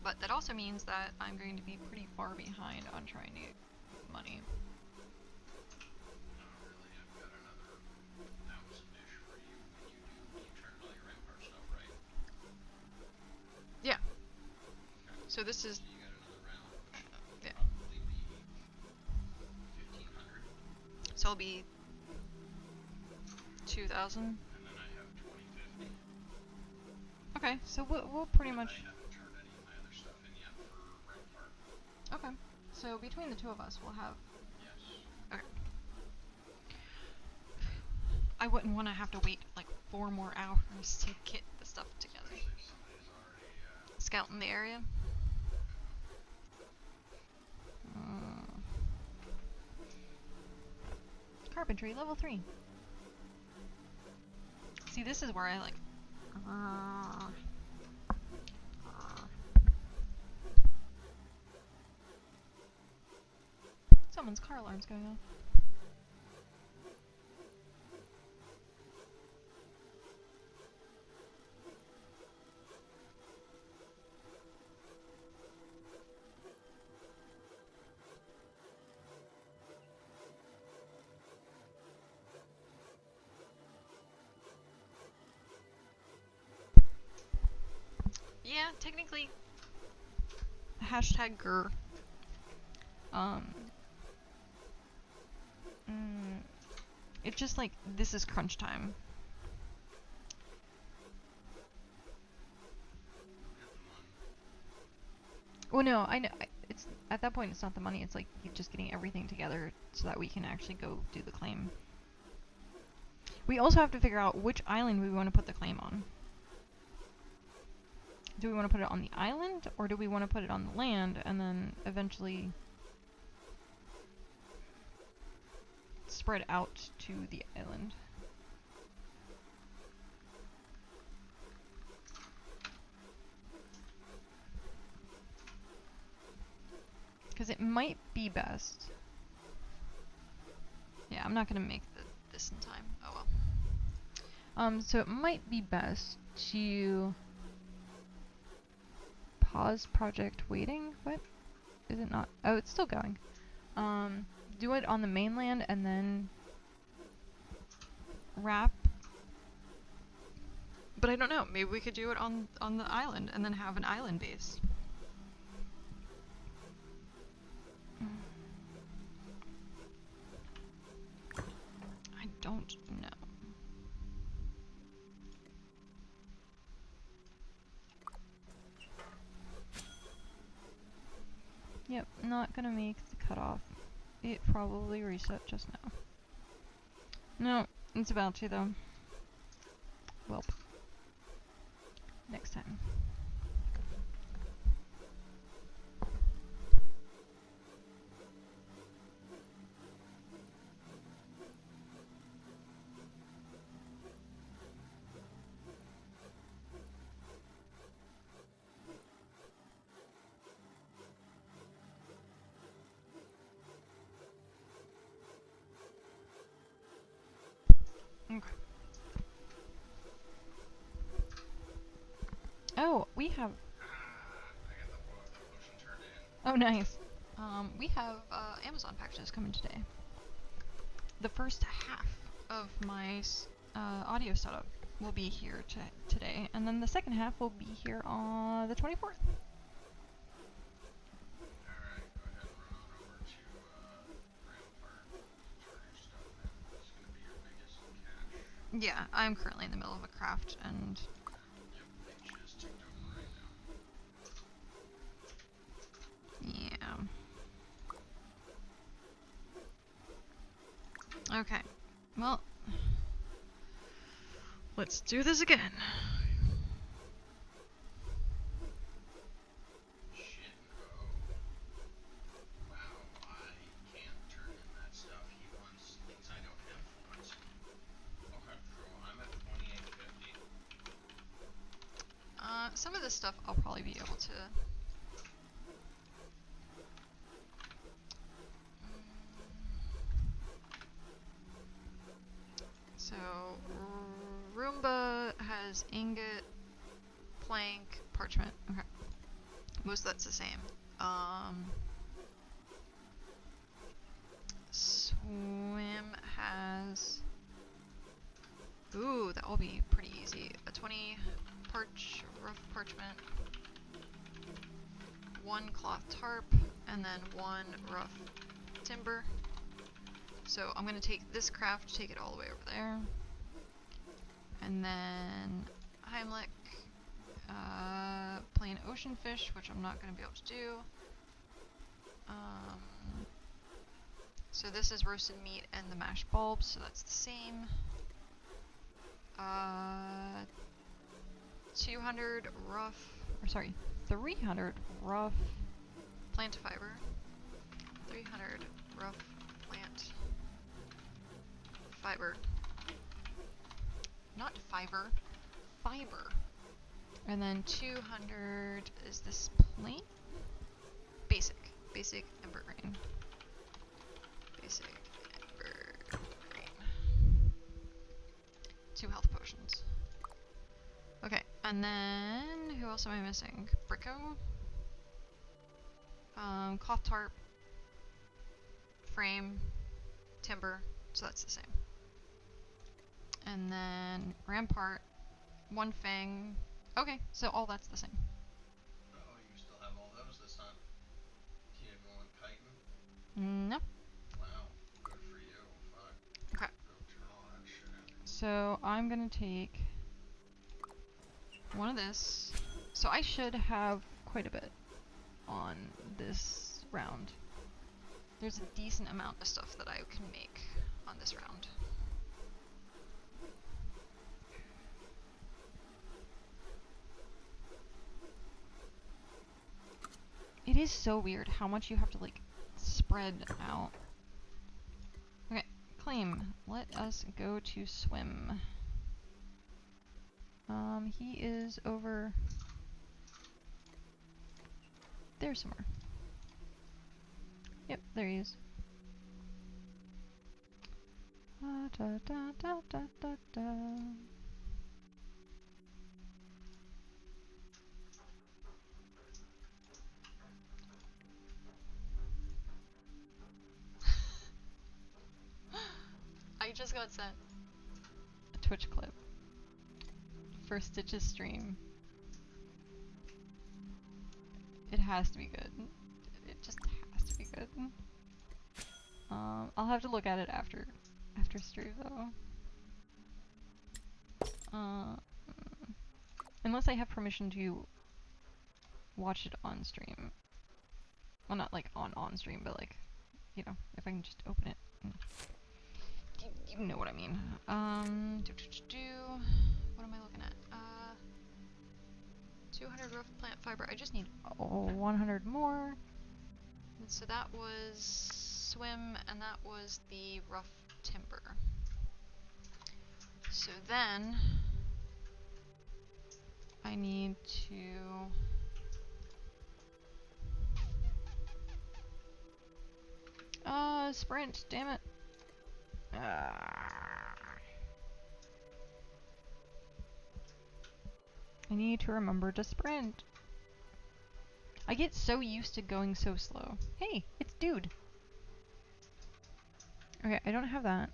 But that also means that I'm going to be pretty far behind on trying to get money. Not really. I've got another 1,000-ish for you when you turned all your Empire stuff, right? Yeah. Okay. So this is. So you got another round, which will Yeah. probably be 1,500. So it'll be 2,000. And then I have 2,050. Okay, so we'll pretty And much. I haven't turned any of my other stuff in yet for Rampart. Okay, so between the two of us, we'll have. Yes. Okay. I wouldn't want to have to wait like 4 more hours to get the stuff together. Especially if somebody's already Scouting the area. Carpentry, level 3. See, this is where I like. Someone's car alarm's going off. Yeah, technically. Hashtag grr. It's just like, this is crunch time. Well, no, I know. It's at that point, it's not the money. It's like just getting everything together so that we can actually go do the claim. We also have to figure out which island we want to put the claim on. Do we want to put it on the island, or do we want to put it on the land and then eventually spread out to the island? Because it might be best. Yeah, I'm not going to make the this in time. Oh well. So it might be best to pause project waiting. What? Is it not? Oh, it's still going. Do it on the mainland and then wrap. But I don't know. Maybe we could do it on the island and then have an island base. I don't know. Yep, not gonna make the cutoff. It probably reset just now. No, it's about to though. Well, next time. Okay. Oh, we have. I got the potion turned in. Oh, nice. We have Amazon packages coming today. The first half of my audio setup will be here today, and then the second half will be here on the 24th. Alright, go ahead and run on over to Rampart. Turn your stuff in. It's going to be your biggest cache. Yeah, I'm currently in the middle of a craft, and Yep, they just ticked over right now. yeah. Okay, well, let's do this again. Shit, oh. Wow, I can't turn in that stuff. He wants things I don't have for once. Okay, so I'm at 2850. Some of this stuff I'll probably be able to. So, Roomba has ingot, plank, parchment. Okay. Most of that's the same. Swim has. Ooh, that will be pretty easy. A 20 rough parchment, 1 cloth tarp, and then 1 rough timber. So I'm gonna take this craft, take it all the way over there, and then Heimlich, plain ocean fish, which I'm not gonna be able to do. So this is roasted meat and the mashed bulbs, so that's the same. 200 rough, or sorry, 300 rough plant fiber, 300 rough plant fiber, not fiber, fiber, and then 200 is this plain? Basic ember grain. Basic ember grain. 2 health potions. Okay, and then who else am I missing? Bricko, cloth tarp, frame, timber, so that's the same. And then rampart, 1 fang. Okay, so all that's the same. Oh, you still have all those this time. You didn't want chitin? No. Wow, good for you. Fuck. Okay. Go turn all that shit in. So I'm gonna take one of this. So I should have quite a bit on this round. There's a decent amount of stuff that I can make on this round. It is so weird how much you have to like spread out. Okay, claim. Let us go to swim. He is over there somewhere. Yep, there he is. Da, da, da, da, da, da. I just got sent. A Twitch clip. For Stitch's stream. It has to be good. It just has to be good. I'll have to look at it after stream though. Unless I have permission to watch it on stream. Well, not like on stream, but like, you know, if I can just open it. You know what I mean. What am I looking at? 200 rough plant fiber. I just need 100 more. And so that was swim, and that was the rough timber. So then I need to sprint, damn it. I need to remember to sprint. I get so used to going so slow. Hey, it's dude. Okay, I don't have that.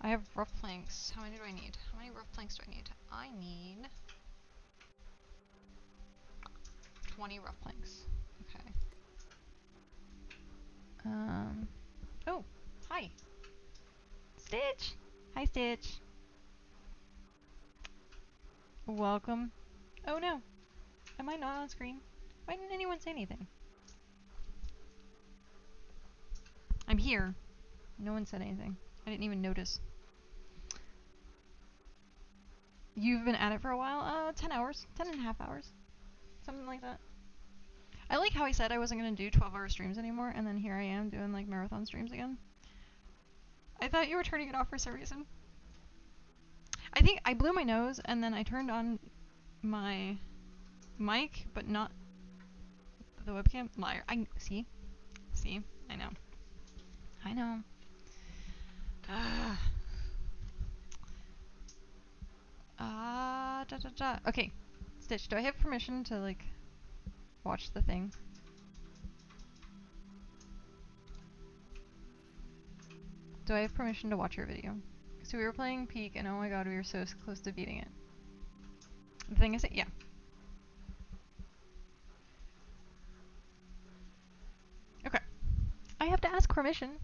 I have rough planks. How many do I need? How many rough planks do I need? I need 20 rough planks. Okay. Oh, hi. Stitch! Hi, Stitch. Welcome. Oh no. Am I not on screen? Why didn't anyone say anything? I'm here. No one said anything. I didn't even notice. You've been at it for a while? 10 hours. 10 and a half hours. Something like that. I like how I said I wasn't going to do 12-hour streams anymore, and then here I am doing like marathon streams again. I thought you were turning it off for some reason. I think I blew my nose, and then I turned on my mic, but not the webcam. Liar. See? I know. Okay. Stitch, do I have permission to like watch the thing? Do I have permission to watch your video? So we were playing Peak, and oh my god, we were so close to beating it. The thing is, yeah. Okay. I have to ask permission.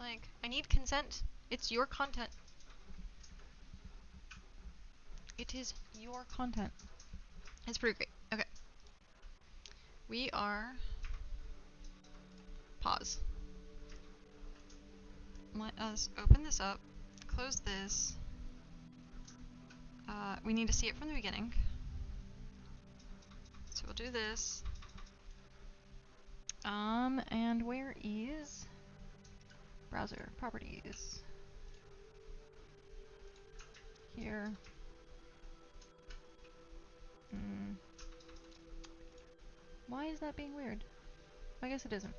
Like, I need consent. It's your content. It is your content. It's pretty great. Okay. We are... Pause. Let us open this up. Close this. We need to see it from the beginning. So we'll do this. And where is browser properties? Here. Why is that being weird? I guess it isn't.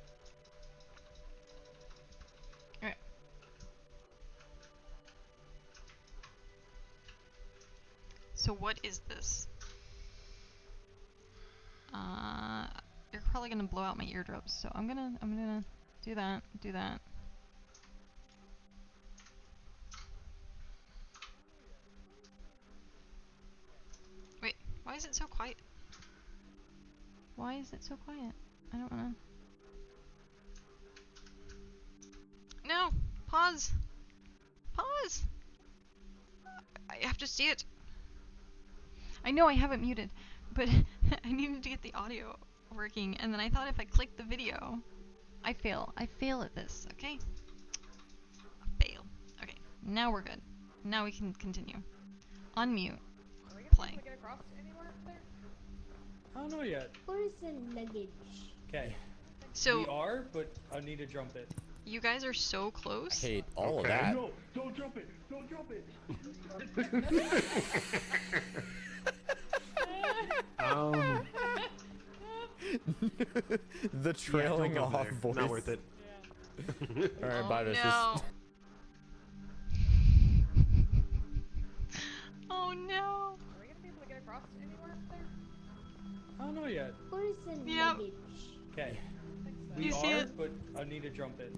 Alright. So what is this? You're probably gonna blow out my eardrums, so I'm gonna do that. Wait, why is it so quiet? Why is it so quiet? I don't wanna... No! Pause! Pause! I have to see it. I know I have it muted, but I needed to get the audio working, and then I thought if I clicked the video, I fail. I fail at this, okay? Fail. Okay, now we're good. Now we can continue. Unmute. Play. Get across anywhere there? I don't know yet. Where's the luggage? Okay. So We are, but I need to jump it. you guys are so close. I hate all of that. No, don't jump it! Don't jump it! The trailing don't go off there. voice. Not worth it. Alright, bye, bitches. No. Oh no. Are we gonna be able to get across anywhere up there? I don't know yet. Yep. Okay. You We see are, it? but I need to jump it.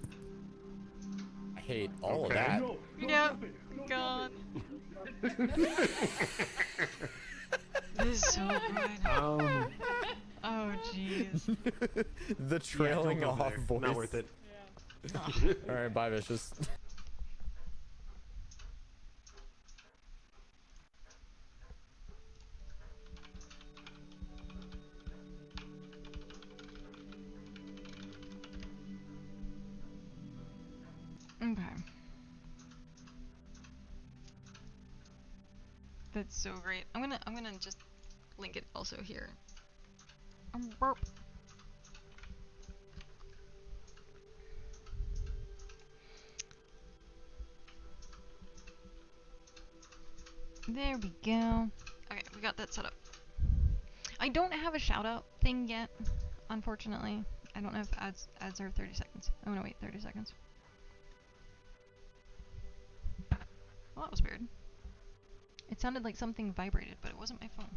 I hate all of Okay. that. No, don't Yep. jump it. Don't God. jump it. This is so good. Oh jeez. The trailing don't go off there. voice. Not worth it. Alright, bye, bitches. Okay. That's so great. I'm gonna just link it also here. Burp. There we go. Okay, we got that set up. I don't have a shout out thing yet, unfortunately. I don't know if ads are 30 seconds. I'm gonna wait 30 seconds. Well, that was weird. It sounded like something vibrated, but it wasn't my phone.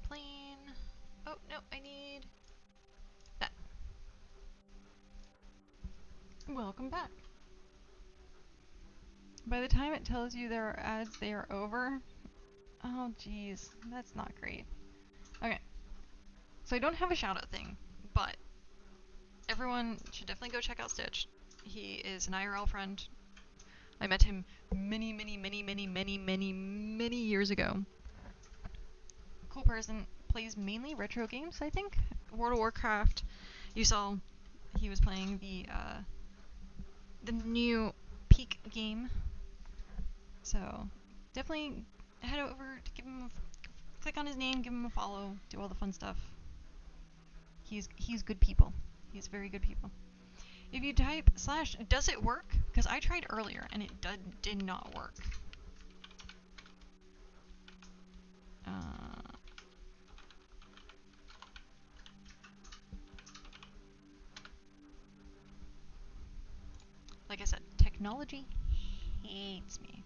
Plane. Oh, no, I need that. Welcome back. By the time it tells you there are ads, they are over. Oh, jeez. That's not great. Okay. So I don't have a shout out thing, but everyone should definitely go check out Stitch. He is an IRL friend. I met him many years ago. Cool person. Plays mainly retro games, I think. World of Warcraft. You saw he was playing the new Peak game. So definitely head over to give him click on his name, give him a follow, do all the fun stuff. He's good people. He's very good people. If you type / does it work? Because I tried earlier and it did not work. Like I said, technology hates me.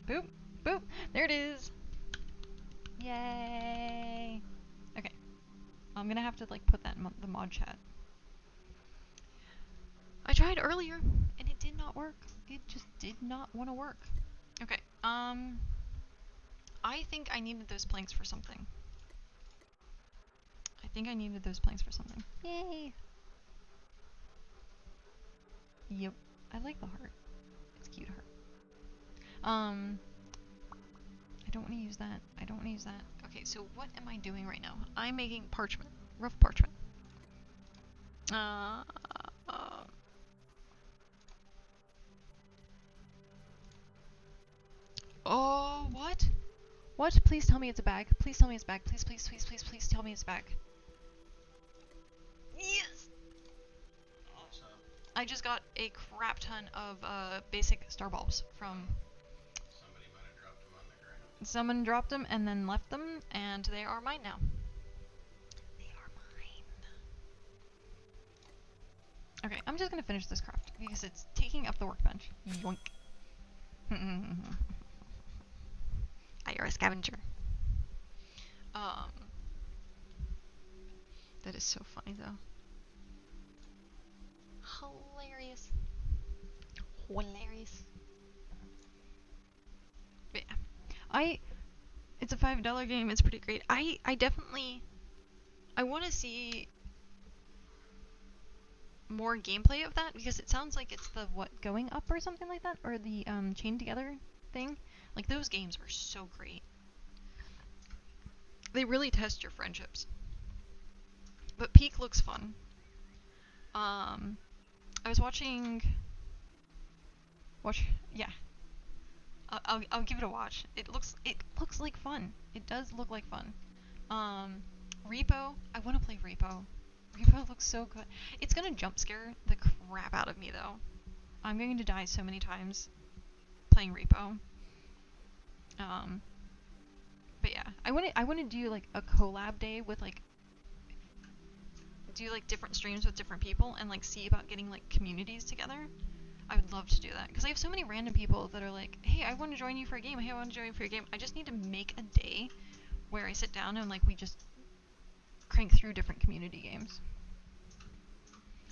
Boop, boop, there it is. Yay. Okay. I'm gonna have to like put that in the mod chat. I tried earlier and it did not work. It just did not want to work. Okay. I think I needed those planks for something. Yay. Yep. I like the heart. It's a cute heart. I don't want to use that. Okay, so what am I doing right now? I'm making parchment. Rough parchment. Oh, what? What? Please tell me it's a bag. Please tell me it's a bag. Please tell me it's a bag. Yes! Awesome. I just got a crap ton of basic star bulbs from... Somebody might have dropped them on the ground. Someone dropped them and then left them, and they are mine now. They are mine. Okay, I'm just gonna finish this craft because it's taking up the workbench. Yoink. You're a scavenger. That is so funny though. Hilarious. But yeah. It's a $5 game, it's pretty great. I wanna see more gameplay of that because it sounds like it's the going up or something like that, or the chain together thing. Like those games are so great. They really test your friendships. But Peak looks fun. I was watching. Yeah. I'll give it a watch. It looks like fun. It does look like fun. Repo. I want to play Repo. Repo looks so good. It's gonna jump scare the crap out of me though. I'm going to die so many times playing Repo. But yeah, I want to do like a collab day with like do like different streams with different people and like see about getting like communities together. I would love to do that because I have so many random people that are like, hey, I want to join you for a game. Hey, I want to join you for a game. I just need to make a day where I sit down and like we just crank through different community games.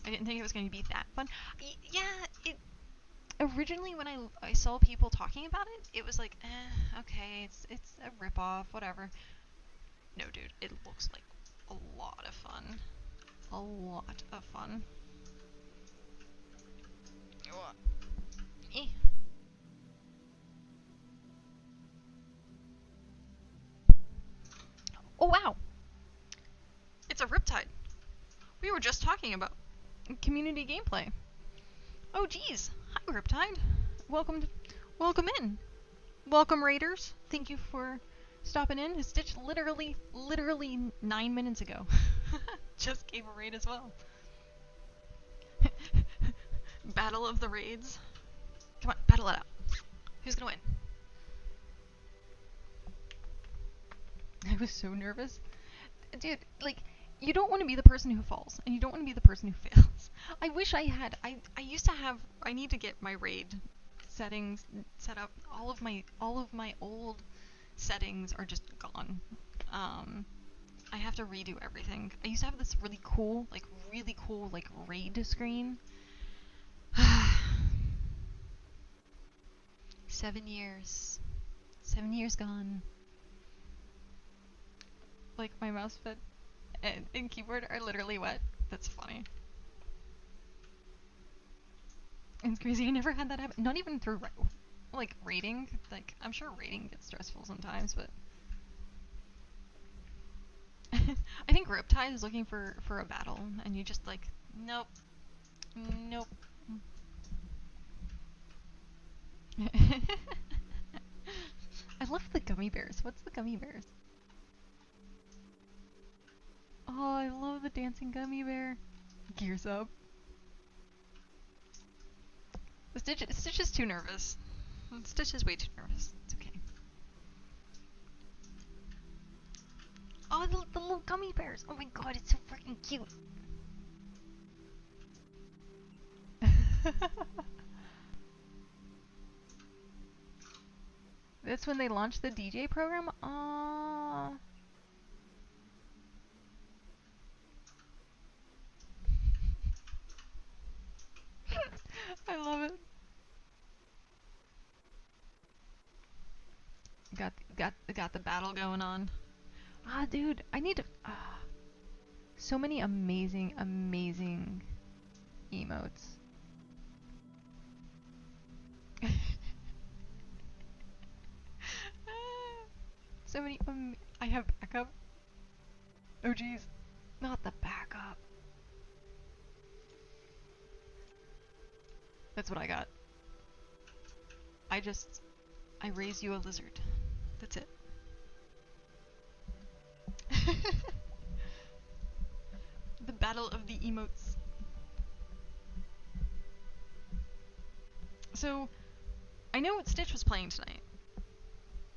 I didn't think it was going to be that fun. Yeah, it originally when I saw people talking about it, it was like, okay, it's a ripoff, whatever. No, dude, it looks like a lot of fun. A lot of fun. Eh. Oh wow! It's a Riptide. We were just talking about community gameplay. Oh geez. Hi Riptide. Welcome in. Welcome Raiders. Thank you for stopping in. His Stitch literally 9 minutes ago. Just gave a raid as well. Battle of the raids. Come on, battle it out. Who's gonna win? I was so nervous. Dude, like, you don't want to be the person who falls, and you don't want to be the person who fails. I wish I had. I used to have. I need to get my raid settings set up. All of my old settings are just gone. I have to redo everything. I used to have this really cool raid screen. 7 years. 7 years gone. Like, my mousepad and keyboard are literally wet. That's funny. It's crazy. I never had that happen. Not even through, like, raiding. Like, I'm sure raiding gets stressful sometimes, but... I think Riptide is looking for a battle, and you just, like, nope. Nope. I love the gummy bears. What's the gummy bears? Oh, I love the dancing gummy bear. Gears up. Stitch is too nervous. Stitch is way too nervous. It's okay. Oh, the little gummy bears. Oh my god, it's so freaking cute. That's when they launched the DJ program? Aww. I love it. Got the battle going on. Ah, dude, I need to... so many amazing emotes. So many... I have backup. Oh, jeez. Not the backup. That's what I got. I raise you a lizard. That's it. The battle of the emotes. So, I know what Stitch was playing tonight.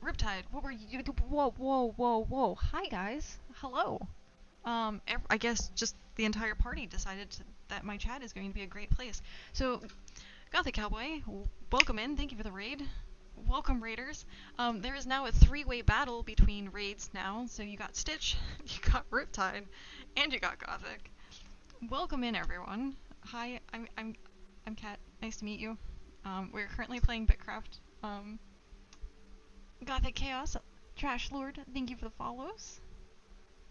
Riptide, what were you... Whoa. Hi, guys. Hello. I guess just the entire party decided that my chat is going to be a great place. So, Gothic Cowboy, welcome in. Thank you for the raid. Welcome, Raiders. There is now a 3-way battle between raids now. So you got Stitch, you got Riptide, and you got Gothic. Welcome in, everyone. Hi, I'm Kat. Nice to meet you. We're currently playing BitCraft. Gothic Chaos, Trash Lord, thank you for the follows.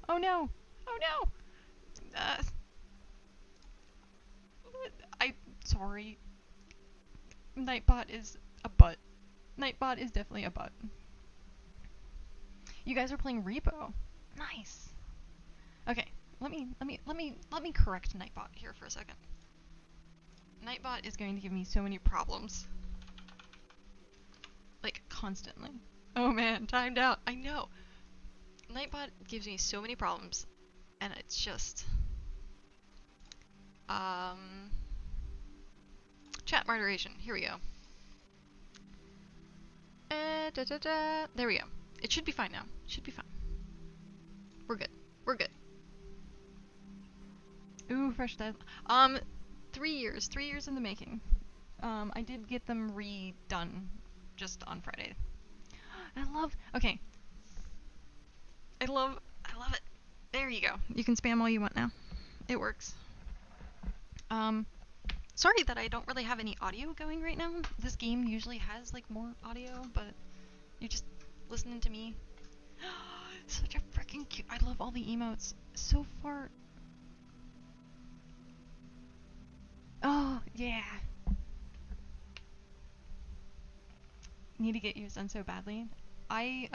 Oh no! Oh no! Sorry. Nightbot is a butt. Nightbot is definitely a butt. You guys are playing Repo. Nice. Okay, let me correct Nightbot here for a second. Nightbot is going to give me so many problems. Like, constantly. Oh man, timed out. I know. Nightbot gives me so many problems, and it's just... Chat moderation. Here we go. There we go. It should be fine now. Should be fine. We're good. We're good. refresh that. 3 years. 3 years in the making. I did get them redone just on Friday. Okay. I love it. There you go. You can spam all you want now. It works. Sorry that I don't really have any audio going right now. This game usually has like more audio, but you're just listening to me. Such a freaking cute. I love all the emotes. So far. Oh, yeah. Need to get yours done so badly. I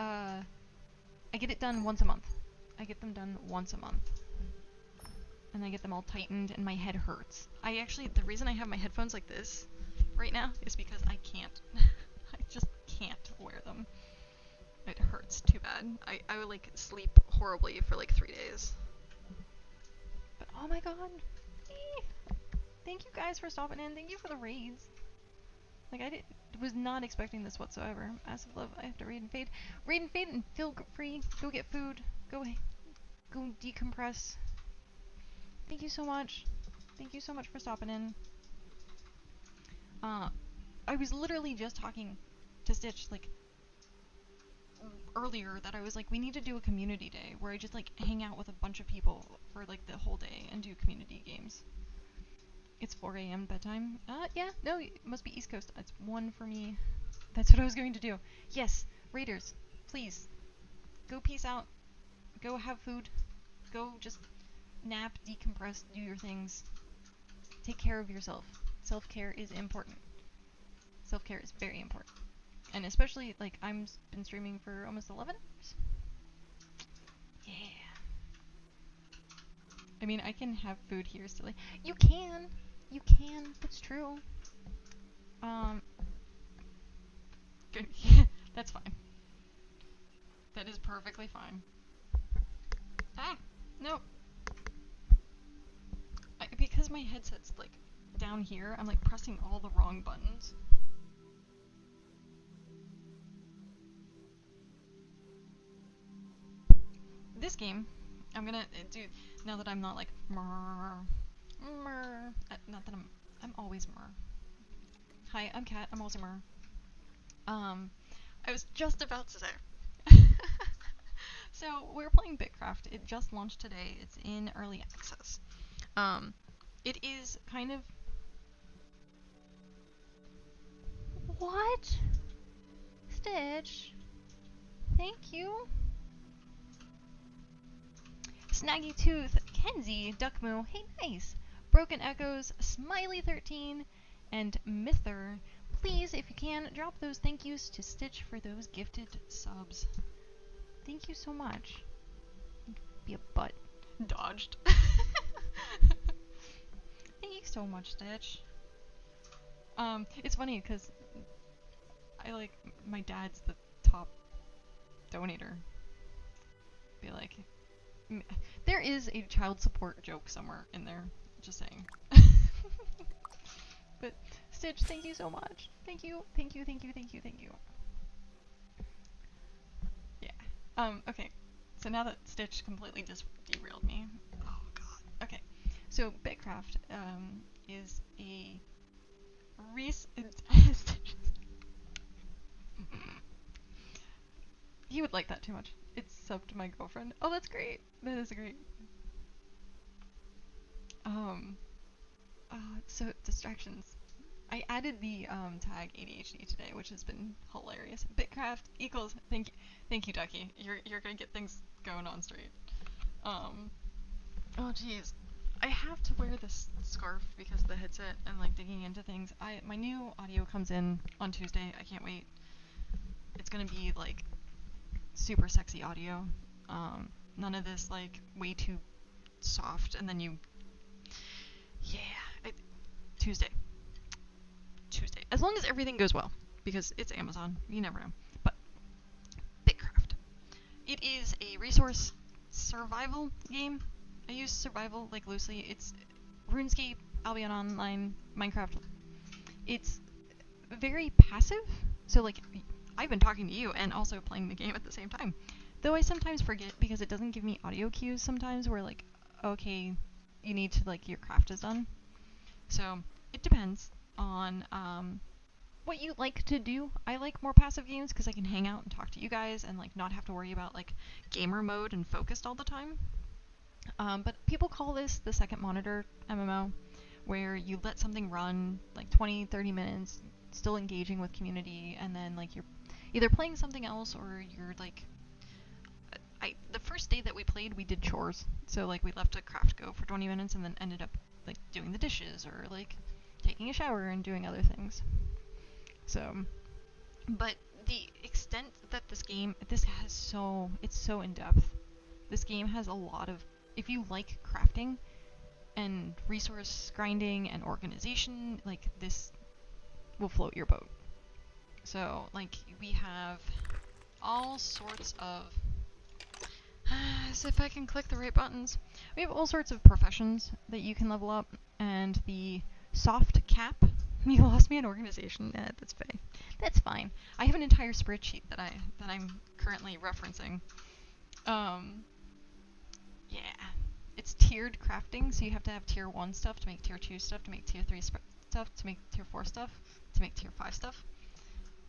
get it done once a month. I get them done once a month. And I get them all tightened and my head hurts. The reason I have my headphones like this right now is because I can't. I just can't wear them. It hurts too bad. I would like sleep horribly for like 3 days. But oh my god. Thank you guys for stopping in. Thank you for the raids. Like was not expecting this whatsoever. Massive love. I have to raid and fade. Raid and fade and feel free. Go get food. Go decompress. Thank you so much. Thank you so much for stopping in. I was literally just talking to Stitch like earlier that I was like, we need to do a community day where I just like hang out with a bunch of people for like the whole day and do community games. It's 4 a.m. bedtime. Yeah, no, it must be East Coast. It's 1 for me. That's what I was going to do. Yes, Raiders, please. Go peace out. Go have food. Go just nap, decompress, do your things. Take care of yourself. Self-care is important. Self-care is very important. And especially, like, I'm been streaming for almost 11 hours. Yeah. I mean, I can have food here still. You can. You can. That's true. Good. That's fine. That is perfectly fine. Ah, no. Because my headset's like down here, I'm like pressing all the wrong buttons. This game, I'm gonna do now that I'm not like not that I'm always Hi, I'm Kat. I'm also I was just about to say. So we're playing BitCraft. It just launched today. It's in early access. It is kind of... What? Stitch? Thank you. Snaggy Tooth, Kenzie, Duckmoo, hey nice. Broken Echoes, Smiley13, and Mither. Please, if you can, drop those thank yous to Stitch for those gifted subs. Thank you so much. Be a butt. Dodged. Thank you so much, Stitch. It's funny because I like my dad's the top donator. Be like, there is a child support joke somewhere in there. Just saying. But Stitch, thank you so much. Thank you. Thank you. Thank you. Thank you. Thank you. Yeah. Okay. So now that Stitch completely just derailed me. Oh god. Okay. So BitCraft is a He would like that too much. It's subbed to my girlfriend. Oh, that's great. That is great. So distractions. I added the tag ADHD today, which has been hilarious. BitCraft equals thank you, Ducky. You're gonna get things going on straight. Oh jeez. I have to wear this scarf because of the headset and like digging into things. My new audio comes in on Tuesday. I can't wait. It's gonna be like super sexy audio. None of this like way too soft and then you. Yeah. Tuesday. As long as everything goes well, because it's Amazon. You never know. But BitCraft. It is a resource survival game. I use survival like loosely. It's RuneScape, Albion Online, Minecraft. It's very passive. So like I've been talking to you and also playing the game at the same time. Though I sometimes forget because it doesn't give me audio cues sometimes where like, okay, you need to like your craft is done. So it depends on what you like to do. I like more passive games because I can hang out and talk to you guys and like not have to worry about like gamer mode and focused all the time. But people call this the second monitor MMO, where you let something run like 20, 30 minutes, still engaging with community, and then like you're either playing something else or you're like the first day that we played, we did chores. So like we left a craft go for 20 minutes and then ended up like doing the dishes or like taking a shower and doing other things. So, but the extent that this has it's so in depth. This game has a lot of, if you like crafting and resource grinding and organization, like this will float your boat. So like we have all sorts of, as if I can click the right buttons. We have all sorts of professions that you can level up, and the soft cap. You lost me an organization. That's fine. That's fine. I have an entire spreadsheet that I'm currently referencing. Yeah, it's tiered crafting, so you have to have tier 1 stuff to make tier 2 stuff to make tier 3 stuff to make tier 4 stuff to make tier 5 stuff.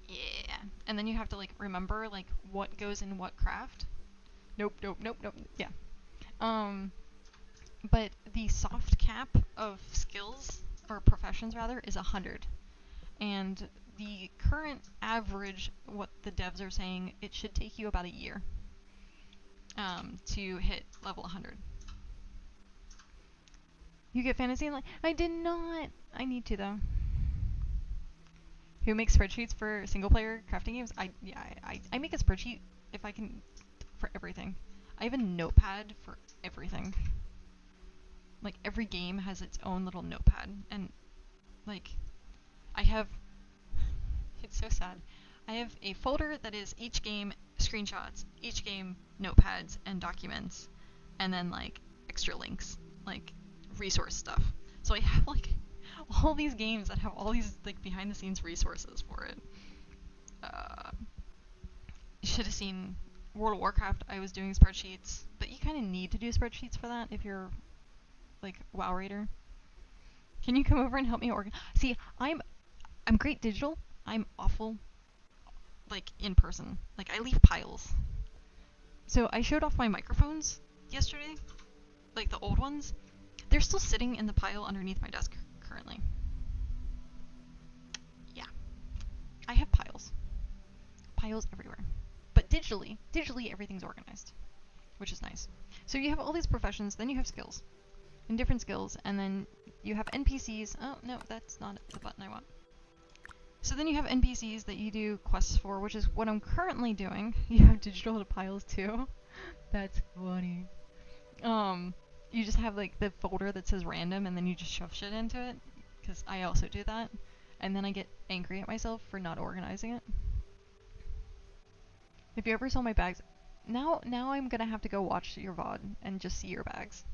Yeah, and then you have to like remember like what goes in what craft. Nope. Yeah. But the soft cap of skills, or professions rather, is 100. And the current average, what the devs are saying, it should take you about a year to hit level 100. You get fantasy and like, I did not. I need to though. Who makes spreadsheets for single player crafting games? I make a spreadsheet if I can for everything. I have a notepad for everything. Like every game has its own little notepad, and like I have, it's so sad. I have a folder that is each game screenshots, each game notepads and documents, and then like extra links, like resource stuff. So I have like all these games that have all these like behind the scenes resources for it. You should have seen World of Warcraft. I was doing spreadsheets, but you kind of need to do spreadsheets for that if you're like WoW Raider. Can you come over and help me organize? See, I'm great digital. I'm awful like in person. Like I leave piles. So I showed off my microphones yesterday, like the old ones. They're still sitting in the pile underneath my desk currently. Yeah. I have piles. Piles everywhere. But digitally everything's organized, which is nice. So you have all these professions, then you have skills, and different skills, and then you have NPCs. Oh, no, that's not the button I want. So then you have NPCs that you do quests for, which is what I'm currently doing. You have digital piles too. That's funny. You just have like the folder that says random, and then you just shove shit into it, because I also do that, and then I get angry at myself for not organizing it. If you ever saw my bags, now I'm gonna have to go watch your VOD and just see your bags.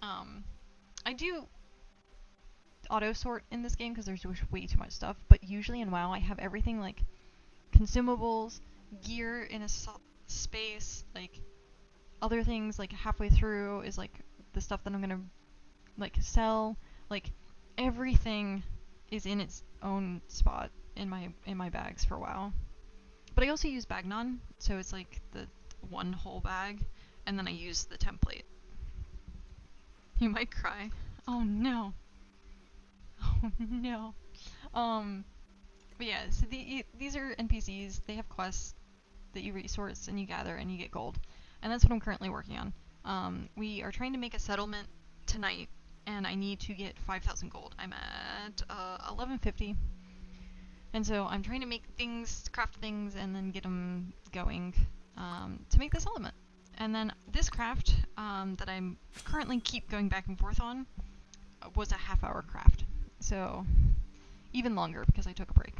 I do auto sort in this game because there's way too much stuff, but usually in WoW I have everything like consumables, gear in a space, like other things like halfway through is like the stuff that I'm gonna like sell. Like everything is in its own spot in my bags for WoW. But I also use Bagnon, so it's like the one whole bag, and then I use the template. You might cry. Oh no. Oh no. But yeah, so these are NPCs. They have quests that you resource and you gather and you get gold. And that's what I'm currently working on. We are trying to make a settlement tonight, and I need to get 5,000 gold. I'm at 1150. And so I'm trying to make things, craft things, and then get them going to make this element. And then this craft that I'm currently keep going back and forth on was a half-hour craft. So even longer because I took a break.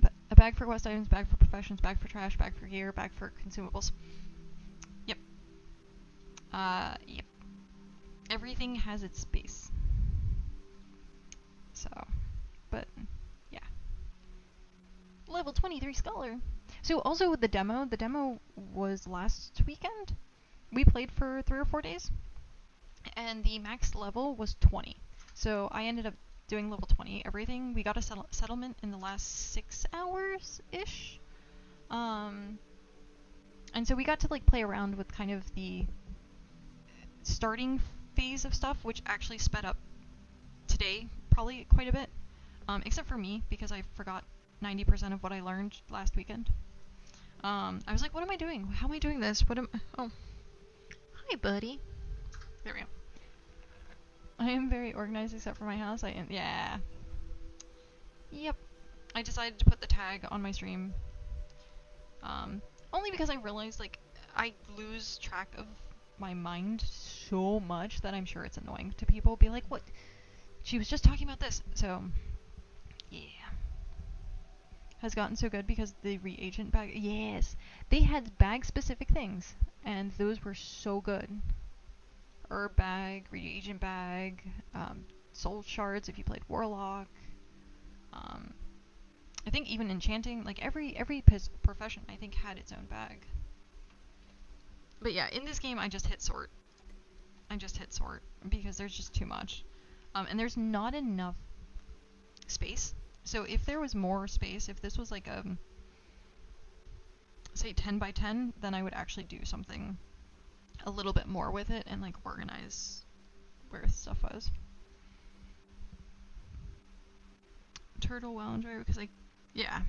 But a bag for quest items, bag for professions, bag for trash, bag for gear, bag for consumables. Yep. Yep. Everything has its space. So, but yeah. Level 23 Scholar. So also with the demo was last weekend. We played for 3 or 4 days. and the max level was 20. So I ended up doing level 20 everything. We got a settlement in the last 6 hours ish. And so we got to like play around with kind of the starting phase of stuff, which actually sped up today probably quite a bit. Except for me, because I forgot 90% of what I learned last weekend. I was like, what am I doing? How am I doing this? Oh. Hi, buddy. There we go. I am very organized except for my house. Yeah. Yep. I decided to put the tag on my stream. Only because I realized, like, I lose track of my mind so much that I'm sure it's annoying to people. Be like, what? She was just talking about this. So, yeah. Has gotten so good because the reagent bag. Yes. They had bag-specific things, and those were so good. Herb bag, reagent bag, soul shards if you played warlock. I think even enchanting, like every profession I think had its own bag. But yeah, in this game I just hit sort. Because there's just too much. And there's not enough space. So if there was more space, if this was like say 10 by 10, then I would actually do something a little bit more with it and like organize where stuff was. Turtle well and dry because yeah,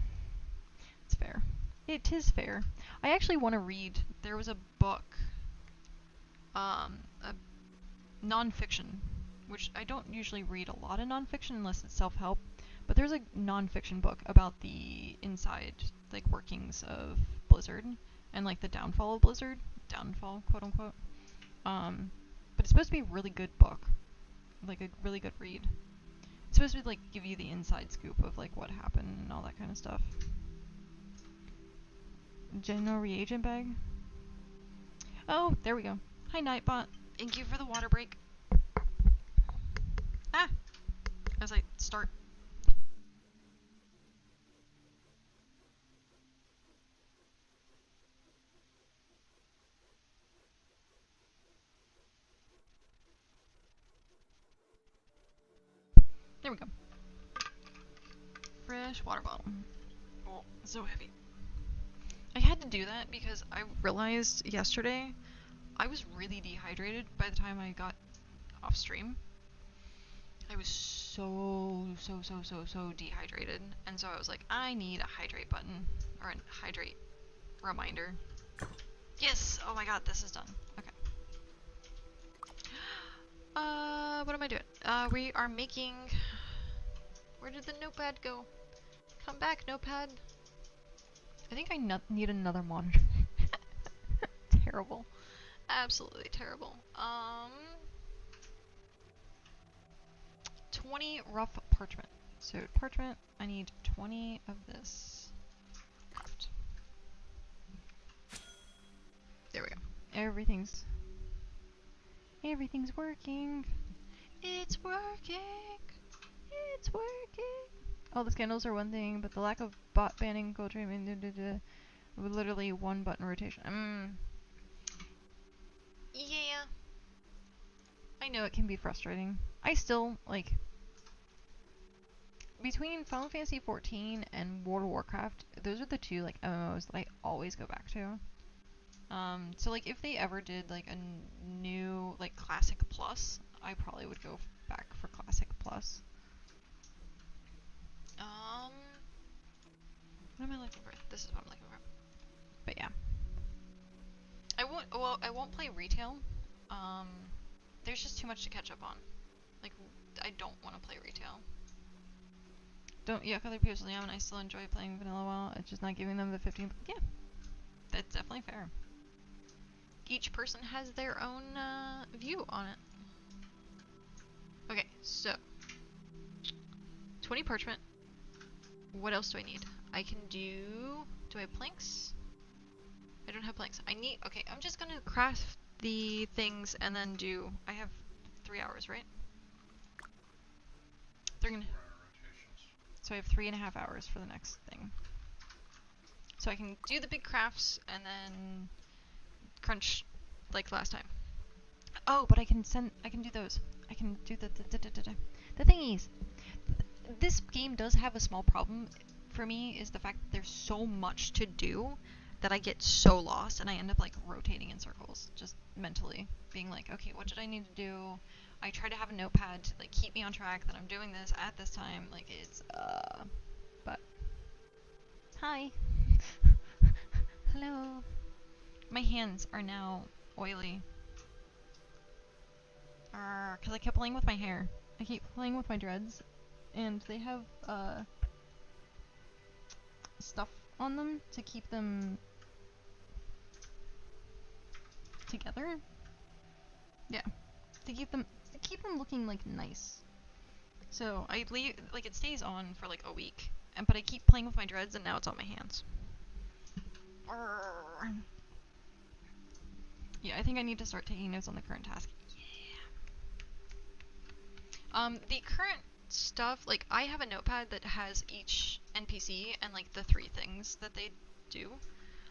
it's fair. It is fair. I actually want to read. There was a book, a non-fiction, which I don't usually read a lot of non-fiction unless it's self-help. But there's a non-fiction book about the inside, like, workings of Blizzard and like the downfall of Blizzard, downfall, quote unquote. But it's supposed to be a really good book, like a really good read. It's supposed to like give you the inside scoop of like what happened and all that kind of stuff. General reagent bag. Oh, there we go. Hi, Nightbot. Thank you for the water break. Ah! As I start. There we go. Fresh water bottle. Oh, so heavy. I had to do that because I realized yesterday I was really dehydrated by the time I got off stream. I was so dehydrated. And so I was like, I need a hydrate button. Or a hydrate reminder. Yes! Oh my god, this is done. Okay. What am I doing? We are making... Where did the notepad go? Come back, notepad. I think I need another monitor. Terrible. Absolutely terrible. 20 rough parchment. So parchment, I need 20 of this. Craft. There we go. Everything's working. It's working. It's working. All the scandals are one thing, but the lack of bot banning, gold treatment, literally one button rotation. Yeah. I know it can be frustrating. I still, like, between Final Fantasy XIV and World of Warcraft, those are the two, like, MMOs that I always go back to. So, like, if they ever did, like, a new, like, Classic Plus, I probably would go back for Classic Plus. What am I looking for? This is what I'm looking for. But yeah. I won't play retail. There's just too much to catch up on. Like, I don't want to play retail. Don't yuck other people's yum, and I still enjoy playing vanilla WoW. It's just not giving them the 15. Yeah. That's definitely fair. Each person has their own view on it. Okay, so 20 parchment. What else do I need? I can do I have planks? I don't have planks. Okay, I'm just gonna craft the things and then I have 3 hours, right? So I have 3.5 hours for the next thing. So I can do the big crafts and then crunch like last time. Oh, but I can do those. I can do the thingies. This game does have a small problem for me, is the fact that there's so much to do that I get so lost and I end up like rotating in circles, just mentally being like, okay, what did I need to do? I try to have a notepad to like keep me on track that I'm doing this at this time. Like it's but hi. Hello. My hands are now oily. Because I kept playing with my hair. I keep playing with my dreads, and they have stuff on them to keep them together. Yeah, to keep them looking like nice. So I leave, like, it stays on for like a week, but I keep playing with my dreads, and now it's on my hands. Yeah, I think I need to start taking notes on the current task. The current stuff, like, I have a notepad that has each NPC and, like, the 3 things that they do.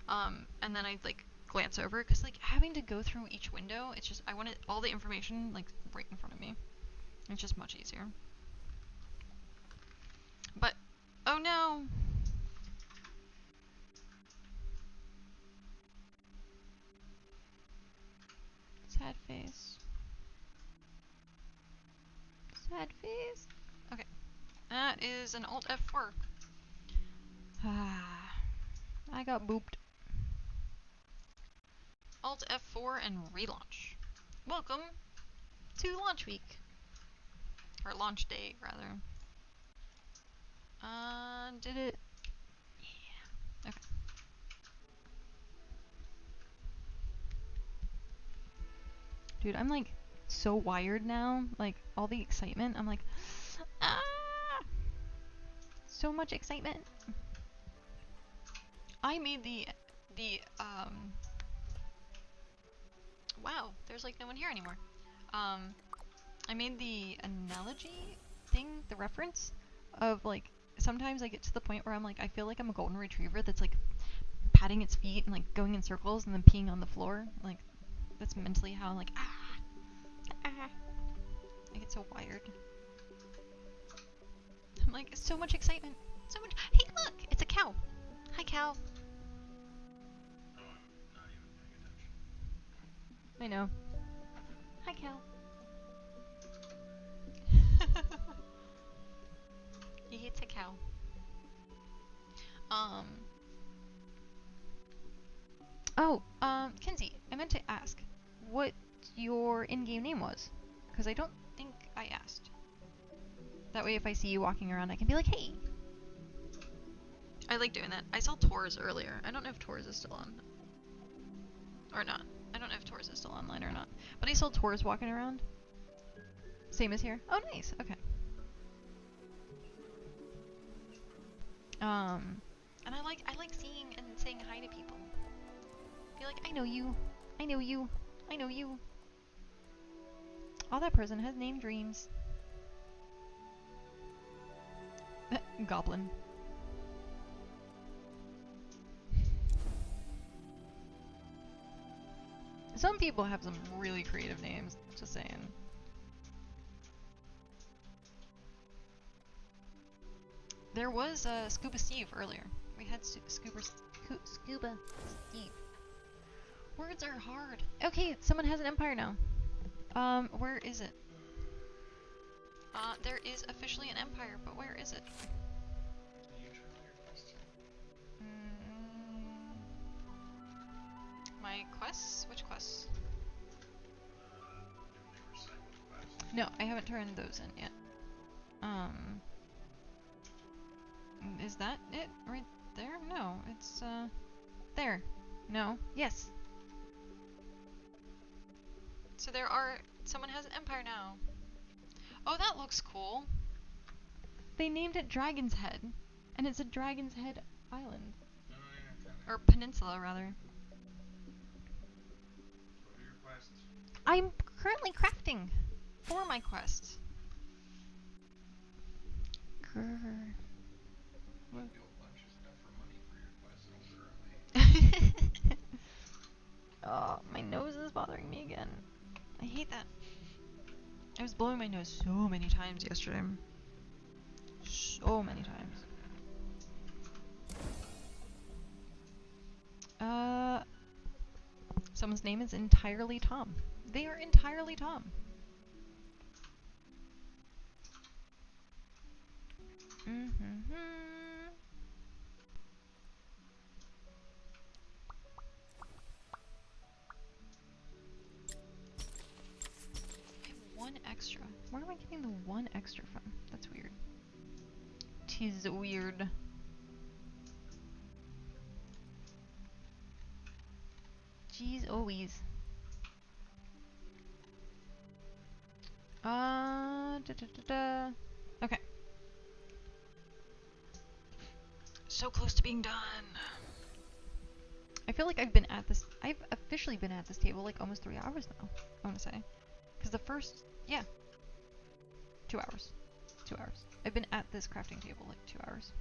And then I, like, glance over, because, like, having to go through each window, it's just, I want it, all the information, like, right in front of me. It's just much easier. But, oh no! Sad face. Sad face. Okay. That is an Alt F4. I got booped. Alt F4 and relaunch. Welcome to launch week. Or launch day, rather. Did it? Yeah. Okay. Dude, I'm like so wired now. Like all the excitement. I'm like, ah! So much excitement. I made the wow, there's like no one here anymore. I made the analogy thing, the reference of like sometimes I get to the point where I'm like, I feel like I'm a golden retriever that's like patting its feet and like going in circles and then peeing on the floor. Like that's mentally how I'm like, I get so wired. I'm like, so much excitement. So much. Hey, look! It's a cow. Hi, cow. Oh, I'm not even paying attention. I know. Hi, cow. It's a cow. Oh, Kenzie, I meant to ask what your in-game name was, because I don't think I asked. That way if I see you walking around, I can be like, hey! I like doing that. I saw Tors earlier. I don't know if Tors is still on. Or not. I don't know if Tors is still online or not. But I saw Tors walking around. Same as here. Oh, nice. Okay. And I like seeing and saying hi to people. Be like, I know you. I know you. I know you. Oh, that person has name dreams. Goblin. Some people have some really creative names, just saying. There was Scuba Steve earlier. We had Scuba Steve. Words are hard. Okay, someone has an empire now. Where is it? There is officially an empire, but where is it? My quests? Which quests? No, I haven't turned those in yet. Is that it right there? No, it's, there. No. Yes. So there are, someone has an empire now. Oh, that looks cool. They named it Dragon's Head, and it's a Dragon's Head island. Oh, yeah, Or peninsula, rather. What are your quests? I'm currently crafting for my quests. Grr. You do a bunch of stuff for money for your quests. Don't worry. Oh, my nose is bothering me again. I I hate that. I was blowing my nose so many times yesterday. So many times. Someone's name is entirely Tom. They are entirely Tom. I have one extra. Where am I getting the one extra from? That's weird. Tis weird. Jeez Louise. Okay. So close to being done. I feel like I've officially been at this table like almost 3 hours now, I want to say. Because the first, yeah. 2 hours. 2 hours. I've been at this crafting table like 2 hours.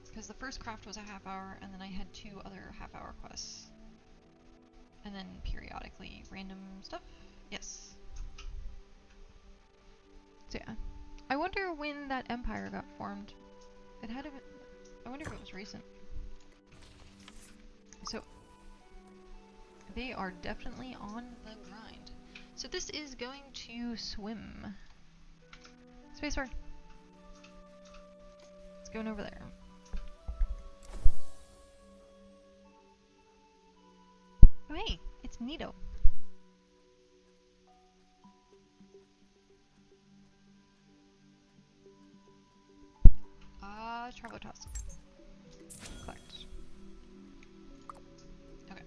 Because the first craft was a half hour, and then I had 2 other half-hour quests. And then periodically random stuff. Yes. So yeah. I wonder when that empire got formed. It had to be, I wonder if it was recent. So, they are definitely on the grind. So this is going to swim. Spacebar. It's going over there. Oh hey, it's Nito. Traveler task. Collect. Okay.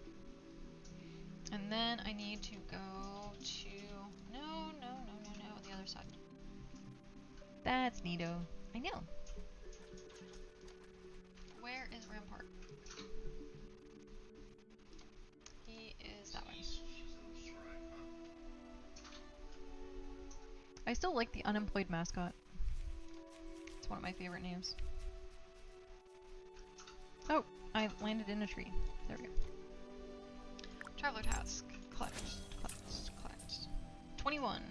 And then I need to go to... No, the other side. That's Nito. I know. Where is Rampart? He is that way. I still like the unemployed mascot. It's one of my favorite names. Oh, I landed in a tree. There we go. Traveler task. Collect. 21.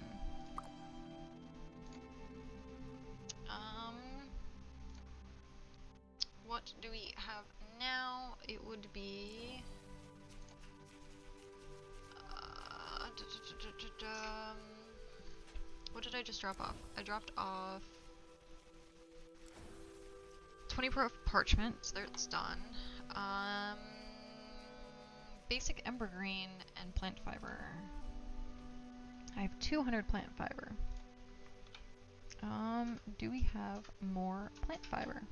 What do we have now? It would be... what did I just drop off? I dropped off 24 parchment, so that's done. Basic ember green and plant fiber. I have 200 plant fiber. Do we have more plant fiber?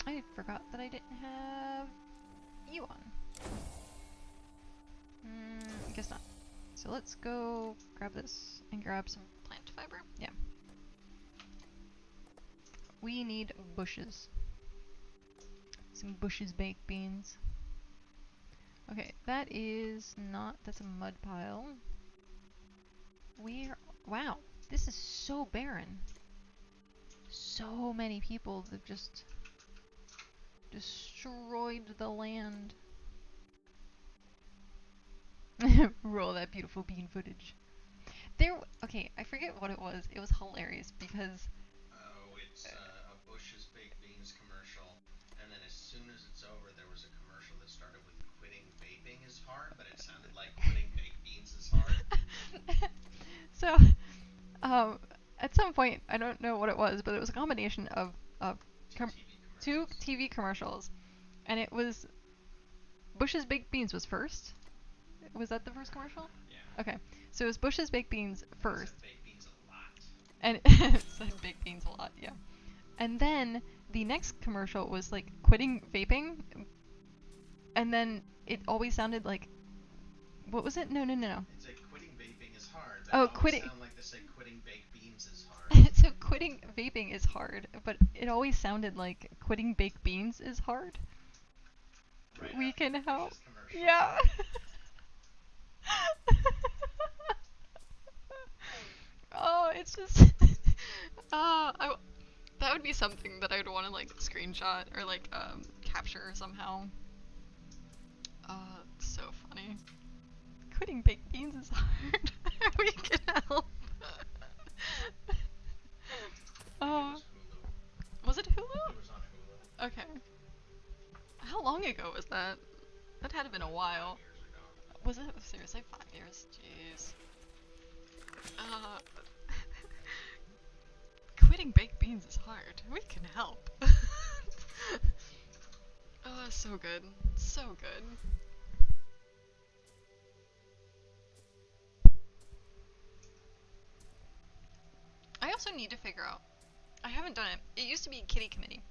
I forgot that I didn't have you on. I guess not. So let's go grab this and grab some plant fiber. Yeah. We need bushes. Some bushes baked beans. Okay, that is not, that's a mud pile. Wow, this is so barren. So many people have just destroyed the land. Roll that beautiful bean footage. Okay, I forget what it was. It was hilarious because... Oh, it's a Bush's Baked Beans commercial, and then as soon as it's over, there was a commercial that started with quitting vaping is hard, but it sounded like quitting baked beans is hard. So, at some point, I don't know what it was, but it was a combination of two TV commercials, and it was Bush's Baked Beans was first. Was that the first commercial? Yeah. Okay, so it was Bush's Baked Beans first. It said baked beans a lot. And it said baked beans a lot, yeah. And then the next commercial was like quitting vaping, and then it always sounded like, what was it? No. It's like quitting vaping is hard. That Oh, quitting. Sound like they say quitting baked beans is hard. So quitting vaping is hard, but it always sounded like quitting baked beans is hard. Right We after can the help. Bush's commercial. Yeah. Oh, it's just that would be something that I would want to like screenshot or like capture somehow. We can help. Oh, It was Hulu. was it Hulu? It was on Hulu. Okay. How long ago was that? That had to have been a while. 5 years ago. Was it? Seriously, 5 years? Jeez. Quitting baked beans is hard. We can help. Oh, so good. So good. I also need to figure out. I haven't done it. It used to be kitty committee.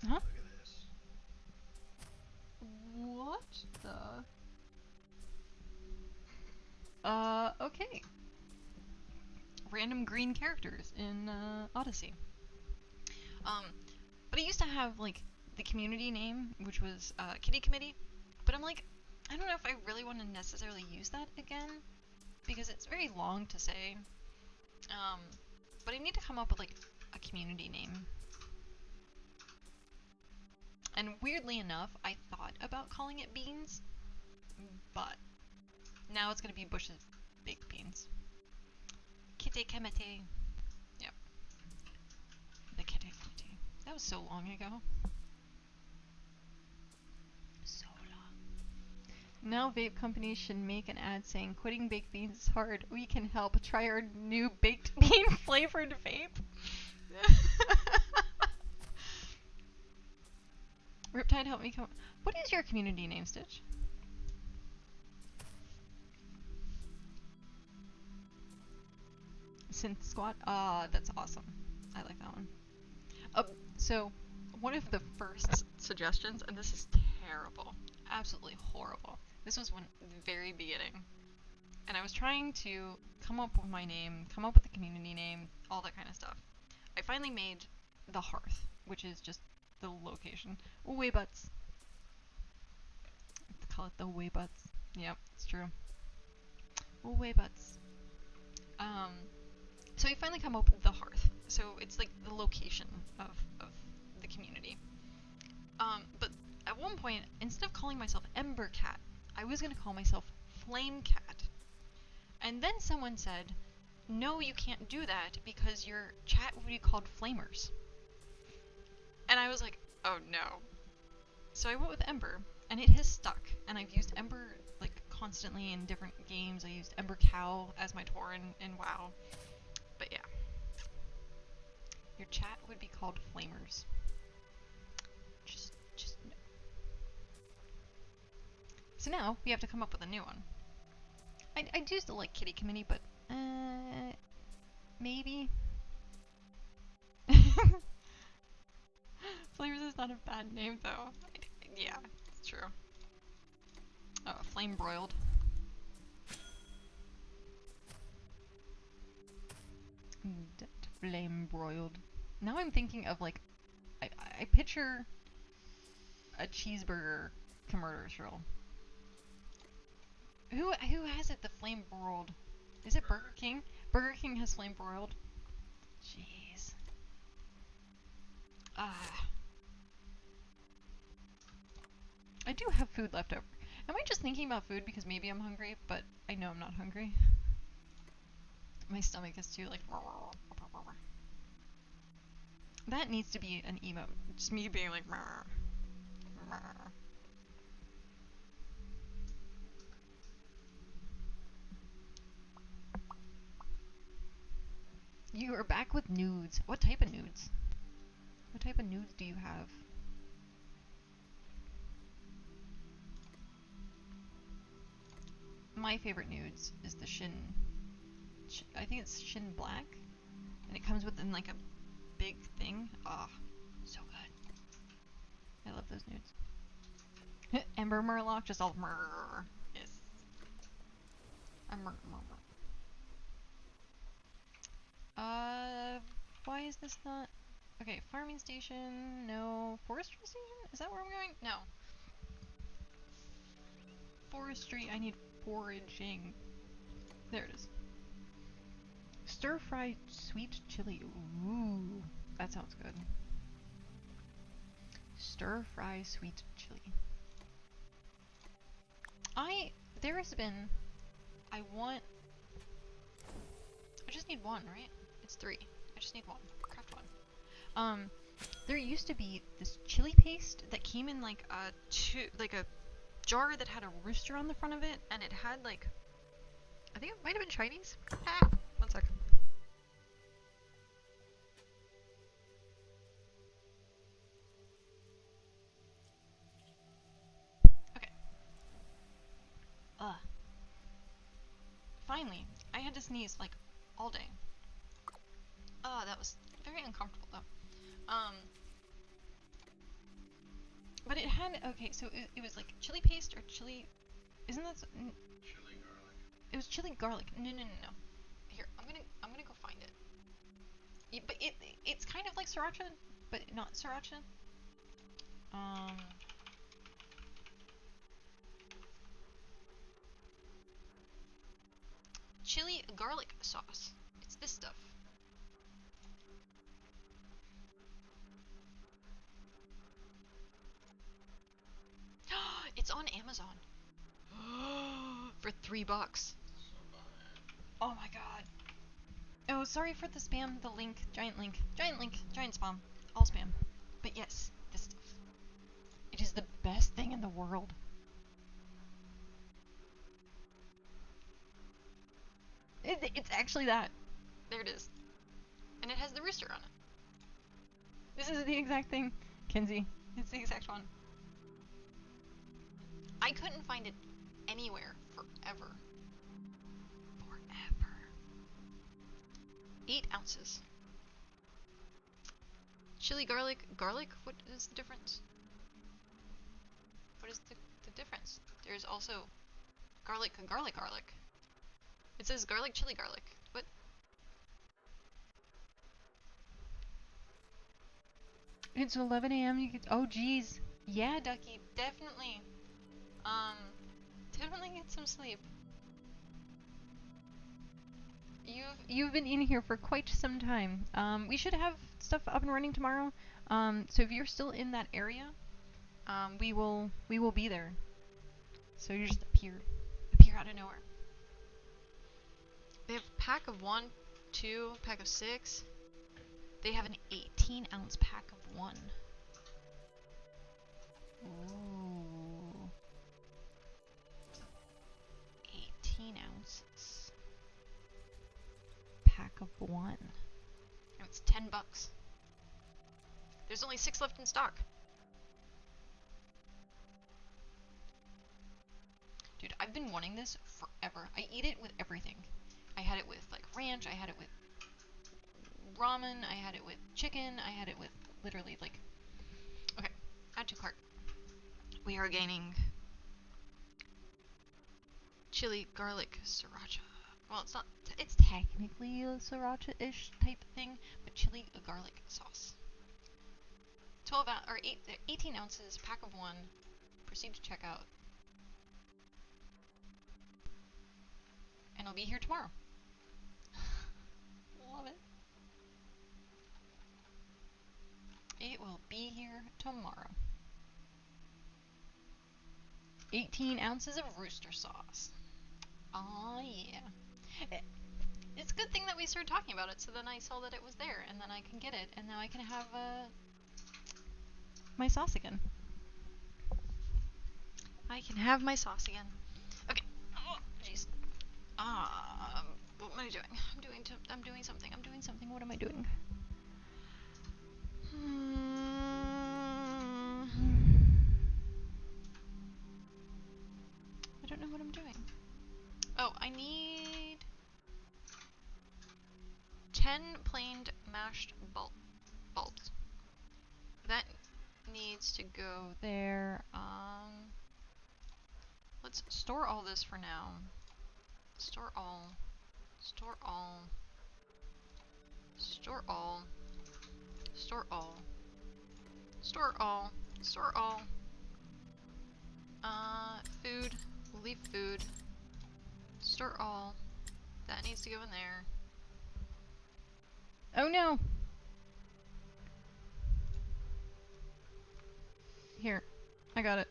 Huh? Look at this. What the? Okay. Random green characters in Odyssey. But I used to have like the community name, which was Kitty Committee. But I'm like, I don't know if I really want to necessarily use that again because it's very long to say. But I need to come up with like a community name. And weirdly enough, I thought about calling it Beans, but now it's gonna be Bush's Baked Beans. Kitty Committee. Yep. The Kitty Committee. That was so long ago. So long. Now vape companies should make an ad saying, "Quitting baked beans is hard. We can help. Try our new baked bean flavored vape." Riptide, help me come. What is your community name, Stitch? Synth Squad? Ah, that's awesome. I like that one. So, one of the first suggestions, and this is terrible, absolutely horrible. This was when the very beginning, and I was trying to come up with my name, come up with the community name, all that kind of stuff. I finally made the Hearth, which is just the location. Oh, way butts. Let's call it the way butts. Yep, it's true. Oh, way butts. So I finally come up with the Hearth. So it's like the location of the community. But at one point, instead of calling myself emberKat, I was gonna call myself FlameKat. And then someone said, no, you can't do that because your chat would be called Flamers. And I was like, oh no. So I went with Ember, and it has stuck. And I've used Ember like constantly in different games. I used emberCow as my Tor in WoW. But yeah. Your chat would be called Flamers. Just no. So now we have to come up with a new one. I do still like Kitty Committee, but maybe. Flamers is not a bad name though. Yeah, it's true. Oh, flame broiled. Flame broiled. Now I'm thinking of like, I picture a cheeseburger commercial. Who has it? The flame broiled. Is it Burger King? Burger King has flame broiled. Jeez. I do have food left over. Am I just thinking about food because maybe I'm hungry, but I know I'm not hungry? My stomach is too like. That needs to be an emote. Just me being like. You are back with nudes. What type of nudes? What type of nudes do you have? My favorite nudes is the Shin. I think it's Shin Black, and it comes within like a big thing. Ah, so good. I love those nudes. Ember Murloc, just all murr. Yes. Murr. Why is this not? Okay, farming station. No, forestry station. Is that where I'm going? No. Forestry. I need foraging. There it is. Stir-fried sweet chili. Ooh, that sounds good. Stir-fry sweet chili. There has been I want... I just need one, right? It's 3. I just need one. Craft one. There used to be this chili paste that came in like a jar that had a rooster on the front of it, and it had like... I think it might have been Chinese. Ah, one sec. Okay. Finally, I had to sneeze like all day. That was very uncomfortable though. But it had, okay, so it was like chili paste or chili, isn't that, Chili garlic. it was chili garlic. No. Here, I'm gonna go find it. But it's kind of like sriracha, but not sriracha. Chili garlic sauce. It's this stuff. It's on Amazon. For $3. So buy it. Oh my god. Oh, sorry for the spam, the link, giant spam, all spam. But yes, this stuff. It is the best thing in the world. It's actually that. There it is. And it has the rooster on it. This is the exact thing, Kenzie. It's the exact one. I couldn't find it anywhere forever. 8 ounces. Chili garlic. Garlic? What is the difference? What is the difference? There's also garlic. It says garlic, chili garlic. What? It's 11 a.m. You could. Oh, geez. Yeah, Ducky, definitely. Definitely get some sleep. You've been in here for quite some time. We should have stuff up and running tomorrow. So if you're still in that area, we will be there. So you just appear out of nowhere. They have a pack of 1, 2, pack of 6. They have an 18-ounce pack of 1. Ooh. 18 ounces. Pack of 1. And it's $10. There's only 6 left in stock. Dude, I've been wanting this forever. I eat it with everything. I had it with like ranch, I had it with ramen, I had it with chicken, I had it with literally like... Okay, add to cart. We are gaining chili, garlic, sriracha. Well, it's not, it's technically a sriracha-ish type thing, but chili, garlic sauce. 18 ounces, pack of 1. Proceed to check out. And I'll be here tomorrow. Love it. It will be here tomorrow. 18 ounces of rooster sauce. Aw, yeah. It's a good thing that we started talking about it, so then I saw that it was there, and then I can get it, and now I can have my sauce again. I can have my sauce again. Okay. Oh, jeez. What am I doing? I'm doing something. What am I doing? I don't know what I'm doing. Oh, I need 10 planed mashed bulbs. That needs to go there. Let's store all this for now. Store all. Store all. Store all. Store all. Store all. Store all. Food. We'll leave food. Store all. That needs to go in there. Oh no! Here. I got it.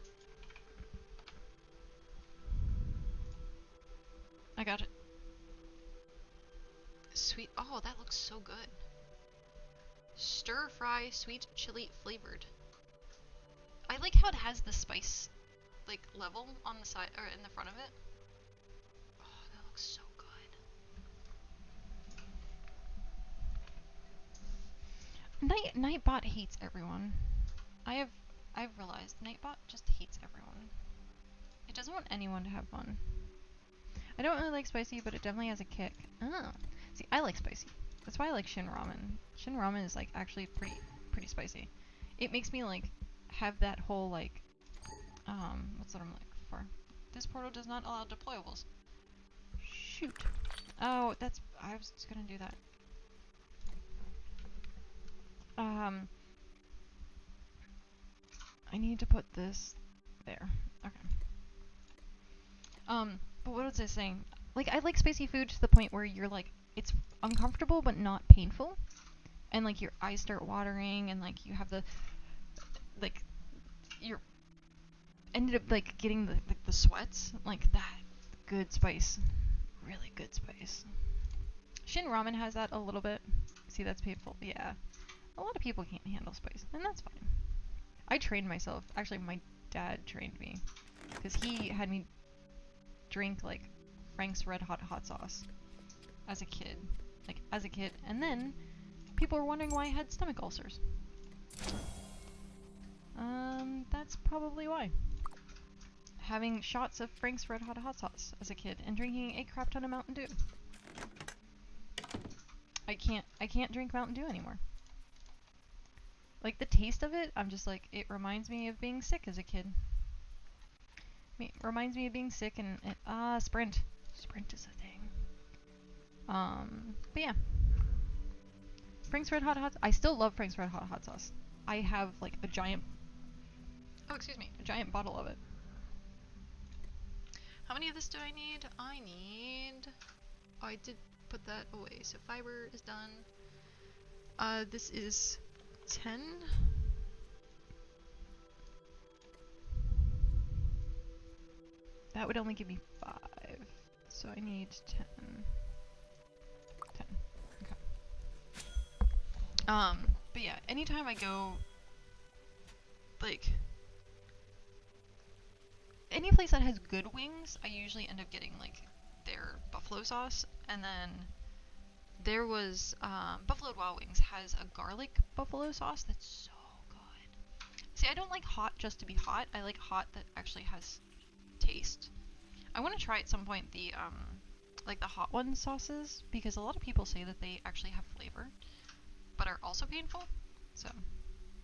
I got it. Sweet. Oh, that looks so good. Stir fry sweet chili flavored. I like how it has the spice like level on the side or in the front of it. Oh, that looks so good. Nightbot hates everyone. I've realized Nightbot just hates everyone. It doesn't want anyone to have fun. I don't really like spicy, but it definitely has a kick. Oh. See, I like spicy. That's why I like Shin Ramen. Shin Ramen is like actually pretty spicy. It makes me like have that whole like what's what I'm looking for? This portal does not allow deployables. Shoot. Oh, I was just gonna do that. I need to put this there. Okay. But what was I saying? Like, I like spicy food to the point where you're like, it's uncomfortable but not painful. And like your eyes start watering and like you have the, like, you're ended up like getting the sweats. Like that. Good spice. Really good spice. Shin Ramen has that a little bit. See, that's painful. Yeah. A lot of people can't handle spice, and that's fine. I trained myself. Actually, my dad trained me. Because he had me drink, like, Frank's Red Hot hot sauce as a kid. And then people were wondering why I had stomach ulcers. That's probably why. Having shots of Frank's Red Hot hot sauce as a kid and drinking a crap ton of Mountain Dew. I can't drink Mountain Dew anymore. Like, the taste of it, I'm just like, it reminds me of being sick as a kid. It reminds me of being sick and Sprint. Sprint is a thing. But yeah. Frank's Red Hot hot. I still love Frank's Red Hot hot sauce. I have like a giant bottle of it. How many of this do I need? Oh, I did put that away. So fiber is done. This is 10. That would only give me 5. So I need 10. 10. Okay. But yeah, anytime I go, like, any place that has good wings, I usually end up getting, like, their buffalo sauce. And then there was, Buffalo Wild Wings has a garlic buffalo sauce that's so good. See, I don't like hot just to be hot. I like hot that actually has taste. I want to try at some point the, like the hot one sauces, because a lot of people say that they actually have flavor, but are also painful. So,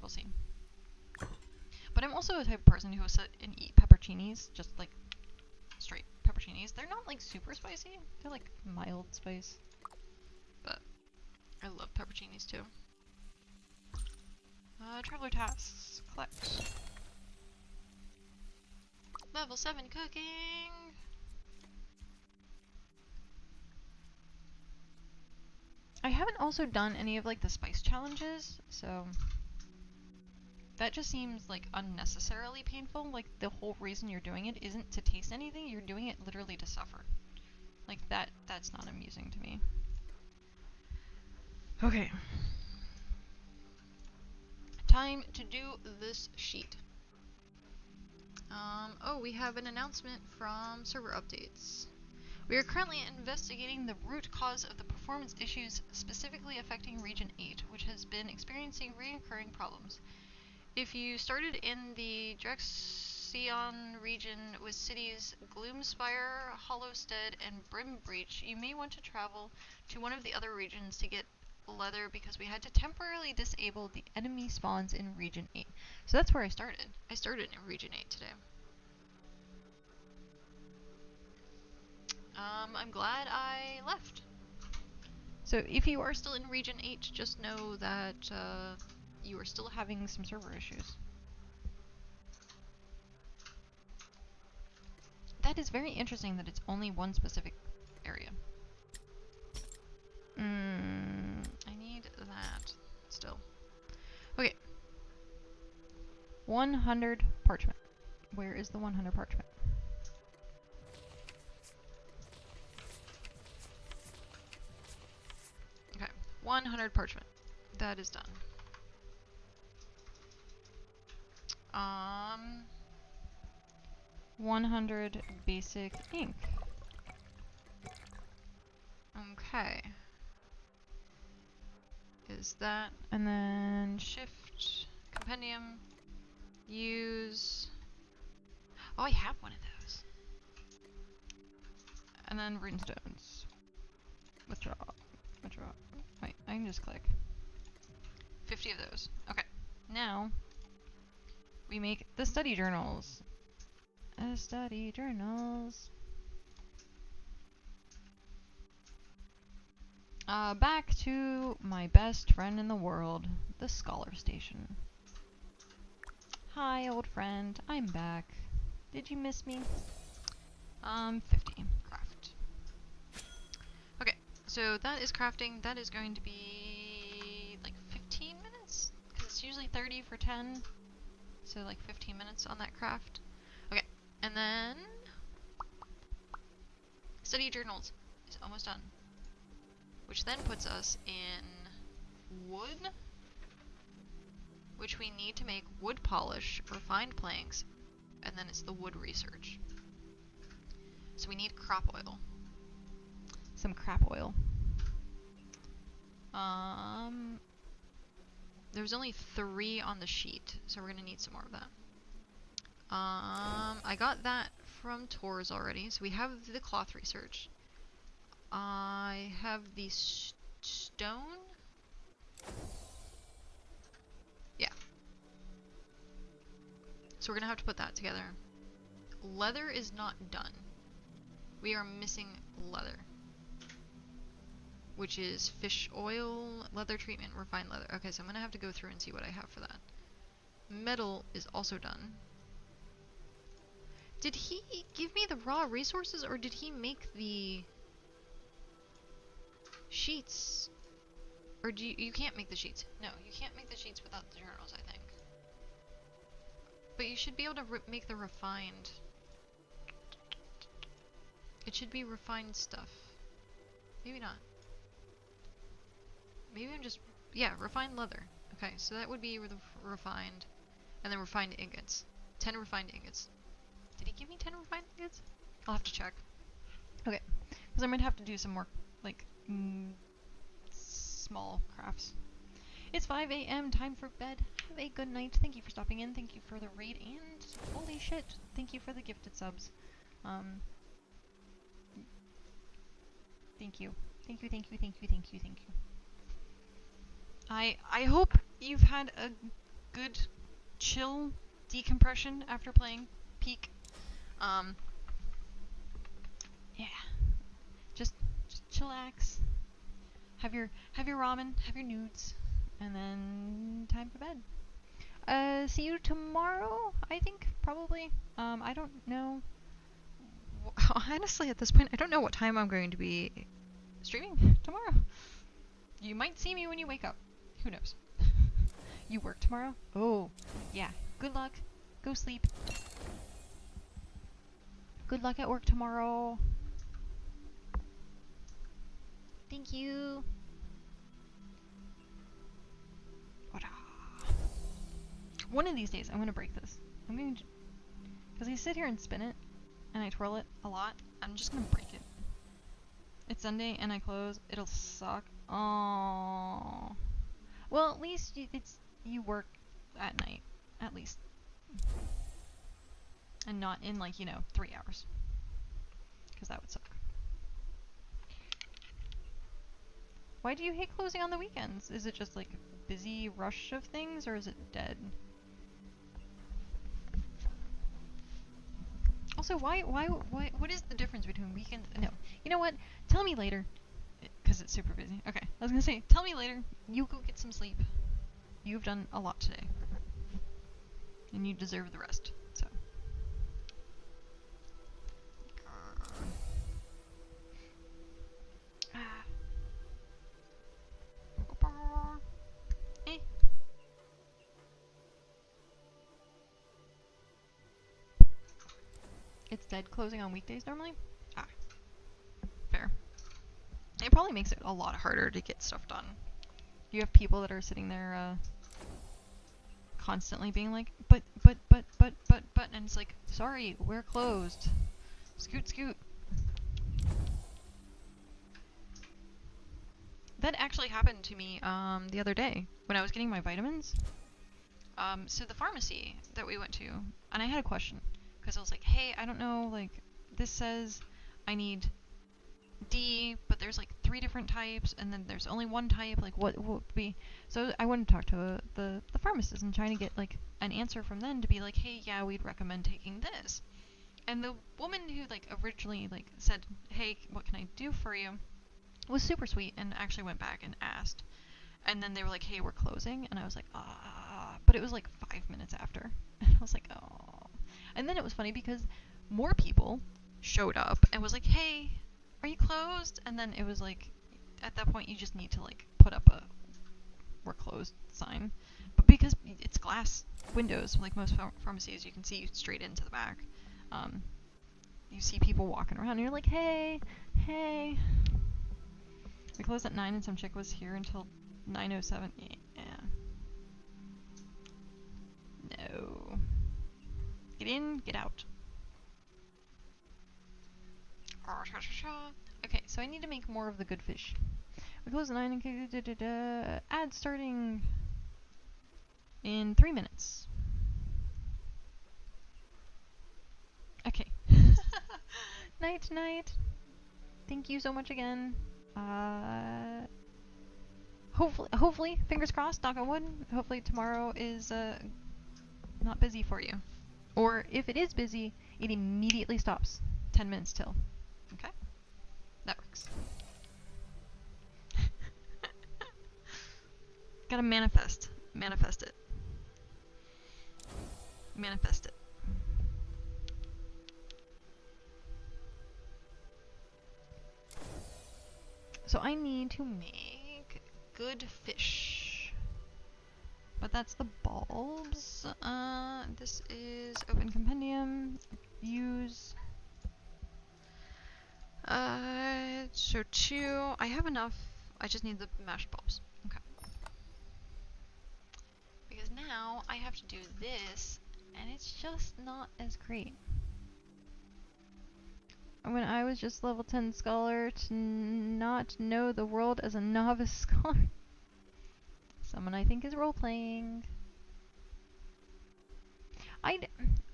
we'll see. But I'm also a type of person who will sit and eat pepperoncinis, just like straight pepperoncinis. They're not like super spicy. They're like mild spice. But I love pepperoncinis too. Traveler tasks. Collect. Level 7 cooking. I haven't also done any of like the spice challenges, so that just seems like unnecessarily painful. Like the whole reason you're doing it isn't to taste anything, you're doing it literally to suffer. Like that's not amusing to me. Okay. Time to do this sheet. Oh, we have an announcement from server updates. We are currently investigating the root cause of the performance issues specifically affecting Region 8, which has been experiencing recurring problems. If you started in the Drexion region with cities Gloomspire, Hollowstead, and Brimbreach, you may want to travel to one of the other regions to get leather because we had to temporarily disable the enemy spawns in Region 8. So that's where I started. I started in Region 8 today. I'm glad I left. So if you are still in Region 8, just know that you are still having some server issues. That is very interesting that it's only one specific area. I need that still. Okay. 100 parchment. Where is the 100 parchment? 100 parchment. That is done. 100 basic ink. Okay. Is that, And then shift, compendium, use, oh, I have one of those. and then runestones. Withdraw. Withdraw. Wait, I can just click. 50 of those. Okay. Now we make the study journals. Study journals. Back to my best friend in the world, the Scholar Station. Hi, old friend. I'm back. Did you miss me? 50. Craft. Okay, so that is crafting. That is going to be like 15 minutes? Because it's usually 30 for 10. So like 15 minutes on that craft. Okay, and then study journals is almost done. Which then puts us in wood, which we need to make wood polish, refined planks, and then it's the wood research. So we need crop oil. Some crap oil. There's only 3 on the sheet, so we're gonna need some more of that. I got that from Tors already, so we have the cloth research. I have the stone. Yeah. So we're gonna have to put that together. Leather is not done. We are missing leather. Which is fish oil, leather treatment, refined leather. Okay, so I'm gonna have to go through and see what I have for that. Metal is also done. Did he give me the raw resources, or did he make the sheets? Or do you can't make the sheets. No, you can't make the sheets without the journals, I think. But you should be able to make the refined. It should be refined stuff. Maybe not. Maybe I'm just... Yeah, refined leather. Okay, so that would be the refined. And then refined ingots. 10 refined ingots. Did he give me 10 refined ingots? I'll have to check. Okay, because I might have to do some more, like, small crafts. It's 5 a.m. Time for bed. Have a good night. Thank you for stopping in. Thank you for the raid, and holy shit, thank you for the gifted subs. Thank you. Thank you, thank you, thank you, thank you, thank you. I hope you've had a good chill decompression after playing Peak. Yeah. Just chillax. Have your ramen, have your nudes, and then time for bed. See you tomorrow, I think, probably. I don't know. Honestly, at this point, I don't know what time I'm going to be streaming tomorrow. You might see me when you wake up. Who knows? You work tomorrow? Oh, yeah. Good luck. Go sleep. Good luck at work tomorrow. Thank you. One of these days, I'm going to break this. I'm going to... Because I sit here and spin it, and I twirl it a lot. I'm just going to break it. It's Sunday, and I close. It'll suck. Oh. Well, at least you work at night. At least. And not in, 3 hours. Because that would suck. Why do you hate closing on the weekends? Is it just, a busy rush of things, or is it dead? Also, why, what is the difference between weekends? No. You know what? Tell me later. Because it's super busy. Okay. I was going to say, tell me later. You go get some sleep. You've done a lot today. And you deserve the rest. So. Eh. It's dead closing on weekdays normally? Fair. It probably makes it a lot harder to get stuff done. you have people that are sitting there constantly being like, but, and it's like, sorry, we're closed. Scoot, scoot. That actually happened to me the other day when I was getting my vitamins. So the pharmacy that we went to, and I had a question because I was like, hey, I don't know, like this says I need D, but there's like 3 different types, and then there's only one type. Like what would be? So I went and talked to the pharmacist and trying to get like an answer from them to be like, hey, yeah, we'd recommend taking this. And the woman who like originally like said, hey, what can I do for you, was super sweet and actually went back and asked. And then they were like, hey, we're closing. And I was like, ah. But it was like 5 minutes after. And I was like, oh. And then it was funny because more people showed up and was like, hey, are you closed? And then it was like, at that point, you just need to like put up a we're closed sign. But because it's glass windows, like most pharmacies, you can see straight into the back. You see people walking around and you're like, hey, hey. We closed at 9 and some chick was here until 9:07. Yeah. No. Get in, get out. Okay, so I need to make more of the good fish. We close at 9 and ad starting in 3 minutes. Okay. Night, night. Thank you so much again. Hopefully, fingers crossed, knock on wood, hopefully tomorrow is not busy for you. Or if it is busy, it immediately stops 10 minutes till. Okay? That works. Gotta manifest. Manifest it. Manifest it. So I need to make good fish. But that's the bulbs. This is open compendium. Use. So 2. I have enough. I just need the mashed bulbs. Okay. Because now I have to do this, and it's just not as great. When I was just level 10 scholar, to not know the world as a novice scholar. Someone I think is role-playing. I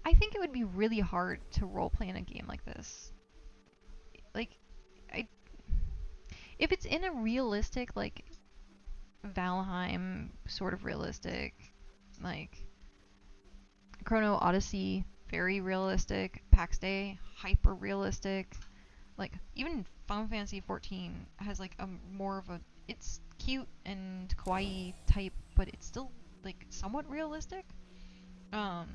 think it would be really hard to role-play in a game like this. Like, if it's in a realistic, like, Valheim sort of realistic, like, Chrono Odyssey, very realistic, PAX Day, hyper realistic, like, even Final Fantasy 14 has, like, a more of a, it's cute and kawaii type, but it's still, like, somewhat realistic. But,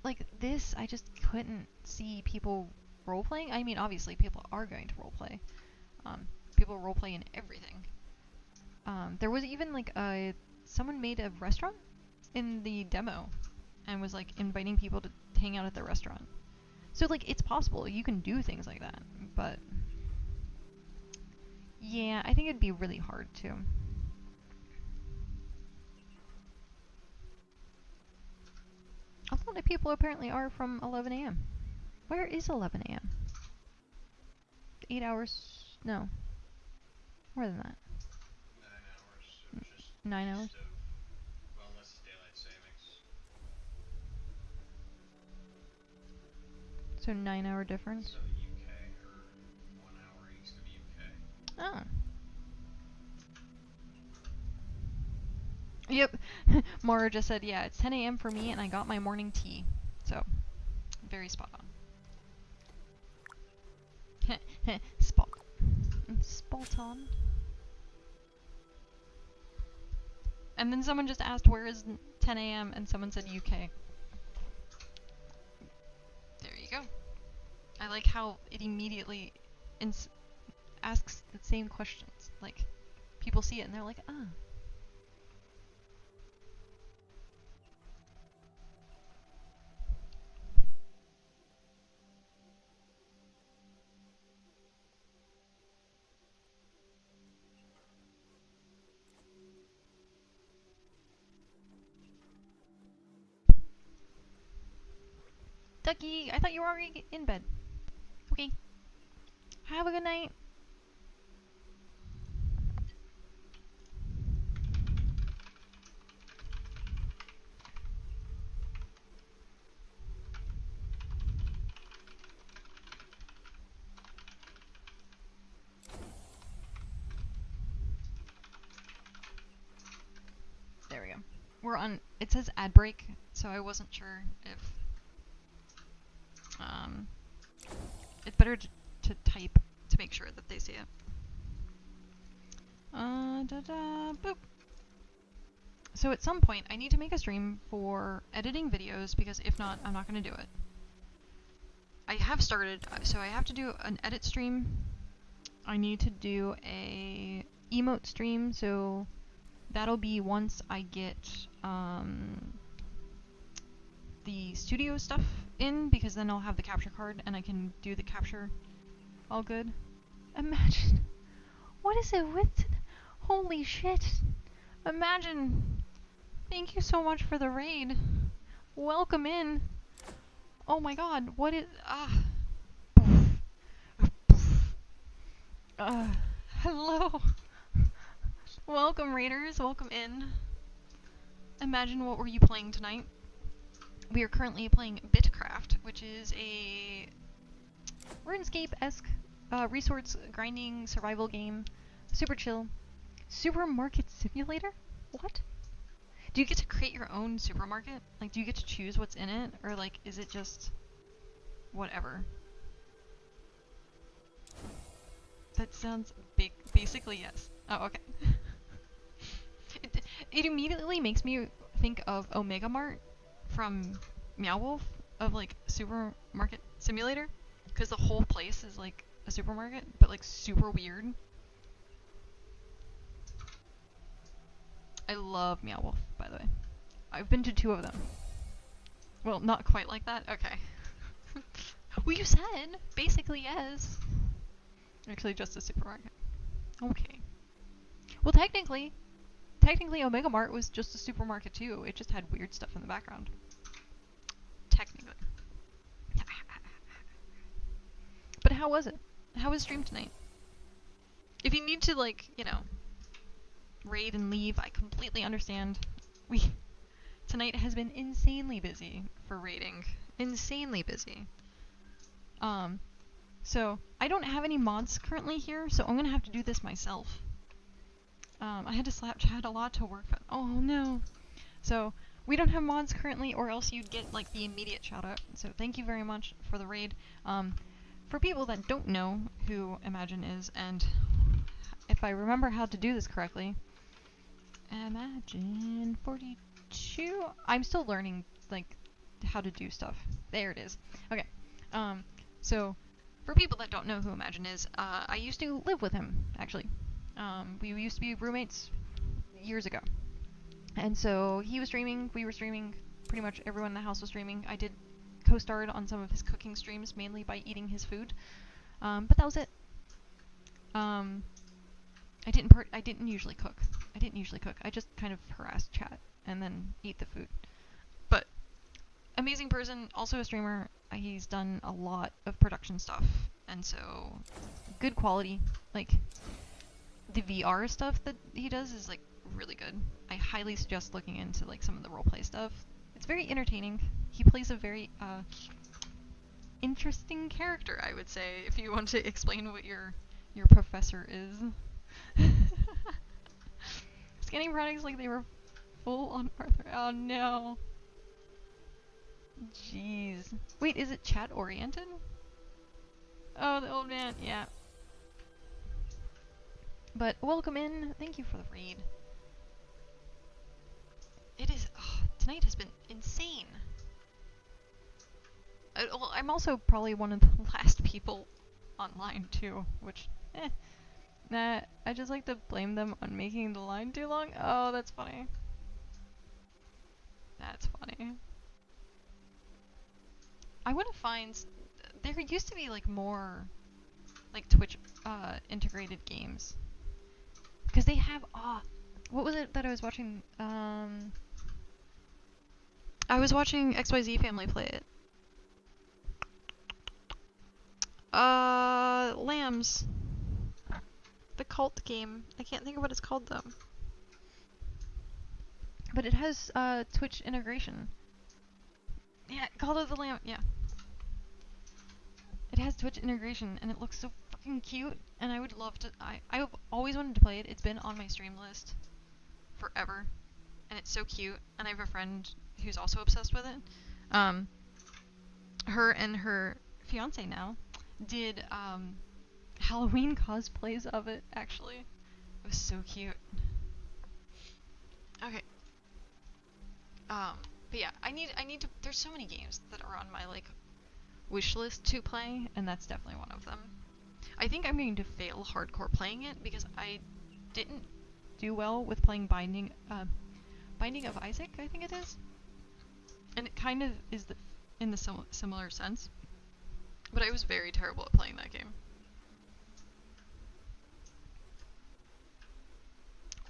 like, this, I just couldn't see people role-playing. I mean, obviously, people are going to role-play. People role-play in everything. There was even, like, someone made a restaurant in the demo and was, like, inviting people to hang out at their restaurant. So, like, it's possible. You can do things like that. But, yeah, I think it'd be really hard to. A lot of people apparently are from 11 a.m. Where is 11 a.m.? 8 hours? No. More than that. 9 hours. So just 9 hours? east of, well, unless it's daylight savings. So 9-hour difference? So UK, or 1 hour east of UK. Oh. Yep. Mara just said, yeah, it's 10 a.m. for me and I got my morning tea. So, very spot on. Spot. Spot on. And then someone just asked, where is 10 a.m. and someone said UK. There you go. I like how it immediately asks the same questions. Like, people see it and they're like, ah. Ducky, I thought you were already in bed. Okay. Have a good night. There we go. We're on, it says ad break, so I wasn't sure if, it's better to type to make sure that they see it. Boop. So at some point, I need to make a stream for editing videos, because if not, I'm not going to do it. I have started, so I have to do an edit stream. I need to do a emote stream, so that'll be once I get the studio stuff in, because then I'll have the capture card and I can do the capture all good. Imagine. What is it with? Holy shit. Imagine. Thank you so much for the raid. Welcome in. Oh my god, what is... hello. Welcome, raiders. Welcome in. Imagine, what were you playing tonight? We are currently playing BitCraft, which is a RuneScape-esque resource grinding survival game. Super chill. Supermarket simulator? What? Do you get to create your own supermarket? Like, do you get to choose what's in it? Or, like, is it just whatever? That sounds big. Basically, yes. Oh, okay. It immediately makes me think of Omega Mart from Meow Wolf, of like supermarket simulator, because the whole place is like a supermarket, but like super weird. I love Meow Wolf, by the way. I've been to 2 of them. Well, not quite like that. Okay. Well, you said basically yes. Actually, just a supermarket. Okay. Well, technically Omega Mart was just a supermarket too. It just had weird stuff in the background. Technically. But how was it? How was stream tonight? If you need to, like, you know, raid and leave, I completely understand. Tonight has been insanely busy for raiding. Insanely busy. So I don't have any mods currently here, so I'm gonna have to do this myself. I had to slap chat a lot to work with. Oh no. So we don't have mods currently, or else you'd get like the immediate shout out. So thank you very much for the raid. For people that don't know who Imagine is, and if I remember how to do this correctly, Imagine 42. I'm still learning like how to do stuff. There it is. Okay. So for people that don't know who Imagine is, I used to live with him actually. We used to be roommates years ago. And so he was streaming, we were streaming, pretty much everyone in the house was streaming. I did co-starred on some of his cooking streams, mainly by eating his food. But that was it. I didn't usually cook. I just kind of harassed chat and then eat the food. But amazing person, also a streamer. He's done a lot of production stuff, and so good quality. Like the VR stuff that he does is like really good. I highly suggest looking into like some of the roleplay stuff. It's very entertaining. He plays a very interesting character, I would say, if you want to explain what your professor is. Scanning products like they were full on Arthur. Oh no. Jeez. Wait, is it chat oriented? Oh, the old man, yeah. But welcome in. Thank you for the raid. It is. Oh, tonight has been insane. Well, I'm also probably one of the last people online too, which, nah. I just like to blame them on making the line too long. Oh, that's funny. That's funny. I want to find. There used to be like more, like Twitch integrated games. Because they have, what was it that I was watching? I was watching XYZ Family play it. Lambs. The cult game. I can't think of what it's called though. But it has Twitch integration. Yeah, Call of the Lamb. Yeah. It has Twitch integration, and it looks so fucking cute. And I would love to. I've always wanted to play it. It's been on my stream list forever, and it's so cute. And I have a friend who's also obsessed with it. Her and her fiance now did Halloween cosplays of it. Actually, it was so cute. Okay. But yeah, I need to. There's so many games that are on my like wish list to play, and that's definitely one of them. I think I'm going to fail hardcore playing it because I didn't do well with playing Binding of Isaac, I think it is, and it kind of is in the similar sense. But I was very terrible at playing that game.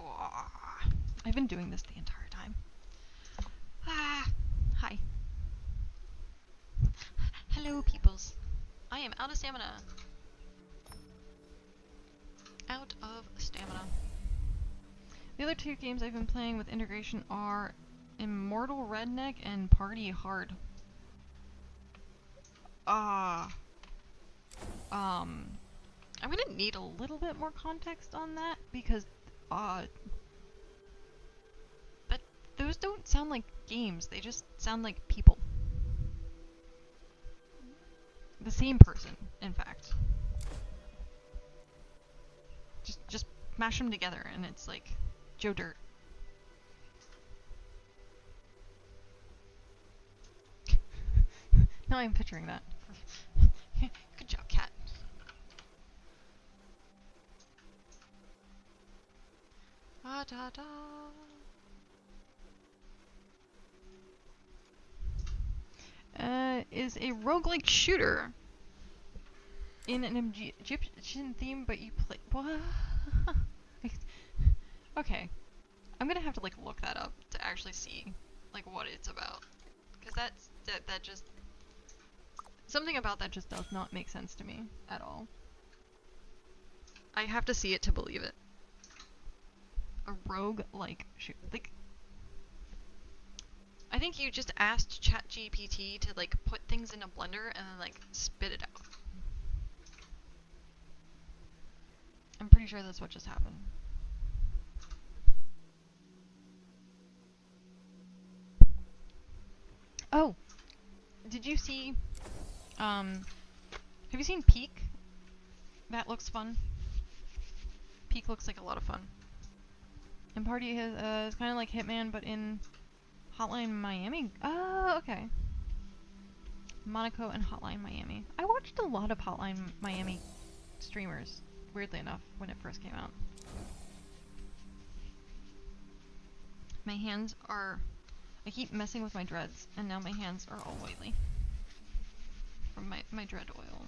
Oh, I've been doing this the entire time. Hi. Hello, peoples. I am out of stamina. Out of stamina. The other two games I've been playing with integration are Immortal Redneck and Party Hard. I'm gonna need a little bit more context on that because those don't sound like games, they just sound like people. The same person, in fact. Just mash them together and it's like Joe Dirt. Now I'm picturing that. Good job, cat. Ah da da. Is a roguelike shooter in an Egyptian theme, but you play. What? Okay, I'm gonna have to like look that up to actually see like what it's about, because that just something about that just does not make sense to me at all. I have to see it to believe it. A roguelike shoot, like. I think you just asked ChatGPT to like put things in a blender and then like spit it out. I'm pretty sure that's what just happened. Oh, did you see? Have you seen Peak? That looks fun. Peak looks like a lot of fun. And Party is kind of like Hitman, but in Hotline Miami? Oh, okay. Monaco and Hotline Miami. I watched a lot of Hotline Miami streamers, weirdly enough, when it first came out. My hands are... I keep messing with my dreads, and now my hands are all oily. From my dread oil.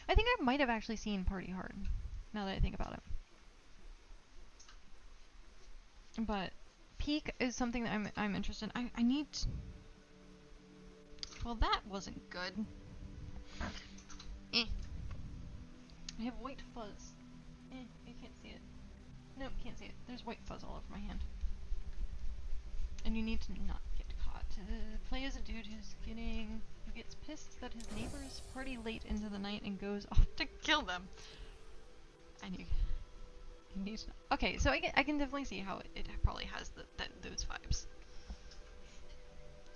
I think I might have actually seen Party Hard, now that I think about it. But... Peak is something that I'm interested in. I need... Well, that wasn't good. I have white fuzz. You can't see it. Nope, can't see it. There's white fuzz all over my hand. And you need to not get caught. Play as a dude who gets pissed that his neighbors party late into the night and goes off to kill them. Okay, so I can definitely see how it probably has those vibes.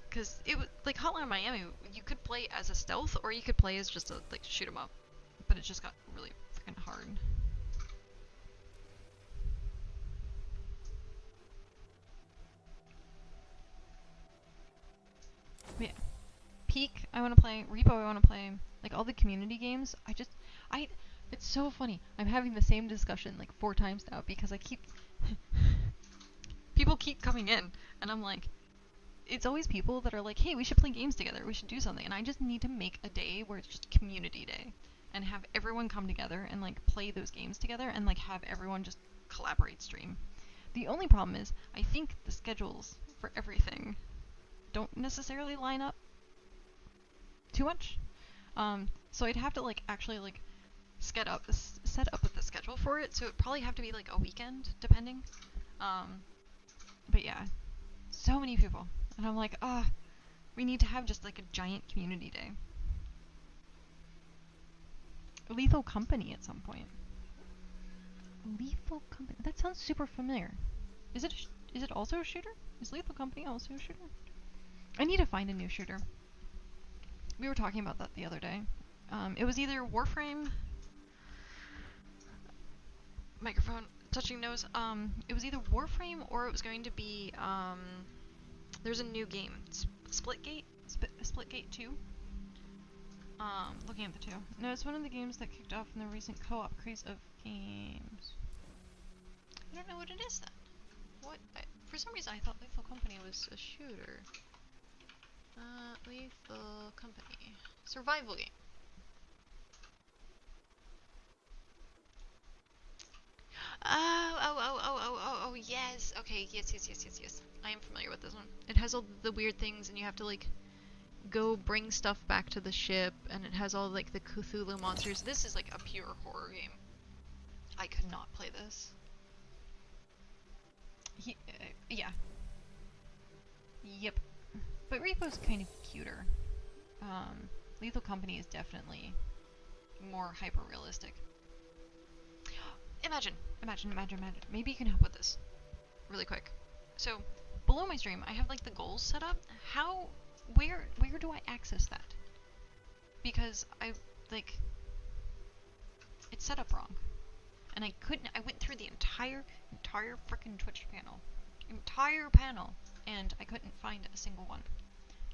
Because it was like Hotline Miami, you could play as a stealth or you could play as just a like shoot 'em up, but it just got really freaking hard. But yeah, Peak I want to play, Repo I want to play, like all the community games. It's so funny. I'm having the same discussion like 4 times now because I keep... people keep coming in and I'm like... It's always people that are like, hey, we should play games together. We should do something. And I just need to make a day where it's just community day. And have everyone come together and like play those games together and like have everyone just collaborate stream. The only problem is, I think the schedules for everything don't necessarily line up too much. So I'd have to like actually like set up the schedule for it. So it'd probably have to be like a weekend, depending. But yeah, so many people, and I'm like, we need to have just like a giant community day. Lethal Company at some point. Lethal Company. That sounds super familiar. Is it also a shooter? Is Lethal Company also a shooter? I need to find a new shooter. We were talking about that the other day. It was either Warframe. Microphone touching nose. It was either Warframe or it was going to be there's a new game, Splitgate 2. Looking at the two. No, it's one of the games that kicked off in the recent co-op craze of games. I don't know what it is then. What? For some reason I thought Lethal Company was a shooter. Lethal Company. Survival game. Oh, yes. Okay, yes. I am familiar with this one. It has all the weird things, and you have to, like, go bring stuff back to the ship, and it has all, like, the Cthulhu monsters. This is, like, a pure horror game. I could not play this. Yeah. Yep. But Repo's kind of cuter. Lethal Company is definitely more hyper-realistic. Imagine. Maybe you can help with this really quick. So, below my stream, I have like the goals set up. Where do I access that? Because it's set up wrong. And I went through the entire frickin' Twitch panel. And I couldn't find a single one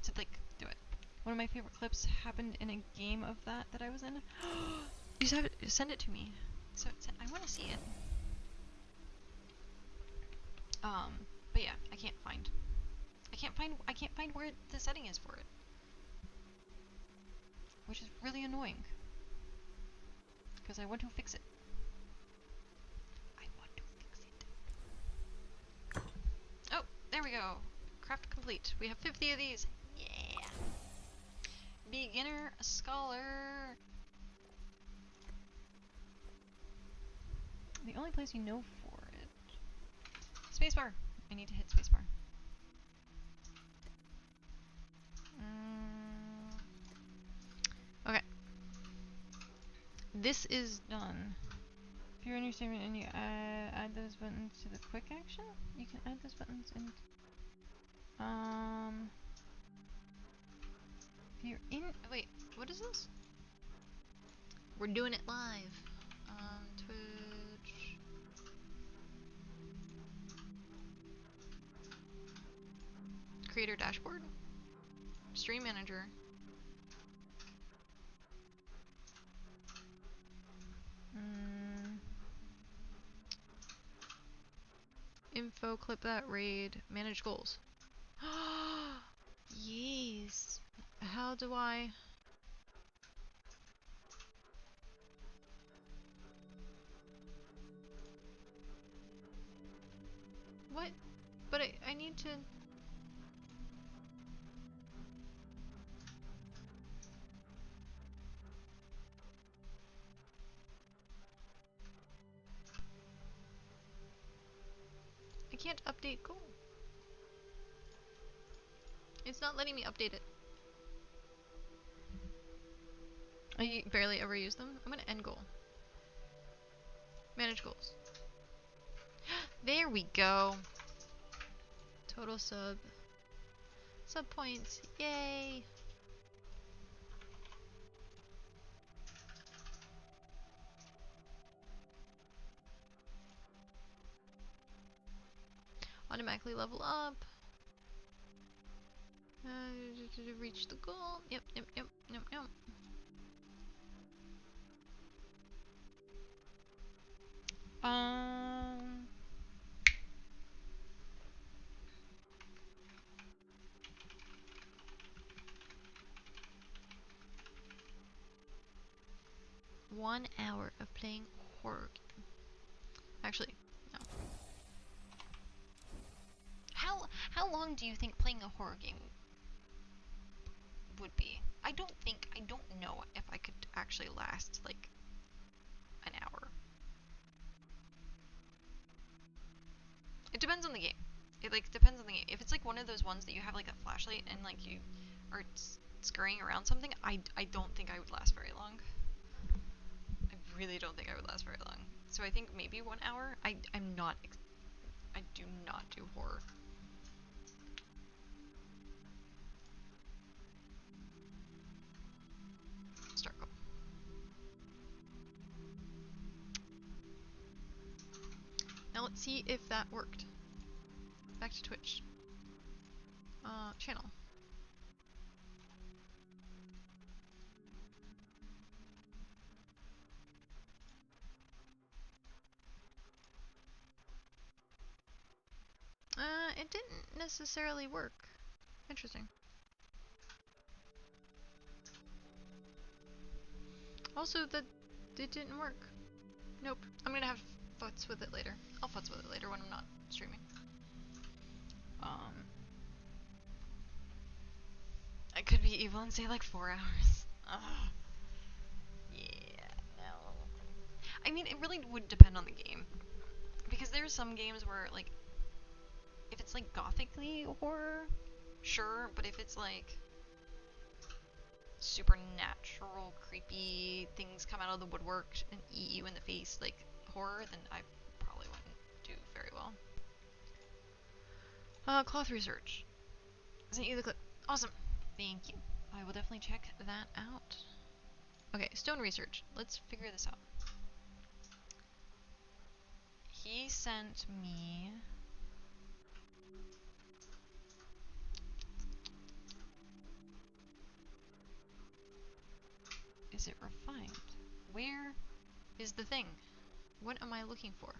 to like do it. One of my favorite clips happened in a game of that I was in. You just have it, send it to me. So I want to see it. But yeah, I can't find where the setting is for it, which is really annoying. Because I want to fix it. Oh, there we go. Craft complete. We have 50 of these. Yeah. Beginner scholar. The only place you know for it. Spacebar. I need to hit spacebar. Okay. This is done. If you're in your statement and you add those buttons to the quick action, you can add those buttons in. If you're in. Wait, what is this? We're doing it live. Twitch. Creator dashboard. Stream manager. Info, clip that, raid, manage goals. Yes. How do I... What? But I need to... I can't update goal. It's not letting me update it. I barely ever use them. I'm gonna end goal. Manage goals. There we go. Total sub points. Yay. Automatically level up. Reach the goal. Yep. 1 hour of playing horror game. Actually, no. How long do you think playing a horror game would be? I don't know if I could actually last like an hour. It depends on the game. It like depends on the game. If it's like one of those ones that you have like a flashlight and like you are scurrying around something, I don't think I would last very long. I really don't think I would last very long. So I think maybe 1 hour. I do not do horror. Start go. Now let's see if that worked. Back to Twitch. Channel. It didn't necessarily work. Interesting. Also, that it didn't work. Nope. I'm gonna have futz with it later. I'll futz with it later when I'm not streaming. I could be evil and say like 4 hours. Ugh. Yeah, no. I mean, it really would depend on the game. Because there's some games where, like, if it's like gothically horror, sure, but if it's like supernatural, creepy things come out of the woodwork and eat you in the face, like horror, then I probably wouldn't do very well. Cloth research. Sent you the clip. Awesome. Thank you. I will definitely check that out. Okay, stone research. Let's figure this out. He sent me... Is it refined? Where is the thing? What am I looking for?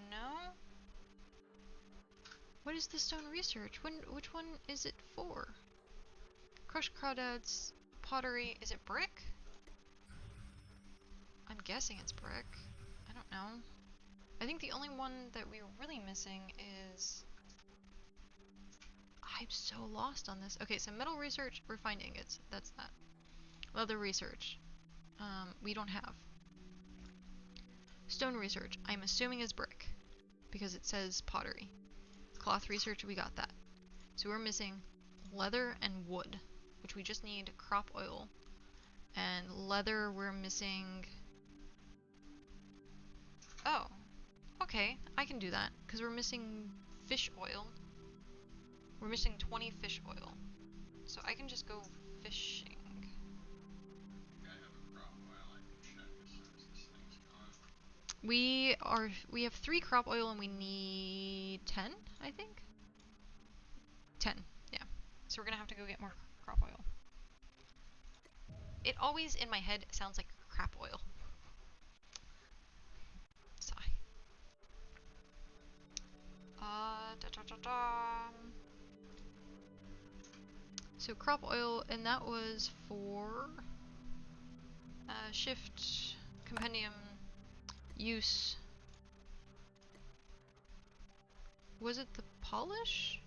No? What is the stone research? Which one is it for? Crushed crawdads, pottery, is it brick? I'm guessing it's brick. I don't know. I think the only one that we're really missing is... I'm so lost on this. Okay, so metal research, refined ingots. That's that. Leather research. We don't have. Stone research, I'm assuming is brick. Because it says pottery. Cloth research, we got that. So we're missing leather and wood, which we just need crop oil. And leather, we're missing... Oh, okay, I can do that, because we're missing fish oil. We're missing 20 fish oil. So I can just go fishing. I have a crop oil I can check as soon as this thing's gone. We have 3 crop oil and we need 10, I think? 10, yeah. So we're gonna have to go get more crop oil. It always, in my head, sounds like crap oil. Sigh. So crop oil, and that was for shift, compendium, use. Was it the polish?